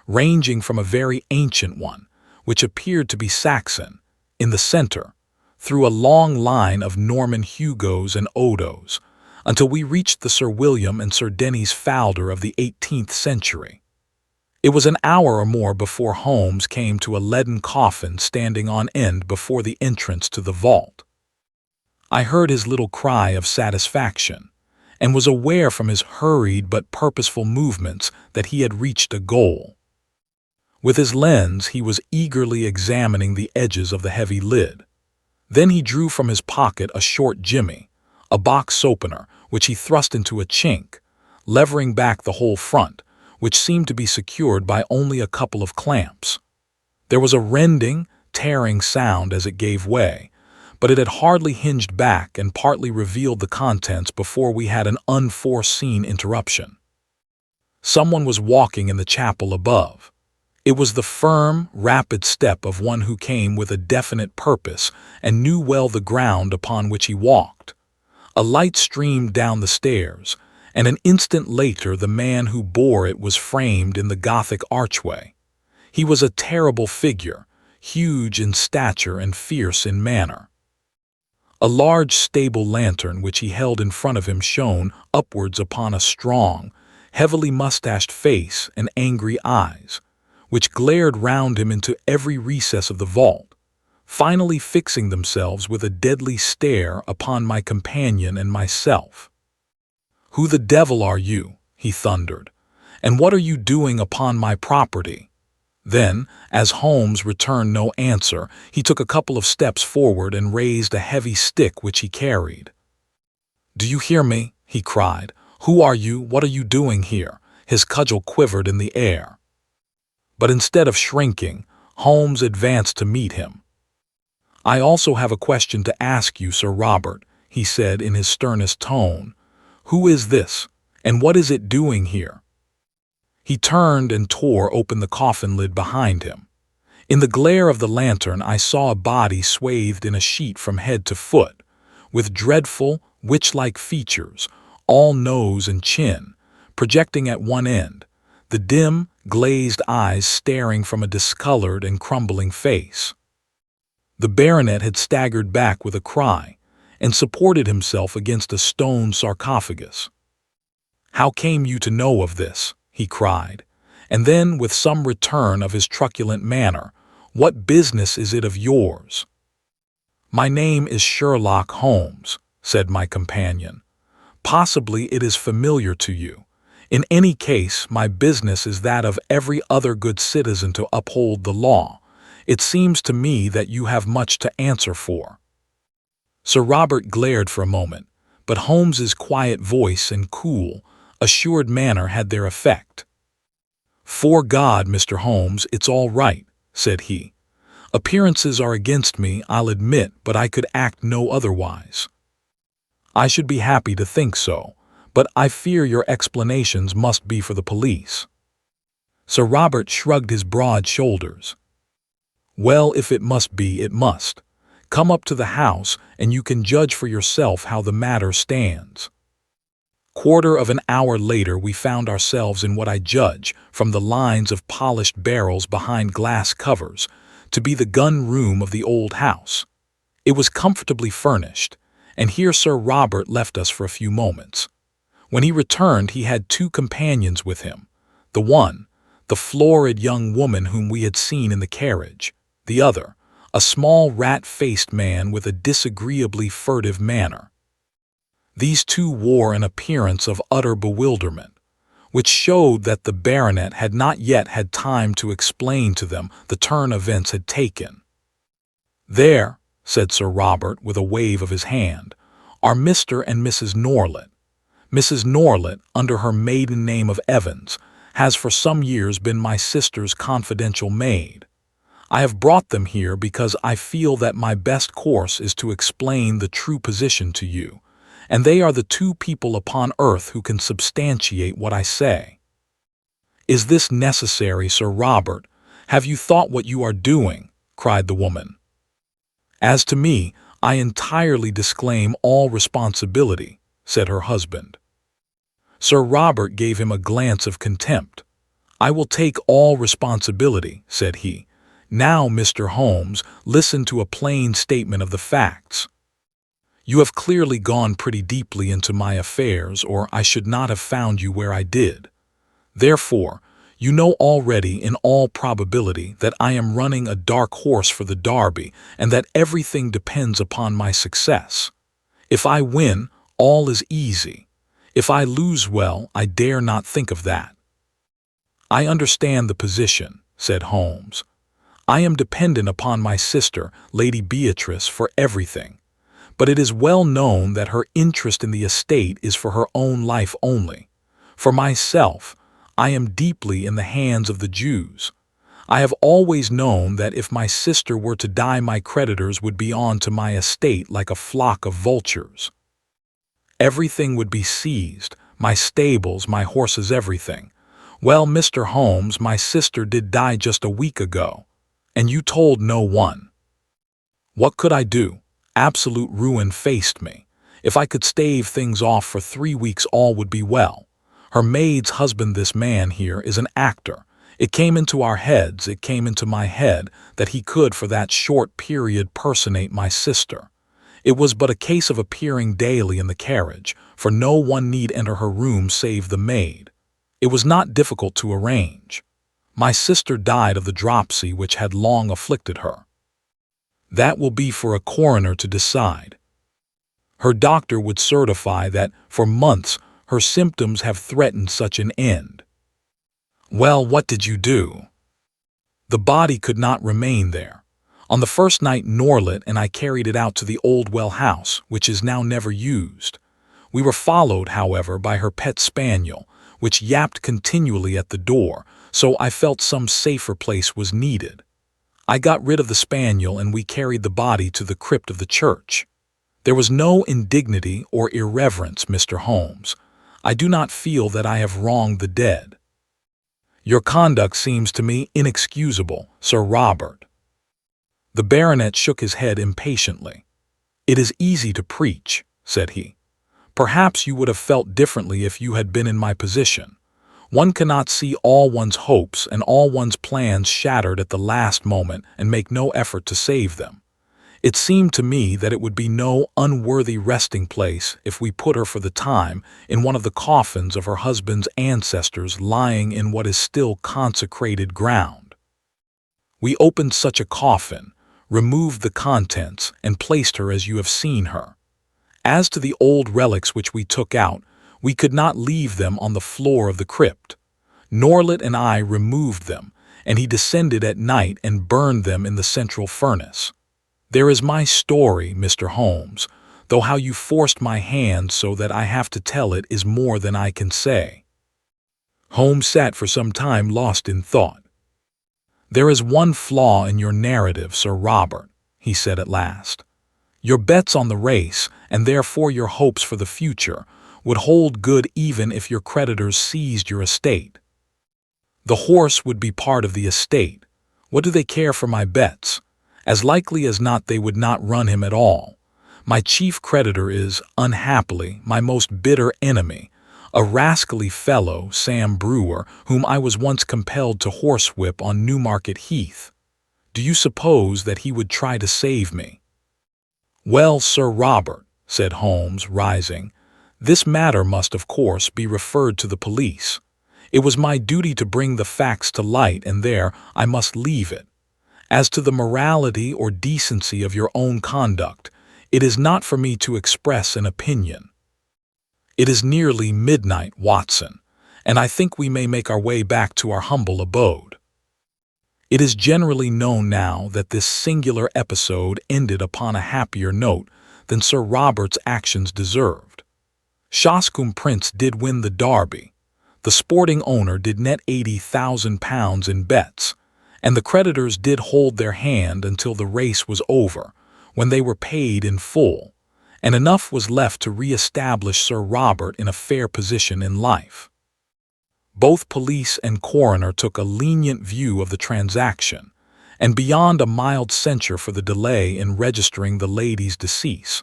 ranging from a very ancient one, which appeared to be Saxon, in the center, through a long line of Norman Hugos and Odos, until we reached the Sir William and Sir Denys Falder of the 18th century. It was an hour or more before Holmes came to a leaden coffin standing on end before the entrance to the vault. I heard his little cry of satisfaction, and was aware from his hurried but purposeful movements that he had reached a goal. With his lens, he was eagerly examining the edges of the heavy lid. Then he drew from his pocket a short jimmy, a box opener, which he thrust into a chink, levering back the whole front, which seemed to be secured by only a couple of clamps. There was a rending, tearing sound as it gave way, but it had hardly hinged back and partly revealed the contents before we had an unforeseen interruption. Someone was walking in the chapel above. It was the firm, rapid step of one who came with a definite purpose and knew well the ground upon which he walked. A light streamed down the stairs, and an instant later the man who bore it was framed in the Gothic archway. He was a terrible figure, huge in stature and fierce in manner. A large stable lantern which he held in front of him shone upwards upon a strong, heavily mustached face and angry eyes, which glared round him into every recess of the vault, finally fixing themselves with a deadly stare upon my companion and myself. "Who the devil are you?" he thundered, "and what are you doing upon my property?" Then, as Holmes returned no answer, he took a couple of steps forward and raised a heavy stick which he carried. "Do you hear me?" he cried. "Who are you? What are you doing here?" His cudgel quivered in the air. But instead of shrinking, Holmes advanced to meet him. "I also have a question to ask you, Sir Robert," he said in his sternest tone. "Who is this, and what is it doing here?" He turned and tore open the coffin lid behind him. In the glare of the lantern I saw a body swathed in a sheet from head to foot, with dreadful, witch-like features, all nose and chin, projecting at one end, the dim, glazed eyes staring from a discolored and crumbling face. The baronet had staggered back with a cry, and supported himself against a stone sarcophagus. "How came you to know of this?" he cried, and then, with some return of his truculent manner, "What business is it of yours?" "My name is Sherlock Holmes," said my companion. "Possibly it is familiar to you. In any case, my business is that of every other good citizen to uphold the law. It seems to me that you have much to answer for." Sir Robert glared for a moment, but Holmes's quiet voice and cool, assured manner had their effect. "'Fore God, Mr. Holmes, it's all right," said he. "Appearances are against me, I'll admit, but I could act no otherwise." "I should be happy to think so, but I fear your explanations must be for the police." Sir Robert shrugged his broad shoulders. "Well, if it must be, it must. Come up to the house, and you can judge for yourself how the matter stands." Quarter of an hour later we found ourselves in what I judge, from the lines of polished barrels behind glass covers, to be the gun room of the old house. It was comfortably furnished, and here Sir Robert left us for a few moments. When he returned, he had two companions with him. The one, the florid young woman whom we had seen in the carriage. The other, a small rat-faced man with a disagreeably furtive manner. These two wore an appearance of utter bewilderment, which showed that the baronet had not yet had time to explain to them the turn events had taken. "There," said Sir Robert with a wave of his hand, "are Mr. and Mrs. Norlet. Mrs. Norlet, under her maiden name of Evans, has for some years been my sister's confidential maid. I have brought them here because I feel that my best course is to explain the true position to you, and they are the two people upon earth who can substantiate what I say." "Is this necessary, Sir Robert? Have you thought what you are doing?" cried the woman. "As to me, I entirely disclaim all responsibility," said her husband. Sir Robert gave him a glance of contempt. "I will take all responsibility," said he. "Now, Mr. Holmes, listen to a plain statement of the facts. You have clearly gone pretty deeply into my affairs, or I should not have found you where I did. Therefore, you know already in all probability that I am running a dark horse for the Derby, and that everything depends upon my success. If I win, all is easy. If I lose, well, I dare not think of that." "I understand the position," said Holmes. "I am dependent upon my sister, Lady Beatrice, for everything. But it is well known that her interest in the estate is for her own life only. For myself, I am deeply in the hands of the Jews. I have always known that if my sister were to die, my creditors would be on to my estate like a flock of vultures. Everything would be seized, my stables, my horses, everything. Well, Mr. Holmes, my sister did die just a week ago, and you told no one. What could I do? Absolute ruin faced me. If I could stave things off for 3 weeks, all would be well. Her maid's husband, this man here, is an actor. It came into our heads, it came into my head, that he could for that short period personate my sister. It was but a case of appearing daily in the carriage, for no one need enter her room save the maid. It was not difficult to arrange. My sister died of the dropsy which had long afflicted her. That will be for a coroner to decide. Her doctor would certify that for months her symptoms have threatened such an end." "Well, what did you do?" "The body could not remain there. On the first night Norlet and I carried it out to the old well house, which is now never used. We were followed, however, by her pet spaniel, which yapped continually at the door, so I felt some safer place was needed. I got rid of the spaniel and we carried the body to the crypt of the church. There was no indignity or irreverence, Mr. Holmes. I do not feel that I have wronged the dead." "Your conduct seems to me inexcusable, Sir Robert." The baronet shook his head impatiently. "It is easy to preach," said he. "Perhaps you would have felt differently if you had been in my position. One cannot see all one's hopes and all one's plans shattered at the last moment and make no effort to save them. It seemed to me that it would be no unworthy resting place if we put her for the time in one of the coffins of her husband's ancestors lying in what is still consecrated ground. We opened such a coffin, removed the contents, and placed her as you have seen her. As to the old relics which we took out, we could not leave them on the floor of the crypt. Norlet and I removed them, and he descended at night and burned them in the central furnace. There is my story, Mr. Holmes, though how you forced my hand so that I have to tell it is more than I can say." Holmes sat for some time lost in thought. "There is one flaw in your narrative, Sir Robert," he said at last. "Your bets on the race, and therefore your hopes for the future, would hold good even if your creditors seized your estate. The horse would be part of the estate. What do they care for my bets? As likely as not they would not run him at all. My chief creditor is, unhappily, my most bitter enemy, a rascally fellow, Sam Brewer, whom I was once compelled to horsewhip on Newmarket Heath. Do you suppose that he would try to save me?" "Well, Sir Robert," said Holmes, rising. "This matter must, of course, be referred to the police. It was my duty to bring the facts to light, and there I must leave it. As to the morality or decency of your own conduct, it is not for me to express an opinion. It is nearly midnight, Watson, and I think we may make our way back to our humble abode. It is generally known now that this singular episode ended upon a happier note than Sir Robert's actions deserved. Shoscombe Prince did win the Derby, the sporting owner did net £80,000 in bets, and the creditors did hold their hand until the race was over, when they were paid in full, and enough was left to re-establish Sir Robert in a fair position in life. Both police and coroner took a lenient view of the transaction, and beyond a mild censure for the delay in registering the lady's decease,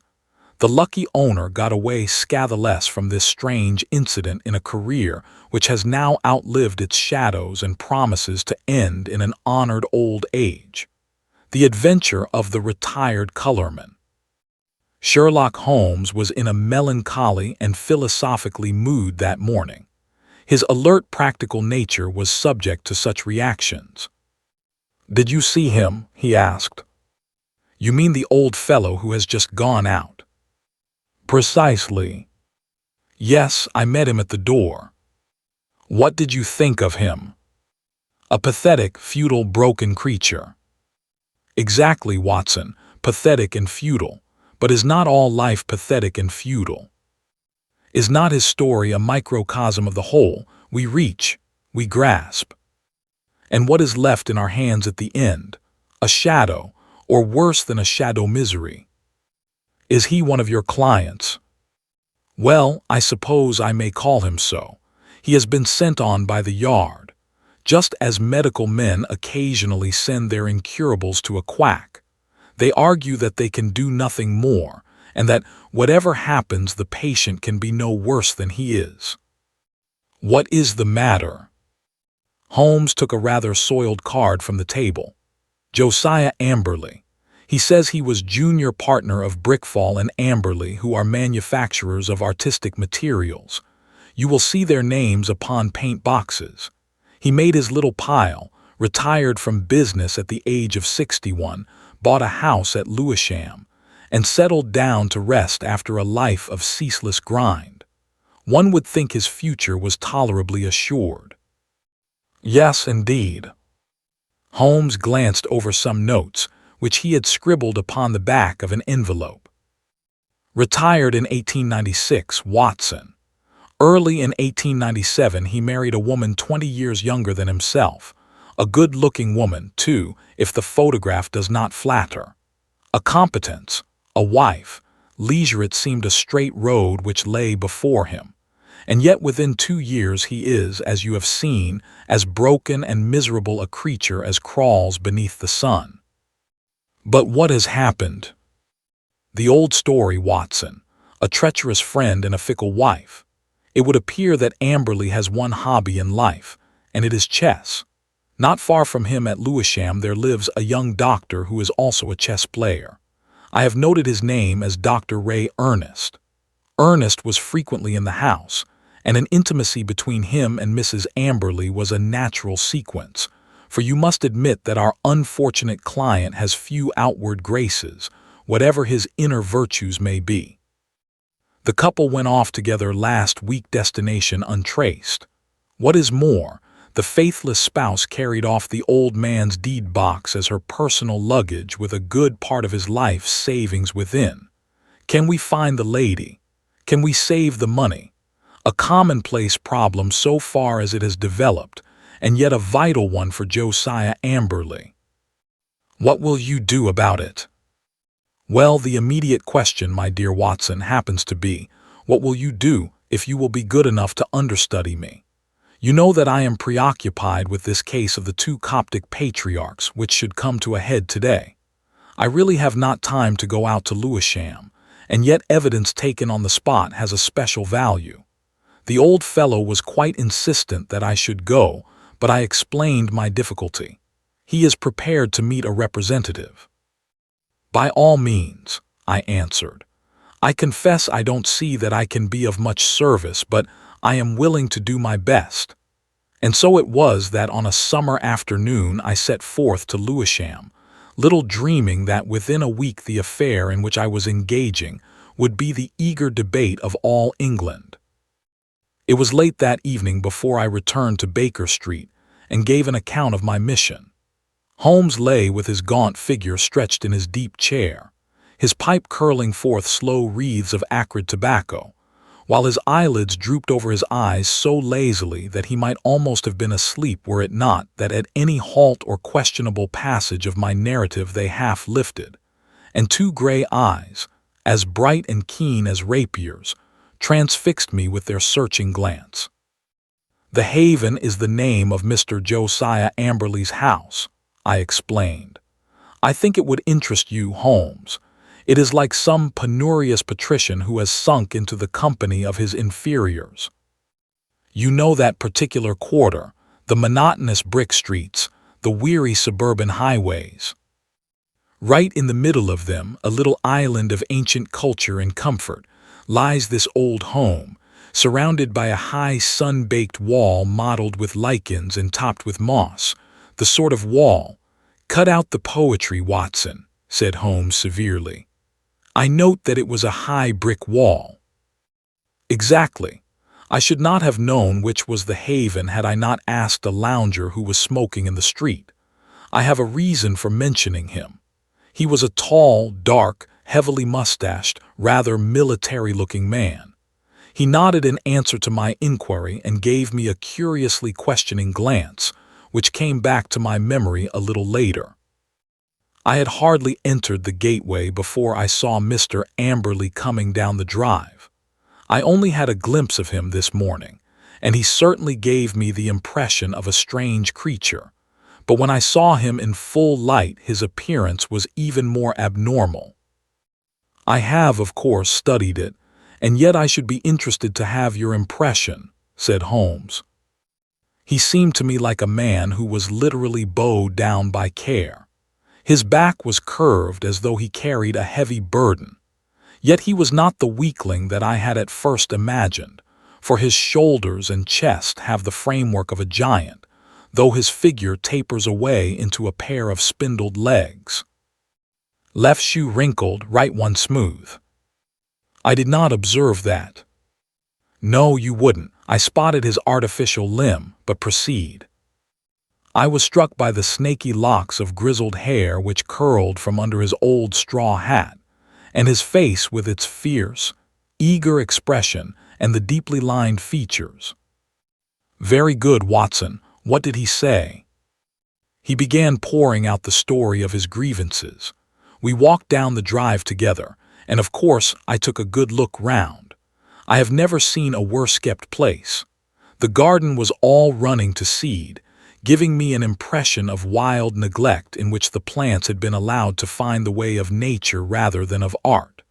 the lucky owner got away scatheless from this strange incident in a career which has now outlived its shadows and promises to end in an honored old age. The adventure of the retired colorman. Sherlock Holmes was in a melancholy and philosophically mood that morning. His alert practical nature was subject to such reactions. "Did you see him?" he asked. "You mean the old fellow who has just gone out?" "Precisely." "Yes, I met him at the door." "What did you think of him?" "A pathetic, futile, broken creature." "Exactly, Watson, pathetic and futile. But is not all life pathetic and futile? Is not his story a microcosm of the whole? We reach, we grasp. And what is left in our hands at the end? A shadow, or worse than a shadow, misery. Is he one of your clients?" "Well, I suppose I may call him so. He has been sent on by the yard, just as medical men occasionally send their incurables to a quack. They argue that they can do nothing more, and that whatever happens the patient can be no worse than he is." "What is the matter?" Holmes took a rather soiled card from the table. "Josiah Amberley. He says he was junior partner of Brickfall and Amberley, who are manufacturers of artistic materials. You will see their names upon paint boxes. He made his little pile, retired from business at the age of 61, bought a house at Lewisham, and settled down to rest after a life of ceaseless grind. One would think his future was tolerably assured." "Yes, indeed." Holmes glanced over some notes, which he had scribbled upon the back of an envelope. "Retired in 1896, Watson. Early in 1897 he married a woman 20 years younger than himself. A good-looking woman, too, if the photograph does not flatter. A competence, a wife, leisure. It seemed a straight road which lay before him. And yet within 2 years he is, as you have seen, as broken and miserable a creature as crawls beneath the sun. But what has happened? The old story, Watson. A treacherous friend and a fickle wife. It would appear that Amberley has one hobby in life, and it is chess. Not far from him at Lewisham there lives a young doctor who is also a chess player. I have noted his name as Dr. Ray Ernest. Ernest was frequently in the house, and an intimacy between him and Mrs. Amberley was a natural sequence, for you must admit that our unfortunate client has few outward graces, whatever his inner virtues may be. The couple went off together last week, destination untraced. What is more, the faithless spouse carried off the old man's deed box as her personal luggage with a good part of his life's savings within. Can we find the lady? Can we save the money? A commonplace problem so far as it has developed, and yet a vital one for Josiah Amberley. What will you do about it? Well, the immediate question, my dear Watson, happens to be, what will you do if you will be good enough to understudy me? You know that I am preoccupied with this case of the 2 Coptic patriarchs, which should come to a head today. I really have not time to go out to Lewisham, and yet evidence taken on the spot has a special value. The old fellow was quite insistent that I should go, but I explained my difficulty. He is prepared to meet a representative. By all means, I answered. I confess I don't see that I can be of much service, but I am willing to do my best." And so it was that on a summer afternoon I set forth to Lewisham, little dreaming that within a week the affair in which I was engaging would be the eager debate of all England. It was late that evening before I returned to Baker Street and gave an account of my mission. Holmes lay with his gaunt figure stretched in his deep chair, his pipe curling forth slow wreaths of acrid tobacco, while his eyelids drooped over his eyes so lazily that he might almost have been asleep were it not that at any halt or questionable passage of my narrative they half lifted, and two gray eyes, as bright and keen as rapiers, transfixed me with their searching glance. "The Haven is the name of Mr. Josiah Amberley's house," I explained. "I think it would interest you, Holmes. It is like some penurious patrician who has sunk into the company of his inferiors. You know that particular quarter, the monotonous brick streets, the weary suburban highways. Right in the middle of them, a little island of ancient culture and comfort, lies this old home, surrounded by a high sun-baked wall mottled with lichens and topped with moss, the sort of wall— Cut out the poetry, Watson," said Holmes severely. "I note that it was a high brick wall." "Exactly. I should not have known which was the Haven had I not asked a lounger who was smoking in the street. I have a reason for mentioning him. He was a tall, dark, heavily mustached, rather military-looking man. He nodded in answer to my inquiry and gave me a curiously questioning glance, which came back to my memory a little later. I had hardly entered the gateway before I saw Mr. Amberley coming down the drive. I only had a glimpse of him this morning, and he certainly gave me the impression of a strange creature. But when I saw him in full light, his appearance was even more abnormal. I have, of course, studied it, and yet I should be interested to have your impression," said Holmes. "He seemed to me like a man who was literally bowed down by care. His back was curved as though he carried a heavy burden. Yet he was not the weakling that I had at first imagined, for his shoulders and chest have the framework of a giant, though his figure tapers away into a pair of spindled legs. Left shoe wrinkled, right one smooth." "I did not observe that." "No, you wouldn't. I spotted his artificial limb, but proceed." "I was struck by the snaky locks of grizzled hair which curled from under his old straw hat, and his face with its fierce, eager expression and the deeply lined features." "Very good, Watson. What did he say?" "He began pouring out the story of his grievances. We walked down the drive together, and of course I took a good look round. I have never seen a worse-kept place. The garden was all running to seed, giving me an impression of wild neglect in which the plants had been allowed to find the way of nature rather than of art.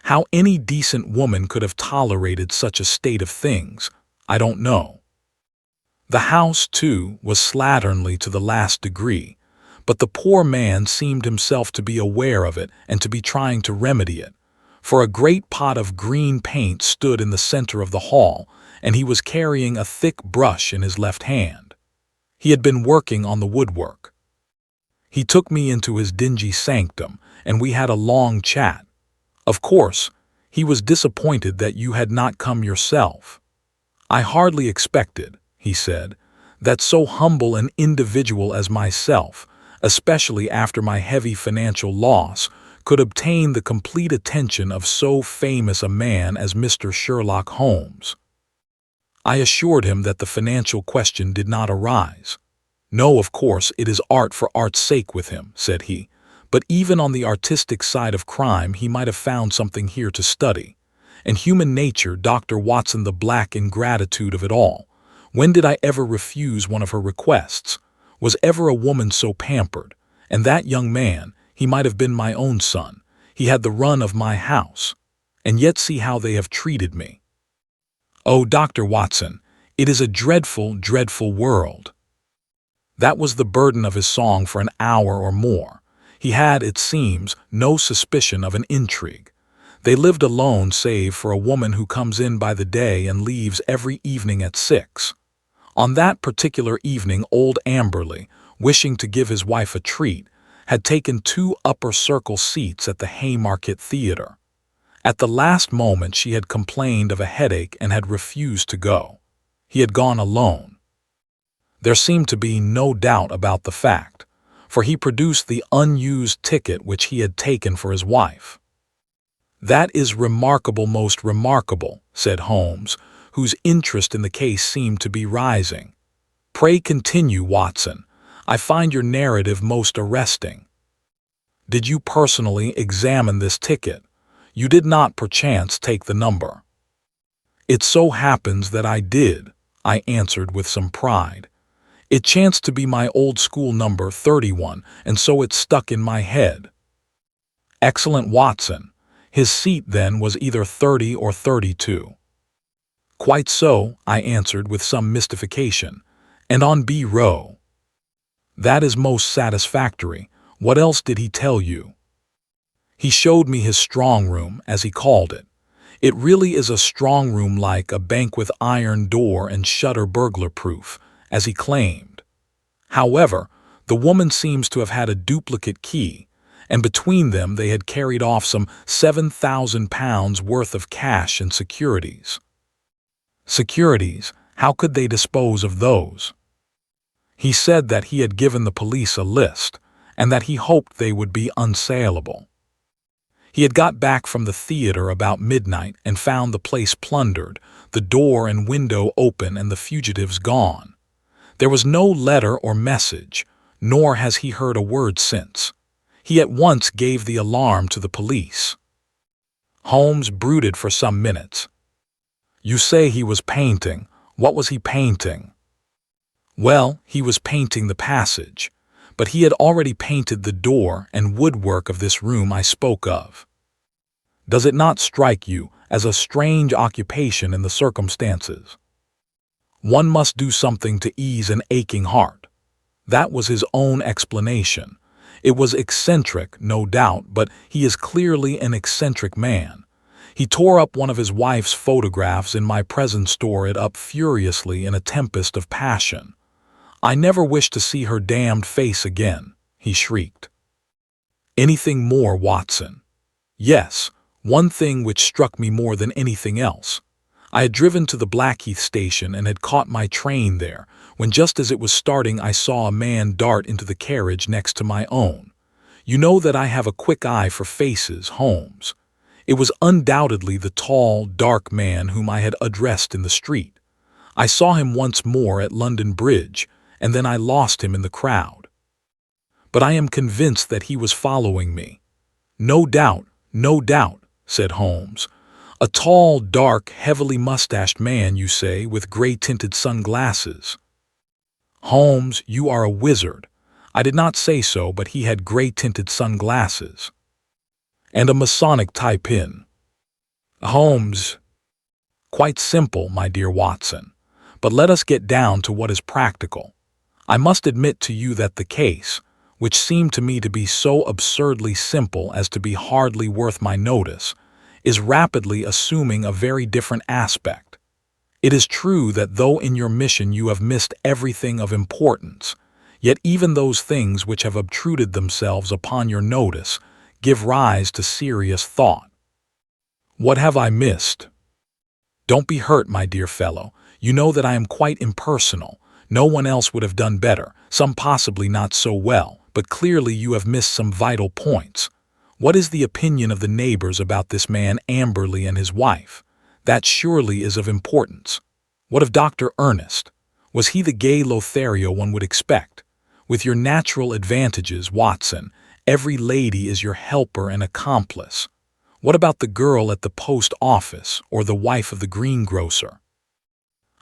How any decent woman could have tolerated such a state of things, I don't know. The house, too, was slatternly to the last degree, but the poor man seemed himself to be aware of it and to be trying to remedy it, for a great pot of green paint stood in the center of the hall, and he was carrying a thick brush in his left hand. He had been working on the woodwork. He took me into his dingy sanctum, and we had a long chat. Of course, he was disappointed that you had not come yourself. "I hardly expected," he said, "that so humble an individual as myself, especially after my heavy financial loss, could obtain the complete attention of so famous a man as Mr. Sherlock Holmes." I assured him that the financial question did not arise. "No, of course, it is art for art's sake with him," said he, "but even on the artistic side of crime he might have found something here to study. And human nature, Dr. Watson, the black ingratitude of it all. When did I ever refuse one of her requests? Was ever a woman so pampered? And that young man, he might have been my own son. He had the run of my house. And yet see how they have treated me. Oh, Dr. Watson, it is a dreadful, dreadful world." That was the burden of his song for an hour or more. He had, it seems, no suspicion of an intrigue. They lived alone save for a woman who comes in by the day and leaves every evening at 6. On that particular evening, old Amberley, wishing to give his wife a treat, had taken 2 upper circle seats at the Haymarket Theatre. At the last moment she had complained of a headache and had refused to go. He had gone alone. There seemed to be no doubt about the fact, for he produced the unused ticket which he had taken for his wife. "That is remarkable, most remarkable," said Holmes, whose interest in the case seemed to be rising. "Pray continue, Watson. I find your narrative most arresting. Did you personally examine this ticket? You did not perchance take the number?" "It so happens that I did," I answered with some pride. "It chanced to be my old school number 31, and so it stuck in my head." "Excellent, Watson. His seat, then, was either 30 or 32. "Quite so," I answered with some mystification. "And on B row." "That is most satisfactory. What else did he tell you?" "He showed me his strong room, as he called it. It really is a strong room, like a bank, with iron door and shutter, burglar-proof, as he claimed. However, the woman seems to have had a duplicate key, and between them they had carried off some £7,000 worth of cash and securities." "Securities? How could they dispose of those?" "He said that he had given the police a list, and that he hoped they would be unsaleable. He had got back from the theatre about midnight and found the place plundered, the door and window open, and the fugitives gone. There was no letter or message, nor has he heard a word since. He at once gave the alarm to the police." Holmes brooded for some minutes. "You say he was painting. What was he painting?" "Well, he was painting the passage, but he had already painted the door and woodwork of this room I spoke of. Does it not strike you as a strange occupation in the circumstances? One must do something to ease an aching heart." That was his own explanation. It was eccentric, no doubt, but he is clearly an eccentric man. He tore up one of his wife's photographs in my presence, tore it up furiously in a tempest of passion. "I never wish to see her damned face again," he shrieked. "Anything more, Watson?" "Yes, one thing which struck me more than anything else. I had driven to the Blackheath station and had caught my train there, when just as it was starting I saw a man dart into the carriage next to my own. You know that I have a quick eye for faces, Holmes. It was undoubtedly the tall, dark man whom I had addressed in the street. I saw him once more at London Bridge, and then I lost him in the crowd. But I am convinced that he was following me." No doubt," said Holmes. "A tall, dark, heavily mustached man, you say, with gray-tinted sunglasses." "Holmes, you are a wizard. I did not say so, but he had gray-tinted sunglasses." "And a Masonic tie pin." "Holmes." "Quite simple, my dear Watson. But let us get down to what is practical. I must admit to you that the case, which seemed to me to be so absurdly simple as to be hardly worth my notice, is rapidly assuming a very different aspect. It is true that though in your mission you have missed everything of importance, yet even those things which have obtruded themselves upon your notice give rise to serious thought." "What have I missed?" "Don't be hurt, my dear fellow. You know that I am quite impersonal. No one else would have done better, some possibly not so well, but clearly you have missed some vital points. What is the opinion of the neighbors about this man Amberley and his wife? That surely is of importance. What of Dr. Ernest? Was he the gay Lothario one would expect? With your natural advantages, Watson, every lady is your helper and accomplice. What about the girl at the post office or the wife of the greengrocer?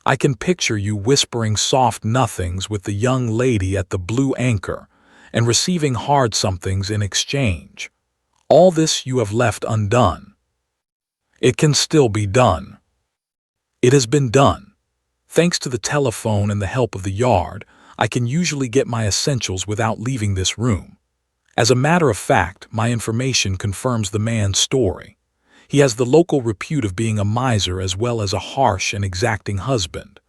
I can picture you whispering soft nothings with the young lady at the Blue Anchor and receiving hard somethings in exchange. All this you have left undone." "It can still be done." "It has been done. Thanks to the telephone and the help of the Yard, I can usually get my essentials without leaving this room. As a matter of fact, my information confirms the man's story. He has the local repute of being a miser as well as a harsh and exacting husband.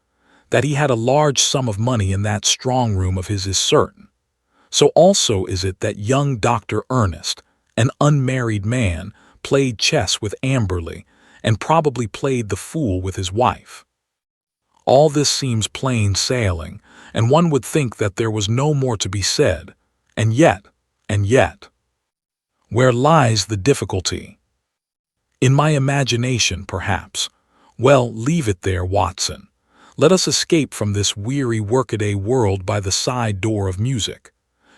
That he had a large sum of money in that strong room of his is certain. So also is it that young Dr. Ernest, an unmarried man, played chess with Amberley and probably played the fool with his wife. All this seems plain sailing, and one would think that there was no more to be said. And yet, where lies the difficulty? In my imagination, perhaps. Well, leave it there, Watson. Let us escape from this weary workaday world by the side door of music.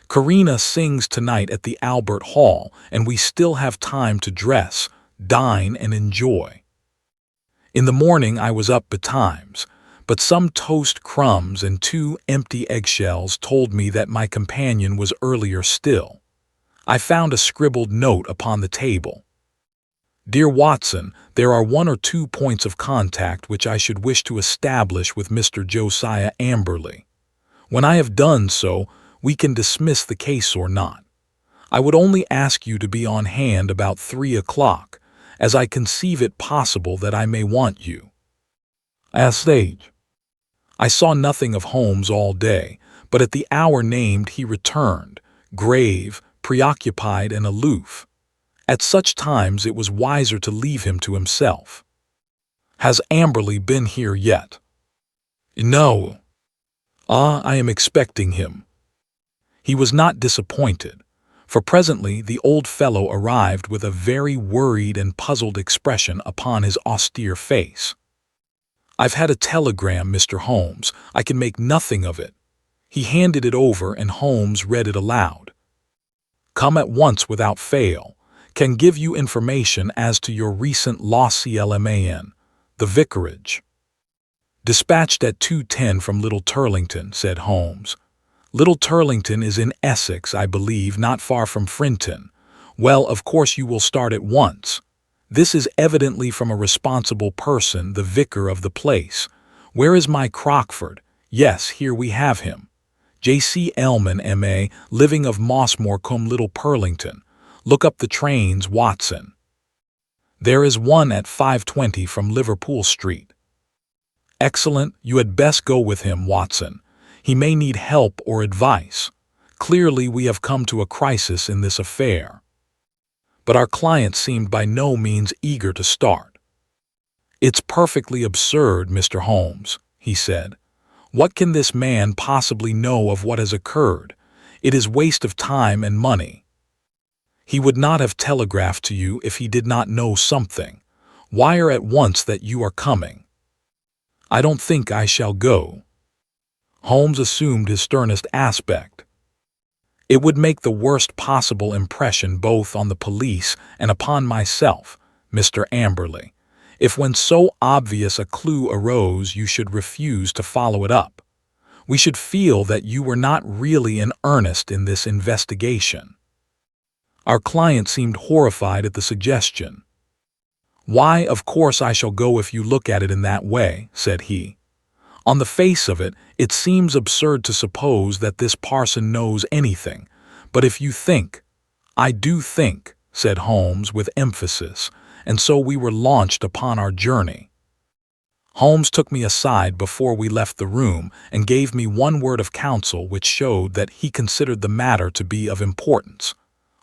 Karina sings tonight at the Albert Hall, and we still have time to dress, dine, and enjoy. In the morning I was up betimes, but some toast crumbs and 2 empty eggshells told me that my companion was earlier still. I found a scribbled note upon the table. Dear Watson, there are 1 or 2 points of contact which I should wish to establish with Mr. Josiah Amberley. When I have done so, we can dismiss the case or not. I would only ask you to be on hand about 3 o'clock, as I conceive it possible that I may want you. Stage. I saw nothing of Holmes all day, but at the hour named he returned, grave, preoccupied, and aloof. At such times it was wiser to leave him to himself. Has Amberley been here yet? No. I am expecting him. He was not disappointed, for presently the old fellow arrived with a very worried and puzzled expression upon his austere face. I've had a telegram, Mr. Holmes. I can make nothing of it. He handed it over and Holmes read it aloud. Come at once without fail. Can give you information as to your recent loss CLMAN, the vicarage. Dispatched at 2:10 from Little Turlington, said Holmes. Little Turlington is in Essex, I believe, not far from Frinton. Well, of course you will start at once. This is evidently from a responsible person, the vicar of the place. Where is my Crockford? Yes, here we have him. J.C. Elman, M.A., living of Mossmore cum Little Purlington. Look up the trains, Watson. There is one at 5:20 from Liverpool Street. Excellent, you had best go with him, Watson. He may need help or advice. Clearly we have come to a crisis in this affair. But our client seemed by no means eager to start. It's perfectly absurd, Mr. Holmes, he said. What can this man possibly know of what has occurred? It is waste of time and money. He would not have telegraphed to you if he did not know something. Wire at once that you are coming. I don't think I shall go. Holmes assumed his sternest aspect. It would make the worst possible impression both on the police and upon myself, Mr. Amberley, if when so obvious a clue arose you should refuse to follow it up. We should feel that you were not really in earnest in this investigation. Our client seemed horrified at the suggestion. Why, of course I shall go if you look at it in that way, said he. On the face of it, it seems absurd to suppose that this parson knows anything, but if you think— I do think, said Holmes with emphasis, and so we were launched upon our journey. Holmes took me aside before we left the room and gave me one word of counsel which showed that he considered the matter to be of importance.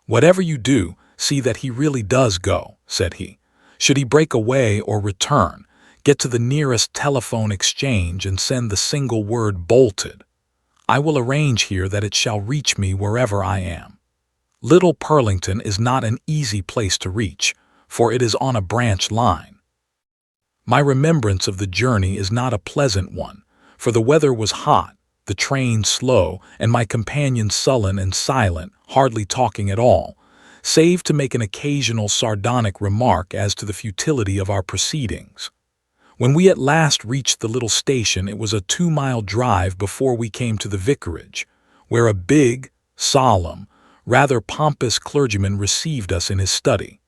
Whatever you do, see that he really does go, said he. Should he break away or return, get to the nearest telephone exchange and send the single word bolted. I will arrange here that it shall reach me wherever I am. Little Purlington is not an easy place to reach, for it is on a branch line. My remembrance of the journey is not a pleasant one, for the weather was hot, the train slow, and my companion sullen and silent, hardly talking at all, save to make an occasional sardonic remark as to the futility of our proceedings. When we at last reached the little station, it was a 2-mile drive before we came to the vicarage, where a big, solemn, rather pompous clergyman received us in his study.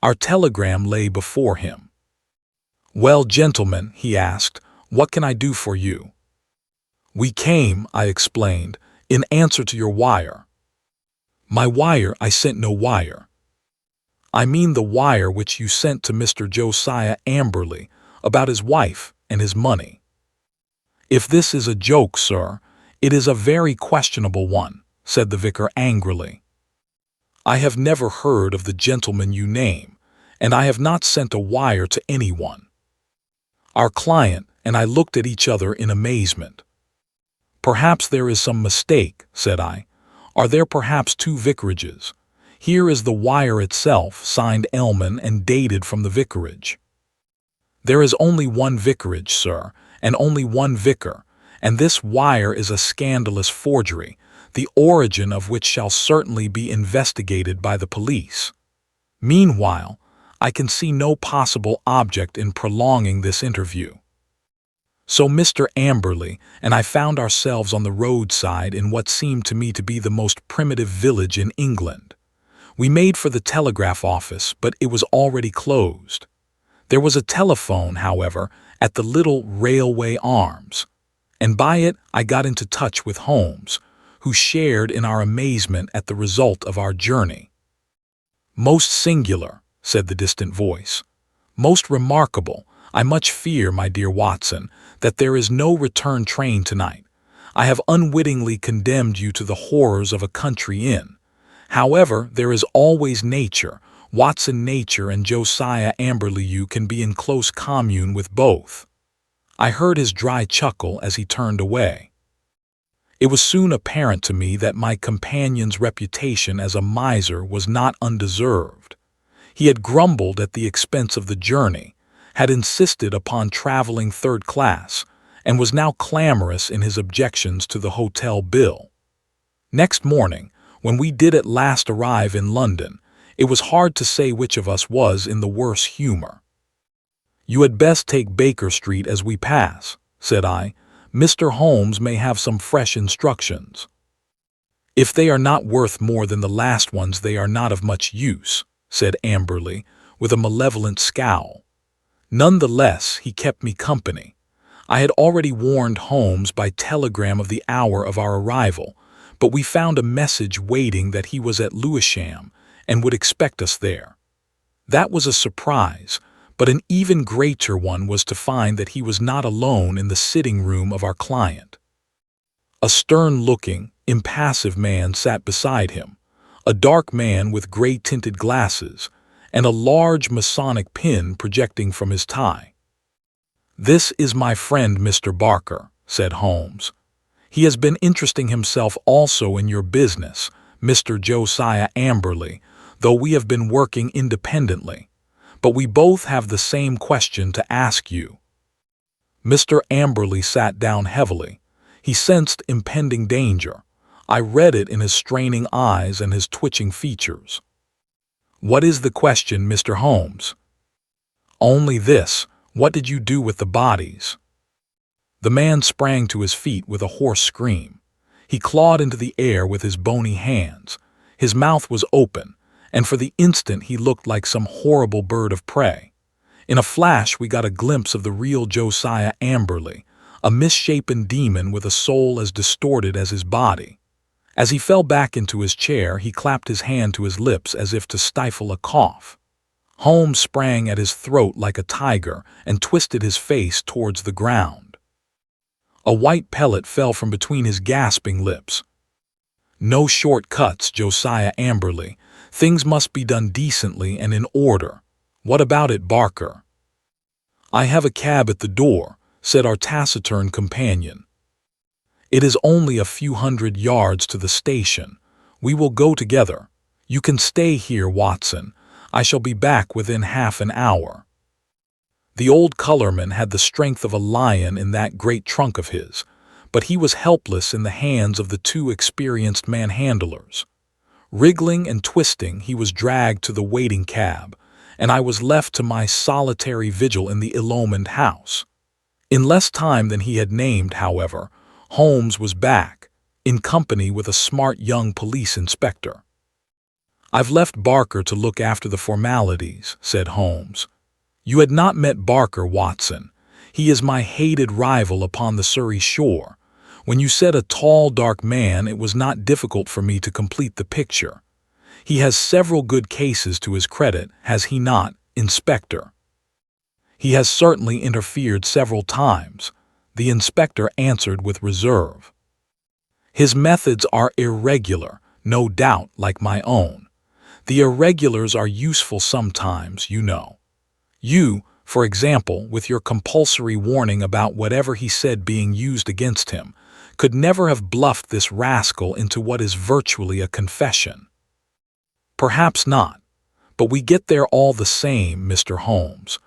Our telegram lay before him. Well, gentlemen, he asked, what can I do for you? We came, I explained, in answer to your wire. My wire? I sent no wire. I mean the wire which you sent to Mr. Josiah Amberley about his wife and his money." "If this is a joke, sir, it is a very questionable one," said the vicar angrily. "I have never heard of the gentleman you name, and I have not sent a wire to anyone." Our client and I looked at each other in amazement. "Perhaps there is some mistake," said I. "Are there perhaps two vicarages? Here is the wire itself, signed Elman and dated from the vicarage." "There is only one vicarage, sir, and only one vicar, and this wire is a scandalous forgery, the origin of which shall certainly be investigated by the police. Meanwhile, I can see no possible object in prolonging this interview." So Mr. Amberley and I found ourselves on the roadside in what seemed to me to be the most primitive village in England. We made for the telegraph office, but it was already closed. There was a telephone, however, at the little railway arms, and by it I got into touch with Holmes, who shared in our amazement at the result of our journey. "Most singular," said the distant voice. "Most remarkable. I much fear, my dear Watson, that there is no return train tonight. I have unwittingly condemned you to the horrors of a country inn. However, there is always nature. Watson Nature and Josiah Amberley, you can be in close commune with both." I heard his dry chuckle as he turned away. It was soon apparent to me that my companion's reputation as a miser was not undeserved. He had grumbled at the expense of the journey, had insisted upon traveling third class, and was now clamorous in his objections to the hotel bill. Next morning, when we did at last arrive in London, it was hard to say which of us was in the worse humor. "You had best take Baker Street as we pass," said I. "Mr. Holmes may have some fresh instructions." "If they are not worth more than the last ones, they are not of much use," said Amberley, with a malevolent scowl. None the less, he kept me company. I had already warned Holmes by telegram of the hour of our arrival, but we found a message waiting that he was at Lewisham and would expect us there. That was a surprise, but an even greater one was to find that he was not alone in the sitting room of our client. A stern-looking, impassive man sat beside him, a dark man with gray-tinted glasses, and a large Masonic pin projecting from his tie. "This is my friend Mr. Barker," said Holmes. "He has been interesting himself also in your business, Mr. Josiah Amberley, though we have been working independently. But we both have the same question to ask you." Mr. Amberley sat down heavily. He sensed impending danger. I read it in his straining eyes and his twitching features. "What is the question, Mr. Holmes?" "Only this: what did you do with the bodies?" The man sprang to his feet with a hoarse scream. He clawed into the air with his bony hands. His mouth was open, and for the instant he looked like some horrible bird of prey. In a flash we got a glimpse of the real Josiah Amberley, a misshapen demon with a soul as distorted as his body. As he fell back into his chair, he clapped his hand to his lips as if to stifle a cough. Holmes sprang at his throat like a tiger and twisted his face towards the ground. A white pellet fell from between his gasping lips. "No short cuts, Josiah Amberley. Things must be done decently and in order. What about it, Barker?" "I have a cab at the door," said our taciturn companion. "It is only a few hundred yards to the station. We will go together. You can stay here, Watson. I shall be back within half an hour." The old colorman had the strength of a lion in that great trunk of his, but he was helpless in the hands of the two experienced manhandlers. Wriggling and twisting, he was dragged to the waiting cab, and I was left to my solitary vigil in the ill-omened house. In less time than he had named, however, Holmes was back, in company with a smart young police inspector. "I've left Barker to look after the formalities," said Holmes. "You had not met Barker, Watson. He is my hated rival upon the Surrey shore. When you said a tall, dark man, it was not difficult for me to complete the picture. He has several good cases to his credit, has he not, Inspector? He has certainly interfered several times, the inspector answered with reserve. His methods are irregular, no doubt, like my own. The irregulars are useful sometimes, you know. You, for example, with your compulsory warning about whatever he said being used against him, could never have bluffed this rascal into what is virtually a confession. Perhaps not, but we get there all the same, Mr. Holmes.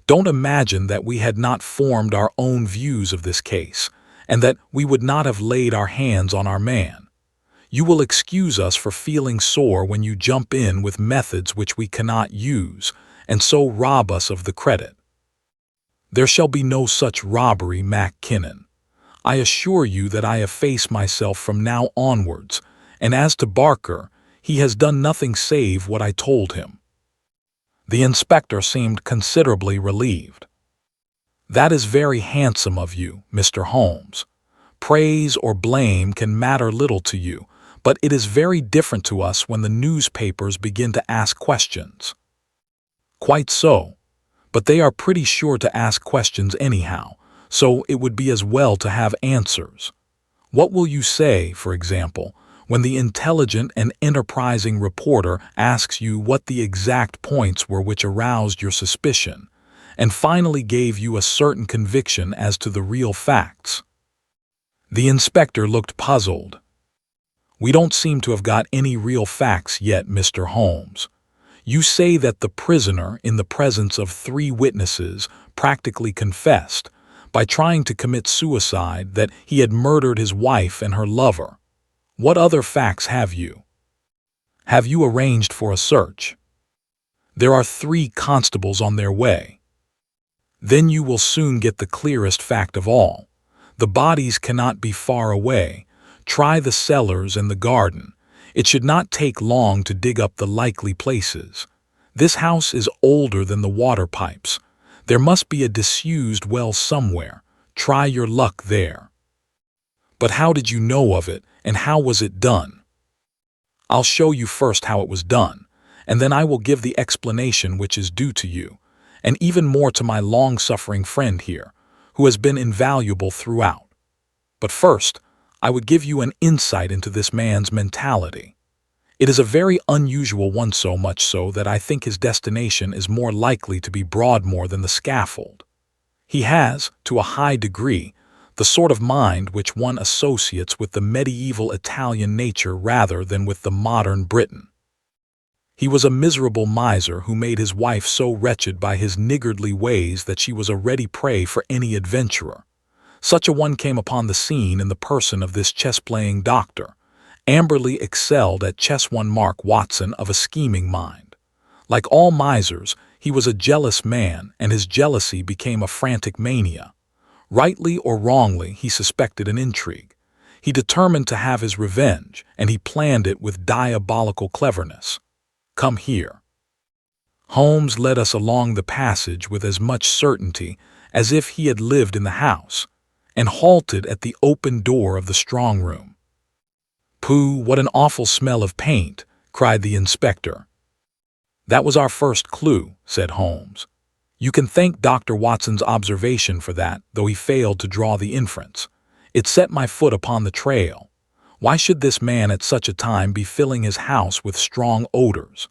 Don't imagine that we had not formed our own views of this case, and that we would not have laid our hands on our man. You will excuse us for feeling sore when you jump in with methods which we cannot use, and so rob us of the credit. There shall be no such robbery, Mackinnon. I assure you that I efface myself from now onwards, and as to Barker, he has done nothing save what I told him. The inspector seemed considerably relieved. That is very handsome of you, Mr. Holmes. Praise or blame can matter little to you, but it is very different to us when the newspapers begin to ask questions. Quite so, but they are pretty sure to ask questions anyhow, so it would be as well to have answers. What will you say, for example, when the intelligent and enterprising reporter asks you what the exact points were which aroused your suspicion, and finally gave you a certain conviction as to the real facts? The inspector looked puzzled. We don't seem to have got any real facts yet, Mr. Holmes. You say that the prisoner, in the presence of 3 witnesses, practically confessed, by trying to commit suicide, that he had murdered his wife and her lover. What other facts have you? Have you arranged for a search? There are 3 constables on their way. Then you will soon get the clearest fact of all. The bodies cannot be far away. Try the cellars and the garden. It should not take long to dig up the likely places. This house is older than the water pipes. There must be a disused well somewhere. Try your luck there. But how did you know of it, and how was it done? I'll show you first how it was done, and then I will give the explanation which is due to you, and even more to my long-suffering friend here, who has been invaluable throughout. But first, I would give you an insight into this man's mentality. It is a very unusual one, so much so that I think his destination is more likely to be Broadmoor than the scaffold. He has, to a high degree, the sort of mind which one associates with the medieval Italian nature rather than with the modern Briton. He was a miserable miser who made his wife so wretched by his niggardly ways that she was a ready prey for any adventurer. Such a one came upon the scene in the person of this chess-playing doctor. Amberley excelled at chess, one Mark Watson of a scheming mind. Like all misers, he was a jealous man, and his jealousy became a frantic mania. Rightly or wrongly, he suspected an intrigue. He determined to have his revenge, and he planned it with diabolical cleverness. Come here. Holmes led us along the passage with as much certainty as if he had lived in the house, and halted at the open door of the strong room. "Pooh, what an awful smell of paint!" cried the inspector. "That was our first clue," said Holmes. "You can thank Dr. Watson's observation for that, though he failed to draw the inference. It set my foot upon the trail. Why should this man at such a time be filling his house with strong odors?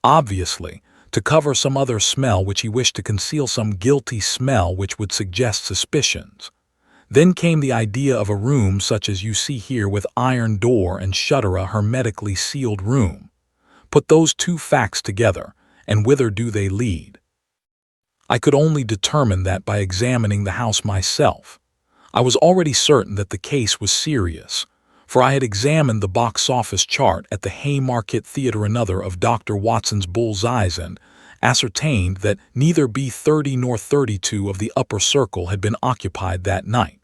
Obviously, to cover some other smell which he wished to conceal, some guilty smell which would suggest suspicions. Then came the idea of a room such as you see here, with iron door and shutter, a hermetically sealed room. Put those 2 facts together, and whither do they lead? I could only determine that by examining the house myself. I was already certain that the case was serious, for I had examined the box-office chart at the Haymarket Theatre, another of Dr. Watson's bull's-eyes, and ascertained that neither B30 nor 32 of the upper circle had been occupied that night.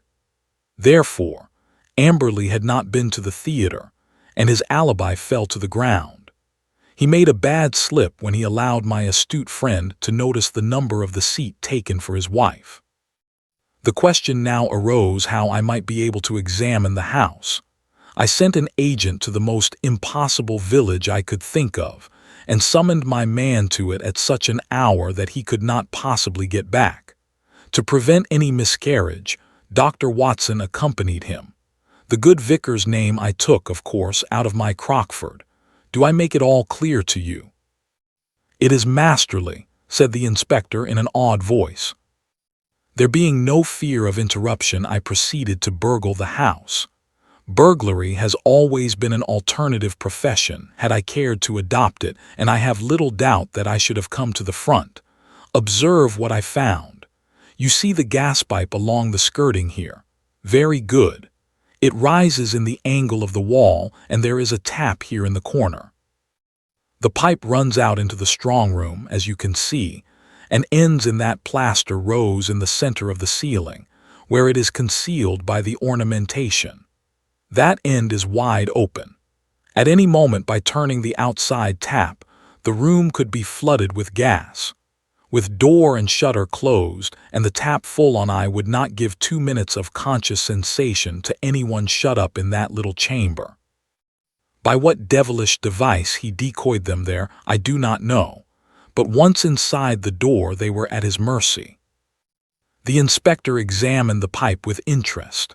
Therefore, Amberley had not been to the theatre, and his alibi fell to the ground. He made a bad slip when he allowed my astute friend to notice the number of the seat taken for his wife. The question now arose how I might be able to examine the house. I sent an agent to the most impossible village I could think of, and summoned my man to it at such an hour that he could not possibly get back. To prevent any miscarriage, Dr. Watson accompanied him. The good vicar's name I took, of course, out of my Crockford. Do I make it all clear to you?" "It is masterly," said the inspector in an awed voice. There being no fear of interruption, I proceeded to burgle the house. Burglary has always been an alternative profession, had I cared to adopt it, and I have little doubt that I should have come to the front. Observe what I found. You see the gas pipe along the skirting here. Very good. It rises in the angle of the wall, and there is a tap here in the corner. The pipe runs out into the strong room, as you can see, and ends in that plaster rose in the center of the ceiling, where it is concealed by the ornamentation. That end is wide open. At any moment, by turning the outside tap, the room could be flooded with gas. With door and shutter closed and the tap full on, I would not give 2 minutes of conscious sensation to anyone shut up in that little chamber. By what devilish device he decoyed them there, I do not know, but once inside the door they were at his mercy. The inspector examined the pipe with interest.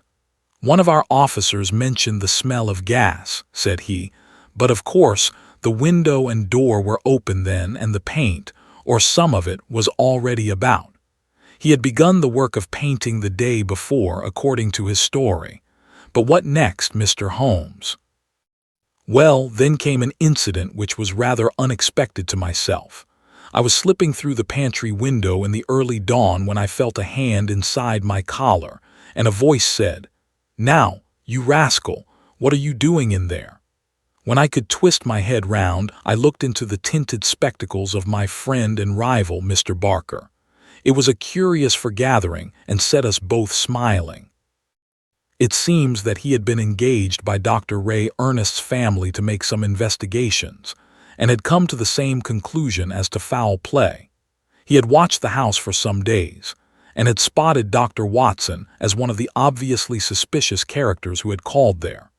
"One of our officers mentioned the smell of gas," said he, "but of course the window and door were open then, and the paint, or some of it, was already about. He had begun the work of painting the day before, according to his story. But what next, Mr. Holmes?" "Well, then came an incident which was rather unexpected to myself. I was slipping through the pantry window in the early dawn when I felt a hand inside my collar, and a voice said, 'Now, you rascal, what are you doing in there?' When I could twist my head round, I looked into the tinted spectacles of my friend and rival, Mr. Barker. It was a curious foregathering, and set us both smiling. It seems that he had been engaged by Dr. Ray Ernest's family to make some investigations, and had come to the same conclusion as to foul play. He had watched the house for some days, and had spotted Dr. Watson as one of the obviously suspicious characters who had called there.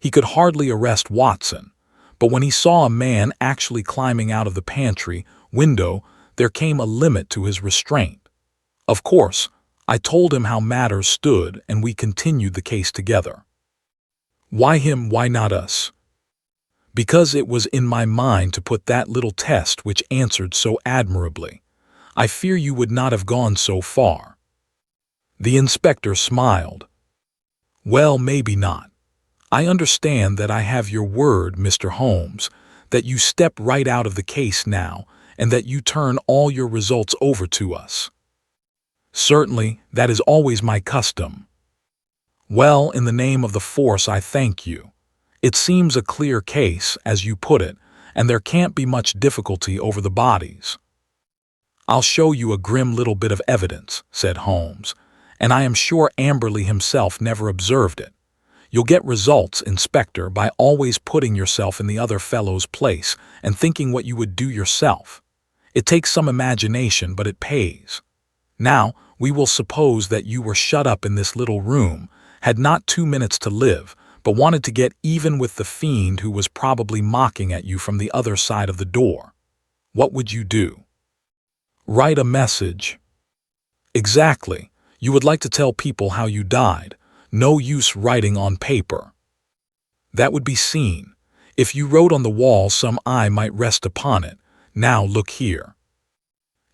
He could hardly arrest Watson, but when he saw a man actually climbing out of the pantry window, there came a limit to his restraint. Of course, I told him how matters stood, and we continued the case together." "Why him, why not us?" "Because it was in my mind to put that little test which answered so admirably. I fear you would not have gone so far." The inspector smiled. "Well, maybe not. I understand that I have your word, Mr. Holmes, that you step right out of the case now, and that you turn all your results over to us." "Certainly, that is always my custom." "Well, in the name of the force, I thank you. It seems a clear case, as you put it, and there can't be much difficulty over the bodies." "I'll show you a grim little bit of evidence," said Holmes, "and I am sure Amberley himself never observed it. You'll get results, Inspector, by always putting yourself in the other fellow's place and thinking what you would do yourself. It takes some imagination, but it pays. Now, we will suppose that you were shut up in this little room, had not 2 minutes to live, but wanted to get even with the fiend who was probably mocking at you from the other side of the door. What would you do?" "Write a message." "Exactly. You would like to tell people how you died. No use writing on paper. That would be seen. If you wrote on the wall, some eye might rest upon it. Now look here."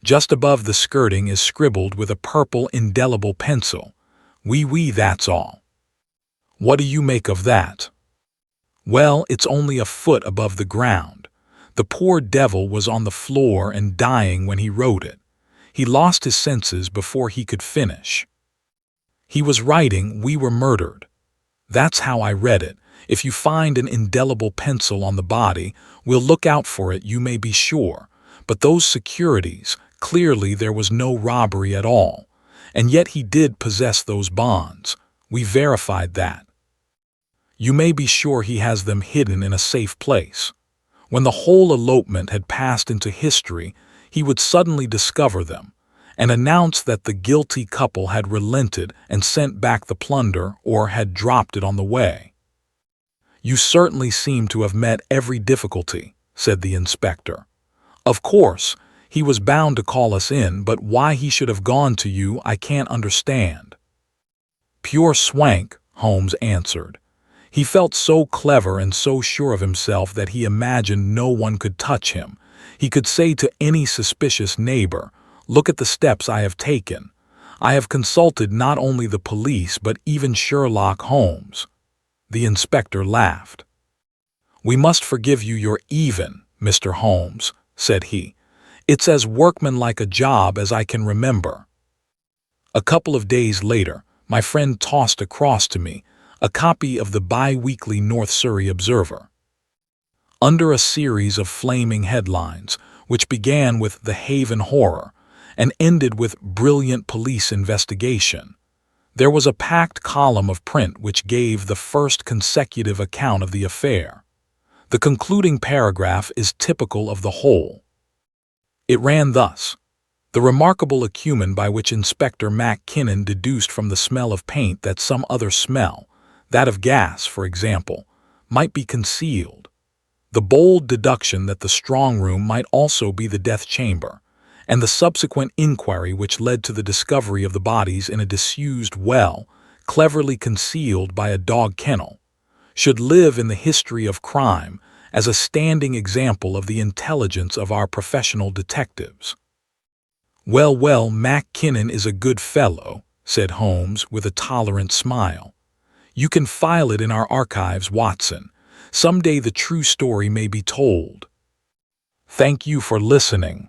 Just above the skirting is scribbled with a purple indelible pencil. Oui, that's all. What do you make of that?" "Well, it's only a foot above the ground. The poor devil was on the floor and dying when he wrote it. He lost his senses before he could finish. He was writing, 'We were murdered.' That's how I read it. If you find an indelible pencil on the body, we'll look out for it, you may be sure. But those securities, clearly there was no robbery at all. And yet he did possess those bonds. We verified that. You may be sure he has them hidden in a safe place. When the whole elopement had passed into history, he would suddenly discover them, and announce that the guilty couple had relented and sent back the plunder, or had dropped it on the way. "You certainly seem to have met every difficulty," said the inspector. "Of course, he was bound to call us in, but why he should have gone to you I can't understand." "Pure swank," Holmes answered. "He felt so clever and so sure of himself that he imagined no one could touch him. He could say to any suspicious neighbor, 'Look at the steps I have taken. I have consulted not only the police but even Sherlock Holmes.'" The inspector laughed. "We must forgive you your even, Mr. Holmes," said he. "It's as workmanlike a job as I can remember." A couple of days later, my friend tossed across to me a copy of the bi-weekly North Surrey Observer. Under a series of flaming headlines, which began with "The Haven Horror" and ended with "Brilliant Police Investigation," there was a packed column of print which gave the first consecutive account of the affair. The concluding paragraph is typical of the whole. It ran thus: "The remarkable acumen by which Inspector Mackinnon deduced from the smell of paint that some other smell, that of gas, for example, might be concealed. The bold deduction that the strong room might also be the death chamber, and the subsequent inquiry which led to the discovery of the bodies in a disused well, cleverly concealed by a dog kennel, should live in the history of crime as a standing example of the intelligence of our professional detectives." "Well, well, Mackinnon is a good fellow," said Holmes with a tolerant smile. "You can file it in our archives, Watson. Some day the true story may be told." Thank you for listening.